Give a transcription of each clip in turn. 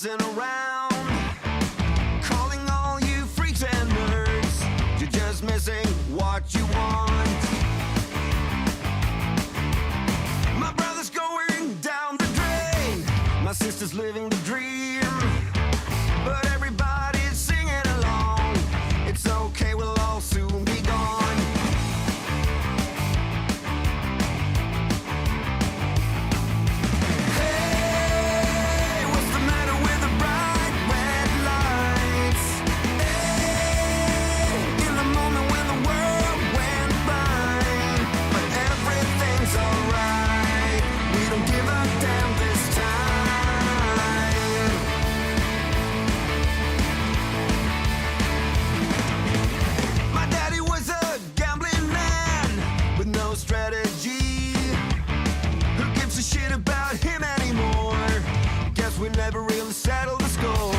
messing around. Calling all you freaks and nerds. You're just missing what you want. My brother's going down the drain. My sister's living the dream. But everybody's singing along. It's okay, we'll all soon be gone. Hey, what's the matter with the bright red lights? Hey, in the moment when the world went blind. But everything's alright. We don't give a damn this time. My daddy was a gambling man with no strategy. Who gives a shit about him anymore? Guess we never really settled the score.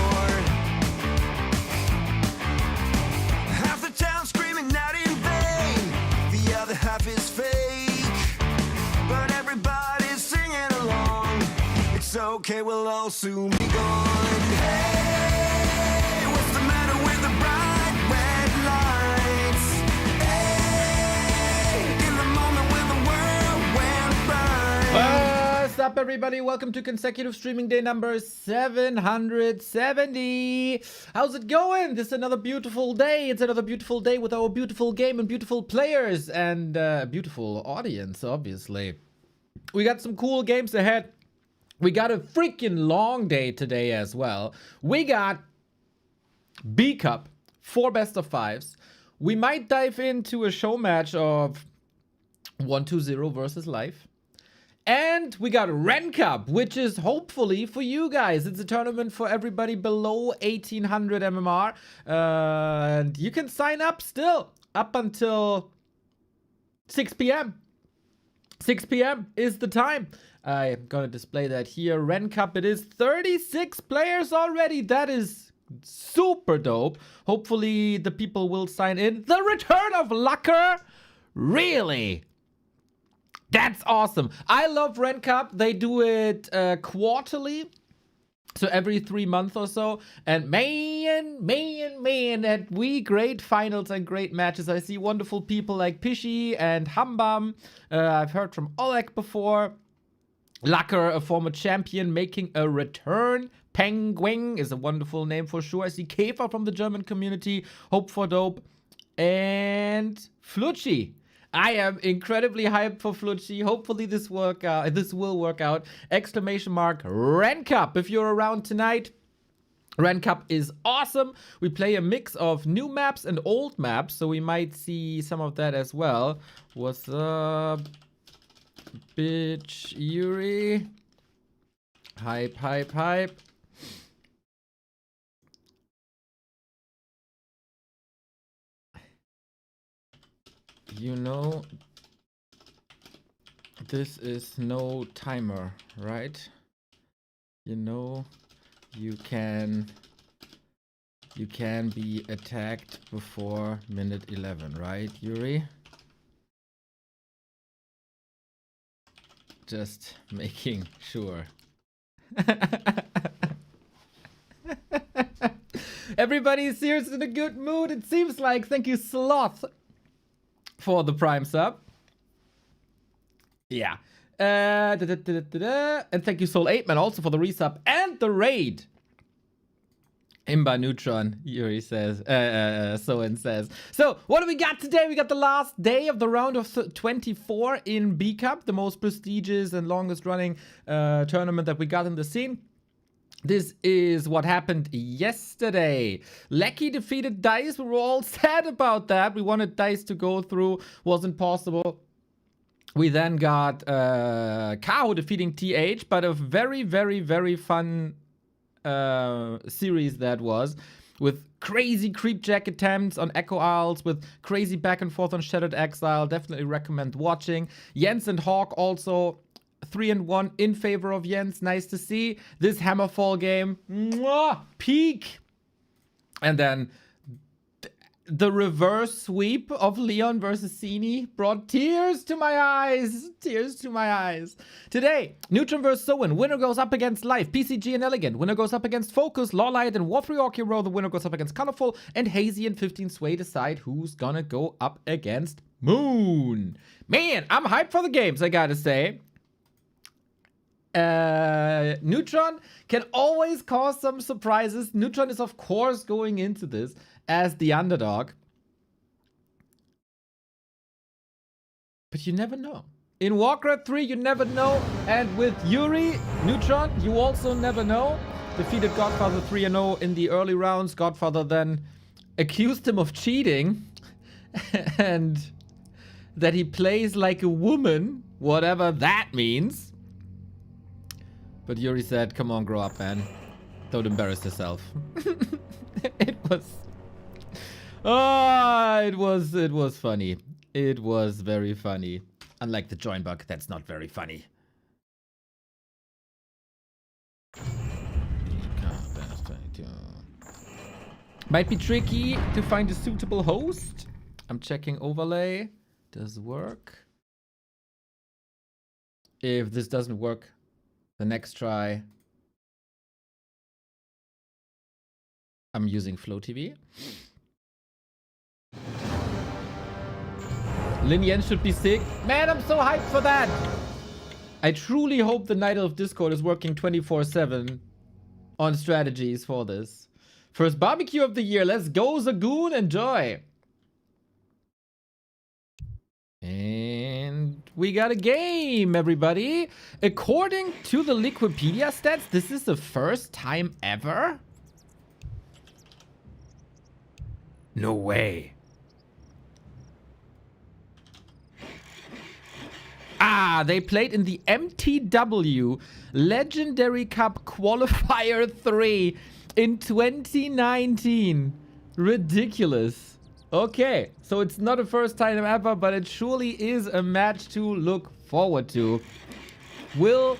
Half the town screaming out in vain. The other half is fake. But everybody's singing along. It's okay, we'll all soon be gone. Hey, what's the matter with the bright red lights? Hey, in the moment when the world went by. What's up, everybody? Welcome to consecutive streaming day number 770. How's it going? This is another beautiful day. It's another beautiful day with our beautiful game and beautiful players and beautiful audience, obviously. We got some cool games ahead. We got a freaking long day today as well. We got B Cup, 4 best of 5s. We might dive into a show match of 1-2-0 versus life. And we got Ren Cup, which is hopefully for you guys. It's a tournament for everybody below 1800 MMR. And you can sign up still up until 6 p.m. 6 p.m. is the time. I'm gonna display that here. Ren Cup, it is 36 players already. That is super dope. Hopefully the people will sign in. The return of Lucker? Really? That's awesome. I love Ren Cup. They do it quarterly. So every 3 months or so. And man, that we great finals and great matches. I see wonderful people like Pichi and Hambam. I've heard from Oleg before. Lucker, a former champion, making a return. Penguin is a wonderful name for sure. I see Käfer from the German community. Hope for dope. And Flucci. I am incredibly hyped for Flucci. Hopefully this will work out. Exclamation mark Ren Cup. If you're around tonight, Ren Cup is awesome. We play a mix of new maps and old maps, so we might see some of that as well. What's up, bitch Yuri? Hype, hype, hype. You know, this is no timer, right? You know, you can be attacked before minute 11, right, Yuri? Just making sure. Everybody's here in a good mood, it seems like. Thank you, Sloth, for the Prime sub. Yeah. And thank you, Soul 8 Man, also for the resub and the raid. Imba Neutron, Yuri says, Soen says. So, what do we got today? We got the last day of the round of 24 in B Cup, the most prestigious and longest running tournament that we got in the scene. This is what happened yesterday. Lecky defeated DICE. We were all sad about that. We wanted DICE to go through. Wasn't possible. We then got Kao defeating TH, but a very, very, very fun series that was. With crazy creep jack attempts on Echo Isles, with crazy back and forth on Shattered Exile. Definitely recommend watching. Jens and Hawk also 3-1 in favor of Jens. Nice to see. This Hammerfall game, mwah, peak. And then the reverse sweep of Leon versus Sini brought tears to my eyes. Tears to my eyes. Today, Neutron versus Soen. Winner goes up against Life, PCG and Elegant. Winner goes up against Focus, Lawlight, and War3 Hero. The winner goes up against Colorful, and Hazy and 15 Sway decide who's gonna go up against Moon. Man, I'm hyped for the games, I gotta say. Neutron can always cause some surprises. Neutron is, of course, going into this as the underdog. But you never know. In Warcraft 3, you never know. And with Yuri, Neutron, you also never know. Defeated Godfather 3-0 in the early rounds. Godfather then accused him of cheating. And that he plays like a woman, whatever that means. But Yuri said, come on, grow up, man. Don't embarrass yourself. It was... Oh, it was funny. It was very funny. Unlike the join bug, that's not very funny. Might be tricky to find a suitable host. I'm checking overlay. Does work. If this doesn't work, the next try, I'm using Flow TV. Lin Yen should be sick. Man, I'm so hyped for that. I truly hope the Night Elf Discord is working 24/7 on strategies for this. First barbecue of the year. Let's go, Zagoon. Enjoy. And we got a game, everybody. According to the Liquipedia stats, this is the first time ever? No way. Ah, they played in the MTW Legendary Cup Qualifier 3 in 2019. Ridiculous. Okay, so it's not a first time ever, but it surely is a match to look forward to. Will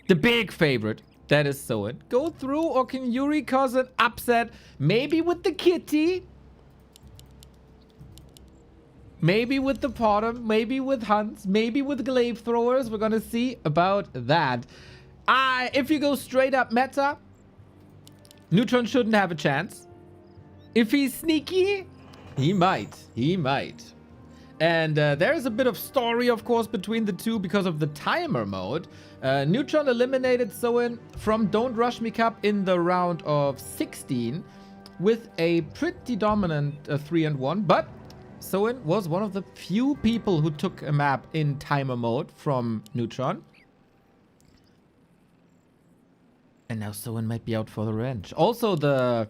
the big favorite, that is Soen, go through, or can Yuri cause an upset? Maybe with the kitty, maybe with the Potter, maybe with Hunts, maybe with glaive throwers. We're gonna see about that. If you go straight up meta, Neutron shouldn't have a chance. If he's sneaky, he might. He might. And there's a bit of story, of course, between the two because of the timer mode. Neutron eliminated Soen from Don't Rush Me Cup in the round of 16 with a pretty dominant 3-1. But Soen was one of the few people who took a map in timer mode from Neutron. And now Soen might be out for the wrench. Also, the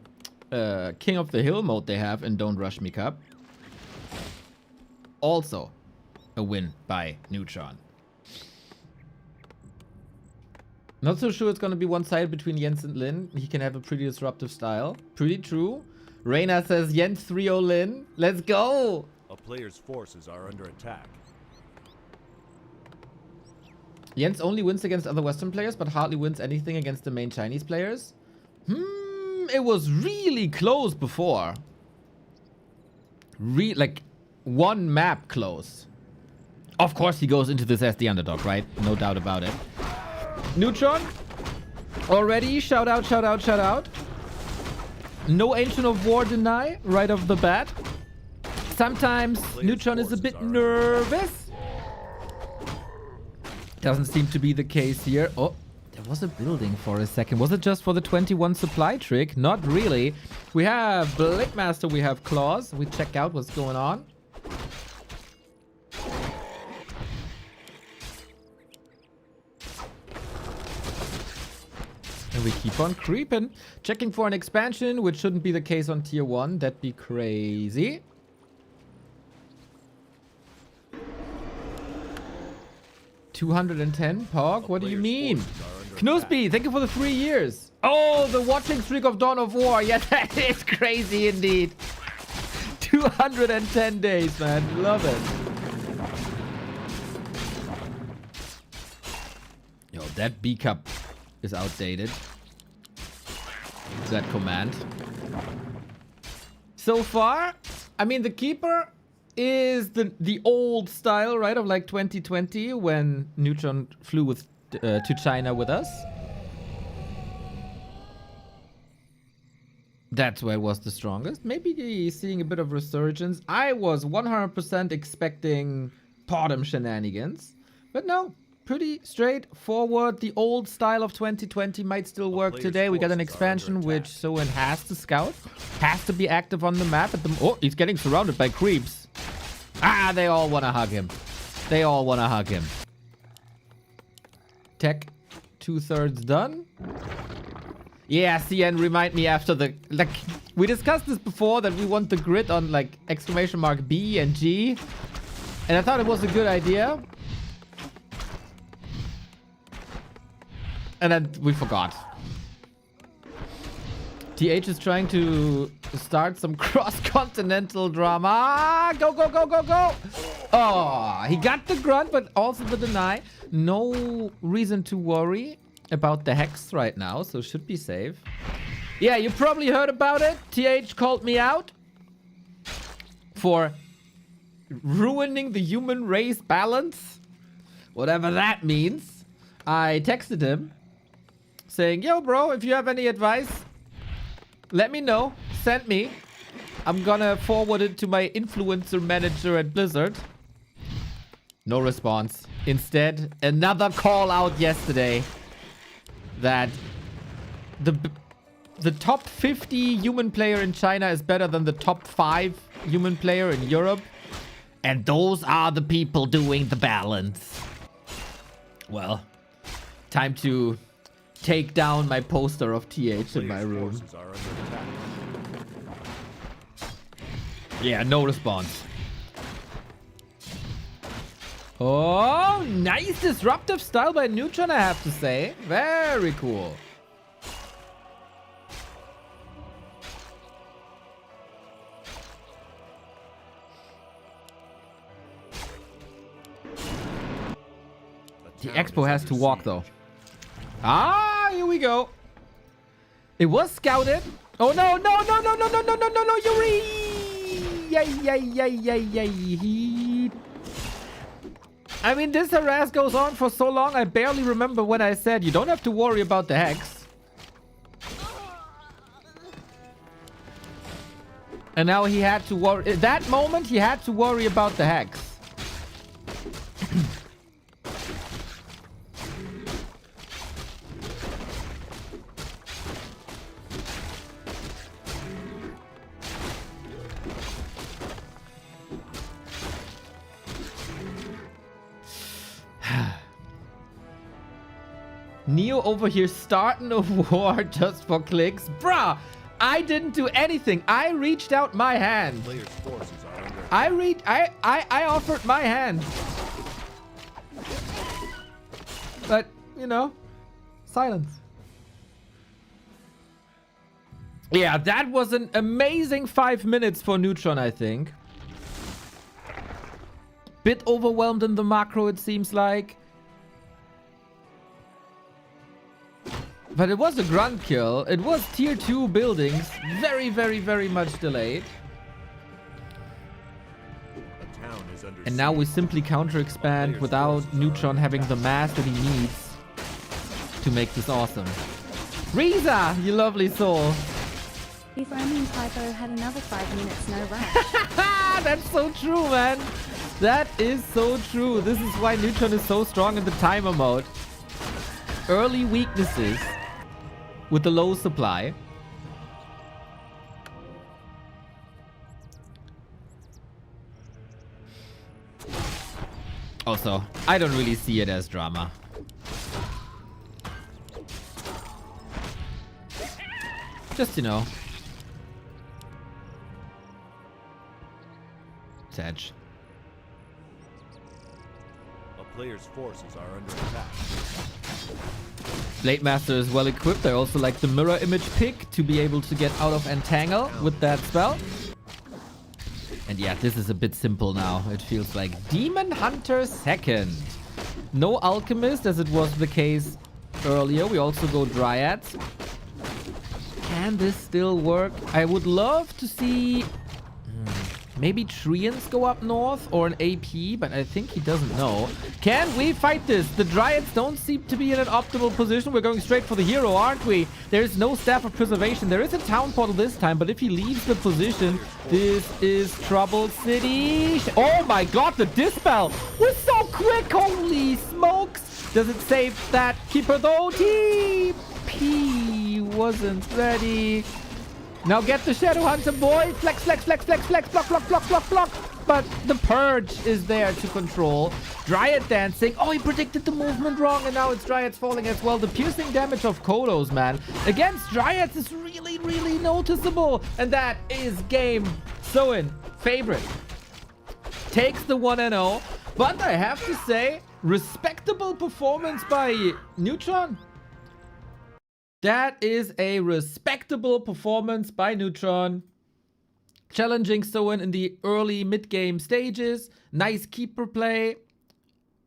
King of the Hill mode they have in Don't Rush Me Cup. Also a win by Neutron. Not so sure it's going to be one-sided between Jens and Lin. He can have a pretty disruptive style. Pretty true. Reyna says Jens 3-0 Lin. Let's go! A player's forces are under attack. Jens only wins against other Western players, but hardly wins anything against the main Chinese players. It was really close before. Like, one map close. Of course he goes into this as the underdog, right? No doubt about it. Neutron. Already, shout out, shout out, shout out. No Ancient of War deny right off the bat. Sometimes Neutron is a bit nervous. Doesn't seem to be the case here. Oh, there was a building for a second. Was it just for the 21 supply trick? Not really. We have Blackmaster, we have Claws. We check out what's going on. And we keep on creeping. Checking for an expansion, which shouldn't be the case on tier 1. That'd be crazy. $210, Pog? What do you mean? Knusby, thank you for the 3 years. Oh, the watching streak of Dawn of War. Yeah, that is crazy indeed. 210 days, man. Love it. Yo, that B cup is outdated. That command. So far, I mean, the keeper is the old style, right, of like 2020 when Neutron flew with to China with us. That's where it was the strongest. Maybe seeing a bit of resurgence. I was 100% expecting bottom shenanigans, but no, pretty straightforward. The old style of 2020 might still work today. We got an expansion which Soen has to scout, has to be active on the map. Oh, he's getting surrounded by creeps. Ah, they all want to hug him. They all want to hug him. Tech 2/3 done. Yeah, CN, remind me after the... Like, we discussed this before, that we want the grid on, like, exclamation mark B and G. And I thought it was a good idea. And then we forgot. TH is trying to start some cross-continental drama. Go, go, go, go, go! Oh, he got the grunt, but also the deny. No reason to worry about the hex right now, so should be safe. Yeah, you probably heard about it. TH called me out for ruining the human race balance, whatever that means. I texted him saying, yo bro, if you have any advice, let me know. Send me. I'm gonna forward it to my influencer manager at Blizzard. No response. Instead, another call out yesterday that the top 50 human player in China is better than the top 5 human player in Europe. And those are the people doing the balance. Well, time to take down my poster of TH in my room. Yeah, no response. Oh, nice disruptive style by Neutron, I have to say. Very cool. The Expo has to walk, though. Ah, here we go. It was scouted. Oh, no, no, no, no, no, no, no, no, no, no, Yuri! Yay, yay, yay, yay, yay. I mean, this harass goes on for so long, I barely remember when I said you don't have to worry about the hex. And now he had to worry. At that moment, he had to worry about the hex. Neo over here starting a war just for clicks. Bruh, I didn't do anything. I reached out my hand. I offered my hand. But, you know, silence. Yeah, that was an amazing 5 minutes for Neutron, I think. Bit overwhelmed in the macro, it seems like. But it was a grunt kill. It was tier 2 buildings. Very, very, very much delayed. And now we simply counter-expand without Neutron having the mass that he needs to make this awesome. Riza, you lovely soul. If only Typo had another 5 minutes, no rush. That's so true, man. That is so true. This is why Neutron is so strong in the timer mode. Early weaknesses with the low supply. Also, I don't really see it as drama. Just, you know. It's edge. A player's forces are under attack. Blade Master is well equipped. I also like the mirror image pick to be able to get out of entangle with that spell. And yeah, this is a bit simple now. It feels like Demon Hunter 2nd. No Alchemist as it was the case earlier. We also go Dryads. Can this still work? I would love to see maybe Treants go up north or an AP, but I think he doesn't know. Can we fight this? The Dryads don't seem to be in an optimal position. We're going straight for the hero, aren't we? There's no Staff of Preservation. There is a Town Portal this time, but if he leaves the position, this is Trouble City. Oh my god, the Dispel was so quick. Holy smokes. Does it save that Keeper though? TP wasn't ready. Now get the Shadow Hunter, boy. Flex, flex, flex, flex, flex. Block, block, block, block, block. But the Purge is there to control. Dryad dancing. Oh, he predicted the movement wrong, and now it's Dryads falling as well. The piercing damage of Kodos, man, against Dryads is really, really noticeable. And that is game. Soen, favorite. Takes the 1-0. But I have to say, respectable performance by Neutron. That is a respectable performance by Neutron. Challenging Soen in the early mid-game stages. Nice keeper play.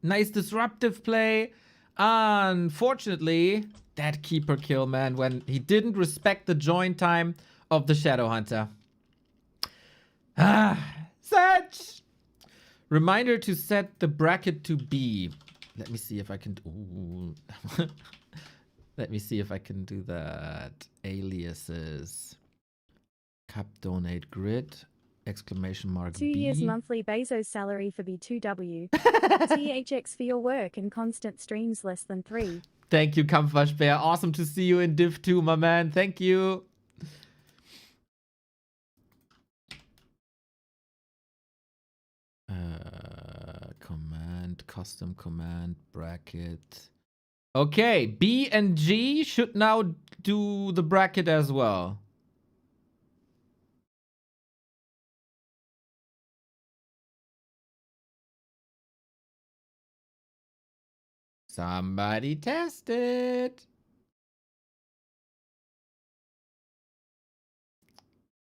Nice disruptive play. Unfortunately, that keeper kill, man, when he didn't respect the join time of the Shadow Hunter. Such! Reminder to set the bracket to B. Let me see if I can... Ooh. Let me see if I can do that. Aliases. Cup donate grid. Exclamation mark 2 B. years monthly Bezos salary for B2W. THX for your work and constant streams less than 3. Thank you, Kampfwaschbär. Awesome to see you in Div 2, my man. Thank you. Command, custom command, bracket. Okay, B and G should now do the bracket as well. Somebody test it.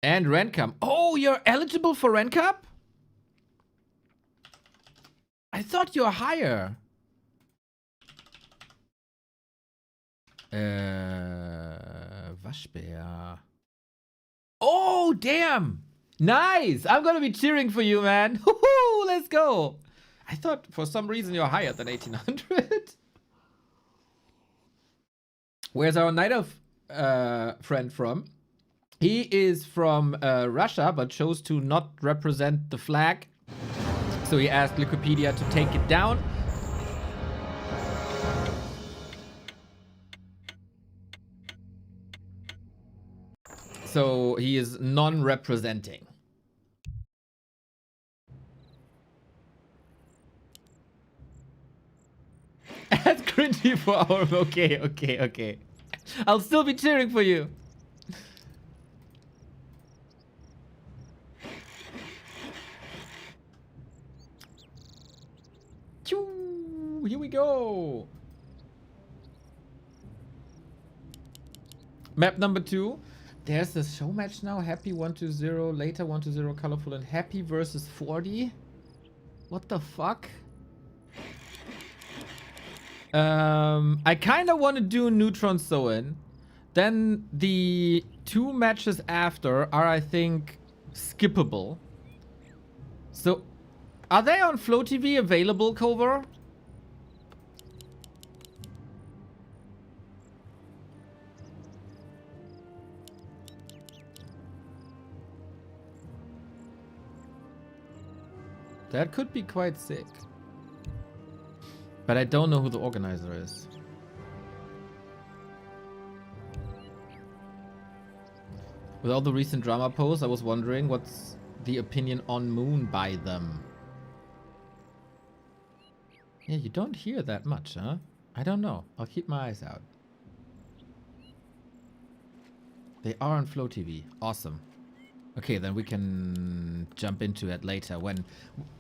And Ren Cup. Oh, you're eligible for Ren Cup? I thought you're higher. Waschbär. Oh, damn. Nice. I'm gonna be cheering for you, man. Woohoo, let's go. I thought for some reason you're higher than 1800. Where's our Night of friend from? He is from Russia, but chose to not represent the flag. So he asked Wikipedia to take it down. So he is non-representing. Add cringy for our... Okay. I'll still be cheering for you. Choo, here we go. Map number 2. There's the show match now. Happy 1-0, later 1-0, colorful and happy versus 40. What the fuck? I kind of want to do Neutron Soen. Then the 2 matches after are, I think, skippable. So, are they on Flow TV available, Cover? That could be quite sick. But I don't know who the organizer is. With all the recent drama posts, I was wondering what's the opinion on Moon by them. Yeah, you don't hear that much, huh? I don't know. I'll keep my eyes out. They are on Flow TV. Awesome. Okay, then we can jump into it later when...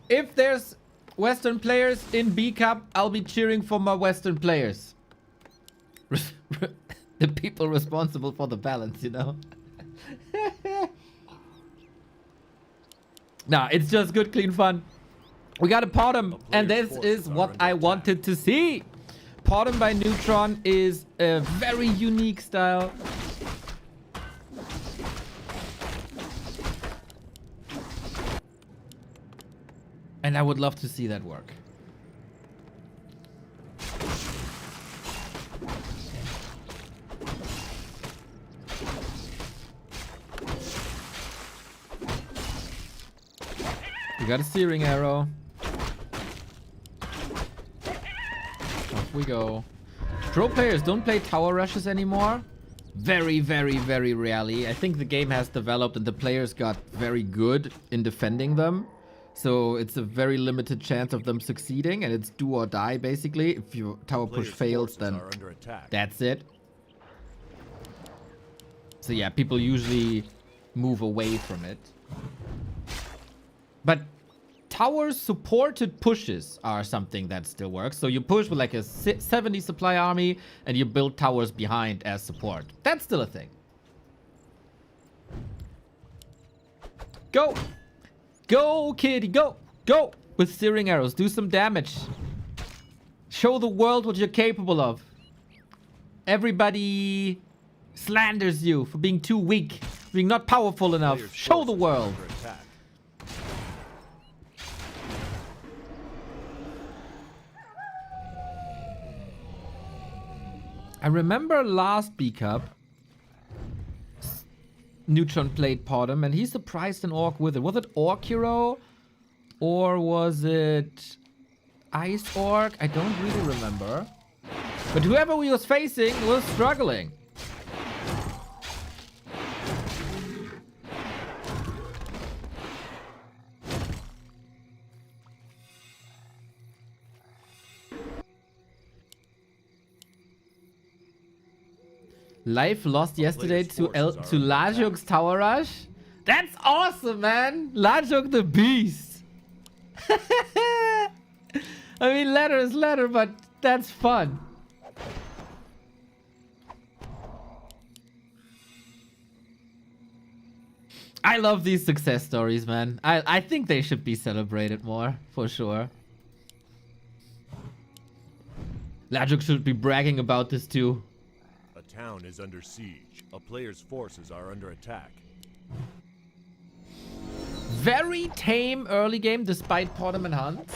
If there's Western players in B Cup, I'll be cheering for my Western players. The people responsible for the balance, you know? Nah, it's just good, clean fun. We got a Potom, and this is what I wanted to see. Potom by Neutron is a very unique style. And I would love to see that work. We got a steering arrow. Off we go. Pro players don't play tower rushes anymore. Very, very, very rarely. I think the game has developed and the players got very good in defending them. So it's a very limited chance of them succeeding, and it's do or die basically. If your tower push fails, then that's it. So yeah, people usually move away from it. But tower supported pushes are something that still works. So you push with like a 70 supply army and you build towers behind as support. That's still a thing. Go! Go, kitty, go! Go! With steering arrows, do some damage. Show the world what you're capable of. Everybody slanders you for being too weak, for being not powerful enough. Show the world. I remember last B Cup, Neutron played Podem, and he surprised an orc with it. Was it Orc Hero? Or was it Ice Orc? I don't really remember. But whoever he was facing was struggling. Life lost yesterday to Lajok's Tower Rush. That's awesome, man. Lajok the beast. I mean, letter is letter, but that's fun. I love these success stories, man. I think they should be celebrated more, for sure. Lajok should be bragging about this too. Town is under siege. A player's forces are under attack. Very tame early game despite Podem and Hunts.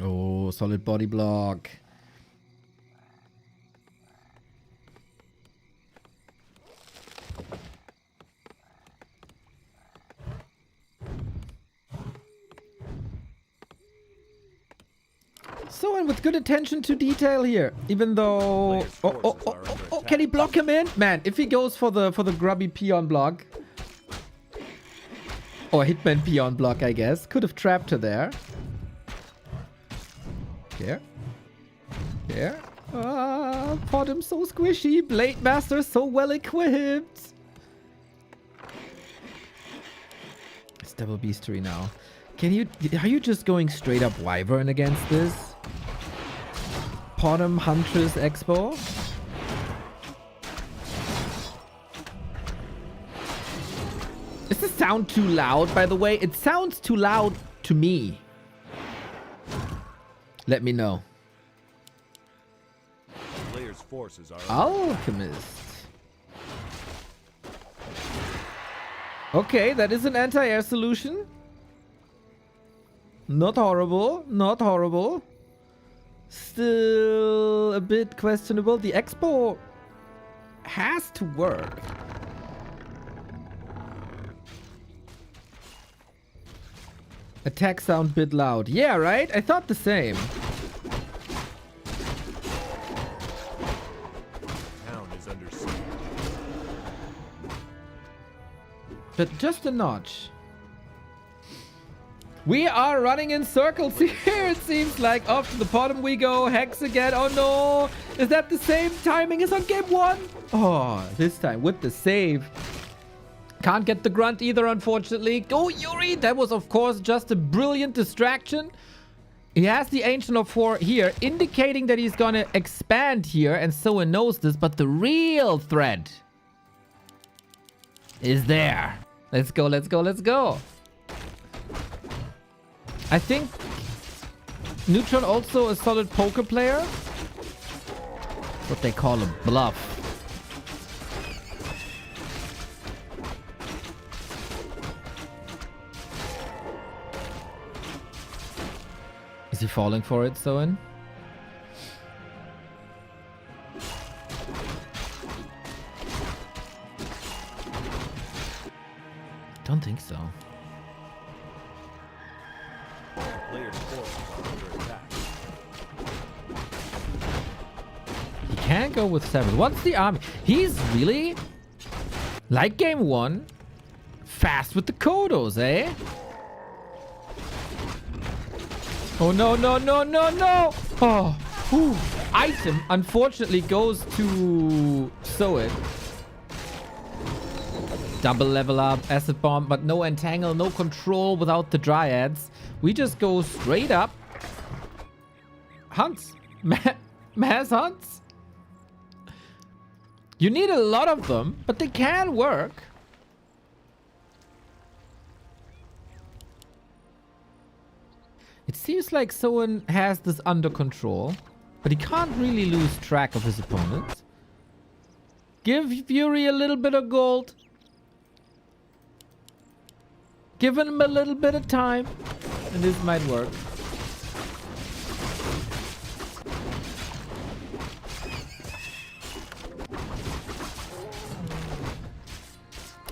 Oh, solid body block. Soen with good attention to detail here, even though... Oh, can he block him in? Man, if he goes for the grubby peon block... Or hitman peon block, I guess. Could have trapped her there. Here. Here. Ah, Podem so squishy. Blade Master so well equipped. It's double beastery now. Are you just going straight up Wyvern against this? Podem Huntress Expo. Does this sound too loud, by the way? It sounds too loud to me. Let me know. Player's forces are Alchemist. Okay, that is an anti-air solution. Not horrible. Not horrible. Still a bit questionable. The Expo has to work. Attack sound bit loud. Yeah, right? I thought the same. town is under siege. But just a notch. We are running in circles here, it seems like. Off to the bottom we go. Hex again. Oh no. Is that the same timing as on game 1? Oh, this time with the save. Can't get the grunt either, unfortunately. Go, Yuri. That was, of course, just a brilliant distraction. He has the Ancient of War here, indicating that he's going to expand here. And Soen knows this, but the real threat is there. Let's go, let's go, let's go. I think Neutron also a solid poker player. What they call a bluff. falling for it, Soen? Don't think so. Player's forces are under attack. He can't go with 7. What's the army? He's really, like game 1, fast with the Kodos, eh? Oh, no, no, no, no, no! Oh, whew. Item, unfortunately, goes to Soen. Double level up, acid bomb, but no entangle, no control without the dryads. We just go straight up. Hunts. Mass hunts. You need a lot of them, but they can work. It seems like Soen has this under control, but he can't really lose track of his opponents. Give Fury a little bit of gold. Give him a little bit of time, and this might work.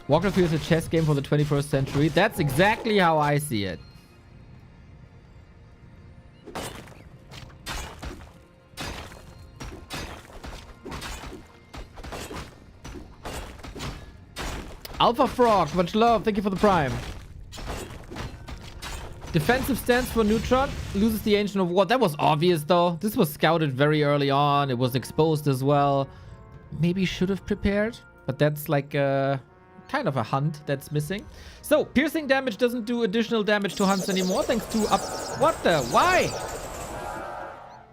Warcraft is a chess game for the 21st century. That's exactly how I see it. Alpha Frog, much love. Thank you for the prime. Defensive stance for Neutron. Loses the Ancient of War. That was obvious, though. This was scouted very early on. It was exposed as well. Maybe should have prepared. But that's like a kind of a hunt that's missing. So, piercing damage doesn't do additional damage to hunts anymore. Thanks to up... What the? Why?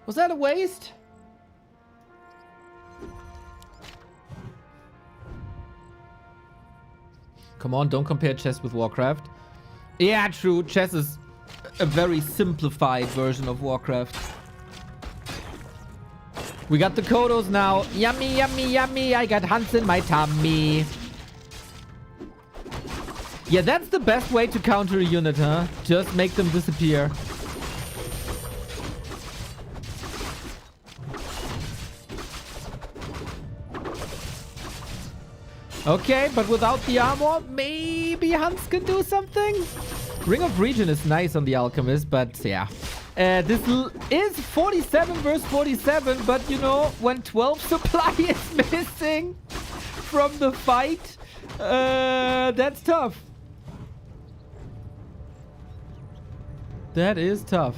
Was that a waste? Come on, don't compare chess with Warcraft. Yeah, true. Chess is a very simplified version of Warcraft. We got the Kodos now. Yummy, yummy, yummy. I got hunts in my tummy. Yeah, that's the best way to counter a unit, huh? Just make them disappear. Okay, but without the armor, maybe hunts can do something? Ring of Region is nice on the Alchemist, but yeah. This is 47 versus 47, but you know, when 12 supply is missing from the fight, that's tough. That is tough.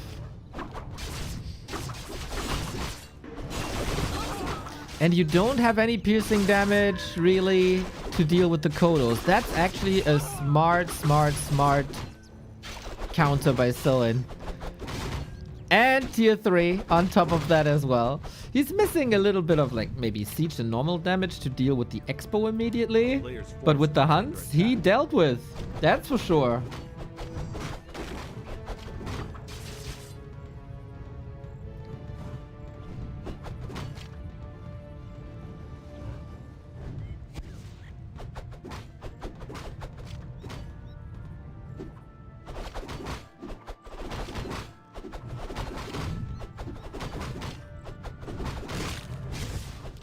And you don't have any piercing damage, really, to deal with the Kodos. That's actually a smart counter by Soen. And tier 3 on top of that as well. He's missing a little bit of like maybe siege and normal damage to deal with the Expo immediately. But with the hunts, he dealt with. That's for sure.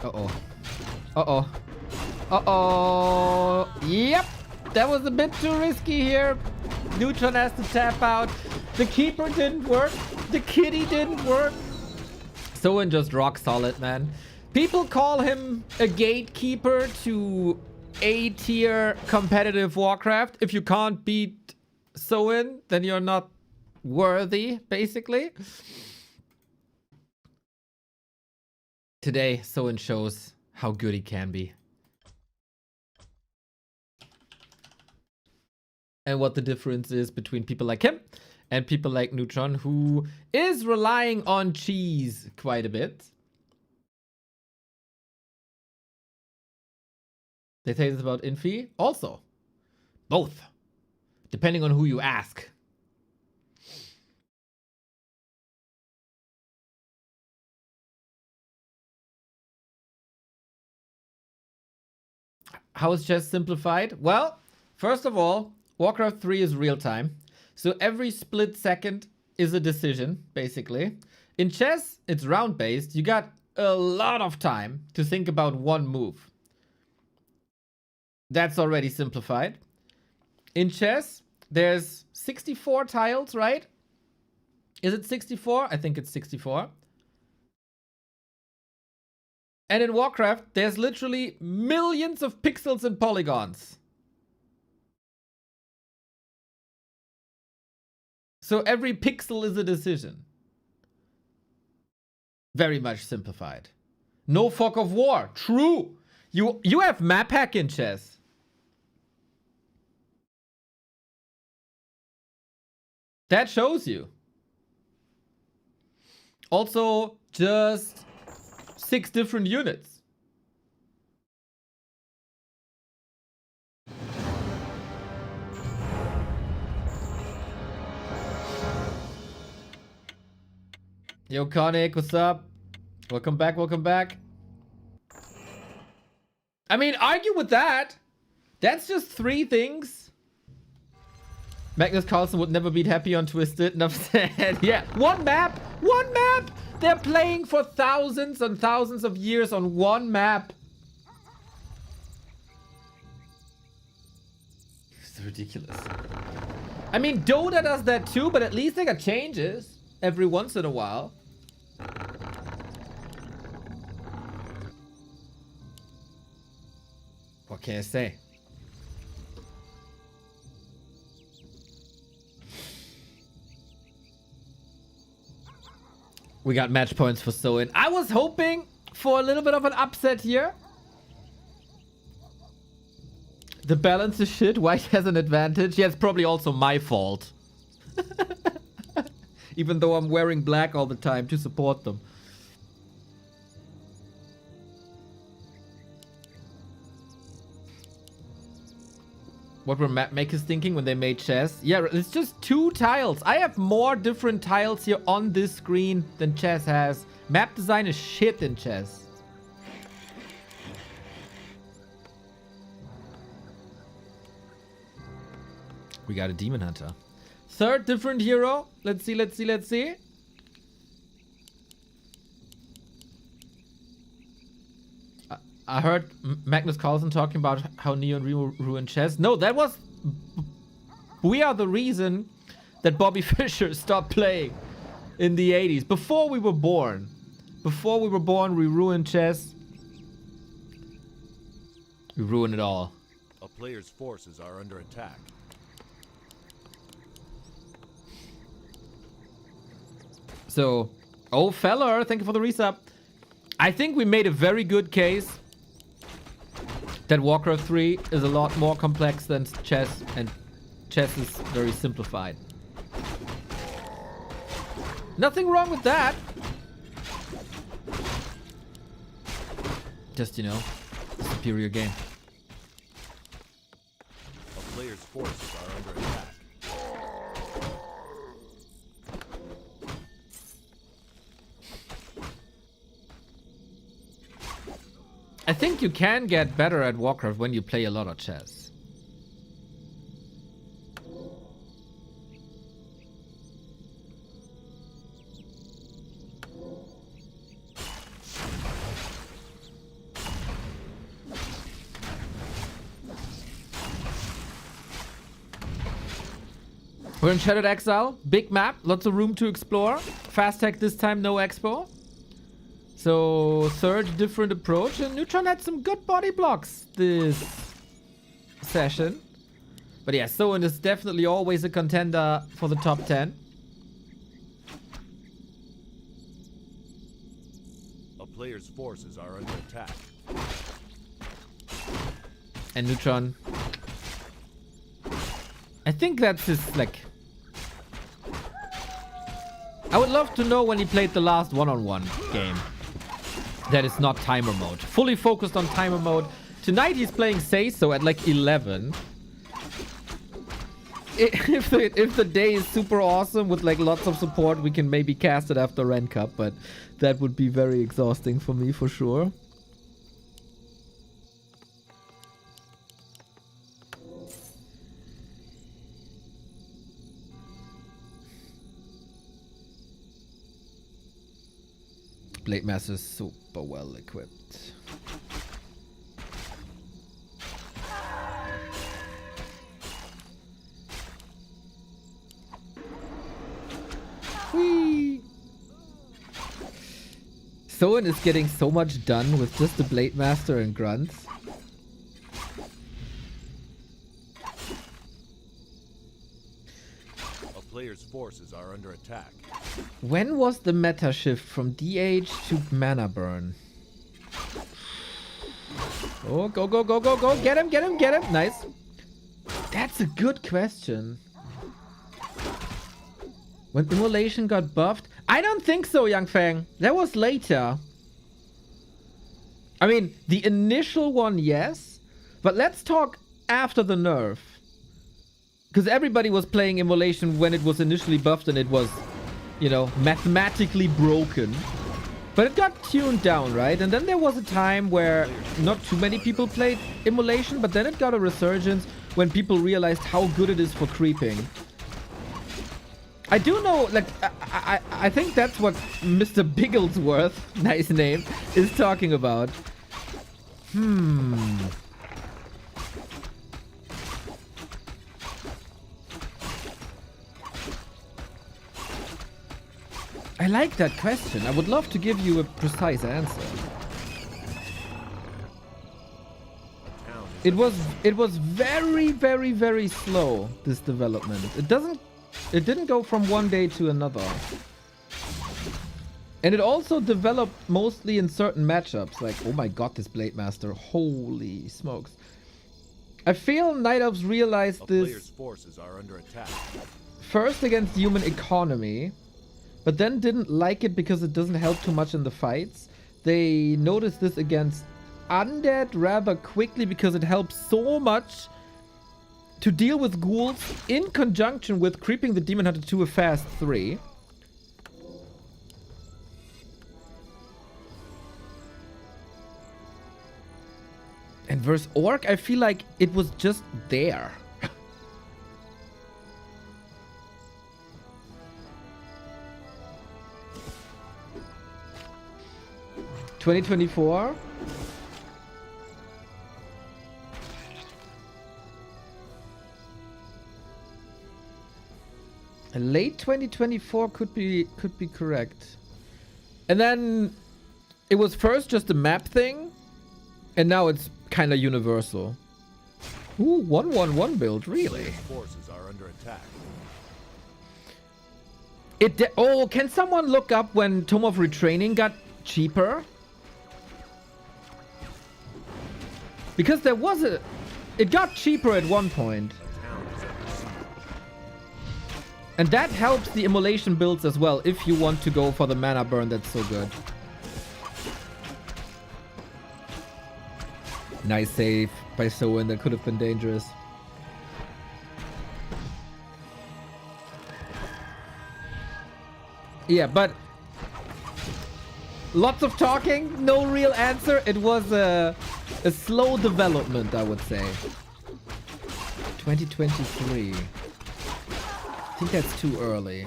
Uh-oh. Uh-oh. Uh-oh. Yep. That was a bit too risky here. Neutron has to tap out. The Keeper didn't work. The Kitty didn't work. Soen just rock solid, man. People call him a gatekeeper to A-tier competitive Warcraft. If you can't beat Soen, then you're not worthy, basically. Today, Soen shows how good he can be. And what the difference is between people like him and people like Neutron, who is relying on cheese quite a bit. They say this about Infi. Also, both. Depending on who you ask. How is chess simplified? Well, first of all, Warcraft 3 is real time. So every split second, is a decision, basically. In chess, it's round-based. You got a lot of time to think about one move. That's already simplified. In chess, there's 64 tiles, right? Is it 64? I think it's 64. And in Warcraft, there's literally millions of pixels and polygons. So every pixel is a decision. Very much simplified. No fog of war. True. You have map hack in chess. That shows you. Also, just 6 different units. Yo, Conic, what's up? Welcome back, welcome back. I mean, argue with that. That's just 3 things. Magnus Carlsen would never be happy on Twisted. Enough said. Yeah, one map. One map. They're playing for thousands and thousands of years on one map. It's ridiculous. I mean, Dota does that too, but at least they got changes every once in a while. What can I say? We got match points for Soen. I was hoping for a little bit of an upset here. The balance is shit. White has an advantage. Yeah, it's probably also my fault. Even though I'm wearing black all the time to support them. What were map makers thinking when they made chess? Yeah, it's just 2 tiles. I have more different tiles here on this screen than chess has. Map design is shit in chess. We got a Demon Hunter. 3rd different hero. Let's see, let's see, let's see. I heard Magnus Carlsen talking about how Neon ruined chess. No, that was... We are the reason that Bobby Fischer stopped playing in the 80s. Before we were born. Before we were born, we ruined chess. We ruined it all. A player's forces are under attack. So, oh feller, thank you for the resub. I think we made a very good case that Warcraft 3 is a lot more complex than chess, and chess is very simplified. Nothing wrong with that. Just, you know, a superior game. A player's forces are under attack. I think you can get better at Warcraft when you play a lot of chess. We're in Shattered Exile. Big map, lots of room to explore. Fast tech this time, no expo. So, 3rd different approach, and Neutron had some good body blocks this session. But yeah, Soen is definitely always a contender for the top 10. A player's forces are under attack. And Neutron... I think that's his, like... I would love to know when he played the last one-on-one game. That is not timer mode. Fully focused on timer mode. Tonight he's playing Seiso at like 11. If the day is super awesome with like lots of support, we can maybe cast it after Ren Cup, but that would be very exhausting for me for sure. Blade Master is super well equipped. Whee! Soen is getting so much done with just the Blade Master and grunts. A player's forces are under attack. When was the meta shift from DH to mana burn? Oh, go, go, go, go, go. Get him, get him, get him. Nice. That's a good question. When Immolation got buffed? I don't think so, Young Fang. That was later. I mean, the initial one, yes. But let's talk after the nerf. Because everybody was playing Immolation when it was initially buffed and it was, you know, mathematically broken. But it got tuned down, right? And then there was a time where not too many people played Immolation, but then it got a resurgence when people realized how good it is for creeping. I do know, like, I think that's what Mr. Bigglesworth, nice name, is talking about. I like that question. I would love to give you a precise answer. It was very, very, very slow, this development. It didn't go from one day to another. And it also developed mostly in certain matchups. Like, oh my god, this Blade Master. Holy smokes. I feel Night Elves realized this Player's forces are under attack. first against human economy, but then didn't like it because it doesn't help too much in the fights. They noticed this against undead rather quickly because it helps so much to deal with ghouls in conjunction with creeping the Demon Hunter to a fast 3. And versus Orc, I feel like it was just there. $2024. Late 2024 could be correct. And then it was first just a map thing, and now it's kind of universal. Ooh, 111 build, really? Forces are under attack. Oh, can someone look up when Tome of Retraining got cheaper? Because there was it got cheaper at one point. And that helps the immolation builds as well, if you want to go for the mana burn that's so good. Nice save by Soen, that could have been dangerous. Yeah, but lots of talking, no real answer. It was a slow development, I would say. 2023. I think that's too early.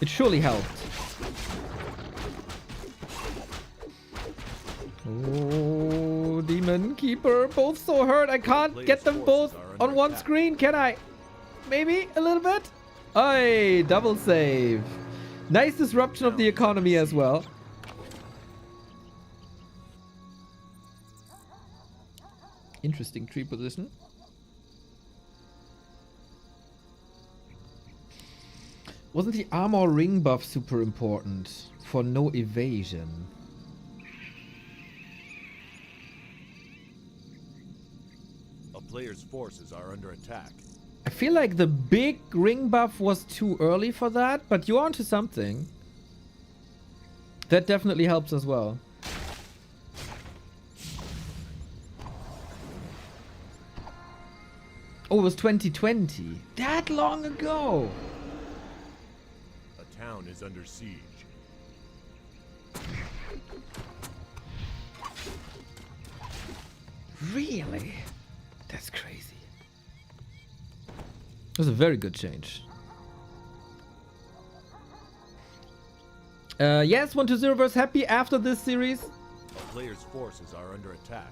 It surely helped. Oh, Demon Keeper, both so hurt. I can't get them both on one screen, can I? Maybe a little bit? Aye, double save. Nice disruption of the economy as well. Interesting tree position. Wasn't the armor ring buff super important for no evasion? A player's forces are under attack. I feel like the big ring buff was too early for that, but you're onto something. That definitely helps as well. Oh, it was 2020. That long ago. A town is under siege. Really? That's crazy. It was a very good change. Yes, 120 versus Happy after this series. A player's forces are under attack.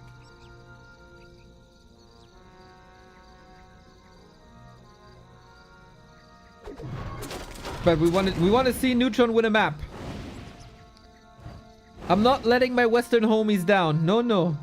But we want to see Neutron win a map. I'm not letting my Western homies down. No, no.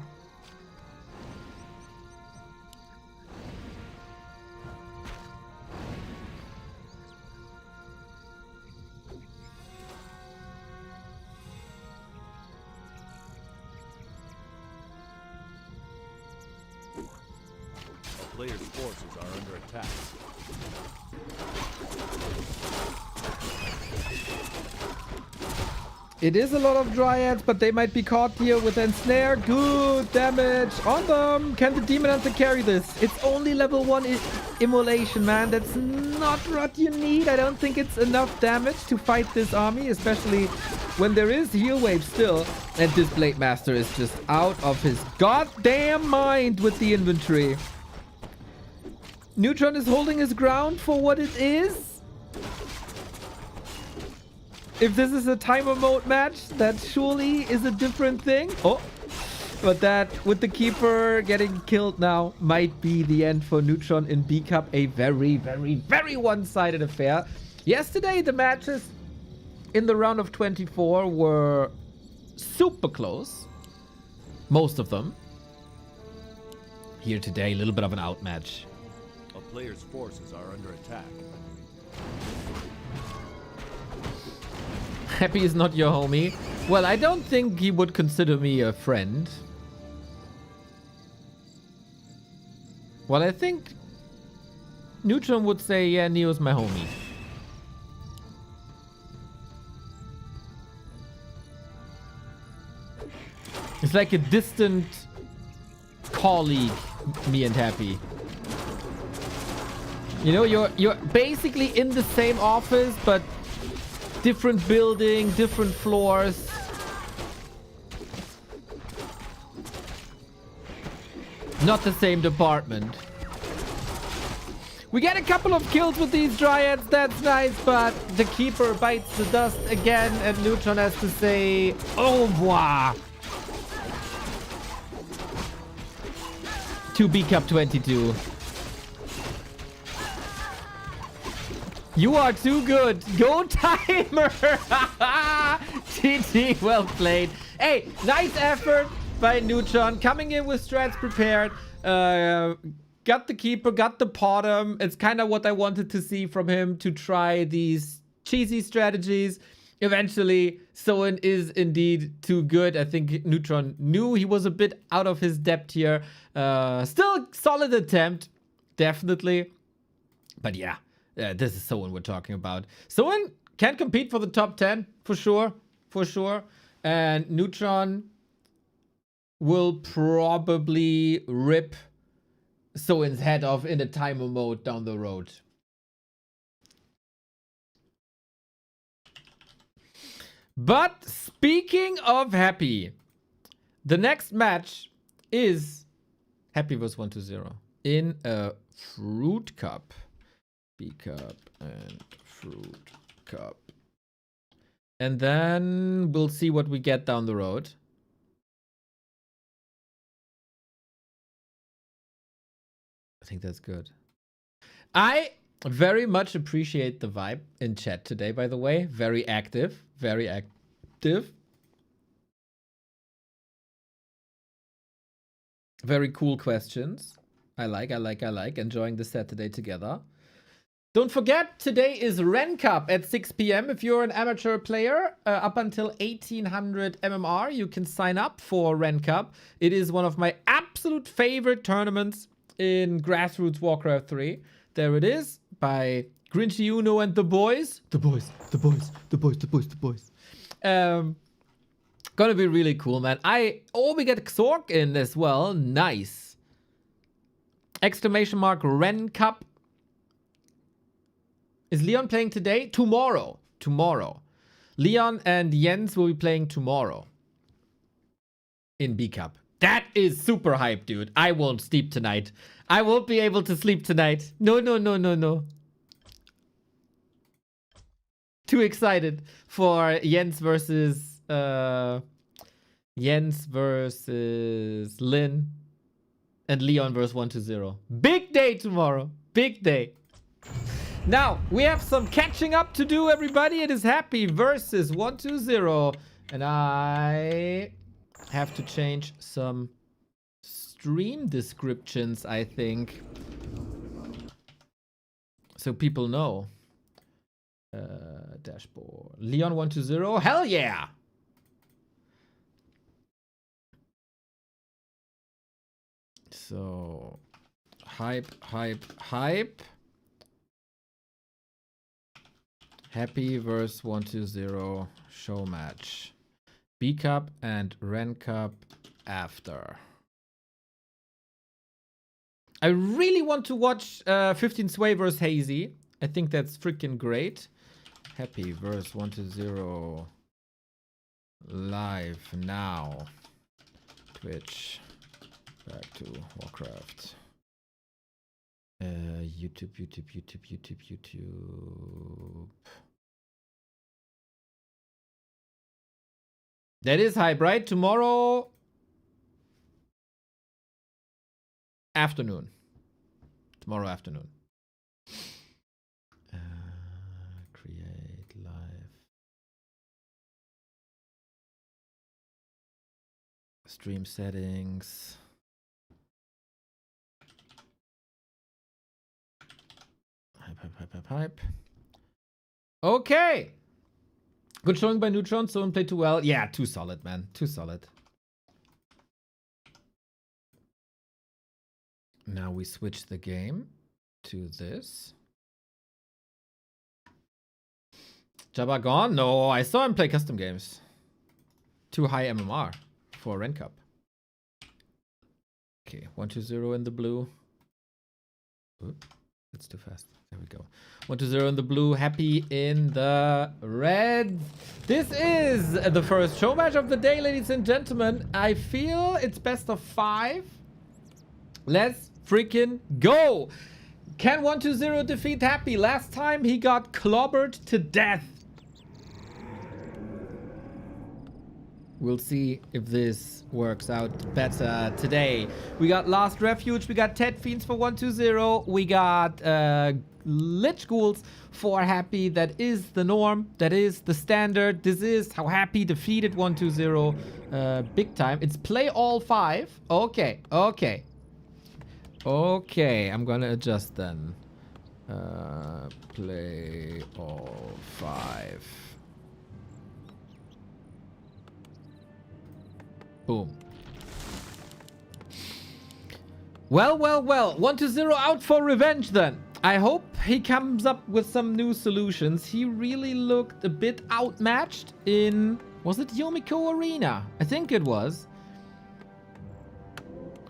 A player's forces are under attack. It is a lot of Dryads, but they might be caught here with Ensnare. Good damage on them. Can the Demon Hunter carry this? It's only level 1 immolation, man. That's not what you need. I don't think it's enough damage to fight this army, especially when there is heal wave still. And this Blade Master is just out of his goddamn mind with the inventory. Neutron is holding his ground for what it is. If this is a timer mode match, that surely is a different thing. Oh, but that with the Keeper getting killed now might be the end for Neutron in B Cup. A very, very, very one-sided affair. Yesterday, the matches in the round of 24 were super close. Most of them. Here today, a little bit of an outmatch. A player's forces are under attack. Happy is not your homie. Well, I don't think he would consider me a friend. Well, I think Neutron would say, yeah, Neo's my homie. It's like a distant colleague, me and Happy. You know, you're basically in the same office, but different building, different floors. Not the same department. We get a couple of kills with these Dryads, that's nice, but the Keeper bites the dust again, and Neutron has to say, au revoir. To B Cup 22. You are too good. Go timer. GG, well played. Hey, nice effort by Neutron. Coming in with strats prepared. Got the Keeper, got the bottom. It's kind of what I wanted to see from him, to try these cheesy strategies. Eventually, Soen is indeed too good. I think Neutron knew he was a bit out of his depth here. Still solid attempt. Definitely. But yeah. This is Soen we're talking about. Soen can compete for the top 10, for sure. For sure. And Neutron will probably rip Soen's head off in a timer mode down the road. But speaking of Happy, the next match is Happy vs 120 in a Fruit Cup. B Cup and Fruit Cup. And then we'll see what we get down the road. I think that's good. I very much appreciate the vibe in chat today, by the way. Very active. Very active. Very cool questions. I like. Enjoying the Saturday together. Don't forget, today is Ren Cup at 6 p.m. If you're an amateur player, up until 1800 MMR, you can sign up for Ren Cup. It is one of my absolute favorite tournaments in grassroots Warcraft 3. There it is, by Grinchy Uno and the boys. The boys. Gonna be really cool, man. We get Xork in as well. Nice. Exclamation mark Ren Cup. Is Leon playing today? Tomorrow. Leon and Jens will be playing tomorrow. In B Cup. That is super hype, dude. I won't sleep tonight. I won't be able to sleep tonight. No. Too excited for Jens versus Lin and Leon versus 120. Big day tomorrow. Big day. Now, we have some catching up to do, everybody. It is Happy versus 120. And I have to change some stream descriptions, I think. So people know. Dashboard. Leon 120. Hell yeah! So, hype. Happy versus 120 show match. B Cup and Ren Cup after. I really want to watch 15 Sway versus Hazy. I think that's freaking great. Happy versus 120 live now. Twitch. Back to Warcraft. YouTube. That is hype, right? Tomorrow afternoon. Create live. Stream settings. Hype. Okay. Good showing by Neutron. Soen played too well. Yeah, too solid, man. Too solid. Now we switch the game to this. Jabba gone? No, I saw him play custom games. Too high MMR for Ren Cup. Okay, 120 in the blue. Oop, that's too fast. There we go. 120 in the blue, Happy in the red. This is the first show match of the day, ladies and gentlemen. I feel it's best of 5. Let's freaking go. Can 120 defeat Happy? Last time he got clobbered to death. We'll see if this works out better today. We got Last Refuge. We got Ted Fiends for 120. We got Lich Ghouls for Happy. That is the norm. That is the standard. This is how Happy defeated 120 big time. It's play all 5. Okay. I'm gonna adjust then. Play all 5. Boom. Well. 120 out for revenge then. I hope he comes up with some new solutions. He really looked a bit outmatched in... Was it Yumiko Arena? I think it was.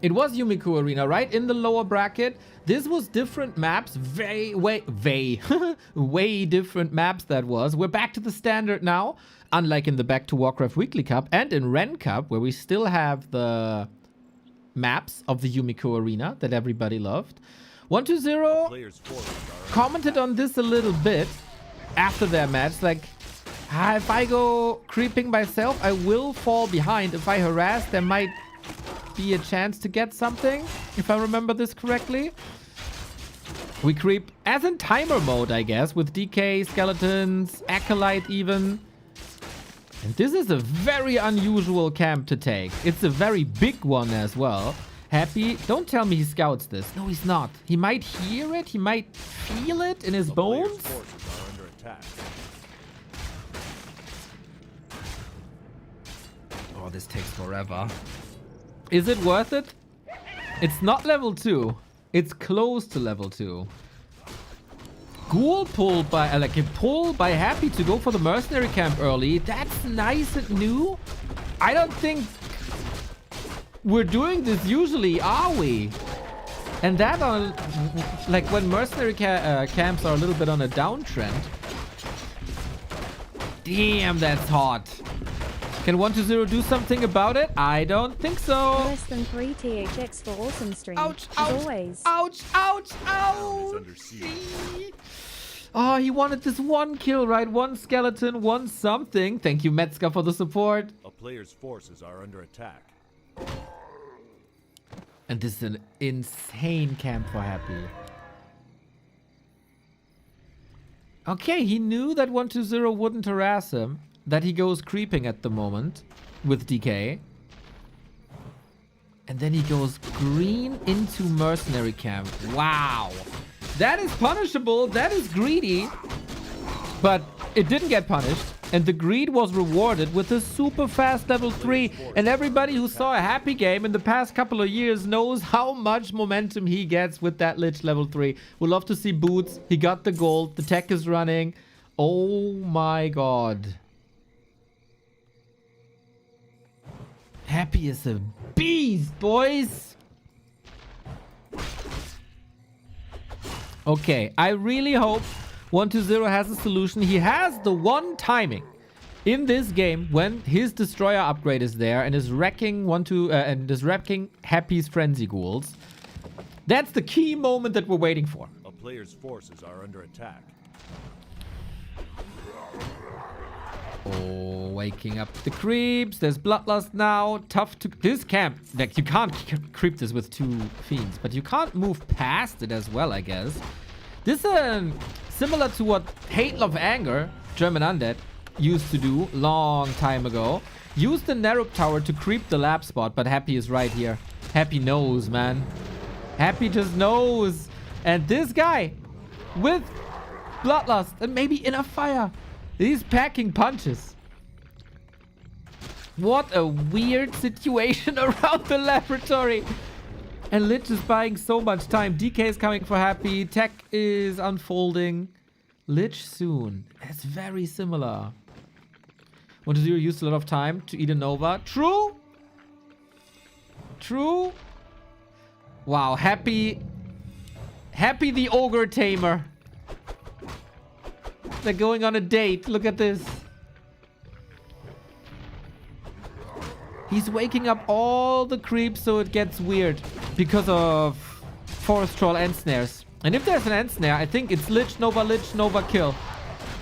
It was Yumiko Arena, right? In the lower bracket. This was different maps. Way different maps that was. We're back to the standard now. Unlike in the Back to Warcraft Weekly Cup and in Ren Cup, where we still have the maps of the Yumiko Arena that everybody loved. 120 commented on this a little bit after their match. Like, if I go creeping myself, I will fall behind. If I harass, there might be a chance to get something, if I remember this correctly. We creep as in timer mode, I guess, with DK, skeletons, acolyte even. And this is a very unusual camp to take. It's a very big one as well. Happy, don't tell me he scouts this. No, he's not. He might hear it. He might feel it in his bones. Oh, this takes forever. Is it worth it? It's not level 2. It's close to level 2. Ghoul pulled by, like a pull by Happy to go for the mercenary camp early. That's nice and new. I don't think we're doing this usually, are we? And that on, like when mercenary camps are a little bit on a downtrend. Damn, that's hot. Can 120 do something about it? I don't think so. Less than 3 THX for awesome stream. Ouch, as ouch, always. ouch. Oh, he wanted this one kill, right? One skeleton, one something. Thank you, Metzger, for the support. A player's forces are under attack. And this is an insane camp for Happy. Okay, he knew that 120 wouldn't harass him. That he goes creeping at the moment with DK. And then he goes green into mercenary camp. Wow. That is punishable. That is greedy. But it didn't get punished. And the greed was rewarded with a super fast level 3. And everybody who saw a Happy game in the past couple of years knows how much momentum he gets with that Lich level 3. We'll love to see boots. He got the gold. The tech is running. Oh my god. Happy is a beast, boys. Okay, I really hope 120 has a solution. He has the one timing in this game when his destroyer upgrade is there and is wrecking Happy's frenzy ghouls. That's the key moment that we're waiting for. A player's forces are under attack. Oh, waking up the creeps. There's bloodlust now. Tough to... This camp... Like, you can't creep this with 2 fiends, but you can't move past it as well, I guess. This is similar to what Hate, Love, Anger, German Undead, used to do long time ago. Use the Nerup Tower to creep the lab spot, but Happy is right here. Happy knows, man. Happy just knows. And this guy, with bloodlust and maybe enough fire... He's packing punches. What a weird situation around the laboratory. And Lich is buying so much time. DK is coming for Happy. Tech is unfolding. Lich soon. It's very similar. 120 used a lot of time to eat a Nova. True. True. Wow. Happy the Ogre Tamer. They're going on a date. Look at this. He's waking up all the creeps so it gets weird because of Forest Troll end snares. And if there's an end snare, I think it's Lich, Nova, kill.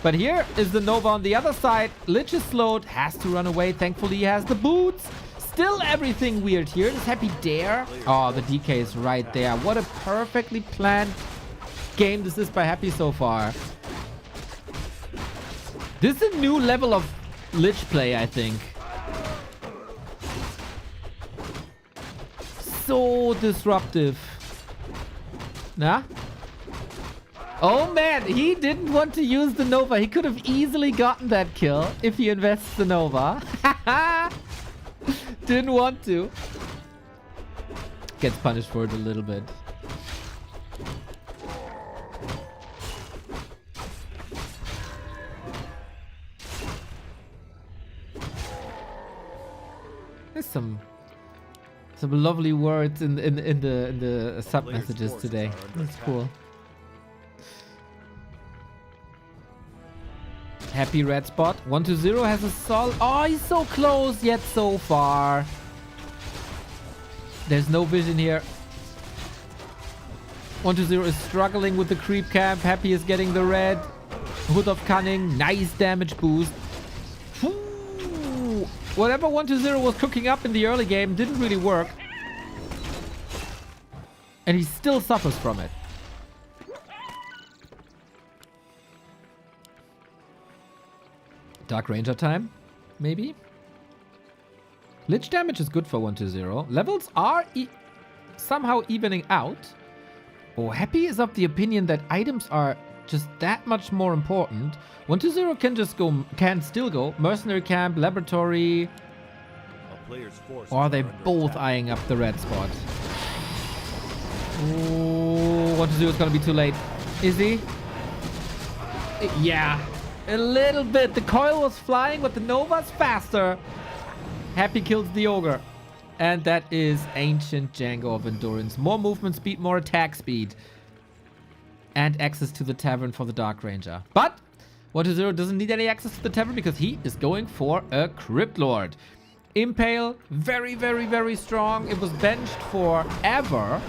But here is the Nova on the other side. Lich is slowed, has to run away. Thankfully, he has the boots. Still everything weird here. Does Happy dare? Oh, the DK is right there. What a perfectly planned game this is by Happy so far. This is a new level of Lich play, I think. So disruptive. Nah? Oh man, he didn't want to use the Nova. He could have easily gotten that kill if he invests the Nova. Didn't want to. Gets punished for it a little bit. There's some lovely words in the sub messages today. That's cool. Happy red spot. 120 has a solid. Oh, he's so close yet so far. There's no vision here. 120 is struggling with the creep camp. Happy is getting the red. Hood of Cunning. Nice damage boost. Whatever 120 was cooking up in the early game didn't really work. And he still suffers from it. Dark Ranger time, maybe? Lich damage is good for 120. Levels are somehow evening out. Oh, Happy is of the opinion that items are just that much more important. 120 can still go. Mercenary camp, laboratory. Or are they both eyeing up the red spot? Oh, 120 is gonna be too late. Is he? Yeah. A little bit. The coil was flying, but the Nova's faster. Happy kills the Ogre. And that is Ancient Django of Endurance. More movement speed, more attack speed. And access to the tavern for the Dark Ranger. But 120 doesn't need any access to the tavern because he is going for a Crypt Lord. Impale, very, very, very strong. It was benched forever.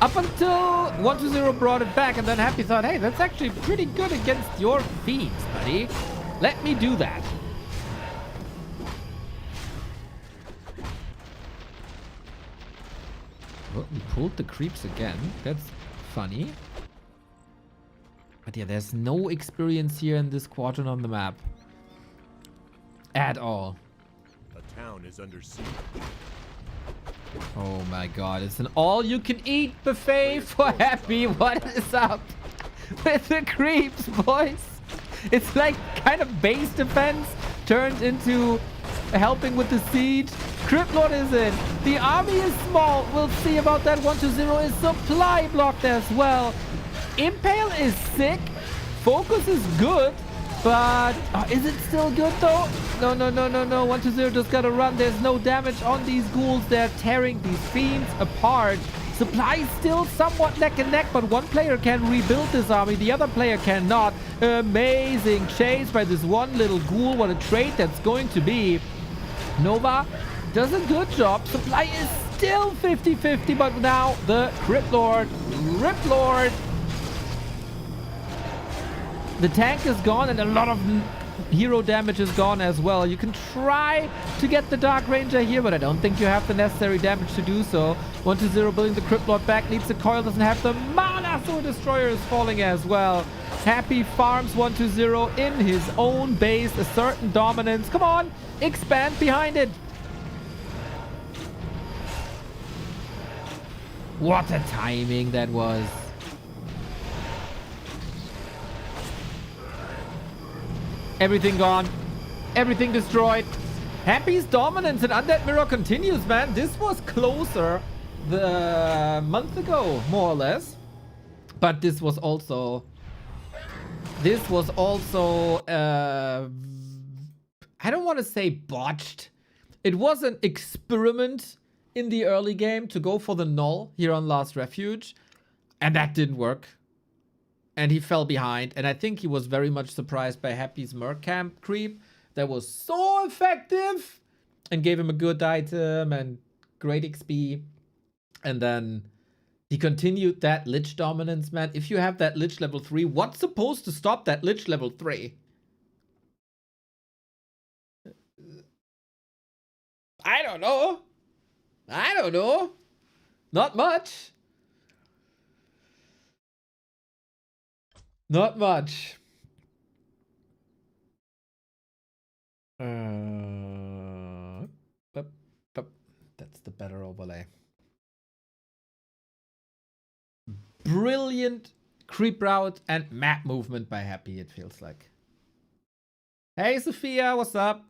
Up until 120 brought it back, and then Happy thought, hey, that's actually pretty good against your fiends, buddy. Let me do that. Well, we pulled the creeps again. That's funny. But yeah, there's no experience here in this quadrant on the map. At all. A town is under siege. Oh my god, it's an all-you-can-eat buffet for Happy. What is up with the creeps, boys? It's like kind of base defense turned into helping with the siege. Cryptlord is in. The army is small. We'll see about that. 120 is supply blocked as well. Impale is sick. Focus is good. But is it still good though? No. 120 just gotta run. There's no damage on these ghouls. They're tearing these fiends apart. Supply is still somewhat neck and neck, but one player can rebuild this army. The other player cannot. Amazing chase by this one little ghoul. What a trait that's going to be. Nova does a good job. Supply is still 50-50, but now the Cryptlord. The tank is gone and a lot of hero damage is gone as well. You can try to get the Dark Ranger here, but I don't think you have the necessary damage to do so. 120 building the Cryptlord back, needs a coil, doesn't have the mana. Sword Destroyer is falling as well. Happy farms 120 in his own base, a certain dominance. Come on, expand behind it. What a timing that was. Everything gone. Everything destroyed. Happy's dominance in Undead Mirror continues, man. This was closer the month ago, more or less. But this was also... I don't want to say botched. It was an experiment in the early game to go for the null here on Last Refuge. And that didn't work. And he fell behind. And I think he was very much surprised by Happy's Merc Camp creep. That was so effective. And gave him a good item and great XP. And then he continued that Lich dominance, man. If you have that Lich level 3, what's supposed to stop that Lich level 3? I don't know. Not much. Not much. That's the better overlay. Brilliant creep route and map movement by Happy, it feels like. Hey, Sophia, what's up?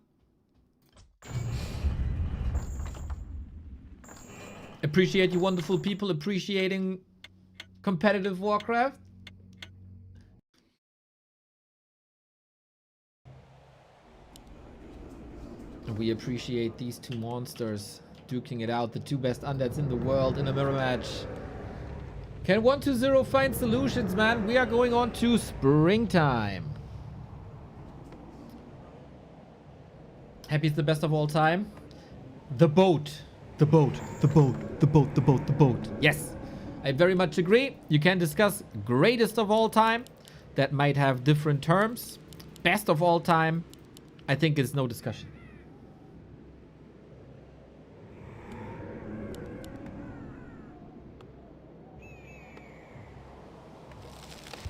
Appreciate you wonderful people appreciating competitive Warcraft. We appreciate these two monsters duking it out, the two best undeads in the world in a mirror match. Can 120 find solutions, man? We are going on to springtime. Happy's the best of all time. The boat. The boat. Yes, I very much agree. You can discuss greatest of all time. That might have different terms. Best of all time, I think it's no discussion.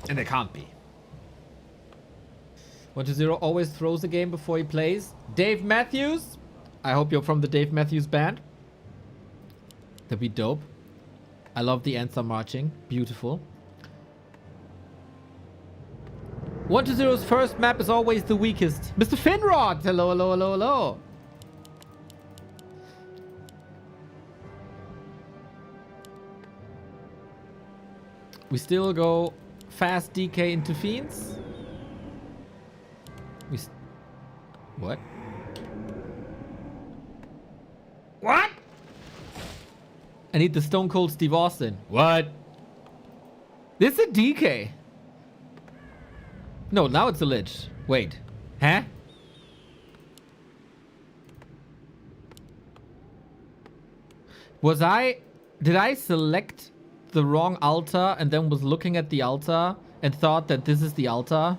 And it can't be. 120 always throws a game before he plays. Dave Matthews. I hope you're from the Dave Matthews band. That'd be dope. I love the anthem marching. Beautiful. 120's first map is always the weakest. Mr. Finrod. Hello. We still go fast DK into fiends. What? What? I need the Stone Cold Steve Austin. What? This is a DK. No, now it's a Lich. Wait. Huh? Did I select the wrong altar and then was looking at the altar and thought that this is the altar?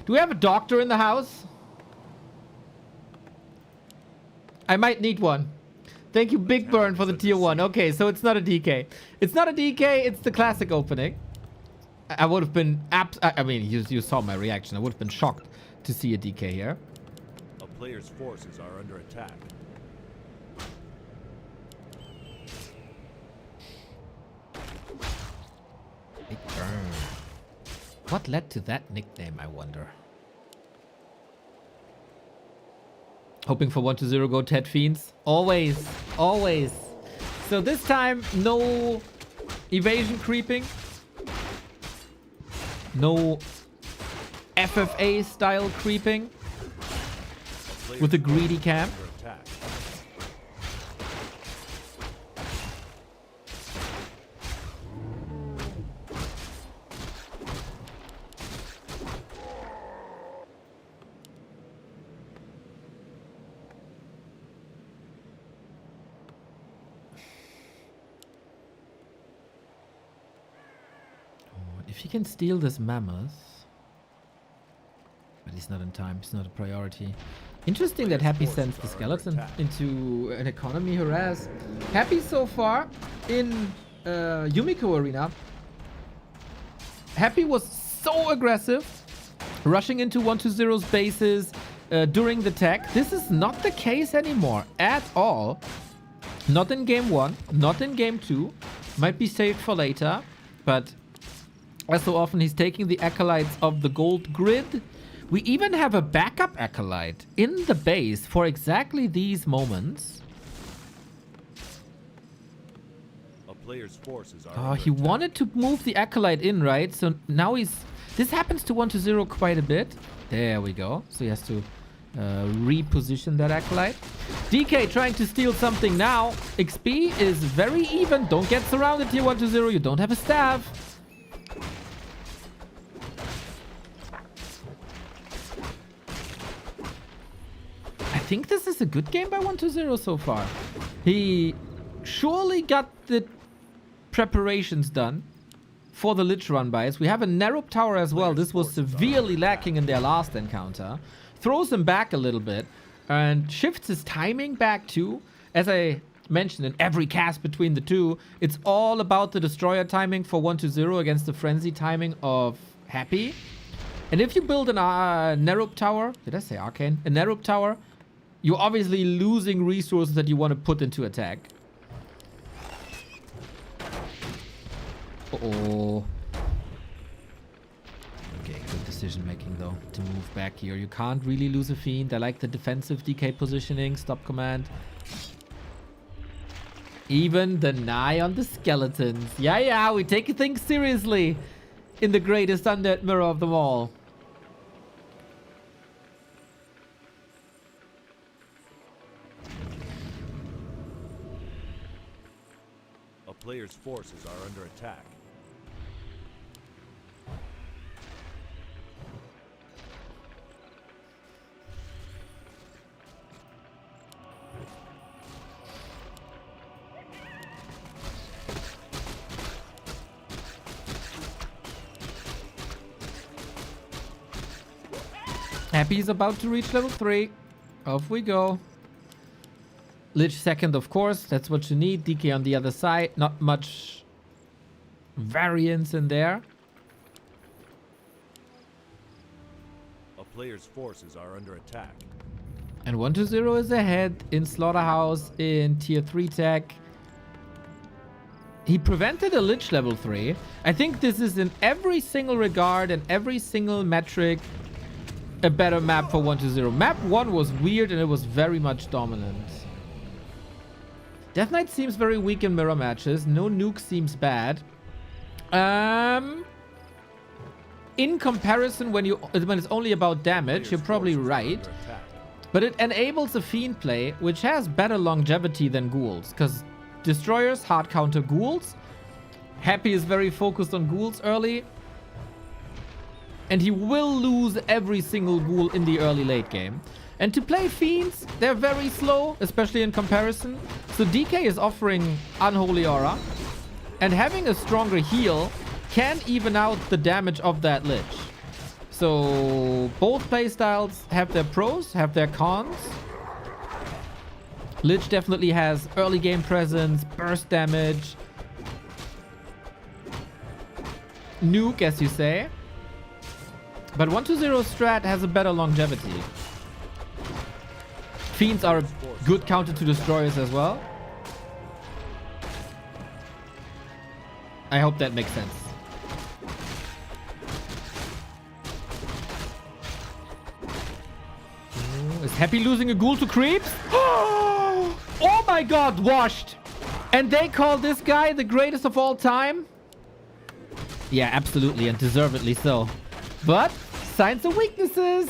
Do we have a doctor in the house? I might need one. Thank you, Big Burn, for the tier 1. Okay, so it's not a DK. It's not a DK, it's the classic opening. I would have been... I mean, you saw my reaction. I would have been shocked to see a DK here. A player's forces are under attack. Big Burn. What led to that nickname, I wonder? Hoping for 1-0 go Ted Fiends. Always. Always. So this time, no evasion creeping. No FFA style creeping. With a greedy camp. Under attack. If he can steal this mammoth. But he's not in time. He's not a priority. Interesting that Happy sends the skeleton into an economy harass. Happy so far in Yumiko Arena. Happy was so aggressive. Rushing into 1-0's bases during the tech. This is not the case anymore at all. Not in game 1. Not in game 2. Might be saved for later. But as so often, he's taking the acolytes of the gold grid. We even have a backup acolyte in the base for exactly these moments. A player's forces are Oh, under he attack. wanted to move the acolyte in, right? So now he's... This happens to 1-0 quite a bit. There we go. So he has to reposition that acolyte. DK trying to steal something now. XP is very even. Don't get surrounded here, 1-0. You don't have a staff. I think this is a good game by 1-0 so far. He surely got the preparations done for the Lich run bys. We have a Nerup tower as well. This was severely lacking in their last encounter. Throws him back a little bit and shifts his timing back too. As I mentioned in every cast between the two, it's all about the destroyer timing for 1-0 against the frenzy timing of Happy. And if you build an Nerup tower, did I say arcane? A Nerup tower, you're obviously losing resources that you want to put into attack. Uh-oh. Okay, good decision making though, to move back here. You can't really lose a Fiend. I like the defensive DK positioning. Stop command. Even the Nye on the skeletons. Yeah, we take things seriously in the greatest undead mirror of them all. A player's forces are under attack. Happy's about to reach level 3. Off we go. Lich second, of course. That's what you need. DK on the other side. Not much variance in there. A player's forces are under attack. And 1-0 is ahead in Slaughterhouse in tier 3 tech. He prevented a Lich level 3. I think this is in every single regard and every single metric a better map for 1-0. Map 1 was weird and it was very much dominant. Death Knight seems very weak in mirror matches. No nuke seems bad. In comparison, when it's only about damage, you're probably right. But it enables a Fiend play, which has better longevity than Ghouls. Because Destroyers hard counter Ghouls. Happy is very focused on Ghouls early. And he will lose every single Ghoul in the early late game. And to play Fiends, they're very slow, especially in comparison. So DK is offering Unholy Aura. And having a stronger heal can even out the damage of that Lich. So both playstyles have their pros, have their cons. Lich definitely has early game presence, burst damage, nuke, as you say. But 1-2-0 strat has a better longevity. Fiends are a good counter to destroyers as well. I hope that makes sense. Is Happy losing a ghoul to creeps? Oh my god, washed! And they call this guy the greatest of all time? Yeah, absolutely, and deservedly so. But, signs of weaknesses!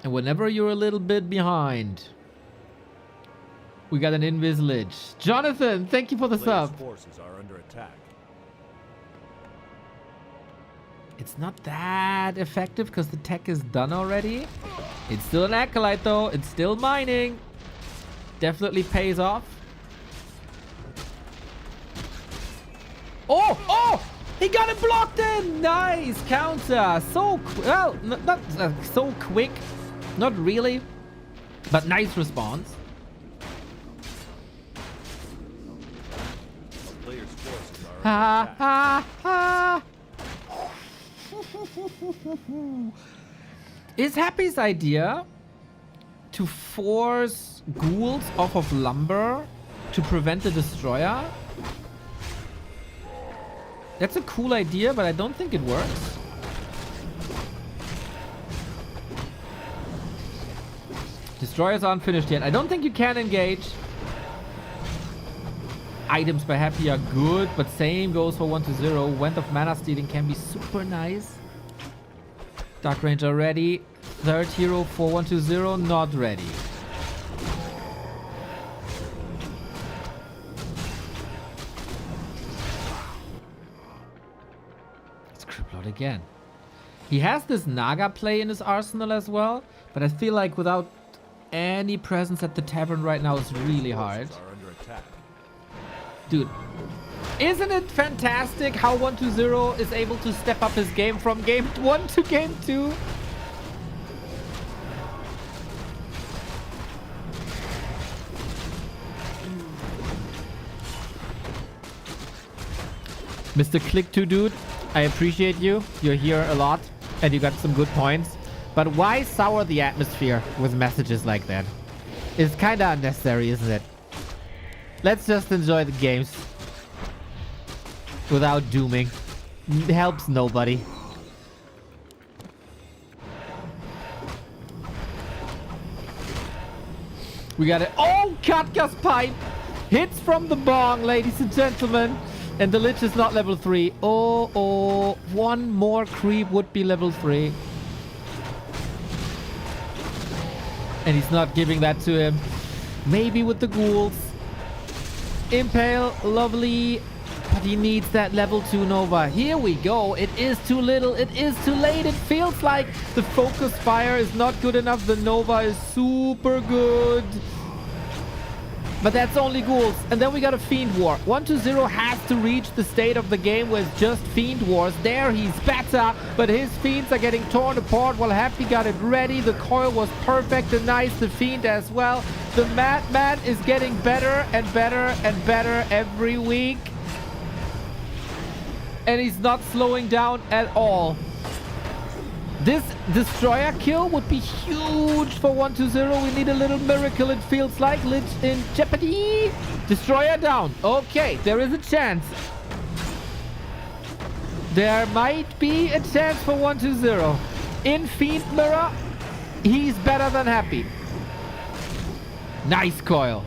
And whenever you're a little bit behind, we got an Invis Lich. Jonathan, thank you for the sub. Forces are under attack. It's not that effective because the tech is done already. It's still an Acolyte though. It's still mining. Definitely pays off. Oh! Oh! He got it blocked in! Nice counter. So, well, not so quick. Not really. But nice response. A player's forces are Ha under attack. ha ha! Is Happy's idea to force ghouls off of lumber to prevent the destroyer? That's a cool idea, but I don't think it works. Destroyers aren't finished yet. I don't think you can engage. Items by Happy are good, but same goes for 1-0. Went of mana stealing can be super nice. Dark Ranger ready. Third hero for 1-0 not ready. It's Crippload again. He has this Naga play in his arsenal as well, but I feel like without any presence at the tavern right now is really hard. Forces are under attack. Dude, isn't it fantastic how 1-0 is able to step up his game from game 1 to game 2? Mr. Click2 dude, I appreciate you. You're here a lot and you got some good points. But why sour the atmosphere with messages like that? It's kind of unnecessary, isn't it? Let's just enjoy the games without dooming. It helps nobody. We got it. Oh, Katka's pipe hits from the bong, ladies and gentlemen. And the Lich is not level 3. Oh, one more creep would be level 3. And he's not giving that to him. Maybe with the ghouls. Impale, lovely. But he needs that level 2 Nova. Here we go. It is too little. It is too late. It feels like the focus fire is not good enough. The Nova is super good. But that's only ghouls. And then we got a Fiend War. 1-0 has to reach the state of the game with just Fiend Wars. There he's better, but his Fiends are getting torn apart while Happy got it ready. The coil was perfect and nice. The Fiend as well. The Madman is getting better and better and better every week. And he's not slowing down at all. This destroyer kill would be huge for 1-0. We need a little miracle, it feels like. Lich in jeopardy. Destroyer down. Okay, there is a chance. There might be a chance for 1-0. In Fiend Mirror, he's better than Happy. Nice coil.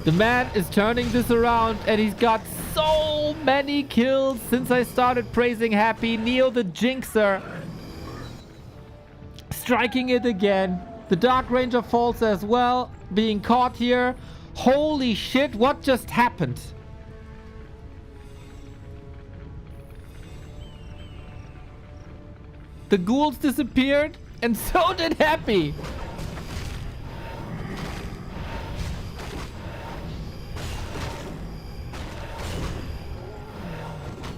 The man is turning this around and he's got so many kills since I started praising Happy. Neo the Jinxer. Striking it again. The Dark Ranger falls as well. Being caught here. Holy shit, what just happened? The ghouls disappeared, and so did Happy.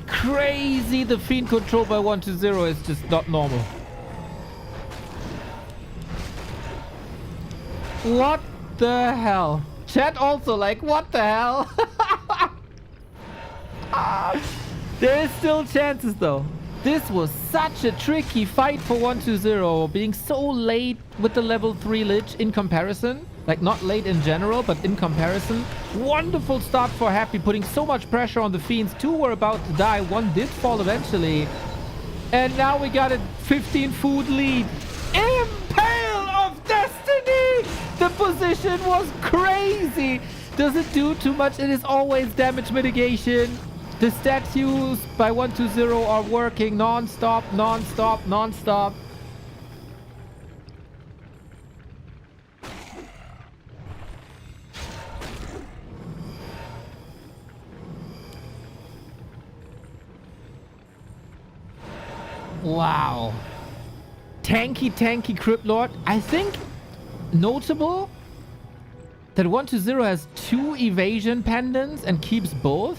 Crazy, the Fiend control by 120 is just not normal. What the hell? Chat also like, what the hell? There is still chances though. This was such a tricky fight for 120, being so late with the level 3 Lich in comparison. Like, not late in general, but in comparison. Wonderful start for Happy, putting so much pressure on the Fiends. 2 were about to die. 1 did fall eventually. And now we got a 15 food lead. Impale of Destiny! The position was crazy. Does it do too much? It is always damage mitigation. The statues by 120 are working non-stop, non-stop, non-stop. Wow. Tanky Crypt Lord. I think notable that 120 has 2 evasion pendants and keeps both.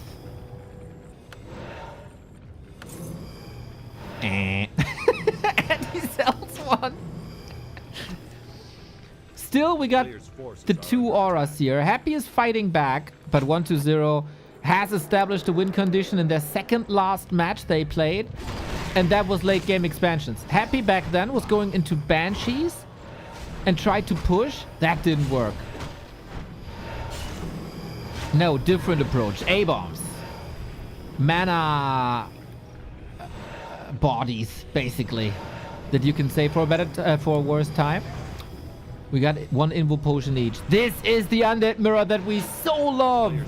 And he sells one. Still, we got the 2 auras here. Happy is fighting back, but 120 has established a win condition in their second last match they played. And that was late game expansions. Happy back then was going into Banshees and tried to push. That didn't work. No, different approach. A-bombs. Mana bodies, basically, that you can say for a better, for a worse time. We got 1 invo potion each. This is the undead mirror that we so love.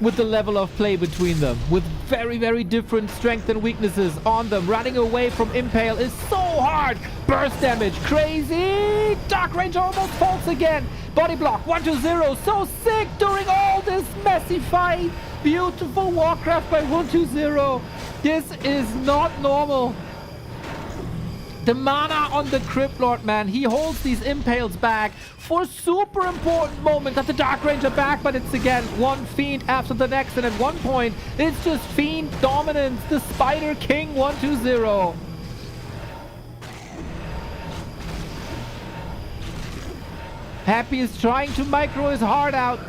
With the level of play between them, with very, very different strengths and weaknesses on them. Running away from Impale is so hard. Burst damage, crazy. Dark Ranger almost falls again. Body block, 120, so sick during all this messy fight. Beautiful Warcraft by 120. This is not normal. The mana on the Crypt Lord, man. He holds these Impales back for super important moment. Got the Dark Ranger back, but it's again one Fiend after the next. And at one point, it's just Fiend dominance. The Spider King 120. Happy is trying to micro his heart out.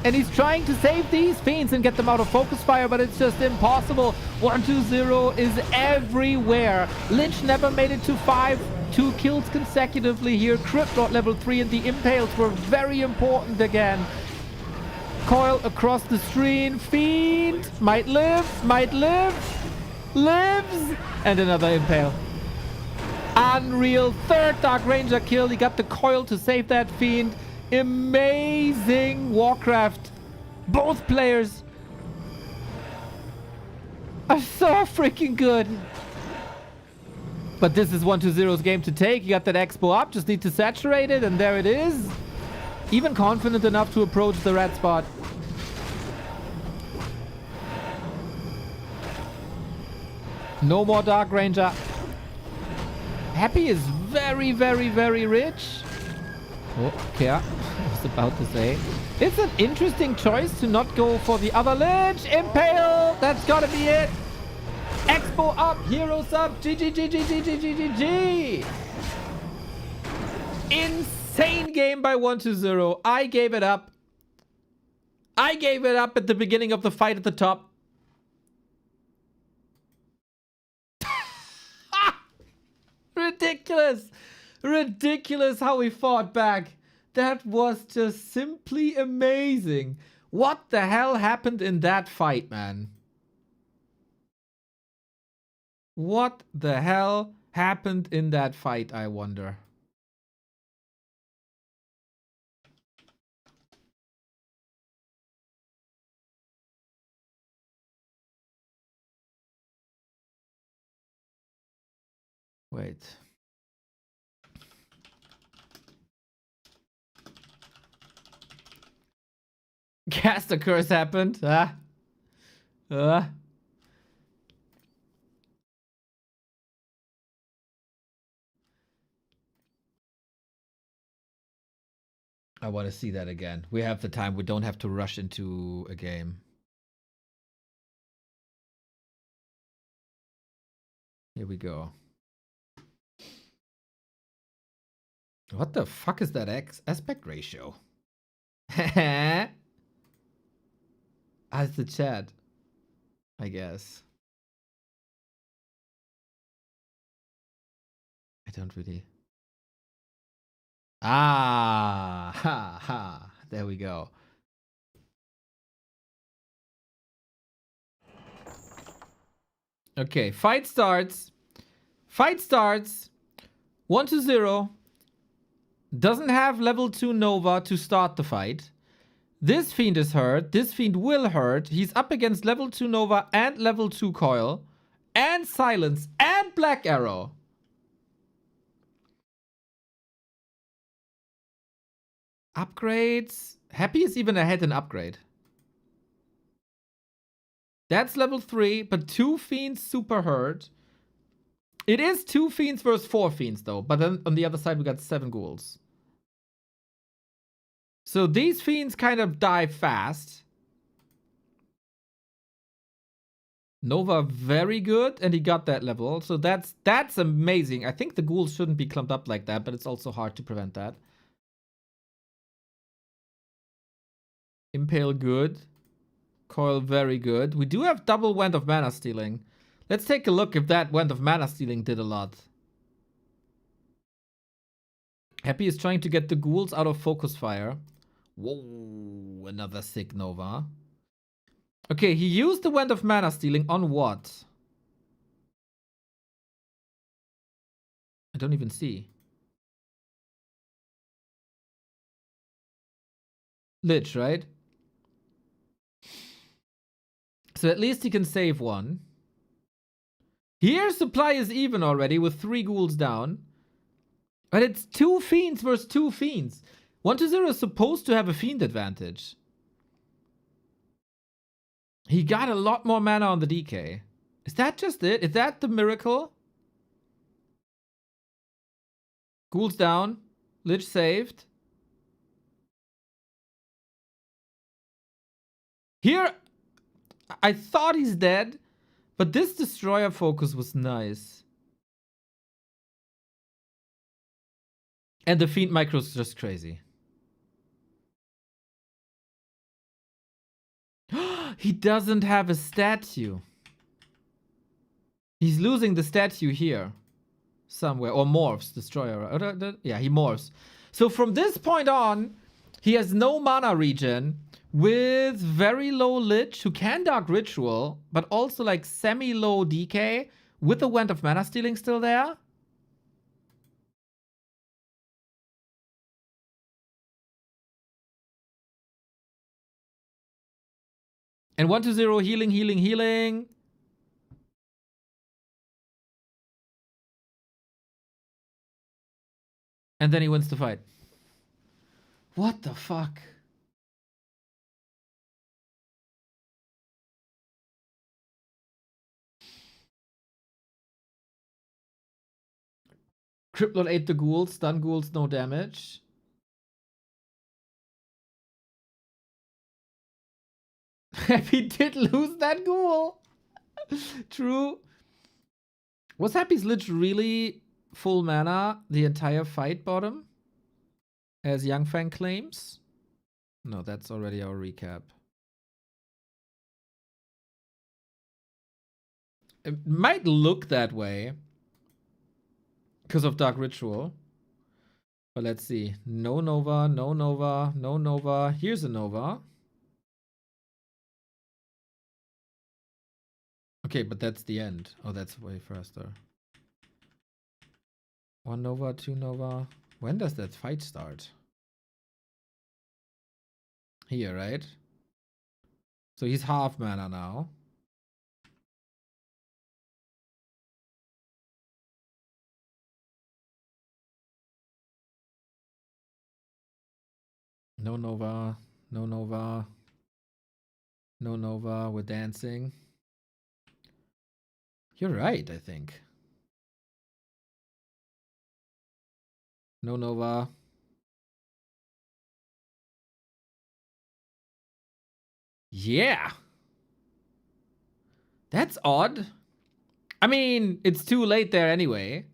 And he's trying to save these Fiends and get them out of focus fire, but it's just impossible. 120 is everywhere. Lynch never made it to 5. 2 kills consecutively here. Crypt Lord level 3 and the Impales were very important again. Coil across the stream. Fiend might live, lives, and another Impale. Unreal. 3rd Dark Ranger kill. He got the coil to save that Fiend. Amazing Warcraft. Both players are so freaking good. But this is 120's game to take. You got that expo up. Just need to saturate it. And there it is. Even confident enough to approach the red spot. No more Dark Ranger. Happy is very, very, very rich. Oh, okay. I was about to say. It's an interesting choice to not go for the other Lich. Impale! That's gotta be it. Expo up. Heroes up. GG. Insane game by 120. I gave it up. I gave it up at the beginning of the fight at the top. Ridiculous. Ridiculous how he fought back. That was just simply amazing. What the hell happened in that fight, man? What the hell happened in that fight, I wonder? Wait. Caster curse happened. I want to see that again. We have the time. We don't have to rush into a game. Here we go. What the fuck is that aspect ratio? As the chat, I guess. I don't really. Ah, ha, ha. There we go. Okay, fight starts. Fight starts. 1-0. Doesn't have level 2 Nova to start the fight. This fiend is hurt. This fiend will hurt. He's up against level 2 Nova and level 2 Coil. And Silence and Black Arrow. Upgrades. Happy is even ahead in upgrade. That's level 3, but 2 fiends super hurt. It is 2 fiends versus 4 fiends though, but then on the other side we got 7 ghouls. So these fiends kind of die fast. Nova very good, and he got that level. So that's amazing. I think the ghouls shouldn't be clumped up like that, but it's also hard to prevent that. Impale good. Coil very good. We do have double Wand of Mana Stealing. Let's take a look if that Wand of Mana Stealing did a lot. Happy is trying to get the ghouls out of focus fire. Whoa, another sick Nova. Okay, he used the Wand of Mana Stealing on what? I don't even see. Lich, right? So at least he can save one. Here, supply is even already with 3 ghouls down. But it's 2 fiends versus 2 fiends. 1-0 is supposed to have a fiend advantage. He got a lot more mana on the DK. Is that just it? Is that the miracle? Ghouls down. Lich saved. Here, I thought he's dead, but this destroyer focus was nice. And the fiend micro is just crazy. He doesn't have a statue. He's losing the statue here. Somewhere. Or morphs. Destroyer. Yeah, he morphs. So from this point on, he has no mana regen with very low Lich who can Dark Ritual, but also like semi-low DK with the Wand of Mana Stealing still there. And 1-0 healing, healing, healing. And then he wins the fight. What the fuck? Cryptlord ate the ghouls, stun ghouls, no damage. Happy did lose that ghoul. True. Was Happy's Lich really full mana the entire fight bottom? As Young Fang claims? No, that's already our recap. It might look that way because of Dark Ritual. But let's see. No Nova, no Nova, no Nova. Here's a Nova. Okay, but that's the end. Oh, that's way faster. 1 Nova, 2 Nova. When does that fight start? Here, right? So he's half mana now. No Nova, no Nova, no Nova. We're dancing. You're right, I think. No Nova. Yeah. That's odd. I mean, it's too late there anyway.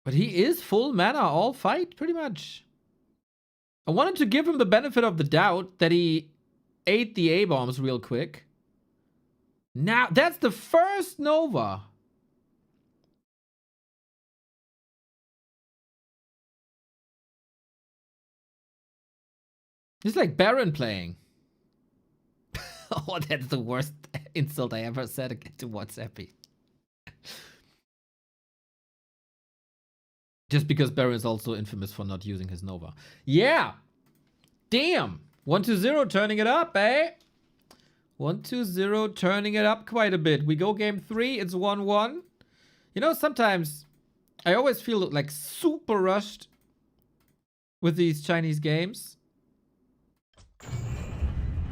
But he is full mana all fight, pretty much. I wanted to give him the benefit of the doubt that he ate the A-bombs real quick. Now, that's the first Nova. It's like Baron playing. Oh, that's the worst insult I ever said to WhatsApp. Just because Baron is also infamous for not using his Nova. Yeah! Damn! 1-0 turning it up, eh? 1-0 turning it up quite a bit. We go game 3, it's 1-1. You know, sometimes I always feel like super rushed with these Chinese games.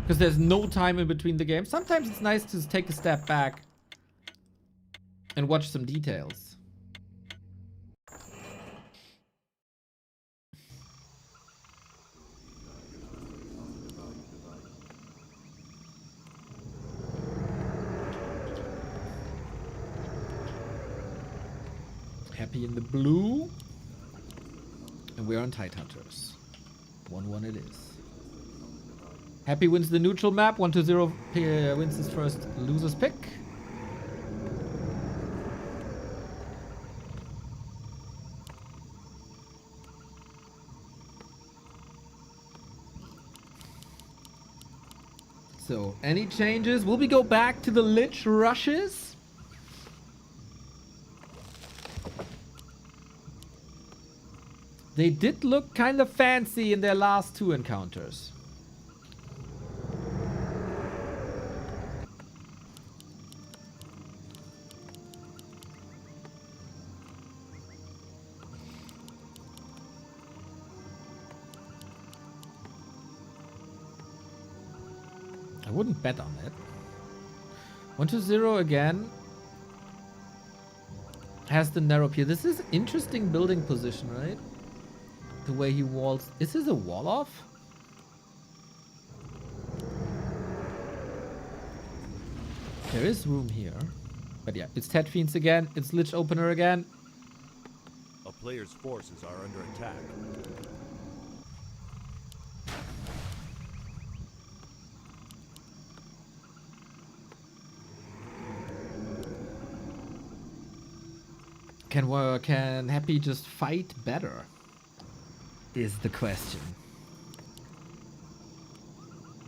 Because there's no time in between the games. Sometimes it's nice to take a step back and watch some details. Happy in the blue. And we're on Tidehunters. 1-1 it is. Happy wins the neutral map. 1-0 wins his first loser's pick. So, any changes? Will we go back to the Lich rushes? They did look kind of fancy in their last 2 encounters. I wouldn't bet on it. 1-0 again. Has the narrow pier. This is interesting building position, right? The way he walls. Is this a wall off? There is room here. But yeah, it's Ted Fiends again. It's Lich Opener again. A player's forces are under attack. Can Happy just fight better? Is the question.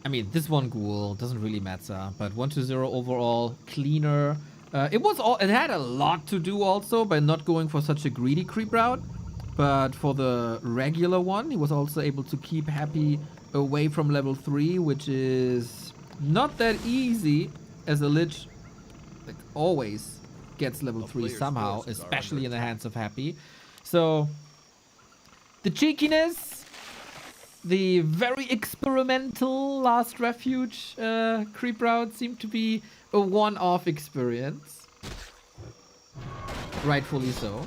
I mean, this one ghoul doesn't really matter, but 1-0 overall cleaner. It had a lot to do also by not going for such a greedy creep route, but for the regular one, he was also able to keep Happy away from level 3, which is not that easy, as a Lich like always gets level 3 somehow, especially in the hands of Happy. So the cheekiness, the very experimental Last Refuge creep route seemed to be a one-off experience. Rightfully so.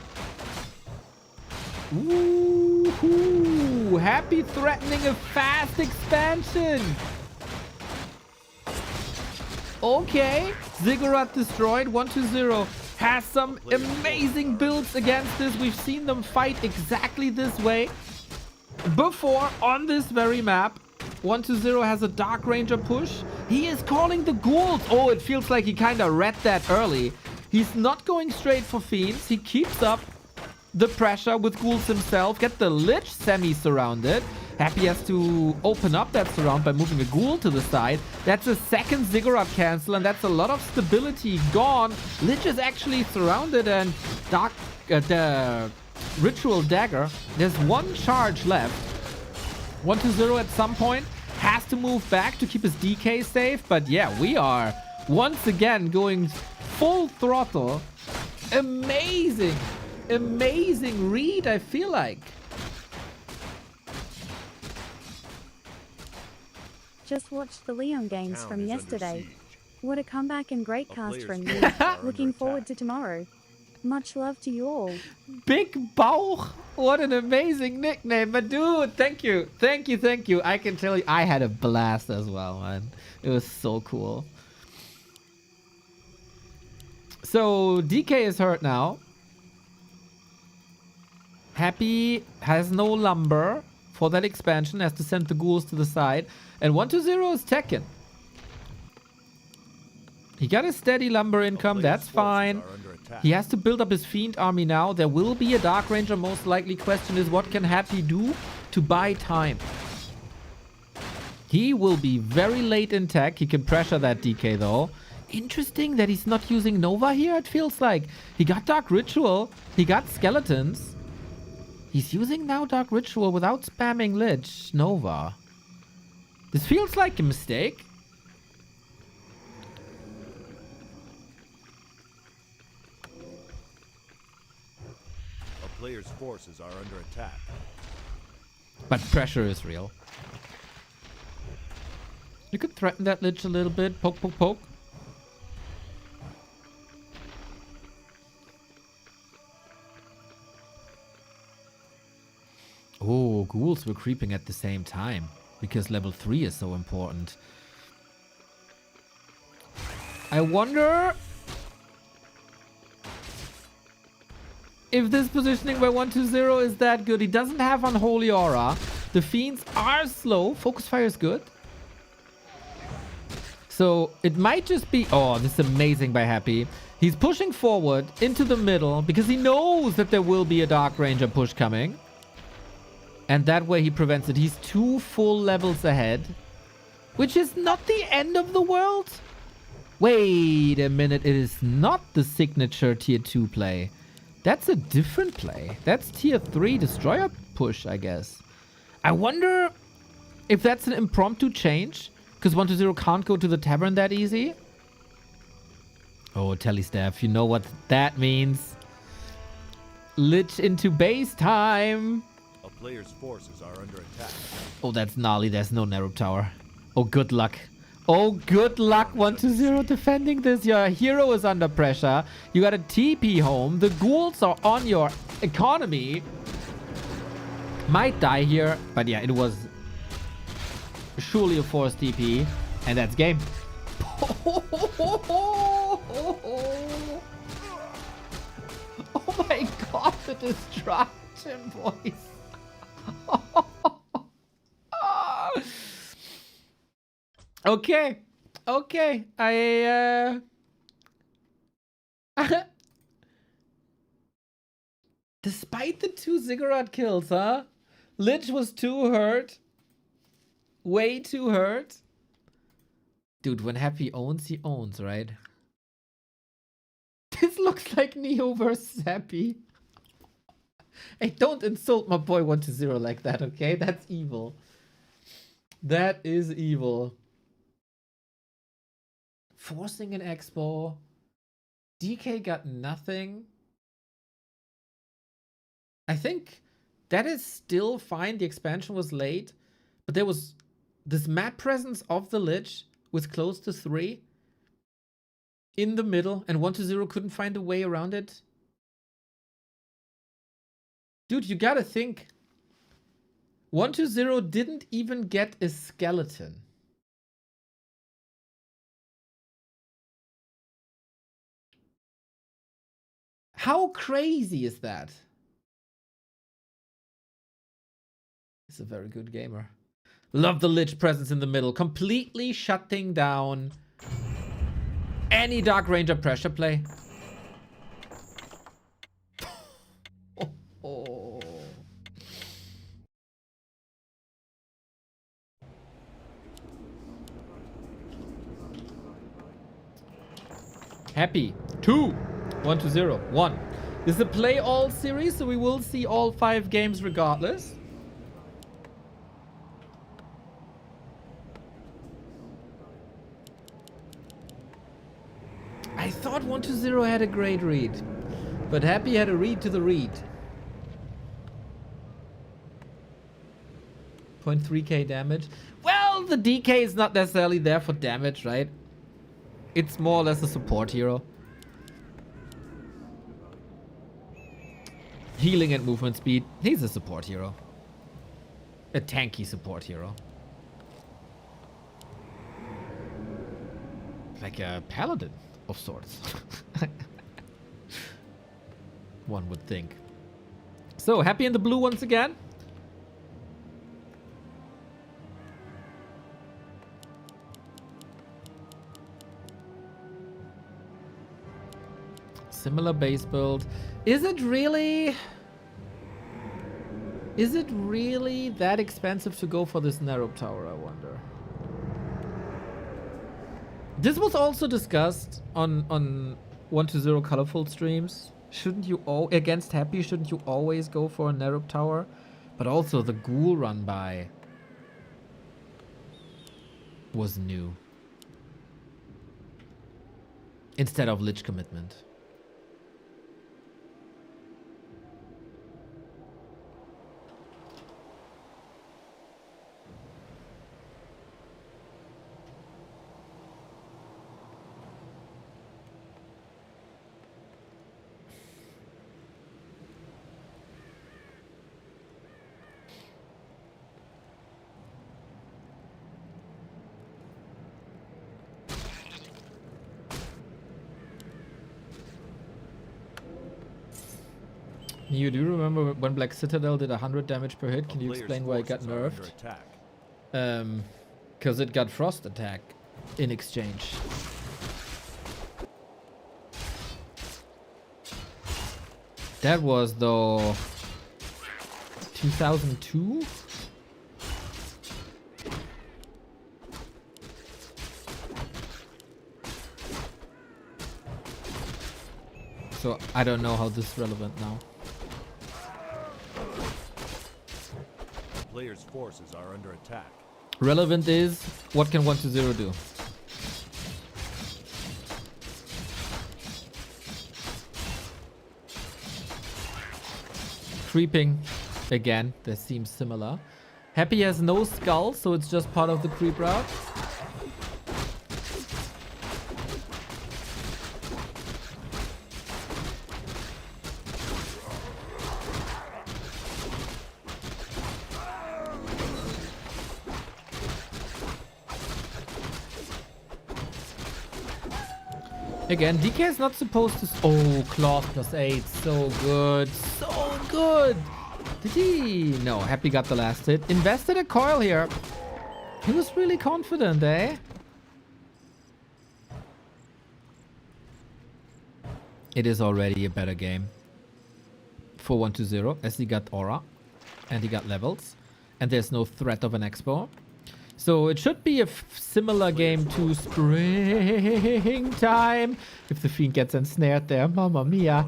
Ooh, Happy threatening a fast expansion. Okay, Ziggurat destroyed. 1-0 has some amazing builds against this. We've seen them fight exactly this way before on this very map. 1-0 has a Dark Ranger push. He is calling the ghouls. Oh, it feels like he kind of read that early. He's not going straight for Fiends. He keeps up the pressure with ghouls himself. Get the Lich semi-surrounded. Happy has to open up that surround by moving a ghoul to the side. That's a second Ziggurat cancel, and that's a lot of stability gone. Lich is actually surrounded, and the Ritual Dagger. There's one charge left. 1-0 at some point. Has to move back to keep his DK safe. But yeah, we are once again going full throttle. Amazing. Amazing read, I feel like. Just watched the Leon games Town from is under yesterday. siege. What a comeback and great cast player's from you. forces are Looking under forward attack. to tomorrow. Much love to you all. Big Bauch. What an amazing nickname. But dude, thank you. Thank you, thank you. I can tell you, I had a blast as well, man. It was so cool. So, DK is hurt now. Happy has no lumber for that expansion. Has to send the ghouls to the side. And 120 is Tekken. He got a steady lumber income. That's fine. He has to build up his Fiend army now. There will be a Dark Ranger most likely. Question is, what can Happy do to buy time? He will be very late in tech. He can pressure that DK though. Interesting that he's not using Nova here, it feels like. He got Dark Ritual. He got Skeletons. He's using now Dark Ritual without spamming Lich Nova. This feels like a mistake. A player's forces are under attack. But pressure is real. You could threaten that Lich a little bit. Poke, poke, poke. Oh, ghouls were creeping at the same time. Because level 3 is so important. I wonder if this positioning by 120 is that good. He doesn't have Unholy Aura. The Fiends are slow. Focus Fire is good. So it might just be... Oh, this is amazing by Happy. He's pushing forward into the middle because he knows that there will be a Dark Ranger push coming. And that way he prevents it. He's 2 full levels ahead. Which is not the end of the world. Wait a minute. It is not the signature tier 2 play. That's a different play. That's tier 3 Destroyer push, I guess. I wonder if that's an impromptu change. Because 120 can't go to the tavern that easy. Oh, Telestaff, you know what that means. Lich into base time. A player's forces are under attack. Oh, that's gnarly. There's no Nerub Tower. Oh, good luck. Oh, good luck, 120 defending this. Your hero is under pressure. You got a TP home. The ghouls are on your economy. Might die here. But yeah, it was surely a forced TP. And that's game. Oh my god, the destruction, boys. Okay. Okay. Despite the 2 Ziggurat kills, huh? Lich was too hurt. Way too hurt. Dude, when Happy owns, he owns, right? This looks like Neo versus Happy. Hey, don't insult my boy 120 like that, okay? That's evil. That is evil. Forcing an expo. DK got nothing. I think that is still fine. The expansion was late. But there was this map presence of the Lich with close to 3 in the middle. And 120 couldn't find a way around it. Dude, you gotta think. 120 didn't even get a skeleton. How crazy is that? He's a very good gamer. Love the Lich presence in the middle. Completely shutting down any Dark Ranger pressure play. Oh. Happy. 2. 120. 1. This is a play all series, so we will see all 5 games regardless. I thought 120 had a great read, but Happy had a read to the read. 0.3k damage. Well, the DK is not necessarily there for damage, right? It's more or less a support hero. Healing and movement speed. He's a support hero. A tanky support hero. Like a paladin of sorts. One would think. So, happy in the blue once again. Similar base build. Is it really that expensive to go for this narrow tower, I wonder? This was also discussed on 120 colorful streams. Shouldn't you against Happy, shouldn't you always go for a narrow tower? But also the ghoul run by was new. Instead of Lich commitment. You do remember when Black Citadel did 100 damage per hit? Can you explain why it got nerfed? Because it got frost attack in exchange. That was though 2002? So I don't know how this is relevant now. Players' forces are under attack. Relevant is, what can 120 do? Creeping again, that seems similar. Happy has no skull, so it's just part of the creep route. Again, DK is not supposed to... Oh, Claws +8. So good. So good. Did he? No, Happy got the last hit. Invested a coil here. He was really confident, eh? It is already a better game for 120 as he got aura and he got levels and there's no threat of an expo. So it should be a similar game to Springtime. If the Fiend gets ensnared there, mamma mia.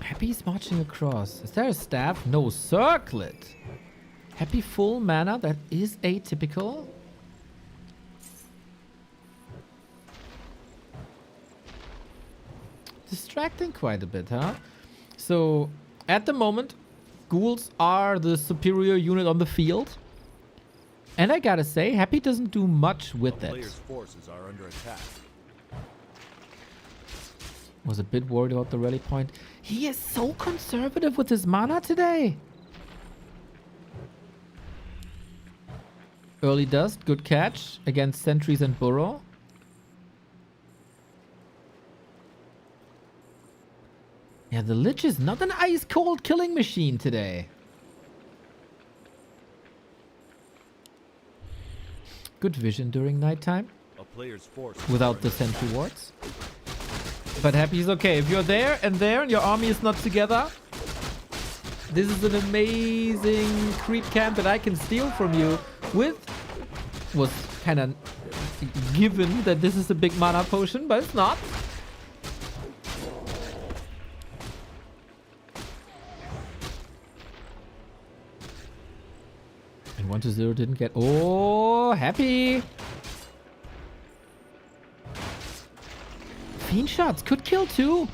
Happy's marching across. Is there a staff? No, circlet. Happy full mana. That is atypical. Distracting quite a bit, huh? So at the moment, ghouls are the superior unit on the field. And I gotta say, Happy doesn't do much with it. Players' forces are under attack. Was a bit worried about the rally point. He is so conservative with his mana today. Early Dust, good catch against Sentries and Burrow. Yeah, the Lich is not an ice-cold killing machine today. Good vision during nighttime. A player's force without the sentry wards. But Happy's okay. If you're there and your army is not together, this is an amazing creep camp that I can steal from you with. Was kind of given that this is a big mana potion, but it's not. And 120 didn't get... Oh, Happy! Fiend shots could kill too.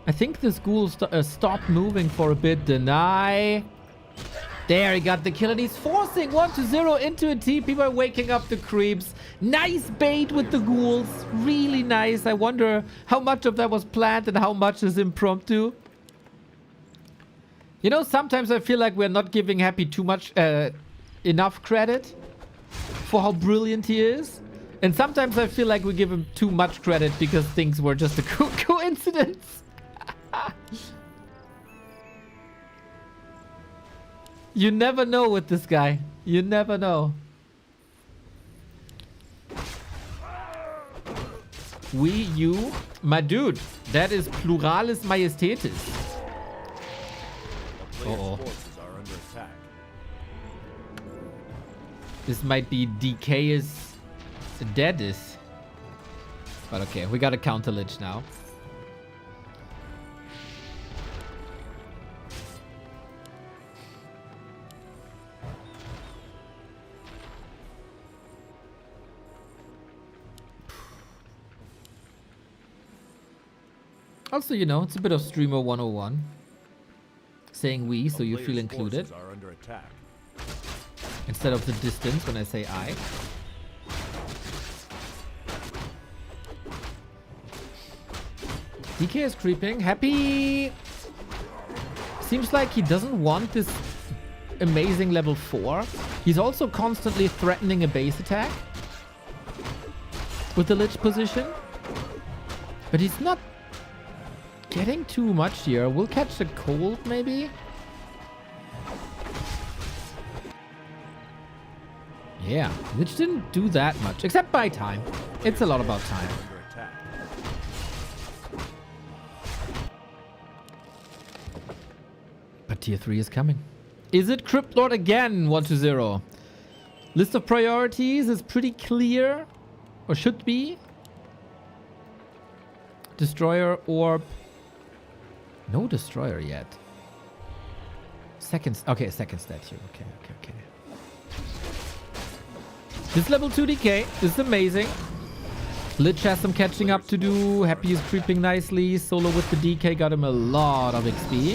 I think this ghoul stopped moving for a bit. Deny. There, he got the kill and he's forcing 120 into a TP by waking up the creeps. Nice bait with the ghouls. Really nice. I wonder how much of that was planned and how much is impromptu. You know, sometimes I feel like we're not giving Happy too much, enough credit for how brilliant he is. And sometimes I feel like we give him too much credit because things were just a coincidence. You never know with this guy. You never know. We, you, my dude. That is pluralis majestätis. A player's forces are under attack. This might be DK's deadest. But okay, we got a counter lich now. Also, you know, it's a bit of streamer 101. Saying we, so you feel included. Are under attack. Instead of the distance when I say I. DK is creeping. Happy seems like he doesn't want this amazing level 4. He's also constantly threatening a base attack with the Lich position. But he's not getting too much here. We'll catch the cold maybe. Yeah, Lich didn't do that much, except by time. It's a lot about time. Under attack. But tier 3 is coming. Is it Crypt Lord again? 1-0. List of priorities is pretty clear. Or should be. Destroyer, Orb. No Destroyer yet. Second statue. Okay. This level 2 DK. This is amazing. Lich has some catching up to do. Happy is creeping nicely. Solo with the DK got him a lot of XP.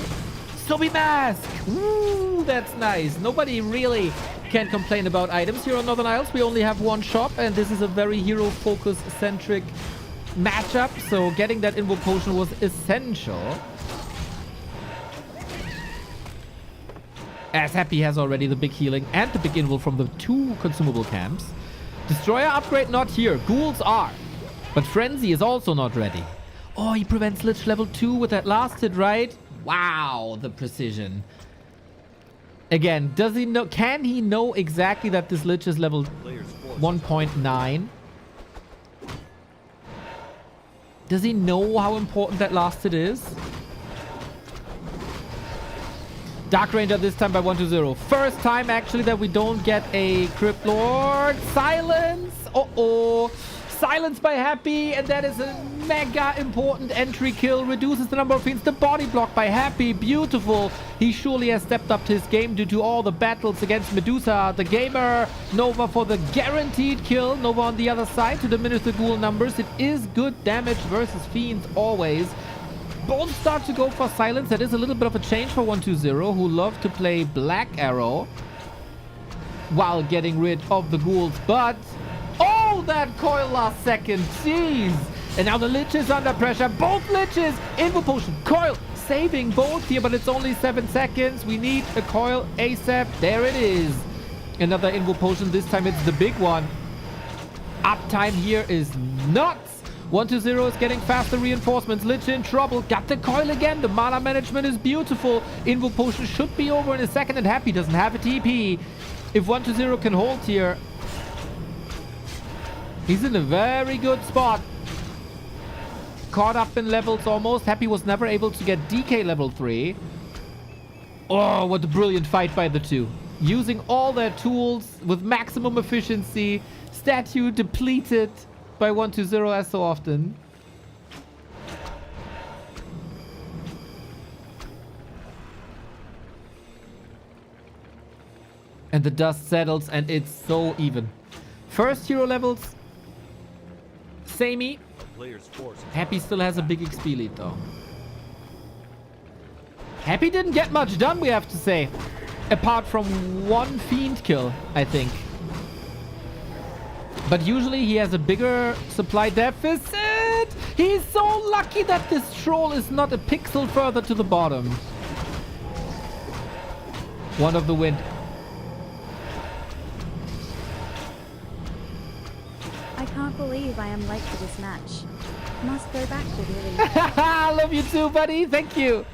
Sobi Mask! Woo, that's nice. Nobody really can complain about items here on Northern Isles. We only have one shop, and this is a very hero-focus-centric matchup. So getting that Invo Potion was essential. As Happy has already the big healing and the big Invo from the 2 consumable camps. Destroyer upgrade not here. Ghouls are. But Frenzy is also not ready. Oh, he prevents Lich level 2 with that last hit, right? Wow, the precision. Again, does he know? Can he know exactly that this Lich is level 1.9? Does he know how important that last hit is? Dark Ranger this time by 1-0. First time actually that we don't get a Crypt Lord. Silence! Uh-oh. Silence by Happy, and that is a mega important entry kill. Reduces the number of fiends. The body block by Happy. Beautiful. He surely has stepped up his game due to all the battles against Medusa. The gamer. Nova for the guaranteed kill. Nova on the other side to diminish the ghoul numbers. It is good damage versus fiends always. Both start to go for silence. That is a little bit of a change for 1-2-0, who love to play Black Arrow while getting rid of the ghouls. But oh, that coil last second. Jeez. And now the Lich is under pressure. Both Liches. Invo Potion. Coil. Saving both here, but it's only 7 seconds. We need a coil ASAP. There it is. Another Invo Potion. This time it's the big one. Uptime here is nuts. 1-0 is getting faster reinforcements. Lich in trouble. Got the coil again. The mana management is beautiful. Invo Potion should be over in a second, and Happy doesn't have a TP. If 1-0 can hold here, he's in a very good spot. Caught up in levels almost. Happy was never able to get DK level 3. Oh, what a brilliant fight by the two. Using all their tools with maximum efficiency. Statue depleted by 1-0 as so often. And the dust settles and it's so even. First hero levels, samey. Happy still has a big XP lead though. Happy didn't get much done, we have to say. Apart from one fiend kill, I think. But usually he has a bigger supply deficit. He's so lucky that this troll is not a pixel further to the bottom. Wand of the Wind. I can't believe I am late for this match. Must go back to really. I love you too, buddy. Thank you.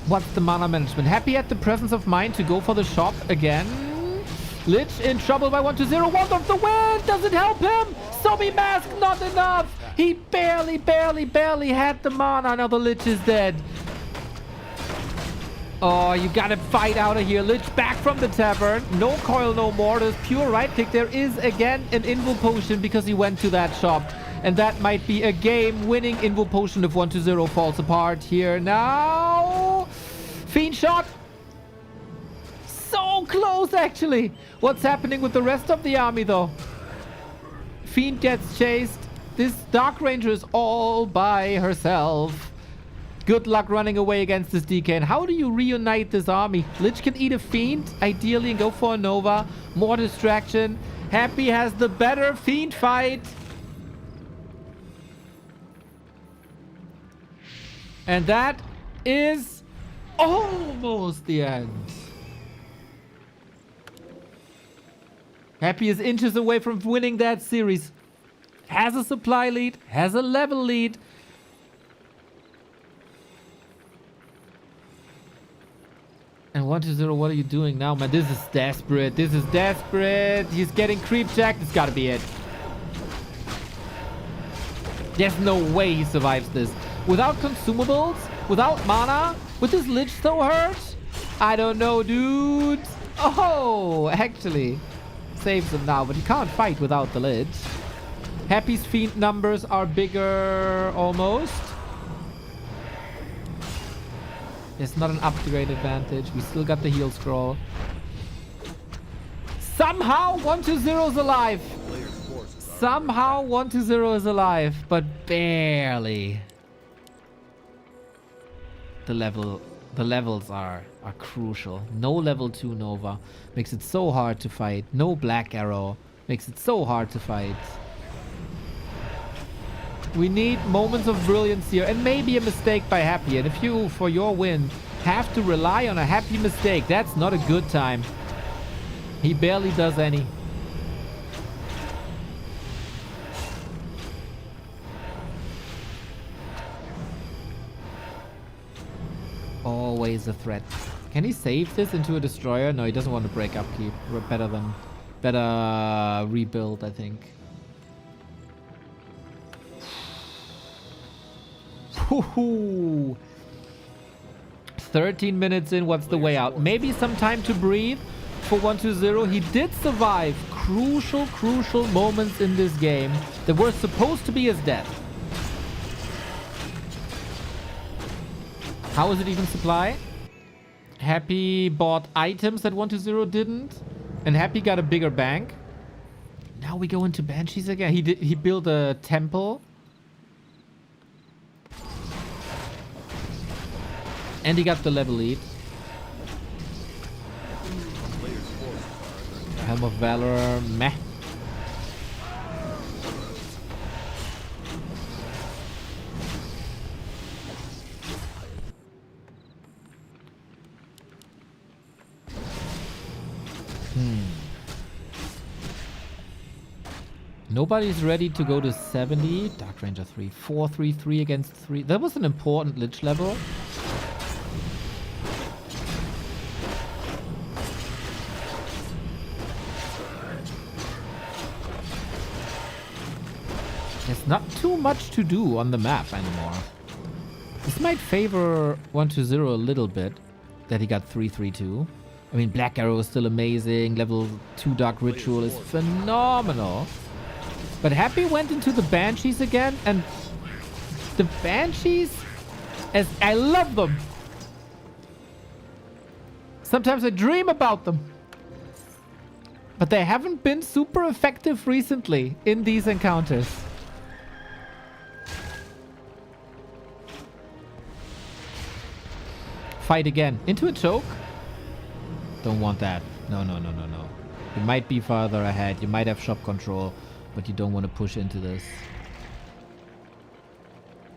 What's the mana management? Happy at the presence of mind to go for the shop again. Lich in trouble by 1-0. Wand of the Wind. Does it help him? Zombie Mask, not enough. He barely had the mana. Now the Lich is dead. Oh, you gotta fight out of here. Lich back from the tavern. No coil no more. There's pure right click. There is again an Invo Potion because he went to that shop. And that might be a game-winning Invo Potion if 1-0 falls apart here now. Fiend shot. So close, actually. What's happening with the rest of the army, though? Fiend gets chased. This Dark Ranger is all by herself. Good luck running away against this DK. And how do you reunite this army? Lich can eat a Fiend, ideally, and go for a Nova. More distraction. Happy has the better Fiend fight. And that is almost the end. Happy is inches away from winning that series. Has a supply lead, has a level lead. And 1-0, what are you doing now, man? This is desperate. This is desperate. He's getting creep jacked. It's gotta be it. There's no way he survives this. Without consumables? Without mana? With this Lich so hurt? I don't know, dude. Oh, actually. Saves him now, but he can't fight without the Lich. Happy's Fiend numbers are bigger, almost. It's not an upgrade advantage. We still got the heal scroll. Somehow 1-0 is alive. Somehow 1-0 is alive, but barely. The levels are crucial. No level 2 Nova makes it so hard to fight. No Black Arrow makes it so hard to fight. We need moments of brilliance here and maybe a mistake by Happy. And if you, for your win, have to rely on a Happy mistake, that's not a good time. He barely does any. Always a threat. Can he save this into a destroyer? No, he doesn't want to break upkeep. Better rebuild, I think. 13 minutes in, what's the way out? Maybe some time to breathe for 1-0. He did survive crucial moments in this game that were supposed to be his death. How is it even supply? Happy bought items that 1-0 didn't. And Happy got a bigger bank. Now we go into Banshees again. He built a temple. And he got the level lead. Helm of Valor, meh. Nobody's ready to go to 70. Dark Ranger 3. 4-3-3 against 3. That was an important Lich level. There's not too much to do on the map anymore. This might favor 1-0 a little bit, that he got 3-3-2. I mean, Black Arrow is still amazing. Level 2 Dark Ritual is phenomenal. But Happy went into the Banshees again, and the Banshees, as I love them. Sometimes I dream about them. But they haven't been super effective recently in these encounters. Fight again. Into a choke? Don't want that. No. You might be farther ahead. You might have shop control, but you don't want to push into this.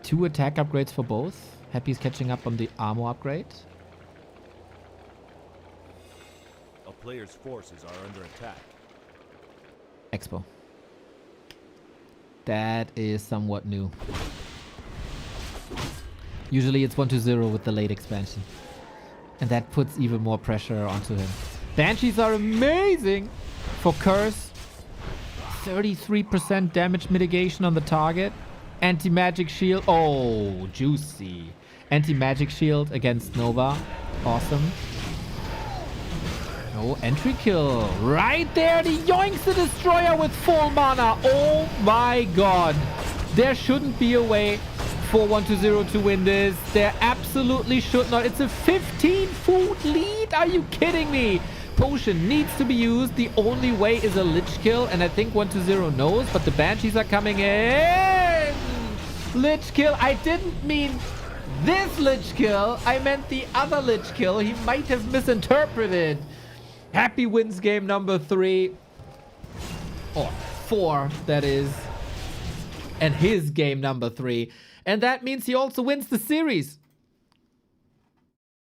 2 attack upgrades for both. Happy's catching up on the armor upgrade. player's forces are under attack. Expo. That is somewhat new. Usually it's 1-0 with the late expansion. And that puts even more pressure onto him. Banshees are amazing for Curse. 33% damage mitigation on the target. Anti-magic shield. Oh, juicy. Anti-magic shield against Nova. Awesome. Oh, entry kill. Right there, the yoinks the destroyer with full mana. Oh my god. There shouldn't be a way for 1-0 to win this. There absolutely should not. It's a 15 food lead. Are you kidding me? Potion needs to be used. The only way is a Lich kill, and I think 1-0 knows, but the Banshees are coming in. Lich kill. I didn't mean this Lich kill. I meant the other Lich kill. He might have misinterpreted. Happy wins game number 3. Or 4, that is. And his game number 3. And that means he also wins the series.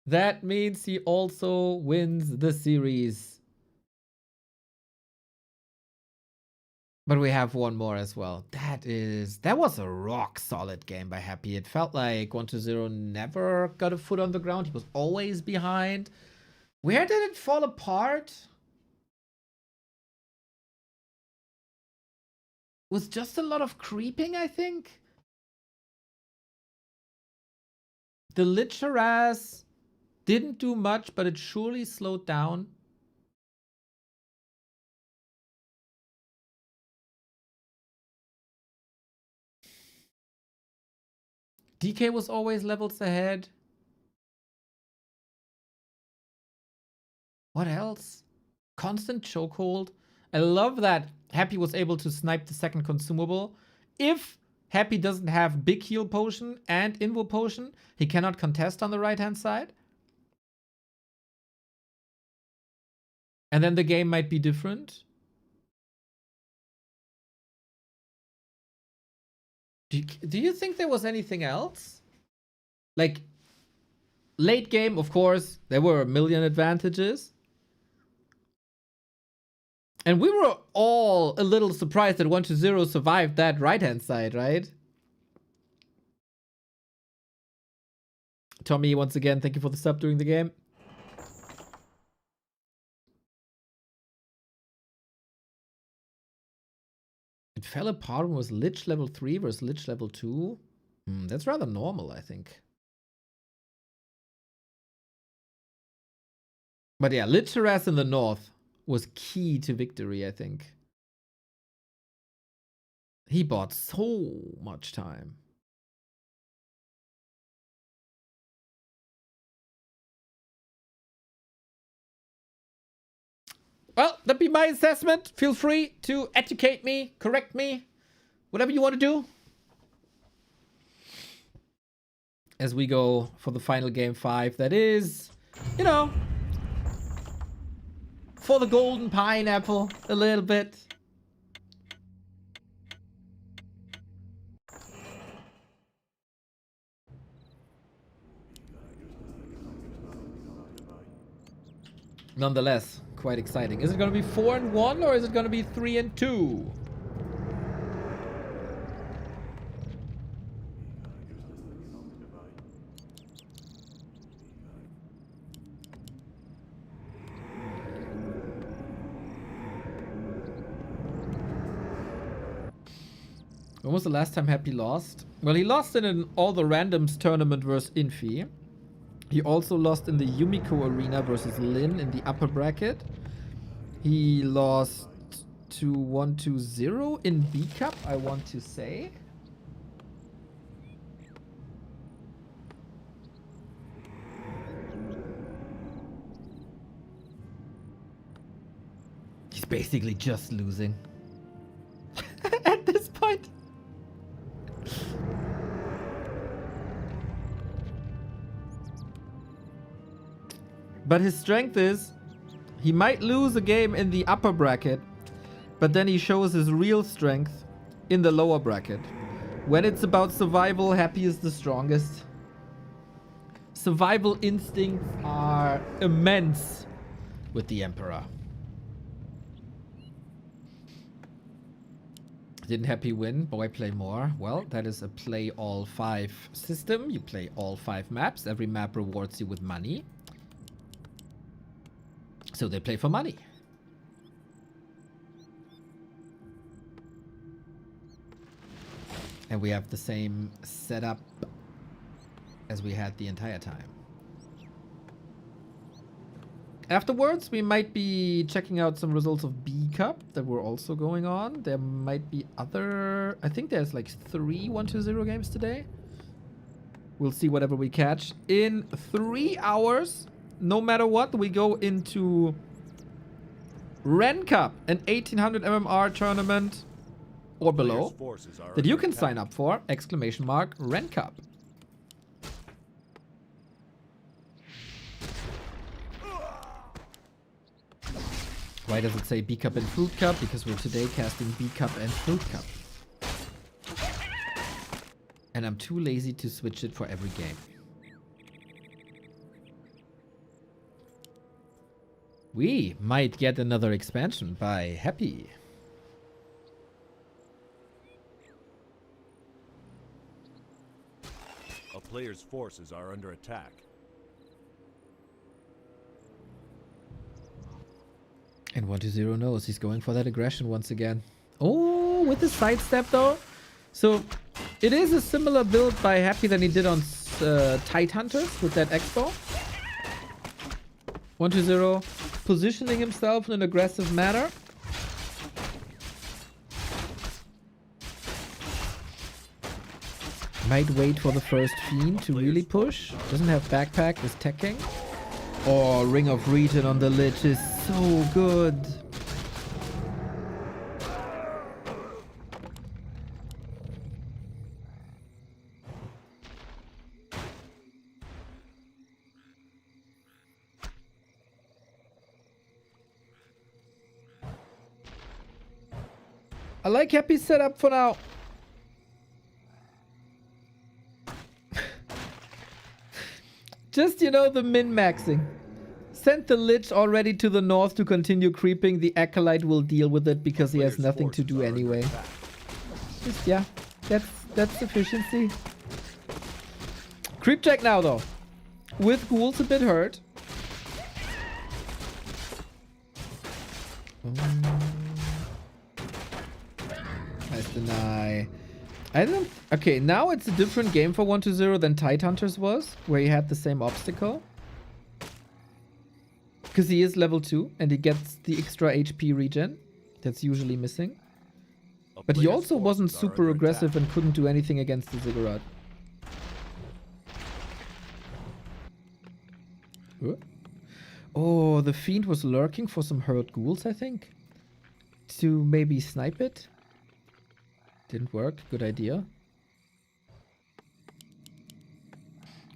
That means he also wins the series. But we have one more as well. That was a rock solid game by Happy. It felt like 1-0 never got a foot on the ground. He was always behind. Where did it fall apart? It was just a lot of creeping, I think. The Lich harass didn't do much, but it surely slowed down. DK was always levels ahead. What else? Constant chokehold. I love that Happy was able to snipe the second consumable. If Happy doesn't have big heal potion and invo potion, he cannot contest on the right hand side. And then the game might be different. Do you think there was anything else? Like, late game, of course, there were a million advantages. And we were all a little surprised that 1-0 survived that right-hand side, right? Tommy, once again, thank you for the sub during the game. It fell apart and was Lich level 3 versus Lich level 2. That's rather normal, I think. But yeah, Lich harass in the north was key to victory, I think. He bought so much time. Well, that'd be my assessment. Feel free to educate me, correct me, whatever you want to do. As we go for the final game 5, that is, you know, for the golden pineapple a little bit. Nonetheless, quite exciting. Is it going to be 4-1 or is it going to be 3-2? When was the last time Happy lost? Well, he lost in an All the Randoms tournament versus Infi. He also lost in the Yumiko Arena versus Lin in the upper bracket. He lost to 1-0 in B Cup, I want to say. He's basically just losing. At this point. But his strength is, he might lose a game in the upper bracket, but then he shows his real strength in the lower bracket. When it's about survival, Happy is the strongest. Survival instincts are immense with the Emperor. Didn't Happy win? Boy, play more. Well, that is a play all 5 system. You play all 5 maps. Every map rewards you with money. So they play for money. And we have the same setup as we had the entire time. Afterwards, we might be checking out some results of B Cup that were also going on. There might be other... I think there's like 3 1-2-0 games today. We'll see whatever we catch. In 3 hours, no matter what, we go into Ren Cup, an 1800 MMR tournament or below that you can sign up for. Exclamation mark Ren Cup. Why does it say B Cup and Fruit Cup? Because we're today casting B Cup and Fruit Cup. And I'm too lazy to switch it for every game. We might get another expansion by Happy. A player's forces are under attack. And 1-0 knows he's going for that aggression once again. Oh, with the sidestep though. So it is a similar build by Happy than he did on Tide Hunters with that Expo. 1-0 positioning himself in an aggressive manner. Might wait for the first Fiend to really push. Doesn't have backpack, is teching. Oh, Ring of Region on the Lich is so good. I like Happy's setup for now. Just, you know, the min-maxing. Send the Lich already to the north to continue creeping. The Acolyte will deal with it because he has nothing to do anyway. Just, yeah, that's efficiency. Creep check now, though. With ghouls a bit hurt. Nice deny. I don't... Okay, now it's a different game for 1-0 than Tide Hunters was, where he had the same obstacle. Because he is level 2 and he gets the extra HP regen that's usually missing. But he also wasn't super aggressive and couldn't do anything against the Ziggurat. Oh, the Fiend was lurking for some hurt ghouls, I think. To maybe snipe it. Didn't work. Good idea.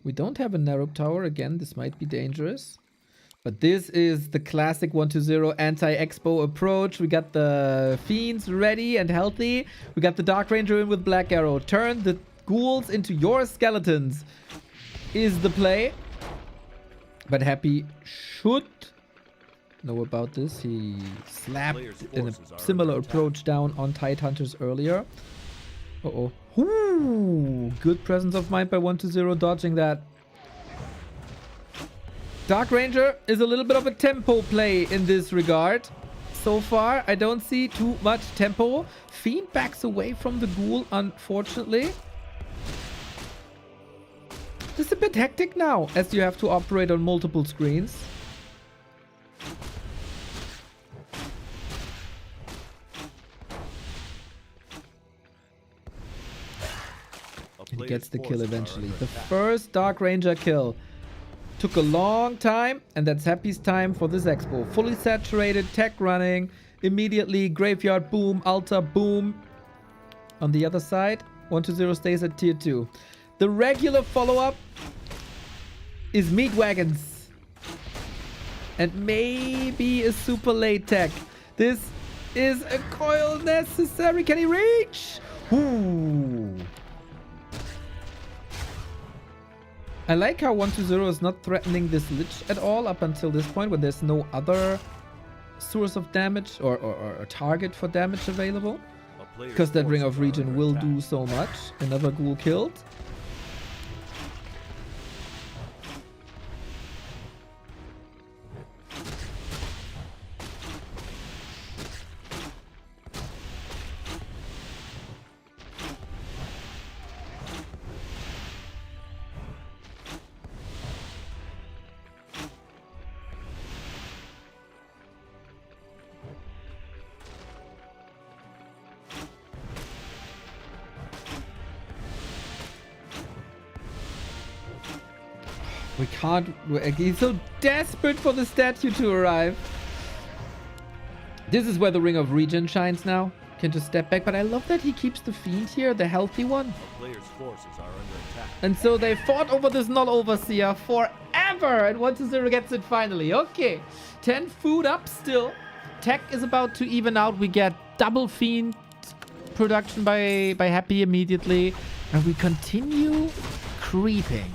We don't have a narrow tower. Again, this might be dangerous. But this is the classic 1-0 anti-expo approach. We got the Fiends ready and healthy. We got the Dark Ranger in with Black Arrow. Turn the ghouls into your skeletons is the play. But Happy should know about this. He slapped in a similar approach down on Tide Hunters earlier. Uh-oh. Ooh, good presence of mind by 1-0 dodging that. Dark Ranger is a little bit of a tempo play in this regard. So far, I don't see too much tempo. Fiend backs away from the ghoul, unfortunately. This is a bit hectic now, as you have to operate on multiple screens. And he gets the kill eventually. The first Dark Ranger kill. Took a long time, and that's Happy's time for this expo. Fully saturated, tech running, immediately graveyard boom, altar boom. On the other side, 1-0 stays at tier 2. The regular follow-up is Meat Wagons. And maybe a super late tech. This is a coil necessary. Can he reach? Ooh. I like how 120 is not threatening this Lich at all up until this point when there's no other source of damage or target for damage available. Because that Ring of Regen will do so much. Another ghoul killed. We can't. He's so desperate for the statue to arrive. This is where the Ring of Regen shines now. Can just step back, but I love that he keeps the Fiend here, the healthy one. Players' forces are under attack. And so they fought over this Null Overseer forever, and 120 gets it finally. Okay, 10 food up still. Tech is about to even out. We get double Fiend production by Happy immediately, and we continue creeping.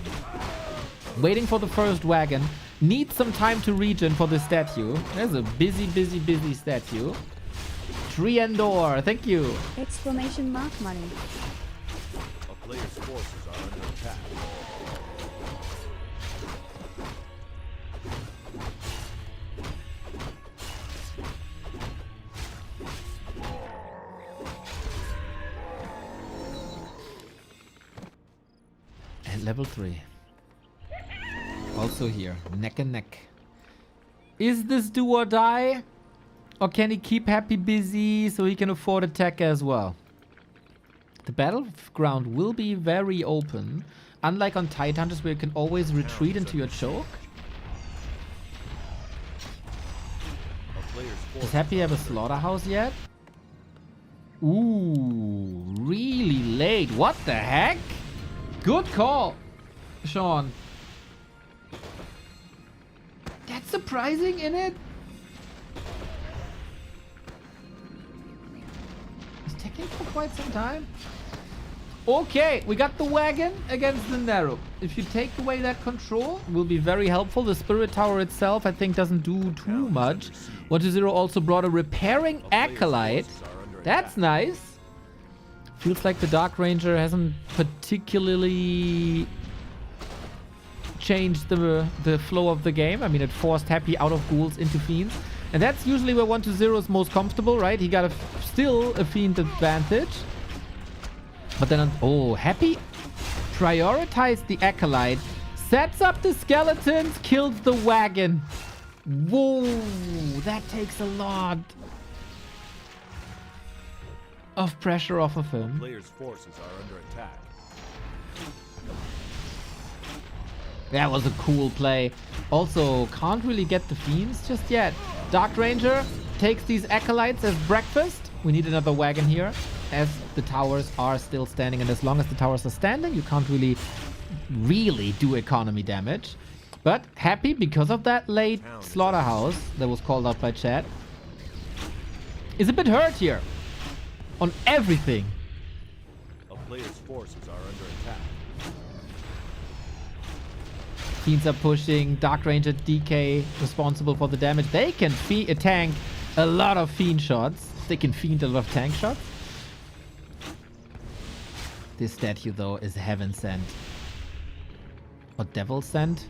Waiting for the first wagon. Need some time to regen for the statue. There's a busy statue. Tree and door. Thank you. Exclamation mark money. A player's forces are under attack. And level 3. Also here, neck and neck. Is this do or die? Or can he keep Happy busy so he can afford attack as well? The battleground will be very open. Unlike on Tidehunters where you can always retreat into your choke. Does Happy have a slaughterhouse yet? Ooh, really late. What the heck? Good call, Sean. That's surprising, innit? He's taking for quite some time. Okay, we got the wagon against the narrow. If you take away that control, will be very helpful. The Spirit Tower itself, I think, doesn't do too much. 120 also brought a repairing acolyte. That's nice. Feels like the Dark Ranger hasn't particularly changed the flow of the game. I mean, it forced Happy out of ghouls into fiends. And that's usually where 120 is most comfortable, right? He got still a fiend advantage. But then, oh, Happy prioritized the acolyte, sets up the skeletons, kills the wagon. Whoa, that takes a lot of pressure off of him. Players' forces are under attack. That was a cool play. Also, can't really get the fiends just yet. Dark Ranger takes these acolytes as breakfast. We need another wagon here, as the towers are still standing. And as long as the towers are standing, you can't really do economy damage. But Happy, because of that late slaughterhouse that was called out by chat, is a bit hurt here on everything. A player's forces are under attack. Fiends are pushing. Dark Ranger DK responsible for the damage. They can tank a lot of fiend shots. They can fiend a lot of tank shots. This statue, though, is heaven sent. Or devil sent?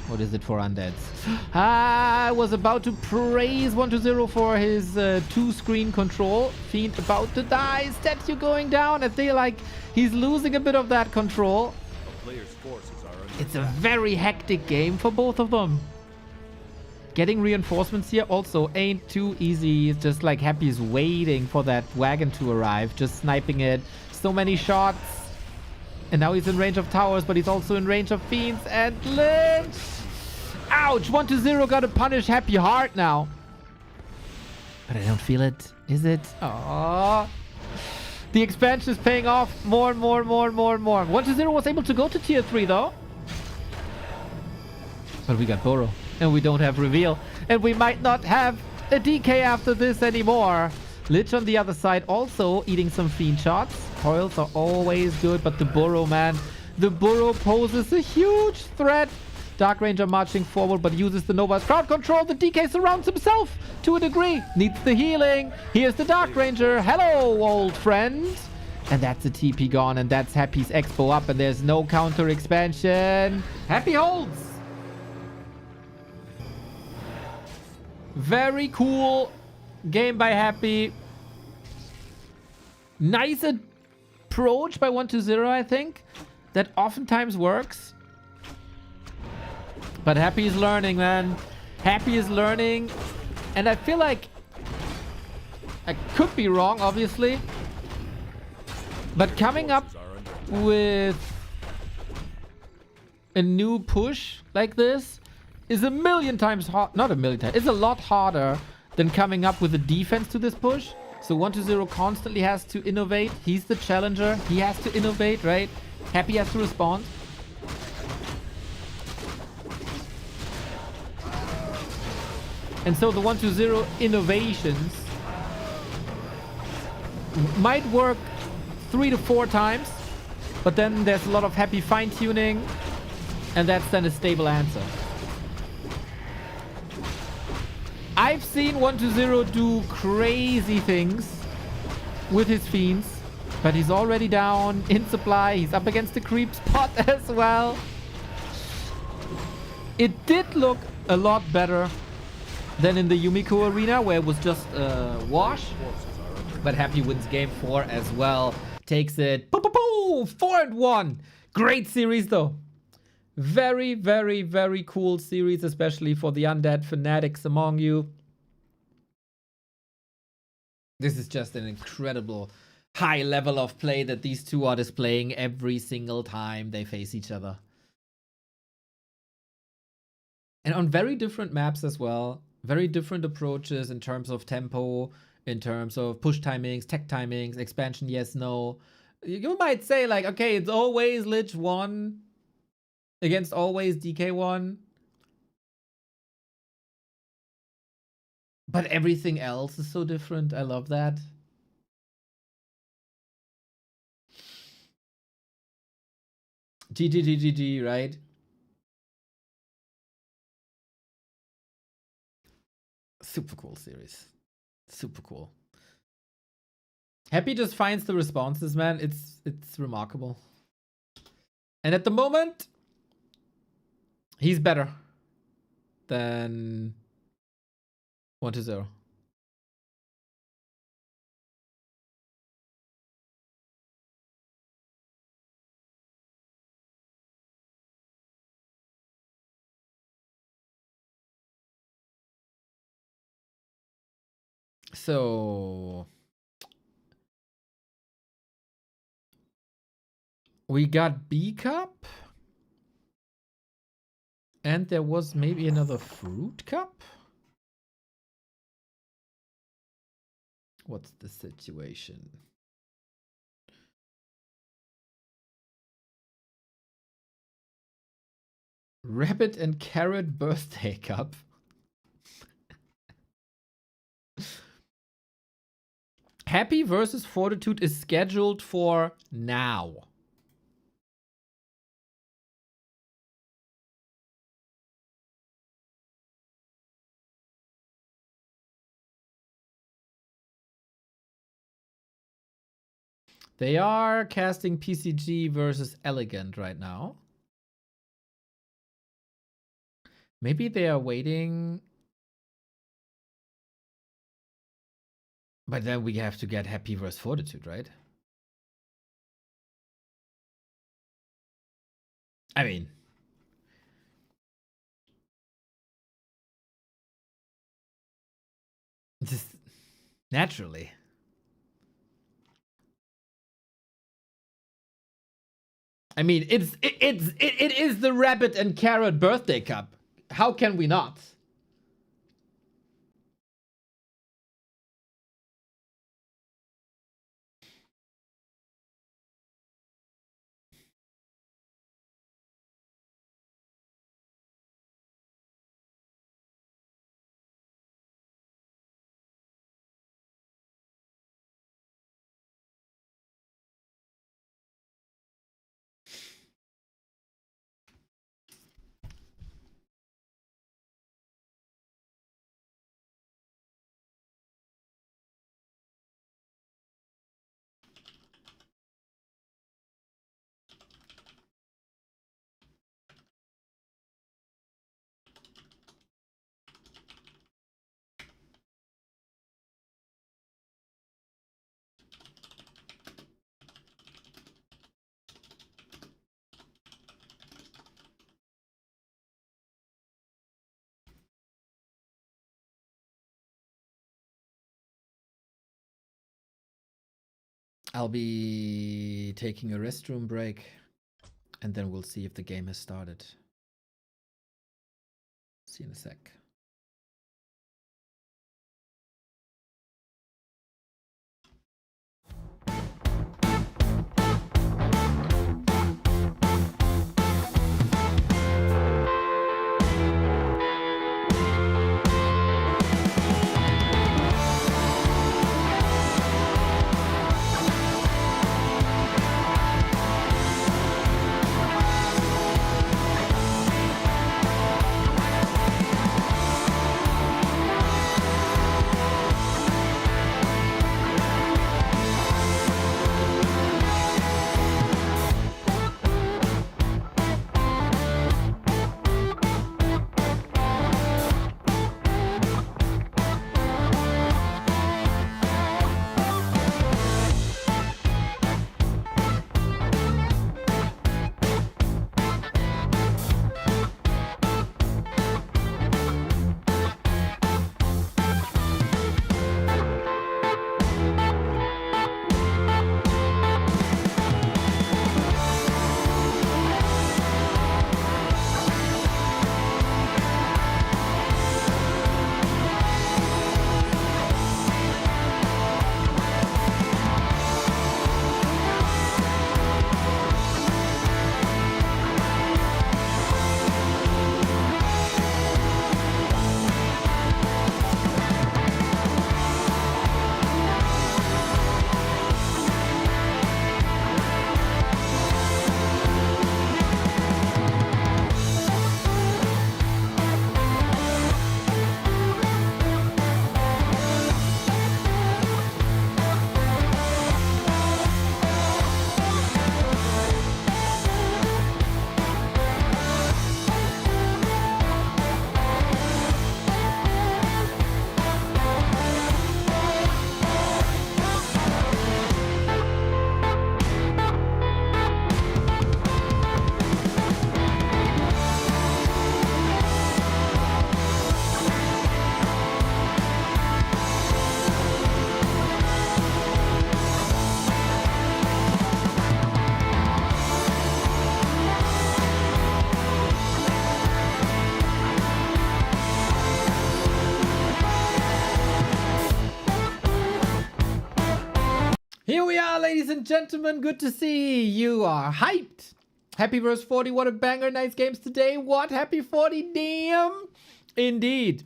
What is it for undeads? I was about to praise 120 for his 2-screen control. Fiend about to die. Statue going down. I feel like he's losing a bit of that control. A player's forces are under It's a very hectic game for both of them. Getting reinforcements here also ain't too easy. It's just like Happy's waiting for that wagon to arrive. Just sniping it. So many shots. And now he's in range of towers, but he's also in range of fiends and Lynch. Ouch! 120 gotta punish Happy hard now. But I don't feel it. Is it? Aww. The expansion is paying off more and more and more and more and more. 120 was able to go to tier 3 though. But we got Burrow. And we don't have reveal. And we might not have a DK after this anymore. Lich on the other side also eating some fiend shots. Coils are always good, but the Burrow, man, The burrow poses a huge threat. Dark Ranger marching forward, but uses the Nova's crowd control. The DK surrounds himself to a degree. Needs the healing. Here's the Dark Ranger. Hello, old friend. And that's a TP gone, and that's Happy's Expo up, and there's no counter expansion. Happy holds. Very cool game by Happy. Nice approach by 1-0, I think. That oftentimes works. But Happy is learning, man. Happy is learning. And I feel like I could be wrong, obviously. But coming up with a new push like this is a million times hard. Not a million times. It's a lot harder than coming up with a defense to this push. So 1-0 constantly has to innovate. He's the challenger. He has to innovate, right? Happy has to respond. And so the 1-0 innovations might work 3 to 4 times, but then there's a lot of Happy fine-tuning, and that's then a stable answer. I've seen 1-0 do crazy things with his fiends, but he's already down in supply. He's up against the creep spot as well. It did look a lot better than in the Yumiko arena, where it was just a wash. But Happy wins game 4 as well. Takes it 4-1. Great series though. Very, very, very cool series, especially for the undead fanatics among you. This is just an incredible high level of play that these two are displaying every single time they face each other. And on very different maps as well. Very different approaches in terms of tempo, in terms of push timings, tech timings, expansion, yes, no. You might say like, okay, it's always Lich 1 against always DK 1. But everything else is so different. I love that. GG, right? Super cool series. Super cool. Happy just finds the responses, man. It's remarkable. And at the moment, he's better than 1-0. So we got B Cup. And there was maybe another Fruit Cup? What's the situation? Rabbit and Carrot Birthday Cup. Happy versus Fortitude is scheduled for now. They are casting PCG versus Elegant right now. Maybe they are waiting. But then we have to get Happy versus Fortitude, right? I mean, just naturally. I mean, it is the Rabbit and Carrot Birthday Cup. How can we not? I'll be taking a restroom break, and then we'll see if the game has started. See you in a sec. Here we are, ladies and gentlemen. Good to see you are hyped. Happy verse 40. What a banger. Nice games today. What? Happy 40. Damn. Indeed.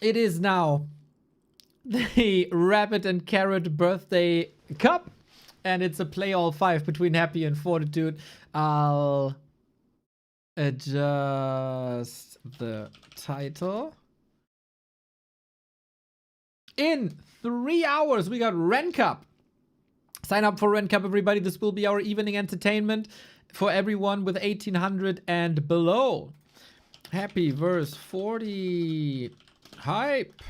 It is now the Rabbit and Carrot birthday cup. And it's a play all 5 between Happy and Fortitude. I'll adjust the title. In 3 hours, we got Ren Cup. Sign up for Ren Cup, everybody. This will be our evening entertainment for everyone with 1800 and below. Happy verse 40. Hype.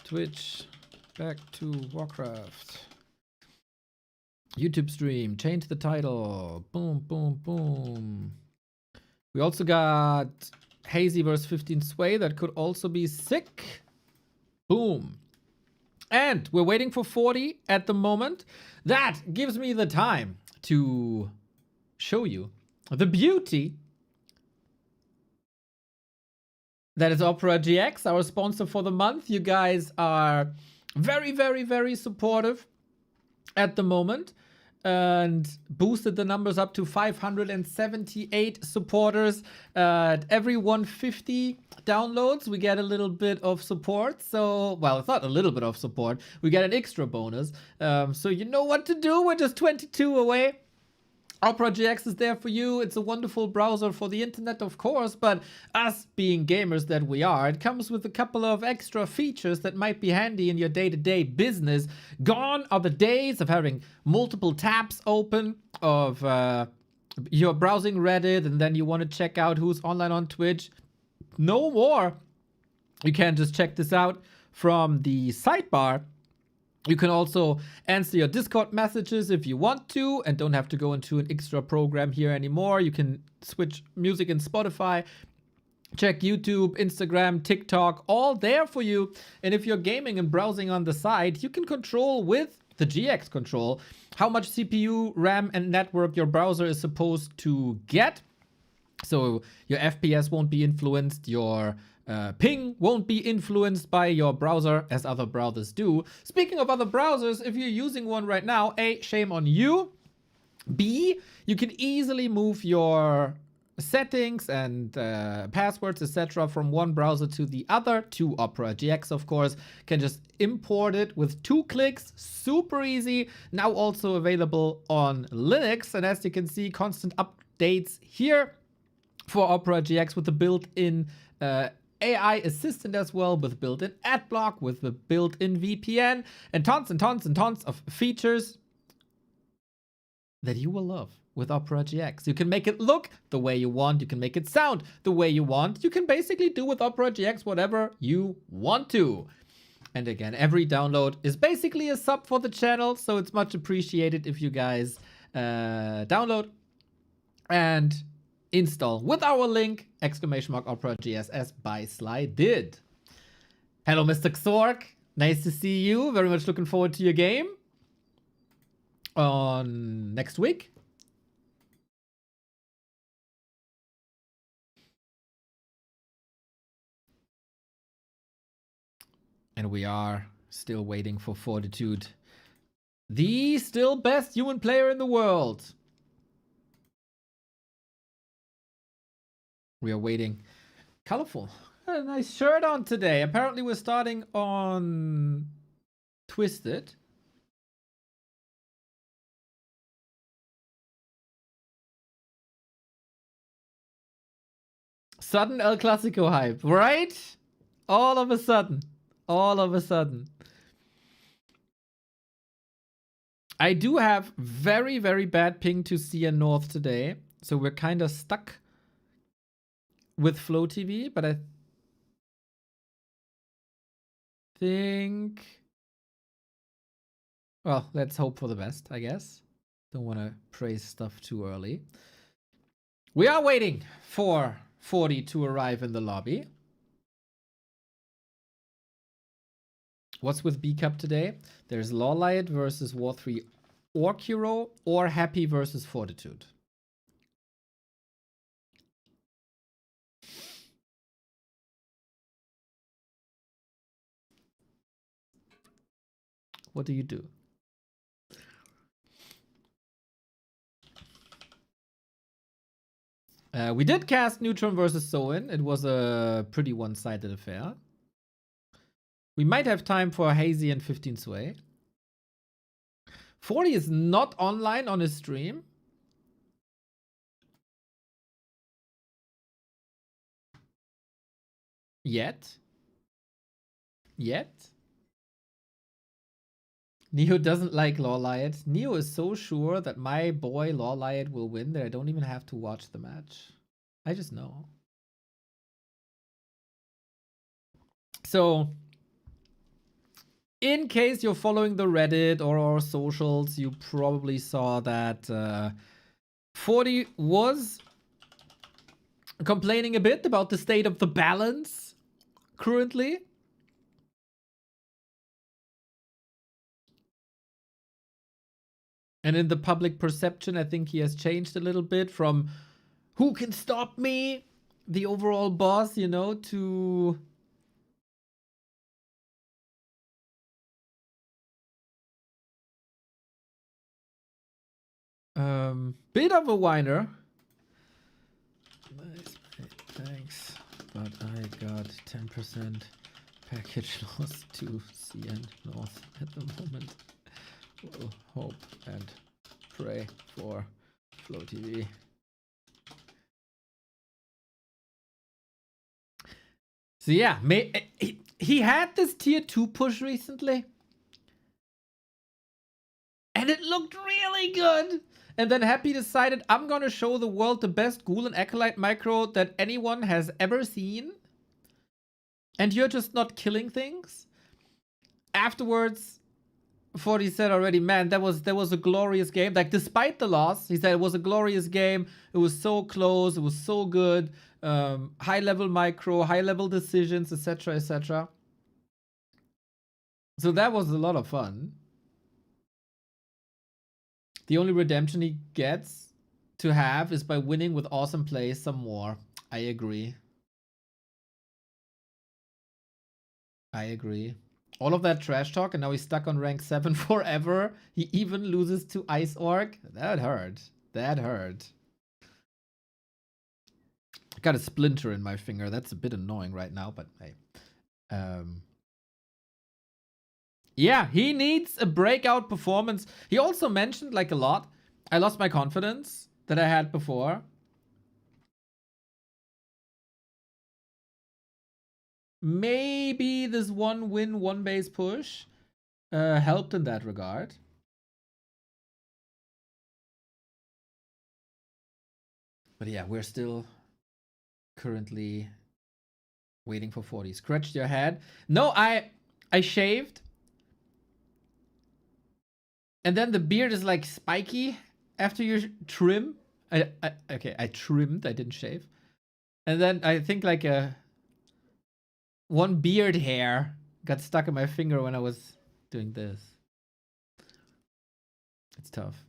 Twitch. Back to Warcraft. YouTube stream. Change the title. Boom, boom, boom. We also got Hazy verse 15 Sway. That could also be sick. Boom. And we're waiting for 40 at the moment. That gives me the time to show you the beauty that is OperaGX, our sponsor for the month. You guys are very, very, very supportive at the moment and boosted the numbers up to 578 supporters. Every 150 downloads, we get a little bit of support. So, well, it's not a little bit of support. We get an extra bonus. So you know what to do. We're just 22 away. OperaGX is there for you. It's a wonderful browser for the internet, of course, but us being gamers that we are, it comes with a couple of extra features that might be handy in your day-to-day business. Gone are the days of having multiple tabs open, of you're browsing Reddit and then you want to check out who's online on Twitch. No more. You can just check this out from the sidebar. You can also answer your Discord messages if you want to and don't have to go into an extra program here anymore. You can switch music in Spotify Check YouTube, Instagram, TikTok, all there for you. And if you're gaming and browsing on the side, you can control with the GX control how much CPU, RAM, and network your browser is supposed to get. So your FPS won't be influenced, your ping won't be influenced by your browser as other browsers do. Speaking of other browsers, if you're using one right now, A, shame on you. B, you can easily move your settings and passwords, etc. from one browser to the other, to OperaGX, of course. Can just import it with 2 clicks, super easy. Now also available on Linux, and as you can see, constant updates here for OperaGX with the built-in AI assistant as well, with built-in ad block, with the built-in VPN, and tons and tons and tons of features that you will love with OperaGX. You can make it look the way you want. You can make it sound the way you want. You can basically do with OperaGX whatever you want to. And again, every download is basically a sub for the channel, so it's much appreciated if you guys download and install with our link, !OperaGX, as Bysly did. Hello, Mr. Xork. Nice to see you. Very much looking forward to your game on next week. And we are still waiting for Fortitude, the still best human player in the world. We are waiting. Colorful. Got a nice shirt on today. Apparently we're starting on Twisted. Sudden El Clasico hype, right? All of a sudden. All of a sudden. I do have very, very bad ping to CN North today. So we're kind of stuck with Flow TV, but I think... Well, let's hope for the best, I guess. Don't want to praise stuff too early. We are waiting for 40 to arrive in the lobby. What's with B Cup today? There's Lawlight versus War3 or Kuro, or Happy versus Fortitude. What do you do? We did cast Neutron versus Soen. It was a pretty one-sided affair. We might have time for Hazy and 15 Sway. 40 is not online on his stream. Yet. Neo doesn't like Lawlight. Neo is so sure that my boy Lawlight will win that I don't even have to watch the match. I just know. So, in case you're following the Reddit or our socials, you probably saw that 40 was complaining a bit about the state of the balance currently. And in the public perception, I think he has changed a little bit from who can stop me, the overall boss, you know, to bit of a whiner. Nice, thanks, but I got 10% package loss to CN North at the moment. We'll hope and pray for Flow TV. So yeah, he had this tier 2 push recently. And it looked really good. And then Happy decided, I'm gonna show the world the best Ghoul and Acolyte micro that anyone has ever seen. And you're just not killing things. Afterwards, 40 said already, man, that was a glorious game. Like, despite the loss, he said it was a glorious game. It was so close. It was so good. High level micro, high level decisions, etc., etc. So that was a lot of fun. The only redemption he gets to have is by winning with awesome plays some more. I agree. I agree. All of that trash talk, and now he's stuck on rank 7 forever. He even loses to Ice Orc. That hurt. That hurt. I got a splinter in my finger. That's a bit annoying right now, but hey. Yeah, he needs a breakout performance. He also mentioned, like, a lot, I lost my confidence that I had before. Maybe this one win, one base push helped in that regard. But yeah, we're still currently waiting for 40. Scratched your head. No, I shaved. And then the beard is like spiky after you trim. Okay, I trimmed. I didn't shave. And then I think like one beard hair got stuck in my finger when I was doing this. It's tough.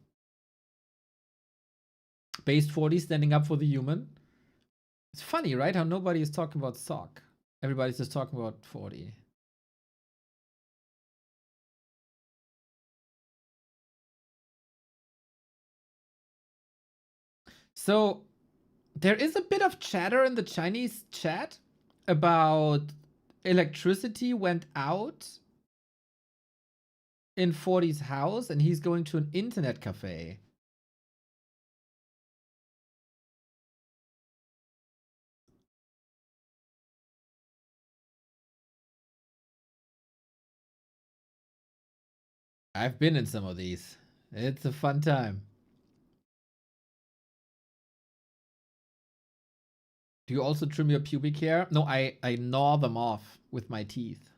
Based 40 standing up for the human. It's funny, right? How nobody is talking about sock. Everybody's just talking about 40. So there is a bit of chatter in the Chinese chat about electricity went out in 40's house and he's going to an internet cafe. I've been in some of these. It's a fun time. Do you also trim your pubic hair? No, I gnaw them off with my teeth.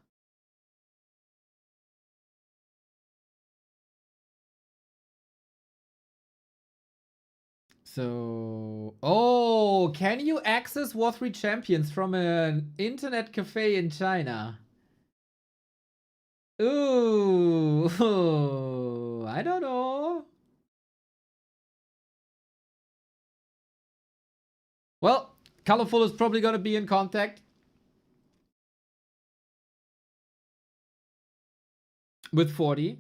So, oh, can you access War3 champions from an internet cafe in China? Ooh, I don't know. Well, Colorful is probably going to be in contact with 40.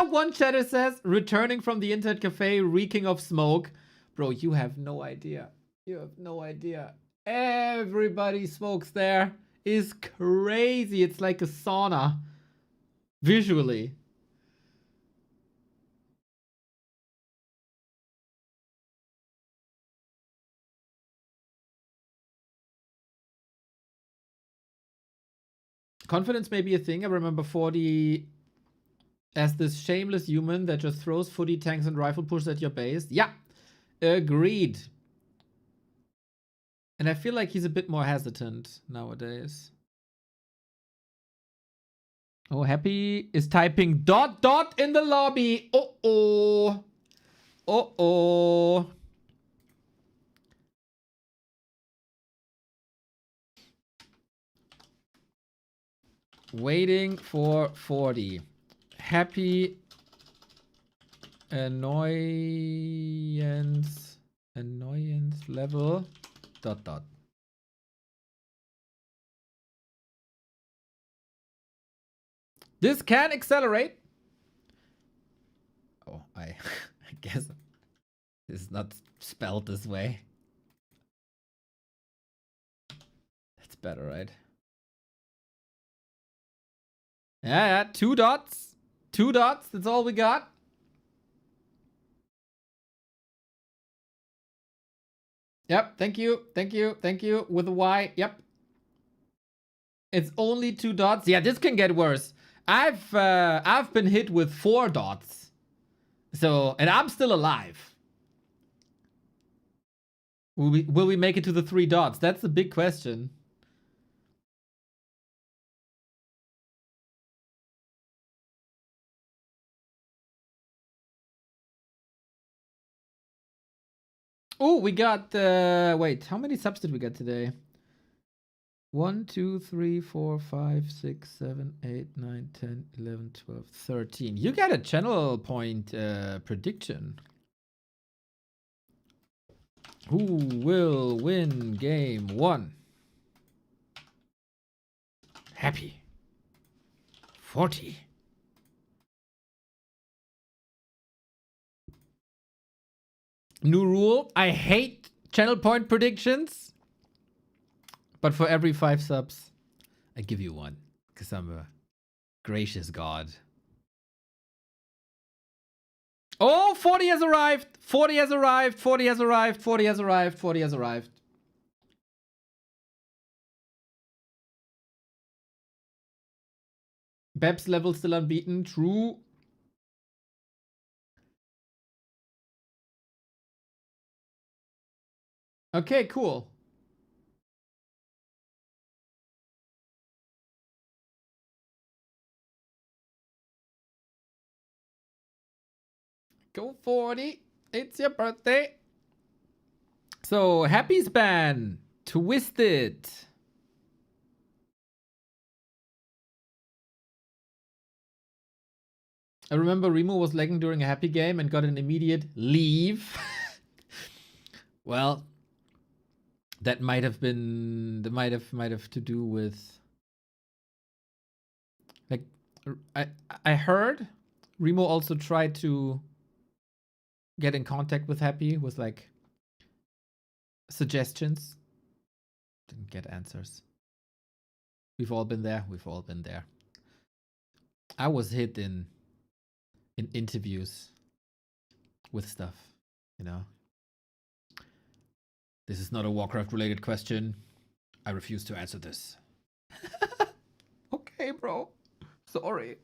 One chatter says, returning from the internet cafe, reeking of smoke. Bro, you have no idea. You have no idea. Everybody smokes there. Is crazy. It's like a sauna. Visually. Confidence may be a thing. I remember 40 as this shameless human that just throws footy, tanks, and rifle pushes at your base. Yeah, agreed. And I feel like he's a bit more hesitant nowadays. Oh, Happy is typing ... in the lobby. Uh-oh. Uh-oh. Waiting for 40. Happy annoyance level ... This can accelerate. Oh, I guess this is not spelled this way. That's better, right? Yeah, 2 dots. 2 dots, that's all we got. Yep, thank you. With a Y, yep. It's only 2 dots. Yeah, this can get worse. I've been hit with 4 dots. So, and I'm still alive. Will we make it to the 3 dots? That's the big question. Oh, we got wait, how many subs did we get today? 1, 2, 3, 4, 5, 6, 7, 8, 9, 10, 11, 12, 13. You got a channel point prediction. Who will win game 1? Happy. 40. New rule. I hate channel point predictions. But for every 5 subs, I give you 1. Because I'm a gracious god. Oh, 40 has arrived. 40 has arrived. 40 has arrived. 40 has arrived. 40 has arrived. Babs level still unbeaten. True. Okay, cool. Go 40. It's your birthday. So, Happy's ban. Twisted. I remember Remo was lagging during a Happy game and got an immediate leave. Well, that might have been, that might have to do with, like, I heard Remo also tried to get in contact with Happy with like suggestions. Didn't get answers. We've all been there. We've all been there. I was hit in interviews with stuff, you know. This is not a Warcraft related question. I refuse to answer this. Okay, bro. Sorry.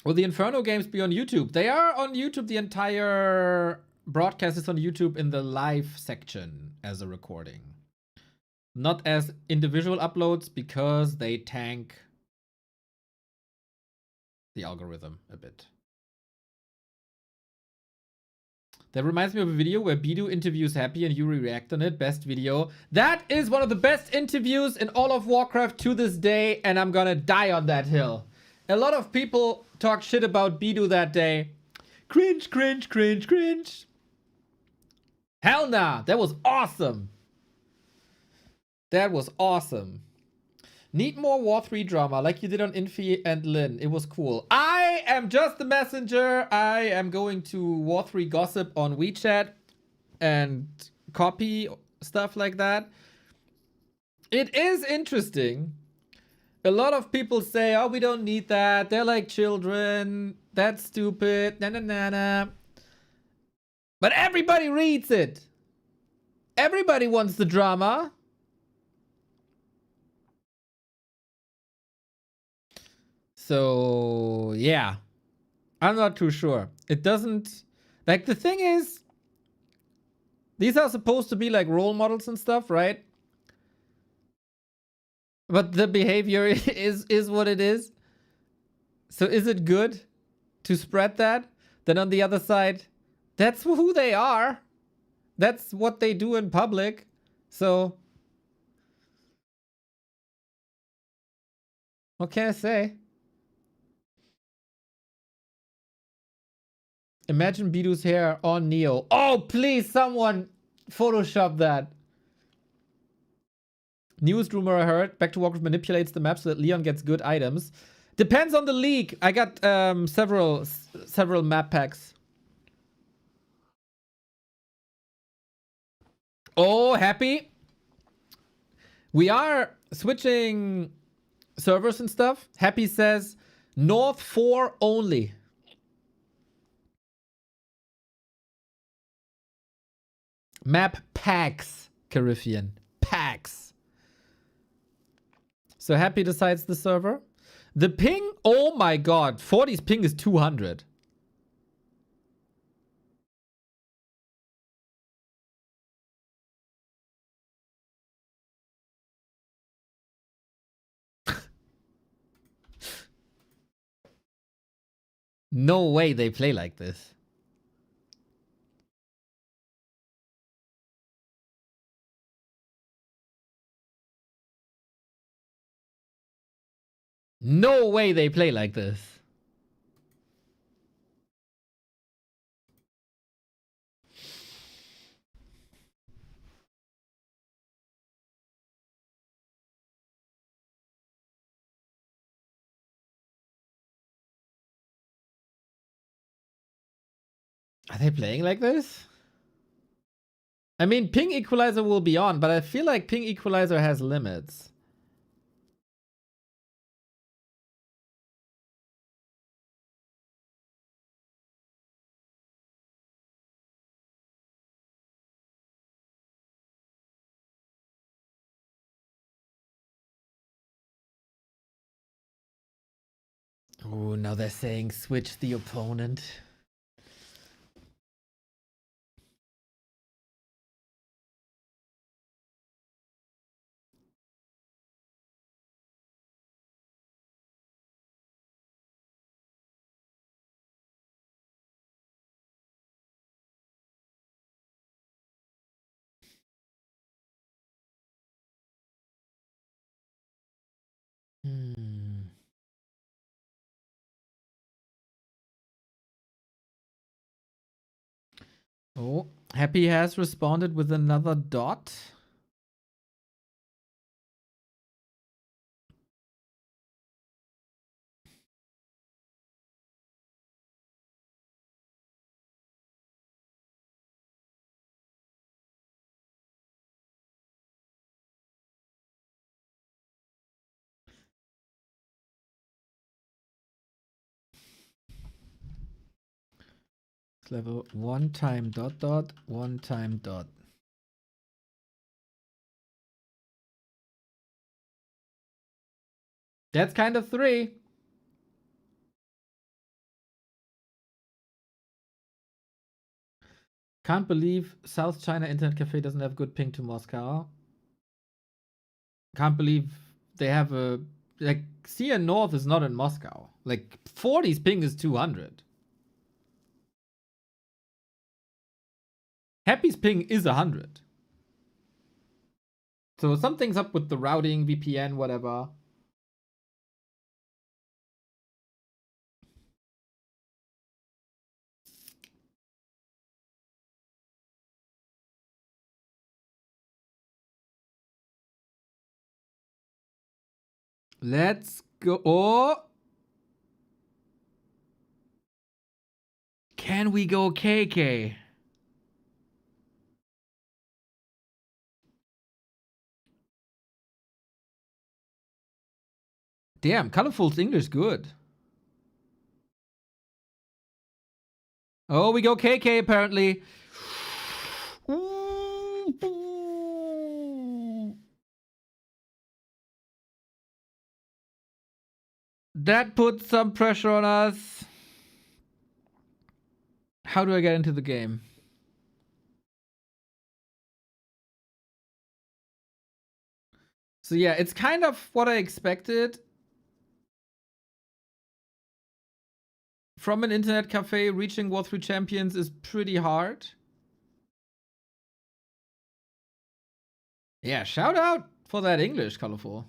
Will the Inferno games be on YouTube? They are on YouTube. The entire broadcast is on YouTube in the live section as a recording. Not as individual uploads because they tank the algorithm a bit. That reminds me of a video where Bidu interviews Happy and Yuri react on it. Best video. That is one of the best interviews in all of Warcraft to this day, and I'm gonna die on that hill. A lot of people talk shit about Bidu that day. Cringe, cringe, cringe, cringe. Hell nah, that was awesome. That was awesome. Need more War 3 drama like you did on Infi and Lin. It was cool. I am just the messenger. I am going to War 3 gossip on WeChat and copy stuff like that. It is interesting. A lot of people say, oh, we don't need that. They're like children. That's stupid. Na na na na. But everybody reads it. Everybody wants the drama. So, yeah. I'm not too sure. It doesn't... Like, the thing is... These are supposed to be, like, role models and stuff, right? But the behavior is what it is. So is it good to spread that? Then on the other side, that's who they are. That's what they do in public. So... What can I say? Imagine Bidu's hair on Neo. Oh, please, someone Photoshop that. Newest rumor I heard. Back to Warcraft manipulates the map so that Leon gets good items. Depends on the league. I got several map packs. Oh, Happy. We are switching servers and stuff. Happy says North 4 only. Map packs, Caribbean. Packs. So Happy decides the server. The ping, oh my god. 40's ping is 200. No way they play like this. No way they play like this. Are they playing like this? I mean, ping equalizer will be on, but I feel like ping equalizer has limits. Oh, now they're saying switch the opponent. Oh, Happy has responded with another dot. Level one time dot dot one time dot. That's kind of 3. Can't believe South China Internet Cafe doesn't have good ping to Moscow. Can't believe they have a like CN North is not in Moscow. Like 40's ping is 200. Happy's ping is 100. So something's up with the routing, VPN, whatever. Let's go. Oh. Can we go KK? Damn, Colorful's English good. Oh, we go KK apparently. That puts some pressure on us. How do I get into the game? So yeah, it's kind of what I expected. From an internet cafe, reaching War 3 champions is pretty hard. Yeah, shout out for that English, Colorful.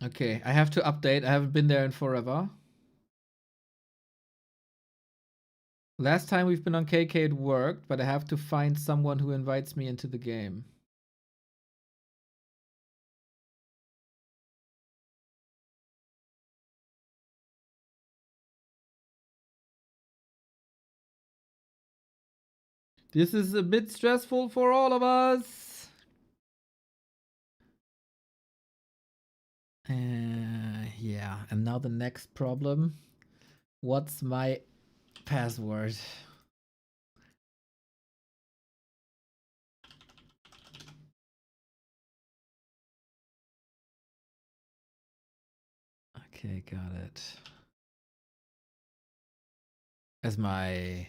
Okay, I have to update. I haven't been there in forever. Last time we've been on KK it worked, but I have to find someone who invites me into the game. This is a bit stressful for all of us. Yeah, and now the next problem. What's my password? Okay, got it. As my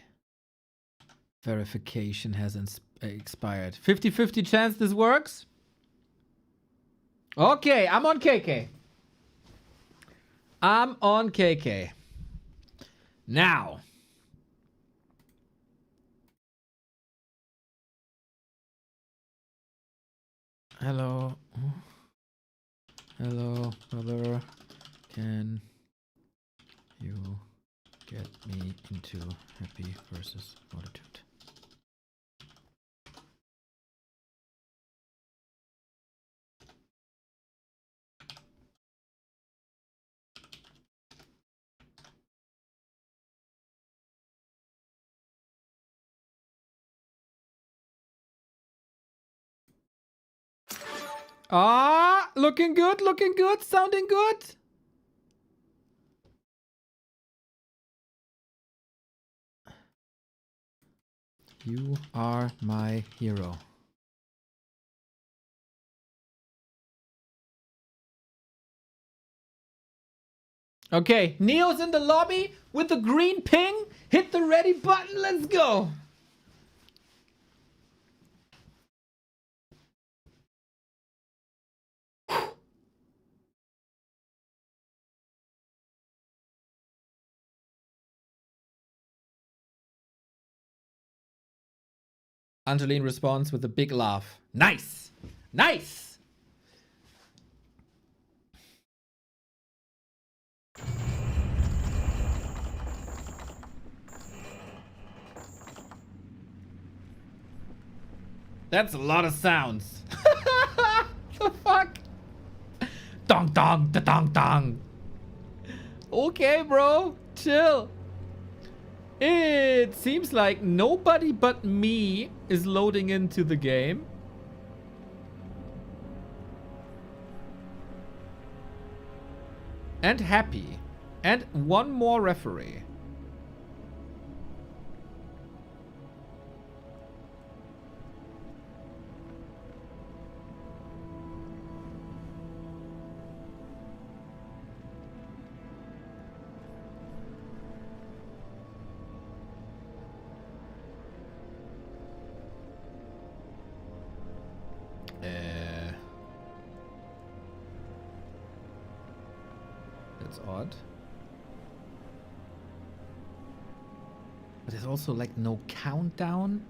verification has expired. 50-50 chance this works? Okay, I'm on KK. I'm on KK. Now. Hello. Hello, brother. Can you get me into Happy versus Fortitude? Ah, looking good, sounding good. You are my hero. Okay, Neo's in the lobby with the green ping. Hit the ready button, let's go. Angeline responds with a big laugh. Nice! Nice! That's a lot of sounds. The fuck? Dong dong da dong dong. Okay, bro. Chill. It seems like nobody but me is loading into the game. And happy. And one more referee. That's odd. But there's also like no countdown.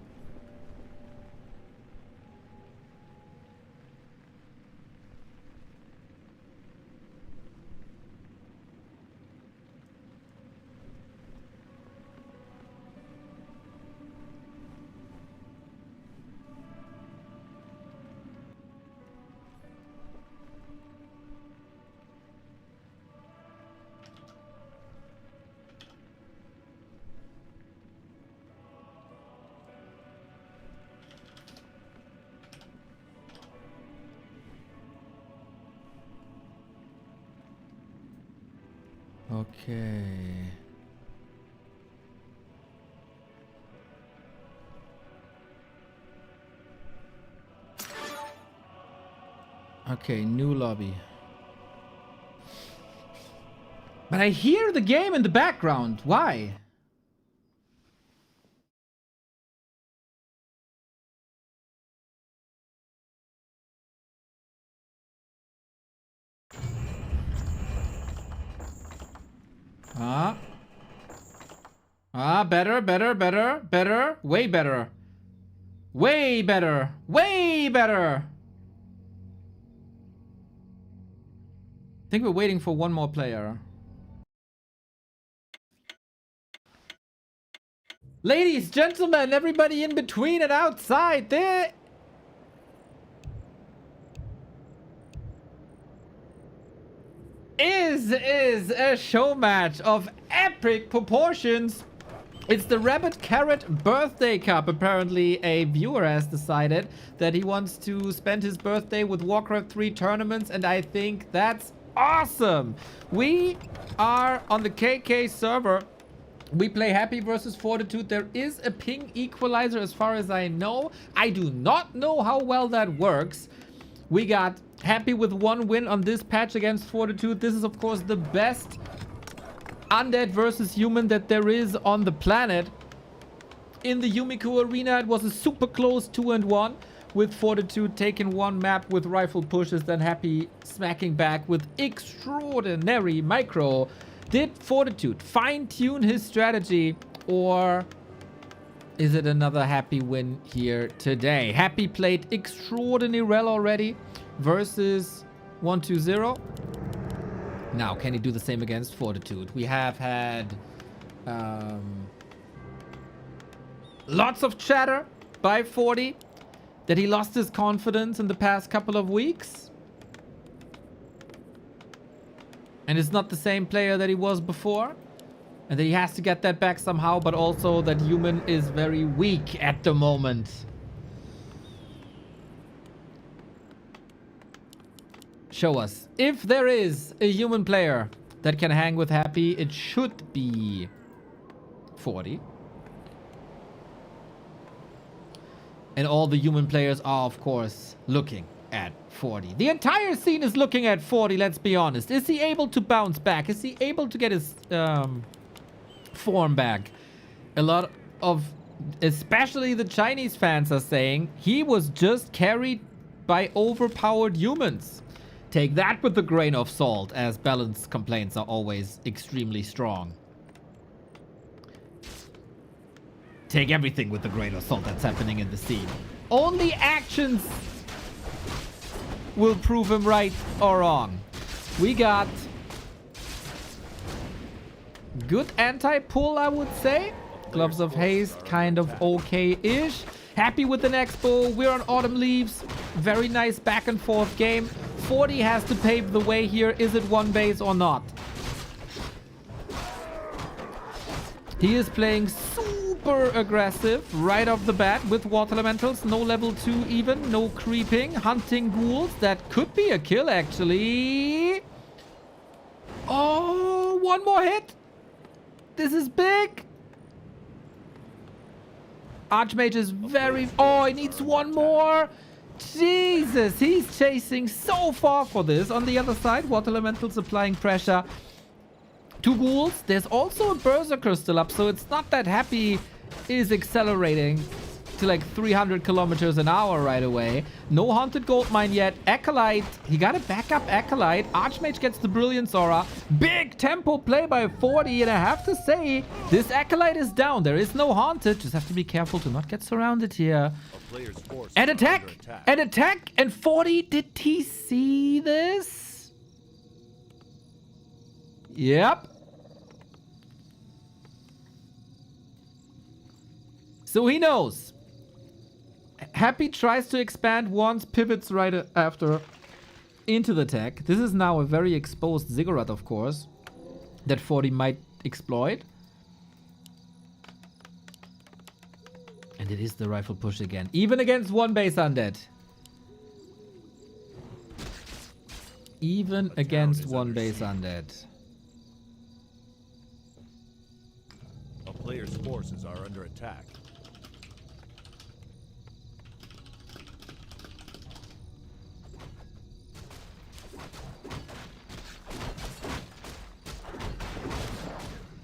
Okay. Okay, new lobby. But I hear the game in the background. Why? Better, better, better, better, way better. Way better, way better. I think we're waiting for one more player. Ladies, gentlemen, everybody in between and outside, there is a show match of epic proportions. It's the Rabbit Carrot Birthday Cup. Apparently, a viewer has decided that he wants to spend his birthday with Warcraft 3 tournaments, and I think that's awesome. We are on the KK server. We play Happy versus Fortitude. There is a ping equalizer as far as I know. I do not know how well that works. We got Happy with 1 win on this patch against Fortitude. This is, of course, the best undead versus human that there is on the planet. In the Yumiko arena, it was a super close 2-1. with Fortitude taking one map with rifle pushes, then Happy smacking back with extraordinary micro. Did Fortitude fine-tune his strategy, or is it another Happy win here today? Happy played extraordinarily well already versus 120. Now, can he do the same against Fortitude? We have had lots of chatter by 40 that he lost his confidence in the past couple of weeks. And it's not the same player that he was before. And that he has to get that back somehow, but also that human is very weak at the moment. Show us. If there is a human player that can hang with Happy, it should be 40. And all the human players are, of course, looking at 40. The entire scene is looking at 40, let's be honest. Is he able to bounce back? Is he able to get his form back? A lot of, especially the Chinese fans, are saying he was just carried by overpowered humans. Take that with a grain of salt, as balance complaints are always extremely strong. Take everything with a grain of salt that's happening in the scene. Only actions will prove him right or wrong. We got good anti-pull, I would say. Gloves of Haste, kind of okay-ish. Happy with an expo. We're on Autumn Leaves. Very nice back and forth game. 40 has to pave the way here. Is it one base or not? He is playing super aggressive right off the bat with Water Elementals. No level 2 even. No creeping. Hunting ghouls. That could be a kill, actually. Oh, one more hit. This is big. Archmage is very... Oh, he needs one more. Jesus, he's chasing so far for this. On the other side, Water Elementals applying pressure. 2 ghouls. There's also a Berserker still up, so it's not that Happy is accelerating to like 300 kilometers an hour right away. No Haunted Goldmine yet. Acolyte. He got a backup Acolyte. Archmage gets the Brilliance Aura. Big tempo play by 40, and I have to say, this Acolyte is down. There is no Haunted. Just have to be careful to not get surrounded here. And attack! And attack! And 40, did he see this? Yep. So he knows. Happy tries to expand once, pivots right after into the tech. This is now a very exposed Ziggurat, of course, that 40 might exploit. And it is the rifle push again. Even against one base undead. Even against one base undead. A player's forces are under attack.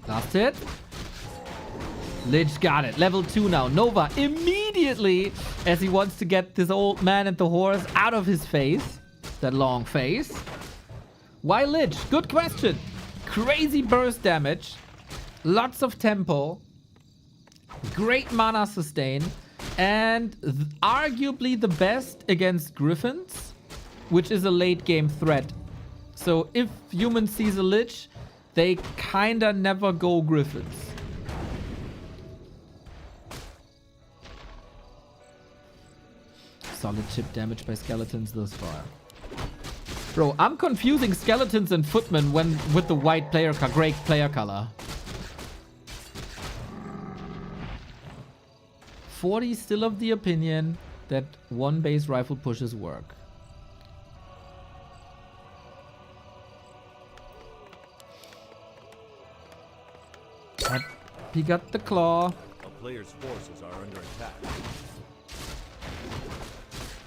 Last hit. Lich got it. Level 2 now. Nova immediately, as he wants to get this old man and the horse out of his face. That long face. Why Lich? Good question. Crazy burst damage. Lots of tempo. Great mana sustain. And arguably the best against Griffins, which is a late game threat. So if human sees a Lich, they kinda never go Griffins. Solid chip damage by skeletons thus far. Bro, I'm confusing skeletons and footmen when with the white player gray player color. 40 still of the opinion that one base rifle pushes work. He got the claw. A player's forces are under attack.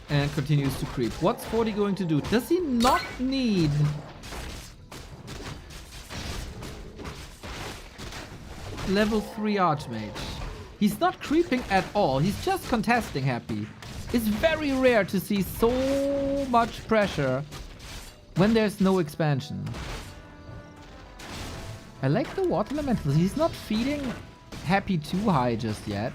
And continues to creep. What's 40 going to do? Does he not need... level 3 Archmage? He's not creeping at all. He's just contesting Happy. It's very rare to see so much pressure when there's no expansion. I like the water elementals. He's not feeding Happy too high just yet.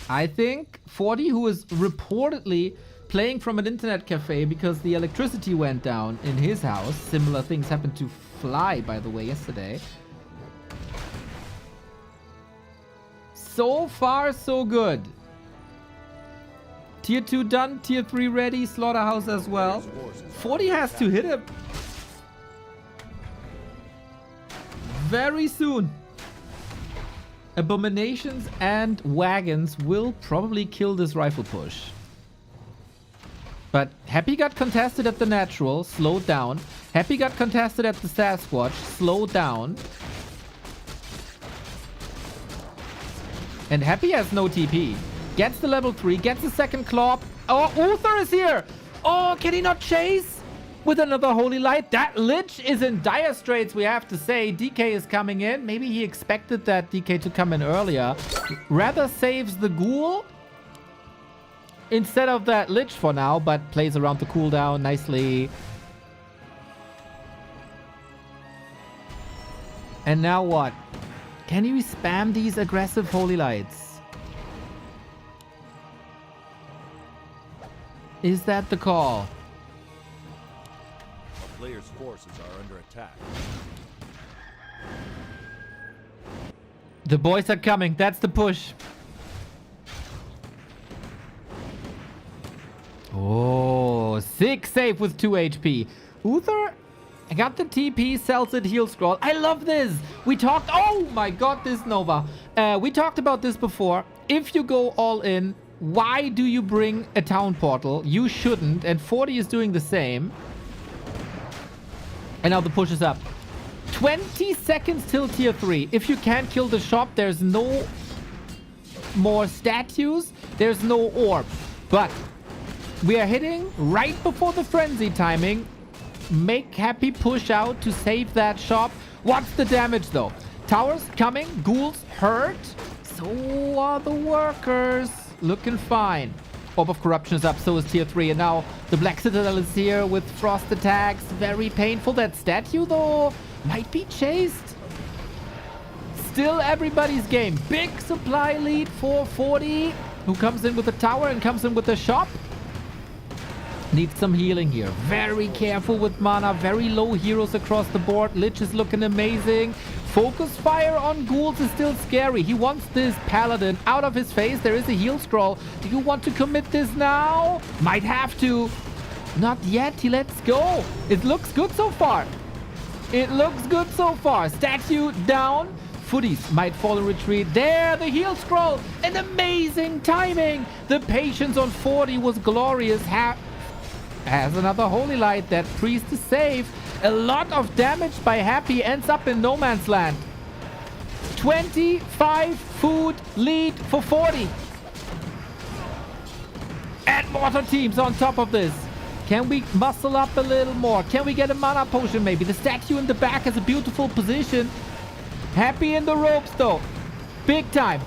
I think 40, who is reportedly playing from an internet cafe because the electricity went down in his house. Similar things happened to Fly, by the way, yesterday. So far, so good. Tier 2 done, Tier 3 ready, Slaughterhouse as well. 40 has to hit him very soon. Abominations and wagons will probably kill this rifle push. But Happy got contested at the natural, slowed down. Happy got contested at the Sasquatch, slowed down. And Happy has no TP. Gets the level 3, gets the second claw. Oh, Uther is here! Oh, can he not chase? With another Holy Light. That Lich is in dire straits, we have to say. DK is coming in. Maybe he expected that DK to come in earlier. Rather saves the Ghoul instead of that Lich for now, but plays around the cooldown nicely. And now what? Can you spam these aggressive Holy Lights? Is that the call? A player's forces are under attack. The boys are coming. That's the push. Oh, 6 save with 2 HP. Uther got the TP, sells it, heal scroll. I love this. We talked... Oh my god, this Nova. We talked about this before. If you go all in, why do you bring a town portal? You shouldn't. And 40 is doing the same. And now the push is up. 20 seconds till tier 3. If you can't kill the shop, there's no more statues. There's no orb. But we are hitting right before the frenzy timing. Make Happy push out to save that shop. What's the damage though? Towers coming. Ghouls hurt. So are the workers. Looking fine. Orb of Corruption is up, so is tier 3. And now the Black Citadel is here with frost attacks. Very painful. That statue, though, might be chased. Still everybody's game. Big supply lead for 40, who comes in with the tower and comes in with the shop. Needs some healing here. Very careful with mana. Very low heroes across the board. Lich is looking amazing. Focus fire on Ghouls is still scary. He wants this Paladin out of his face. There is a heal scroll. Do you want to commit this now? Might have to. Not yet. He lets go. It looks good so far. It looks good so far. Statue down. Footies might fall in retreat. There, the heal scroll. An amazing timing. The patience on 40 was glorious. Has another Holy Light. That priest is safe. A lot of damage by Happy, ends up in no man's land. 25 food lead for 40. And mortar teams on top of this. Can we muscle up a little more? Can we get a mana potion maybe? The statue in the back has a beautiful position. Happy in the ropes though. Big time.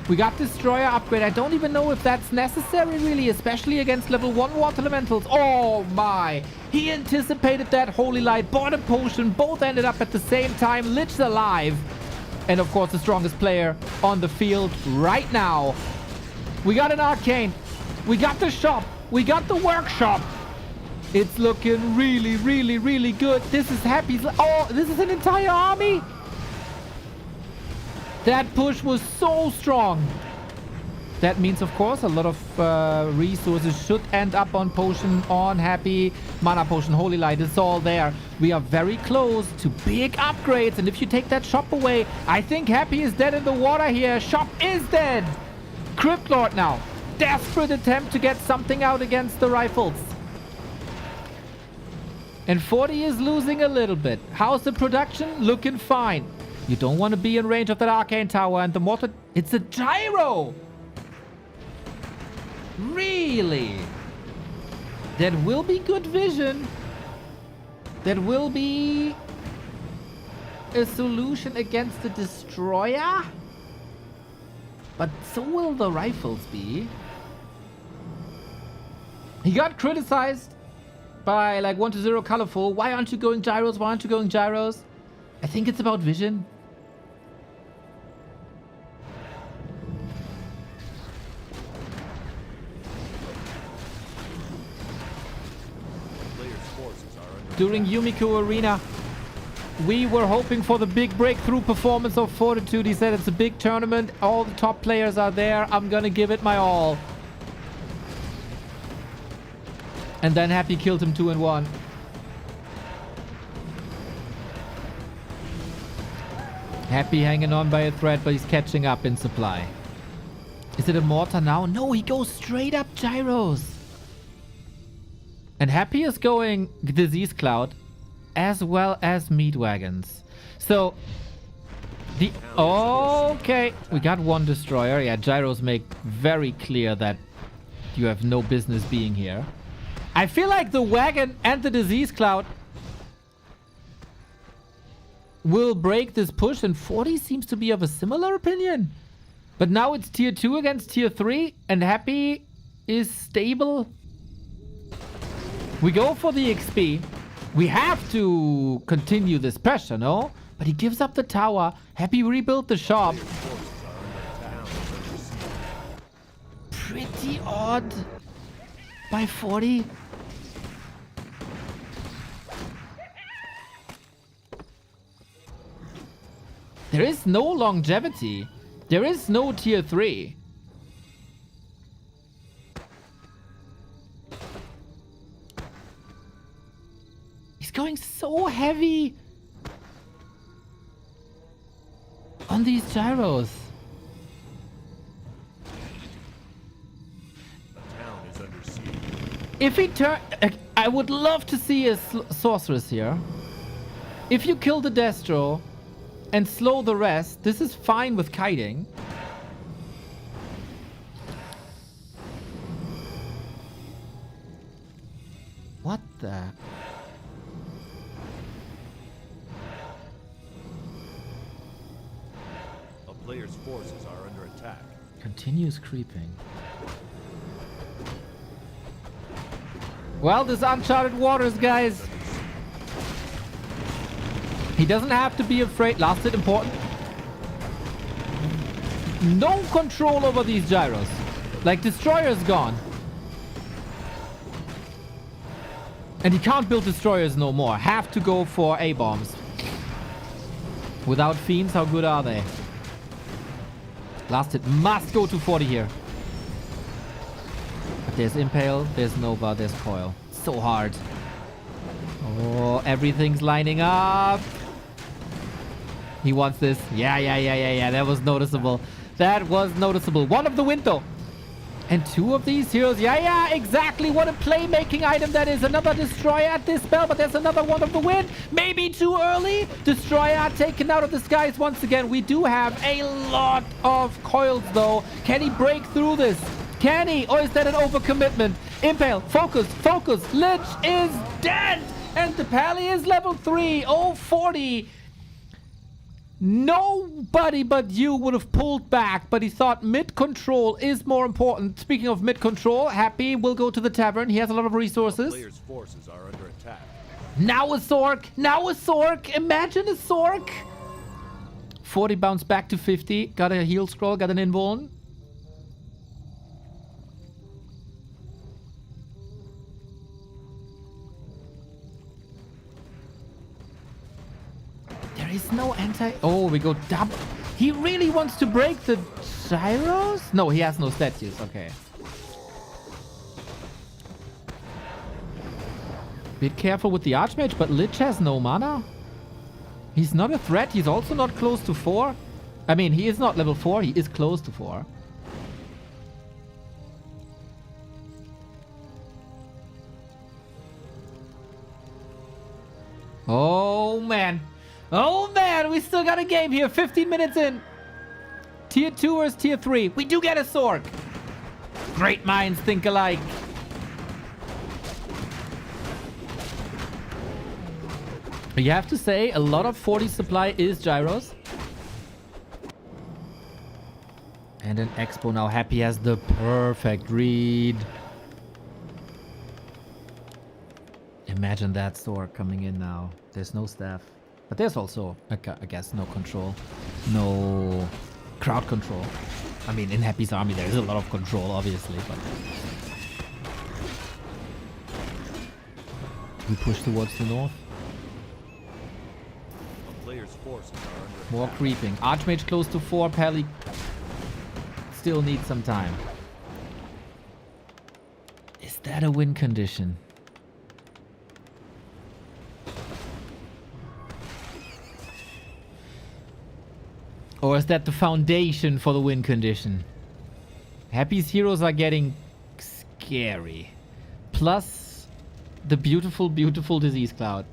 We got Destroyer upgrade. I don't even know if that's necessary really, especially against level 1 water elementals. Oh my. He anticipated that Holy Light, bought a potion. Both ended up at the same time. Lich's alive. And of course the strongest player on the field right now. We got an Arcane. We got the shop. We got the workshop. It's looking really, really, really good. This is Happy's... Oh, this is an entire army. That push was so strong. That means, of course, a lot of resources should end up on potion, on Happy, mana potion, Holy Light. It's all there. We are very close to big upgrades. And if you take that shop away, I think Happy is dead in the water here. Shop is dead. Crypt Lord now. Desperate attempt to get something out against the rifles. And 40 is losing a little bit. How's the production? Looking fine. You don't want to be in range of that Arcane Tower and the mortar... It's a gyro! Really? That will be good vision. That will be a solution against the Destroyer. But so will the rifles be. He got criticized by like 1-0 Colorful. Why aren't you going gyros? Why aren't you going gyros? I think it's about vision. During Yumiko Arena, we were hoping for the big breakthrough performance of Fortitude. He said it's a big tournament. All the top players are there. I'm gonna give it my all. And then Happy killed him 2-1. Happy hanging on by a thread, but he's catching up in supply. Is it a mortar now? No, he goes straight up gyros. And Happy is going Disease Cloud as well as Meat Wagons. So, the... Okay, we got one destroyer. Yeah, gyros make very clear that you have no business being here. I feel like the wagon and the Disease Cloud will break this push, and 40 seems to be of a similar opinion. But now it's tier 2 against tier 3, and Happy is stable. We go for the XP. We have to continue this pressure, no? But he gives up the tower. Happy rebuilt the shop. Pretty odd by 40. There is no longevity. There is no tier 3. He's going so heavy on these gyros. If he turn... I would love to see a sorceress here. If you kill the Destro and slow the rest, this is fine with kiting. What the... A player's forces are under attack. Continues creeping. Well, this uncharted waters, guys. He doesn't have to be afraid. Last hit important. No control over these gyros. Like, Destroyer's gone. And he can't build Destroyers no more. Have to go for A-bombs. Without Fiends, how good are they? Last hit must go to 40 here. But there's Impale, there's Nova, there's Coil. So hard. Oh, everything's lining up. He wants this. Yeah. That was noticeable. That was noticeable. One of the window. And two of these heroes. Yeah, exactly. What a playmaking item that is. Another Destroyer at this spell, but there's another one of the wind. Maybe too early. Destroyer taken out of the skies once again. We do have a lot of coils, though. Can he break through this? Can he? Or is that an overcommitment? Impale. Focus. Lich is dead. And the Pally is level 3. Oh, 40. Nobody but you would have pulled back, but he thought mid-control is more important. Speaking of mid-control, Happy will go to the tavern. He has a lot of resources. Player's forces are under attack. Now a Sork. Imagine a Sork. 40 bounce back to 50. Got a heal scroll, got an invuln. There is no anti... Oh, we go double. He really wants to break the gyros? No, he has no statues. Okay. Bit careful with the Archmage, but Lich has no mana. He's not a threat. He's also not close to 4. I mean, he is not level 4. He is close to 4. Oh, man. Oh, man. We still got a game here. 15 minutes in. Tier 2 versus Tier 3. We do get a Sork. Great minds think alike. You have to say, a lot of 40 supply is gyros. And an Expo now. Happy has the perfect read. Imagine that store coming in now. There's no staff. But there's also, I guess, no control. No crowd control. I mean, in Happy's army, there is a lot of control, obviously, but... We push towards the north. A player's forces are under More attack. creeping. Archmage close to 4. Pally still needs some time. Is that a win condition? Or is that the foundation for the win condition? Happy's heroes are getting scary. Plus the beautiful, beautiful disease cloud.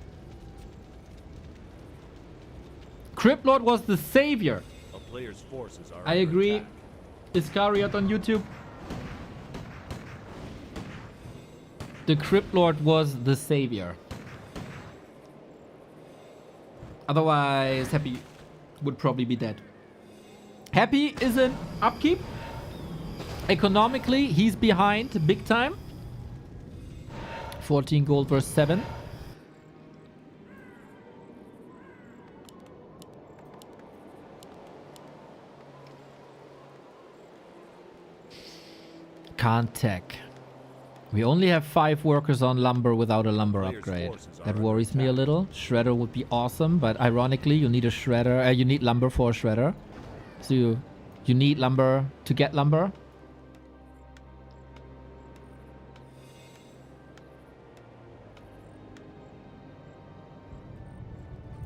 Cryptlord was the savior. A player's forces are I under agree. attack. Iscariot on YouTube. The Cryptlord was the savior. Otherwise, Happy would probably be dead. Happy is an upkeep. Economically, he's behind big time. 14 gold versus 7. Can't tech. We only have 5 workers on lumber without a lumber Player's upgrade. forces are That under worries me a attack. little. Shredder would be awesome, but ironically, you need a shredder. You need lumber for a shredder. So you need lumber to get lumber.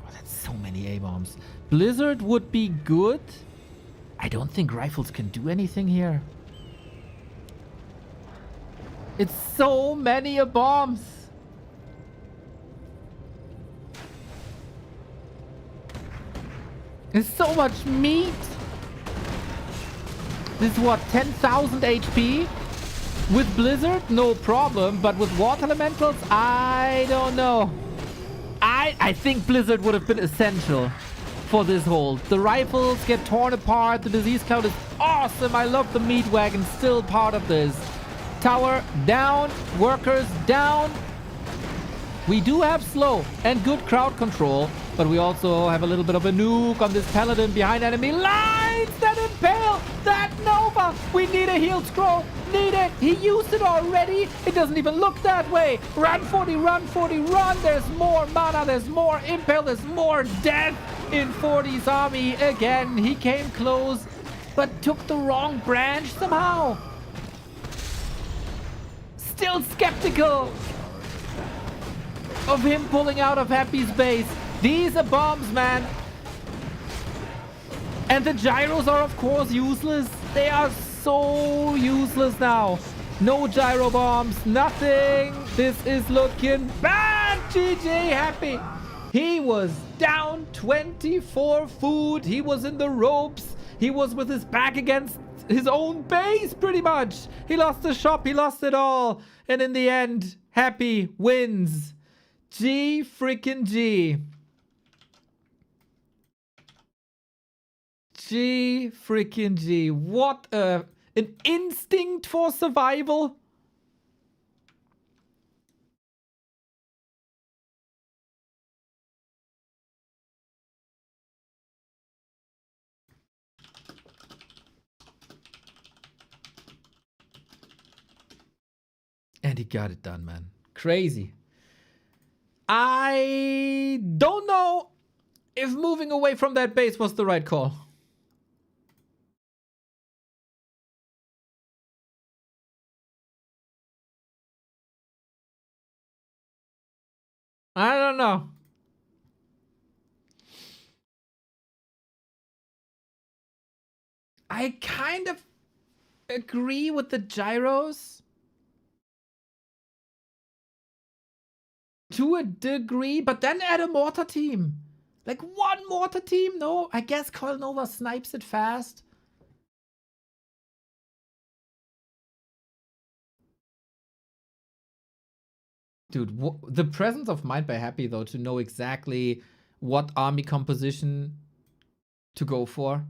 Oh, that's so many A-bombs. Blizzard would be good. I don't think rifles can do anything here. It's so many bombs. It's so much meat. This is what, 10,000 HP? With Blizzard, no problem. But with Water Elementals, I don't know. I think Blizzard would have been essential for this hold. The rifles get torn apart. The Disease Cloud is awesome. I love the Meat Wagon, still part of this. Tower down. Workers down. We do have slow and good crowd control, but we also have a little bit of a nuke on this paladin behind enemy lines. That impale, that Nova. We need a heal scroll. Need it. He used it already. It doesn't even look that way. Run 40, run 40, run. There's more mana. There's more impale. There's more death in 40's army. Again, he came close, but took the wrong branch somehow. Still skeptical of him pulling out of Happy's base. These are bombs, man. And the gyros are, of course, useless. They are so useless now. No gyro bombs, nothing. This is looking bad. GG Happy. He was down 24 food. He was in the ropes. He was with his back against his own base, pretty much. He lost the shop. He lost it all. And in the end, Happy wins. G freaking G. G freaking G. What an instinct for survival. And he got it done, man. Crazy. I don't know if moving away from that base was the right call. I don't know. I kind of agree with the gyros. To a degree, but then add a mortar team. Like one mortar team? No, I guess Coil Nova snipes it fast. Dude, the presence of mind by Happy, though, to know exactly what army composition to go for.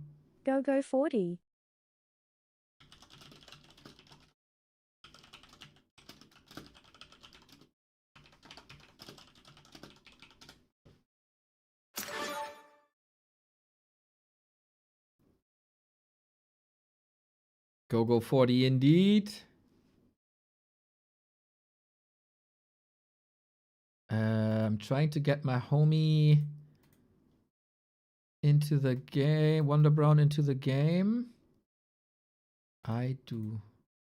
Go 40. Go 40 indeed. I'm trying to get my homie into the game. Wonder Brown into the game. I do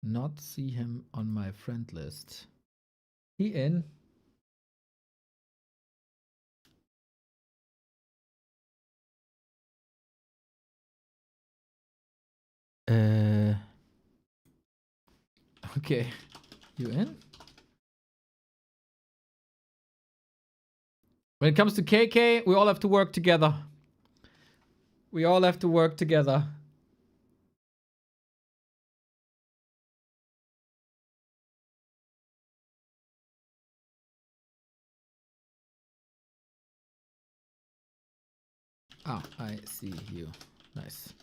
not see him on my friend list. He in? Okay. You in? When it comes to KK, we all have to work together. We all have to work together. Ah, I see you. Nice.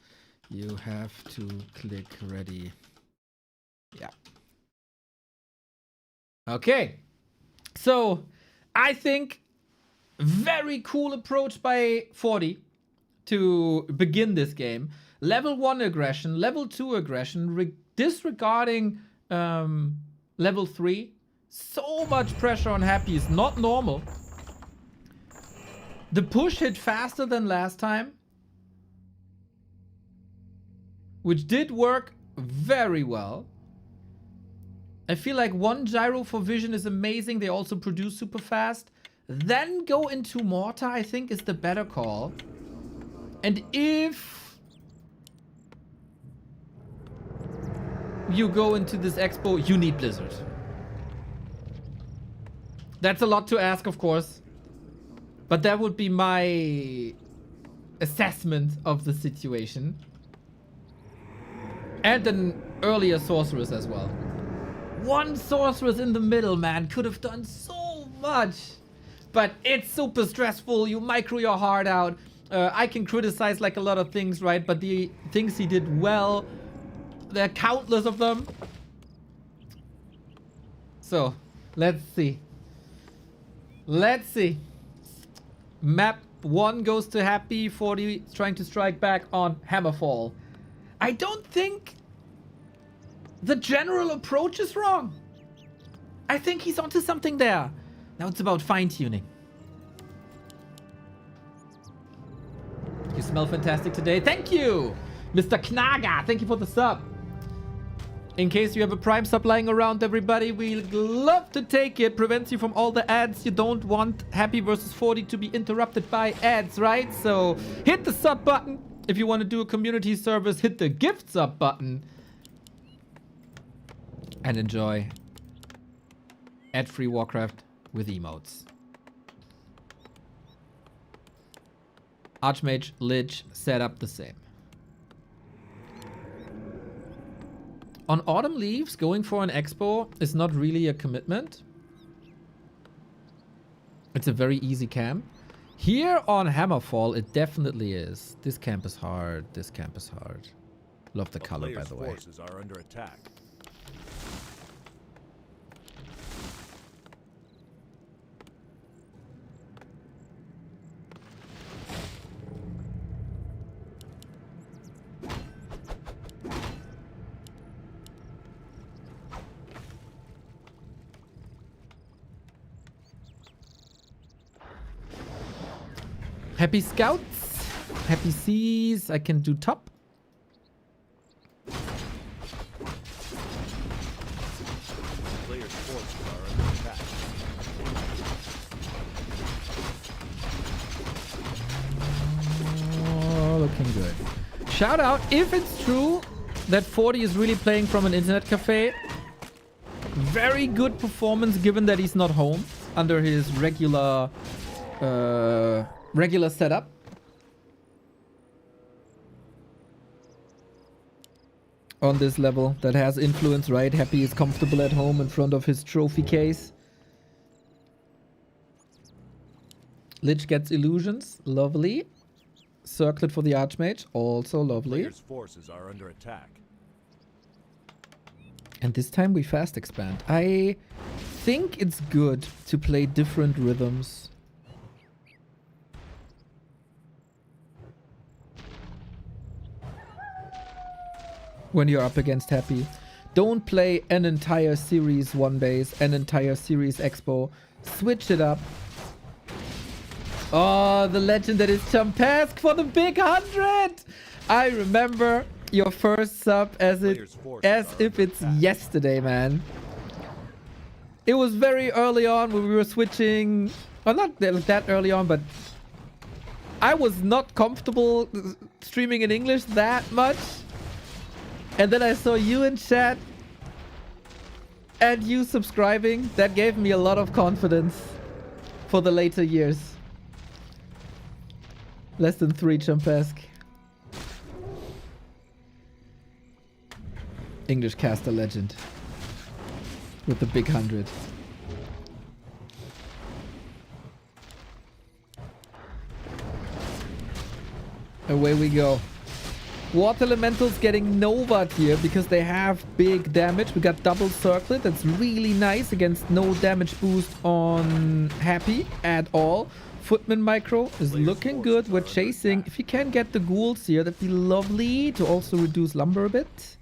You have to click ready. Yeah. Okay. So, I think very cool approach by 40 to begin this game. Level 1 aggression, level 2 aggression, disregarding level 3. So much pressure on Happy is not normal. The push hit faster than last time, which did work very well. I feel like one gyro for vision is amazing. They also produce super fast. Then go into Mortar, I think, is the better call. And if you go into this expo, you need Blizzard. That's a lot to ask, of course. But that would be my assessment of the situation. And an earlier Sorceress as well. One Sorceress in the middle, man, could have done so much. But it's super stressful. You micro your heart out. I can criticize like a lot of things, right? But the things he did well, there are countless of them. So, let's see. Let's see. Map 1 goes to Happy. 40 trying to strike back on Hammerfall. I don't think the general approach is wrong. I think he's onto something there. Now it's about fine-tuning. You smell fantastic today. Thank you, Mr. Knaga. Thank you for the sub. In case you have a Prime sub lying around, everybody, we'd love to take it. Prevents you from all the ads. You don't want Happy versus 40 to be interrupted by ads, right? So hit the sub button. If you want to do a community service, hit the gift sub button. And enjoy ad-free Warcraft with emotes. Archmage, Lich, set up the same. On Autumn Leaves, going for an expo is not really a commitment. It's a very easy camp. Here on Hammerfall, it definitely is. This camp is hard. This camp is hard. Love the color, by the way. Forces are under attack. Happy Scouts, Happy Seas, I can do top. Players' forces are under attack. Oh, looking good. Shout out, if it's true that 40 is really playing from an internet cafe. Very good performance given that he's not home under his regular setup. On this level that has influence, right? Happy is comfortable at home in front of his trophy case. Lich gets illusions, lovely. Circlet for the Archmage, also lovely. Players' forces are under attack. And this time we fast expand. I think it's good to play different rhythms. when you're up against Happy. Don't play an entire series 1 base, an entire series Expo. Switch it up. Oh, the legend that is Champask for the big 100! I remember your first sub as if it's yesterday, man. It was very early on when we were switching. Well, not that early on, but I was not comfortable streaming in English that much. And then I saw you in chat and you subscribing. That gave me a lot of confidence for the later years. Less than 3 Champask. English caster legend. With the big 100. Away we go. Water Elementals getting Nova'd here because they have big damage. We got double circlet. That's really nice against no damage boost on Happy at all. Footman Micro is looking good. We're chasing. If you can get the ghouls here, that'd be lovely to also reduce lumber a bit.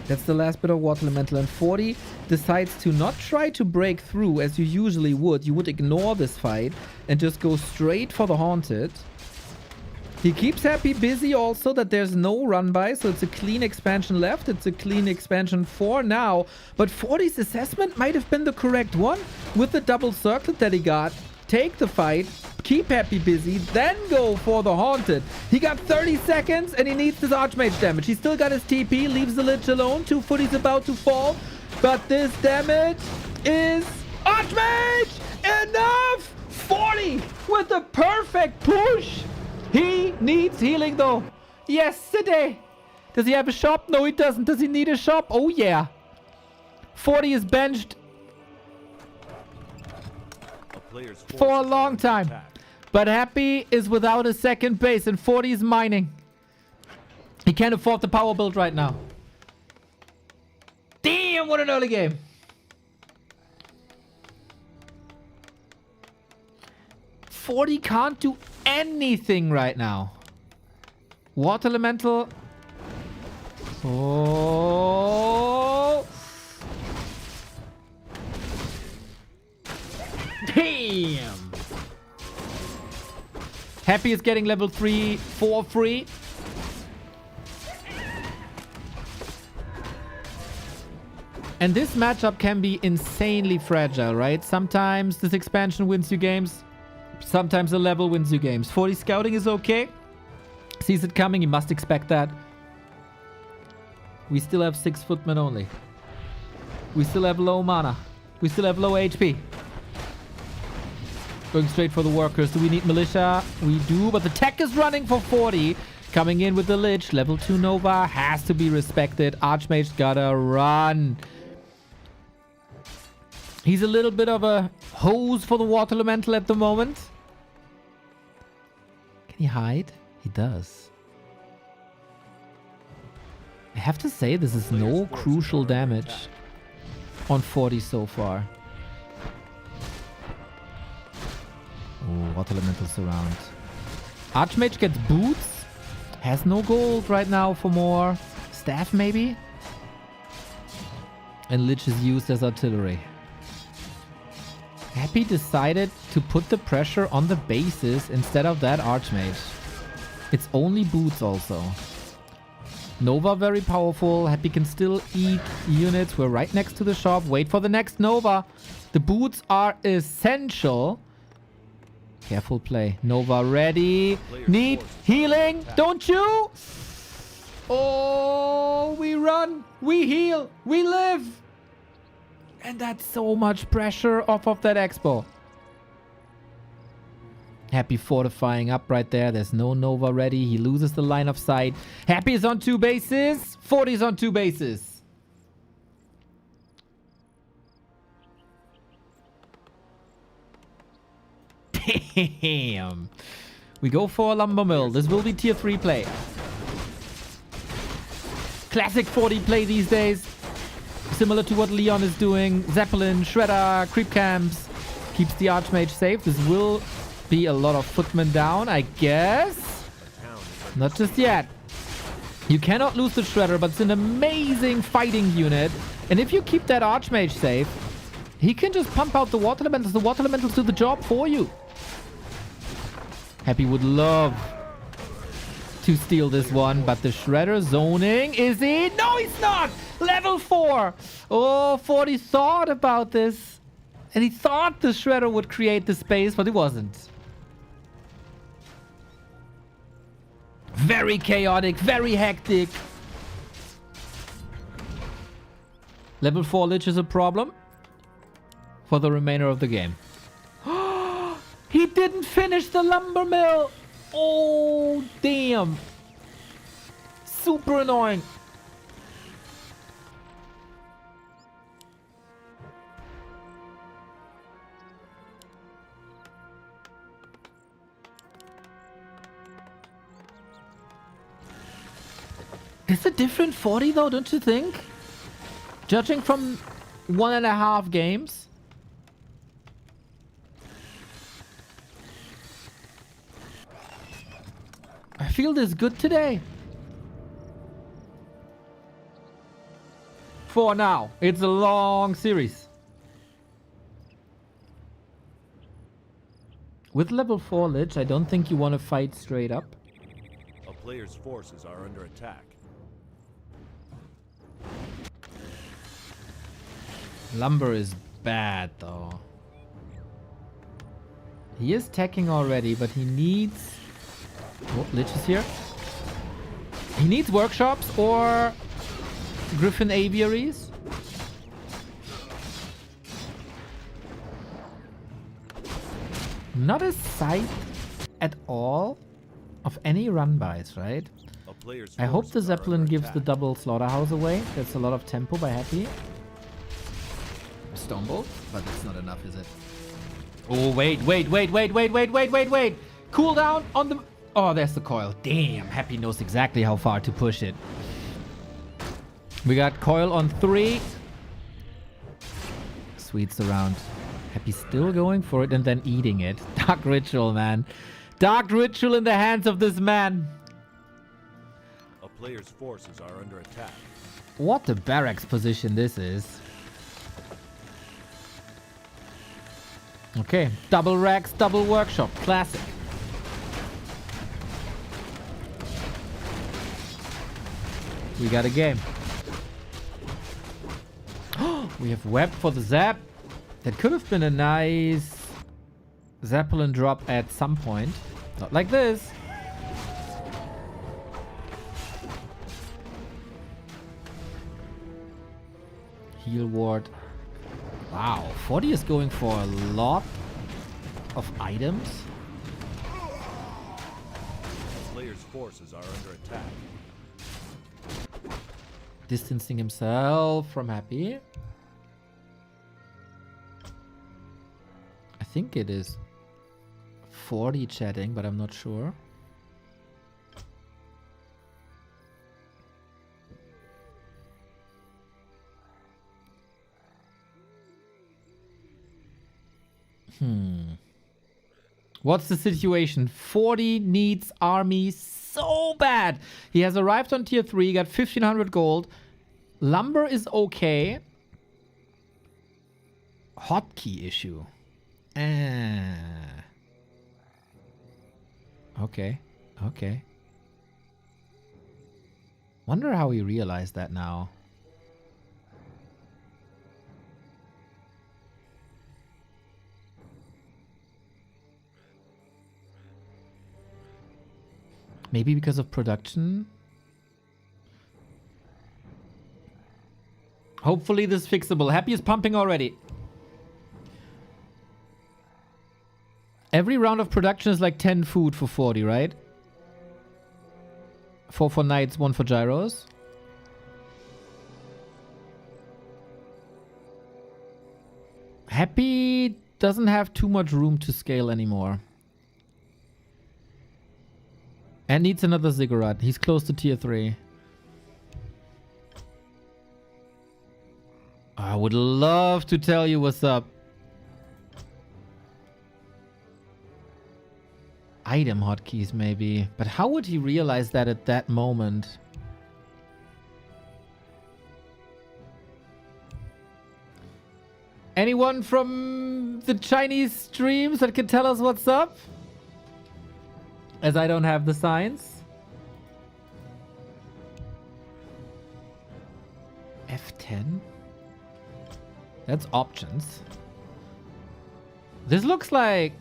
That's the last bit of Water Elemental, and 40 decides to not try to break through as you usually would. You would ignore this fight and just go straight for the Haunted. He keeps Happy busy also that there's no run by, so it's a clean expansion left. It's a clean expansion for now, but 40's assessment might have been the correct one with the double circlet that he got. Take the fight, keep Happy busy, then go for the Haunted. He got 30 seconds and he needs this Archmage damage. He still got his TP, leaves the Lich alone. 2 footies about to fall, but this damage is Archmage! Enough! 40 with the perfect push! He needs healing though. Yesterday. Does he have a shop? No, he doesn't. Does he need a shop? Oh yeah. 40 is benched for a long time. But Happy is without a second base and 40 is mining. He can't afford the power build right now. Damn, what an early game. Forty can't do anything right now. Water Elemental. Oh. Damn. Happy is getting level 3 for free. And this matchup can be insanely fragile, right? Sometimes this expansion wins you games. Sometimes a level wins you games. 40 scouting is okay. Sees it coming. You must expect that. We still have 6 footmen only. We still have low mana. We still have low HP. Going straight for the workers. Do we need militia? We do, but the tech is running for 40. Coming in with the Lich. Level 2 Nova has to be respected. Archmage gotta run. He's a little bit of a hose for the Water Elemental at the moment. Can he hide? He does. I have to say this is no crucial damage on 40 so far. Oh, Water Elementals around. Archmage gets boots. Has no gold right now for more. Staff maybe? And Lich is used as artillery. Happy decided to put the pressure on the bases instead of that Archmage. It's only boots also. Nova very powerful. Happy can still eat units. We're right next to the shop. Wait for the next Nova. The boots are essential. Careful play. Nova ready. Need healing. Don't you? Oh, we run. We heal. We live. And that's so much pressure off of that Expo. Happy fortifying up right there. There's no Nova ready. He loses the line of sight. Happy is on 2 bases. 40 is on 2 bases. Damn. We go for a lumber mill. This will be tier 3 play. Classic 40 play these days. Similar to what Leon is doing. Zeppelin, Shredder, creep camps. Keeps the Archmage safe. This will be a lot of footmen down, I guess. Not just yet. You cannot lose the Shredder, but it's an amazing fighting unit. And if you keep that Archmage safe, he can just pump out the Water Elementals. The Water Elementals do the job for you. Happy would love to steal this one, but the Shredder zoning, is he? No, he's not! Level 4! Oh, 40 thought about this. And he thought the Shredder would create the space, but it wasn't. Very chaotic, very hectic. Level 4 Lich is a problem for the remainder of the game. He didn't finish the lumber mill. Oh, damn. Super annoying. It's a different 40 though, don't you think? Judging from 1.5 games. I feel this good today. For now. It's a long series. With level 4 Lich, I don't think you want to fight straight up. A player's forces are under attack. Lumber is bad though. He is teching already, but he needs... Oh, Lich is here. He needs workshops or Griffin aviaries. Not a sight at all of any run-bys, right? A player's I hope the forces are Zeppelin under gives the attack. double slaughterhouse away. That's a lot of tempo by Happy. Stonebolt, but that's not enough, is it? Oh, wait. Cooldown on the... Oh, there's the coil. Damn, Happy knows exactly how far to push it. We got coil on 3. Sweets around. Happy still going for it and then eating it. Dark Ritual, man. Dark Ritual in the hands of this man. A player's forces are under attack. What a barracks position this is. Okay, double racks, double workshop. Classic. We got a game. We have web for the Zap. That could have been a nice Zeppelin drop at some point. Not like this. Heal ward. Wow, 40 is going for a lot of items. A player's forces are under attack. Distancing himself from Happy. I think it is 40 chatting, but I'm not sure. What's the situation? 40 needs army so bad. He has arrived on tier 3, got 1500 gold. Lumber is okay. Hotkey issue. Okay. Okay. Wonder how he realized that now. Maybe because of production? Hopefully this is fixable. Happy is pumping already. Every round of production is like 10 food for 40, right? 4 for knights, 1 for gyros. Happy doesn't have too much room to scale anymore. And needs another ziggurat. He's close to tier 3. I would love to tell you what's up. item hotkeys maybe. But how would he realize that at that moment? Anyone from the Chinese streams that can tell us what's up? As I don't have the signs. F10? That's options. This looks like...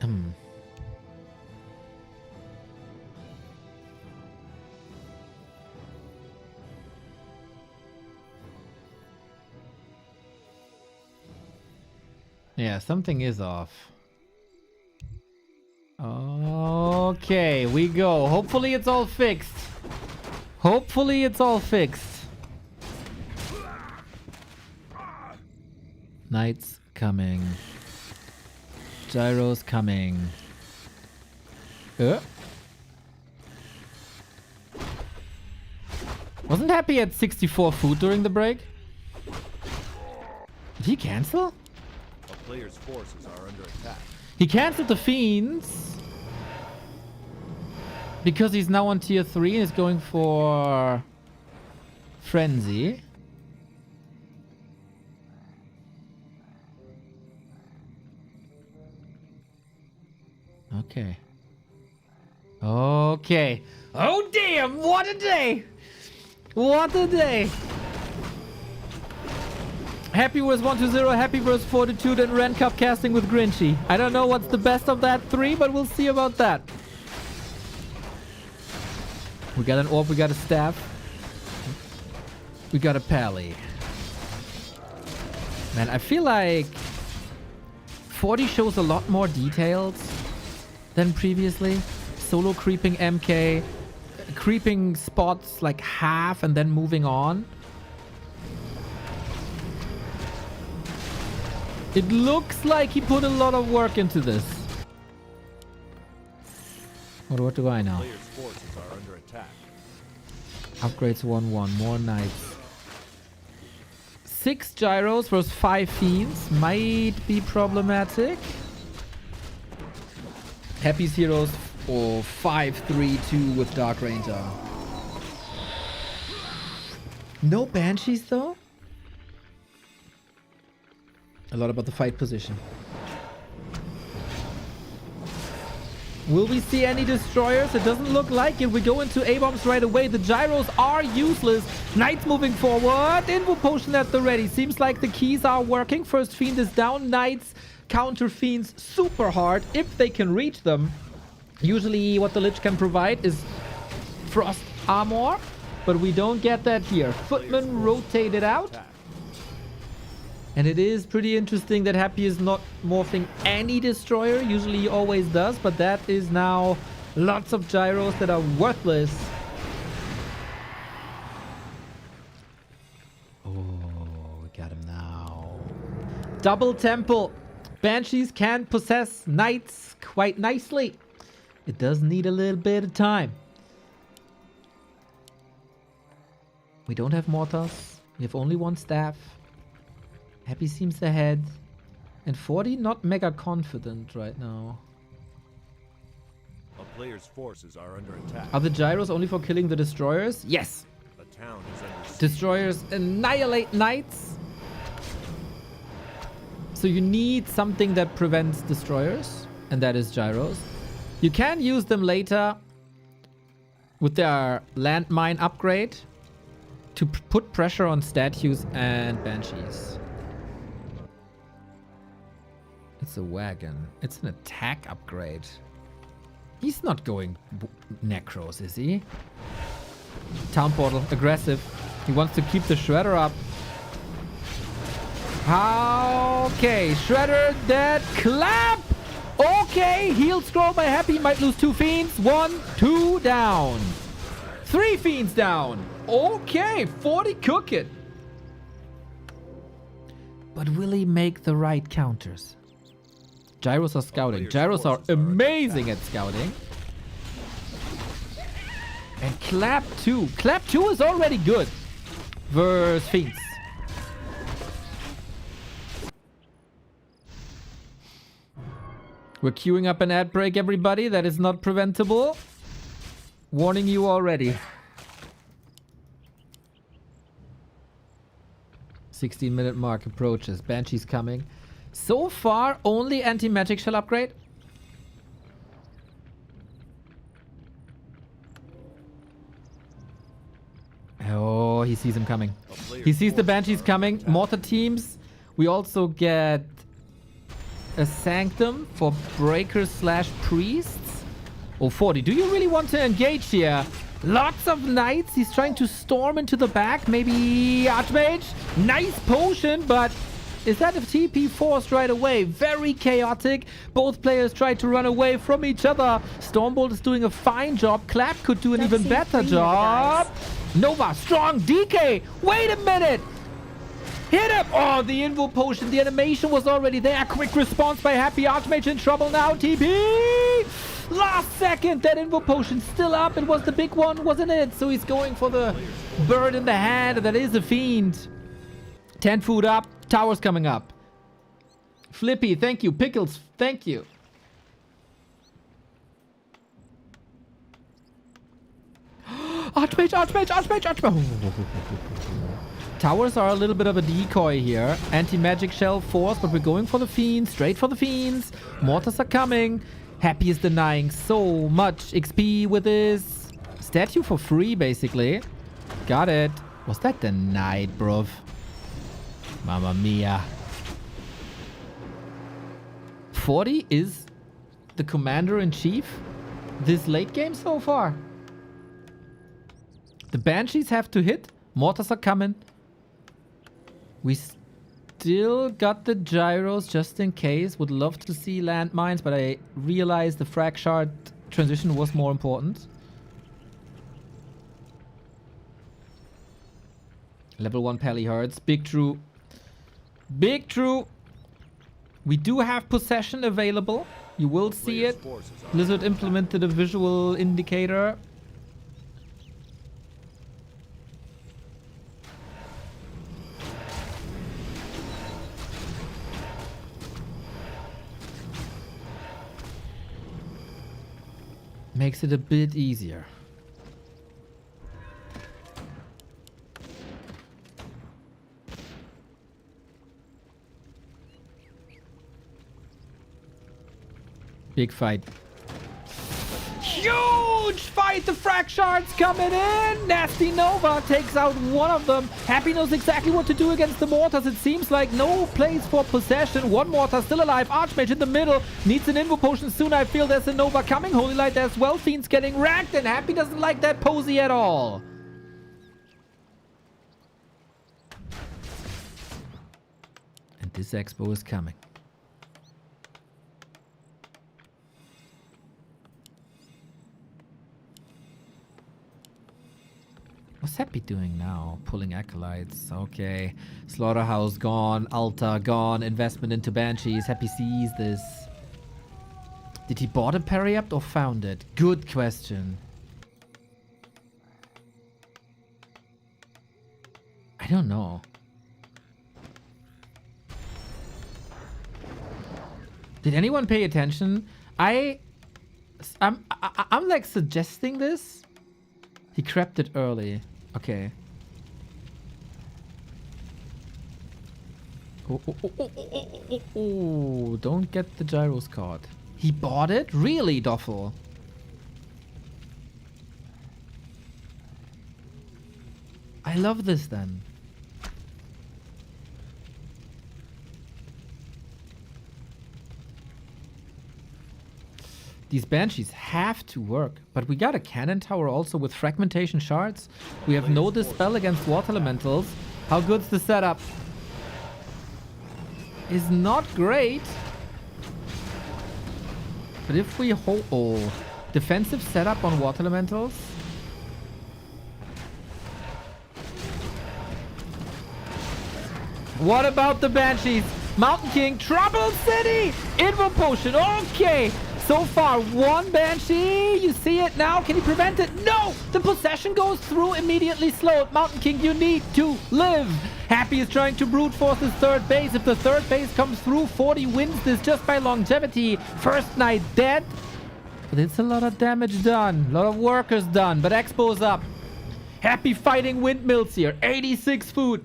Yeah, something is off. Okay, we go. Hopefully it's all fixed. Hopefully it's all fixed. Knights coming. Gyros coming. Wasn't Happy at 64 food during the break? Did he cancel? A player's forces are under attack. He cancelled the Fiends. Because he's now on tier 3 and is going for Frenzy. Okay. Okay. Oh damn, what a day! What a day! Happy was 1-0, Happy versus Fortitude and Ren Cup casting with Grinchy. I don't know what's the best of that 3, but we'll see about that. We got an orb, we got a staff. We got a pally. Man, I feel like 40 shows a lot more details than previously. Solo creeping MK, creeping spots like half and then moving on. It looks like he put a lot of work into this. What do I know? Player's forces are under attack. Upgrades 1-1, more knights. 6 gyros versus 5 fiends might be problematic. Happy's heroes for 5-3-2 with Dark Ranger. No banshees though? A lot about the fight position. Will we see any destroyers? It doesn't look like it. We go into A-bombs right away. The gyros are useless. Knights moving forward. Invo potion at the ready. Seems like the keys are working. First fiend is down. Knights counter fiends super hard if they can reach them. Usually what the Lich can provide is frost armor, but we don't get that here. Footman rotated out. And it is pretty interesting that Happy is not morphing any destroyer. Usually he always does, but that is now lots of gyros that are worthless. Oh, we got him now. Double temple. Banshees can possess knights quite nicely. It does need a little bit of time. We don't have mortars. We have only one staff. Happy seems ahead. And 40 not mega confident right now. A player's forces are under attack. Are the gyros only for killing the destroyers? Yes. A town is under siege. Destroyers annihilate knights. So you need something that prevents destroyers. And that is gyros. You can use them later with their landmine upgrade to put pressure on statues and banshees. It's a wagon. It's an attack upgrade. He's not going necros, is he? Town portal, aggressive. He wants to keep the shredder up. Okay, shredder dead. Clap! Okay, heal scroll by Happy. Might lose 2 fiends. 1, 2 down. 3 fiends down. Okay, 40 cook it. But will he make the right counters? Gyros are scouting. Gyros are amazing at scouting. And Clap 2. Clap 2 is already good. Versus Fiends. We're queuing up an ad break, everybody. That is not preventable. Warning you already. 16-minute mark approaches. Banshee's coming. So far, only anti-magic shall upgrade. Oh, he sees him coming. He sees the Banshees coming. Mortar teams. We also get a Sanctum for Breakers / Priests. Oh, 40. Do you really want to engage here? Lots of Knights. He's trying to storm into the back. Maybe Archmage. Nice potion, but is that a TP forced right away? Very chaotic. Both players try to run away from each other. Stormbolt is doing a fine job. Clap could do an even better job. Nova, strong. DK. Wait a minute. Hit him! Oh, the Invo Potion. The animation was already there. Quick response by Happy. Archmage in trouble now. TP! Last second. That Invo Potion still up. It was the big one, wasn't it? So he's going for the bird in the hand. That is a fiend. 10 food up. Towers coming up. Flippy, thank you. Pickles, thank you. Archmage, Archmage, Archmage, Archmage. Towers are a little bit of a decoy here. Anti-magic shell force, but we're going for the fiends. Straight for the fiends. Mortars are coming. Happy is denying so much XP with this statue for free, basically. Got it. Was that denied, bruv? Mamma mia. 40 is the commander-in-chief this late game so far. The Banshees have to hit. Mortars are coming. We still got the gyros just in case. Would love to see landmines, but I realized the frag shard transition was more important. Level 1 Palihards. Big true. Big true. We do have possession available. You will see it. Blizzard implemented a visual indicator. Makes it a bit easier. Big fight. Huge fight! The frag shards coming in! Nasty Nova takes out one of them. Happy knows exactly what to do against the mortars. It seems like no place for possession. One mortar still alive. Archmage in the middle. Needs an Invo Potion soon. I feel there's a Nova coming. Holy Light as well. Fiend's getting racked, and Happy doesn't like that posy at all. And this expo is coming. What's Happy doing now? Pulling acolytes. Okay. Slaughterhouse gone. Altar gone. Investment into Banshees. Happy sees this. Did he bought a parry up or found it? Good question. I don't know. Did anyone pay attention? I'm like suggesting this. He crept it early. Okay. Oh, don't get the gyros caught. He bought it? Really, Doffel? I love this then. These Banshees have to work, but we got a cannon tower also with fragmentation shards. We have no dispel against water elementals. How good's the setup? Is not great. But if we hold... Oh, defensive setup on water elementals. What about the Banshees? Mountain King, Trouble City! Invo Potion, okay! So far, one Banshee. You see it now. Can he prevent it? No! The possession goes through, immediately slowed. Mountain King, you need to live. Happy is trying to brute force his third base. If the third base comes through, 40 wins this just by longevity. First Knight dead. But it's a lot of damage done. A lot of workers done. But Expo's up. Happy fighting windmills here. 86 food.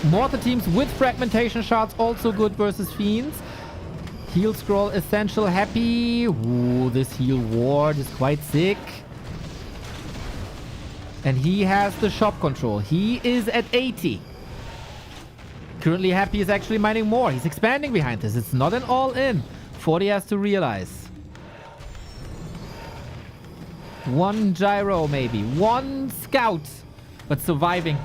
Mortar teams with fragmentation shards also good versus fiends. Heal scroll essential. Happy. Ooh, this heal ward is quite sick. And he has the shop control. He is at 80. Currently Happy is actually mining more. He's expanding behind this. It's not an all-in. 40 has to realize. One gyro maybe. One scout. But surviving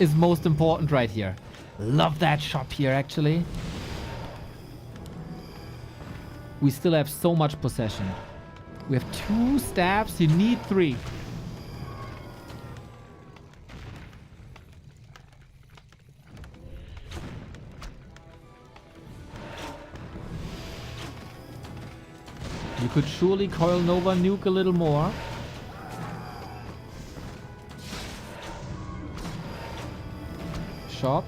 is most important right here. Love that shop here, actually. We still have so much possession. We have 2 staffs. You need 3. You could surely Coil Nova nuke a little more. Shop.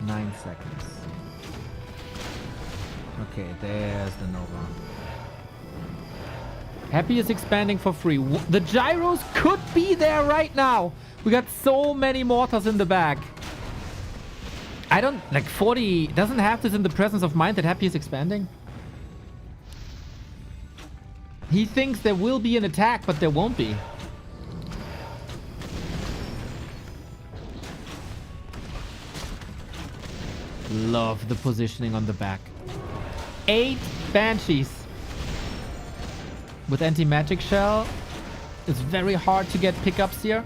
9 seconds. Okay, there's the Nova. Happy is expanding for free. The gyros could be there right now. We got so many mortars in the back. I don't... Like, 40 doesn't have this in the presence of mind that Happy is expanding. He thinks there will be an attack, but there won't be. Love the positioning on the back. 8 Banshees. With anti-magic shell, it's very hard to get pickups here.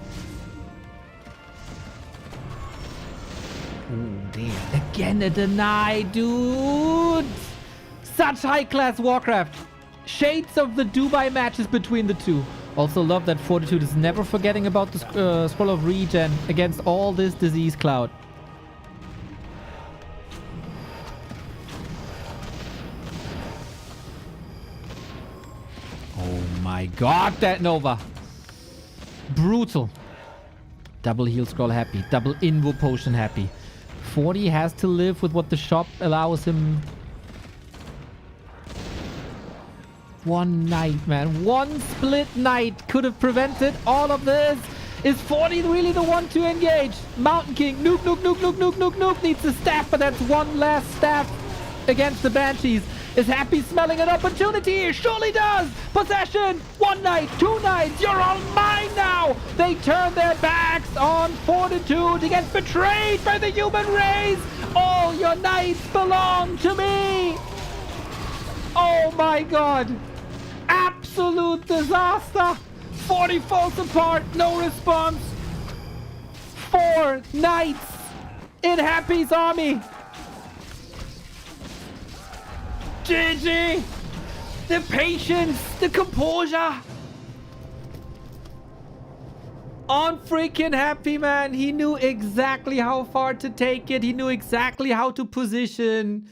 Ooh, damn. Again a deny, dude. Such high-class Warcraft. Shades of the Dubai matches between the two. Also love that Fortitude is never forgetting about the Scroll of Regen against all this disease cloud. Oh my god, that Nova. Brutal. Double heal scroll Happy. Double invo potion Happy. 40 has to live with what the shop allows him. One night, man. One split night could have prevented all of this. Is 40 really the one to engage? Mountain King. Nuke, nuke, nuke, nuke, nuke, nuke, nuke. Needs a staff, but that's one last staff against the Banshees. Is Happy smelling an opportunity? Surely does. Possession. One night, 2 nights. You're all mine now. They turn their backs on Fortitude. He gets betrayed by the human race. All your nights belong to me. Oh my god. Absolute disaster. 40 falls apart. No response. 4 knights in Happy's army. GG. The patience. The composure. On freaking Happy, man. He knew exactly how far to take it. He knew exactly how to position.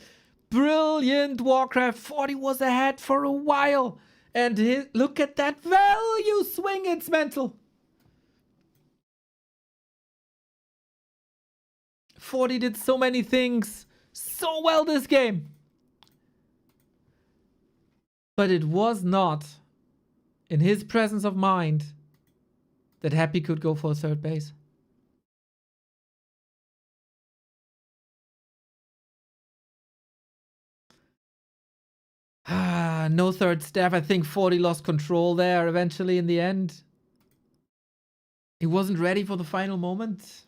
Brilliant Warcraft. 40 was ahead for a while. And look at that value swing. It's mental. 40 did so many things so well this game. But it was not in his presence of mind that Happy could go for third base. No third staff. I think 40 lost control there eventually in the end. He wasn't ready for the final moment.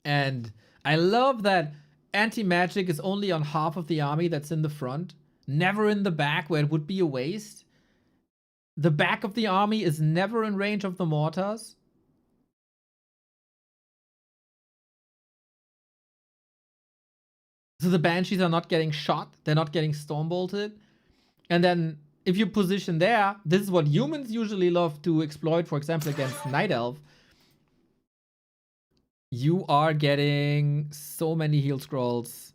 And I love that anti-magic is only on half of the army that's in the front. Never in the back where it would be a waste. The back of the army is never in range of the mortars. So the Banshees are not getting shot. They're not getting storm bolted. And then if you position there, this is what humans usually love to exploit, for example, against Night Elf. You are getting so many heal scrolls.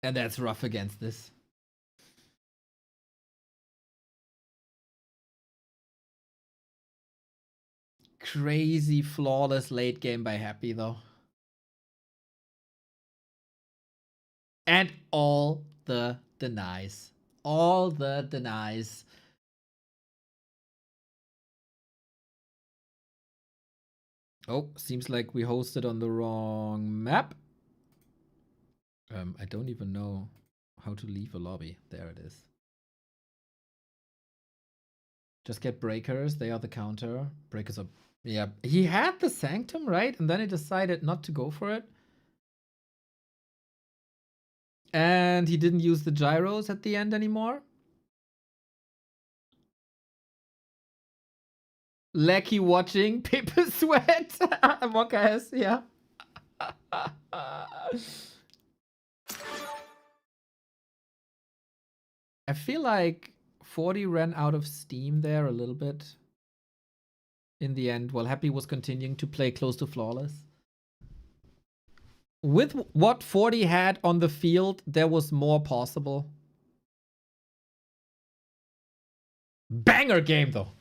And that's rough against this. Crazy flawless late game by Happy though. And all the denies. All the denies. Oh, seems like we hosted on the wrong map. I don't even know how to leave a lobby. There it is. Just get breakers. They are the counter. Breakers are... Yeah, he had the Sanctum, right? And then he decided not to go for it. And he didn't use the gyros at the end anymore. Lecky watching paper sweat. Mocha has, yeah. I feel like 40 ran out of steam there a little bit. In the end, while Happy was continuing to play close to flawless. With what 40 had on the field, there was more possible. Banger game, though.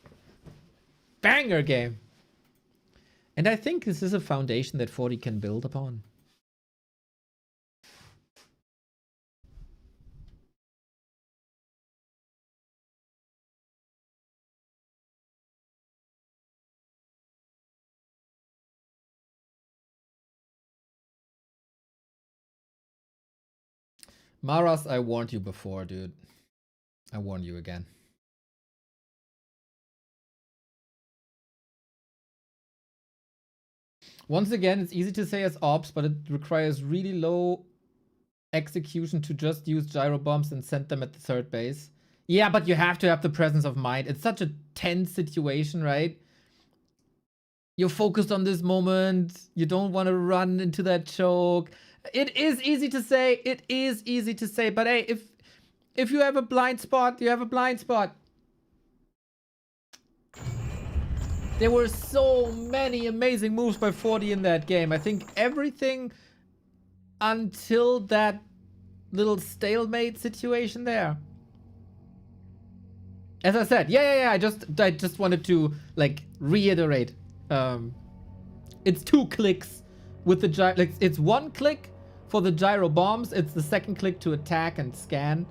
Banger game. And I think this is a foundation that 40 can build upon. Maras, I warned you before, dude. I warn you again. Once again, it's easy to say as ops, but it requires really low execution to just use gyro bombs and send them at the third base. Yeah, but you have to have the presence of mind. It's such a tense situation, right? You're focused on this moment. You don't want to run into that choke. It is easy to say. It is easy to say. But hey, if you have a blind spot, you have a blind spot. There were so many amazing moves by 40 in that game. I think everything until that little stalemate situation there. As I said, yeah. I just wanted to like reiterate. It's 2 clicks with the gyro. Like, it's 1 click for the gyro bombs. It's the second click to attack and scan.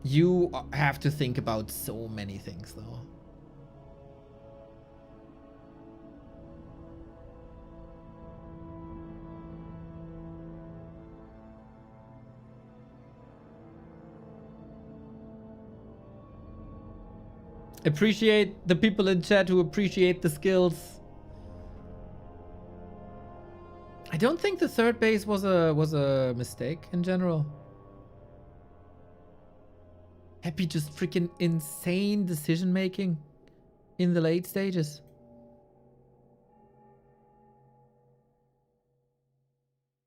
You have to think about so many things, though. Appreciate the people in chat who appreciate the skills. I don't think the third base was a mistake in general. Happy just freaking insane decision making in the late stages.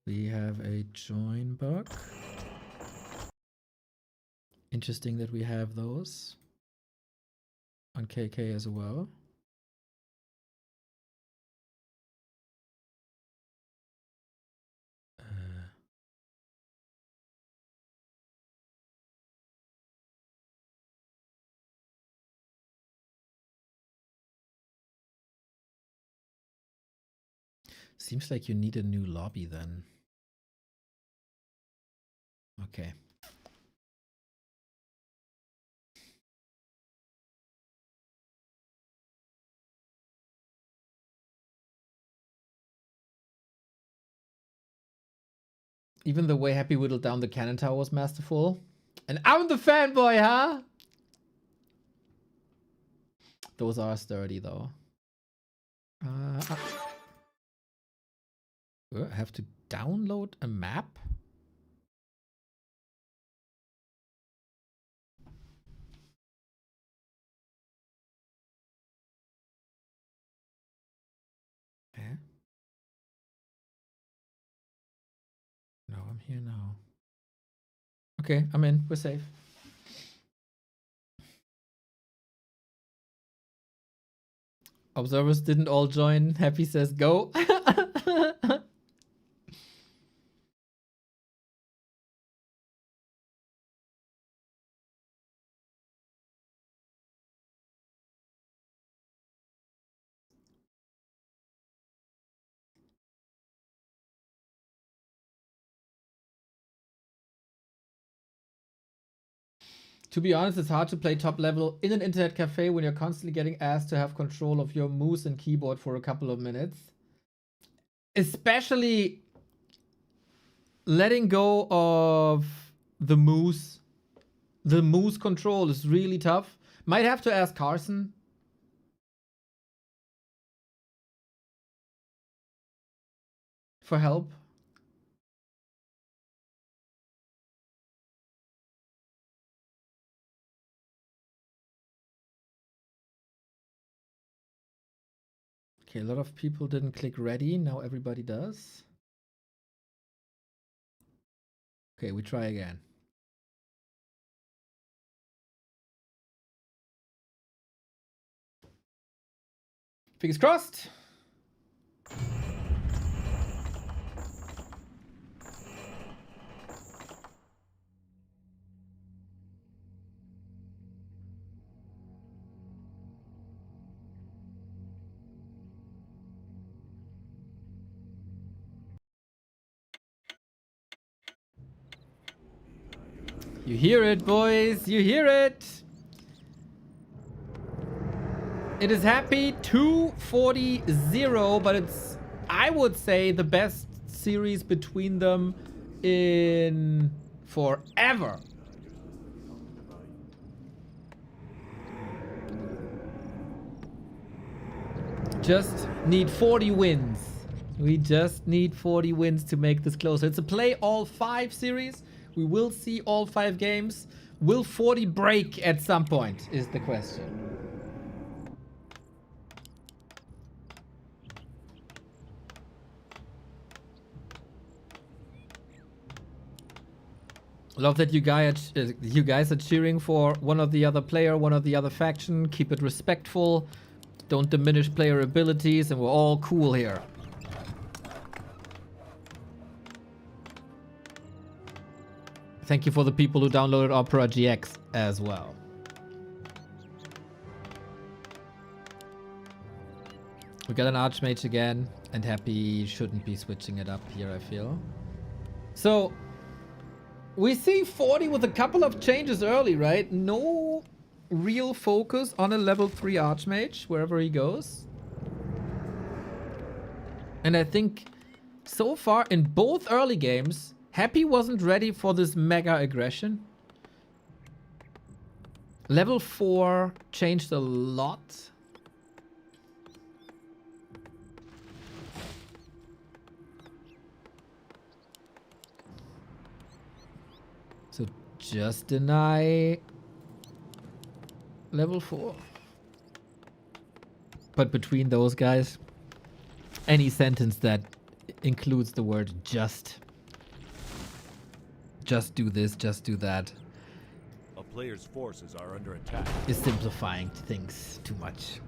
We have a join bug. Interesting that we have those on KK as well. Seems like you need a new lobby then. Okay. Even the way Happy whittled down the cannon tower was masterful. And I'm the fanboy, huh? Those are sturdy though. I have to download a map? here now. Okay, I'm in. We're safe. Observers didn't all join. Happy says go. To be honest, it's hard to play top level in an internet cafe when you're constantly getting asked to have control of your mouse and keyboard for a couple of minutes. Especially letting go of the mouse. The mouse control is really tough. Might have to ask Carson. For help. Okay, a lot of people didn't click ready. Now everybody does. Okay, we try again. Fingers crossed. You hear it, boys. You hear it. It is happy 240-0, but it's, I would say, the best series between them in forever. Just need 40 wins. We just need 40 wins to make this closer. It's a play all 5 series. We will see all 5 games. Will 40 break at some point is the question. Love that you guys are cheering for one or the other player, one or the other faction. Keep it respectful. Don't diminish player abilities, and we're all cool here. Thank you for the people who downloaded OperaGX as well. We got an Archmage again, and Happy shouldn't be switching it up here, I feel. So, we see 40 with a couple of changes early, right? No real focus on a level 3 Archmage, wherever he goes. And I think, so far, in both early games, Happy wasn't ready for this mega aggression. Level 4 changed a lot. So just deny level 4. But between those guys, any sentence that includes the word just do this, just do that, A player's forces are under attack. is simplifying things too much.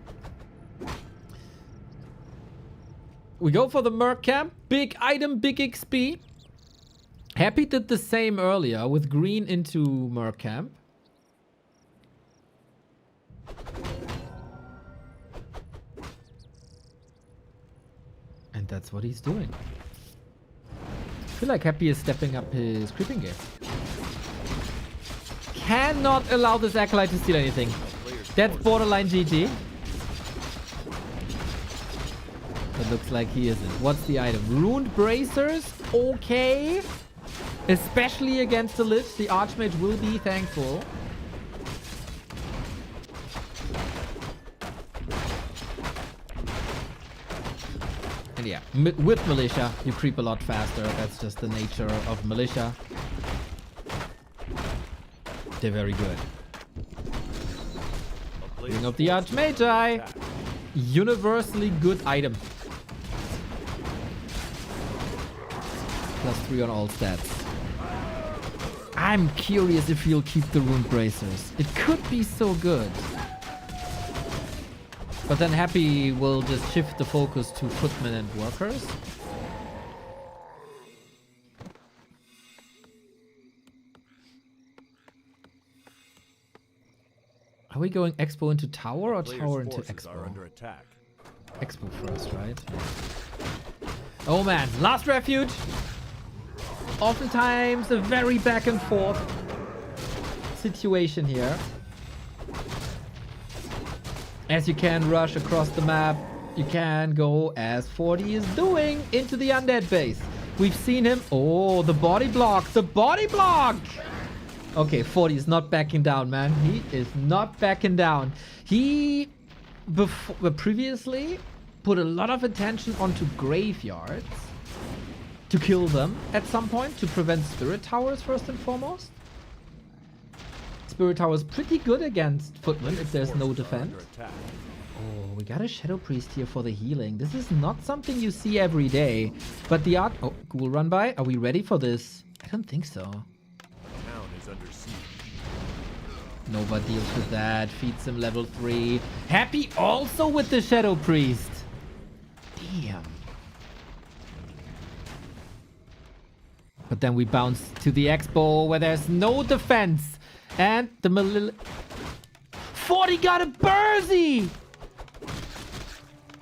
We go for the Merc Camp. Big item, big XP. Happy did the same earlier with green into Merc Camp. And that's what he's doing. I feel like Happy is stepping up his creeping game. Cannot allow this Acolyte to steal anything. That's borderline GG. It looks like he isn't. What's the item? Ruined Bracers? Okay. Especially against the Lich. The Archmage will be thankful. And yeah, with Militia, you creep a lot faster. That's just the nature of Militia. They're very good. Ring of the Archmagi. Universally good item. +3 on all stats. I'm curious if he'll keep the rune bracers. It could be so good. But then Happy will just shift the focus to footmen and workers. Are we going Expo into tower or Players' tower into forces are Expo? under attack. Expo first, right? Oh man, last refuge. Oftentimes a very back and forth situation here. As you can rush across the map, you can go as 40 is doing into the undead base. We've seen him. Oh, the body block, the body block. Okay, 40 is not backing down, man. He is not backing down. He previously put a lot of attention onto graveyards to kill them at some point, to prevent spirit towers first and foremost. Spirit tower is pretty good against footmen if there's no defense. Oh, we got a Shadow Priest here for the healing. This is not something you see every day. But the art... Oh, ghoul run by. Are we ready for this? I don't think so. Town is under siege. Nova deals with that. Feeds him level 3. Happy also with the Shadow Priest. Damn. But then we bounce to the Expo where there's no defense. And the 40 got a Bursey!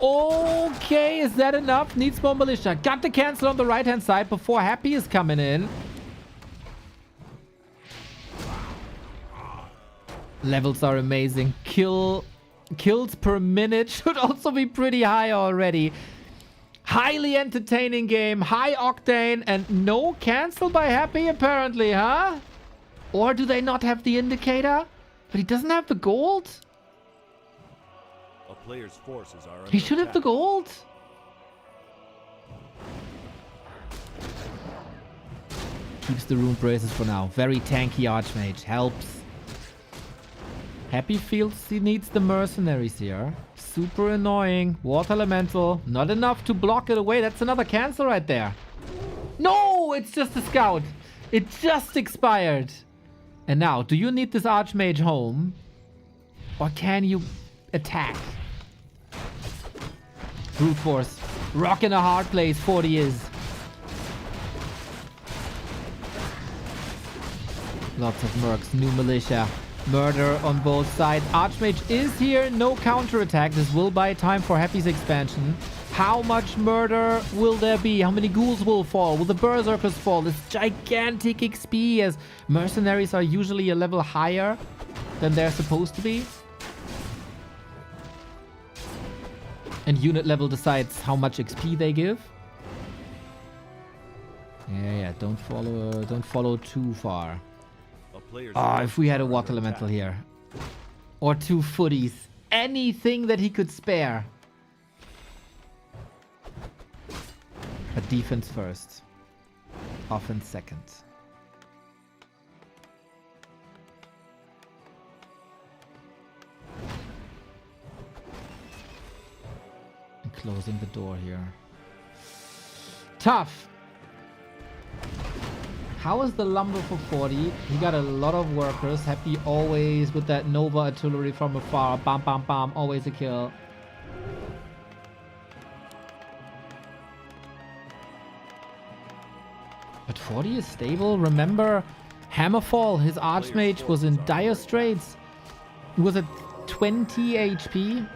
Okay, is that enough? Needs more militia. Got the cancel on the right-hand side before Happy is coming in. Levels are amazing. Kills per minute should also be pretty high already. Highly entertaining game. High octane and no cancel by Happy apparently, huh? Or do they not have the indicator? But he doesn't have the gold? A player's forces are under He should have the attack. gold. Keeps the rune braces for now. Very tanky Archmage. Helps. Happy feels he needs the mercenaries here. Super annoying. Water Elemental. Not enough to block it away. That's another cancel right there. No! It's just a scout. It just expired. And now, do you need this Archmage home? Or can you attack? Brute Force. Rocking a hard place, 40 is. Lots of mercs, new militia. Murder on both sides. Archmage is here, no counterattack. This will buy time for Happy's expansion. How much murder will there be? How many ghouls will fall? Will the berserkers fall? This gigantic XP as mercenaries are usually a level higher than they're supposed to be. And unit level decides how much XP they give. Yeah, don't follow too far. A player's Oh, if we had a forces are water under elemental attack. here. Or 2 footies. Anything that he could spare. But defense first. Offense second. And closing the door here. Tough. How is the lumber for 40? He got a lot of workers. Happy always with that Nova artillery from afar. Bam, bam, bam. Always a kill. But 40 is stable. Remember, Hammerfall, his Archmage, was in dire straits. He was at 20 HP.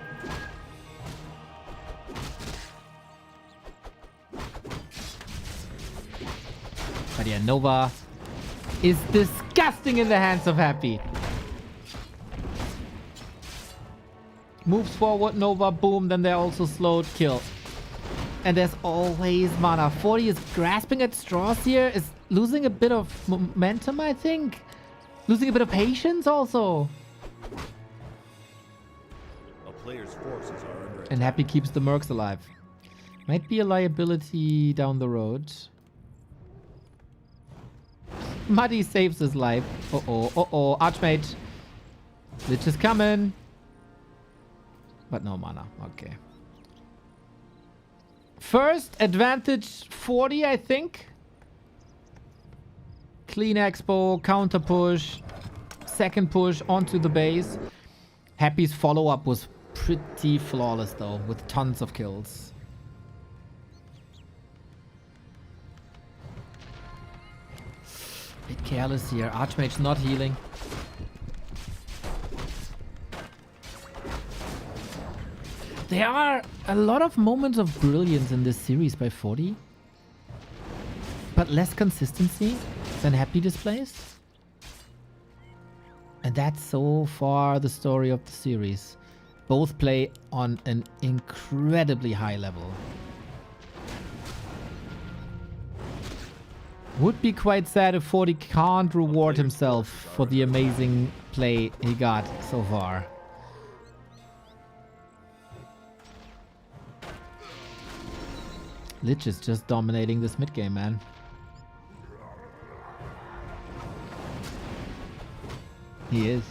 But yeah, Nova is disgusting in the hands of Happy. Moves forward, Nova, boom, then they're also slowed, kill. And there's always mana. 40 is grasping at straws here, is losing a bit of momentum, I think. Losing a bit of patience also. A player's forces are under And Happy keeps the mercs alive. Might be a liability down the road. Muddy saves his life. Uh-oh. Archmage. Lich is coming. But no mana. Okay. First advantage 40, I think. Clean expo, counter push, second push onto the base. Happy's follow-up was pretty flawless though, with tons of kills. Bit careless here. Archmage's not healing. There are a lot of moments of brilliance in this series by 40. But less consistency than Happy displays. And that's so far the story of the series. Both play on an incredibly high level. Would be quite sad if 40 can't reward himself for the amazing play he got so far. Lich is just dominating this mid game, man. He is.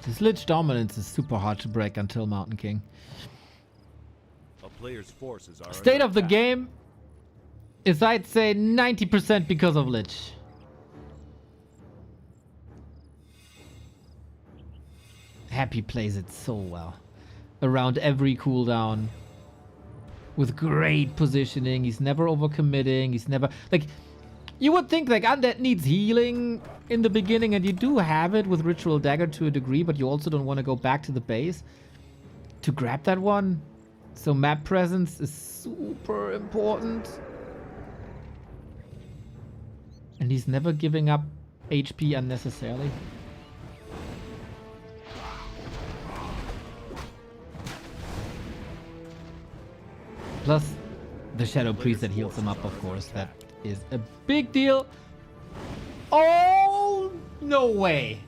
This Lich dominance is super hard to break until Mountain King. A player's forces are State under of the attack. game is, I'd say, 90% because of Lich. Happy plays it so well. Around every cooldown. With great positioning. He's never overcommitting. He's never... Like, you would think, like, Undead needs healing in the beginning, and you do have it with Ritual Dagger to a degree, but you also don't want to go back to the base to grab that one. So map presence is super important. And he's never giving up HP unnecessarily. Plus, the Shadow Priest that heals him up, of course. That is a big deal. Oh, no way.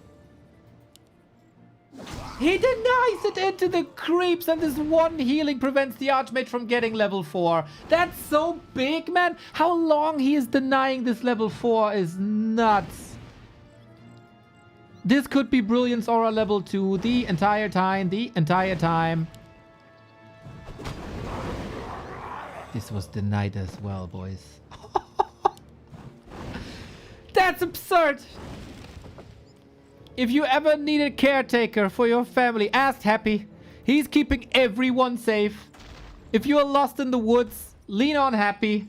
He denies it into the creeps, and this one healing prevents the Archmage from getting level 4. That's so big, man. How long he is denying this level 4 is nuts. This could be Brilliance Aura level 2 the entire time. This was denied as well, boys. That's absurd. If you ever need a caretaker for your family, ask Happy. He's keeping everyone safe. If you are lost in the woods, lean on Happy.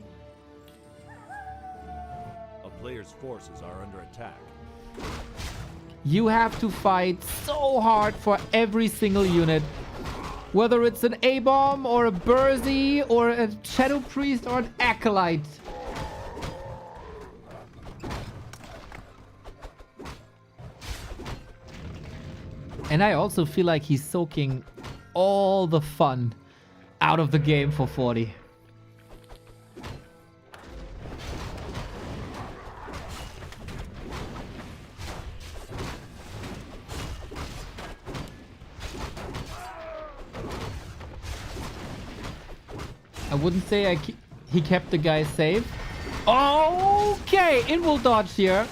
A player's forces are under attack. You have to fight so hard for every single unit. Whether it's an A-bomb or a Bursey or a Shadow Priest or an Acolyte. And I also feel like he's soaking all the fun out of the game for 40. I wouldn't say he kept the guy safe. Okay, Invul dodge here.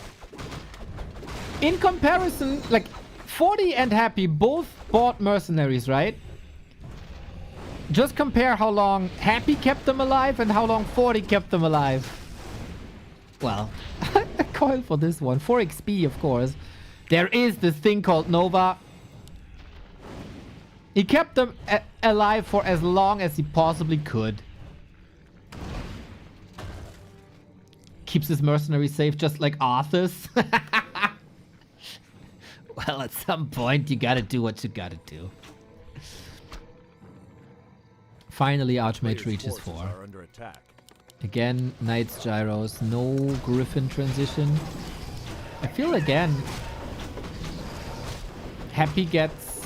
In comparison, like 40 and Happy both bought mercenaries, right? Just compare how long Happy kept them alive and how long 40 kept them alive. Well, a coil for this one. 4 XP, of course. There is this thing called Nova. He kept them alive for as long as he possibly could. Keeps his mercenary safe just like Arthur's. Well, at some point, you gotta do what you gotta do. Finally, Archmage Player's reaches forces 4. are under attack. Again, Knight's Gyros. No Griffin transition. I feel again... Happy gets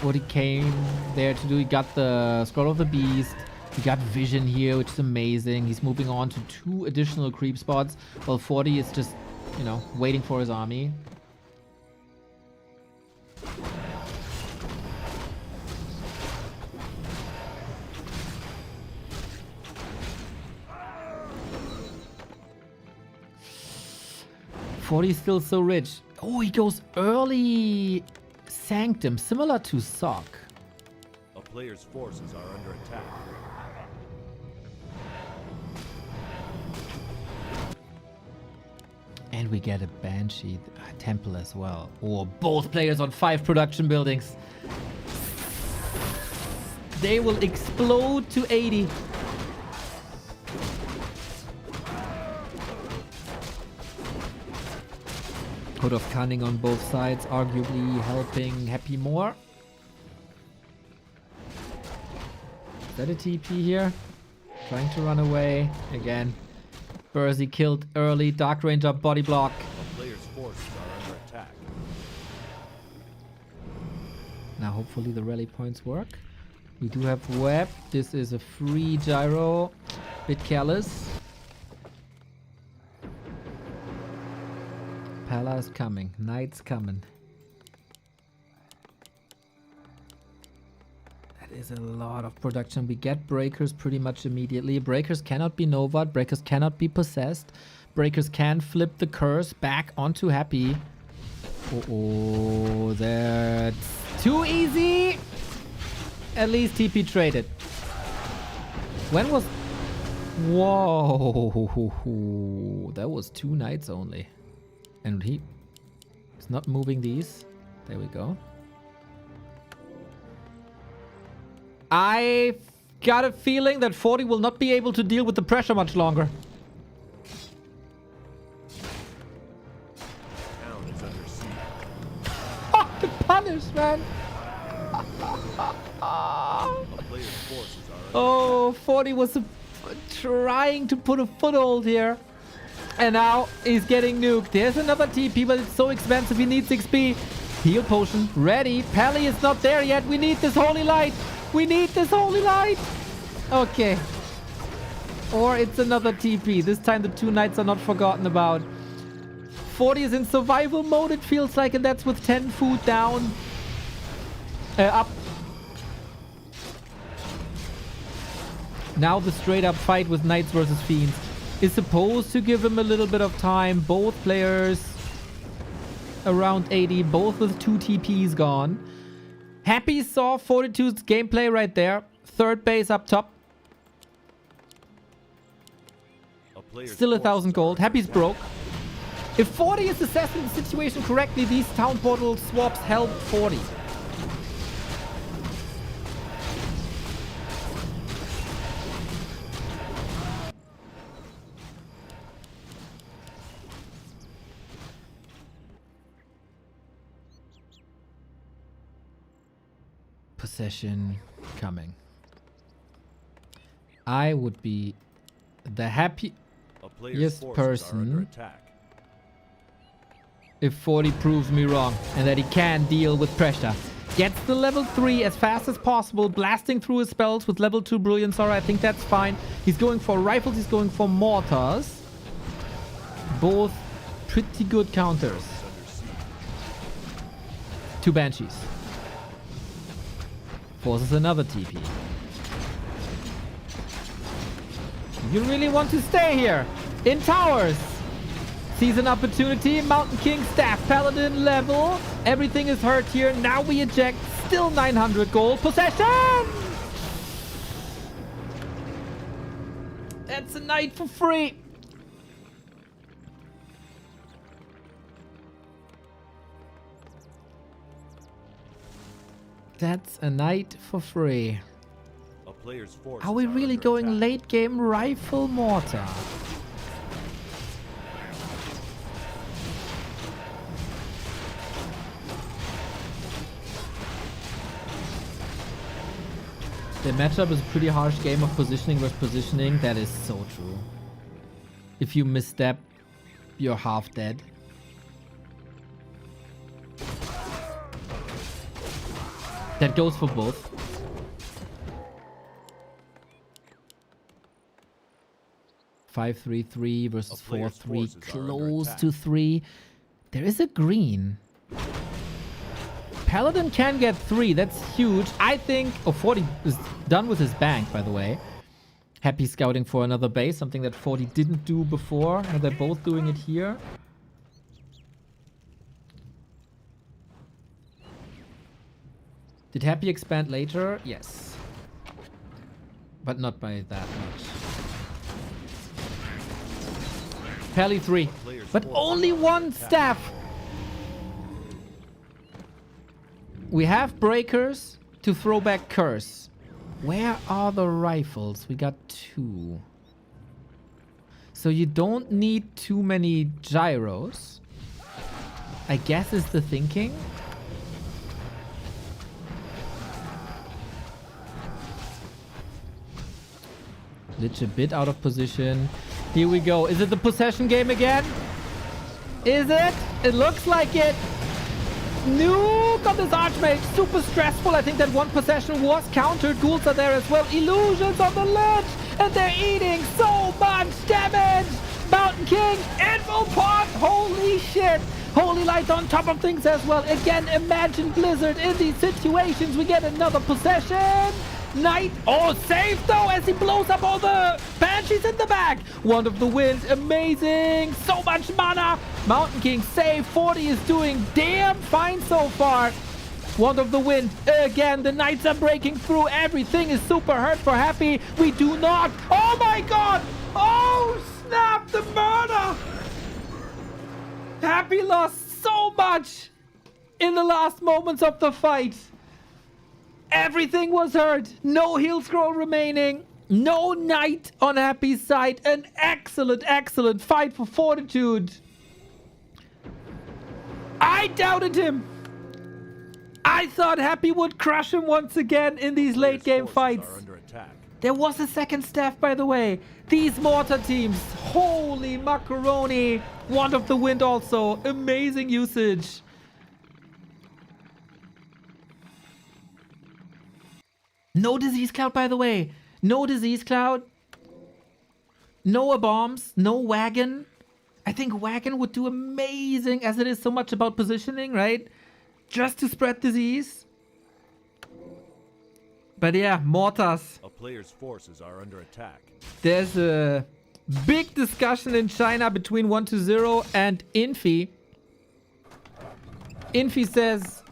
what he came there to do. He got the Scroll of the Beast. He got Vision here, which is amazing. He's moving on to 2 additional creep spots, while 40 is just, you know, waiting for his army. 40 is still so rich. Oh, he goes early Sanctum, similar to Sock. A player's forces are under attack. And we get a Banshee Temple as well. Or both players on 5 production buildings. They will explode to 80. Code of Cunning on both sides, arguably helping Happy more. Is that a TP here? Trying to run away. Again. Bursey killed early. Dark Ranger body block. A player's forces are under attack. Now hopefully the rally points work. We do have web. This is a free gyro. Bit careless. Pala is coming. Knight's coming. That is a lot of production. We get breakers pretty much immediately. Breakers cannot be Novad. Breakers cannot be possessed. Breakers can flip the curse back onto Happy. Oh, that's too easy. At least TP traded. When was... Whoa. That was 2 knights only. And he's not moving these. There we go. I got a feeling that 40 will not be able to deal with the pressure much longer. Town is under siege. Oh, the punish, man. A player's forces are under Oh, 40 was trying to put a foothold here. And now he's getting nuked. There's another TP, but it's so expensive. He needs XP. Heal potion. Ready. Pally is not there yet. We need this holy light. We need this holy light. Okay. Or it's another TP. This time the 2 knights are not forgotten about. 40 is in survival mode, it feels like, and that's with 10 food down. Up. Now the straight up fight with knights versus fiends is supposed to give him a little bit of time. Both players around 80, both with 2 TPs gone. Happy saw Fortitude's gameplay right there. 3rd base up top. Still 1,000 gold. Happy's broke. If 40 is assessing the situation correctly, these town portal swaps help 40. Possession coming. I would be the happiest person if 40 proves me wrong and that he can deal with pressure. Gets the level 3 as fast as possible, blasting through his spells with level 2 Brilliance Aura. I think that's fine. He's going for rifles, he's going for mortars. Both pretty good counters. 2 Banshees. Forces another TP. You really want to stay here in towers. Sees an opportunity. Mountain King, Staff, Paladin level. Everything is hurt here. Now we eject. Still 900 gold. Possession! That's a knight for free. That's a knight for free. Are we really going late game rifle mortar? The matchup is a pretty harsh game of positioning versus positioning. That is so true. If you misstep, you're half dead. That goes for both. Five, 3, versus 4, 3. Close to 3. There is a green. Paladin can get 3. That's huge. I think... Oh, 40 is done with his bank, by the way. Happy scouting for another base. Something that 40 didn't do before. And they're both doing it here. Did Happy expand later? Yes. But not by that much. Pally 3. But only one staff. We have breakers to throw back curse. Where are the rifles? We got 2. So you don't need too many gyros, I guess is the thinking. Lich a bit out of position. Here we go. Is it the possession game again? Is it? It looks like it. Nuke on this Archmage. Super stressful. I think that one possession was countered. Ghouls are there as well. Illusions on the Lich. And they're eating so much damage. Mountain King. Info pot. Holy shit. Holy Light on top of things as well. Again, imagine Blizzard in these situations. We get another possession. Knight, oh, saved though as he blows up all the Banshees in the back. Wand of the Wind, amazing. So much mana. Mountain King save. 40 is doing damn fine so far. Wand of the Wind, again, the Knights are breaking through. Everything is super hurt for Happy. We do not. Oh my god. Oh, snap, the murder. Happy lost so much in the last moments of the fight. Everything was hurt. No heal scroll remaining. No Knight on Happy's side. An excellent, excellent fight for Fortitude. I doubted him. I thought Happy would crush him once again in these late game fights. There was a second staff, by the way. These mortar teams. Holy macaroni. Wand of the Wind also. Amazing usage. No disease cloud, by the way. No disease cloud. No bombs. No wagon. I think wagon would do amazing as it is so much about positioning, right? Just to spread disease. But yeah, mortars. A player's forces are under attack. There's a big discussion in China between 120 and Infi. Infi says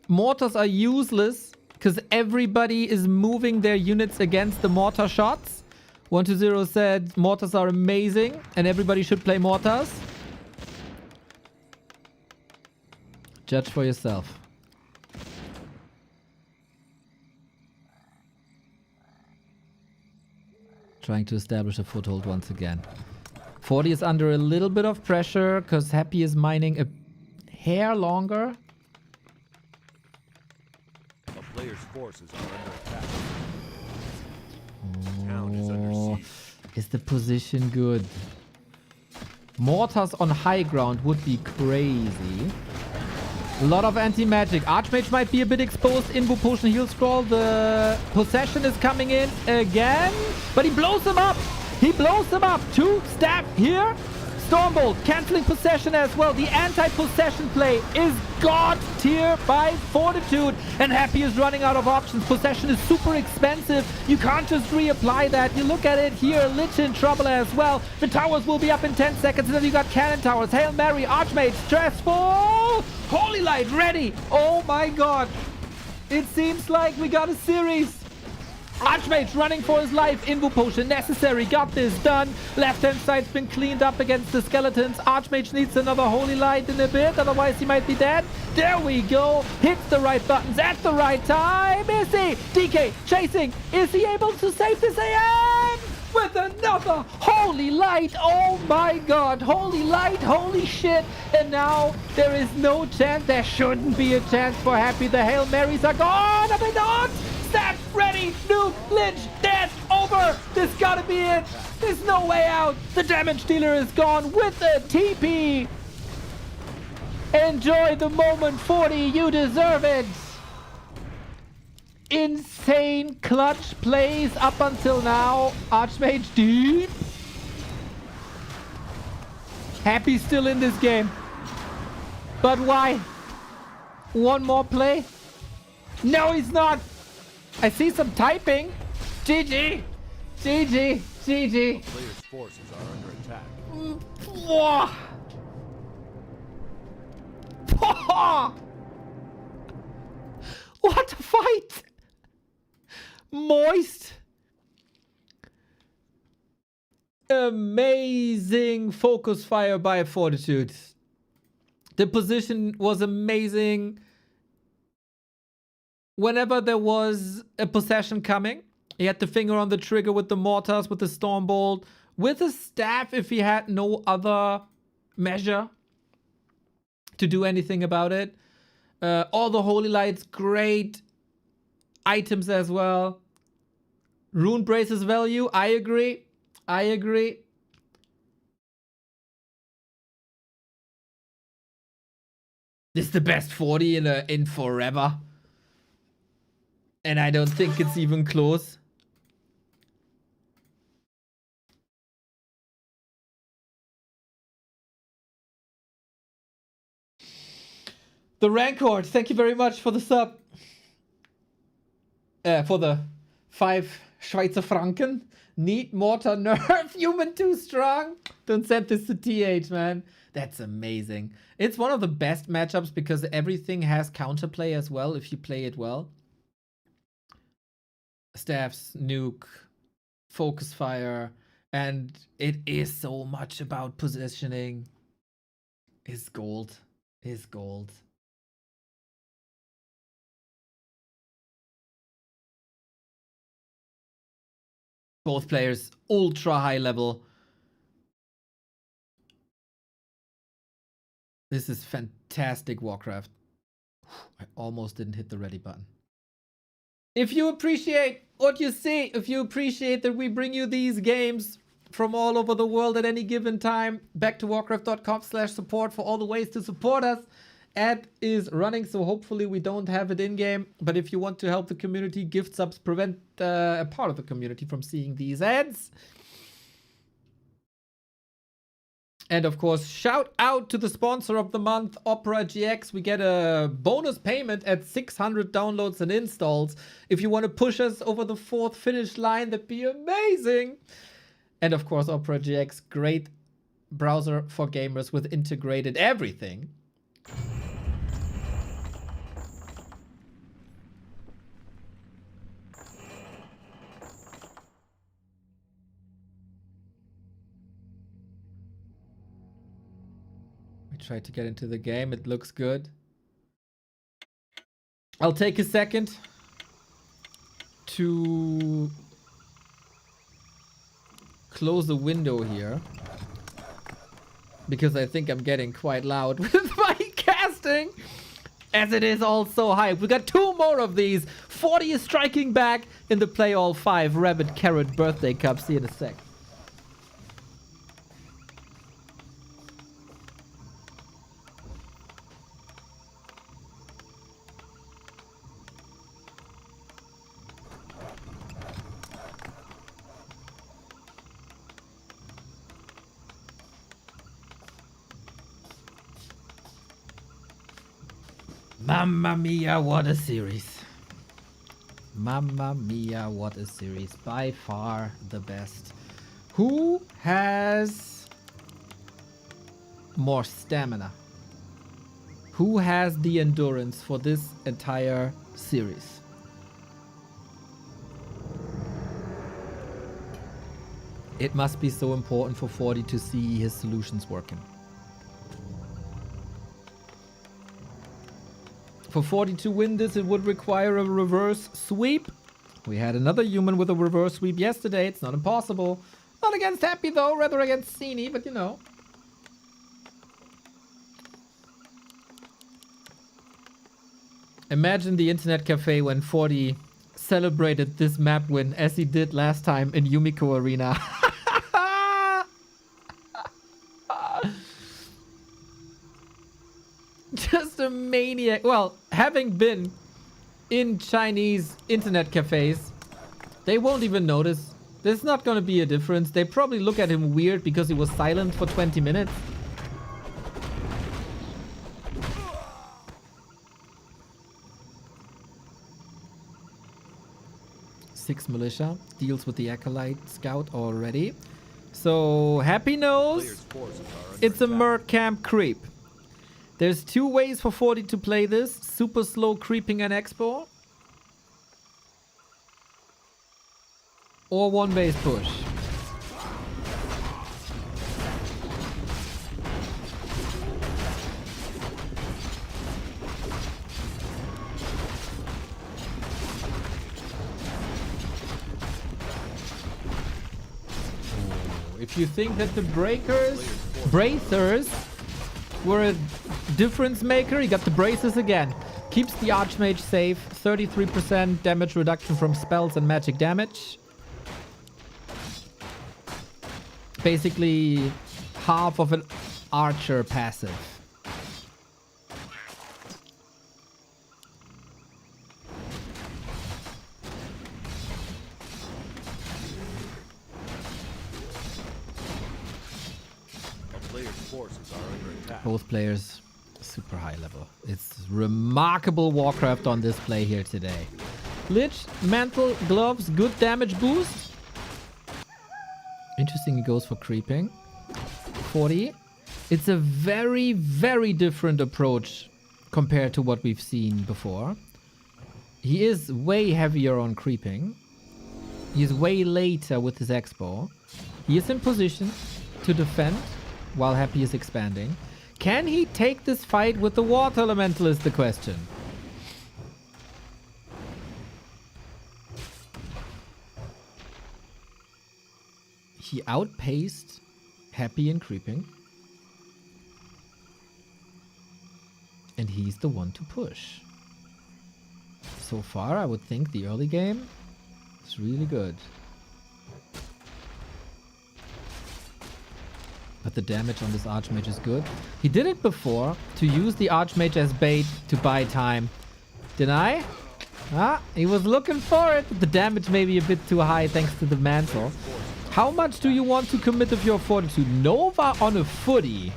mortars are useless because everybody is moving their units against the mortar shots. 120 said mortars are amazing and everybody should play mortars. Judge for yourself. Trying to establish a foothold once again. 40 is under a little bit of pressure because Happy is mining a hair longer. A player's forces are under attack. Town is under siege. Is the position good? Mortars on high ground would be crazy. A lot of anti-magic. Archmage might be a bit exposed. Invo potion heal scroll. The possession is coming in again. But he blows them up. He blows them up. 2 staff here. Stormbolt canceling possession as well. The anti-possession play is god tier by Fortitude. And Happy is running out of options. Possession is super expensive. You can't just reapply that. You look at it here. Lich in trouble as well. The towers will be up in 10 seconds. And then you got cannon towers. Hail Mary. Archmage. Stressful. Holy Light ready. Oh my god. It seems like we got a series. Archmage running for his life. Invo potion necessary. Got this done. Left hand side's been cleaned up against the skeletons. Archmage needs another Holy Light in a bit. Otherwise he might be dead. There we go. Hits the right buttons at the right time. Is he? DK chasing. Is he able to save this AM? With another Holy Light. Oh my god. Holy Light. Holy shit. And now there is no chance. There shouldn't be a chance for Happy. The Hail Marys are gone. Are they not? Stat ready. Nuke. Lich. Dead. Over. This gotta be it. There's no way out. The damage dealer is gone with a TP. Enjoy the moment, 40. You deserve it. Insane clutch plays up until now. Archmage deep. Happy still in this game. But why? One more play? No, he's not. I see some typing. GG. GG. GG. Player's forces are under attack. Whoa. What a fight! Moist. Amazing focus fire by Fortitude. The position was amazing. Whenever there was a possession coming, he had the finger on the trigger with the mortars, with the stormbolt, with the staff if he had no other measure to do anything about it. All the holy lights, great items as well. Rune braces value, I agree. I agree. This is the best 40 in forever. And I don't think it's even close. The Rancor, thank you very much for the sub. For the 5 Schweizer Franken. Neat mortar nerf. Human too strong. Don't send this to TH, man. That's amazing. It's one of the best matchups because everything has counterplay as well if you play it well. Staffs, nuke, focus fire, and it is so much about positioning. Is gold. Is gold. Both players ultra high level. This is fantastic Warcraft. I almost didn't hit the ready button. If you appreciate what you see, if you appreciate that we bring you these games from all over the world at any given time, back to warcraft.com/support for all the ways to support us. Ad is running, so hopefully we don't have it in-game. But if you want to help the community, gift subs prevent a part of the community from seeing these ads. And of course, shout out to the sponsor of the month, OperaGX. We get a bonus payment at 600 downloads and installs. If you want to push us over the 4th finish line, that'd be amazing. And of course, OperaGX, great browser for gamers with integrated everything. Try to get into the game. It looks good. I'll take a second to close the window here because I think I'm getting quite loud with my casting as it is all so high. We got 2 more of these. 40 is striking back in the Play All 5 Rabbit Carrot Birthday Cup. See you in a sec. Mamma mia, what a series. Mamma mia, what a series. By far the best. Who has more stamina? Who has the endurance for this entire series? It must be so important for 40 to see his solutions working. For 40 to win this, it would require a reverse sweep. We had another human with a reverse sweep yesterday. It's not impossible. Not against Happy though, rather against Cini, but you know. Imagine the internet cafe when 40 celebrated this map win as he did last time in Yumiko Arena. Just a maniac. Well, having been in Chinese internet cafes, they won't even notice. There's not gonna be a difference. They probably look at him weird because he was silent for 20 minutes. Six Militia deals with the Acolyte Scout already. So, Happy knows it's a Merc Camp creep. There's 2 ways for 40 to play this. Super slow creeping an Expo or one base push. If you think that the bracers were a difference maker, you got the braces again. Keeps the Archmage safe, 33% damage reduction from spells and magic damage. Basically half of an archer passive. Both players super high level. It's remarkable Warcraft on display here today. Lich, mantle, gloves, good damage boost. Interesting, he goes for creeping. 40. It's a very, very different approach compared to what we've seen before. He is way heavier on creeping. He is way later with his expo. He is in position to defend while Happy is expanding. Can he take this fight with the Water Elemental is the question. He outpaced Happy in creeping. And he's the one to push. So far, I would think the early game is really good. But the damage on this Archmage is good. He did it before to use the Archmage as bait to buy time. Deny? Ah, he was looking for it. The damage may be a bit too high thanks to the mantle. How much do you want to commit of your Fortitude? Nova on a footy.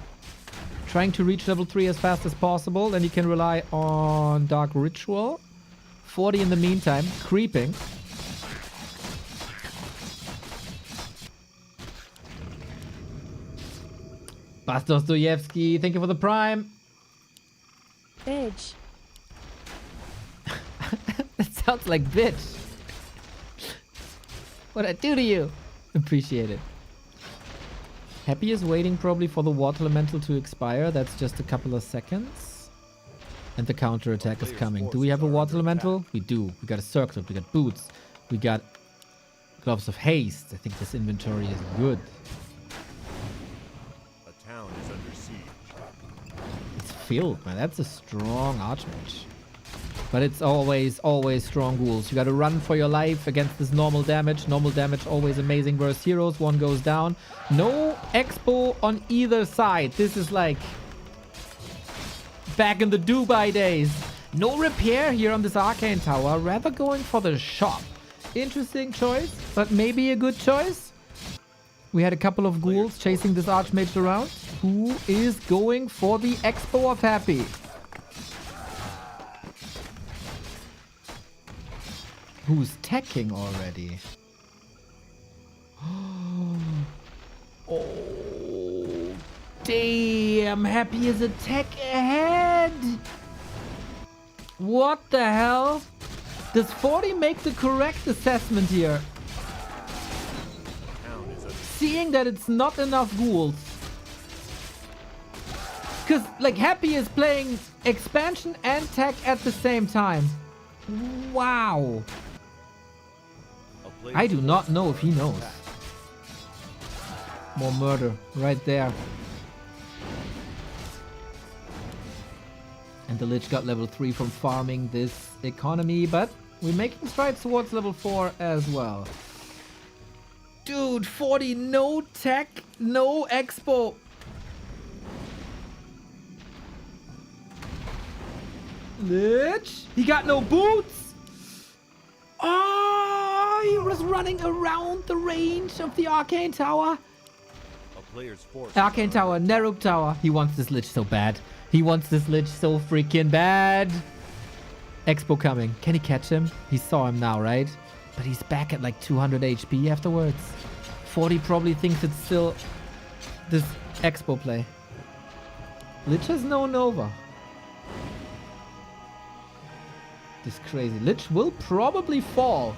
Trying to reach level 3 as fast as possible. Then you can rely on Dark Ritual. 40 in the meantime. Creeping. Dostoevsky, thank you for the prime. Bitch. That sounds like bitch. What'd I do to you? Appreciate it. Happy is waiting probably for the Water Elemental to expire. That's just a couple of seconds. And the counter attack is coming. Do we have a Water Elemental? We do. We got a Circlet. We got Boots. We got Gloves of Haste. I think this inventory is good. Is under siege. It's filled, man. That's a strong Archmage. But it's always strong ghouls. You gotta run for your life against this normal damage. Normal damage always amazing versus heroes. One goes down. No expo on either side. This is like back in the Dubai days. No repair here on this Arcane Tower. Rather going for the shop. Interesting choice, but maybe a good choice. We had a couple of ghouls chasing this Archmage around. Who is going for the Expo of Happy? Who's teching already? Oh, damn. Happy is a tech ahead. What the hell? Does 40 make the correct assessment here? Seeing that it's not enough ghouls. Because, like, Happy is playing expansion and tech at the same time. Wow. I do not know if he knows. More murder right there. And the Lich got level 3 from farming this economy, but we're making strides towards level 4 as well. Dude, 40, no tech, no expo. Lich, he got no boots. Oh, he was running around the range of the Arcane Tower. Arcane Tower, Nerub Tower. He wants this Lich so bad. He wants this Lich so freaking bad. Expo coming. Can he catch him? He saw him now, right? But he's back at like 200 HP afterwards. 40 probably thinks it's still this Expo play. Lich has no Nova. This crazy. Lich will probably fall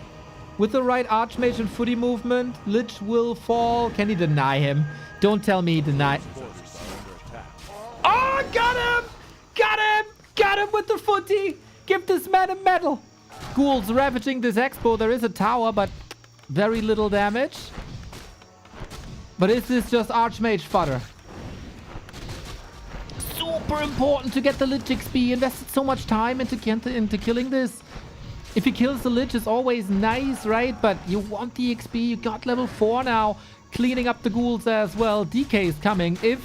With the right Archmage and footy movement, Lich will fall. Can he deny him? Don't tell me he denied. Forces are under attack. Oh, got him! Got him! Got him with the footy! Give this man a medal! Ghouls ravaging this expo. There is a tower, but very little damage. But is this just Archmage fodder? Super important to get the Lich XP. He invested so much time into killing this. If he kills the Lich, it's always nice, right? But you want the XP. You got level 4 now. Cleaning up the ghouls as well. DK is coming. If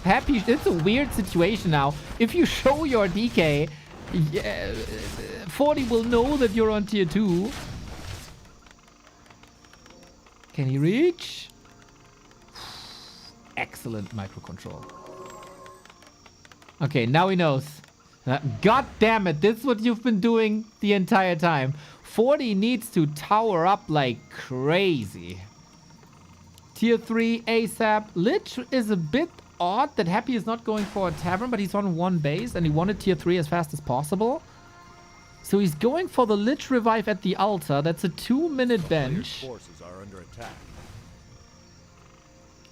Happy... It's a weird situation now. If you show your DK, 40 will know that you're on tier 2. Can he reach? Excellent microcontrol. Okay, now he knows. God damn it, this is what you've been doing the entire time. 40 needs to tower up like crazy. Tier 3 ASAP. Lich is a bit odd that Happy is not going for a tavern, but he's on 1 base and he wanted tier 3 as fast as possible. So he's going for the Lich revive at the altar. That's a 2-minute bench. Forces are under attack.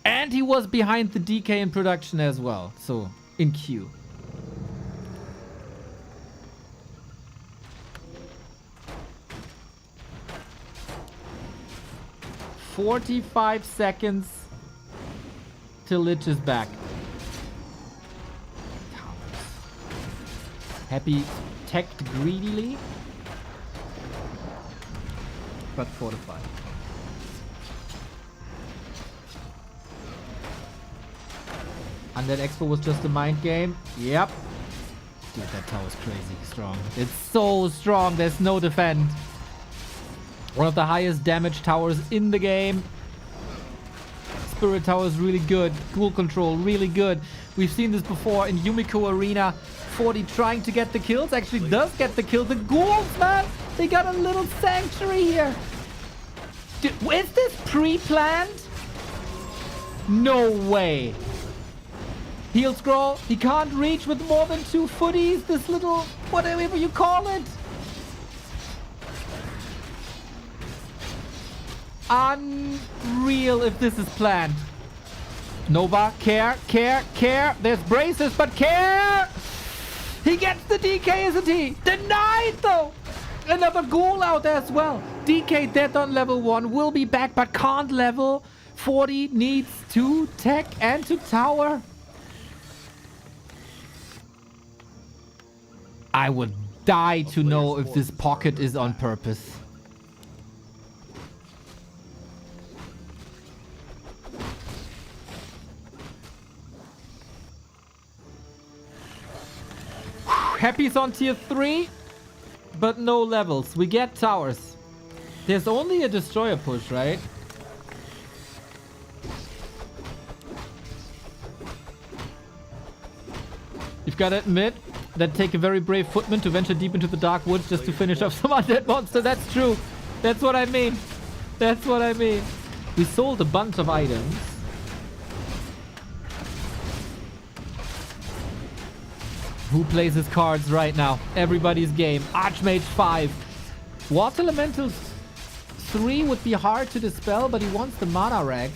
And he was behind the DK in production as well. So in queue. "45 seconds till Lich is back." Happy teched greedily, but fortified. And that expo was just a mind game. Yep. Dude, that tower's crazy strong. It's so strong. There's no defend. One of the highest damage towers in the game. Spirit Tower is really good. Ghoul control, really good. We've seen this before in Yumiko Arena. 40 trying to get the kills. Actually does get the kill. The ghouls, man! They got a little sanctuary here. Dude, is this pre-planned? No way. Heal scroll. He can't reach with more than 2 footies. This little... whatever you call it. Unreal if this is planned. Nova, care. There's braces, but care! He gets the DK, isn't he? Denied, though! Another ghoul out as well. DK dead on level 1. Will be back, but can't level. 40 needs to tech and to tower. I would die to know if this pocket is on purpose. Happy's on tier 3, but no levels. We get towers. There's only a destroyer push, right? You've got to admit that take a very brave footman to venture deep into the dark woods just to finish off some undead monster. That's true. That's what I mean. That's what I mean. We sold a bunch of items. Who plays his cards right now? Everybody's game. Archmage 5. Water Elementals 3 would be hard to dispel, but he wants the mana rag.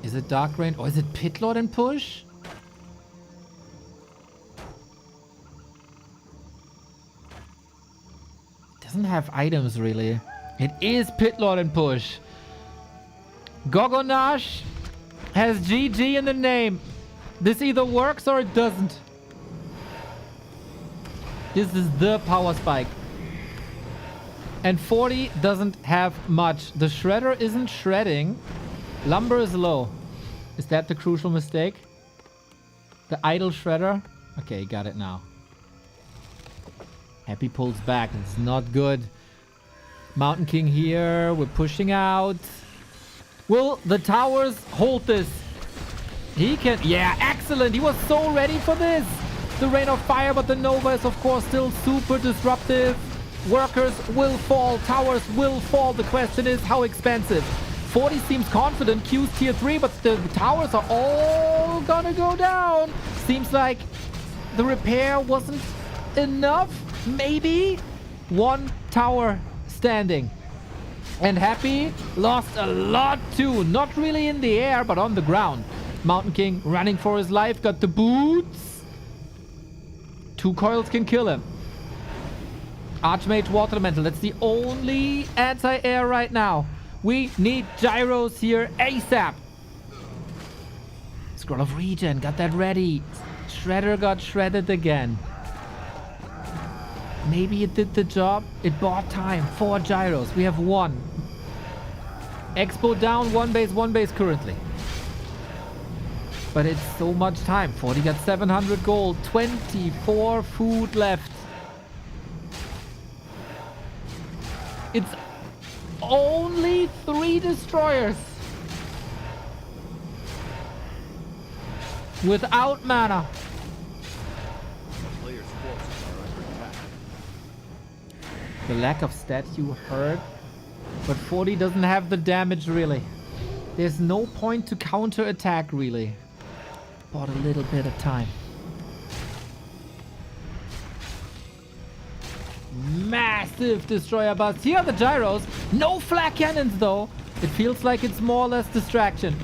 Is it Dark Rain or is it Pit Lord and push? Doesn't have items really. It is Pit Lord and push. Gogonash has GG in the name. This either works or it doesn't. This is the power spike. And 40 doesn't have much. The shredder isn't shredding. Lumber is low. Is that the crucial mistake? The idle shredder? Okay, got it now. Happy pulls back. It's not good. Mountain King here. We're pushing out. Will the towers hold this? He can... Yeah, excellent. He was so ready for this. The Rain of Fire, but the Nova is, of course, still super disruptive. Workers will fall. Towers will fall. The question is, how expensive? 40 seems confident. Q's tier 3, but the towers are all gonna go down. Seems like the repair wasn't enough? Maybe? One tower standing. And Happy lost a lot too. Not really in the air, but on the ground. Mountain King running for his life. Got the boots. 2 coils can kill him. Archmage Water Elemental. That's the only anti-air right now. We need gyros here ASAP. Scroll of Regen. Got that ready. Shredder got shredded again. Maybe it did the job. It bought time. 4 gyros. We have 1. Expo down. 1 base currently. But it's so much time. 40 got 700 gold. 24 food left. It's only 3 destroyers. Without mana. A player's forces are under attack. The lack of statue hurt. But 40 doesn't have the damage really. There's no point to counter attack really. Bought a little bit of time. Massive destroyer bust. Here are the gyros. No flak cannons though. It feels like it's more or less distraction.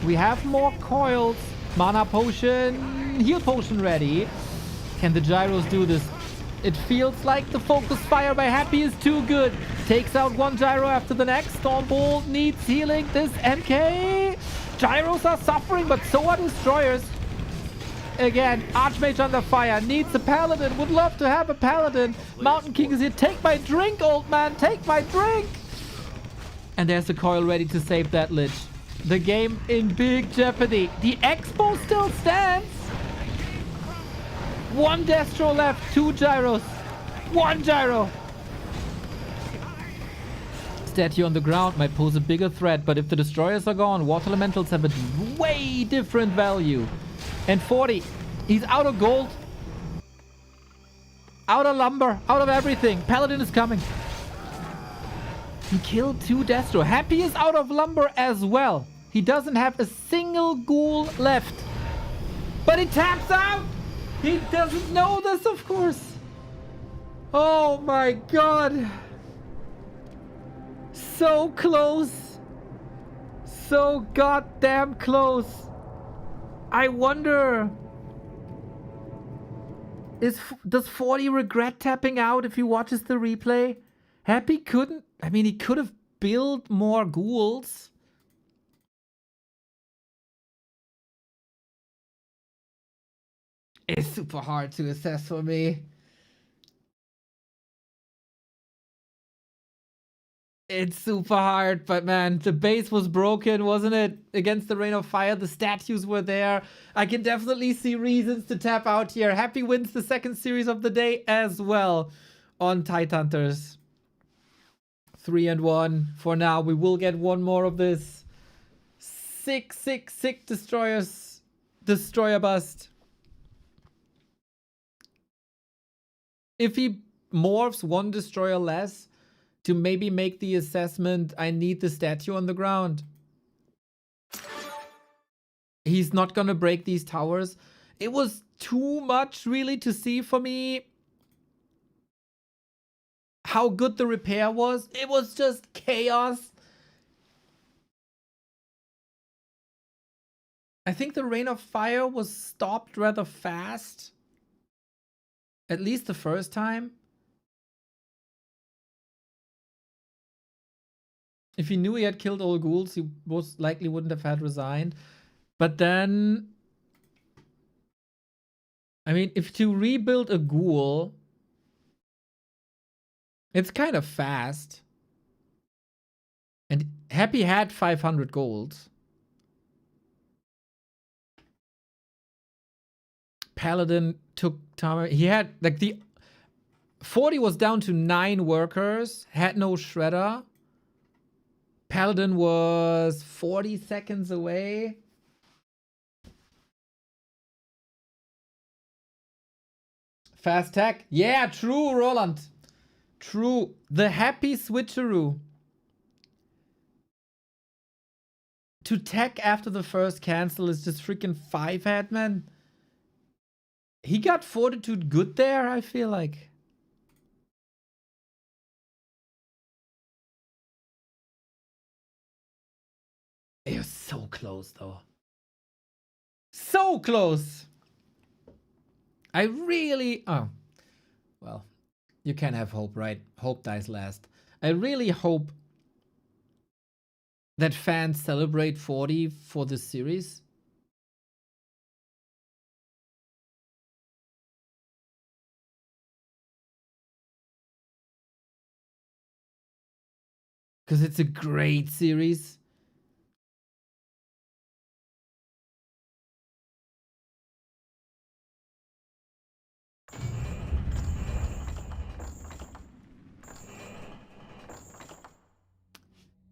We have more coils. Mana potion. Heal potion ready. Can the gyros do this? It feels like the focus fire by Happy is too good. Takes out 1 gyro after the next. Stormbolt needs healing. This MK. Gyros are suffering, but so are destroyers. Again, Archmage under fire. Needs a paladin. Would love to have a paladin. Mountain King is here. Take my drink, old man. Take my drink. And there's the coil ready to save that lich. The game in big jeopardy. The Expo still stands. 1 Destro left. 2 gyros. 1 gyro. Statue on the ground might pose a bigger threat, but if the destroyers are gone, water elementals have a way different value. And 40, he's out of gold, out of lumber, out of everything. Paladin is coming. He killed 2 Destro. Happy is out of lumber as well. He doesn't have a single ghoul left. But he taps out. He doesn't know this, of course. Oh my god. So close. So goddamn close. I wonder, does 40 regret tapping out if he watches the replay? Happy couldn't, I mean, he could have built more ghouls. It's super hard to assess for me. It's super hard, but man, the base was broken, wasn't it? Against the Rain of Fire, the statues were there. I can definitely see reasons to tap out here. Happy wins the 2nd series of the day as well on Tidehunters. 3-1 for now. We will get 1 more of this. Sick destroyers. Destroyer bust. If he morphs 1 destroyer less, to maybe make the assessment, I need the statue on the ground. He's not gonna break these towers. It was too much really to see for me how good the repair was. It was just chaos. I think the Rain of Fire was stopped rather fast. At least the first time. If he knew he had killed all ghouls, he most likely wouldn't have had resigned. But then, I mean, if to rebuild a ghoul, it's kind of fast. And Happy had 500 gold. Paladin took time. He had, like, the 40 was down to 9 workers, had no shredder. Paladin was 40 seconds away. Fast tech. Yeah, true, Roland. True. The Happy switcheroo. To tech after the first cancel is just freaking 5 head, man. He got Fortitude good there, I feel like. It was so close, though. So close! I really... Oh. Well, you can have hope, right? Hope dies last. I really hope that fans celebrate 40 for this series. Because it's a great series.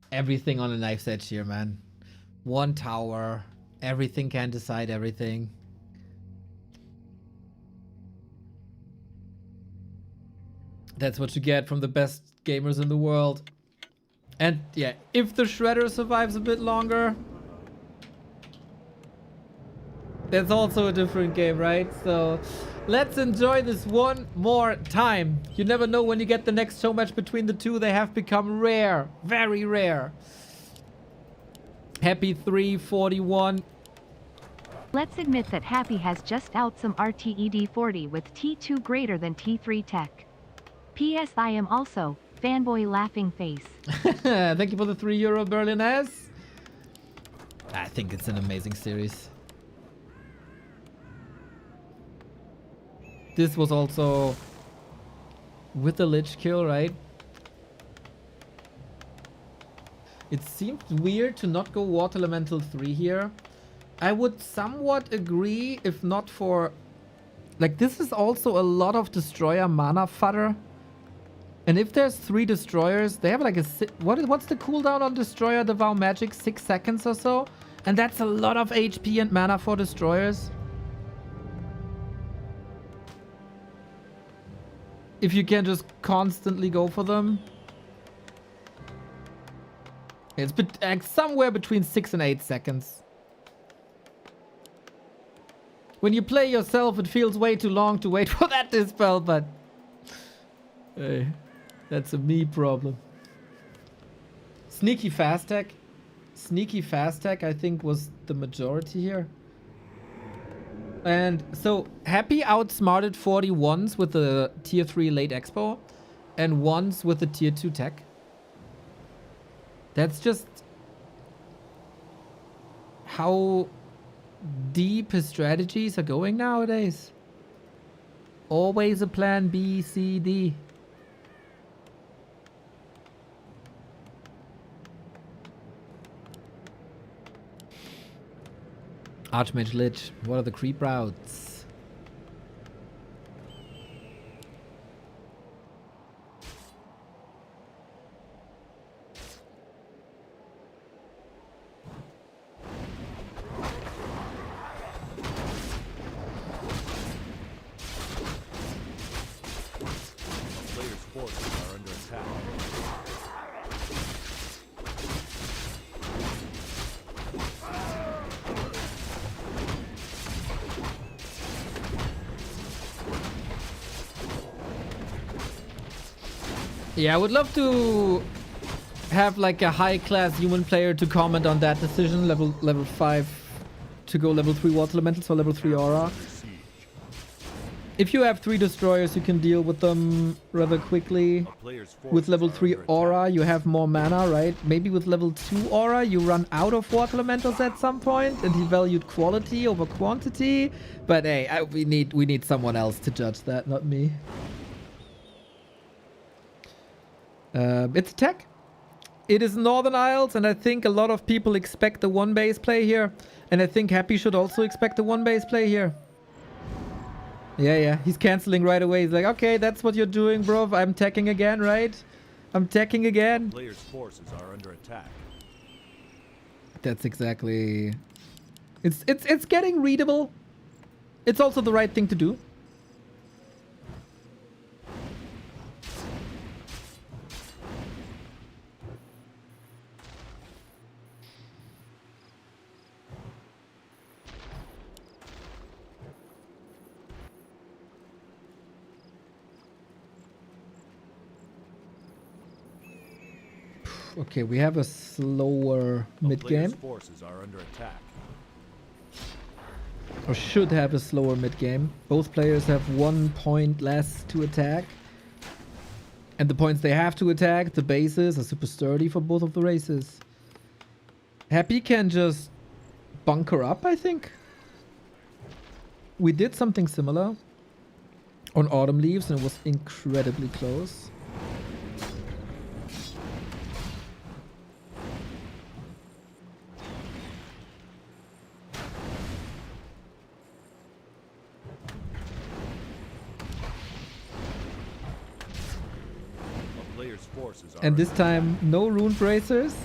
Everything on a knife's edge here, man. One tower. Everything can decide everything. That's what you get from the best gamers in the world. And yeah, if the Shredder survives a bit longer, that's also a different game, right? So let's enjoy this one more time. You never know when you get the next show match between the two. They have become rare, very rare. Happy 341. Let's admit that Happy has just out some RTED 40 with T2 greater than T3 tech. PS I am also fanboy laughing face. Thank you for the €3 Berlinese. I think it's an amazing series. This was also with the Lich kill, right? It seemed weird to not go Water Elemental 3 here. I would somewhat agree if not for... Like, this is also a lot of Destroyer mana fodder. And if there's 3 Destroyers, they have like a... What's the cooldown on Destroyer Devour Magic? 6 seconds or so? And that's a lot of HP and mana for Destroyers. If you can just constantly go for them. It's somewhere between 6 and 8 seconds. When you play yourself, it feels way too long to wait for that dispel, but... Hey, that's a me problem. Sneaky fast tech. Sneaky fast tech, I think, was the majority here. And so, Happy outsmarted 40 once with the tier 3 late expo. And once with the tier 2 tech. That's just how deep his strategies are going nowadays. Always a plan B, C, D. Archmage Lich, what are the creep routes? Players' forces are under attack. Yeah, I would love to have like a high-class human player to comment on that decision. Level 5 to go level 3 Water Elementals or level 3 Aura. Siege. If you have 3 Destroyers, you can deal with them rather quickly. A player's forces With level are 3 under Aura, attack. you have more mana, right? Maybe with level 2 Aura, you run out of Water Elementals at some point, and he valued quality over quantity. But hey, we need someone else to judge that, not me. It's tech. It is Northern Isles, and I think a lot of people expect the one base play here. And I think Happy should also expect the one base play here. Yeah. He's canceling right away. He's like, okay, that's what you're doing, bro. I'm teching again, right? I'm teching again. Players' forces are under attack. That's exactly... It's getting readable. It's also the right thing to do. Okay, we have a slower mid Player's game. forces are under attack. Or should have a slower mid game. Both players have 1 point less to attack. And the points they have to attack, the bases, are super sturdy for both of the races. Happy can just bunker up, I think. We did something similar on Autumn Leaves and it was incredibly close. A player's forces are And this under time, no rune bracers.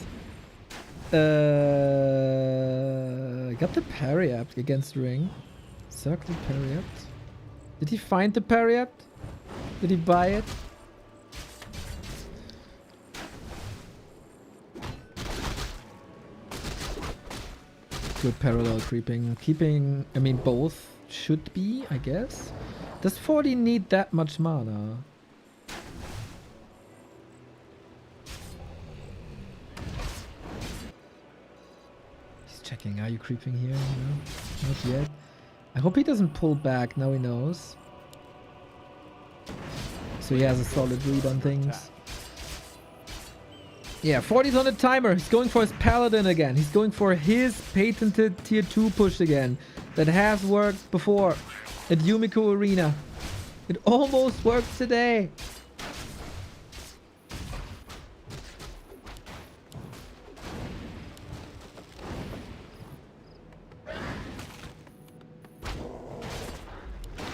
Got the parry up against Ring. Circle parry up. Did he find the parry up? Did he buy it? Good parallel creeping. Keeping, I mean, both should be, I guess. Does 40 need that much mana? Checking, are you creeping here? No, not yet. I hope he doesn't pull back. Now he knows. So he has a solid read on things. Yeah, 40's on the timer. He's going for his Paladin again. He's going for his patented tier 2 push again. That has worked before at Yumiko Arena. It almost worked today.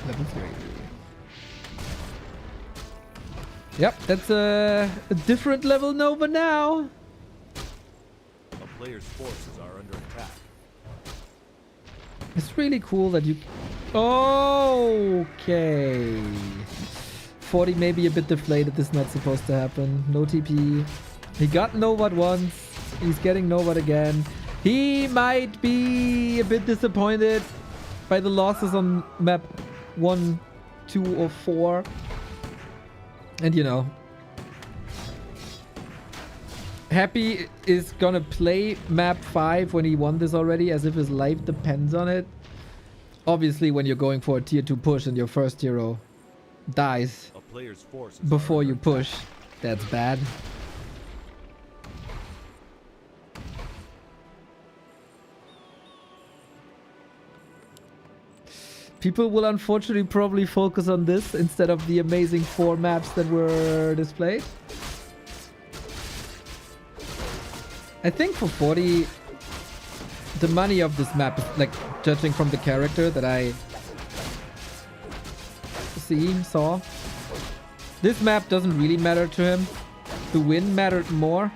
Level 3. Yep, that's a different level Nova now. A player's forces are under attack. It's really cool that you... Okay. 40 may be a bit deflated. This is not supposed to happen. No TP. He got Nova'd once. He's getting Nova'd again. He might be a bit disappointed by the losses on map 1, 2, or 4. And you know, Happy is gonna play map 5 when he won this already as if his life depends on it. Obviously, when you're going for a tier 2 push and your first hero dies A player's forces before are you under push, that's bad. People will unfortunately probably focus on this instead of the amazing 4 maps that were displayed. I think for 40, the money of this map is, like, judging from the character that I saw. This map doesn't really matter to him. The win mattered more.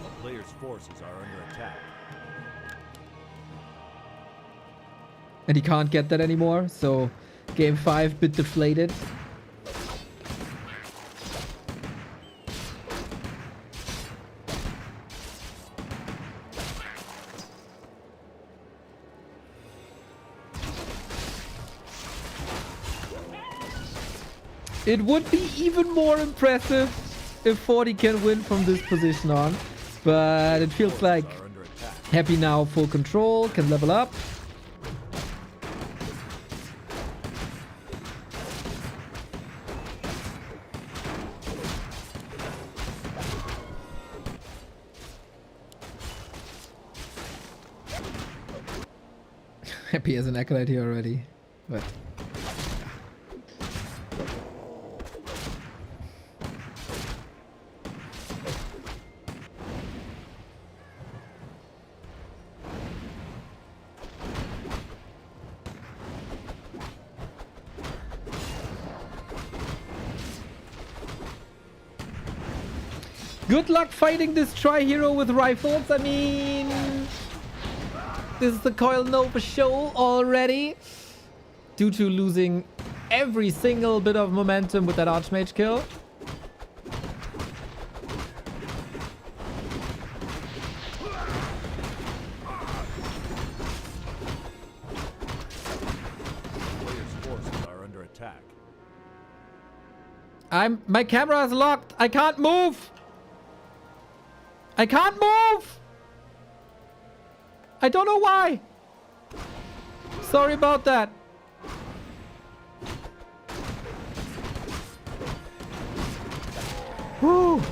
A player's forces are under attack. And he can't get that anymore, so game 5 bit deflated. It would be even more impressive if 40 can win from this position on, but it feels like Are under attack. Happy now full control, can level up. Happy as an acolyte here already, but good luck fighting this tri-hero with rifles. I mean, this is the Coil Nova show already. Due to losing every single bit of momentum with that Archmage kill. Player's forces are under attack. My camera is locked. I can't move. I can't move. I don't know why. Sorry about that. Whew.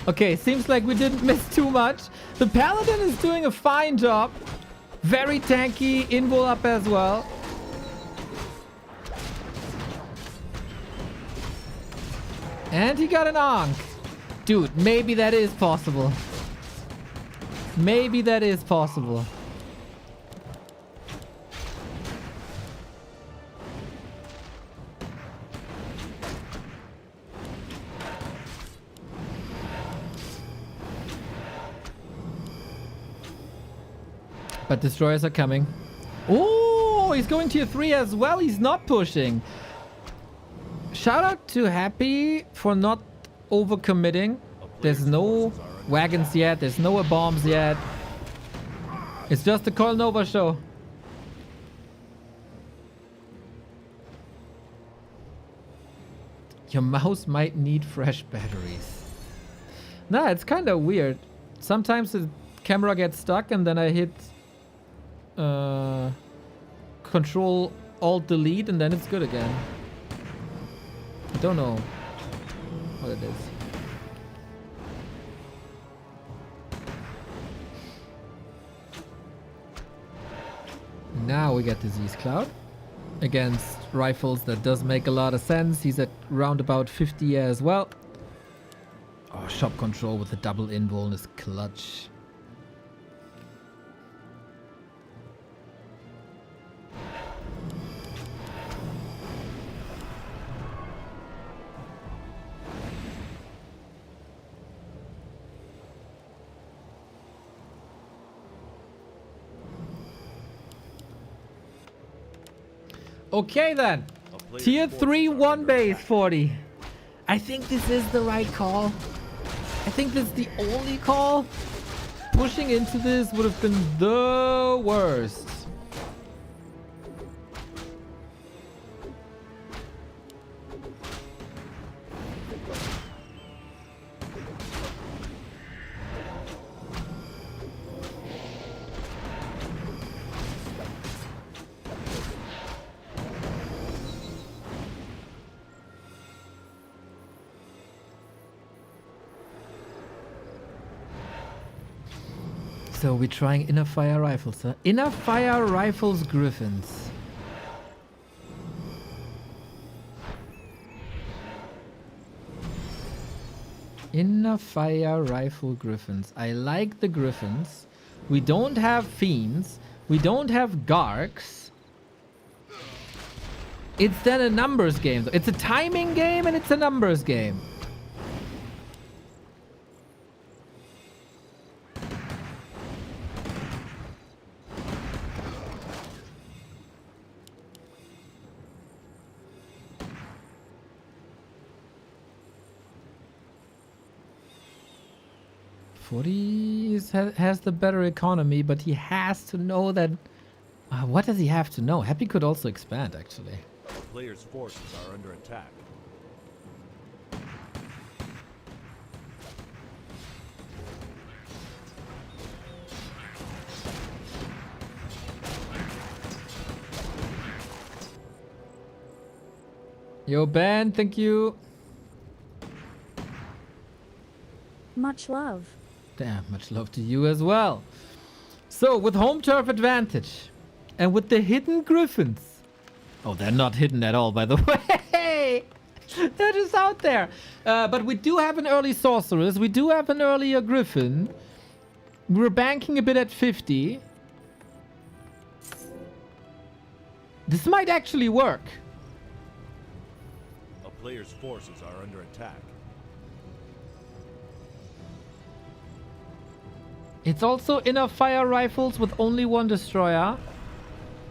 Okay, seems like we didn't miss too much. The Paladin is doing a fine job. Very tanky, invul up as well. And he got an Ankh. Dude, maybe that is possible. Maybe that is possible. But destroyers are coming. Oh, he's going tier 3 as well. He's not pushing. Shout out to Happy for not overcommitting. There's no wagons yet. There's no bombs yet. It's just the Coil Nova show. Your mouse might need fresh batteries. Nah, it's kind of weird. Sometimes the camera gets stuck and then I hit Control Alt Delete and then it's good again. I don't know what it is. Now we get Disease Cloud against rifles. That does make a lot of sense. He's at round about 50 as well. Oh, shop control with the double invul is clutch. Okay then. Tier 3 1 base 40. I think this is the right call. I think this is the only call. Pushing into this would have been the worst. So we're trying inner fire rifles, huh? Inner fire rifles Griffins. Inner fire rifle Griffins. I like the Griffins. We don't have Fiends. We don't have Garks. It's then a numbers game. It's a timing game and it's a numbers game. He has the better economy, but he has to know that... what does he have to know? Happy could also expand, actually. The player's forces are under attack. Yo, Ben, thank you. Much love. Damn, much love to you as well. So, with home turf advantage, and with the hidden Griffins. Oh, they're not hidden at all, by the way. They're just out there. But we do have an early Sorceress. We do have an earlier Griffin. We're banking a bit at 50. This might actually work. A player's forces are under attack. It's also inner fire rifles with only one destroyer.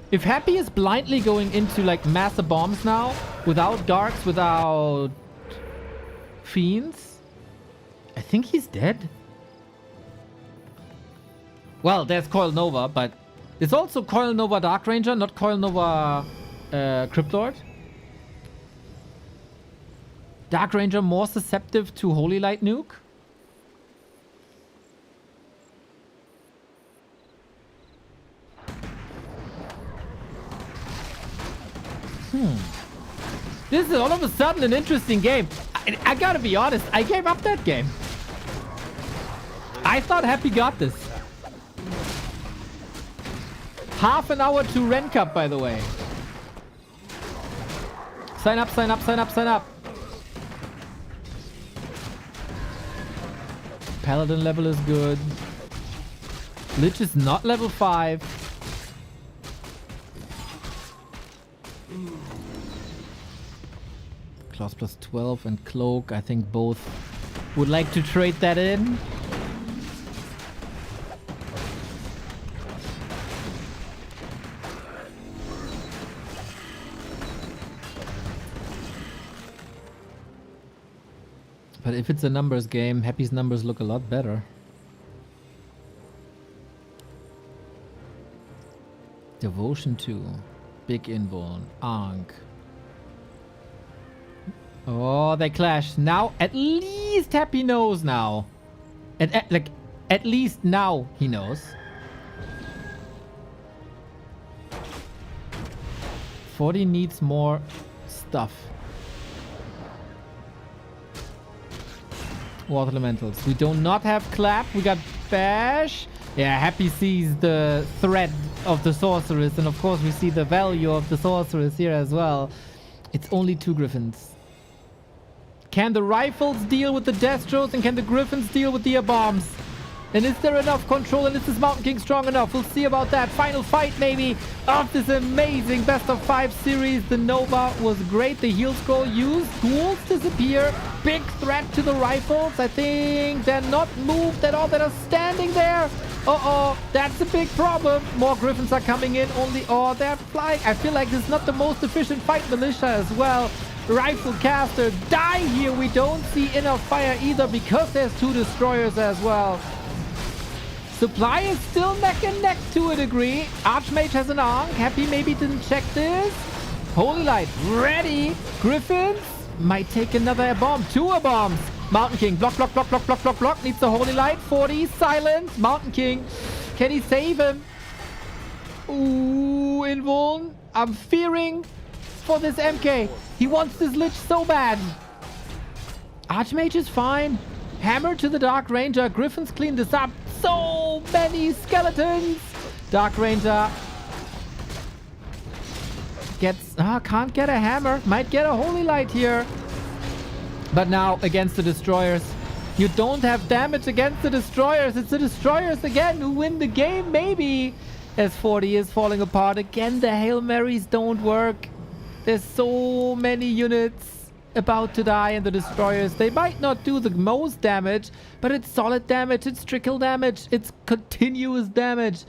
If Happy is blindly going into like massive bombs now, without Garks, without Fiends, I think he's dead. Well, there's Coil Nova, but it's also Coil Nova Dark Ranger, not Coil Nova Crypt Lord. Dark Ranger more susceptible to Holy Light nuke? This is all of a sudden an interesting game. I gotta be honest, I gave up that game. I thought Happy got this. Half an hour to Ren Cup, by the way. Sign up, sign up, sign up, sign up. Paladin level is good. Lich is not level 5. Claws plus 12 and Cloak. I think both would like to trade that in. But if it's a numbers game, Happy's numbers look a lot better. Devotion 2. Big Invuln. Ankh. Oh, they clash. Now, at least Happy knows now. At least now he knows. 40 needs more stuff. Water Elementals. We do not have Clap. We got Bash. Yeah, Happy sees the threat of the Sorceress. And of course, we see the value of the Sorceress here as well. It's only 2 Griffins. Can the rifles deal with the Destros and can the Griffins deal with the bombs? And is there enough control and is this Mountain King strong enough? We'll see about that. Final fight maybe of this amazing best of 5 series. The Nova was great. The heal scroll used. Ghouls disappear. Big threat to the rifles. I think they're not moved at all. They're standing there. Uh-oh, that's a big problem. More Griffins are coming in. They're flying. I feel like this is not the most efficient fight. Militia as well. Rifle caster die here. We don't see enough fire either because there's 2 destroyers as well. Supply is still neck and neck to a degree. Archmage has an Ankh. Happy maybe didn't check this. Holy Light ready. Griffins might take another bomb. 2 bombs. Mountain King block, block, block, block, block, block, block. Needs the Holy Light. 40 silence. Mountain King. Can he save him? Ooh, Invuln. I'm fearing for this MK. He wants this Lich so bad. Archmage is fine. Hammer to the Dark Ranger. Griffins clean this up. So many skeletons. Dark Ranger gets... can't get a hammer. Might get a Holy Light here. But now against the Destroyers. You don't have damage against the Destroyers. It's the Destroyers again who win the game, maybe. As 40 is falling apart. Again, the Hail Marys don't work. There's so many units about to die and the Destroyers. They might not do the most damage, but it's solid damage. It's trickle damage. It's continuous damage.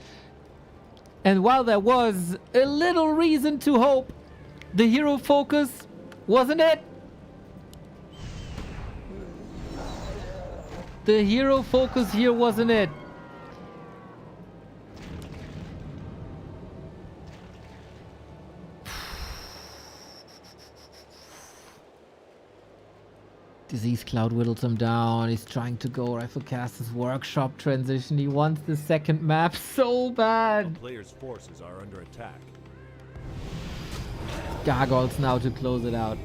And while there was a little reason to hope, the hero focus wasn't it. The hero focus here wasn't it. Disease Cloud whittles him down. He's trying to go Riflecast's workshop transition. He wants the second map so bad. The player's forces are under attack. Gargoyles now to close it out.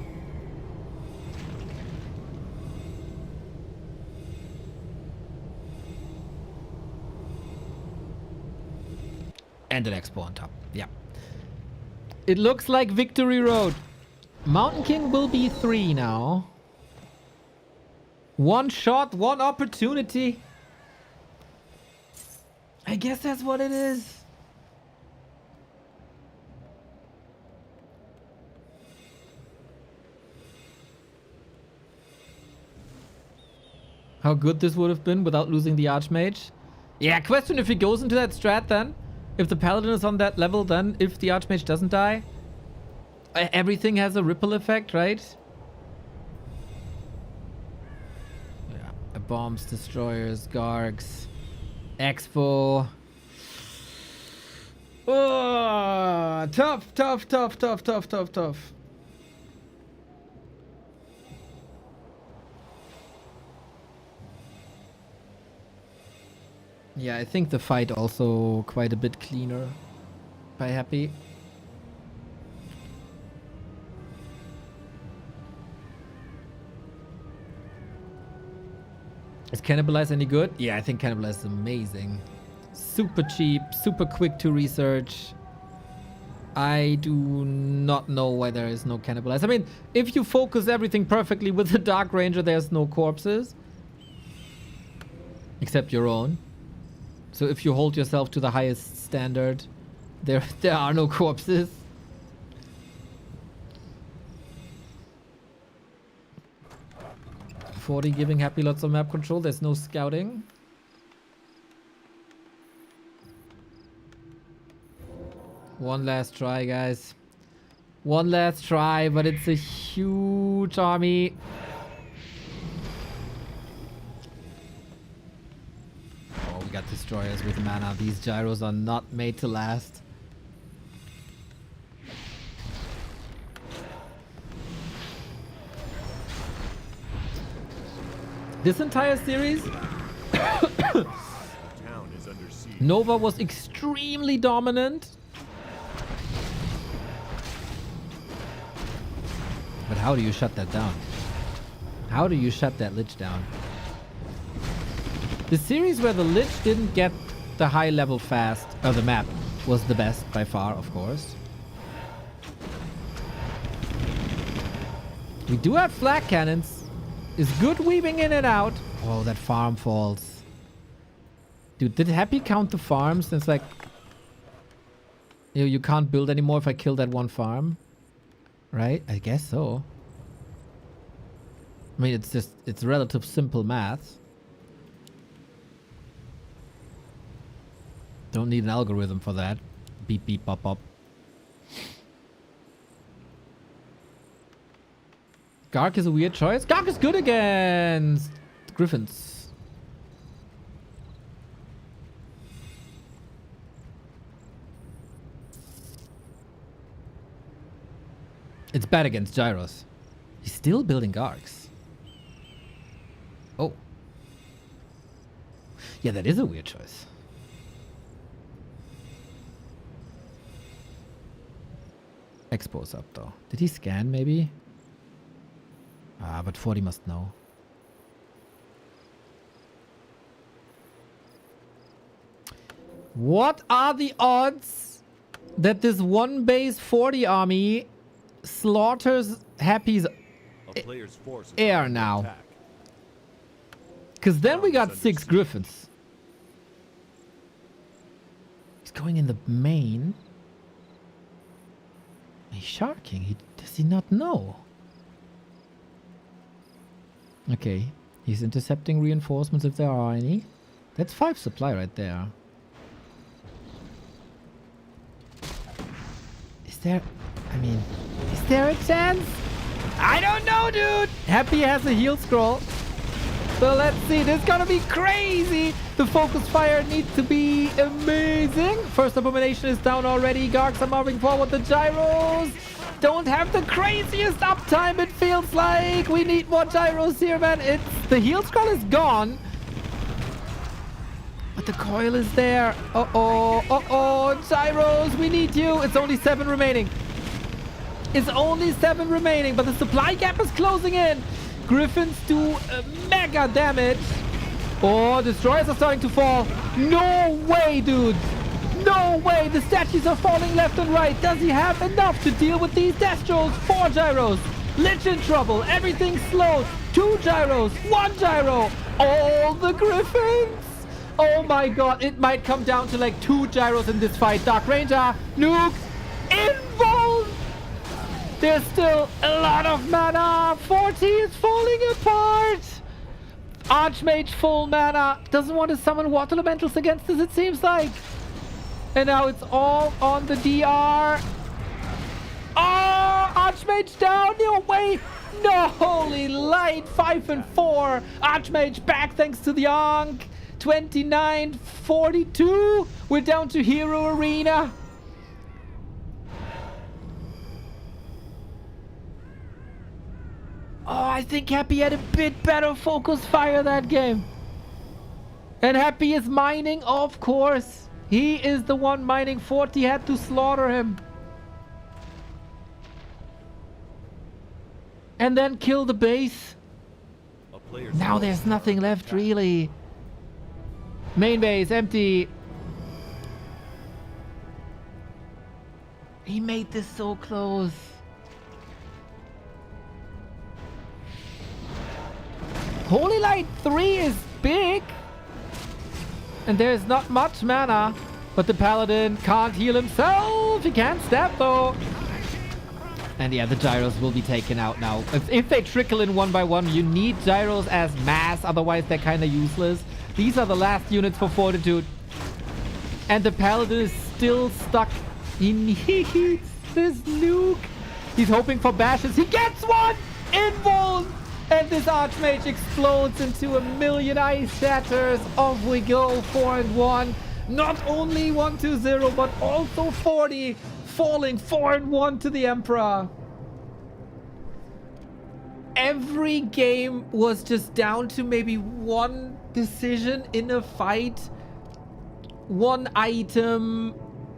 And an Expo on top. Yeah. It looks like Victory Road. Mountain King will be 3 now. 1 shot, 1 opportunity. I guess that's what it is. How good this would have been without losing the Archmage. Yeah, question if he goes into that strat then. If the Paladin is on that level then, if the Archmage doesn't die. Everything has a ripple effect, right? Bombs, Destroyers, Gargs, Expo. Oh, tough, tough, tough, tough, tough, tough, tough. Yeah, I think the fight also quite a bit cleaner by Happy. Is Cannibalize any good? Yeah, I think Cannibalize is amazing. Super cheap, super quick to research. I do not know why there is no Cannibalize. I mean, if you focus everything perfectly with the Dark Ranger, there's no corpses. Except your own. So if you hold yourself to the highest standard, there are no corpses. .40 giving Happy lots of map control. There's no scouting. One last try, guys. One last try, but it's a huge army. Oh, we got destroyers with mana. These gyros are not made to last. This entire series, Town is under siege. Nova was extremely dominant. But how do you shut that down? How do you shut that Lich down? The series where the Lich didn't get the high level fast, or the map, was the best by far, of course. We do have flak cannons. Is good weaving in and out. Oh, that farm falls. Dude, did Happy count the farms? It's like, you can't build anymore if I kill that one farm. Right? I guess so. I mean, it's relative simple math. Don't need an algorithm for that. Beep, beep, pop, pop. Gark is a weird choice. Gark is good against Griffins. It's bad against Gyros. He's still building Garks. Oh. Yeah, that is a weird choice. Expo's up though. Did he scan maybe? Ah, but 40 must know. What are the odds that this one base 40 army slaughters Happy's A player's force is air under now? attack. Because then we got Under 6 siege. Griffins. He's going in the main. He's sharking. Does he not know? Okay. He's intercepting reinforcements if there are any. That's 5 supply right there. Is there... I mean... Is there a chance? I don't know, dude! Happy has a heal scroll. So let's see. This is gonna be crazy! The focus fire needs to be amazing. First abomination is down already. Garks are moving forward. The gyros don't have the craziest uptime, it feels like. We need more gyros here, man. The heal scroll is gone. But the coil is there. Uh-oh. Uh-oh. Gyros, we need you. It's only 7 remaining. It's only 7 remaining, but the supply gap is closing in. Griffins do mega damage. Oh, destroyers are starting to fall. No way, dude. No way. The statues are falling left and right. Does he have enough to deal with these Destrals? 4 gyros. Lich in trouble. Everything's slow. 2 gyros. 1 gyro. All the Griffins. Oh my god. It might come down to like 2 gyros in this fight. Dark Ranger. Nuke. Involved. There's still a lot of mana. 40 is falling apart. Archmage full mana. Doesn't want to summon water elementals against us, it seems like. And now it's all on the DR. Oh, Archmage down. No way. No, holy light. 5 and 4. Archmage back thanks to the Ankh. 29-42. We're down to Hero Arena. Oh, I think Happy had a bit better focus fire that game. And Happy is mining, of course. He is the one mining. 40 had to slaughter him. And then kill the base. A player's Now forces there's are nothing under left, attack. really. Main base, empty. He made this so close. Holy Light 3 is big. And there's not much mana. But the Paladin can't heal himself. He can't stab though. And yeah, the gyros will be taken out now. If they trickle in one by one, you need gyros as mass. Otherwise, they're kind of useless. These are the last units for Fortitude. And the Paladin is still stuck. He needs this nuke. He's hoping for bashes. He gets one! Invuln! And this Archmage explodes into a million ice shatters. Off we go, 4-1. Not only 1-2-0, but also 40. Falling 4-1 to the Emperor. Every game was just down to maybe one decision in a fight. One item,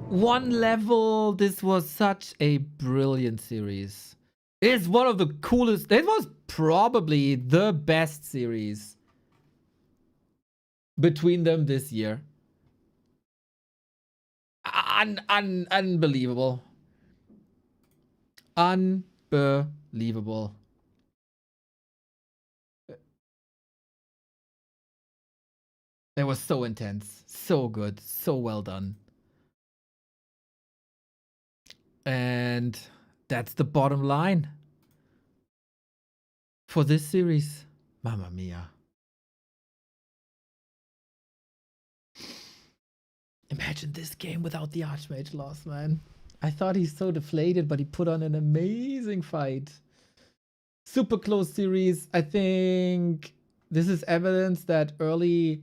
one level. This was such a brilliant series. It's one of the coolest. It was probably the best series between them this year. Unbelievable. Unbelievable. It was so intense, so good, so well done. And that's the bottom line for this series. Mamma mia. Imagine this game without the Archmage loss, man. I thought he's so deflated, but he put on an amazing fight. Super close series. I think this is evidence that early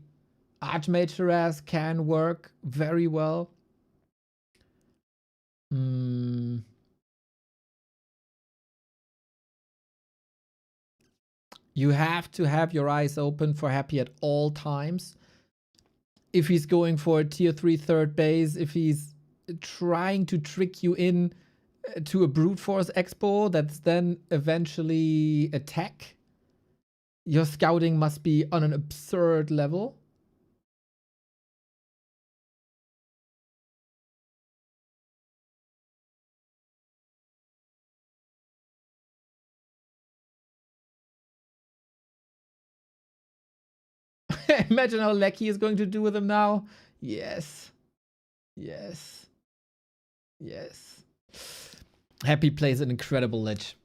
Archmage harass can work very well. You have to have your eyes open for Happy at all times. If he's going for a tier 3 third base, if he's trying to trick you in to a brute force expo that's then eventually attack, your scouting must be on an absurd level. Imagine how Lecky is going to do with him now. Yes. Yes. Yes. Happy plays an incredible Lich.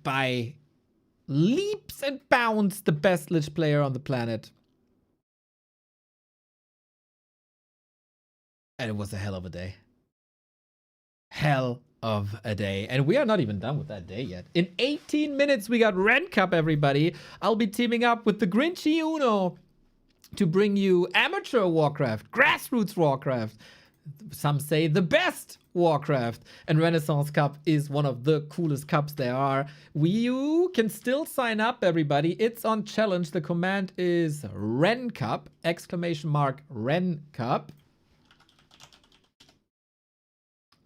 By leaps and bounds, the best Lich player on the planet. And it was a hell of a day. Hell of a day. And we are not even done with that day yet. In 18 minutes, we got Ren Cup, everybody. I'll be teaming up with the Grinchy Uno to bring you amateur Warcraft, grassroots Warcraft. Some say the best Warcraft. And Renaissance Cup is one of the coolest cups there are. You can still sign up, everybody. It's on challenge. The command is RenCup, !RenCup.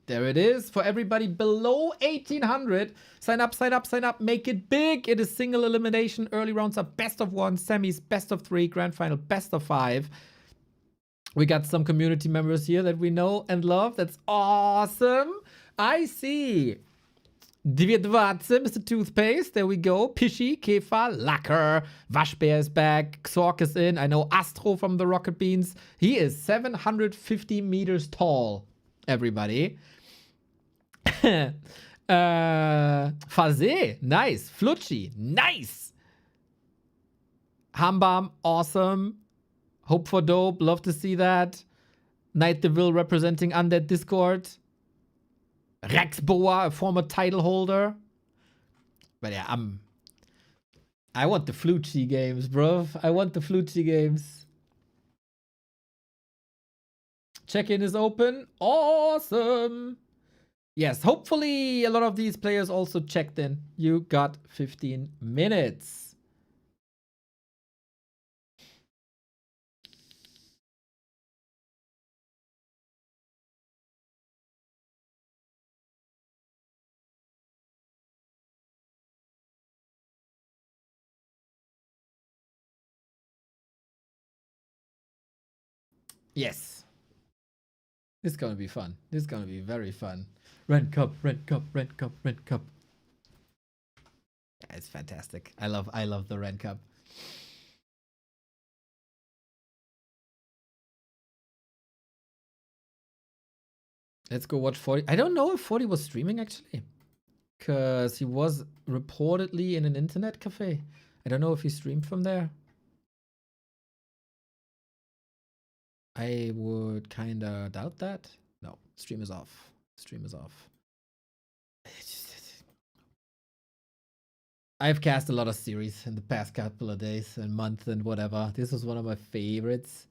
There it is. For everybody below 1800, sign up, sign up, sign up. Make it big. It is single elimination. Early rounds are best of 1, semis best of 3, grand final best of 5. We got some community members here that we know and love. That's awesome. I see. 220, Mr. Toothpaste. There we go. Pishy, Kefa, Lacker. Waschbär is back. Xork is in. I know Astro from the Rocket Beans. He is 750 meters tall, everybody. Fazé, nice. Flutschi, nice. Hambam, awesome. Hope for dope, love to see that. Night Devil representing Undead Discord. Rex Boa, a former title holder. But yeah, I want the Flutschi games, bro. I want the Flutschi games. Check-in is open. Awesome. Yes, hopefully a lot of these players also checked in. You got 15 minutes. Yes. This is gonna be fun. This is gonna be very fun. Ren Cup, Ren Cup, Ren Cup, Ren Cup. Yeah, it's fantastic. I love the Ren Cup. Let's go watch 40. I don't know if 40 was streaming actually. Because he was reportedly in an internet cafe. I don't know if he streamed from there. I would kind of doubt that. No, stream is off. Stream is off. I've cast a lot of series in the past couple of days and months and whatever. This was one of my favorites.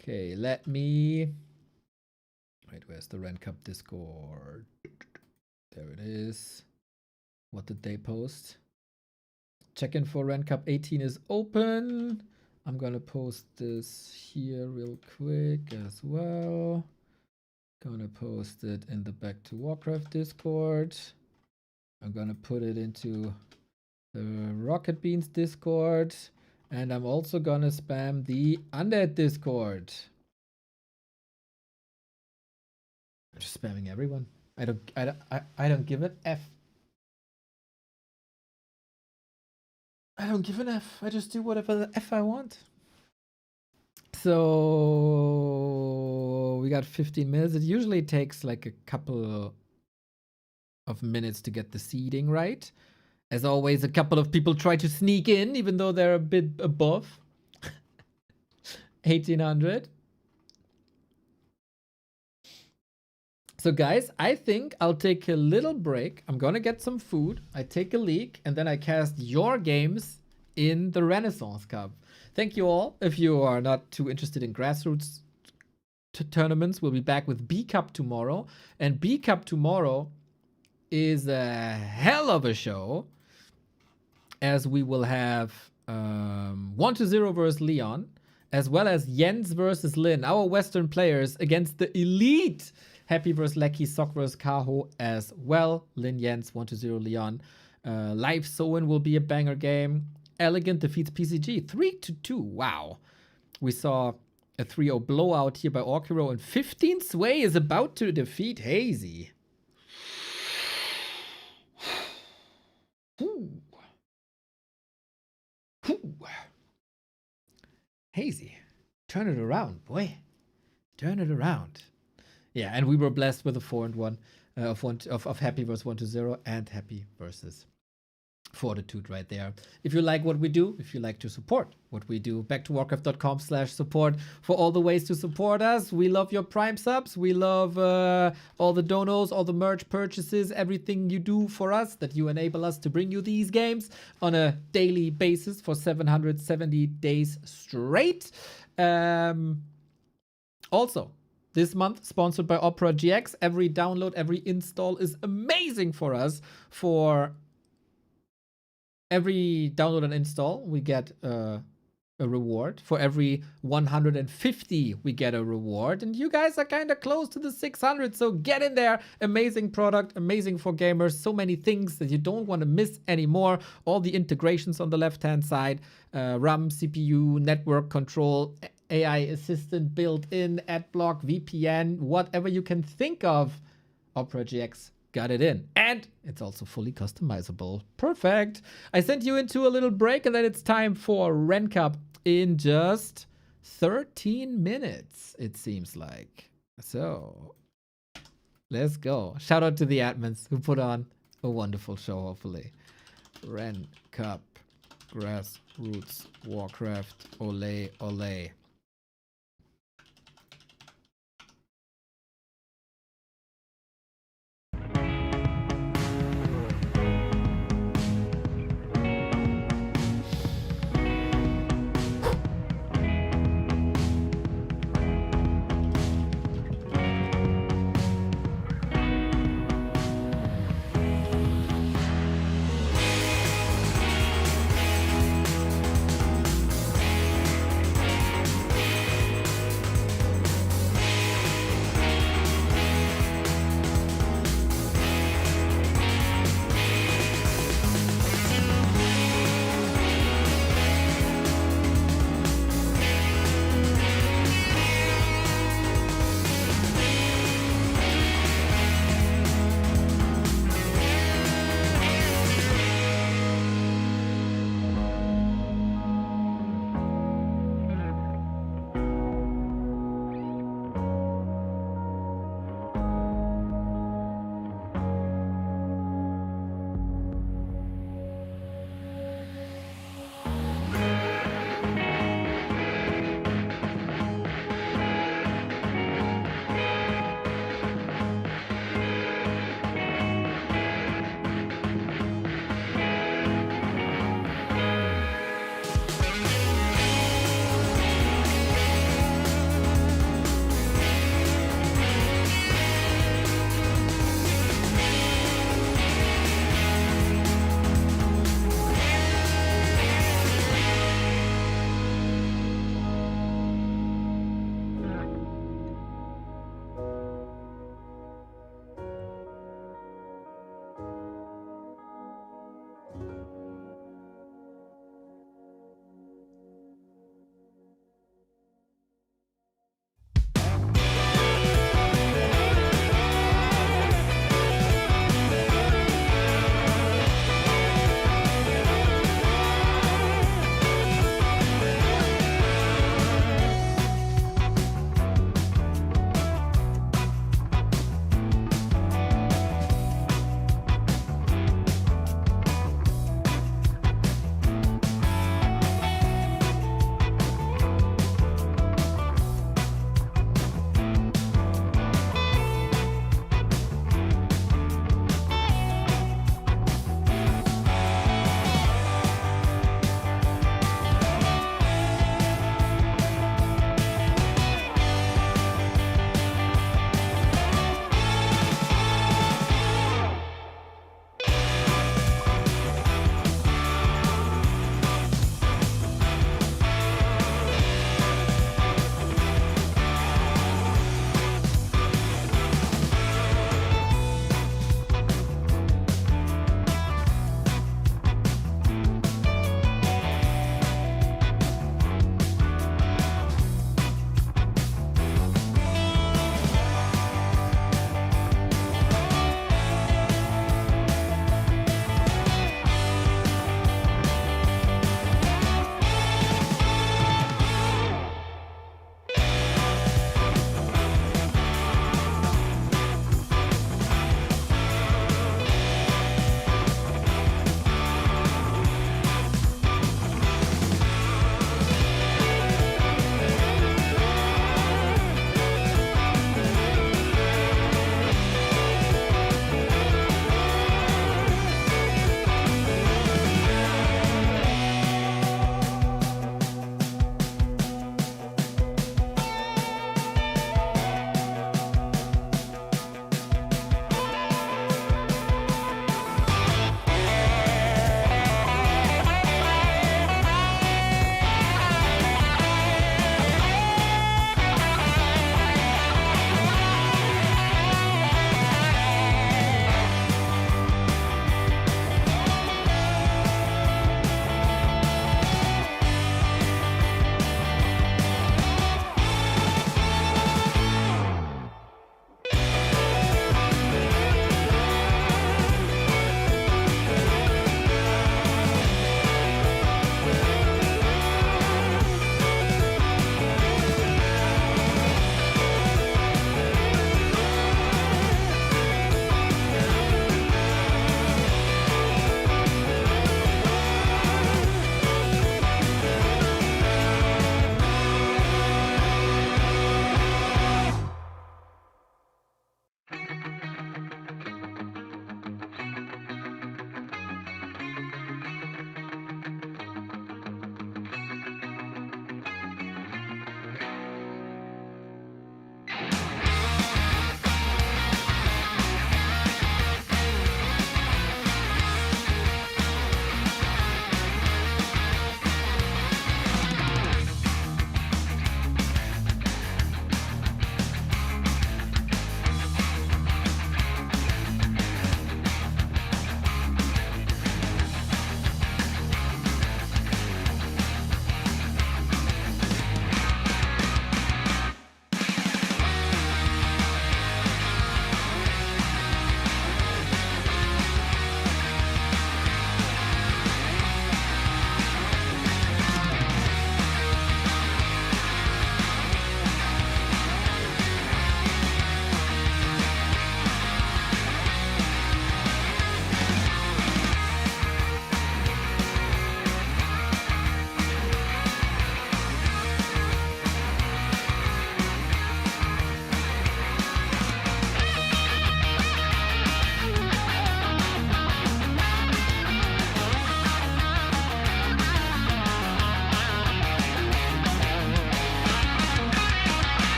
Okay, let me... Wait, where's the RenCup Discord? There it is. What did they post? Check-in for RenCup 18 is open. I'm gonna post this here real quick as well. Gonna post it in the Back to Warcraft Discord. I'm gonna put it into the Rocket Beans Discord. And I'm also gonna spam the Undead Discord. I'm just spamming everyone. I don't give an F. I don't give an F. I just do whatever the F I want. So we got 15 minutes. It usually takes like a couple of minutes to get the seeding right. As always, a couple of people try to sneak in, even though they're a bit above 1800. So guys, I think I'll take a little break. I'm gonna get some food. I take a leak, and then I cast your games in the Renaissance Cup. Thank you all. If you are not too interested in grassroots tournaments, we'll be back with B Cup tomorrow. And B Cup tomorrow is a hell of a show, as we will have 1-0 versus Leon, as well as Jens versus Lin, our Western players against the elite Happy versus Lecky, Sock versus Kaho as well. Lin, Jens, 1-0 Leon. Live Soen will be a banger game. Elegant defeats PCG 3-2. Wow. We saw a 3-0 blowout here by Orkiro, and 15 Sway is about to defeat Hazy. Ooh. Ooh. Hazy, turn it around, boy. Turn it around. Yeah, and we were blessed with a 4-1 of Happy versus 1-0 and Happy versus Fortitude right there. If you like what we do, if you like to support what we do, back to warcraft.com/support for all the ways to support us. We love your Prime subs. We love all the donos, all the merch purchases, everything you do for us, that you enable us to bring you these games on a daily basis for 770 days straight. Also, this month, sponsored by OperaGX. Every download, every install is amazing for us. For every download and install, we get a reward. For every 150, we get a reward. And you guys are kind of close to the 600, so get in there. Amazing product, amazing for gamers. So many things that you don't want to miss anymore. All the integrations on the left-hand side. RAM, CPU, network control, AI assistant built in, AdBlock, VPN, whatever you can think of. OperaGX got it in. And it's also fully customizable. Perfect. I sent you into a little break, and then it's time for RenCup in just 13 minutes, it seems like. So let's go. Shout out to the admins who put on a wonderful show, hopefully. RenCup, Grassroots, Warcraft, ole, ole.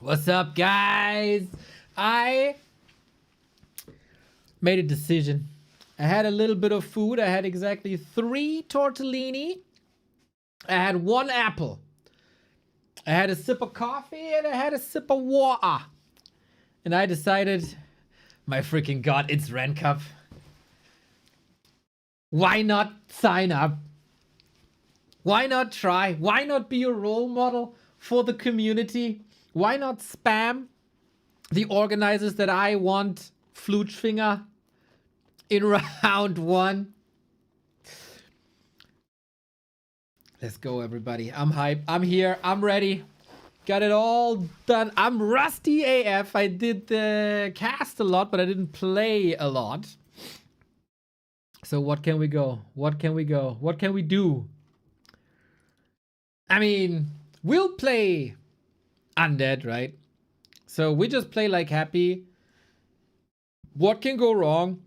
What's up, guys? I made a decision. I had a little bit of food. I had exactly 3 tortellini. I had 1 apple. I had a sip of coffee and I had a sip of water. And I decided, my freaking god, it's Ren Cup. Why not sign up? Why not try? Why not be a role model for the community? Why not spam the organizers that I want Flutschfinger in round 1? Let's go, everybody. I'm hyped. I'm here. I'm ready. Got it all done. I'm rusty AF. I did the cast a lot, but I didn't play a lot. So what can we go? What can we go? What can we do? I mean, we'll play undead, right? So we just play like happy. What can go wrong?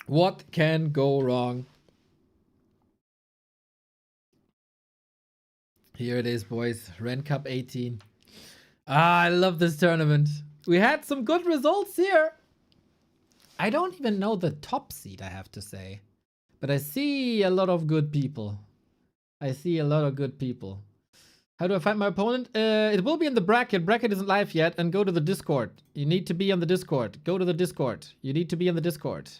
What can go wrong? Here it is, boys. Ren Cup 18. Ah, I love this tournament. We had some good results here. I don't even know the top seed, I have to say. But I see a lot of good people. I see a lot of good people. How do I find my opponent? It will be in the bracket. Bracket isn't live yet. And go to the Discord. You need to be on the Discord. Go to the Discord. You need to be on the Discord.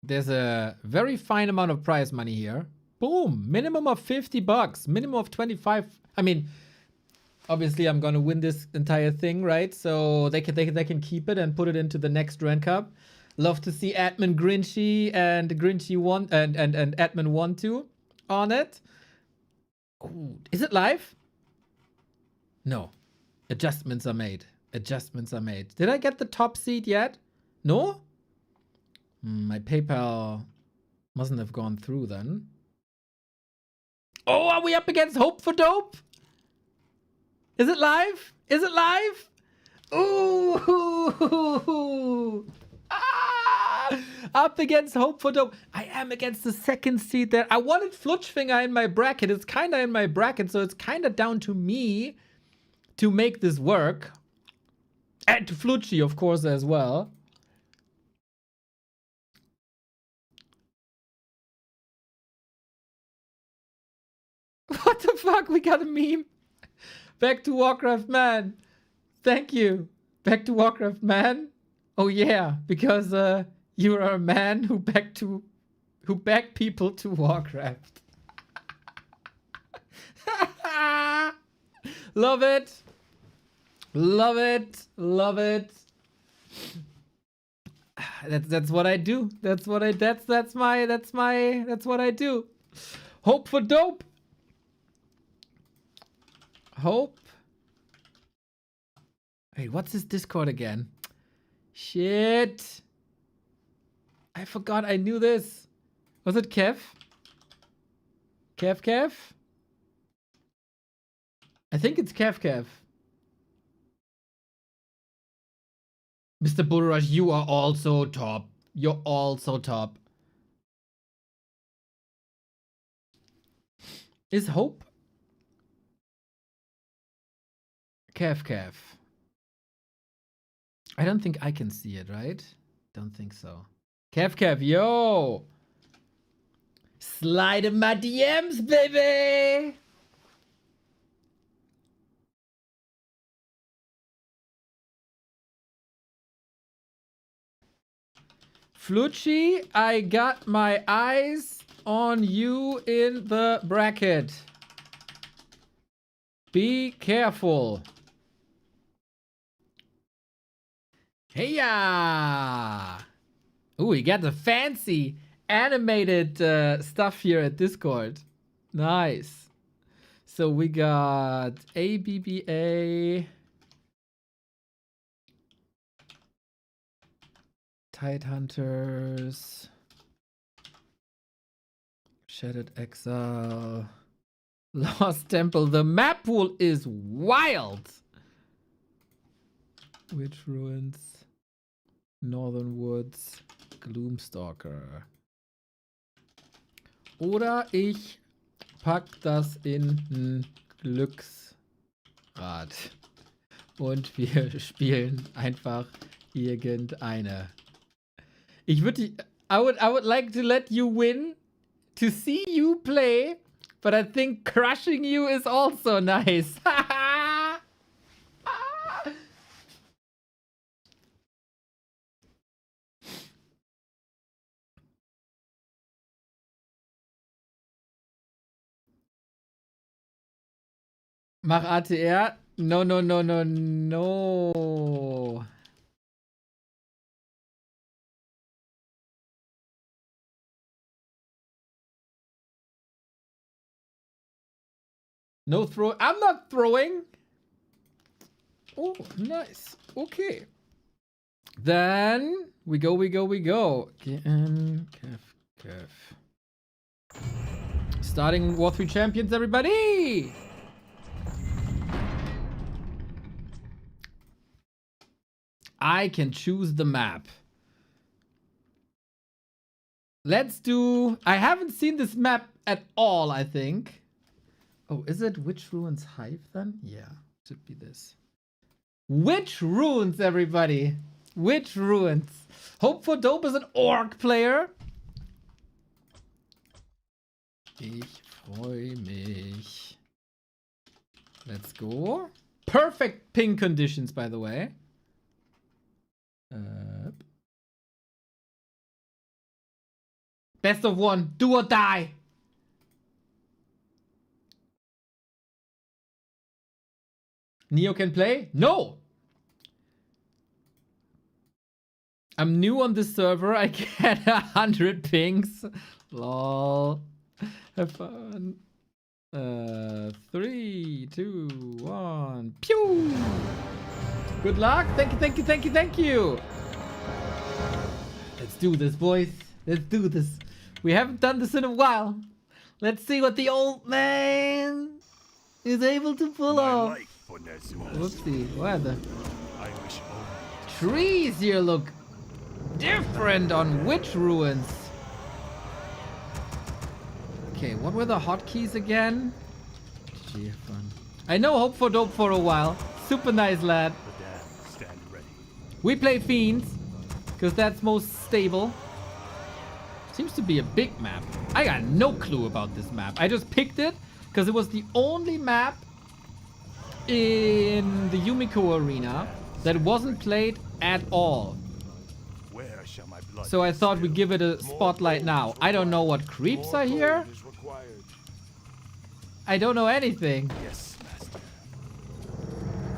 There's a very fine amount of prize money here. Boom. Minimum of $50. Minimum of 25. I mean, obviously I'm going to win this entire thing, right? So they can keep it and put it into the next Ren Cup. Love to see Admin Grinchy and Grinchy 1 and Admin 1-2 on it. Ooh, is it live? No. Adjustments are made. Adjustments are made. Did I get the top seed yet? No? My PayPal mustn't have gone through then. Oh, are we up against Hope for Dope? Is it live? Is it live? Ooh. Ah, up against Hope for Dope. I am against the second seed there. I wanted Flutschfinger in my bracket. It's kind of in my bracket, so it's kind of down to me to make this work. And to Flutschi, of course, as well. What the fuck? We got a meme. Back to Warcraft, man. Thank you. Back to Warcraft, man. Oh yeah, because you are a man who back people to Warcraft. Love it. Love it. Love it. That's what I do. That's what I do. Hope for Dope. Hope. Wait, what's his Discord again? Shit. I forgot I knew this. Was it Kev? Kev? I think it's Kev. Mr. Bullrush, you are also top. You're also top. Is Hope? Kev. I don't think I can see it, right? Don't think so. Kev, yo! Slide in my DMs, baby! Flutschi, I got my eyes on you in the bracket. Be careful. Hey-ya! Ooh, we got the fancy animated stuff here at Discord. Nice. So we got ABBA. Tidehunters. Shattered Exile. Lost Temple. The map pool is wild. Witch Ruins. Northern Woods. Gloomstalker. Oder ich pack das in ein Glücksrad. Und wir spielen einfach irgendeine. Ich würde I would like to let you win, to see you play, but I think crushing you is also nice. Mach ATR. No, no, no, no, no. No throw. I'm not throwing. Oh, nice. Okay. Then we go. Kef. Starting War 3 Champions, everybody! I can choose the map. Let's do... I haven't seen this map at all, I think. Oh, is it Witch Ruins Hive then? Yeah, should be this. Witch Ruins, everybody. Witch Ruins. Hope for Dope is an Orc player. Ich freue mich. Let's go. Perfect ping conditions, by the way. Best of one. Do or die. Neo can play? No! I'm new on this server. I get 100 pings. Lol. Have fun. 3, 2, 1. Pew! Good luck. Thank you. Let's do this, boys. Let's do this. We haven't done this in a while. Let's see what the old man is able to pull off. Whoopsie. What the? Trees here look different on Witch Ruins. Okay, what were the hotkeys again? GG, have fun. I know Hope for Dope for a while. Super nice lad. We play Fiends, because that's most stable. Seems to be a big map. I got no clue about this map. I just picked it, because it was the only map in the Yumiko arena that wasn't played at all. So I thought we'd give it a spotlight now. I don't know what creeps are here. I don't know anything.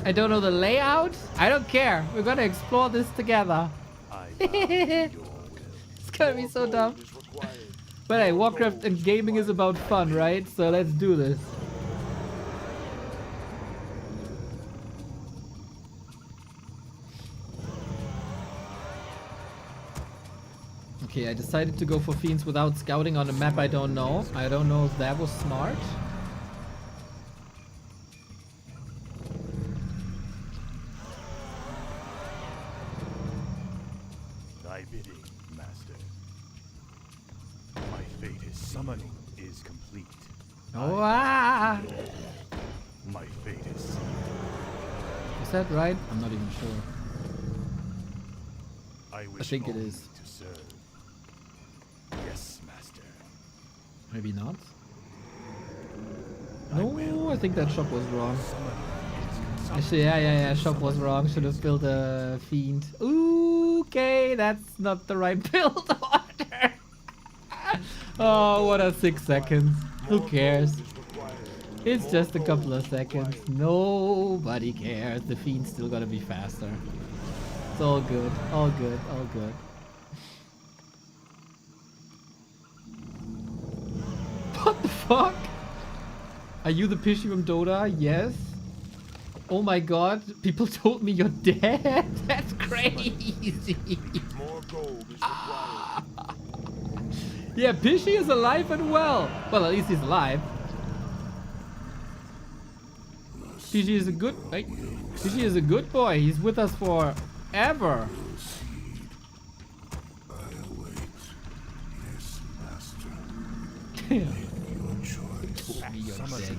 I don't know the layout. I don't care. We're gonna explore this together. It's gonna be so dumb. But hey, Warcraft and gaming is about fun, right? So let's do this. Okay, I decided to go for Fiends without scouting on a map I don't know. I don't know if that was smart. Thy bidding, master. My fate is summoning is complete. Oh, ah! My fate is sealed. Is that right? I'm not even sure. I think it is. To serve. Yes, master. Maybe not. No, I think that shop was wrong. Actually, yeah. Shop was wrong. Should have built a Fiend. Okay, that's not the right build order. Oh, what a 6 seconds. Who cares? It's just a couple of seconds. Nobody cares. The Fiend's still gonna be faster. It's all good. All good. All good. What the fuck? Are you the Picho from Dota? Yes. Oh my god, people told me you're dead? That's crazy. More gold is Yeah, Picho is alive and well. Well, at least he's alive. Picho is a good... Wait. Picho is a good boy. He's with us forever.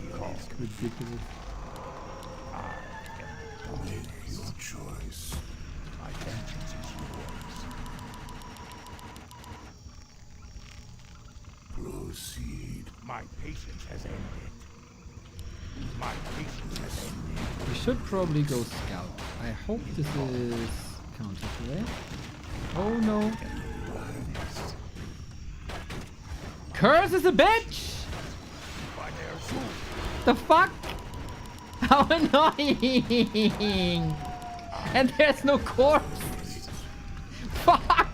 It's ridiculous. Make your choice. My vengeance is yours. Proceed. My patience has ended. My patience has ended. We should probably go scout. I hope this is counter correct. Oh no. Curse is a bitch! The fuck? How annoying! And there's no corpse! Fuck!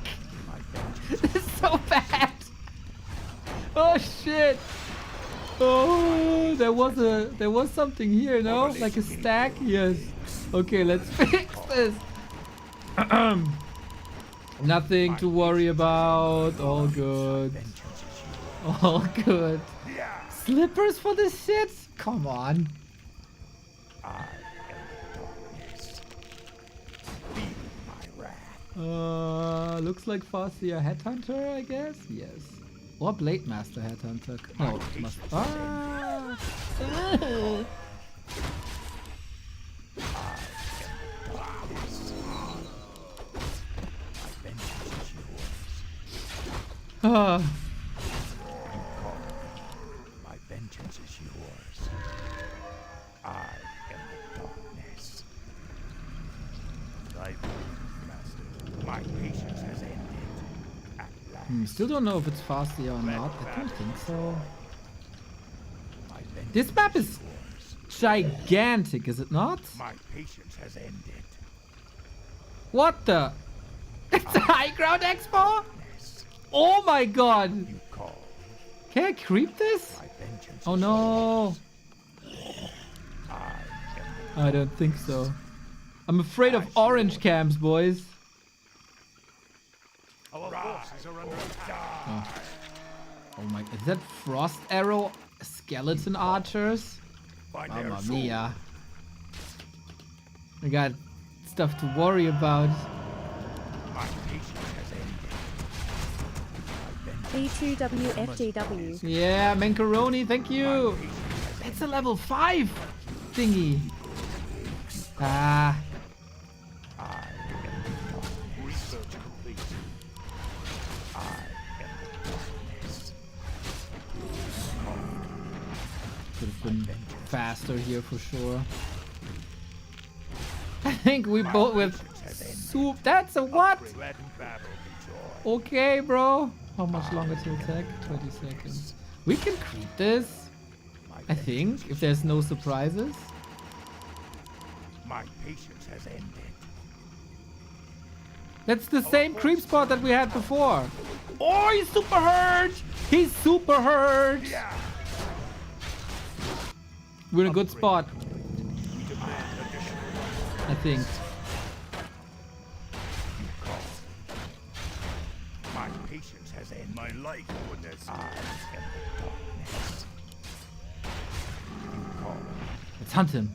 This is so bad! Oh shit! Oh, there was something here, no? Like a stack? Yes. Okay, let's fix this. Nothing to worry about. All good. All good. Slippers for this shit? Come on. Looks like Farsia Headhunter, I guess? Yes. Or Blade Master Headhunter. No, it must. Ah! Ah. My vengeance is yours. I am the darkness. Thy master. My patience has ended. At last. Still don't know if it's Farsia or not. I don't think so. My vengeance This map is yours. gigantic, is it not? My patience has ended. What the? It's a high ground expo? Oh my god! You call. Can I creep this? My vengeance Oh is no! I don't think so. I'm afraid of orange cams, boys. Our forces are under attack. Oh my, is that frost arrow skeleton archers? Find their Mamma soul. mia. I got stuff to worry about. My patience has ended. B2WFDW. Yeah, Mancaroni, thank you. That's a level 5 thingy. Ah, Research complete. could have been faster here for sure. I think we both with soup. That's a what? Let battle be joy. Okay, bro. How much longer to attack? 20 seconds. We can creep this, I think, if there's no surprises. My patience has ended. That's the same creep spot that we had before. Oh, he's super hurt! He's super hurt! We're in a good spot, I think. My patience has ended. My life witness. I am the darkness. You call Let's hunt him.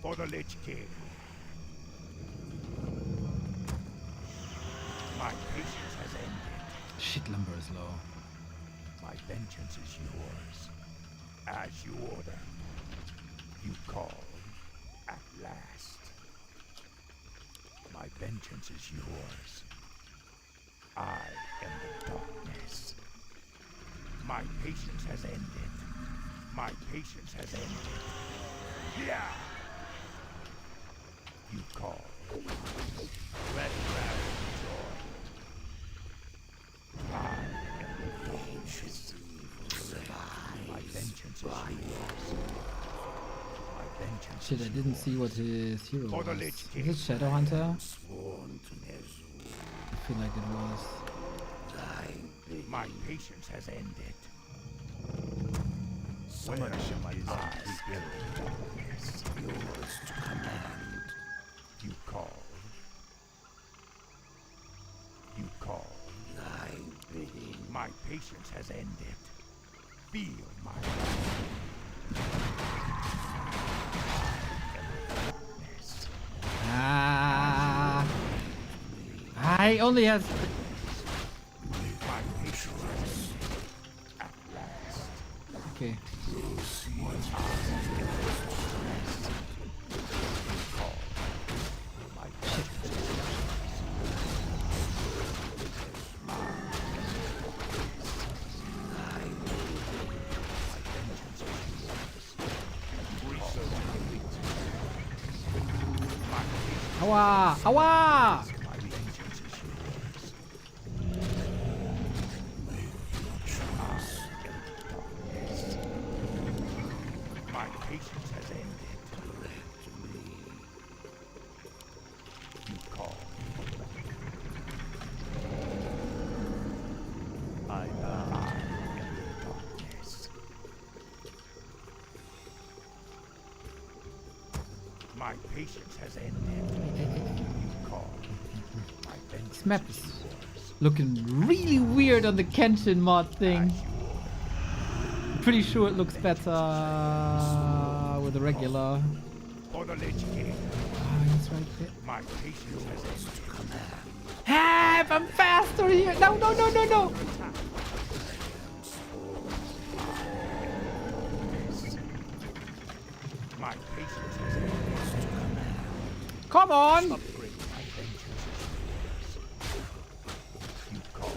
for the Lich King. My patience has ended. Shit, lumber is low. My vengeance is yours. As you order. You call at last. My vengeance is yours. I am the darkness. My patience has ended. My patience has ended. Yeah. You call. Let battle be joy. I am the darkness. My vengeance is yours. My vengeance Shit, is I didn't see what his hero For the was. Lich Is it Shadowhunter? Sworn to Nezu. I feel like it was. My patience has ended. Summon my life begin. Yours to command. You call. You call. Thy bidding. My patience has ended. Feel my wrath. Ah. I only has. My patience has ended. At last. Okay. Proceed. Aua! Aua! My patience has ended. You call. I bow. Darkness. My patience has ended. You call. My vengeance This map is is yours. looking really weird on the Kenshin mod thing. Pretty sure it looks better with the regular. For the Lich King. Oh, he's right there. My patience has ended. Help! I'm faster here! No, no, no, no, no! My patience has ended. Come on! Upgrade. My vengeance is yours. You call.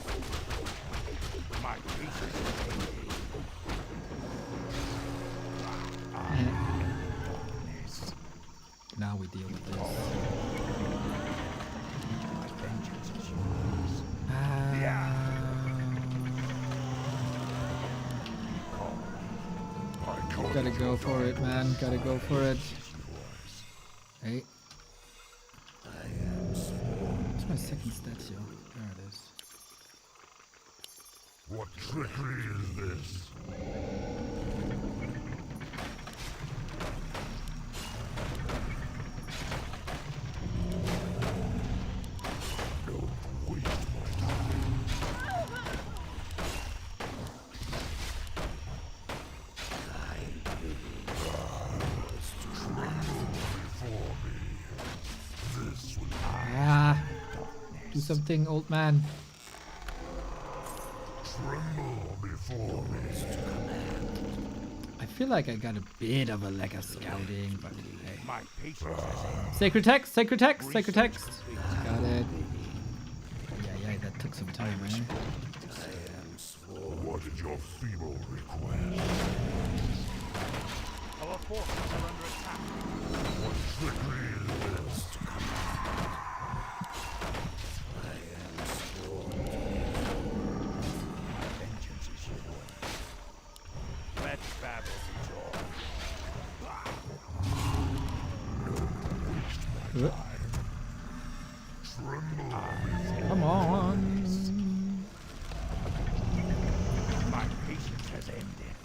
My patience has ended. Now we deal with this. My vengeance is yours. Gotta go for it, man. Gotta go for it. Hey. What's my second statue? There it is. What trickery is this? Ah, do something, old man. Tremble before me. I feel like I got a bit of a lack of scouting, but hey. My patience has ended. Sacred text, sacred text, sacred text. Got it. Yeah, that took some time, man. What is your feeble request? Our forces are under attack. What trickery is this? My vengeance is yours. Let battle be yours. Come on. My patience has ended.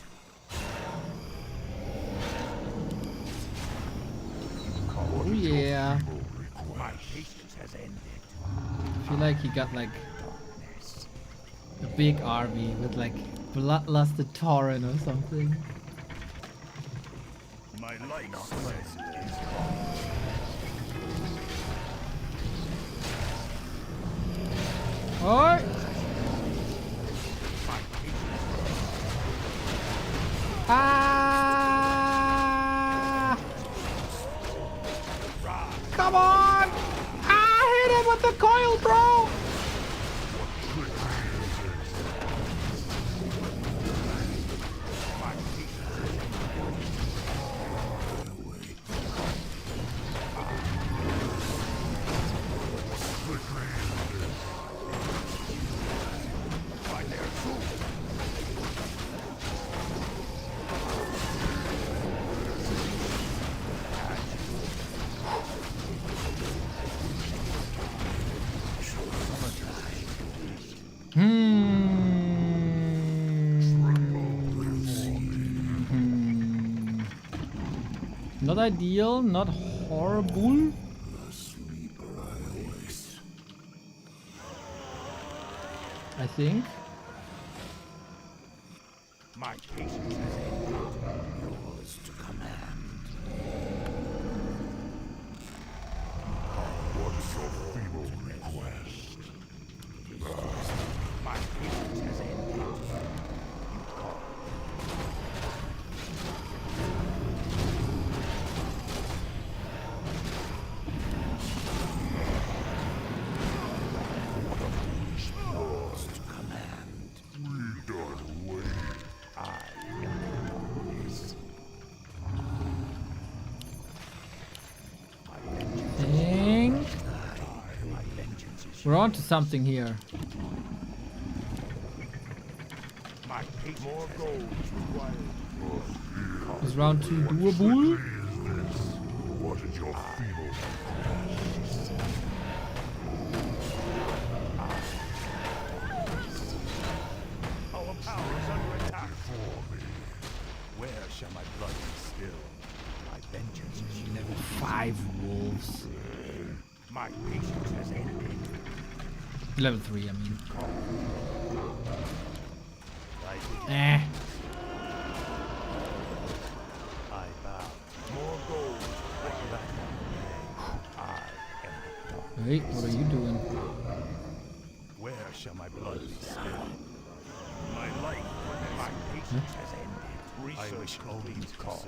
Oh yeah. My patience has ended. I feel like he got like a big army with like bloodlusted Tauren or something. My license is gone. Oi! Ah! Come on! Ah! Hit him with the coil, bro! Not ideal, not horrible. I think. My patience has ended. Yours to command. What is your feeble request? My patience has ended. You call. We're on to something here. My patience more gold is required. Is round 2 doable? What is your feeble? Our power is under attack. Before me. Where shall my blood be spilled? My vengeance is Level 5 wolves. my patience has ended. Level 3, I mean. I Eh. bow. More gold. Like that. I am the Hey, what are you doing? Where shall my blood be spilled? My life, my patience has ended. I wish only to call.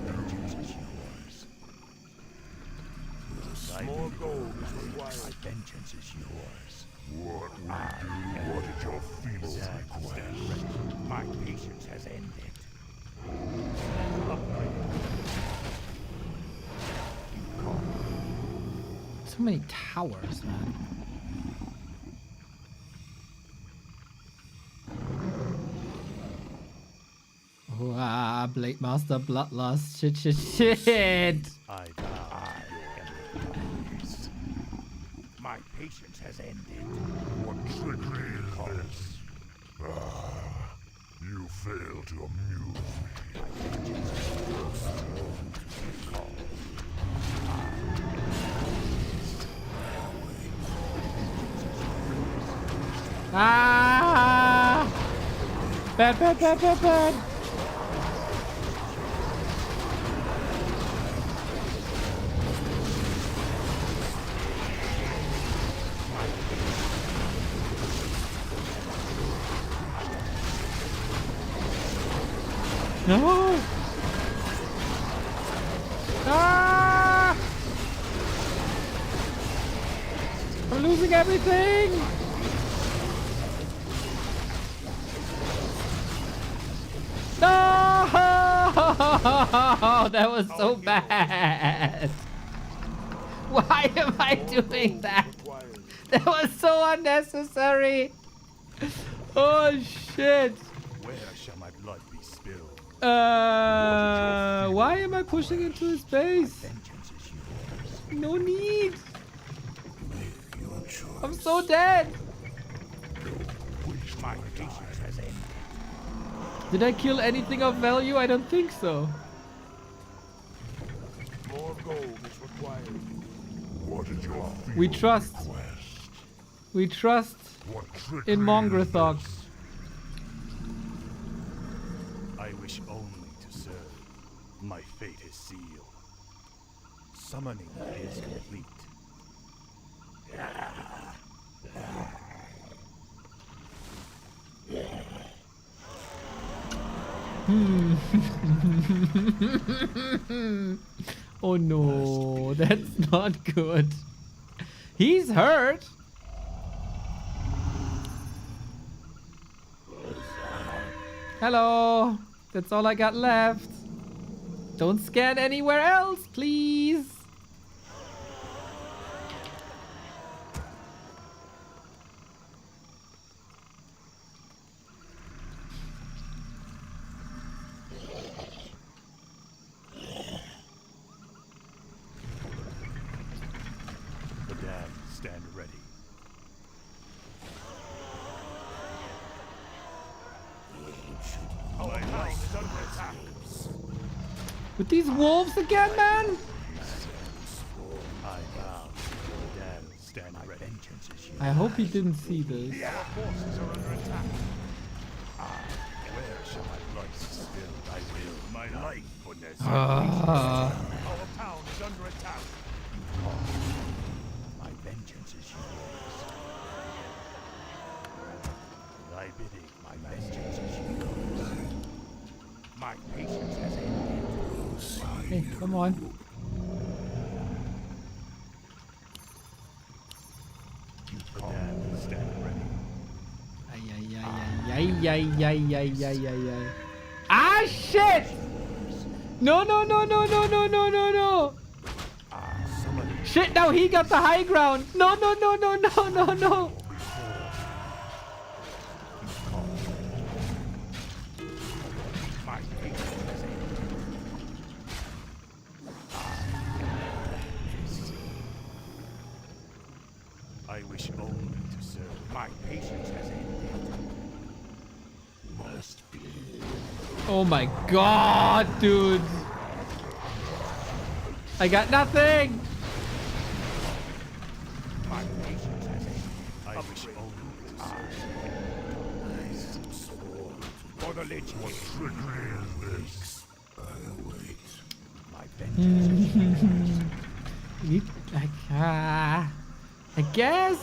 Vengeance is yours. More gold is required. My vengeance is yours. What is your feeble request? My patience has ended. So many towers, man. Wow, Blade Master Bloodlust. Shit. I my patience has ended. What trickery is this? You fail to amuse me. My vengeance is yours. Ah! Bad, bad, bad, bad, bad. No! Ah! I'm losing everything! No! That was so bad! Why am I doing that? That was so unnecessary! Oh shit! Where shall my blood be spilled? Why am I pushing into his base? Vengeance is yours. No need! I'm so dead! My patience has ended. Did I kill anything of value? I don't think so. More gold is required. What is your We trust. request? We trust What in Mongrathog. I wish only to serve. My fate is sealed. Summoning is complete. Oh no, that's not good. He's hurt. Hello. That's all I got left. Don't scan anywhere else, please. The dam stand ready. Our house is under attack. With these wolves again, man? I bow. The dam stand ready. Vengeance is yours. I hope he didn't see this. Our forces are under attack. Where shall my blood be spilled? I will my life for Nessie. Our town is under attack. My vengeance is yours. Thy bidding, my vengeance is yours. My patience has ended. Hey, come on. The dam stand ready. Ay. Ah, shit! No. Shit, now he got the high ground. No, no, no, no, no, no, no. My patience has ended. I wish only to serve. My patience has ended. Must be. Oh my god, dude. I got nothing. My patience has ended. I wish only to serve. For the Lich King. My vengeance. I guess.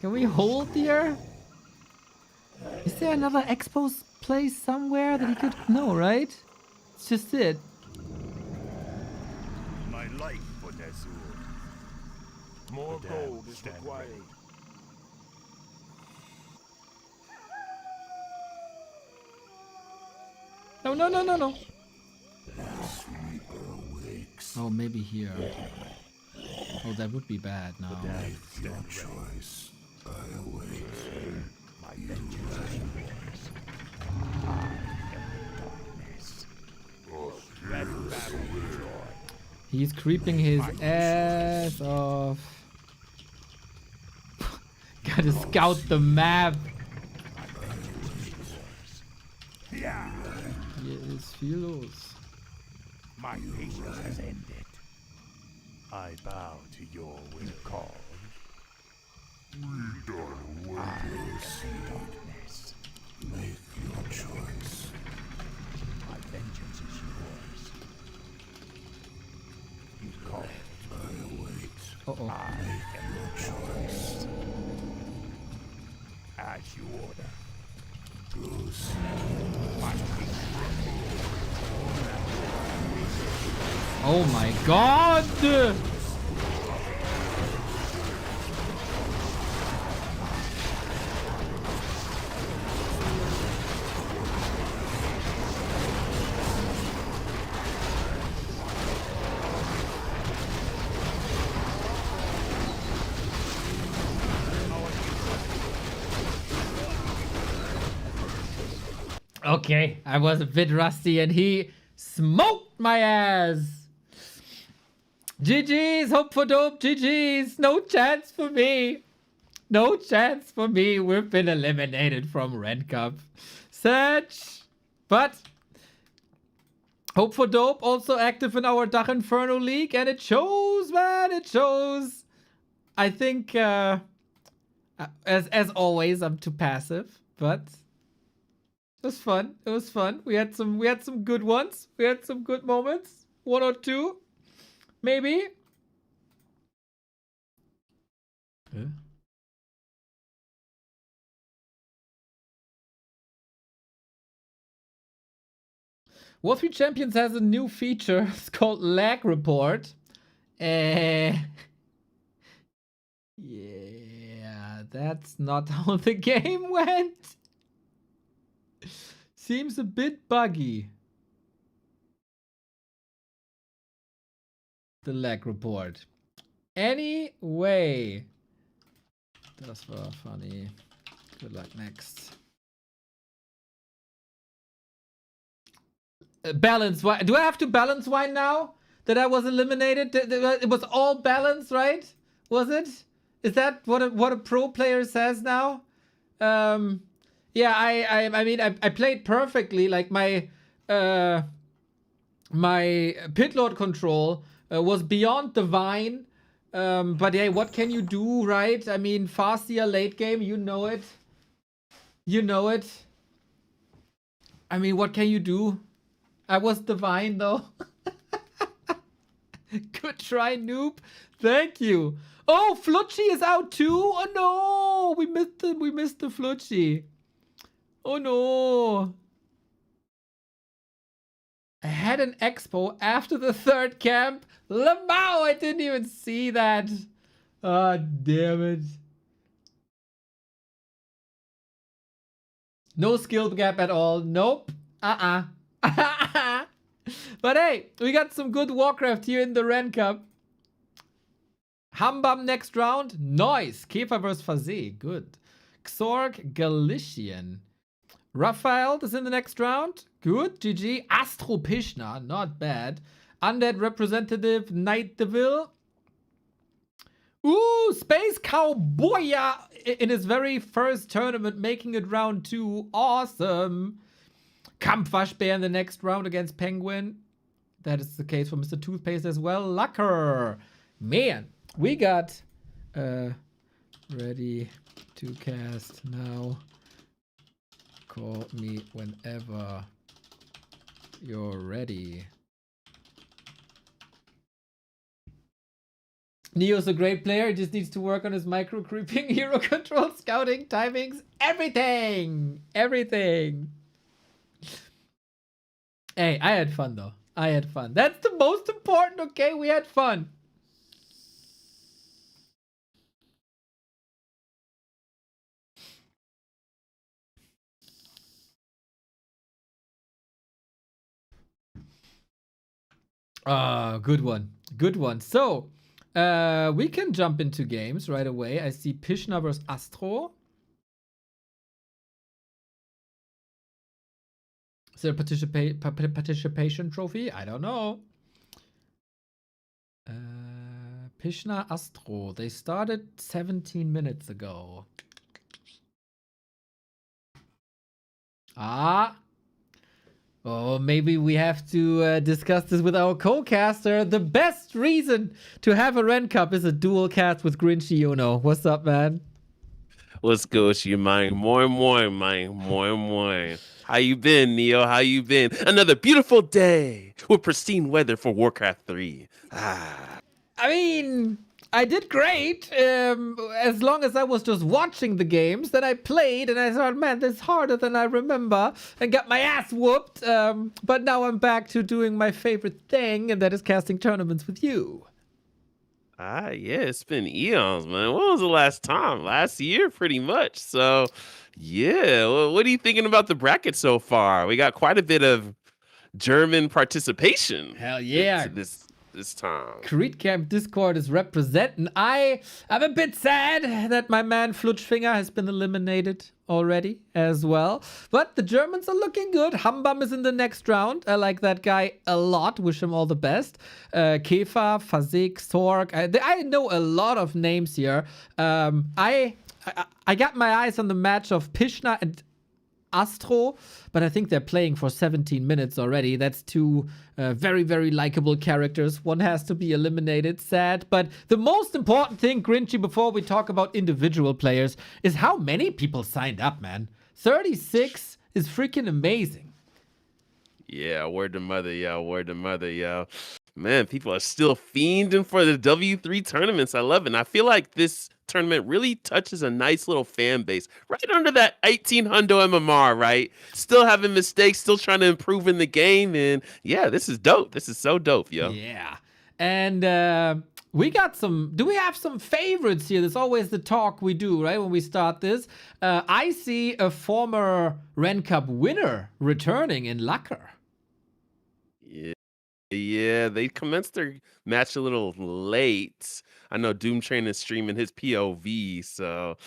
Can we hold here? Is there another Expos place somewhere that he could? No, right? It's just it. My life for Nazur. More The gold damned is stand required. ready. No, no, no, no, no. Oh, maybe here. Oh, that would be bad now. Damned stand ready. My vengeance is yours. I am the darkness. Let battle be joy. He's creeping his ass off. Gotta scout the map. Yeah. Yes, Philos. My patience has ended. I bow to your will. Called. Darkness. Make your choice. My vengeance is yours. You called. I await. Uh-oh. I am your choice. As you order. My patience. Oh my god! Okay, I was a bit rusty and he smoked my ass. GG's, hope for dope, GG's. No chance for me. No chance for me. We've been eliminated from Ren Cup. Such. But hope for dope also active in our Dach Inferno League. And it shows, man. It shows. I think, as always, I'm too passive. But it was fun. It was fun. We had some good ones. We had some good moments. One or two. Maybe. Warcraft Champions has a new feature. It's called Lag Report. Yeah, that's not how the game went. Seems a bit buggy. The lag report. Anyway. Das war funny. Good luck next. Balance wine. Do I have to balance wine now? That I was eliminated? It was all balance, right? Was it? Is that what a pro player says now? Yeah, I mean I played perfectly. Like my my pit lord control was beyond divine. But yeah, what can you do, right? I mean, Fastia late game, you know it. You know it. I mean, what can you do? I was divine though. Good try, noob. Thank you. Oh, Flutchy is out too. Oh no, we missed the Flutchy. Oh no. I had an expo after the third camp. Lamau, I didn't even see that. Ah, damn it. No skill gap at all. Nope. But hey, we got some good Warcraft here in the Ren Cup. Hambam next round. Nice. Käfer vs. Phase. Good. Xorg Galician. Raphael is in the next round. Good. GG. Astro Pishna. Not bad. Undead Representative Night Devil. Ooh, Space Cowboy in his very first tournament, making it round 2. Awesome. Kampfwaschbär in the next round against Penguin. That is the case for Mr. Toothpaste as well. Lucker. Man, we got ready to cast now. Call me whenever you're ready. Neo's a great player. He just needs to work on his micro creeping, hero control, scouting, timings, everything. Everything. Hey, I had fun though. I had fun. That's the most important, okay? We had fun. Good one. Good one. So, we can jump into games right away. I see Pishna vs. Astro. Is there a participation trophy? I don't know. Pishna Astro. They started 17 minutes ago. Oh, maybe we have to discuss this with our co-caster. The best reason to have a Ren Cup is a dual cast with Grinchy Uno. What's up, man? What's good with you, man? More, man. More. How you been, Neo? How you been? Another beautiful day with pristine weather for Warcraft 3. I mean, I did great. As long as I was just watching the games, then I played and I thought, man, this is harder than I remember, and got my ass whooped. But now I'm back to doing my favorite thing, and that is casting tournaments with you. Yeah, it's been eons, man. When was the last time? Last year, pretty much. So, yeah. Well, what are you thinking about the bracket so far? We got quite a bit of German participation. Hell yeah. This time. Creed Camp Discord is representing. I'm a bit sad that my man Flutschfinger has been eliminated already as well. But the Germans are looking good. Hambam is in the next round. I like that guy a lot. Wish him all the best. Käfer, Phasik, Sorg. I know a lot of names here. I got my eyes on the match of Pishna and Astro, but I think they're playing for 17 minutes already. That's two very, very likable characters. One has to be eliminated. Sad. But the most important thing, Grinchy, before we talk about individual players, is how many people signed up, man. 36 is freaking amazing. Yeah, word to mother, yo. Man, people are still fiending for the W3 tournaments. I love it. And I feel like this tournament really touches a nice little fan base right under that 1800 MMR, right? Still having mistakes, still trying to improve in the game. And yeah, this is dope. This is so dope, yo. Yeah. And we got do we have some favorites here? That's always the talk we do, right? When we start this. I see a former Ren Cup winner returning in Lucker. Yeah, they commenced their match a little late. I know Doomtrain is streaming his POV, so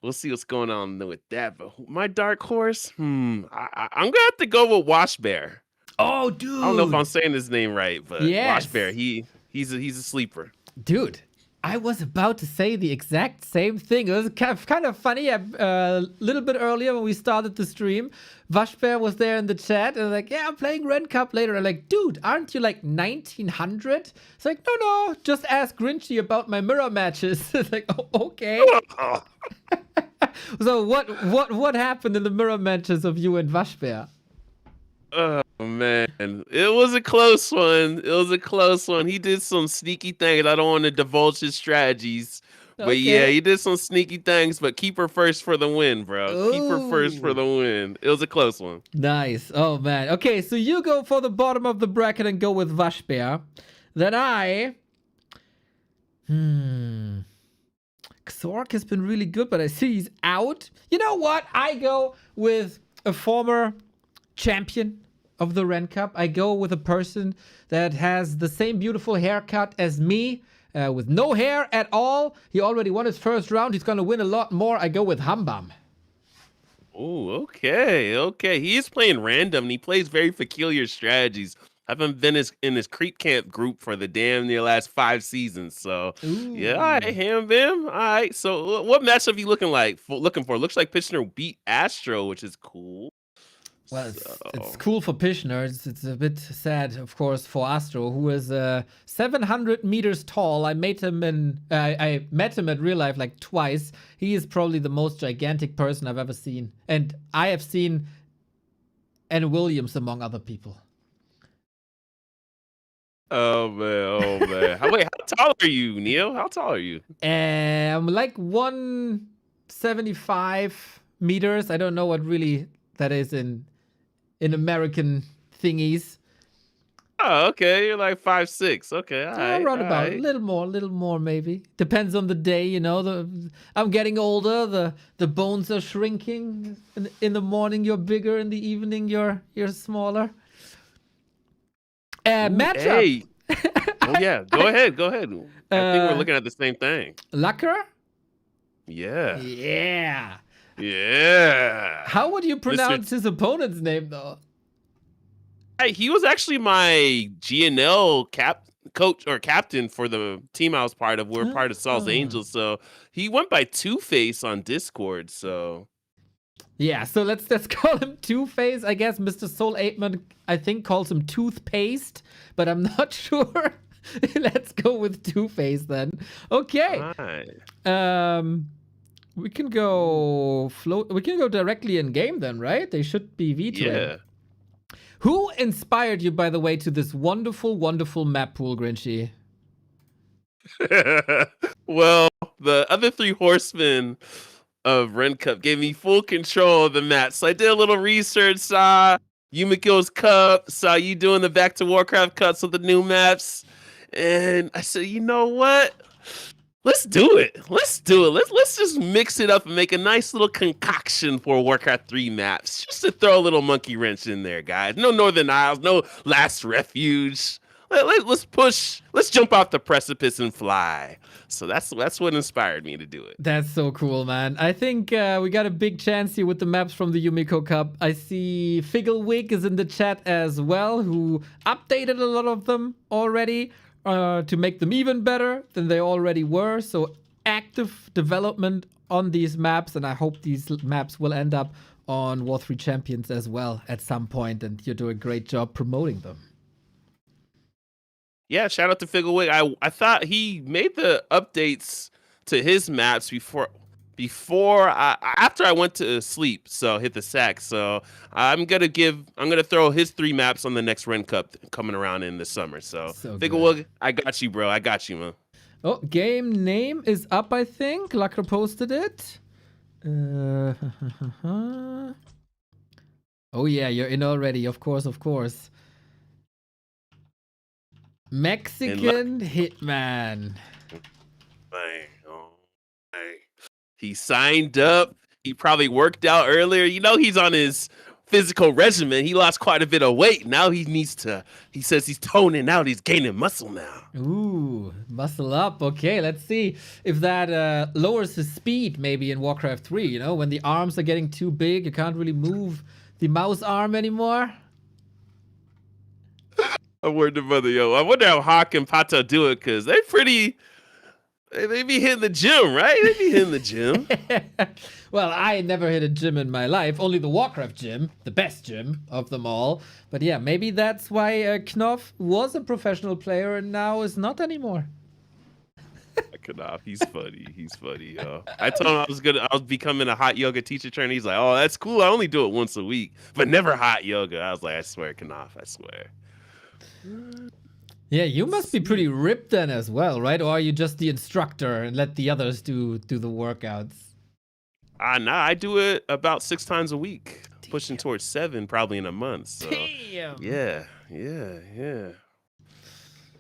we'll see what's going on with that. But my dark horse, I'm gonna have to go with Washbear. Oh, dude! I don't know if I'm saying his name right, but yes. Washbear, he's a sleeper. Dude, I was about to say the exact same thing. It was kind of funny. A little bit earlier when we started the stream, Washbear was there in the chat and like, yeah, I'm playing Ren Cup later. I'm like, dude, aren't you like 1900? It's like, no, just ask Grinchy about my mirror matches. It's like, oh, okay. So what happened in the mirror matches of you and Washbear? Oh man, it was a close one. He did some sneaky things. I don't want to divulge his strategies, but yeah, he did some sneaky things. But keep her first for the win, bro. Ooh. Keep her first for the win. It was a close one. Nice. Oh man. Okay, so you go for the bottom of the bracket and go with Washbear. Then Xorg has been really good, but I see he's out. You know what? I go with a former champion of the Ren Cup. I go with a person that has the same beautiful haircut as me, with no hair at all. He already won his first round. He's going to win a lot more. I go with Hambam. Oh, okay, okay. He is playing random, and he plays very peculiar strategies. I've been in his creep camp group for the damn near last 5 seasons. So yeah, all right, Ham Bam. All right. So what matchup you looking for? Looks like Pitcher beat Astro, which is cool. Well, it's cool for Pichner. It's a bit sad, of course, for Astro, who is 700 meters tall. I met him at real life like twice. He is probably the most gigantic person I've ever seen, and I have seen Ann Williams among other people. Oh man. Wait, how tall are you, Neil? How tall are you? I'm like 175 meters. I don't know what really that is in American thingies. Oh, okay. You're like 5'6". Okay, all right. Around all about right. a little more maybe. Depends on the day, you know. I'm getting older. The bones are shrinking. In the morning you're bigger. In the evening you're smaller. Matchup. Hey. Oh yeah. Go ahead. I think we're looking at the same thing. Lucker. Yeah. Yeah. How would you pronounce his opponent's name though? Hey, he was actually my GNL captain for the team I was part of. We're part of Saul's Angels, so he went by Two-Face on Discord. So yeah, so let's call him Two-Face. I guess Mr. Soul 8man, I think, calls him Toothpaste, but I'm not sure. Let's go with Two-Face then. Okay. We can go directly in game then, right? They should be V2. yeah. Who inspired you, by the way, to this wonderful, wonderful map pool, Grinchy? Well, the other 3 horsemen of RenCup gave me full control of the map. So I did a little research, saw Yumiko's Cup, saw you doing the Back to Warcraft cuts with the new maps. And I said, you know what? Let's do it. Let's just mix it up and make a nice little concoction for Warcraft 3 maps. Just to throw a little monkey wrench in there, guys. No Northern Isles, no Last Refuge. Let's push. Let's jump off the precipice and fly. So that's what inspired me to do it. That's so cool, man. I think we got a big chance here with the maps from the Yumiko Cup. I see Figglewig is in the chat as well, who updated a lot of them already to make them even better than they already were. So active development on these maps, and I hope these maps will end up on War 3 Champions as well at some point, and you're doing a great job promoting them. Yeah, shout out to Figglewig. I thought he made the updates to his maps after I went to sleep, so hit the sack. So I'm gonna throw his 3 maps on the next Ren Cup coming around in the summer. So Figglewig, I got you, bro. I got you, man. Oh, game name is up, I think. Lucker posted it. Oh yeah, you're in already. Of course. Mexican Hitman. He signed up. He probably worked out earlier. You know, he's on his physical regimen. He lost quite a bit of weight. Now he says he's toning out. He's gaining muscle now. Ooh, muscle up. Okay, let's see if that lowers his speed maybe in Warcraft 3. You know, when the arms are getting too big, you can't really move the mouse arm anymore. I wonder, mother, I wonder how Hawk and Pato do it, because they be hitting the gym, right? They be hitting the gym. Well, I never hit a gym in my life. Only the Warcraft gym, the best gym of them all. But yeah, maybe that's why Knopf was a professional player and now is not anymore. Knopf, he's funny. I told him I was becoming a hot yoga teacher trainer. He's like, oh, that's cool. I only do it once a week, but never hot yoga. I was like, I swear, Knopf, I swear. Yeah, you must be pretty ripped then as well, right? Or are you just the instructor and let the others do the workouts? Nah, I do it about 6 times a week, pushing towards 7 probably in a month. So, damn. Yeah.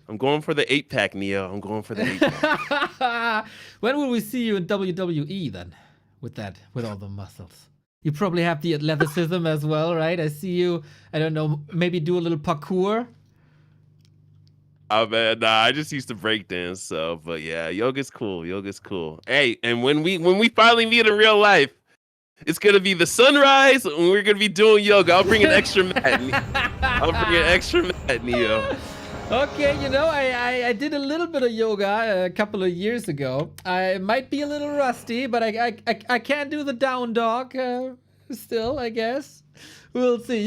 I'm going for the 8-pack, Neo. I'm going for the 8-pack. When will we see you in WWE then? With all the muscles? You probably have the athleticism as well, right? I see you, I don't know, maybe do a little parkour. Oh man, nah, I just used to break dance, so but yeah, yoga's cool. Yoga's cool. Hey, and when we finally meet in real life, it's gonna be the sunrise and we're gonna be doing yoga. I'll bring an extra mat. I'll bring an extra mat, Neo. Okay, you know, I did a little bit of yoga a couple of years ago. I might be a little rusty, but I can do the down dog still, I guess. We'll see.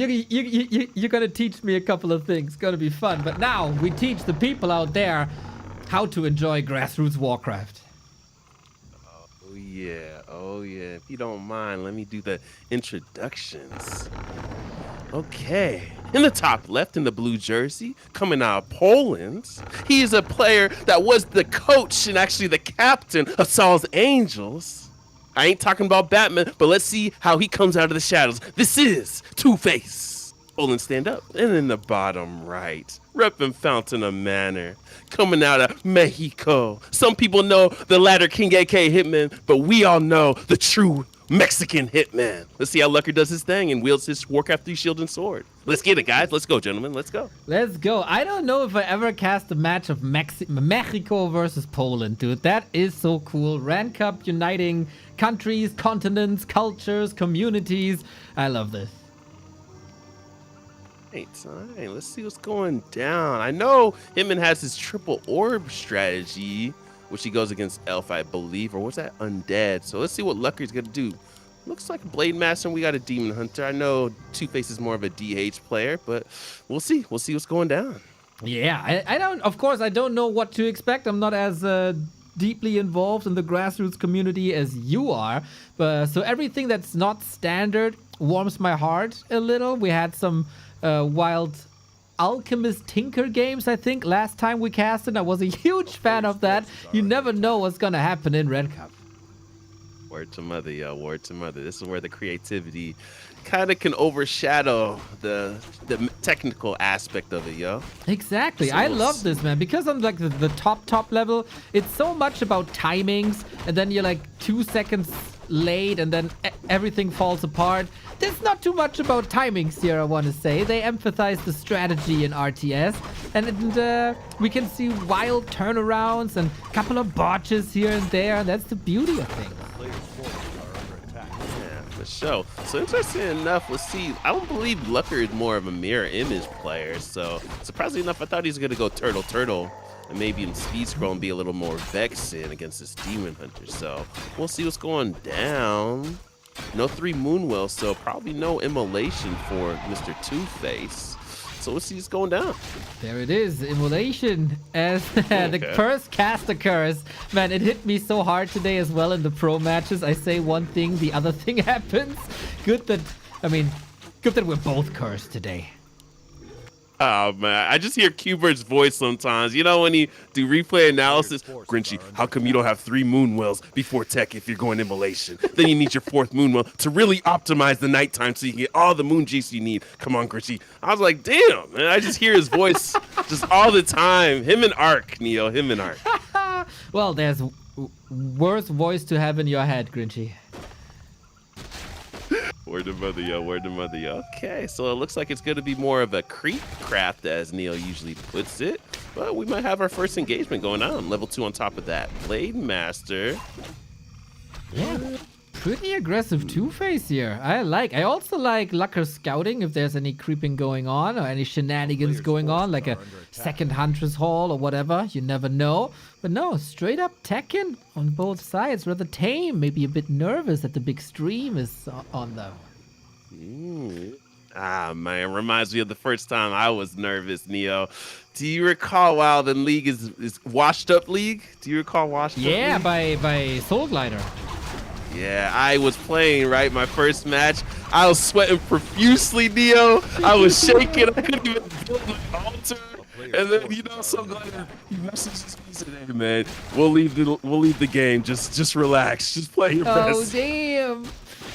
You're gonna teach me a couple of things. It's gonna be fun. But now we teach the people out there how to enjoy grassroots Warcraft. Oh yeah, oh yeah. If you don't mind, let me do the introductions. Okay. In the top left in the blue jersey, coming out of Poland, he is a player that was the coach and actually the captain of Saul's Angels. I ain't talking about Batman, but let's see how he comes out of the shadows. This is Two-Face. Poland, stand up. And in the bottom right, reppin' Fountain of Manor, coming out of Mexico. Some people know the latter King AK Hitman, but we all know the true Mexican Hitman. Let's see how Lucker does his thing and wields his Warcraft 3 shield and sword. Let's get it, guys. Let's go, gentlemen. Let's go. Let's go. I don't know if I ever cast a match of Mexico versus Poland, dude. That is so cool. Ren Cup uniting countries, continents, cultures, communities. I love this. Hey, let's see what's going down. I know Hitman has his triple orb strategy, which he goes against Elf, I believe, or what's that? Undead. So let's see what Lucker's gonna do. Looks like a Blade Master, and we got a Demon Hunter. I know Two-Face is more of a DH player, but we'll see. We'll see what's going down. Yeah, I don't, of course, I don't know what to expect. I'm not as deeply involved in the grassroots community as you are. But so everything that's not standard warms my heart a little. We had some wild Alchemist Tinker games, I think, last time we casted. I was a huge fan of that. You never know what's gonna happen in Ren Cup. Word to mother, yo. Word to mother. This is where the creativity kind of can overshadow the technical aspect of it, yo. Exactly. So I love this, man, because on like the top level, it's so much about timings, and then you're like 2 seconds late, and then everything falls apart. There's not too much about timings here, I want to say. They emphasize the strategy in RTS, and we can see wild turnarounds and a couple of botches here and there, and that's the beauty of things. Yeah, for sure. So interesting enough, let's see. I don't believe Lucker is more of a mirror image player. So surprisingly enough, I thought he was gonna go turtle, and maybe in speed scroll and be a little more vexing against this Demon Hunter. So we'll see what's going down. No 3 Moonwells, so probably no immolation for Mr. Two-Face. So we'll see what's going down. There it is, immolation as the first cast occurs. Man, it hit me so hard today as well in the pro matches. I say one thing, the other thing happens. Good that we're both cursed today. Oh man, I just hear Q-Bird's voice sometimes. You know when you do replay analysis, Grinchy, how come you don't have 3 Moonwells before tech if you're going immolation? Then you need your 4th Moonwell to really optimize the nighttime so you can get all the moon juice you need. Come on, Grinchy. I was like, damn, man, I just hear his voice just all the time. Him and Ark, Neo, him and Ark. Well, there's worse voice to have in your head, Grinchy. Word to mother, yo. Word to mother, yo. Okay, so it looks like it's going to be more of a creep craft, as Neil usually puts it. But we might have our first engagement going on. Level 2 on top of that. Blade Master. Yeah, pretty aggressive Two-Face here. I also like Lucker scouting if there's any creeping going on or any shenanigans going on, like a second Huntress Hall or whatever. You never know. But no, straight up Tekken on both sides. Rather tame, maybe a bit nervous that the big stream is on them. Ah, man, reminds me of the first time I was nervous, Neo. Do you recall while the league is Washed Up League? Do you recall Washed Up League? Yeah, by Soul Glider. Yeah, I was playing, right, my first match. I was sweating profusely, Neo. I was shaking. I couldn't even build my altar. And then, you know, somebody he messages me today, man. We'll leave the game. Just relax. Just play your best. Oh, damn.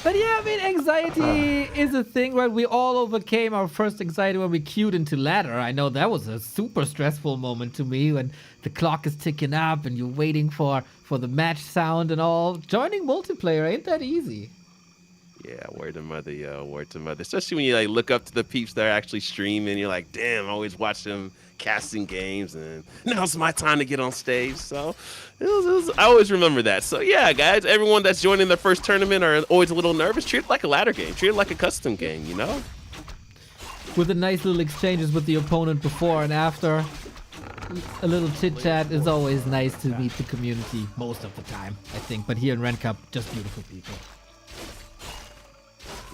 But yeah, I mean, anxiety is a thing, right? We all overcame our first anxiety when we queued into ladder. I know that was a super stressful moment to me when the clock is ticking up and you're waiting for the match sound and all. Joining multiplayer ain't that easy. Yeah, word to mother, yo, word to mother. Especially when you like look up to the peeps that are actually streaming, you're like, damn, I always watch them casting games, and now's my time to get on stage. So I always remember that. So yeah, guys, everyone that's joining their first tournament are always a little nervous. Treat it like a ladder game. Treat it like a custom game, you know? With the nice little exchanges with the opponent before and after. A little chit chat is always nice to meet the community most of the time, I think. But here in Ren Cup, just beautiful people.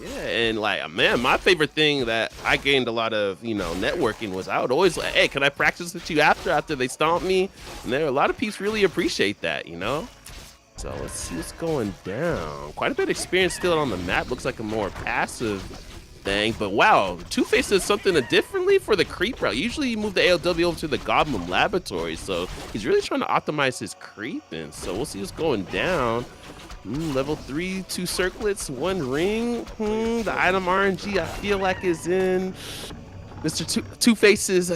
Yeah, and like, man, my favorite thing that I gained a lot of, networking was I would always like, hey, can I practice with you after they stomp me? And there, a lot of peeps really appreciate that, So let's see what's going down. Quite a bit of experience still on the map. Looks like a more passive thing, but wow, Two-Face does something differently for the creep route. Usually you move the ALW over to the Goblin Laboratory, so he's really trying to optimize his creeping. So we'll see what's going down. Level 3, 2 circlets, 1 ring. The item RNG I feel like is in Mr. Two-Face's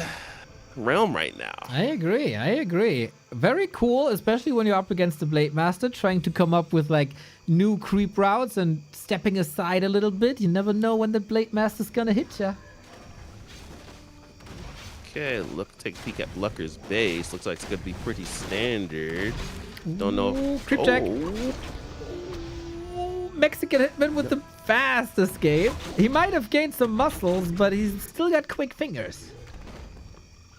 realm right now. I agree. Very cool, especially when you're up against the Blade Master, trying to come up with like new creep routes and stepping aside a little bit. You never know when the Blade Master's gonna hit ya. Okay, take a peek at Blucker's base. Looks like it's gonna be pretty standard. Don't know. Ooh, creep check. Mexican Hitman with the fast escape. He might have gained some muscles, but he's still got quick fingers.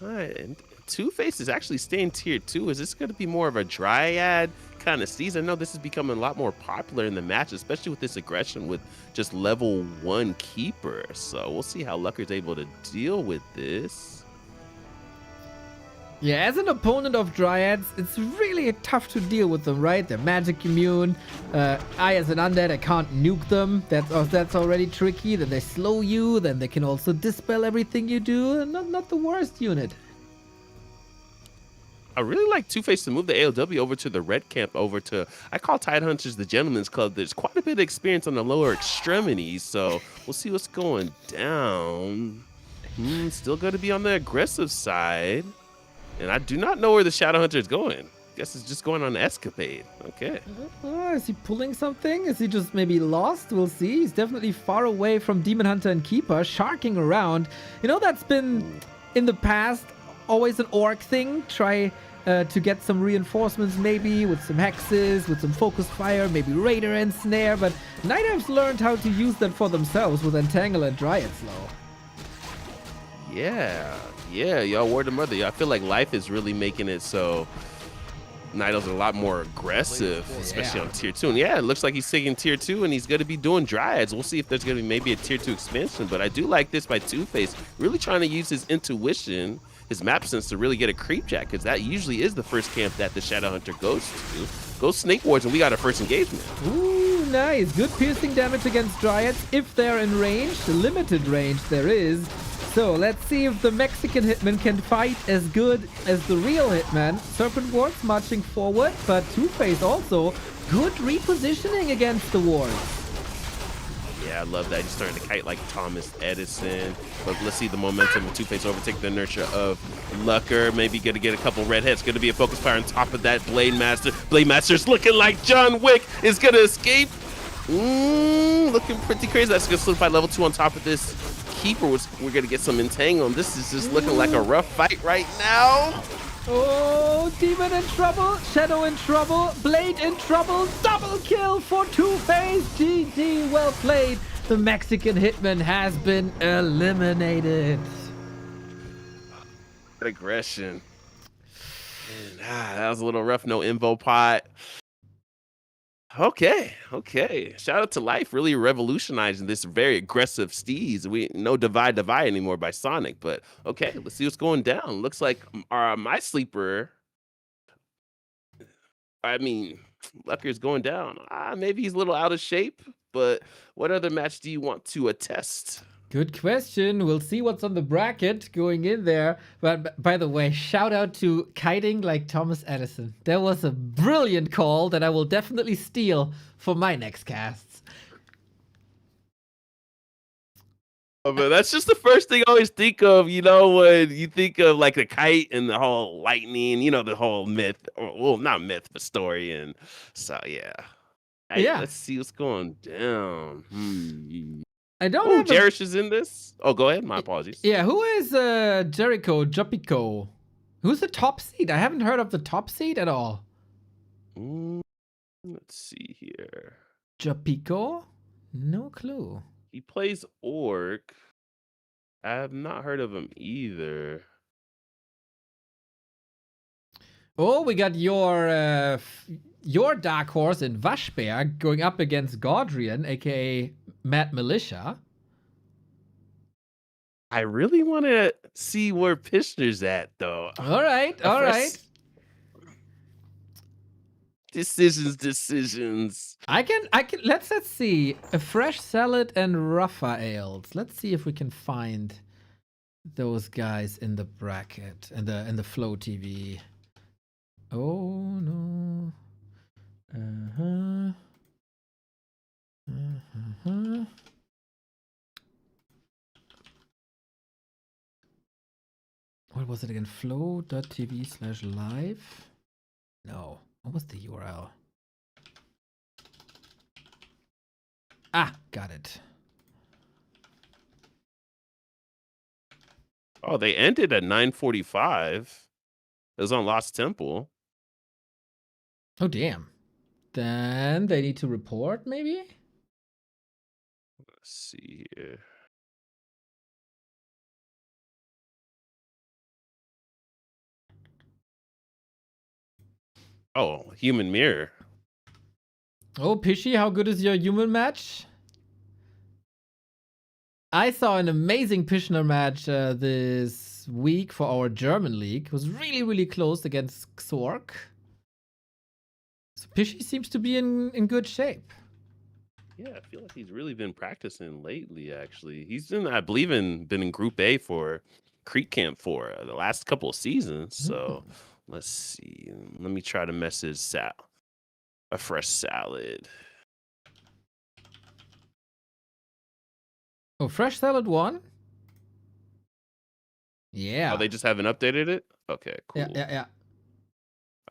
All right, and Two-Face is actually staying tier 2. Is this going to be more of a Dryad kind of season? I know this is becoming a lot more popular in the match, especially with this aggression with just level 1 Keeper. So we'll see how Lucker's able to deal with this. Yeah, as an opponent of Dryads, it's really tough to deal with them, right? They're magic immune. I, as an undead, I can't nuke them. That's already tricky. Then they slow you. Then they can also dispel everything you do. Not the worst unit. I really like Two-Face to move the ALW over to the red camp, I call Tidehunters the Gentleman's Club. There's quite a bit of experience on the lower extremities, so we'll see what's going down. Still going to be on the aggressive side. And I do not know where the Shadowhunter is going. Guess it's just going on an escapade. Okay. Is he pulling something? Is he just maybe lost? We'll see. He's definitely far away from Demon Hunter and Keeper, sharking around. That's been, in the past, always an orc thing. Try to get some reinforcements maybe with some hexes, with some focus fire, maybe Raider and Snare. But Night Elves learned how to use that for themselves with Entangle and Dryad Slow. Yeah, y'all, word to mother. I feel like life is really making it so Night Elves are a lot more aggressive, especially on tier 2. And yeah, it looks like he's taking tier 2 and he's going to be doing Dryads. We'll see if there's going to be maybe a tier 2 expansion, but I do like this by Two-Face, really trying to use his intuition, his map sense to really get a creep jack, because that usually is the first camp that the Shadowhunter goes to. Go Snake Wars, and we got our first engagement. Ooh, nice. Good piercing damage against Dryads if they're in range. Limited range there is. So let's see if the Mexican Hitman can fight as good as the real Hitman. Serpent Wards marching forward, but Two-Face also good repositioning against the wards. Yeah, I love that. He's starting to kite like Thomas Edison. But let's see the momentum of Two-Face overtake the inertia of Lucker. Maybe gonna get a couple red hits. Gonna be a focus fire on top of that Blade Master. Blade Master's looking like John Wick is gonna escape. Looking pretty crazy. That's gonna solidify level 2 on top of this Keeper. We're gonna get some entangle. This is just looking like a rough fight right now. Oh, Demon in trouble, Shadow in trouble, Blade in trouble, double kill for Two-Face. GG, well played. The Mexican Hitman has been eliminated. Aggression. And, that was a little rough. No invo pot. Okay. Shout out to Life, really revolutionizing this very aggressive steez. We no divide anymore by Sonic, but okay, let's see what's going down. Looks like my sleeper. I mean, Lucker's going down. Maybe he's a little out of shape, but what other match do you want to attest? Good question. We'll see what's on the bracket going in there. But by the way, shout out to kiting like Thomas Edison. That was a brilliant call that I will definitely steal for my next casts. But that's just the first thing I always think of, when you think of like the kite and the whole lightning, the whole myth, well, not myth, but story. And so, yeah. Hey, Yeah. let's see what's going down. I don't Oh, have a... Jerish is in this. Oh, go ahead. My apologies. Yeah, who is Jericho Jopico? Who's the top seed? I haven't heard of the top seed at all. Let's see here. Jopico? No clue. He plays Orc. I have not heard of him either. Oh, we got your dark horse in Vashberg going up against Gaudrian, aka Mad Militia. I really want to see where Pishner's at, though. All right, all right. Decisions. I can. Let's see. A fresh salad and Raphael's. Let's see if we can find those guys in the bracket in the Flow TV. Oh no. What was it again? Flow.tv/live? No. What was the URL? Ah, got it. Oh, they ended at 9:45. It was on Lost Temple. Oh, damn. Then they need to report, maybe? Let's see here. Oh, Human Mirror. Oh, Pishy, how good is your human match? I saw an amazing Pishner match this week for our German league. It was really, really close against Xork. So Pishy seems to be in good shape. Yeah, I feel like he's really been practicing lately, actually. He's been, I believe, been in Group A for Creek Camp for the last couple of seasons. So let's see. Let me try to message a fresh salad. Oh, Fresh Salad won? Yeah. Oh, they just haven't updated it? Okay, cool. Yeah.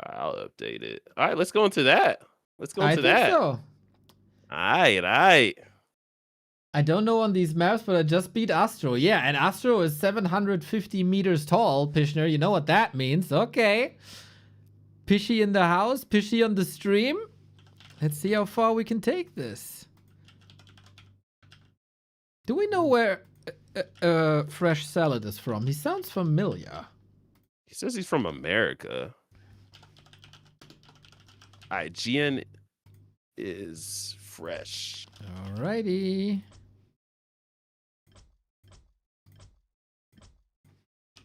I'll update it. All right, let's go into that. Let's go into I think that. so. All right. I don't know on these maps, but I just beat Astro. Yeah, and Astro is 750 meters tall, Pishner. You know what that means. Okay. Pishy in the house, Pishy on the stream. Let's see how far we can take this. Do we know where Fresh Salad is from? He sounds familiar. He says he's from America. All right, GN is fresh. Alrighty.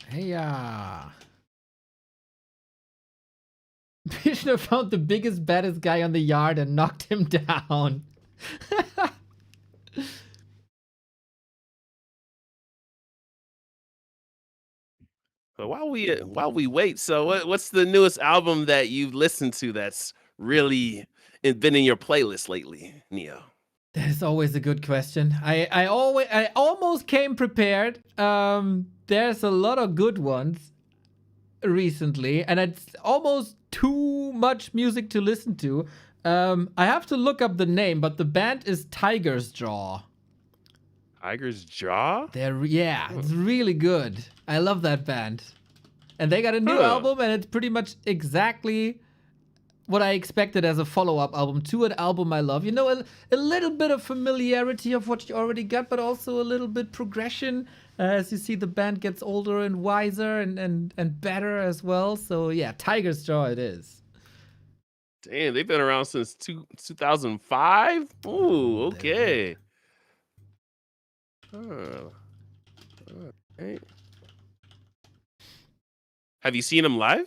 Hey-ya. Pishner found the biggest, baddest guy on the yard and knocked him down. But while we wait, so what's the newest album that you've listened to that's really been in your playlist lately, Neo? That is always a good question. I almost came prepared. There's a lot of good ones recently, and it's almost too much music to listen to. I have to look up the name, but the band is Tiger's Jaw. Tiger's Jaw? It's really good. I love that band. And they got a new album, and it's pretty much exactly what I expected as a follow-up album to an album I love. You know, a little bit of familiarity of what you already got, but also a little bit progression as you see the band gets older and wiser and better as well. So yeah, Tiger's Jaw it is. Damn, they've been around since 2005? Ooh, okay. Oh. Right. Have you seen them live?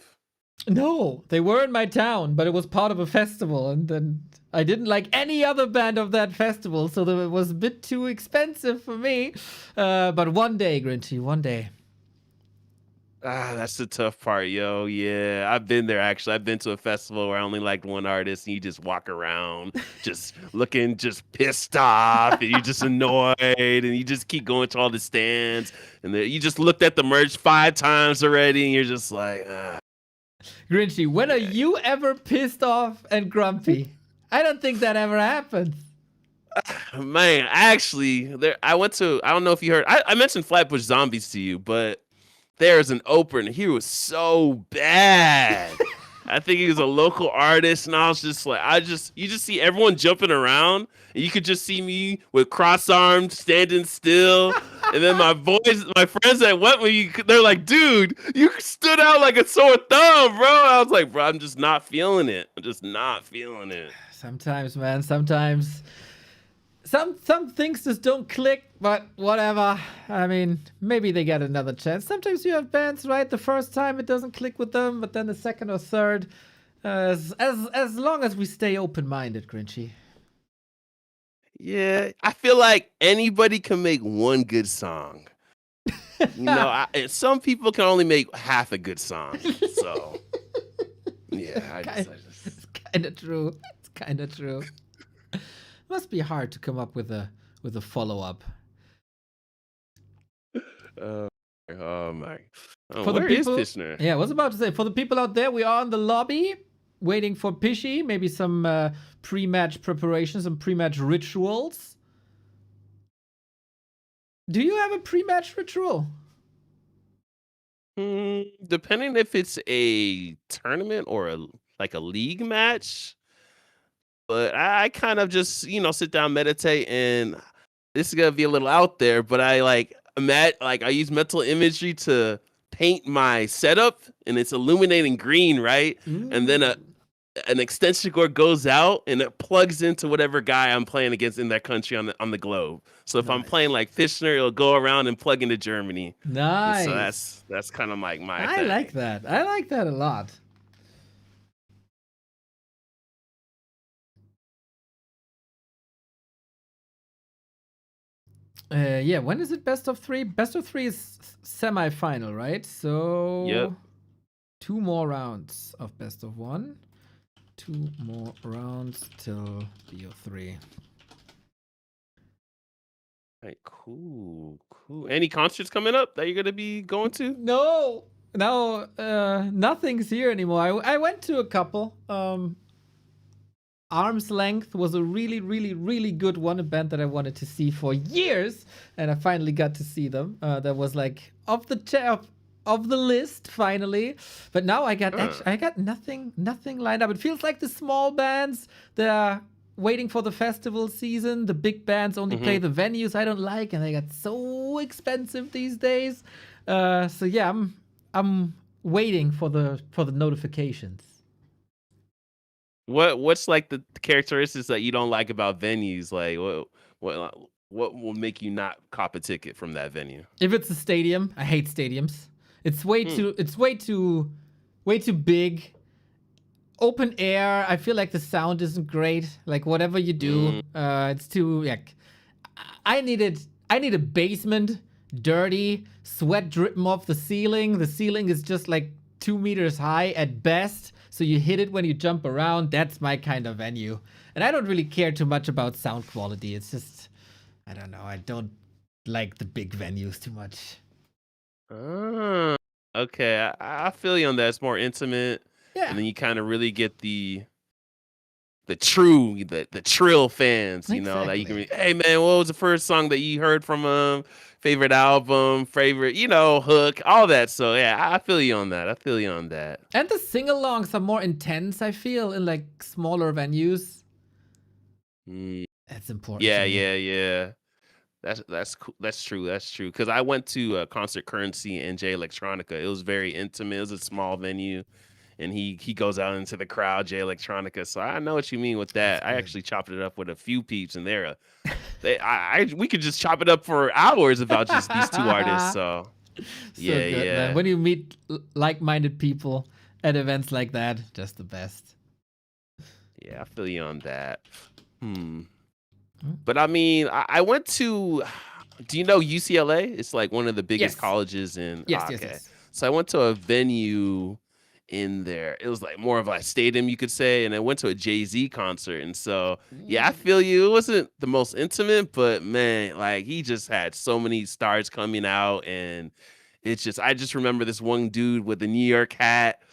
No, they were in my town, but it was part of a festival, and then I didn't like any other band of that festival, so it was a bit too expensive for me. But one day, Grinchy, one day. That's the tough part, yo. Yeah, I've been there, actually. I've been to a festival where I only liked one artist, and you just walk around just looking just pissed off, and you're just annoyed, and you just keep going to all the stands, and you just looked at the merch 5 times already, and you're just like, Grinchy, when are you ever pissed off and grumpy? I don't think that ever happens. Man, actually, I went to. I don't know if you heard. I mentioned Flatbush Zombies to you, but there's an opener. He was so bad. I think he was a local artist, and I was just like, you just see everyone jumping around, and you could just see me with cross arms, standing still, and then my friends that went with me, they're like, dude, you stood out like a sore thumb, bro. I was like, bro, I'm just not feeling it. I'm just not feeling it. Sometimes, man. Sometimes. Some things just don't click, but whatever. I mean, maybe they get another chance. Sometimes you have bands, right? The first time it doesn't click with them, but then the second or third. As long as we stay open-minded, Grinchy. Yeah, I feel like anybody can make one good song. You know, and some people can only make half a good song. So, yeah, It's kind of true. It's kind of true. Must be hard to come up with a follow-up. Oh my! For the where is people, Pishner? Yeah, I was about to say, for the people out there, we are in the lobby waiting for Pishy. Maybe some pre-match preparations, some pre-match rituals. Do you have a pre-match ritual? Depending if it's a tournament or like a league match. But I kind of just, sit down, meditate, and this is gonna be a little out there, but I I use mental imagery to paint my setup, and it's illuminating green, right? And then an extension cord goes out, and it plugs into whatever guy I'm playing against in that country on the globe. So if I'm playing like Fishner, it'll go around and plug into Germany. Nice. And so that's kind of like my I thing. like that. I like that a lot. Yeah, when is it best of 3? Best of 3 is semi-final, right? So Yep. 2 more rounds of best of 1. 2 more rounds till BO3. Right, cool. Any concerts coming up that you're gonna be going to? No, nothing's here anymore. I went to a couple. Arm's Length was a really, really, really good one, a band that I wanted to see for years, and I finally got to see them. That was like off the list finally, but now I got nothing lined up. It feels like the small bands, they're waiting for the festival season. The big bands only play the venues I don't like, and they got so expensive these days. So yeah, I'm waiting for the notifications. What's like the characteristics that you don't like about venues? Like what will make you not cop a ticket from that venue? If it's a stadium, I hate stadiums. It's way too big. Open air, I feel like the sound isn't great. Like whatever you do, it's too like I need a basement, dirty, sweat dripping off the ceiling. The ceiling is just like 2 meters high at best. So you hit it when you jump around. That's my kind of venue. And I don't really care too much about sound quality. It's just, I don't know. I don't like the big venues too much. Okay. I feel you on that. It's more intimate. Yeah. And then you kind of really get the trill fans, that you can hey man, what was the first song that you heard from them? Favorite album, favorite, hook, all that. So yeah, I feel you on that. And the sing-alongs are more intense, I feel, in like smaller venues. That's important. Yeah. That's cool. That's true. Because I went to Concert Currency and Jay Electronica. It was very intimate. It was a small venue. And he goes out into the crowd, Jay Electronica. So I know what you mean with that. I actually chopped it up with a few peeps, and we could just chop it up for hours about just these two artists. So yeah, good, man. When you meet like-minded people at events like that, just the best. Yeah, I feel you on that. But I mean, I went to. Do you know UCLA? It's like one of the biggest colleges in. Yes. So I went to a venue in there. It was like more of a stadium, you could say, and I went to a Jay-Z concert. And so yeah, I feel you. It wasn't the most intimate, but man, like he just had so many stars coming out, and I just remember this one dude with the New York hat.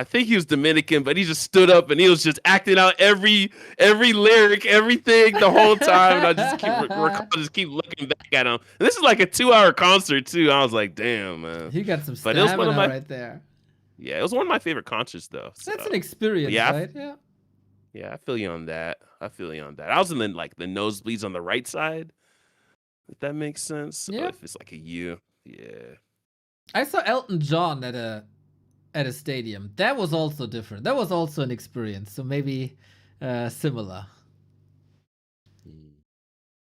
I think he was Dominican, but he just stood up and he was just acting out every lyric, everything the whole time. And I just keep looking back at him. And this is like a 2-hour concert too. I was like, damn, man. He got some But it was one of stamina my right there. Yeah, it was one of my favorite concerts though. That's so. an experience, Yeah, right? Yeah. Yeah, I feel you on that. I was in the nosebleeds on the right side. If that makes sense. So Yeah. if it's like a U, yeah. I saw Elton John at a stadium. That was also different. That was also an experience. So maybe similar.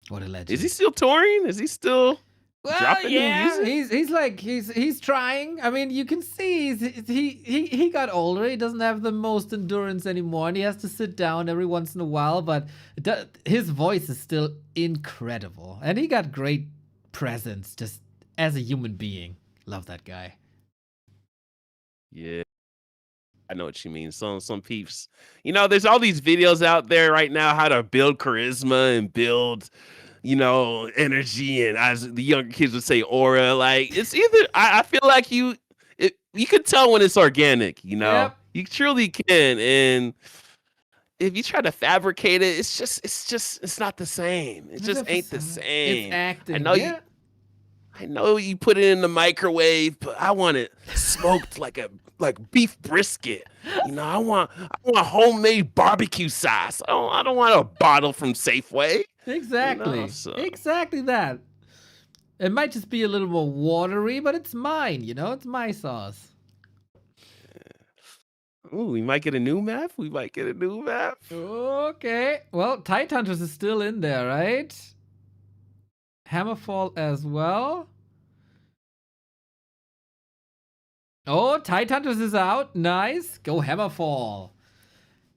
What a legend. Is he still touring? Is he still dropping new yeah, music? he's trying. I mean, you can see he got older. He doesn't have the most endurance anymore, and he has to sit down every once in a while. But his voice is still incredible, and he got great presence just as a human being. Love that guy. Yeah. I know what you mean. Some peeps. There's all these videos out there right now how to build charisma and build, energy, and as the younger kids would say, aura. Like it's either I feel like you can tell when it's organic, Yep. You truly can. And if you try to fabricate it, it's not the same. It just ain't the same. It's acting. I know you put it in the microwave, but I want it smoked like beef brisket. I want homemade barbecue sauce. I don't want a bottle from Safeway. Exactly. So. Exactly that. It might just be a little more watery, but it's mine, It's my sauce. Ooh, we might get a new map. Okay. Well, Tidehunters is still in there, right? Hammerfall as well. Oh, Tidehunters is out. Nice. Go Hammerfall.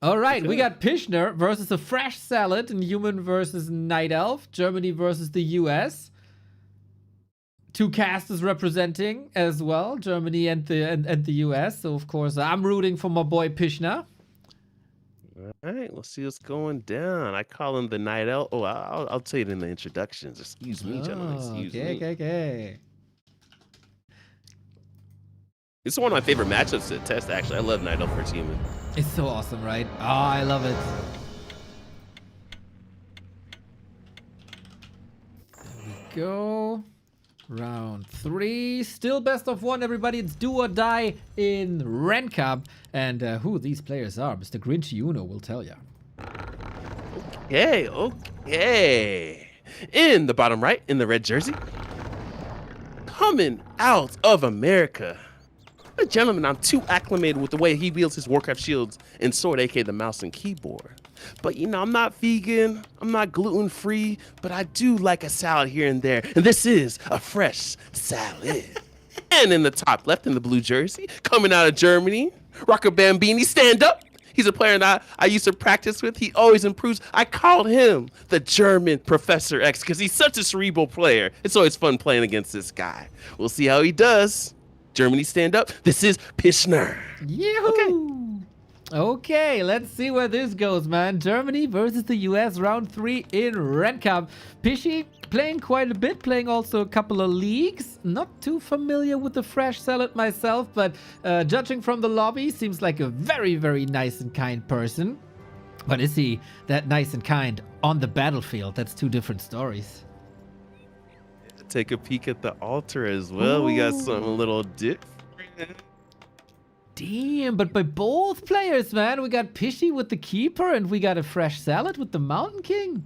All right, we got Pishner versus a Fresh Salad and Human versus Night Elf. Germany versus the US. Two casters representing as well, Germany and the US. So of course I'm rooting for my boy Pishner. All right, let's see what's going down. I call him the Night Elf. Oh, I'll tell you in the introductions. Excuse me, gentlemen. Excuse me. Okay. It's one of my favorite matchups to test, actually. I love Night Elf versus Human. It's so awesome, right? Oh, I love it. There we go. Round 3. Still best of 1, everybody. It's do or die in Ren Cup. And who these players are, Mr. Grinch Uno will tell you. Okay. In the bottom right, in the red jersey, coming out of America, a gentleman I'm too acclimated with the way he wields his Warcraft shields and sword, aka the mouse and keyboard. But I'm not vegan, I'm not gluten-free, but I do like a salad here and there. And this is a fresh salad. And in the top left, in the blue jersey, coming out of Germany, Rocker Bambini, stand up. He's a player that I used to practice with. He always improves. I called him the German Professor X because he's such a cerebral player. It's always fun playing against this guy. We'll see how he does. Germany, stand up. This is Pishner. Okay, let's see where this goes, man. Germany versus the US, round 3 in Ren Cup. Pishy playing quite a bit, playing also a couple of leagues. Not too familiar with the Fresh Salad myself, but judging from the lobby, seems like a very, very nice and kind person. But is he that nice and kind on the battlefield? That's two different stories. Take a peek at the altar as well. Ooh. We got something a little different. Damn, but by both players, man. We got Pishy with the Keeper, and we got a Fresh Salad with the Mountain King.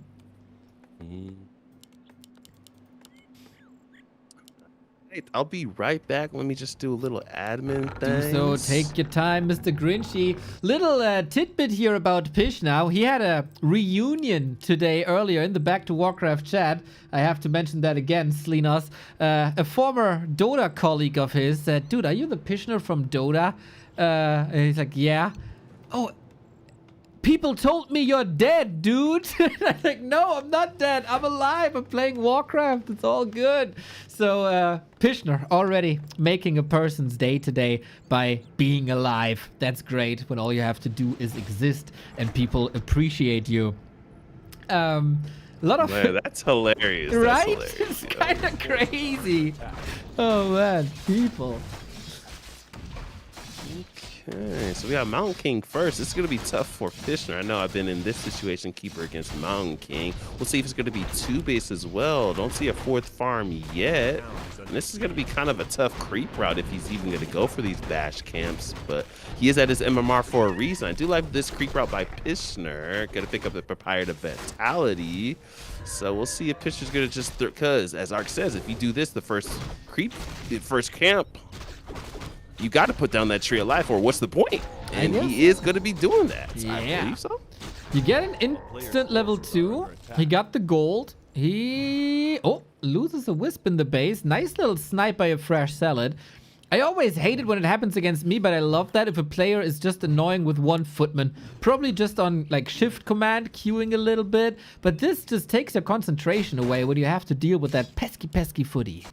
I'll be right back. Let me just do a little admin thing. So take your time, Mr. Grinchy. Little tidbit here about Pish now. He had a reunion today earlier in the Back to Warcraft chat. I have to mention that again, Slinos. A former Dota colleague of his said, dude, are you the Pishner from Dota? And he's like, yeah. Oh, people told me you're dead, dude. I'm like, no, I'm not dead. I'm alive. I'm playing Warcraft. It's all good. So, Pishner already making a person's day today by being alive. That's great when all you have to do is exist and people appreciate you. A lot of... Man, that's hilarious. Right? That's hilarious. It's kind of crazy. Oh, man. People. Okay, so we got Mountain King first. This is going to be tough for Pishner. I know I've been in this situation, keeper against Mountain King. We'll see if it's going to be 2 base as well. Don't see a 4th farm yet. And this is going to be kind of a tough creep route if he's even going to go for these bash camps. But he is at his MMR for a reason. I do like this creep route by Pishner. Going to pick up the Papyrus Vitality. So we'll see if Pishner's going to just, because as Ark says, if you do this, the first camp, you got to put down that tree of life, or what's the point? And he is going to be doing that. So I believe so. You get an instant level 2. He got the gold. He loses a wisp in the base. Nice little snipe by a fresh salad. I always hate it when it happens against me, but I love that if a player is just annoying with one footman. Probably just on like shift command, queuing a little bit. But this just takes your concentration away when you have to deal with that pesky footy.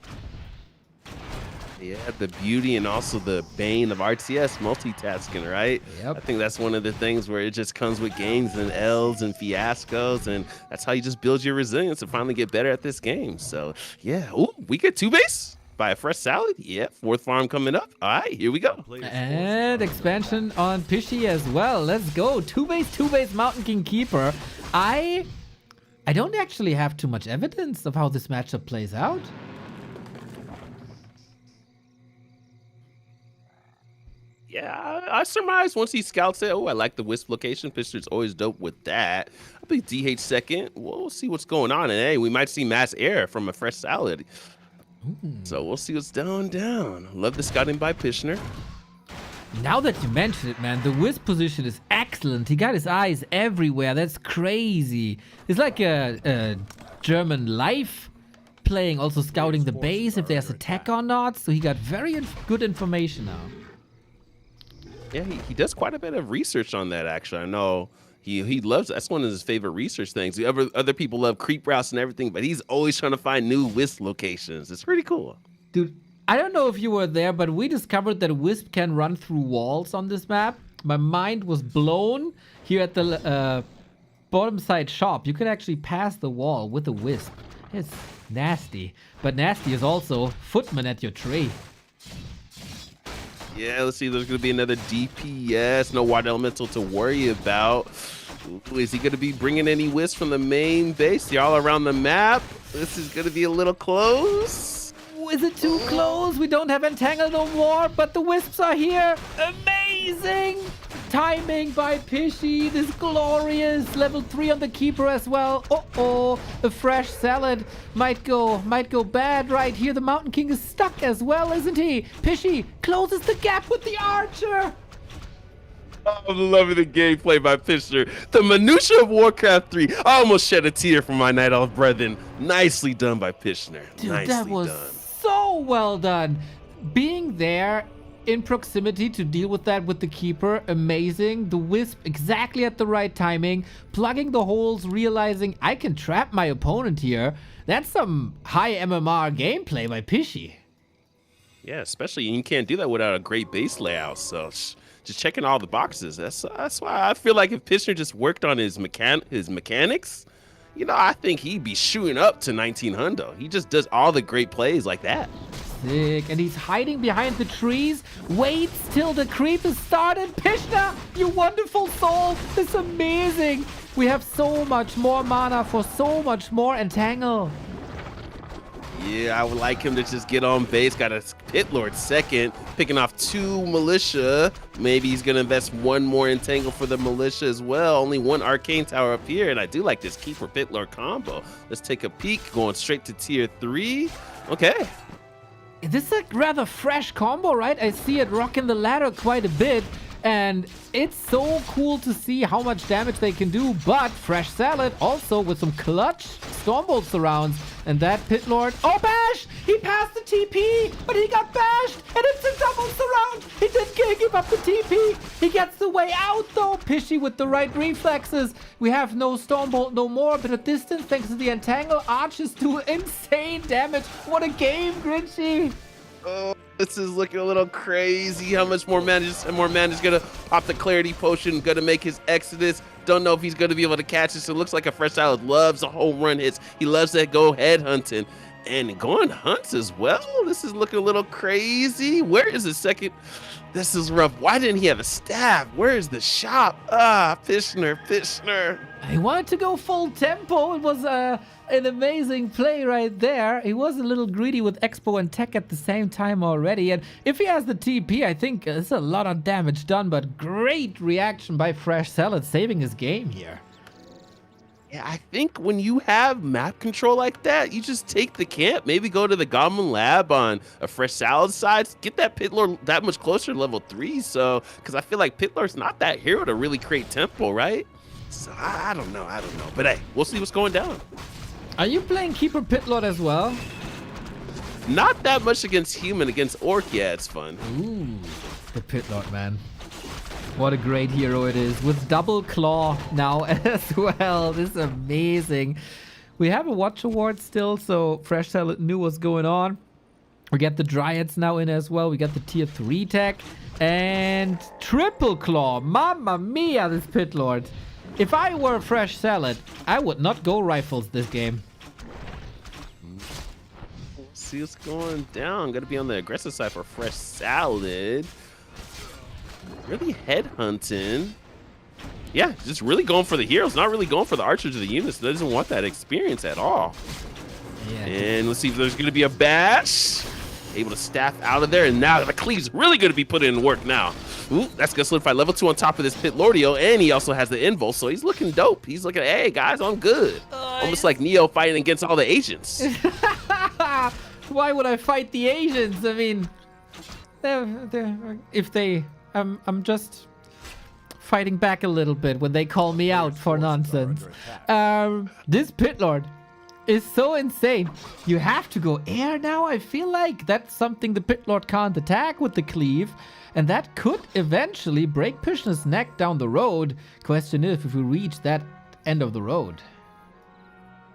Yeah, the beauty and also the bane of RTS, multitasking, right? Yep. I think that's one of the things where it just comes with games and L's and fiascos, and that's how you just build your resilience and finally get better at this game. So, yeah. Ooh, we get 2 base by a fresh salad. Yeah, 4th farm coming up. All right, here we go. And expansion on Pishy as well. Let's go. 2 base Mountain King Keeper. I don't actually have too much evidence of how this matchup plays out. Yeah, I surmise once he scouts it. Oh, I like the wisp location. Pishner's always dope with that. I believe DH second. We'll see what's going on. And hey, we might see mass air from a fresh salad. So we'll see what's down. Love the scouting by Pishner. Now that you mention it, man, the wisp position is excellent. He got his eyes everywhere. That's crazy. It's like a German life playing, also scouting the base if there's a tech or not. So he got very good information now. Yeah, he does quite a bit of research on that, actually. I know he loves, that's one of his favorite research things. Other people love creep routes and everything, but he's always trying to find new wisp locations. It's pretty cool. Dude, I don't know if you were there, but we discovered that wisp can run through walls on this map. My mind was blown here at the bottom side shop. You can actually pass the wall with a wisp. It's nasty. But nasty is also footman at your tree. Yeah, let's see. There's going to be another DPS. No water elemental to worry about. Ooh, is he going to be bringing any wisps from the main base? They're all around the map. This is going to be a little close. Is it too close? We don't have Entangle no more, but the wisps are here. Amazing timing by Pishy. This glorious level 3 on the keeper as well. A fresh salad might go bad right here. The Mountain King is stuck as well, isn't he? Pishy closes the gap with the archer. I'm loving the gameplay by Pishner. The minutia of Warcraft 3. I almost shed a tear for my Night Elf brethren. Nicely done by Pishner. Dude, Nicely that was done. so well done. Being there in proximity to deal with that with the keeper, amazing. The wisp exactly at the right timing, plugging the holes, realizing I can trap my opponent here. That's some high MMR gameplay by Pishy. Yeah, especially, and you can't do that without a great base layout. So just checking all the boxes. That's why I feel like if Pishner just worked on his mechanics, you know, I think he'd be shooting up to 1900. He just does all the great plays like that. Sick. And he's hiding behind the trees, waits till the creep is started. Pishner, you wonderful soul. This is amazing. We have so much more mana for so much more Entangle. Yeah, I would like him to just get on base. Got a Pit Lord second, picking off 2 Militia. Maybe he's going to invest 1 more Entangle for the Militia as well. Only 1 Arcane Tower up here, and I do like this Keeper Pit Lord combo. Let's take a peek, going straight to tier 3. Okay. This is a rather fresh combo, right? I see it rocking the ladder quite a bit, and it's so cool to see how much damage they can do. But fresh salad also with some clutch Stormbolt surrounds, and that Pit Lord. Oh, bash! He passed the TP, but he got bashed, and it's a double surround. He didn't give up the TP. He gets the way out though. Pishy with the right reflexes. We have no Stormbolt no more, but at distance, thanks to the Entangle, archers do insane damage. What a game, Grinchy. Oh, this is looking a little crazy. How much more mana is gonna pop the clarity potion, gonna make his exodus. Don't know if he's gonna be able to catch this. It looks like a fresh salad loves the home run hits. He loves to go head hunting. and going hunts as well. This is looking a little crazy. Where is the second? This is rough. Why didn't he have a staff? Where is the shop? Pishner. He wanted to go full tempo. It was an amazing play right there. He was a little greedy with Expo and Tech at the same time already. And if he has the TP, I think it's a lot of damage done, but great reaction by Fresh Salad, saving his game here. Yeah, I think when you have map control like that, you just take the camp, maybe go to the Goblin Lab on a Fresh Salad side, get that Pit Lord that much closer to level 3. So, because I feel like Pit Lord's not that hero to really create tempo, right? So I don't know. But hey, we'll see what's going down. Are you playing Keeper Pit Lord as well? Not that much against human, against orc, yeah, it's fun. Ooh, the Pit Lord, man. What a great hero it is, with double claw now as well. This is amazing. We have a watch award still, so Fresh Salad knew what's going on. We get the Dryads now in as well. We got the tier 3 tech and triple claw. Mamma mia, this Pit Lord. If I were Fresh Salad, I would not go rifles this game. Let's see what's going down. Gonna be on the aggressive side for Fresh Salad. Really headhunting. Yeah, just really going for the heroes, not really going for the archers or the units. Doesn't want that experience at all. Yeah. And let's see if there's going to be a bash. Able to staff out of there, and now the cleave's really going to be put in work now. Ooh, that's going to solidify level 2 on top of this Pit Lordio, and he also has the invul, so he's looking dope. He's looking, hey, guys, I'm good. Almost like Neo fighting against all the agents. Why would I fight the Asians? I mean, I'm just fighting back a little bit when they call me out for nonsense. This Pit Lord is so insane. You have to go air now. I feel like that's something the Pit Lord can't attack with the cleave, and that could eventually break Pishna's neck down the road. Question is if we reach that end of the road.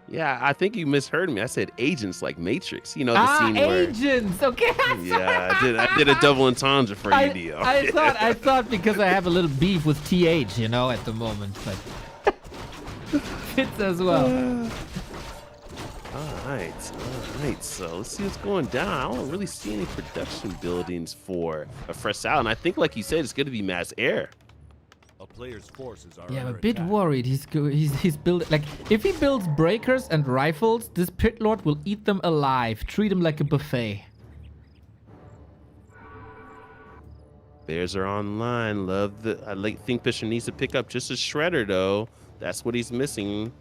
Yeah, I think you misheard me. I said agents like Matrix. You know, the scene where... agents! Okay. Yeah, I did a double entendre for you, Dio. I thought because I have a little beef with TH, you know, at the moment, but fits as well. All right. So let's see what's going down. I don't really see any production buildings for a Fresh Salad. And I think, like you said, it's going to be mass air. A player's forces are Yeah, I'm a under bit attack. worried. He's building, like, if he builds breakers and rifles, this Pit Lord will eat them alive, treat them like a buffet. Bears are online. Love the. I think Fisher needs to pick up just a shredder though. That's what he's missing.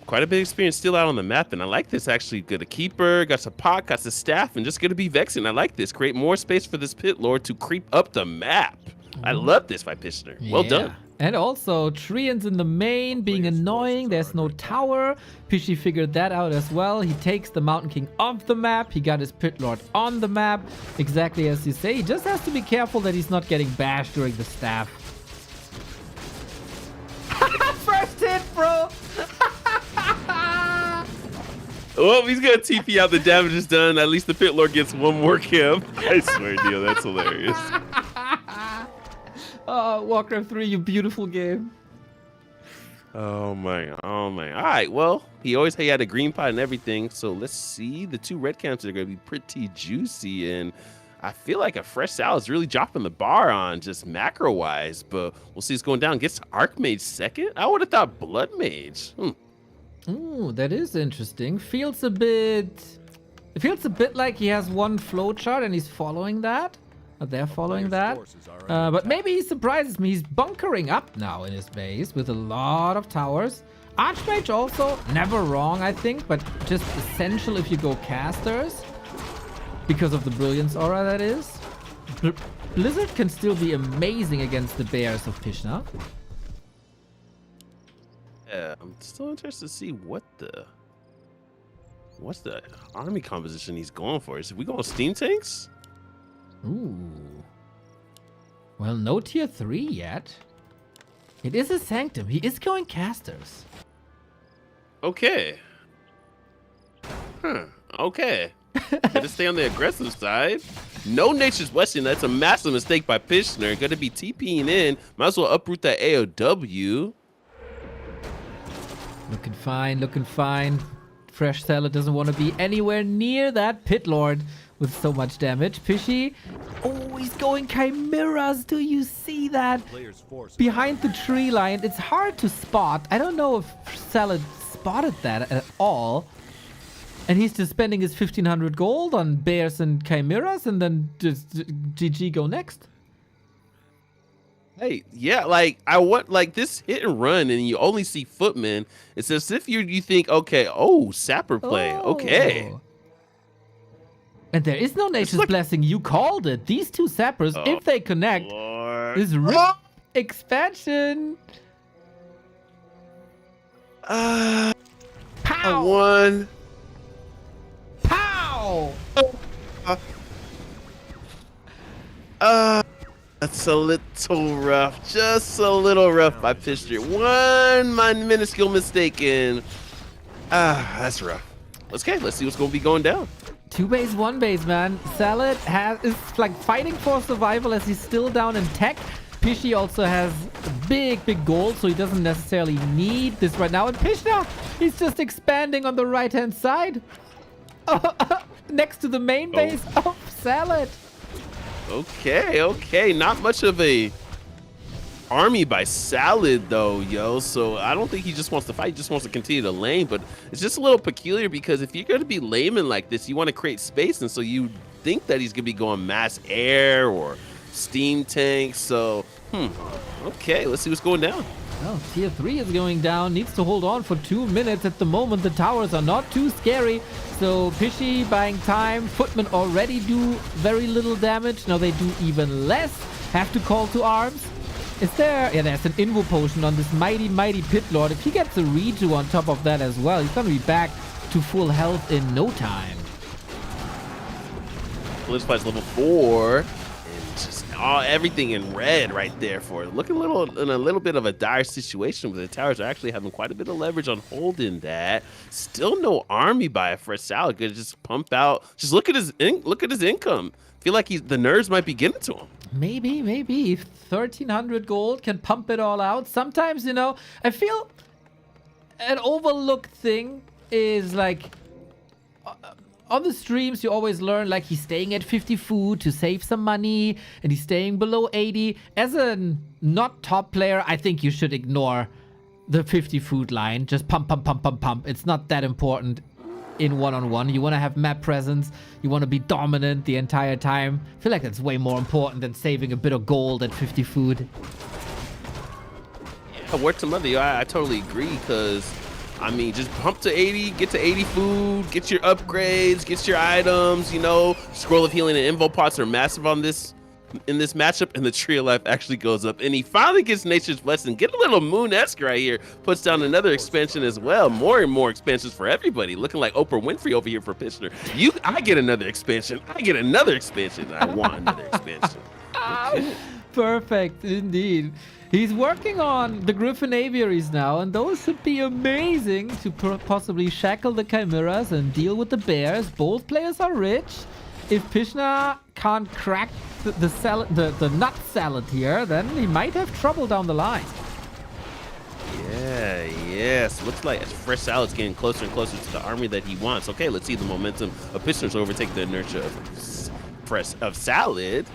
Quite a bit of experience still out on the map, and I like this actually. Got a keeper, got some pot, got the staff, and just gonna be vexing. I like this. Create more space for this Pit Lord to creep up the map. I love this by Pishner. Well done. And also, Treants in the main being annoying. There's no tower. Pishy figured that out as well. He takes the Mountain King off the map. He got his Pit Lord on the map. Exactly as you say. He just has to be careful that he's not getting bashed during the staff. First hit, bro. Oh, he's gonna TP out. The damage is done. At least the Pit Lord gets one more kill. I swear, Dio, that's hilarious. Oh, Warcraft 3, you beautiful game. Oh my. All right, well, he had a green pot and everything. So let's see. The two red camps are gonna be pretty juicy, and I feel like a Fresh Salad is really dropping the bar on just macro wise. But we'll see what's going down. Gets Archmage second. I would have thought Blood Mage. Ooh, that is interesting. It feels a bit like he has one flowchart and he's following that. They're following that. But maybe he surprises me. He's bunkering up now in his base with a lot of towers. Archmage also, never wrong, I think, but just essential if you go casters. Because of the Brilliance Aura, that is. Blizzard can still be amazing against the bears of Pishna. Yeah, I'm still interested to see what's the army composition he's going for. Is we going steam tanks? Ooh. Well, no tier 3 yet. It is a Sanctum. He is going casters. Okay. Okay. Gotta stay on the aggressive side. No Nature's Western. That's a massive mistake by Pishner. Gonna be TPing in. Might as well uproot that AOW. Looking fine, looking fine. Fresh Salad doesn't want to be anywhere near that Pit Lord with so much damage. Pishy. Oh, he's going Chimeras. Do you see that? Players force Behind the tree line. It's hard to spot. I don't know if Salad spotted that at all. And he's just spending his 1500 gold on bears and chimeras, and then just GG go next. Hey, yeah, like I want like this hit and run, and you only see footmen. It's as if you think, okay, oh, sapper play, okay. Oh. And there is no nature's blessing. You called it. These two sappers, if they connect, Lord. is expansion. A Pow! one. Pow! That's a little rough, just a little rough by Picho. One minuscule mistake and that's rough. Okay, let's see what's going to be going down. 2 base, 1 base, man. Salad is like fighting for survival as he's still down in tech. Pishy also has big gold, so he doesn't necessarily need this right now. And Pishna, he's just expanding on the right-hand side. Next to the main base of Salad. Okay, not much of a army by Salad though, yo. So I don't think he just wants to fight, he just wants to continue to lane. But it's just a little peculiar because if you're going to be layman like this, you want to create space, and so you think that he's going to be going mass air or steam tank. So okay, let's see what's going down. Well, tier 3 is going down, needs to hold on for 2 minutes. At the moment, the towers are not too scary. So Pishy buying time. Footmen already do very little damage. Now they do even less. Have to call to arms. Is there... Yeah, there's an Invo potion on this mighty Pit Lord. If he gets a redo on top of that as well, he's going to be back to full health in no time. Solidifies level 4. And just everything in red right there for it. Looking in a little bit of a dire situation where the towers are actually having quite a bit of leverage on holding that. Still no army by a Fresh Salad. Could just pump out. Just look at his income. Feel like the nerves might be getting to him. Maybe 1300 gold can pump it all out. Sometimes, you know, I feel an overlooked thing is like on the streams, you always learn like he's staying at 50 food to save some money, and he's staying below 80. As a not top player, I think you should ignore the 50 food line. Just pump. It's not that important in one-on-one. You want to have map presence. You want to be dominant the entire time. I feel like that's way more important than saving a bit of gold at 50 food. Yeah, work some other. I totally agree because I mean, just pump to 80, get to 80 food, get your upgrades, get your items, you know. Scroll of Healing and Invo pots are massive in this matchup, and the Tree of Life actually goes up. And he finally gets Nature's Blessing. Get a little Moon-esque right here. Puts down another expansion as well. More and more expansions for everybody. Looking like Oprah Winfrey over here for Pichner. I get another expansion. I get another expansion. I want another expansion. Okay. Perfect, indeed. He's working on the Griffin Aviaries now, and those should be amazing to possibly shackle the Chimeras and deal with the bears. Both players are rich. If Pishna can't crack the nut salad here, then he might have trouble down the line. Yes. Looks like Fresh Salad's getting closer and closer to the army that he wants. Okay, let's see the momentum of Pishner's overtake the inertia of Salad.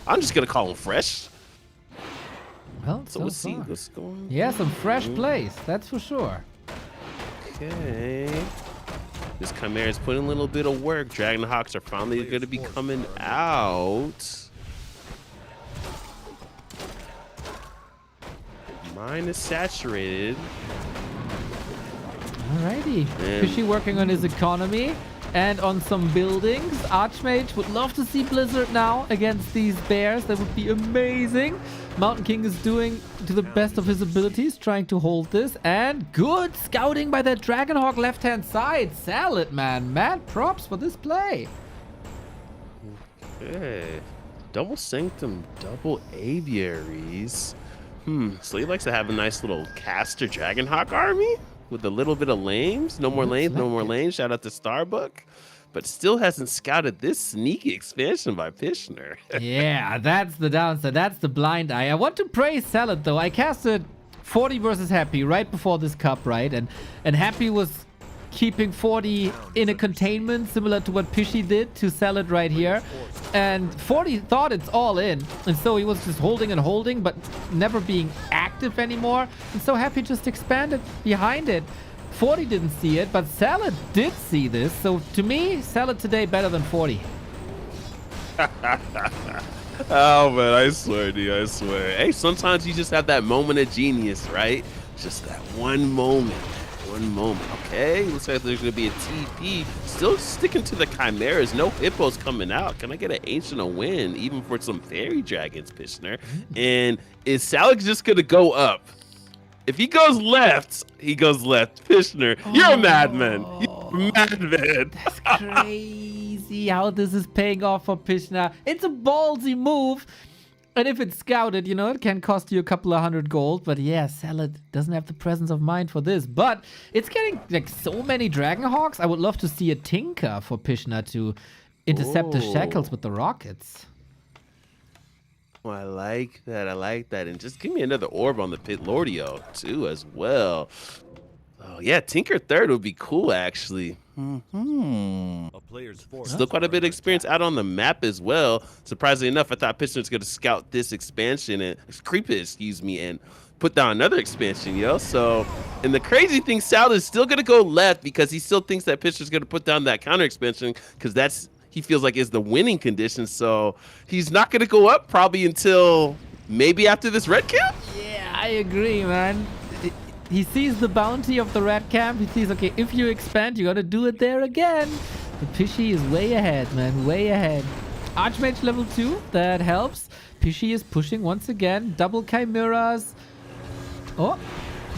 I'm just gonna call him Fresh. Well, So we'll see what's going on. Yeah, some fresh plays, that's for sure. Okay. This Chimera's putting a little bit of work. Dragon Hawks are finally going to be coming out. Mine is saturated. Alrighty. Fishy working on his economy and on some buildings. Archmage would love to see Blizzard now against these bears. That would be amazing. Mountain King is doing to the best of his abilities, trying to hold this. And good scouting by that Dragonhawk left-hand side. Salad, man. Mad props for this play. Okay. Double Sanctum, double Aviaries. So he likes to have a nice little caster Dragonhawk army with a little bit of lanes. No more lanes, no more lanes. Shout out to Starbuck. But still hasn't scouted this sneaky expansion by Pishner. Yeah, that's the downside. That's the blind eye. I want to praise Salad, though. I casted 40 versus Happy right before this cup, right? And Happy was keeping 40 in a containment, similar to what Pishy did to Salad right here. And 40 thought it's all in, and so he was just holding and holding, but never being active anymore. And so Happy just expanded behind it. 40 didn't see it, but Salad did see this. So to me, Salad today better than 40. Oh man, I swear, dude, I swear. Hey, sometimes you just have that moment of genius, right? Just that one moment. Okay, looks like there's gonna be a TP. Still sticking to the chimeras. No hippos coming out. Can I get an ancient a win, even for some fairy dragons, Pishner? And is Salad just gonna go up? If he goes left, he goes left. Pishner, you're a madman. You're a madman. That's crazy how this is paying off for Pishner. It's a ballsy move. And if it's scouted, you know, it can cost you a couple of 100 gold. But yeah, Salad doesn't have the presence of mind for this. But it's getting like so many Dragonhawks. I would love to see a Tinker for Pishner to intercept the shackles with the rockets. Oh, I like that. I like that. And just give me another orb on the Pit Lordio too as well. Oh yeah, Tinker third would be cool actually. A player's force Still is quite a under bit of experience attack. out on the map as well. Surprisingly enough, I thought Piston was going to scout this expansion and and put down another expansion, yo. So, and the crazy thing, Sal is still going to go left because he still thinks that Piston's going to put down that counter expansion because that's he feels like is the winning condition. So he's not going to go up probably until maybe after this Red Cap. Yeah, I agree, man. He sees the bounty of the rat camp. He sees, okay, if you expand, you gotta do it there again. The Pishy is way ahead, man, way ahead. Archmage level 2, that helps. Pishy is pushing once again. Double chimeras. Oh,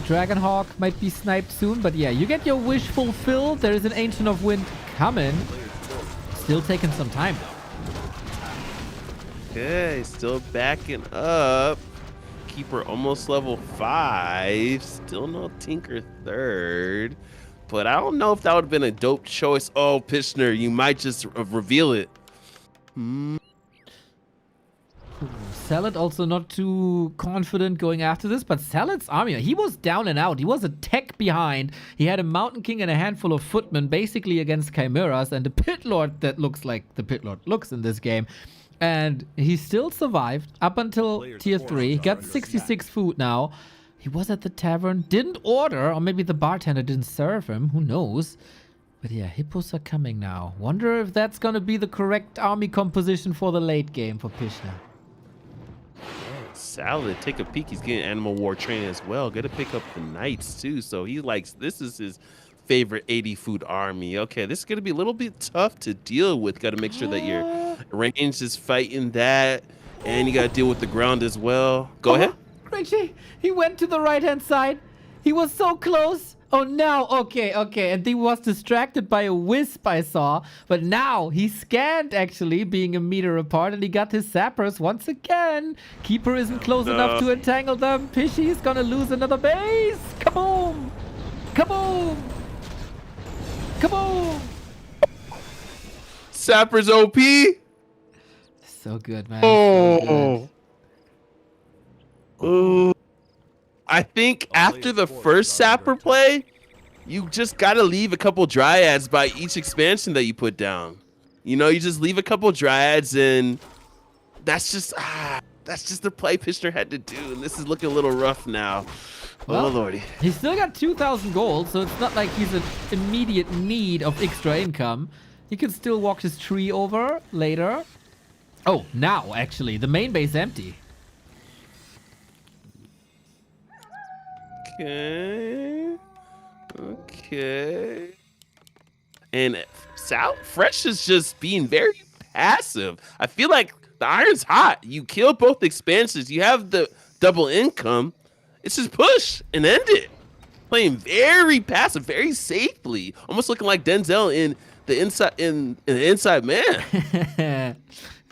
Dragonhawk might be sniped soon, but yeah, you get your wish fulfilled. There is an Ancient of Wind coming. Still taking some time, though. Okay, still backing up. Keeper almost level 5. Still no Tinker third. But I don't know if that would have been a dope choice. Oh, Pishner, you might just reveal it. Salad also not too confident going after this, but Salad's army, he was down and out. He was a tech behind. He had a Mountain King and a handful of footmen basically against Chimeras and a Pit Lord that looks like the Pit Lord looks in this game. And he still survived up until tier 3. He got 66 food now. He was at the tavern, didn't order, or maybe the bartender didn't serve him. Who knows? But yeah, hippos are coming now. Wonder if that's going to be the correct army composition for the late game for Pishner. Salad, take a peek. He's getting Animal War training as well. Got to pick up the Knights too. So he likes, this is his favorite 80 food army. Okay, this is going to be a little bit tough to deal with. Got to make sure that your range is fighting that. And you got to deal with the ground as well. Go ahead. Richie, he went to the right-hand side. He was so close. Oh, now, okay. And he was distracted by a wisp I saw. But now he scanned, actually, being a meter apart. And he got his sappers once again. Keeper isn't close enough to entangle them. Pishy's gonna lose another base. Kaboom! Kaboom! Kaboom! Sappers OP. So good, man. So good. Ooh. I think after the first Sapper play, you just got to leave a couple Dryads by each expansion that you put down. You know, you just leave a couple Dryads, and that's just the play Pishner had to do. And this is looking a little rough now. Well, oh, Lordy. He's still got 2,000 gold, so it's not like he's in immediate need of extra income. He can still walk his tree over later. Oh, now, actually, the main base empty. Okay. And Fresh is just being very passive. I feel like the iron's hot. You kill both expansions. You have the double income. It's just push and end it. Playing very passive, very safely. Almost looking like Denzel in the Inside Man.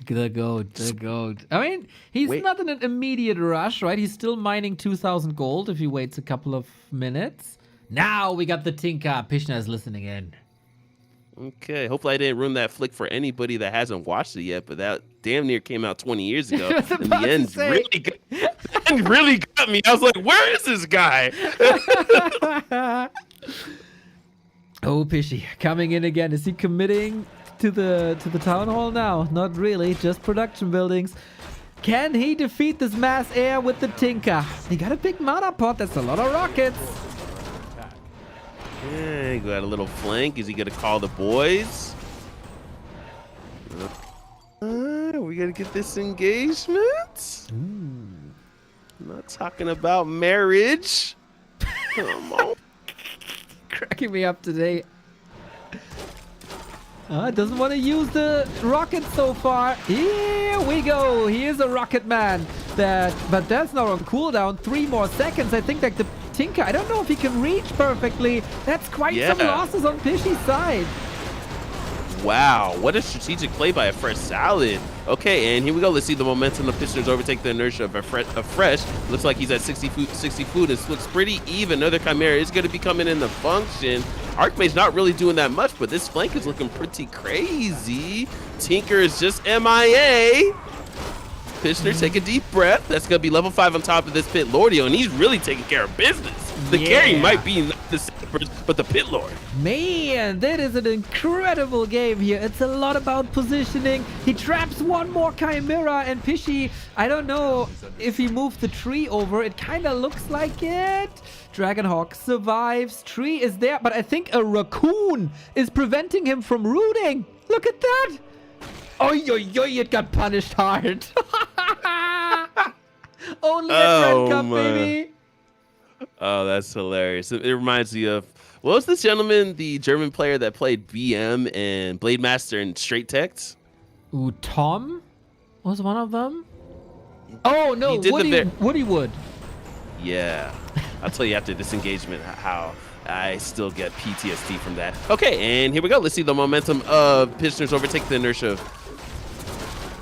The goat. I mean, he's not in an immediate rush, right? He's still mining 2,000 gold if he waits a couple of minutes. Now we got the Tinker. Pishner is listening in. Okay, hopefully I didn't ruin that flick for anybody that hasn't watched it yet, but that damn near came out 20 years ago. In the end, really got me. I was like, where is this guy? Oh, Pishy coming in again. Is he committing to the town hall now? Not really, just production buildings. Can he defeat this mass air with the Tinker? He got a big mana pot. That's a lot of rockets. Yeah, he got a little flank. Is he gonna call the boys? We gotta get this engagement. I'm not talking about marriage. Come on. Cracking me up today. Doesn't want to use the rocket so far. Here we go. He is a rocket man. But that's not on cooldown. 3 more seconds. I think like the Tinker, I don't know if he can reach perfectly. That's quite some losses on Pishy's side. Wow, what a strategic play by a Fresh Salad. Okay, and here we go. Let's see the momentum of Pistoners overtake the inertia of a Fresh. Looks like he's at 60 food. This looks pretty even. Another Chimera is going to be coming in the function. Archmage's not really doing that much, but this flank is looking pretty crazy. Tinker is just MIA. Pistoners take a deep breath. That's going to be level 5 on top of this Pit Lordio, and he's really taking care of business. The carry might be not the Sappers, but the Pit Lord. Man, that is an incredible game here. It's a lot about positioning. He traps one more Chimera, and Pishy, I don't know if he moved the tree over. It kind of looks like it. Dragonhawk survives. Tree is there, but I think a raccoon is preventing him from rooting. Look at that. Oi, oi, oi, it got punished hard. Only at Ren Cup, baby. Oh, that's hilarious. It reminds me of, what was this gentleman, the German player that played BM and Blade Master and Straight Text? Ooh, Tom was one of them? Oh, no, Woody Wood. Yeah. I'll tell you after this engagement how I still get PTSD from that. Okay, and here we go. Let's see the momentum of Pistoners overtake the inertia of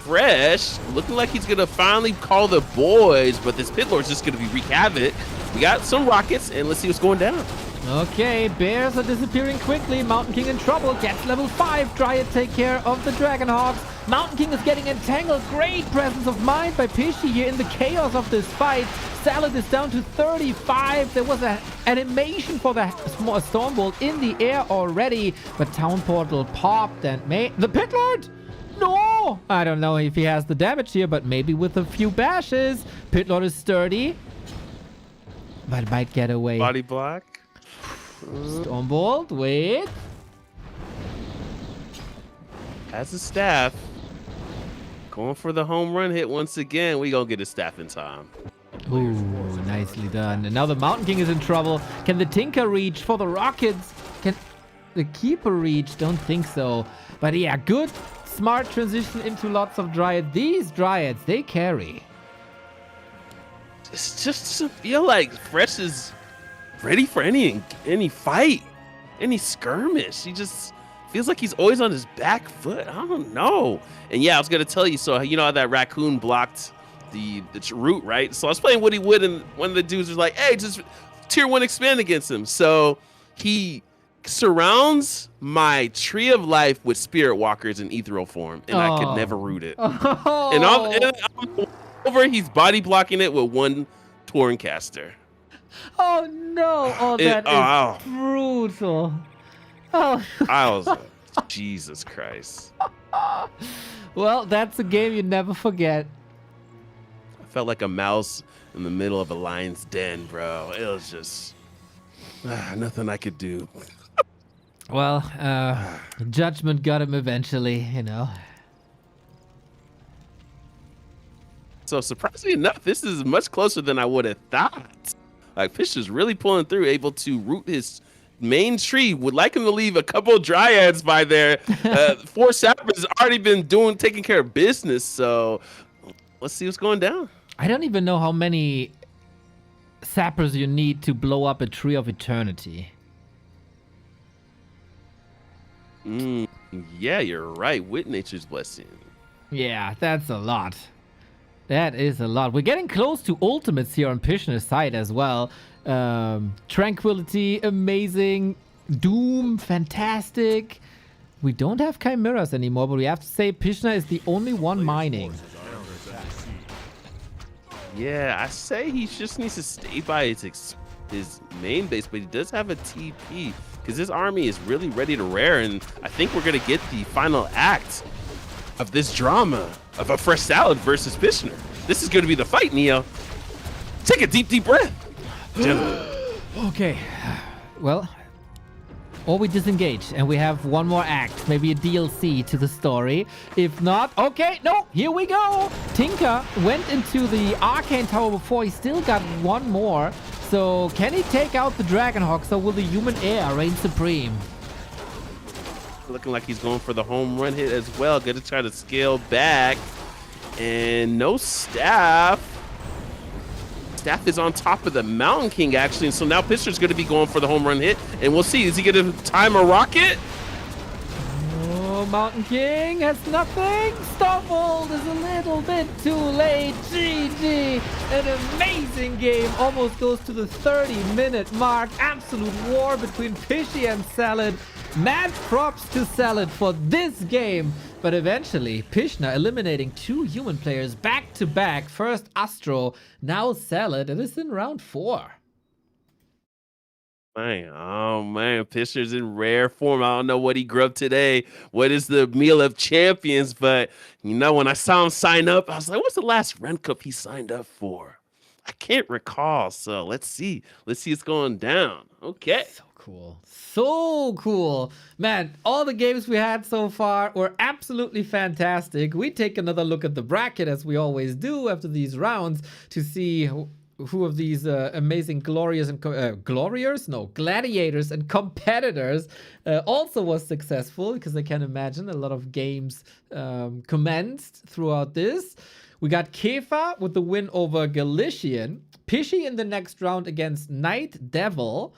Fresh. Looking like he's going to finally call the boys, but this Pit Lord's just going to be wreak havoc. We got some rockets, and let's see what's going down. Okay, bears are disappearing quickly. Mountain King in trouble. Gets level 5. Dryad take care of the Dragonhawks. Mountain King is getting entangled. Great presence of mind by Pishy here in the chaos of this fight. Salad is down to 35. There was an animation for the small Stormbolt in the air already, but Town Portal popped and the Pit Lord? No! I don't know if he has the damage here, but maybe with a few bashes. Pit Lord is sturdy, but might get away. Body block. Stormbolt, wait. Has a staff. Going for the home run hit once again. We gonna get a staff in time. Ooh, nicely done. And now the Mountain King is in trouble. Can the Tinker reach for the rockets? Can the Keeper reach? Don't think so. But yeah, good, smart transition into lots of Dryads. These Dryads, they carry. It just doesn't feel like Fresh is ready for any fight, any skirmish. He just feels like he's always on his back foot. I don't know. And yeah, I was gonna tell you. So you know how that raccoon blocked the route, right? So I was playing Woody Wood, and one of the dudes was like, "Hey, just tier 1 expand against him." So he surrounds my Tree of Life with Spirit Walkers in ethereal form, and I could never root it. Oh. And I'm over. He's body blocking it with one Torncaster. Oh no! Oh, that is brutal. Oh. I was like, Jesus Christ. Well, that's a game you never forget. I felt like a mouse in the middle of a lion's den, bro. It was just nothing I could do. Well, judgment got him eventually, you know. So surprisingly enough, this is much closer than I would have thought. Like, Fish is really pulling through, able to root his main tree. Would like him to leave a couple of Dryads by there. 4 Sappers has already been taking care of business. So let's see what's going down. I don't even know how many Sappers you need to blow up a Tree of Eternity. Yeah, you're right. With Nature's Blessing. Yeah, that's a lot. That is a lot. We're getting close to ultimates here on Pishner's side as well. Tranquility, amazing. Doom, fantastic. We don't have Chimeras anymore, but we have to say Pishner is the only one mining. Yeah, I say he just needs to stay by his main base, but he does have a TP. because this army is really ready to rear, and I think we're going to get the final act of this drama of a fresh salad versus Pishner. This is going to be the fight, Neo. Take a deep breath, gentlemen. Okay, well, or we disengage and we have one more act, maybe a DLC to the story. If not, okay, no, here we go. Tinker went into the Arcane Tower before. He still got one more. So can he take out the Dragonhawks, or will the human heir reign supreme? Looking like he's going for the home run hit as well. Going to try to scale back. And no staff. Staff is on top of the Mountain King, actually. And so now Pitcher's going to be going for the home run hit. And we'll see. Is he going to time a rocket? Oh, Mountain King has nothing. Stoffel is a little bit too late. GG. An amazing game. Almost goes to the 30-minute mark. Absolute war between Pishy and Salad. Mad props to Salad for this game. But eventually, Pishna eliminating 2 human players back to back. First Astro, now Salad. It is in round 4. Man, oh man, Pishner's in rare form. I don't know what he grubbed today. What is the meal of champions? But you know, when I saw him sign up, I was like, what's the last Ren Cup he signed up for? I can't recall. So let's see. Let's see what's going down. Okay. So cool. So cool. Man, all the games we had so far were absolutely fantastic. We take another look at the bracket, as we always do after these rounds, to see who of these amazing gladiators and competitors also was successful, because I can imagine a lot of games commenced throughout this. We got Kefa with the win over Galician. Pishy in the next round against Night Devil.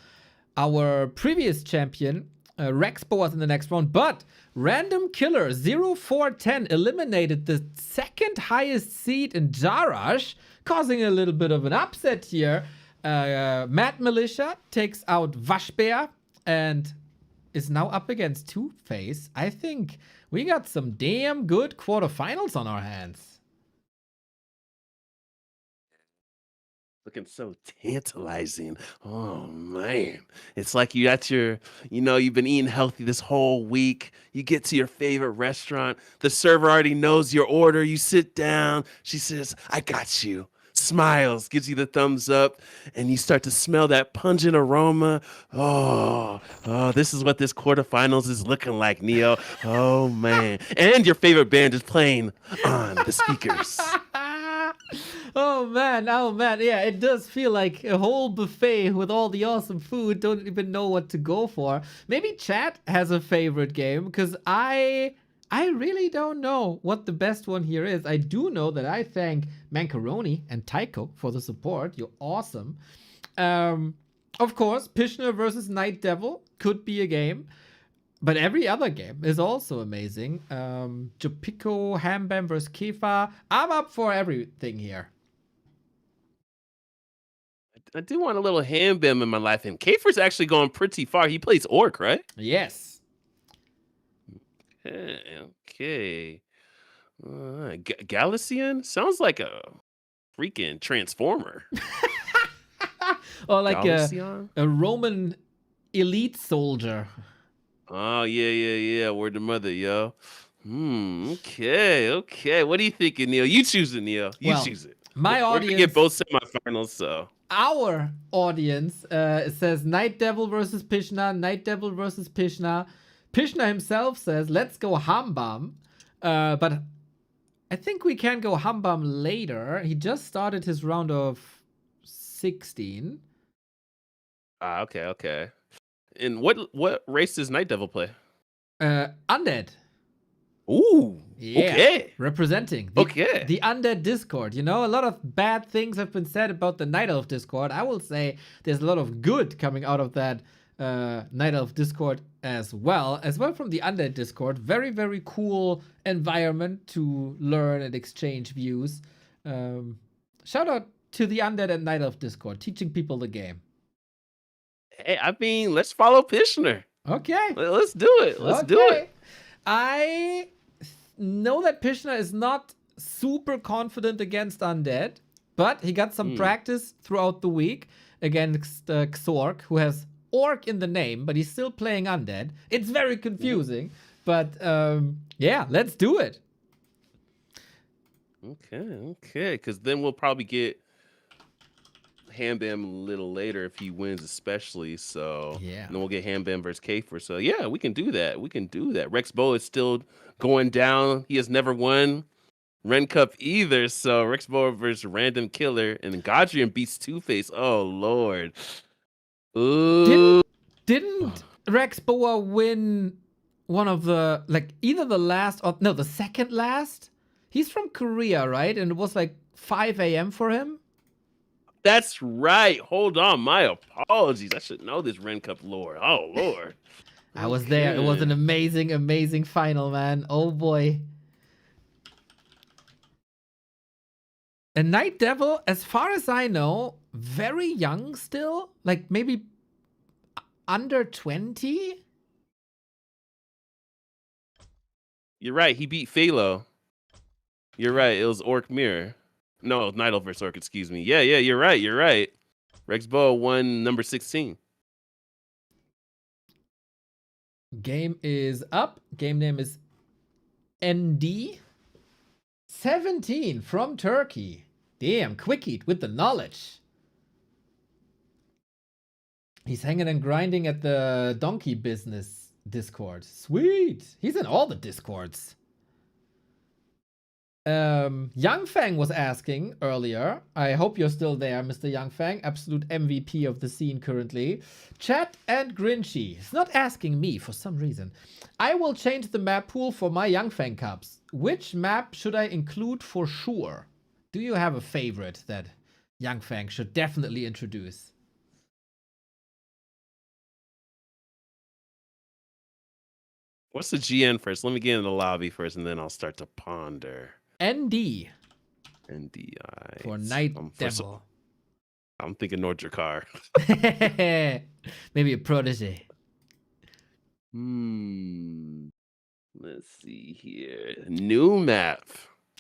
Our previous champion, Rexpo, was in the next round, but Random Killer 0410 eliminated the second highest seed in Jarash, causing a little bit of an upset here. Mad Militia takes out Vashbear and is now up against Two-Face. I think we got some damn good quarterfinals on our hands. Looking so tantalizing. Oh man. It's like you got your, you've been eating healthy this whole week. You get to your favorite restaurant. The server already knows your order. You sit down. She says, I got you. Smiles, gives you the thumbs up, and you start to smell that pungent aroma. Oh, this is what this quarterfinals is looking like, Neo. Oh man. And your favorite band is playing on the speakers. Oh man, yeah, it does feel like a whole buffet with all the awesome food. Don't even know what to go for. Maybe chat has a favorite game, because I really don't know what the best one here is. I do know that I thank Mancaroni and Tycho for the support. You're awesome. Of course, Pishner versus Night Devil could be a game. But every other game is also amazing. Jopico, Hambam versus Kefa. I'm up for everything here. I do want a little Hambam in my life, and Kafer's actually going pretty far. He plays Orc, right? Yes. Okay. Galician sounds like a freaking transformer. Or like a Roman elite soldier. Oh, yeah. Word to mother, yo. Okay. What are you thinking, Neil? You choose it, Neil. Choose it. My audience... We're going to get both semifinals, so... Our audience says Night Devil versus Pishna, Night Devil versus Pishna. Pishna himself says, let's go Hambam. But I think we can go Hambam later. He just started his round of 16. Okay. And what race does Night Devil play? Undead. Ooh. Yeah. Okay. Representing. The Undead Discord. A lot of bad things have been said about the Night Elf Discord. I will say there's a lot of good coming out of that Night Elf Discord as well from the Undead Discord. Very, very cool environment to learn and exchange views. Shout out to the Undead and Night Elf Discord, teaching people the game. Hey, I mean, let's follow Pishner. Okay. Let's do it. Let's do it. I know that Pishner is not super confident against Undead, but he got some practice throughout the week against Xork, who has orc in the name, but he's still playing undead. It's very confusing, but yeah, let's do it. Okay, because then we'll probably get Hambam a little later if he wins, especially. So Yeah. and then we'll get Hambam versus Kafer. So yeah, we can do that. We can do that. Rex Bo is still going down. He has never won Ren Cup either. So Rex Bo versus Random Killer and Godrian beats Two-Face. Oh Lord. Ooh. Didn't Rex Boa win one of the, like, either the last or no, the second last? He's from Korea, right? And it was like 5 a.m. for him. That's right. Hold on. My apologies. I should know this Ren Cup lore. Oh Lord. I was there. It was an amazing, amazing final, man. Oh boy. A Night Devil, as far as I know, very young still. Like maybe under 20. You're right. He beat Phalo. You're right. It was Orc Mirror. No, Night Elf versus Orc, excuse me. Yeah, you're right. You're right. Rex Boa won number 16. Game is up. Game name is ND. 17 from Turkey. Damn, Quickie with the knowledge. He's hanging and grinding at the donkey business Discord. Sweet. He's in all the Discords. Young Fang was asking earlier. I hope you're still there, Mr. Young Fang. Absolute MVP of the scene currently. Chat and Grinchy. He's not asking me for some reason. I will change the map pool for my Young Fang Cups. Which map should I include for sure? Do you have a favorite that Young Fang should definitely introduce? What's the GN first? Let me get in the lobby first, and then I'll start to ponder. ND. NDI. For Night Devil. I'm thinking Nordrakar. Maybe a protege. Let's see here. New map.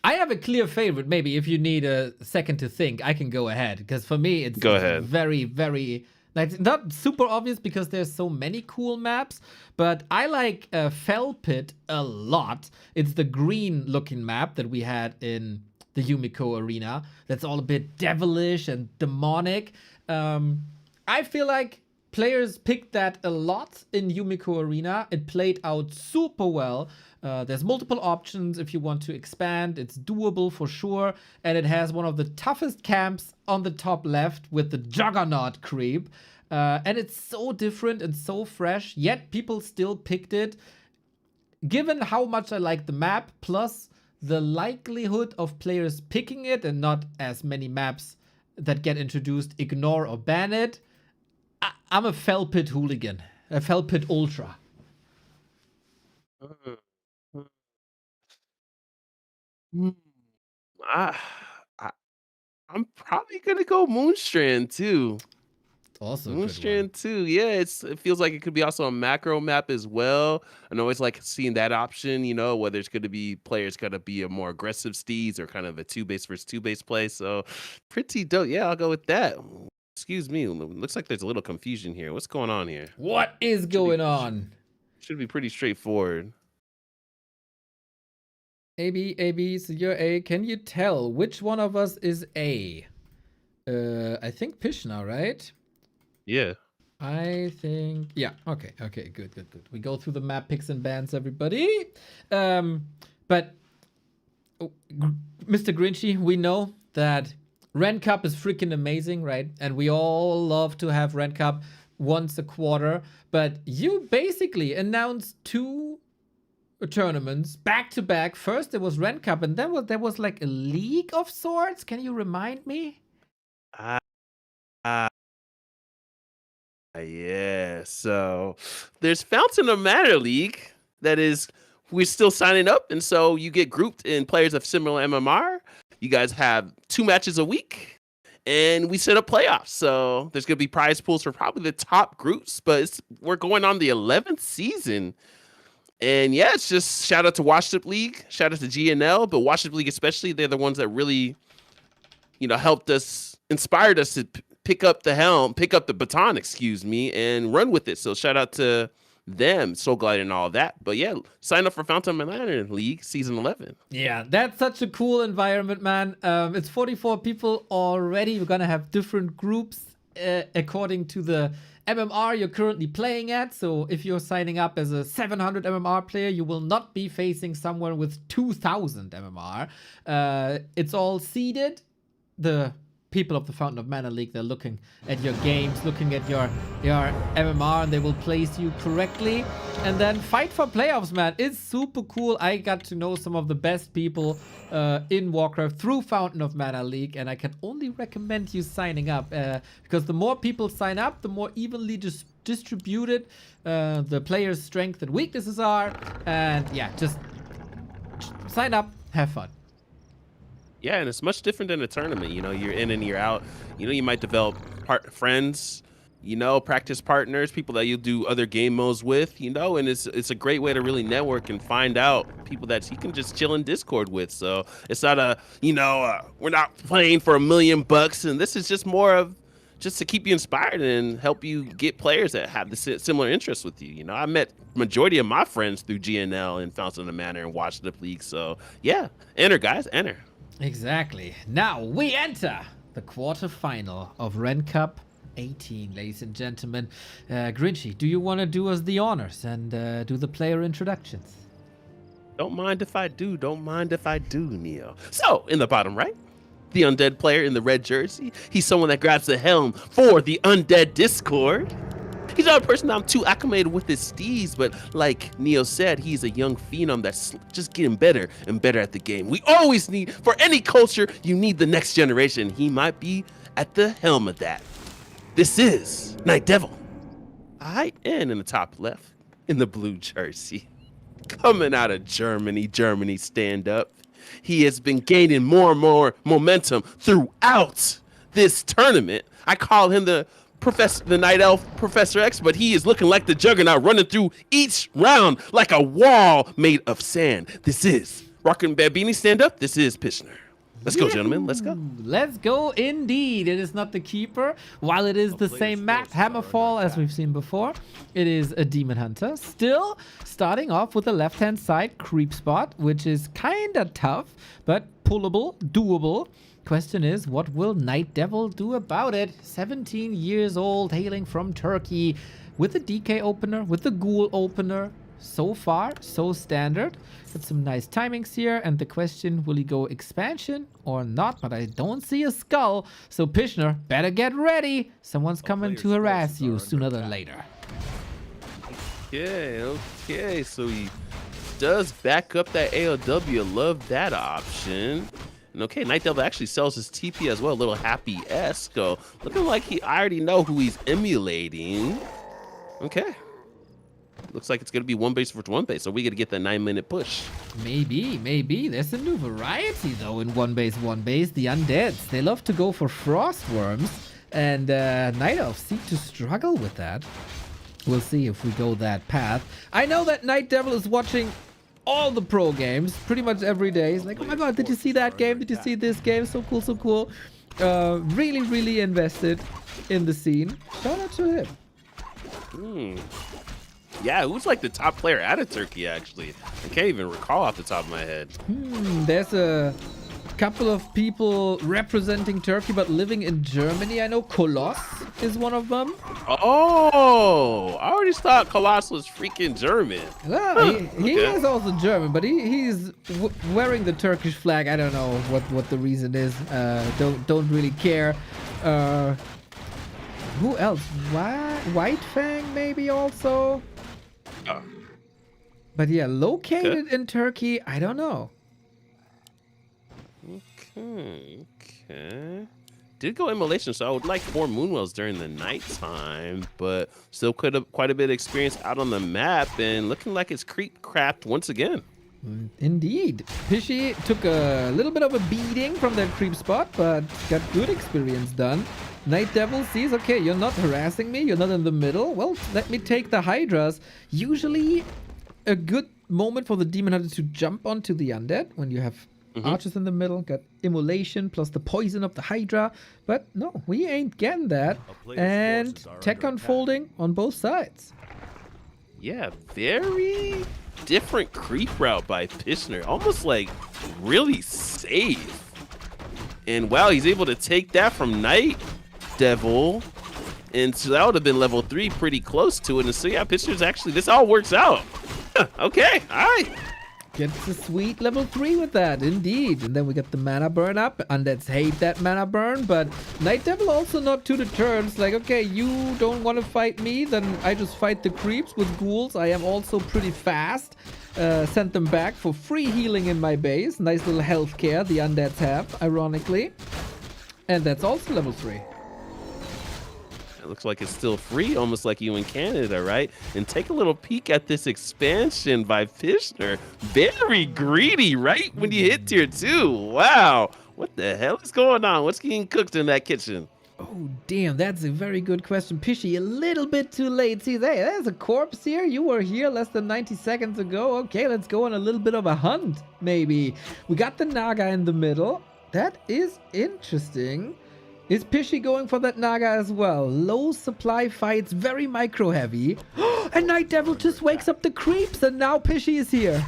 I have a clear favorite. Maybe if you need a second to think, I can go ahead. Because for me, it's very, very... Like, not super obvious because there's so many cool maps, but I like Fell Pit a lot. It's the green-looking map that we had in the Yumiko arena. That's all a bit devilish and demonic. I feel like players picked that a lot in Yumiko arena. It played out super well. There's multiple options if you want to expand. It's doable for sure. And it has one of the toughest camps on the top left with the Juggernaut creep. And it's so different and so fresh, yet people still picked it. Given how much I like the map, plus the likelihood of players picking it and not as many maps that get introduced ignore or ban it, I'm a Fell Pit hooligan. A Fell Pit ultra. I'm probably gonna go Moonstrand too. Also Moonstrand too. Yeah, it feels like it could be also a macro map as well. And I always like seeing that option, you know, whether it's going to be players going to be a more aggressive steeds or kind of a 2-base versus 2-base play. So pretty dope. Yeah, I'll go with that. Excuse me. Looks like there's a little confusion here. What's going on here? What is going on? Should be pretty straightforward. AB, so you're A. Can you tell which one of us is A? I think Pishna, right? Yeah. I think, yeah, okay, good. We go through the map picks and bans, everybody. But Mr. Grinchy, we know that Ren Cup is freaking amazing, right? And we all love to have Ren Cup once a quarter. But you basically announced 2 tournaments back to back. First there was Ren Cup, and then there was like a league of sorts. Can you remind me? Yeah, so there's Fountain of Matter League that is we're still signing up, and so you get grouped in players of similar MMR. You guys have 2 matches a week, and we set up playoffs. So there's gonna be prize pools for probably the top groups, but we're going on the 11th season. And yeah, it's just shout out to Watchship League, shout out to GNL, but Watchship League especially, they're the ones that really, you know, helped us, inspired us to pick up the baton, excuse me, and run with it. So shout out to them, Soul Glide and all that. But yeah, sign up for Fountain Manor League Season 11. Yeah, that's such a cool environment, man. It's 44 people already. We're gonna have different groups according to the MMR you're currently playing at. So if you're signing up as a 700 MMR player, you will not be facing someone with 2000 MMR. It's all seeded. The people of the Fountain of Mana League, they're looking at your games, looking at your MMR, and they will place you correctly. And then fight for playoffs, man. It's super cool. I got to know some of the best people in Warcraft through Fountain of Mana League, and I can only recommend you signing up because the more people sign up, the more evenly distributed the players' strengths and weaknesses are. And yeah, just sign up, have fun. Yeah, and it's much different than a tournament. You know, you're in and you're out. You know, you might develop friends, you know, practice partners, people that you'll do other game modes with, you know, and it's a great way to really network and find out people that you can just chill in Discord with. So it's not we're not playing for $1 million, and this is just more of just to keep you inspired and help you get players that have the similar interests with you. You know, I met majority of my friends through GNL and Fountain of the Manor and watched the league. So yeah, enter, guys, enter. Exactly. Now we enter the quarterfinal of Ren Cup 18, ladies and gentlemen. Grinchy, do you want to do us the honors and do the player introductions? Don't mind if I do. Don't mind if I do, Neo. So in the bottom right, the undead player in the red jersey. He's someone that grabs the helm for the undead Discord. He's not a person that I'm too acclimated with his steeds, but like Neo said, he's a young phenom that's just getting better and better at the game. We always need, for any culture, you need the next generation. He might be at the helm of that. This is Night Devil. And in the top left, in the blue jersey, coming out of Germany stand up. He has been gaining more and more momentum throughout this tournament. I call him the Night Elf Professor X, but he is looking like the Juggernaut, running through each round like a wall made of sand. This is Rockin' Babini stand up. This is Pichner. Let's go, gentlemen. Let's go. Let's go indeed. It is not the Keeper. While it is the same map, Hammerfall, as we've seen before, it is a Demon Hunter. Still starting off with the left-hand side creep spot, which is kind of tough, but pullable, doable. Question is, what will Night Devil do about it? 17 years old, hailing from Turkey, with the DK opener, with the Ghoul opener. So far, so standard. Got some nice timings here, and the question, will he go expansion or not? But I don't see a skull, so Pichner, better get ready. Someone's coming to harass you sooner than later. Okay, so he does back up that AOW. Love that option. And okay, Night Devil actually sells his TP as well, a little happy-esque. So looking like I already know who he's emulating. Okay. Looks like it's going to be one base versus one base, so we got to get that 9-minute push. Maybe. There's a new variety, though, in one base. The Undeads, they love to go for Frost Worms, and Night Elves seem to struggle with that. We'll see if we go that path. I know that Night Devil is watching all the pro games pretty much every day. He's like, oh my god, did you see that game? Did you see this game? So cool. Really invested in the scene. Shout out to him. Yeah, who's like the top player out of Turkey, actually? I can't even recall off the top of my head. There's a couple of people representing Turkey but living in Germany. I know Koloss is one of them. Oh, I already thought Koloss was freaking German. Well, he is also German, but he's wearing the Turkish flag. I don't know what the reason is. Don't really care. Who else? White Fang maybe also. But yeah, located in Turkey, I don't know. Okay. Did go immolation, so I would like 4 Moonwells during the nighttime, but still quite a bit of experience out on the map, and looking like it's creep crapped once again. Indeed. Pishy took a little bit of a beating from that creep spot, but got good experience done. Night Devil sees, okay, you're not harassing me, you're not in the middle. Well, let me take the Hydras. Usually a good moment for the Demon Hunter to jump onto the Undead when you have Archers in the middle, got Immolation plus the poison of the Hydra. But no, we ain't getting that. player's And forces are tech under attack. unfolding on both sides. Yeah, very different creep route by Pishner. Almost like really safe. And wow, he's able to take that from Night Devil. And so that would have been level 3 pretty close to it. And so yeah, Pishner's actually, this all works out. Okay, all right. Gets a sweet level 3 with that, indeed. And then we got the mana burn up. Undeads hate that mana burn, but Night Devil also not too deterred. It's like, okay, you don't want to fight me, then I just fight the creeps with ghouls. I am also pretty fast. Sent them back for free healing in my base. Nice little health care the undeads have, ironically. And that's also level 3. It looks like it's still free, almost like you in Canada, right? And take a little peek at this expansion by Pishner. Very greedy, right? When you hit tier 2. Wow. What the hell is going on? What's getting cooked in that kitchen? Oh, damn, that's a very good question. Pishy, a little bit too late. See, hey, there's a corpse here. You were here less than 90 seconds ago. Okay, let's go on a little bit of a hunt, maybe. We got the Naga in the middle. That is interesting. Is Pishy going for that Naga as well? Low supply fights, very micro heavy. And Night Devil just wakes up the creeps, and now Pishy is here.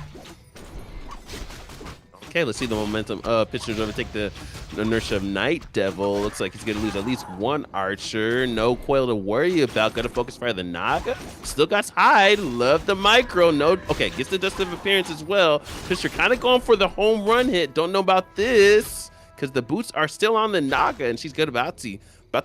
Okay, let's see the momentum. Pishner's going to take the inertia of Night Devil. Looks like he's going to lose at least one archer. No coil to worry about. Got to focus fire the Naga. Still got hide. Love the micro. No. Okay, gets the dust of appearance as well. Pishner kind of going for the home run hit. Don't know about this, because the boots are still on the Naga, and she's good about to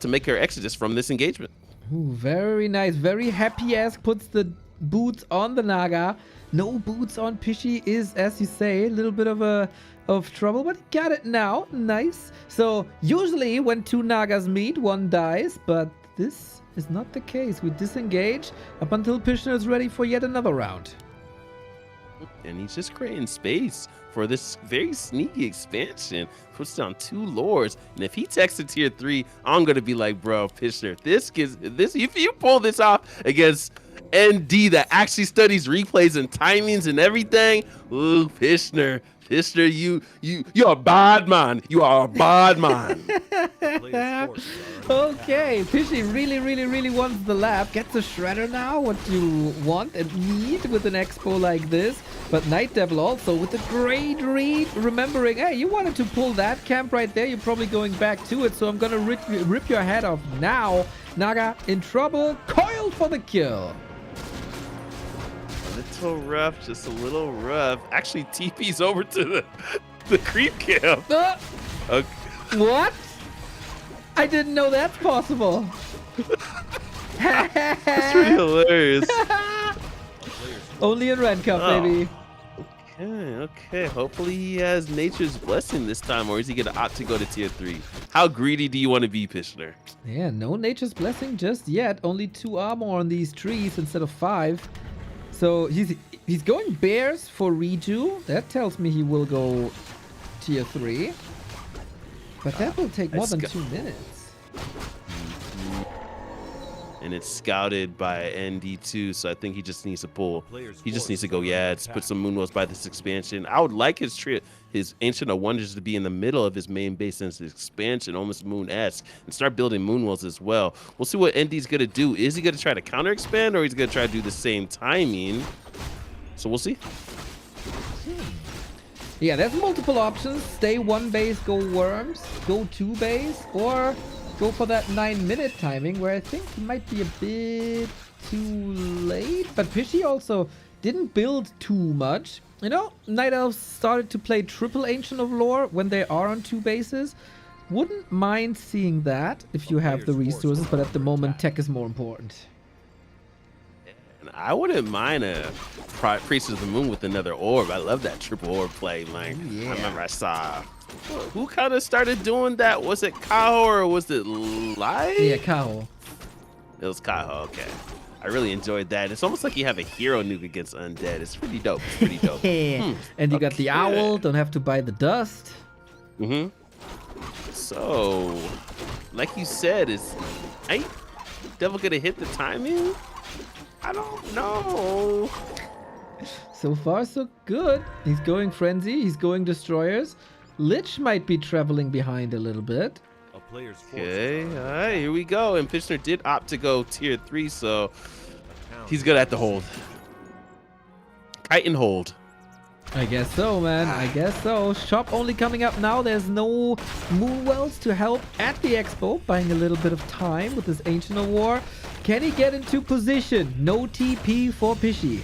make her exodus from this engagement. Ooh, very nice. Very happy-esque. Puts the boots on the Naga. No boots on Pishy is, as you say, a little bit of trouble, but got it now. Nice. So usually when two Nagas meet, one dies, but this is not the case. We disengage up until Pishner is ready for yet another round. And he's just creating space for this very sneaky expansion. Puts down 2 lords, and if he texted tier 3, I'm gonna be like, bro, Pishner, if you pull this off against ND that actually studies replays and timings and everything, ooh, Pishner, you're a bad man. You are a bad man. Okay, Pishy really wants the lab. Gets a shredder now, what you want and need with an expo like this. But Night Devil also with a great read, remembering, hey, you wanted to pull that camp right there. You're probably going back to it, so I'm gonna rip your head off now. Naga in trouble, coiled for the kill. Little rough, just a little rough. Actually, TP's over to the creep camp. Okay. What? I didn't know that's possible. That's pretty hilarious. Only in Ren Cup, baby. Okay. Hopefully he has Nature's Blessing this time, or is he gonna opt to go to tier 3? How greedy do you want to be, Pishner? Yeah, no Nature's Blessing just yet. Only 2 armor on these trees instead of 5. So he's going bears for redo. That tells me he will go tier 3. But that will take more than 2 minutes. And it's scouted by ND2, so I think he just needs to pull. He just needs to go, put some Moonwells by this expansion. I would like his Ancient of Wonders to be in the middle of his main base since his expansion, almost Moon-esque, and start building Moonwells as well. We'll see what ND's going to do. Is he going to try to counter-expand, or he's going to try to do the same timing? So we'll see. Yeah, there's multiple options. Stay 1 base, go Worms, go 2 base, or go for that 9-minute timing, where I think it might be a bit too late. But Pishy also didn't build too much. You know, Night Elves started to play triple Ancient of Lore when they are on 2 bases. Wouldn't mind seeing that if you have the resources, but at the moment tech is more important. And I wouldn't mind a Priest of the Moon with another orb. I love that triple orb play. Like, I remember I saw who kind of started doing that. Was it Kaho or was it Light? Yeah, Kaho. It was Kaho. Okay. I really enjoyed that. It's almost like you have a hero nuke against undead. It's pretty dope. It's pretty dope. And you got the owl. Don't have to buy the dust. So, like you said, is Night Devil gonna hit the timing? I don't know. So far, so good. He's going Frenzy. He's going Destroyers. Lich might be traveling behind a little bit. A player's forces Okay, are all under right, here we go. And Pishner did opt to go tier 3, so he's good at the hold. Kite and hold. I guess so, man. I guess so. Shop only coming up now. There's no Moonwells to help at the expo. Buying a little bit of time with this Ancient of War. Can he get into position? No TP for Pishy.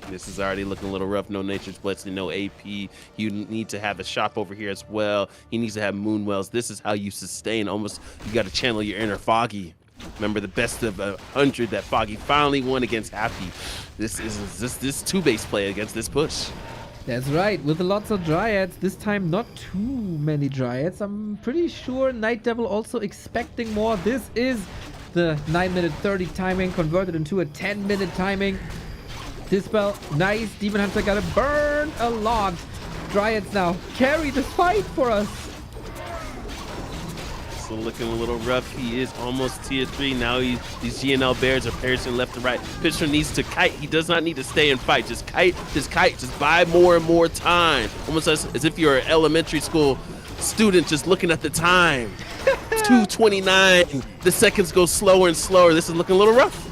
This is already looking a little rough. No Nature's Blessing, no AP. You need to have a shop over here as well. He needs to have Moonwells. This is how you sustain. Almost, you got to channel your inner Foggy. Remember the best of 100 that Foggy finally won against Happy. This is this two-base play against this push. That's right, with lots of Dryads. This time not too many Dryads. I'm pretty sure Night Devil also expecting more. This is the 9-minute 30 timing converted into a 10-minute timing. Dispel, nice. Demon Hunter gotta burn a lot. Dryads now carry the fight for us. So looking a little rough. He is almost tier 3. Now these GNL bears are piercing left and right. Pitcher needs to kite. He does not need to stay and fight. Just kite, just buy more and more time. Almost as if you're an elementary school student just looking at the time. 2:29. The seconds go slower and slower. This is looking a little rough.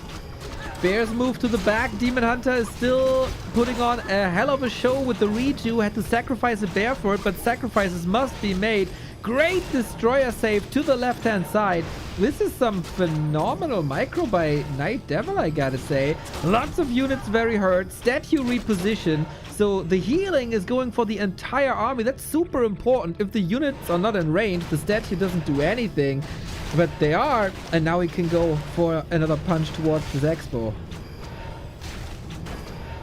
Bears move to the back. Demon Hunter is still putting on a hell of a show with the Reju. Had to sacrifice a bear for it, but sacrifices must be made. Great Destroyer save to the left-hand side. This is some phenomenal micro by Night Devil, I gotta say. Lots of units very hurt. Statue reposition. So the healing is going for the entire army. That's super important. If the units are not in range, the statue doesn't do anything. But they are, and now we can go for another punch towards this expo.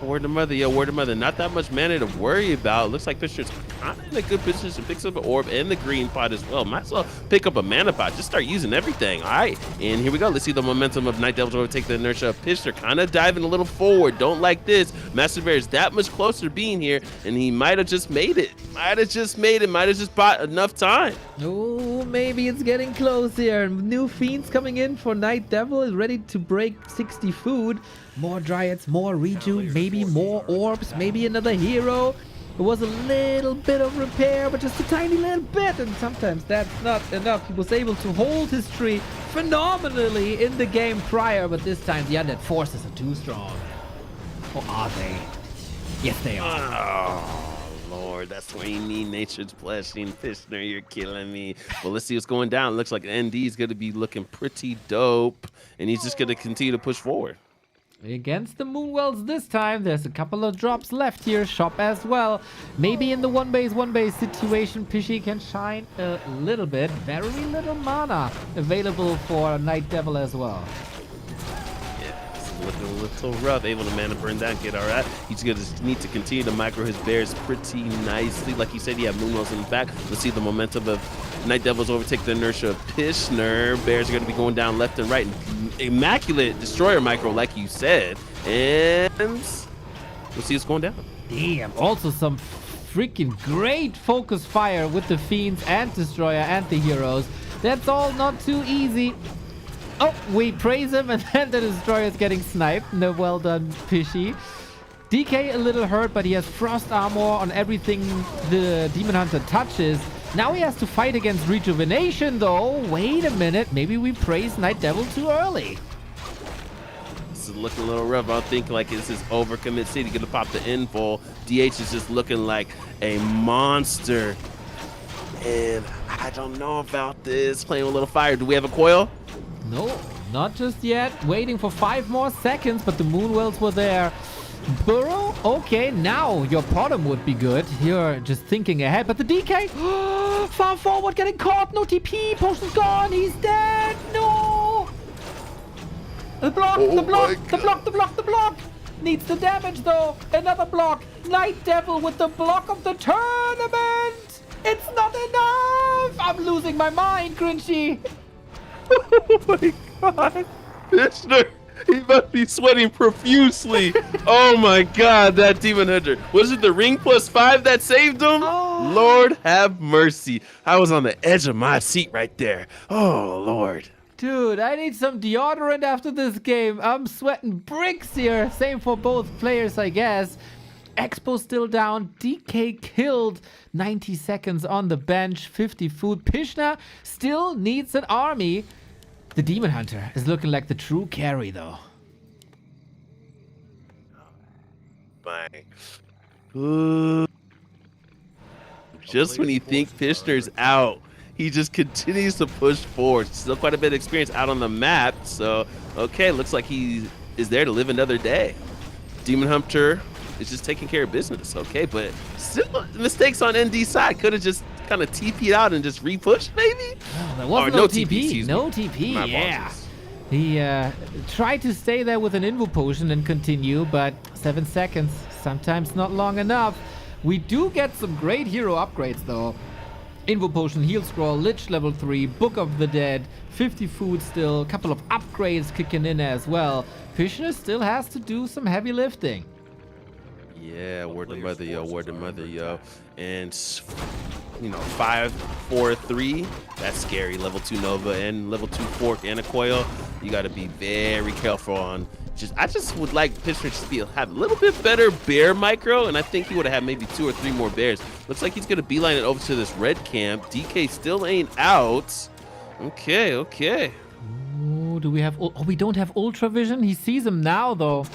Word to mother, yo, word to mother. Not that much mana to worry about. Looks like Fisher's kind of in a good position. Picks up an orb and the green pot as well. Might as well pick up a mana pot. Just start using everything. All right, and here we go. Let's see the momentum of Night Devil overtake the inertia of Fisher. Kind of diving a little forward. Don't like this. Master Bear is that much closer to being here, and he might have just made it. Might have just made it. Might have just bought enough time. Oh, maybe it's getting close here. New Fiends coming in for Night Devil is ready to break 60 food. More Dryads, more Reju, maybe more orbs, maybe another hero. It was a little bit of repair, but just a tiny little bit, and sometimes that's not enough. He was able to hold his tree phenomenally in the game prior, but this time the undead forces are too strong. Or are they? Yes, they are. Oh, Lord, that's why you need Nature's Blessing. Fishner, you're killing me. Well, let's see what's going down. Looks like ND is going to be looking pretty dope, and he's just going to continue to push forward. Against the Moonwells this time, there's a couple of drops left here. Shop as well. Maybe in the one base situation, Pishy can shine a little bit. Very little mana available for Night Devil as well. Yeah, it's looking a little rough. Able to mana burn that kid, all right. He's going to need to continue to micro his bears pretty nicely. Like he said, he had Moonwells in the back. Let's see the momentum of Night Devils overtake the inertia of Pishner. Bears are going to be going down left and right. Immaculate Destroyer micro, like you said. And we'll see what's going down. Damn, also some freaking great focus fire with the Fiends and Destroyer and the heroes. That's all not too easy. Oh, we praise him and then the Destroyer is getting sniped. No, well done, Pishy. DK a little hurt, but he has Frost Armor on everything the Demon Hunter touches. Now he has to fight against Rejuvenation, though. Wait a minute. Maybe we praised Night Devil too early. This is looking a little rough. I think like this is overcommit city. Gonna pop the info. DH is just looking like a monster. And I don't know about this. Playing with a little fire. Do we have a coil? No, not just yet. Waiting for 5 more seconds, but the Moonwells were there. Burrow? Okay, now your bottom would be good. You're just thinking ahead, but the DK? Far forward, getting caught. No TP. Potion's gone. He's dead. No. The block, the block. Needs the damage, though. Another block. Night Devil with the block of the tournament. It's not enough. I'm losing my mind, Grinchy. Oh my god. Mister, he must be sweating profusely. Oh my god, that Demon Hunter. Was it the ring +5 that saved him? Oh. Lord have mercy. I was on the edge of my seat right there. Oh, Lord. Dude, I need some deodorant after this game. I'm sweating bricks here. Same for both players, I guess. Expo still down. DK killed. 90 seconds on the bench. 50 food. Pishna still needs an army. The Demon Hunter is looking like the true carry, though. Bang. Just when you think Pishner's out, he just continues to push forward. Still quite a bit of experience out on the map. So, okay, looks like he is there to live another day. Demon Hunter is just taking care of business. Okay, but still mistakes on ND side. Could have just kind of TP'd out and just re-pushed, maybe? Oh, there was no TP. No TP, yeah. He tried to stay there with an Invo Potion and continue, but 7 seconds, sometimes not long enough. We do get some great hero upgrades, though. Invo Potion, Heal Scroll, Lich level 3, Book of the Dead, 50 food still, a couple of upgrades kicking in as well. Pishner still has to do some heavy lifting. Yeah, word to mother, yo, word to mother, yo. And, you know, 5, 4, 3, that's scary. Level 2 Nova and level 2 Fork and a Coil. You got to be very careful on. I just would like Pishner to have a little bit better bear micro, and I think he would have had maybe 2 or 3 more bears. Looks like he's going to beeline it over to this red camp. DK still ain't out. Okay, okay. Ooh, do we have... Oh, we don't have Ultra Vision. He sees him now, though.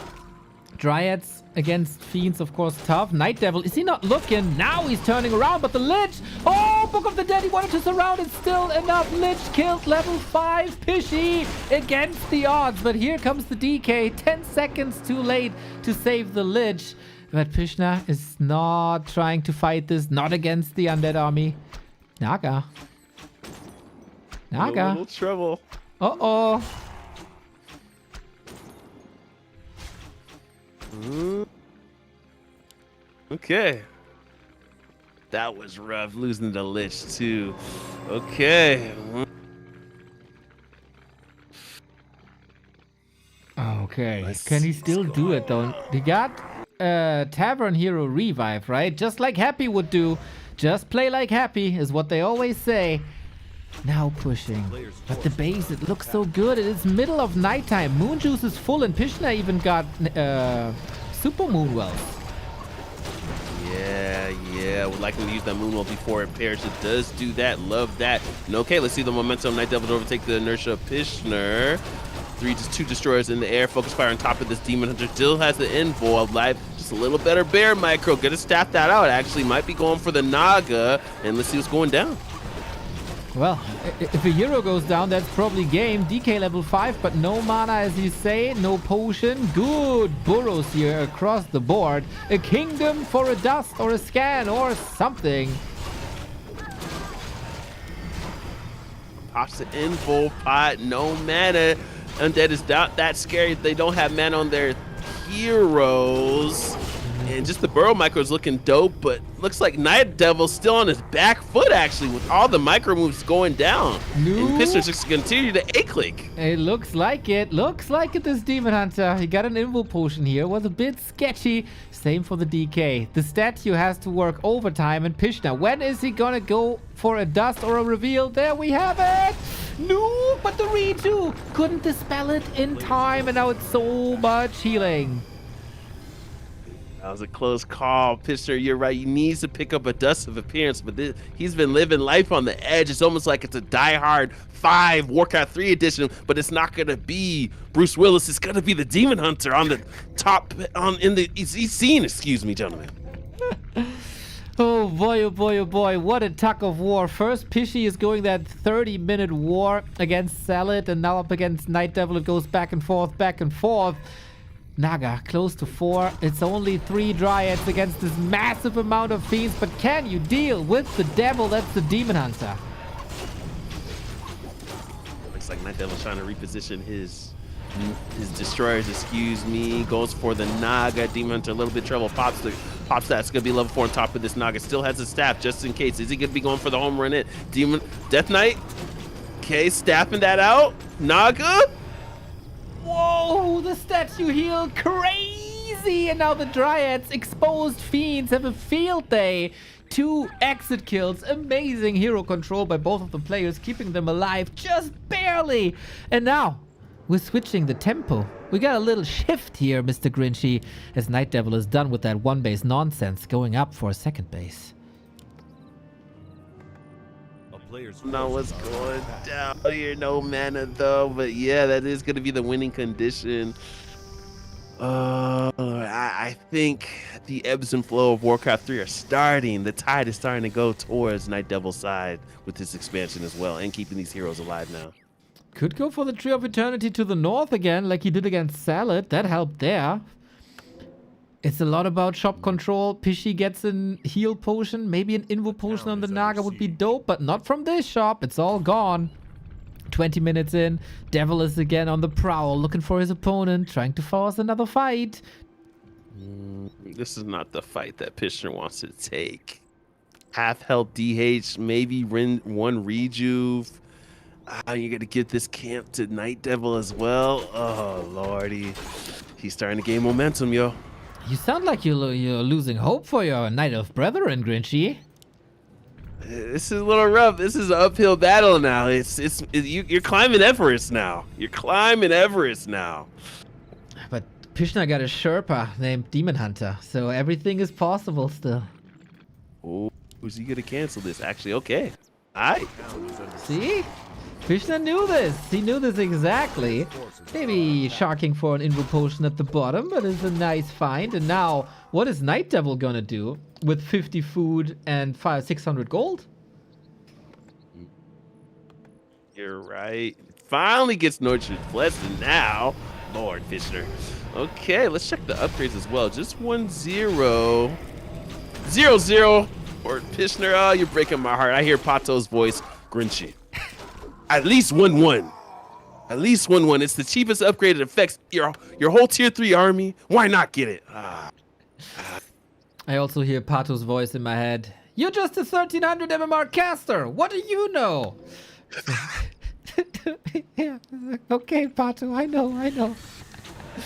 Dryads against Fiends, of course, tough. Night Devil, is he not looking? Now he's turning around, but the Lich! Oh, Book of the Dead, he wanted to surround it. Still enough. Lich killed level 5. Pishy against the odds, but here comes the DK. 10 seconds too late to save the Lich. But Pishna is not trying to fight this, not against the Undead army. Naga. A little trouble. Uh-oh. Okay. That was rough, losing the Lich too. Okay. Okay. Can he still do it though? He got Tavern Hero Revive, right? Just like Happy would do. Just play like Happy is what they always say. Now pushing. But the base, it looks so good. It is middle of nighttime. Moon Juice is full and Pishna even got Super Moon Wells. Yeah. Would like him to use that Moonwell before it pairs. It does do that. Love that. And okay, let's see the momentum. Night Devil to overtake the inertia of Pishner. 2 destroyers in the air. Focus fire on top of this Demon Hunter. Still has the Invo alive. Just a little better bear micro. Gonna staff that out. Actually, might be going for the Naga. And let's see what's going down. Well, if a hero goes down, that's probably game. DK level 5, but no mana, as you say. No potion. Good burrows here across the board. A kingdom for a dust or a scan or something. Pops it in full pot. No mana. Undead is not that scary. They don't have mana on their heroes. And just the burrow micro is looking dope, but looks like Night Devil's still on his back foot, actually, with all the micro moves going down. And Pishner's just continue to A-click. It looks like it. Looks like it, this Demon Hunter. He got an Invo Potion here. Was a bit sketchy. Same for the DK. The statue has to work overtime, and Pishna, when is he gonna go for a dust or a reveal? There we have it. No, but the redo couldn't dispel it in time, and now it's so much healing. That was a close call. Pishner, you're right. He needs to pick up a dust of appearance, but he's been living life on the edge. It's almost like it's a Die Hard 5 Warcraft 3 edition, but it's not going to be Bruce Willis. It's going to be the Demon Hunter on the top, in the scene, excuse me, gentlemen. Oh boy, oh boy, oh boy. What a tug of war. First, Pishy is going that 30-minute war against Salad, and now up against Night Devil. It goes back and forth, back and forth. Naga, close to 4. It's only 3 Dryads against this massive amount of Fiends, but can you deal with the Devil? That's the Demon Hunter. Looks like Night Devil's trying to reposition his destroyers, excuse me. Goes for the Naga. Demon Hunter, a little bit trouble. Pops that. It's going to be level 4 on top of this Naga. Still has his staff just in case. Is he going to be going for the home run in? Death Knight. Okay, staffing that out. Naga. Whoa, the statue healed crazy. And now the Dryads, exposed Fiends, have a field day. 2 exit kills. Amazing hero control by both of the players, keeping them alive just barely. And now we're switching the tempo. We got a little shift here, Mr. Grinchy, as Night Devil is done with that 1-base nonsense, going up for a 2nd base. A player's Know what's forces are going under attack. down here. No mana though, but yeah, that is going to be the winning condition. I think the ebbs and flow of Warcraft 3 are starting. The tide is starting to go towards Night Devil's side with this expansion as well, and keeping these heroes alive now. Could go for the Tree of Eternity to the north again, like he did against Salad. That helped there. It's a lot about shop control. Pishy gets an heal potion. Maybe an invo potion on the Naga would be dope, but not from this shop. It's all gone. 20 minutes in. Devil is again on the prowl, looking for his opponent, trying to force another fight. This is not the fight that Pishner wants to take. Half health DH, maybe one rejuve. You're going to give this camp to Night Devil as well. Oh, lordy. He's starting to gain momentum, yo. You sound like you're losing hope for your Knight of Brethren, Grinchy. This is a little rough. This is an uphill battle now. You're climbing Everest now. You're climbing Everest now. But Pishna got a Sherpa named Demon Hunter, so everything is possible still. Oh, who's he going to cancel this? Actually, okay. All right. See? Pishna knew this. He knew this exactly. Maybe sharking for an invo potion at the bottom, but it's a nice find. And now, what is Night Devil gonna do with 50 food and 600 gold? You're right. Finally gets nurtured blessed, and now, Lord Pishner. Okay, let's check the upgrades as well. Just 1-0. 0-0. Lord Pishner, oh, you're breaking my heart. I hear Pato's voice, Grinchy. At least 1-1. At least 1-1. It's the cheapest upgrade. It affects your whole tier 3 army. Why not get it? I also hear Pato's voice in my head. You're just a 1300 MMR caster. What do you know? Yeah, okay, Pato. I know.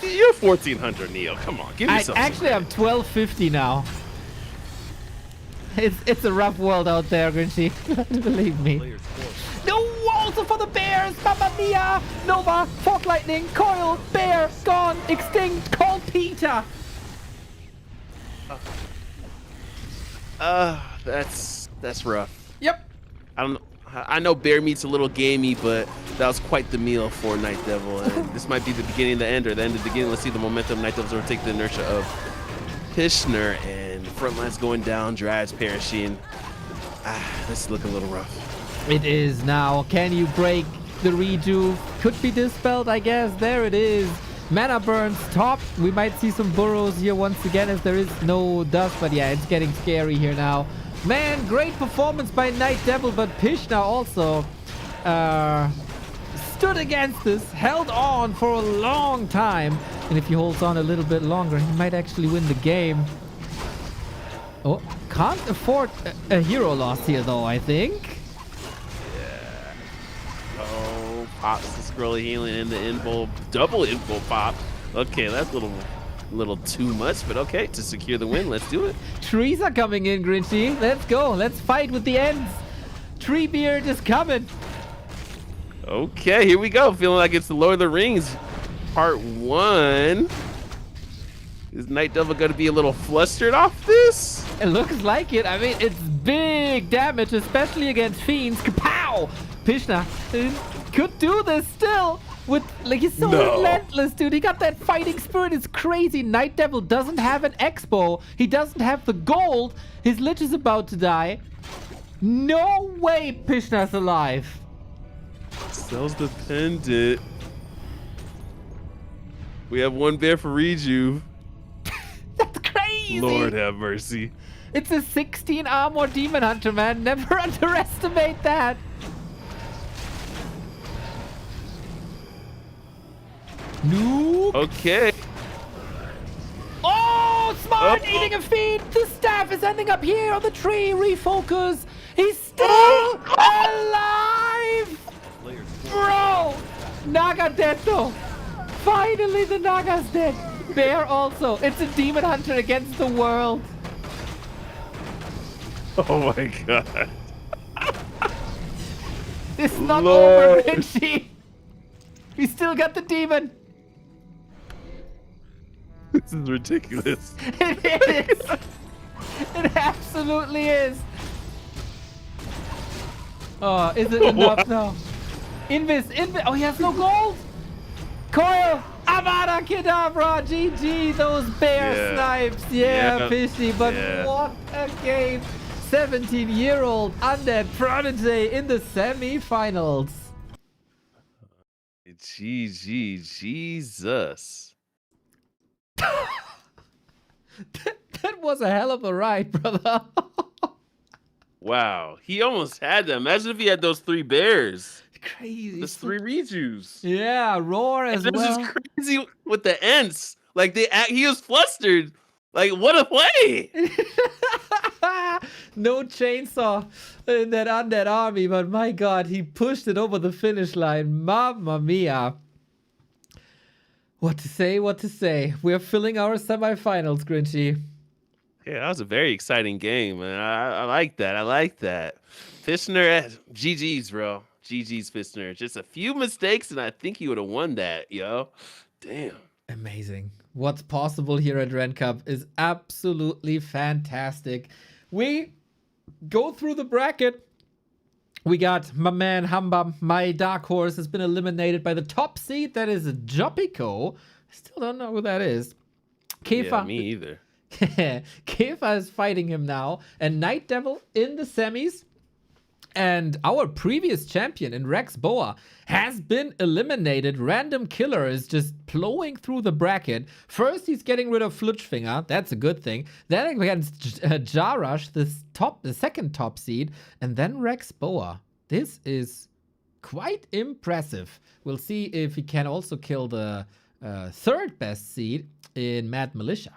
You're 1400, Neo. Come on, give yourself Actually, I'm 1250 now. It's a rough world out there, Grinchy. Believe me. Player's forces No, also for the bears! Mamma mia! Nova, Fork Lightning, Coil, Bear, gone, extinct, call Peter! That's rough. Yep. I don't know. I know bear meat's a little gamey, but that was quite the meal for Night Devil. And this might be the beginning of the end, or the end of the beginning. Let's see the momentum. Night Devil's going to take the inertia of Pishner, and front line's going down. Drives perishing. This is looking a little rough. It is now. Can you break the rejuve? Could be dispelled, I guess. There it is. Mana burns top. We might see some burrows here once again as there is no dust, but yeah, it's getting scary here now. Man, great performance by Night Devil, but Pishna also stood against this, held on for a long time, and if he holds on a little bit longer, he might actually win the game. Oh, can't afford a hero loss here though, I think. Oh, pops the scrolly healing in the info, double info pop. Okay, that's a little too much, but okay, to secure the win, let's do it. Trees are coming in, Grinchy. Let's go. Let's fight with the ends. Treebeard is coming. Okay, here we go. Feeling like it's the Lord of the Rings part 1. Is Night Devil going to be a little flustered off this? It looks like it. I mean, it's big damage, especially against fiends. Kapow! Pishna could do this still. With, like, he's so relentless, dude. He got that fighting spirit. It's crazy. Night Devil doesn't have an expo. He doesn't have the gold. His lich is about to die. No way Pishna's alive. Sells the pendant. We have one bear for Rejuve. That's crazy. Lord have mercy. It's a 16 armor demon hunter, man. Never underestimate that. Nope. Okay. Oh, smart! Oh. Eating a feed! The staff is ending up here on the tree. Refocus. He's still alive! player's forces Bro! Naga dead though. Finally the Naga's dead. Bear also. It's a demon hunter against the world. Oh my god. It's not Lord. over, Pinchy. We still got the demon. This is ridiculous. It is. It absolutely is. Oh, is it enough now? Invis. Oh, he has no gold. Coil. Avada Kedavra. GG. Those bear Yeah. snipes. Yeah, Yeah. Fishy. But Yeah. what a game. 17-year-old Undead Prodigy in the semi-finals. GG, Jesus. That was a hell of a ride, brother. Wow, he almost had that. Imagine if he had those 3 bears. Crazy. Those 3 Reju's. Yeah, Roar as And it was well. just crazy with the Ents. Like he was flustered. Like what a play! No chainsaw in that undead army, but my god, he pushed it over the finish line. Mamma mia. What to say, what to say. We're filling our semifinals, Grinchy. Yeah, that was a very exciting game, man. I like that. I like that. Fishner, GG's, bro. GG's Fishner. Just a few mistakes, and I think he would have won that, yo. Damn. Amazing. What's possible here at RenCup is absolutely fantastic. We go through the bracket. We got my man Hamba, my dark horse, has been eliminated by the top seed. That is Jopico. I still don't know who that is. Kefa. Yeah, me either. Kefa is fighting him now. And Night Devil in the semis. And our previous champion in Rex Boa has been eliminated. Random Killer is just plowing through the bracket. First, he's getting rid of Flutschfinger. That's a good thing. Then against Jarash, the second top seed. And then Rex Boa. This is quite impressive. We'll see if he can also kill the third best seed in Mad Militia.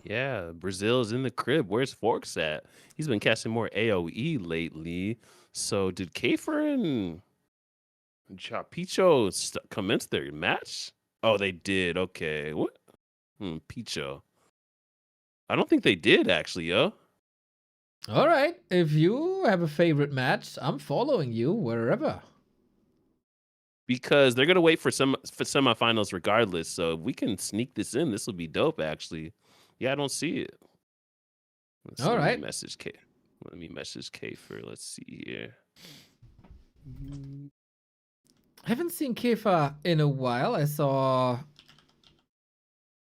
Yeah, Brazil's in the crib. Where's Forks at? He's been casting more AoE lately. So did Kafer and Picho commence their match? Oh, they did. Okay. What? Picho. I don't think they did, actually, yo. All right. If you have a favorite match, I'm following you wherever. Because they're going to wait for semifinals regardless. So if we can sneak this in, this will be dope, actually. Yeah, I don't see it. All right. Let me message Kafer. Let's see here. I haven't seen Kefa in a while. I saw a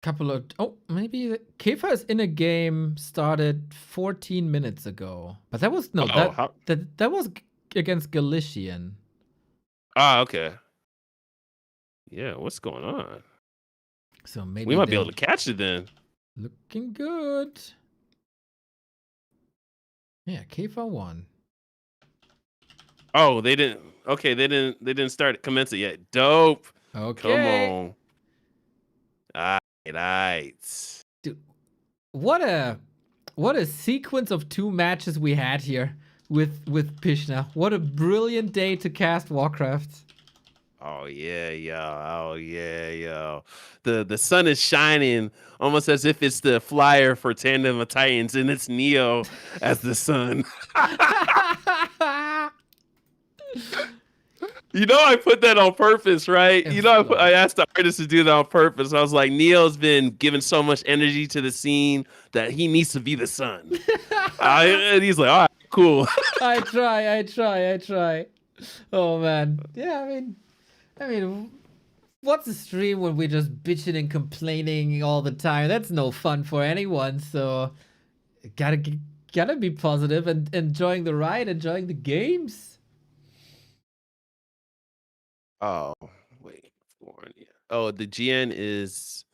couple of... Oh, maybe... Kefa is in a game started 14 minutes ago. But that was... No, that was against Galician. Ah, okay. Yeah, what's going on? So maybe... We might be able to catch it then. Looking good. Yeah, Kefa won. Oh, they didn't. Okay, they didn't start commence it yet. Dope. Okay. Come on. Alright. Dude, what a sequence of 2 matches we had here with Pishna. What a brilliant day to cast Warcraft. Oh yeah, yo. Oh yeah, yo. The sun is shining almost as if it's the flyer for Tandem of Titans, and it's Neo as the sun. You know I put that on purpose, right? You know I asked the artist to do that on purpose. I was like, Neo's been giving so much energy to the scene that he needs to be the sun. And he's like, all right, cool. I try. Oh man. Yeah, I mean, what's a stream when we're just bitching and complaining all the time? That's no fun for anyone. So gotta be positive and enjoying the ride, enjoying the games. Oh, wait. Oh, the GN is...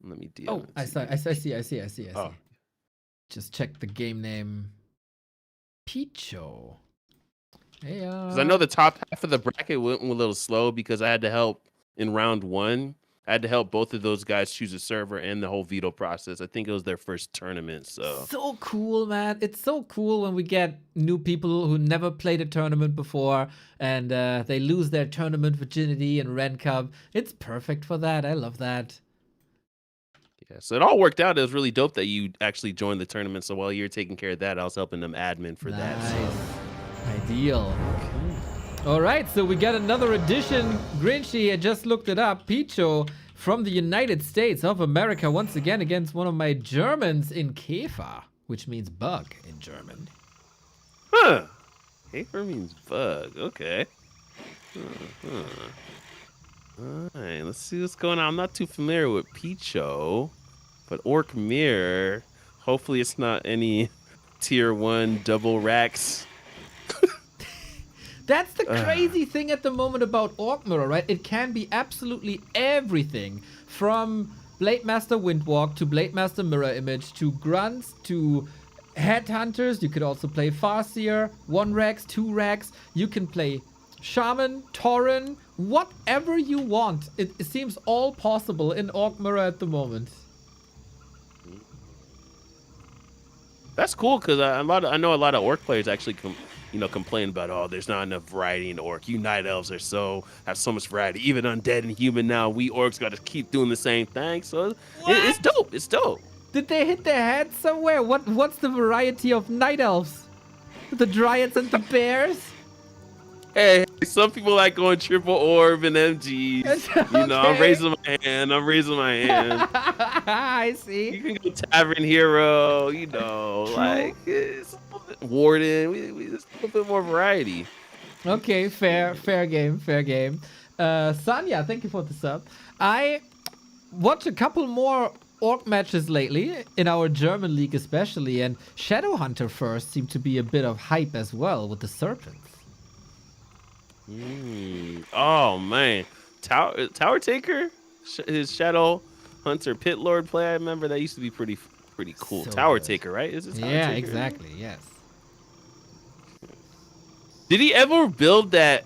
Let me deal. Oh, I see. Oh. Just check the game name. Picho. Hey, Because I know the top half of the bracket went a little slow because I had to help in round 1. I had to help both of those guys choose a server and the whole veto process. I think it was their first tournament, So cool, man. It's so cool when we get new people who never played a tournament before and they lose their tournament virginity in Ren Cup. It's perfect for that. I love that. Okay, so it all worked out. It was really dope that you actually joined the tournament. So while you're taking care of that, I was helping them admin for that. Nice. So. Ideal. All right, so we got another edition. Grinchy, I just looked it up. Picho from the United States of America once again against one of my Germans in Käfer, which means bug in German. Huh. Käfer means bug. Okay. All right, let's see what's going on. I'm not too familiar with Picho, but Orc Mirror. Hopefully it's not any tier 1 double racks. That's the crazy thing at the moment about Orc Mirror, right? It can be absolutely everything from Blademaster Windwalk to Blademaster Mirror Image to Grunts to Headhunters. You could also play Farseer, 1 racks, 2 racks. You can play Shaman, Tauren, whatever you want. It seems all possible in Orc Mirror at the moment. That's cool because I know a lot of Orc players actually complain about, oh, there's not enough variety in Orc. You Night Elves have so much variety. Even Undead and Human now, we Orcs got to keep doing the same thing. So it's dope. It's dope. Did they hit their head somewhere? What's the variety of Night Elves? The Dryads and the Bears? Hey, some people like going triple orb and MGs. You know, I'm raising my hand. I see. You can go Tavern Hero, you know, like it's a little bit Warden. We just a little bit more variety. Okay, fair game. Sanya, thank you for the sub. I watched a couple more Orc matches lately, in our German league especially, and Shadowhunter first seemed to be a bit of hype as well with the Serpents. Oh man, Tower Taker, his Shadow Hunter Pit Lord play. I remember that used to be pretty cool. So Tower good. Taker, right? Is it Tower Yeah, Taker? exactly. Yes. Did he ever build that?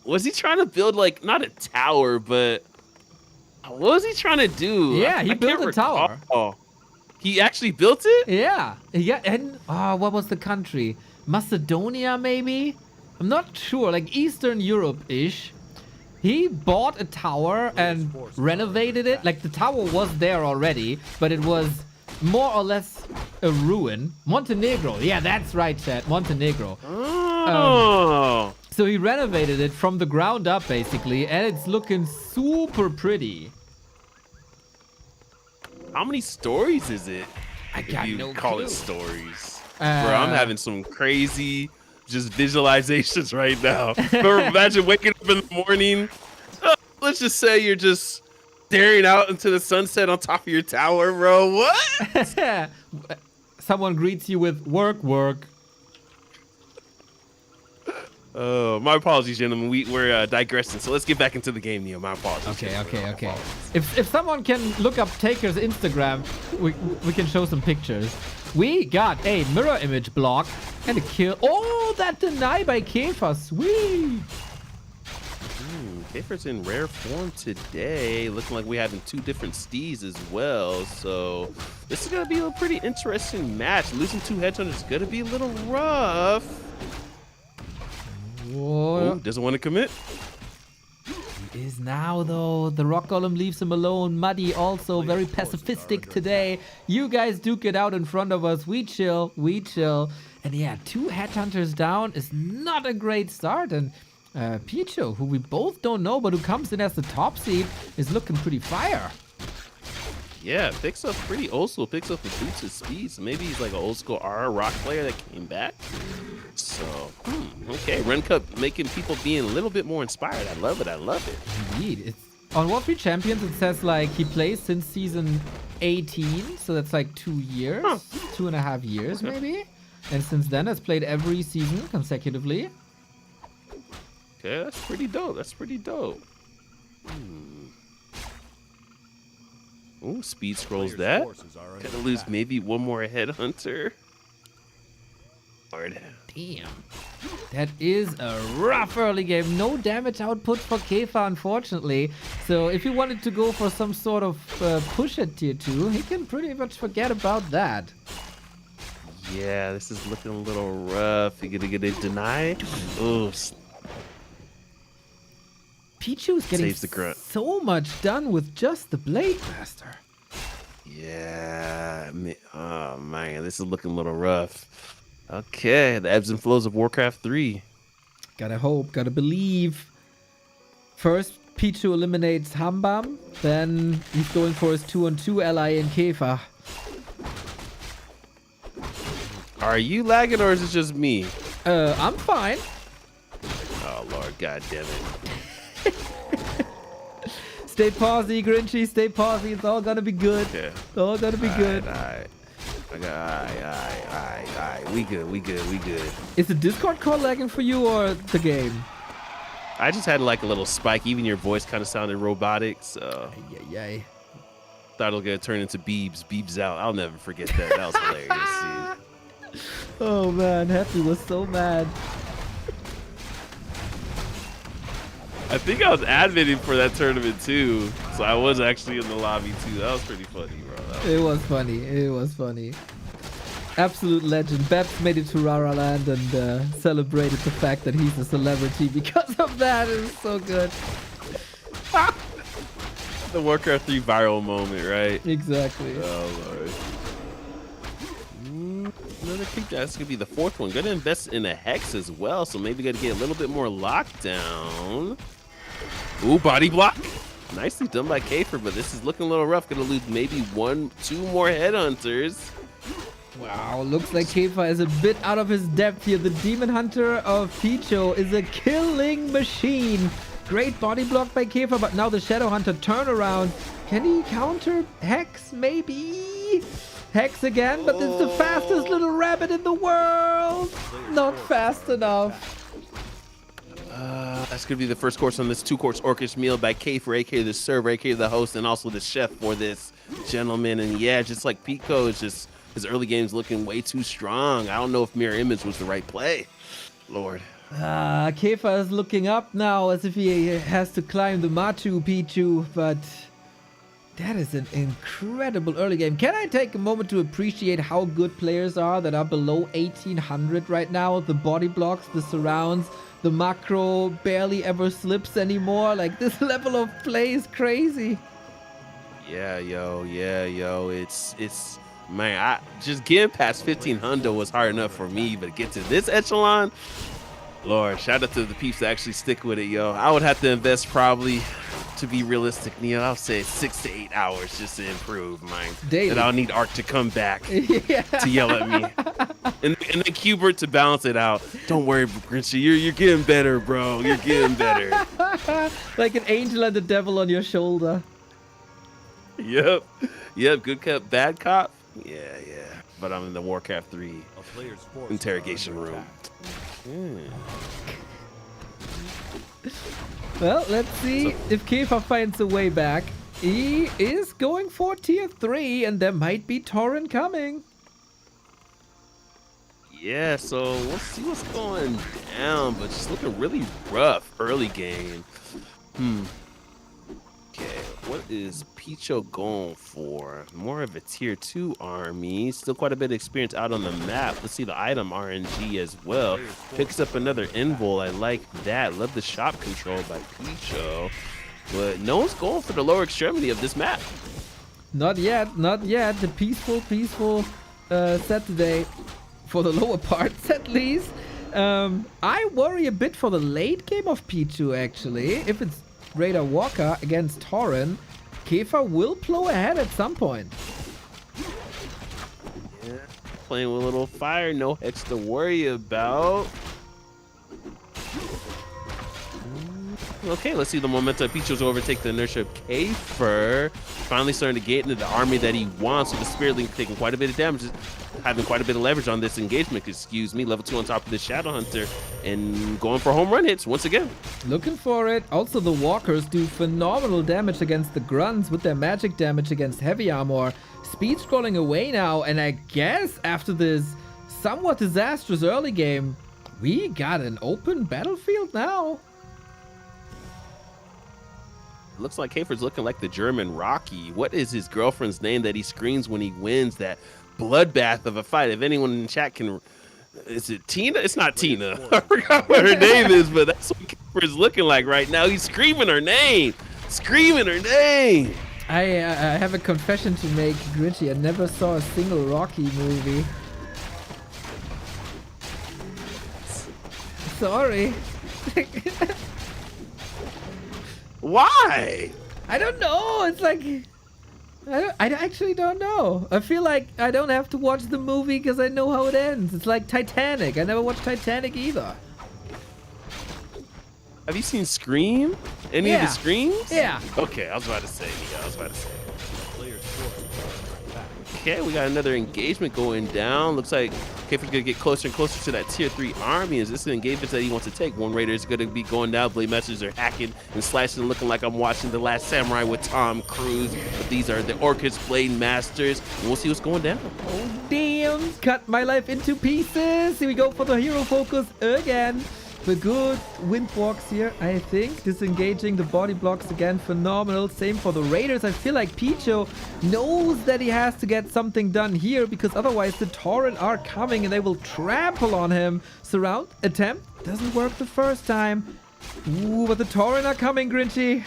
Was he trying to build like not a tower, but what was he trying to do? Yeah, he built a tower. Oh, he actually built it? Yeah. And what was the country? Macedonia, maybe? I'm not sure. Like Eastern Europe-ish. He bought a tower and renovated it. Like the tower was there already, but it was more or less a ruin. Montenegro. Yeah, that's right, Chad. Montenegro. Oh. So he renovated it from the ground up, basically, and it's looking super pretty. How many stories is it? I got you no call clue. it stories. Bro, I'm having some crazy just visualizations right now. But imagine waking up in the morning. Let's just say you're just staring out into the sunset on top of your tower, bro. What? Someone greets you with work. My apologies, gentlemen. We're digressing. So let's get back into the game, Neo. My apologies. Okay. If someone can look up Taker's Instagram, we can show some pictures. We got a mirror image block and a kill. Oh, that deny by Käfer. Sweet. Käfer's in rare form today. Looking like we're having 2 different steeds as well. So this is going to be a pretty interesting match. Losing 2 headhunters is going to be a little rough. Whoa. Oh, doesn't want to commit. He is now, though. The rock golem leaves him alone. Muddy also very pacifistic today. You guys duke it out in front of us. We chill. And yeah, 2 headhunters down is not a great start. And Picho, who we both don't know, but who comes in as the top seed, is looking pretty fire. Yeah, picks up pretty old school. Picks up the boots of speed. So maybe he's like an old school RR rock player that came back. So, okay. Ren Cup making people being a little bit more inspired. I love it. Indeed. It's, on Warcraft Champions, it says like he plays since season 18. So that's like 2 years. 2.5 years, maybe. And since then, has played every season consecutively. Okay, that's pretty dope. Ooh, speed scrolls that. Gonna lose maybe 1 more headhunter. Lord. Damn. That is a rough early game. No damage output for Käfer, unfortunately. So if he wanted to go for some sort of push at tier 2, he can pretty much forget about that. Yeah, this is looking a little rough. You gonna get a deny? Ooh. Picho's getting Saves the grunt. so much done with just the Blade Master. Yeah. Oh, man. This is looking a little rough. Okay. The ebbs and flows of Warcraft 3. Gotta hope, gotta believe. First, Picho eliminates Hambam. Then he's going for his 2-on-2 ally in Kefa. Are you lagging or is it just me? I'm fine. Oh, Lord. God damn it. Stay pausey, Grinchy. Stay pausey. It's all gonna be good. Yeah. It's all gonna be good. All right. We good. Is the Discord call lagging for you or the game? I just had like a little spike. Even your voice kind of sounded robotic, so Yay. thought it was gonna turn into Beebs. Beebs out. I'll never forget that. That was hilarious, dude. Oh man, Happy was so mad. I think I was admitting for that tournament too, so I was actually in the lobby too. That was pretty funny, bro. It was funny. It was funny. Absolute legend. Babs made it to Rara Land and celebrated the fact that he's a celebrity because of that. It was so good. The Warcraft 3 viral moment, right? Exactly. Oh, Lord. Another creep. That's gonna be the fourth one. Gonna invest in a hex as well, so maybe gotta get a little bit more lockdown. Ooh, body block. Nicely done by Kafer, but this is looking a little rough. Gonna lose maybe 1-2 more headhunters. Wow, looks like Kefa is a bit out of his depth here. The Demon Hunter of Picho is a killing machine. Great body block by Kefa, but now the Shadow Hunter turnaround. Can he counter Hex? Maybe? Hex again, but it's the fastest little rabbit in the world. Not fast enough. That's gonna be the first course on this 2-course orcish meal by Kafer, aka the server, aka the host, and also the chef for this gentleman. And yeah, just like Pico, it's just his early game's looking way too strong. I don't know if Mirror Image was the right play. Lord. Kefa is looking up now as if he has to climb the Machu Picchu, but that is an incredible early game. Can I take a moment to appreciate how good players are that are below 1800 right now? The body blocks, the surrounds, the macro barely ever slips anymore. Like, this level of play is crazy. Yeah, yo. It's man, just getting past 1500 was hard enough for me, but get to this echelon, Lord, shout out to the peeps that actually stick with it, yo. I would have to invest probably, to be realistic, Neil, I'll say 6 to 8 hours just to improve, man. Daily. And I'll need Ark to come back Yeah. to yell at me. And then Cubert to balance it out. Don't worry, Grinchy, you're getting better, bro. You're getting better. Like an angel and the devil on your shoulder. Yep, good cop, bad cop. Yeah. But I'm in the Warcraft 3 A player's forces interrogation are under room. attack. Well, let's see if Kefa finds a way back. He is going for tier 3, and there might be Torrent coming. Yeah, so we'll see what's going down, but just looking really rough early game. Okay, what is Picho going for? More of a tier 2 army. Still quite a bit of experience out on the map. Let's see the item RNG as well. Picks up another invul. I like that. Love the shop control by Picho. But no one's going for the lower extremity of this map. Not yet, not yet. The peaceful set today. For the lower parts, at least. I worry a bit for the late game of Pichu, actually. If it's Raider Walker against Torrent, Kefa will plow ahead at some point. Yeah, playing with a little fire, no hex to worry about. Okay, let's see the momentum. Picho's overtake the inertia of Kafer. Finally starting to get into the army that he wants. So the Spirit Link taking quite a bit of damage, having quite a bit of leverage on this engagement. Excuse me, level 2 on top of the Shadow Hunter and going for home run hits once again. Looking for it. Also, the Walkers do phenomenal damage against the Grunts with their magic damage against heavy armor. Speed scrolling away now, and I guess after this somewhat disastrous early game, we got an open battlefield now. Looks like Kafer's looking like the German Rocky. What is his girlfriend's name that he screams when he wins that bloodbath of a fight? If anyone in chat can... Is it Tina? It's not Tina. I forgot what her name is, but that's what Kafer's looking like right now. He's screaming her name. Screaming her name. I have a confession to make, Grinchy. I never saw a single Rocky movie. Sorry. Why? I don't know. It's like I actually don't know. I feel like I don't have to watch the movie because I know how it ends. It's like Titanic. I never watched Titanic either. Have you seen Scream? Any of the Screams? Yeah. Okay, I was about to say. Players' forces are under attack. Okay, we got another engagement going down. Looks like Kiefer's gonna get closer and closer to that tier 3 army. Is this an engagement that he wants to take? One Raider is gonna be going down. Blade Masters are hacking and slashing, looking like I'm watching The Last Samurai with Tom Cruise. But these are the Orcus Blade Masters. And we'll see what's going down. Oh damn! Cut my life into pieces. Here we go for the hero focus again. The good wind walks here, I think. Disengaging the body blocks again, phenomenal. Same for the Raiders. I feel like Picho knows that he has to get something done here because otherwise the Tauren are coming and they will trample on him. Surround, attempt, doesn't work the first time. Ooh, but the Tauren are coming, Grinchy.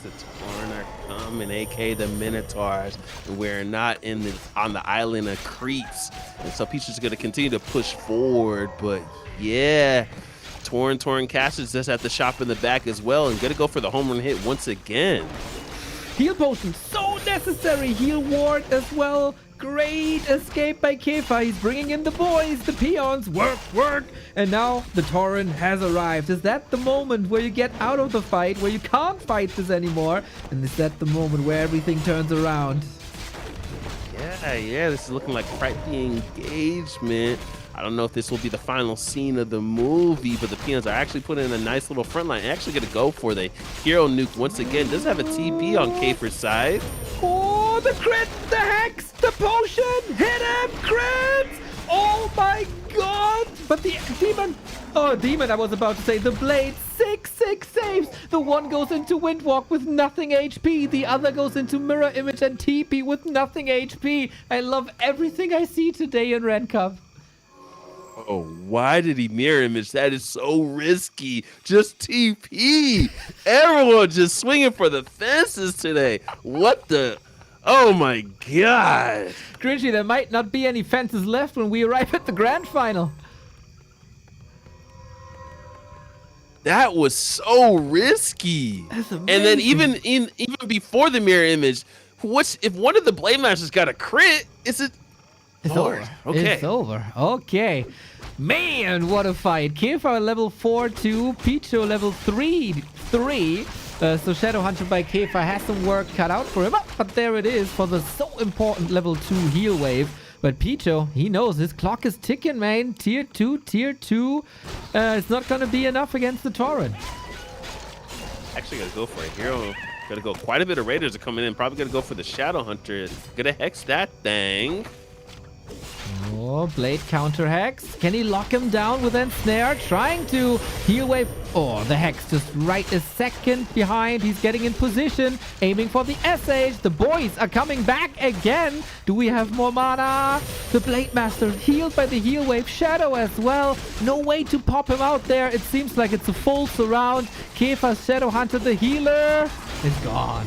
The Tauren are coming, aka the Minotaurs. We're not on the island of creeps. And so Picho's gonna continue to push forward, but yeah, Tauren Cassius just at the shop in the back as well, and gonna go for the home run hit once again. Heal potion, so necessary. Heal ward as well. Great escape by Kiefer. He's bringing in the boys, the peons. Work. And now the Tauren has arrived. Is that the moment where you get out of the fight, where you can't fight this anymore? And is that the moment where everything turns around? Yeah, this is looking like quite the engagement. I don't know if this will be the final scene of the movie, but the peons are actually putting in a nice little front line. Actually going to go for the hero nuke once again. Does have a TP on Kiefer's side. Oh, the crit, the hex, the potion, hit him, crits! Oh my god! But the demon, I was about to say, the blade, 6 saves. The one goes into Windwalk with nothing HP. The other goes into Mirror Image and TP with nothing HP. I love everything I see today in Ren Cup. Oh, why did he mirror image? That is so risky. Just TP. Everyone just swinging for the fences today. What the? Oh my god. Grinchy, there might not be any fences left when we arrive at the grand final. That was so risky. That's and then amazing. even before the mirror image, if one of the Blade Masters got a crit, it's over. Okay. It's over. Okay. Man, what a fight. Kiefer level 4-2, Picho level 3-3. So Shadowhunter by Kiefer has some work cut out for him. But there it is for the so important level 2 heal wave. But Picho, he knows his clock is ticking, man. Tier 2. It's not going to be enough against the Tauren. Actually gonna go for a hero. Gonna go. Quite a bit of Raiders are coming in. Probably gonna go for the Shadowhunter. Gonna hex that thing. Oh, blade counter hex. Can he lock him down with Ensnare? Trying to heal wave. Oh, the hex just right a second behind. He's getting in position, aiming for the SH. The boys are coming back again. Do we have more mana? The Blade Master healed by the heal wave. Shadow as well. No way to pop him out there. It seems like it's a full surround. Kiefer's Shadow Hunter, the healer, is gone.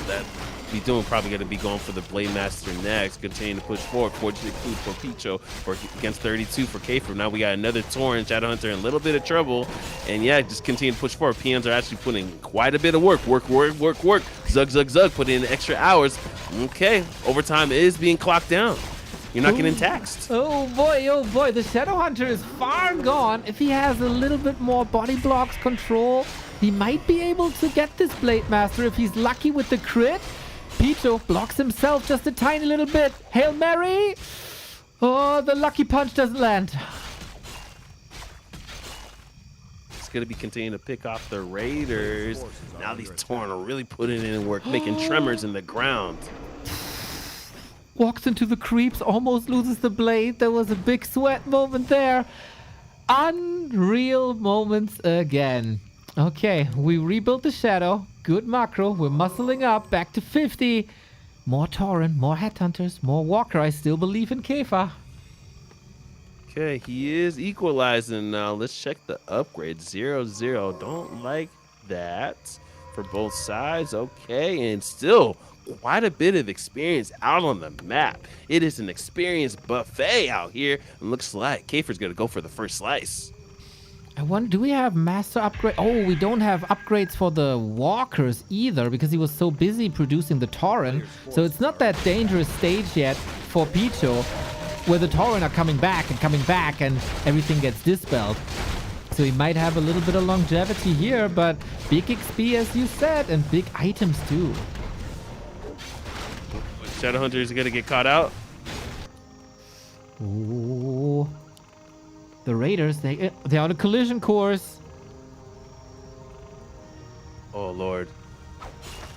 That be doing probably going to be going for the Blade Master next. Continue to push forward. Fortunate food for Picho against 32 for Kiefer. Now we got another Tauren Shadowhunter in a little bit of trouble. And yeah, just continue to push forward. Peons are actually putting in quite a bit of work. Work. Zug. Put in extra hours. Okay, overtime is being clocked down. You're not getting taxed. Oh boy. The Shadowhunter is far gone. If he has a little bit more body blocks control, he might be able to get this Blade Master if he's lucky with the crit. Picho blocks himself just a tiny little bit. Hail Mary! Oh, the lucky punch doesn't land. It's going to be continuing to pick off the Raiders. Now these Tauren are really putting in work, making tremors in the ground. Walks into the creeps, almost loses the blade. There was a big sweat moment there. Unreal moments again. Okay, we rebuilt the Shadow. Good macro. We're muscling up. Back to 50. More Tauren, more Headhunters, more Walker. I still believe in Kiefer. Okay, he is equalizing now. Let's check the upgrade. 0-0. Don't like that for both sides. Okay, and still quite a bit of experience out on the map. It is an experience buffet out here, and looks like Kafer's gonna go for the first slice. I wonder, do we have master upgrade? Oh, we don't have upgrades for the walkers either because he was so busy producing the Tauren. So it's not that dangerous stage yet for Picho, where the Tauren are coming back and everything gets dispelled. So he might have a little bit of longevity here, but big XP as you said, and big items too. Shadowhunter is gonna get caught out. Ooh. The Raiders, they're on a collision course. Oh Lord.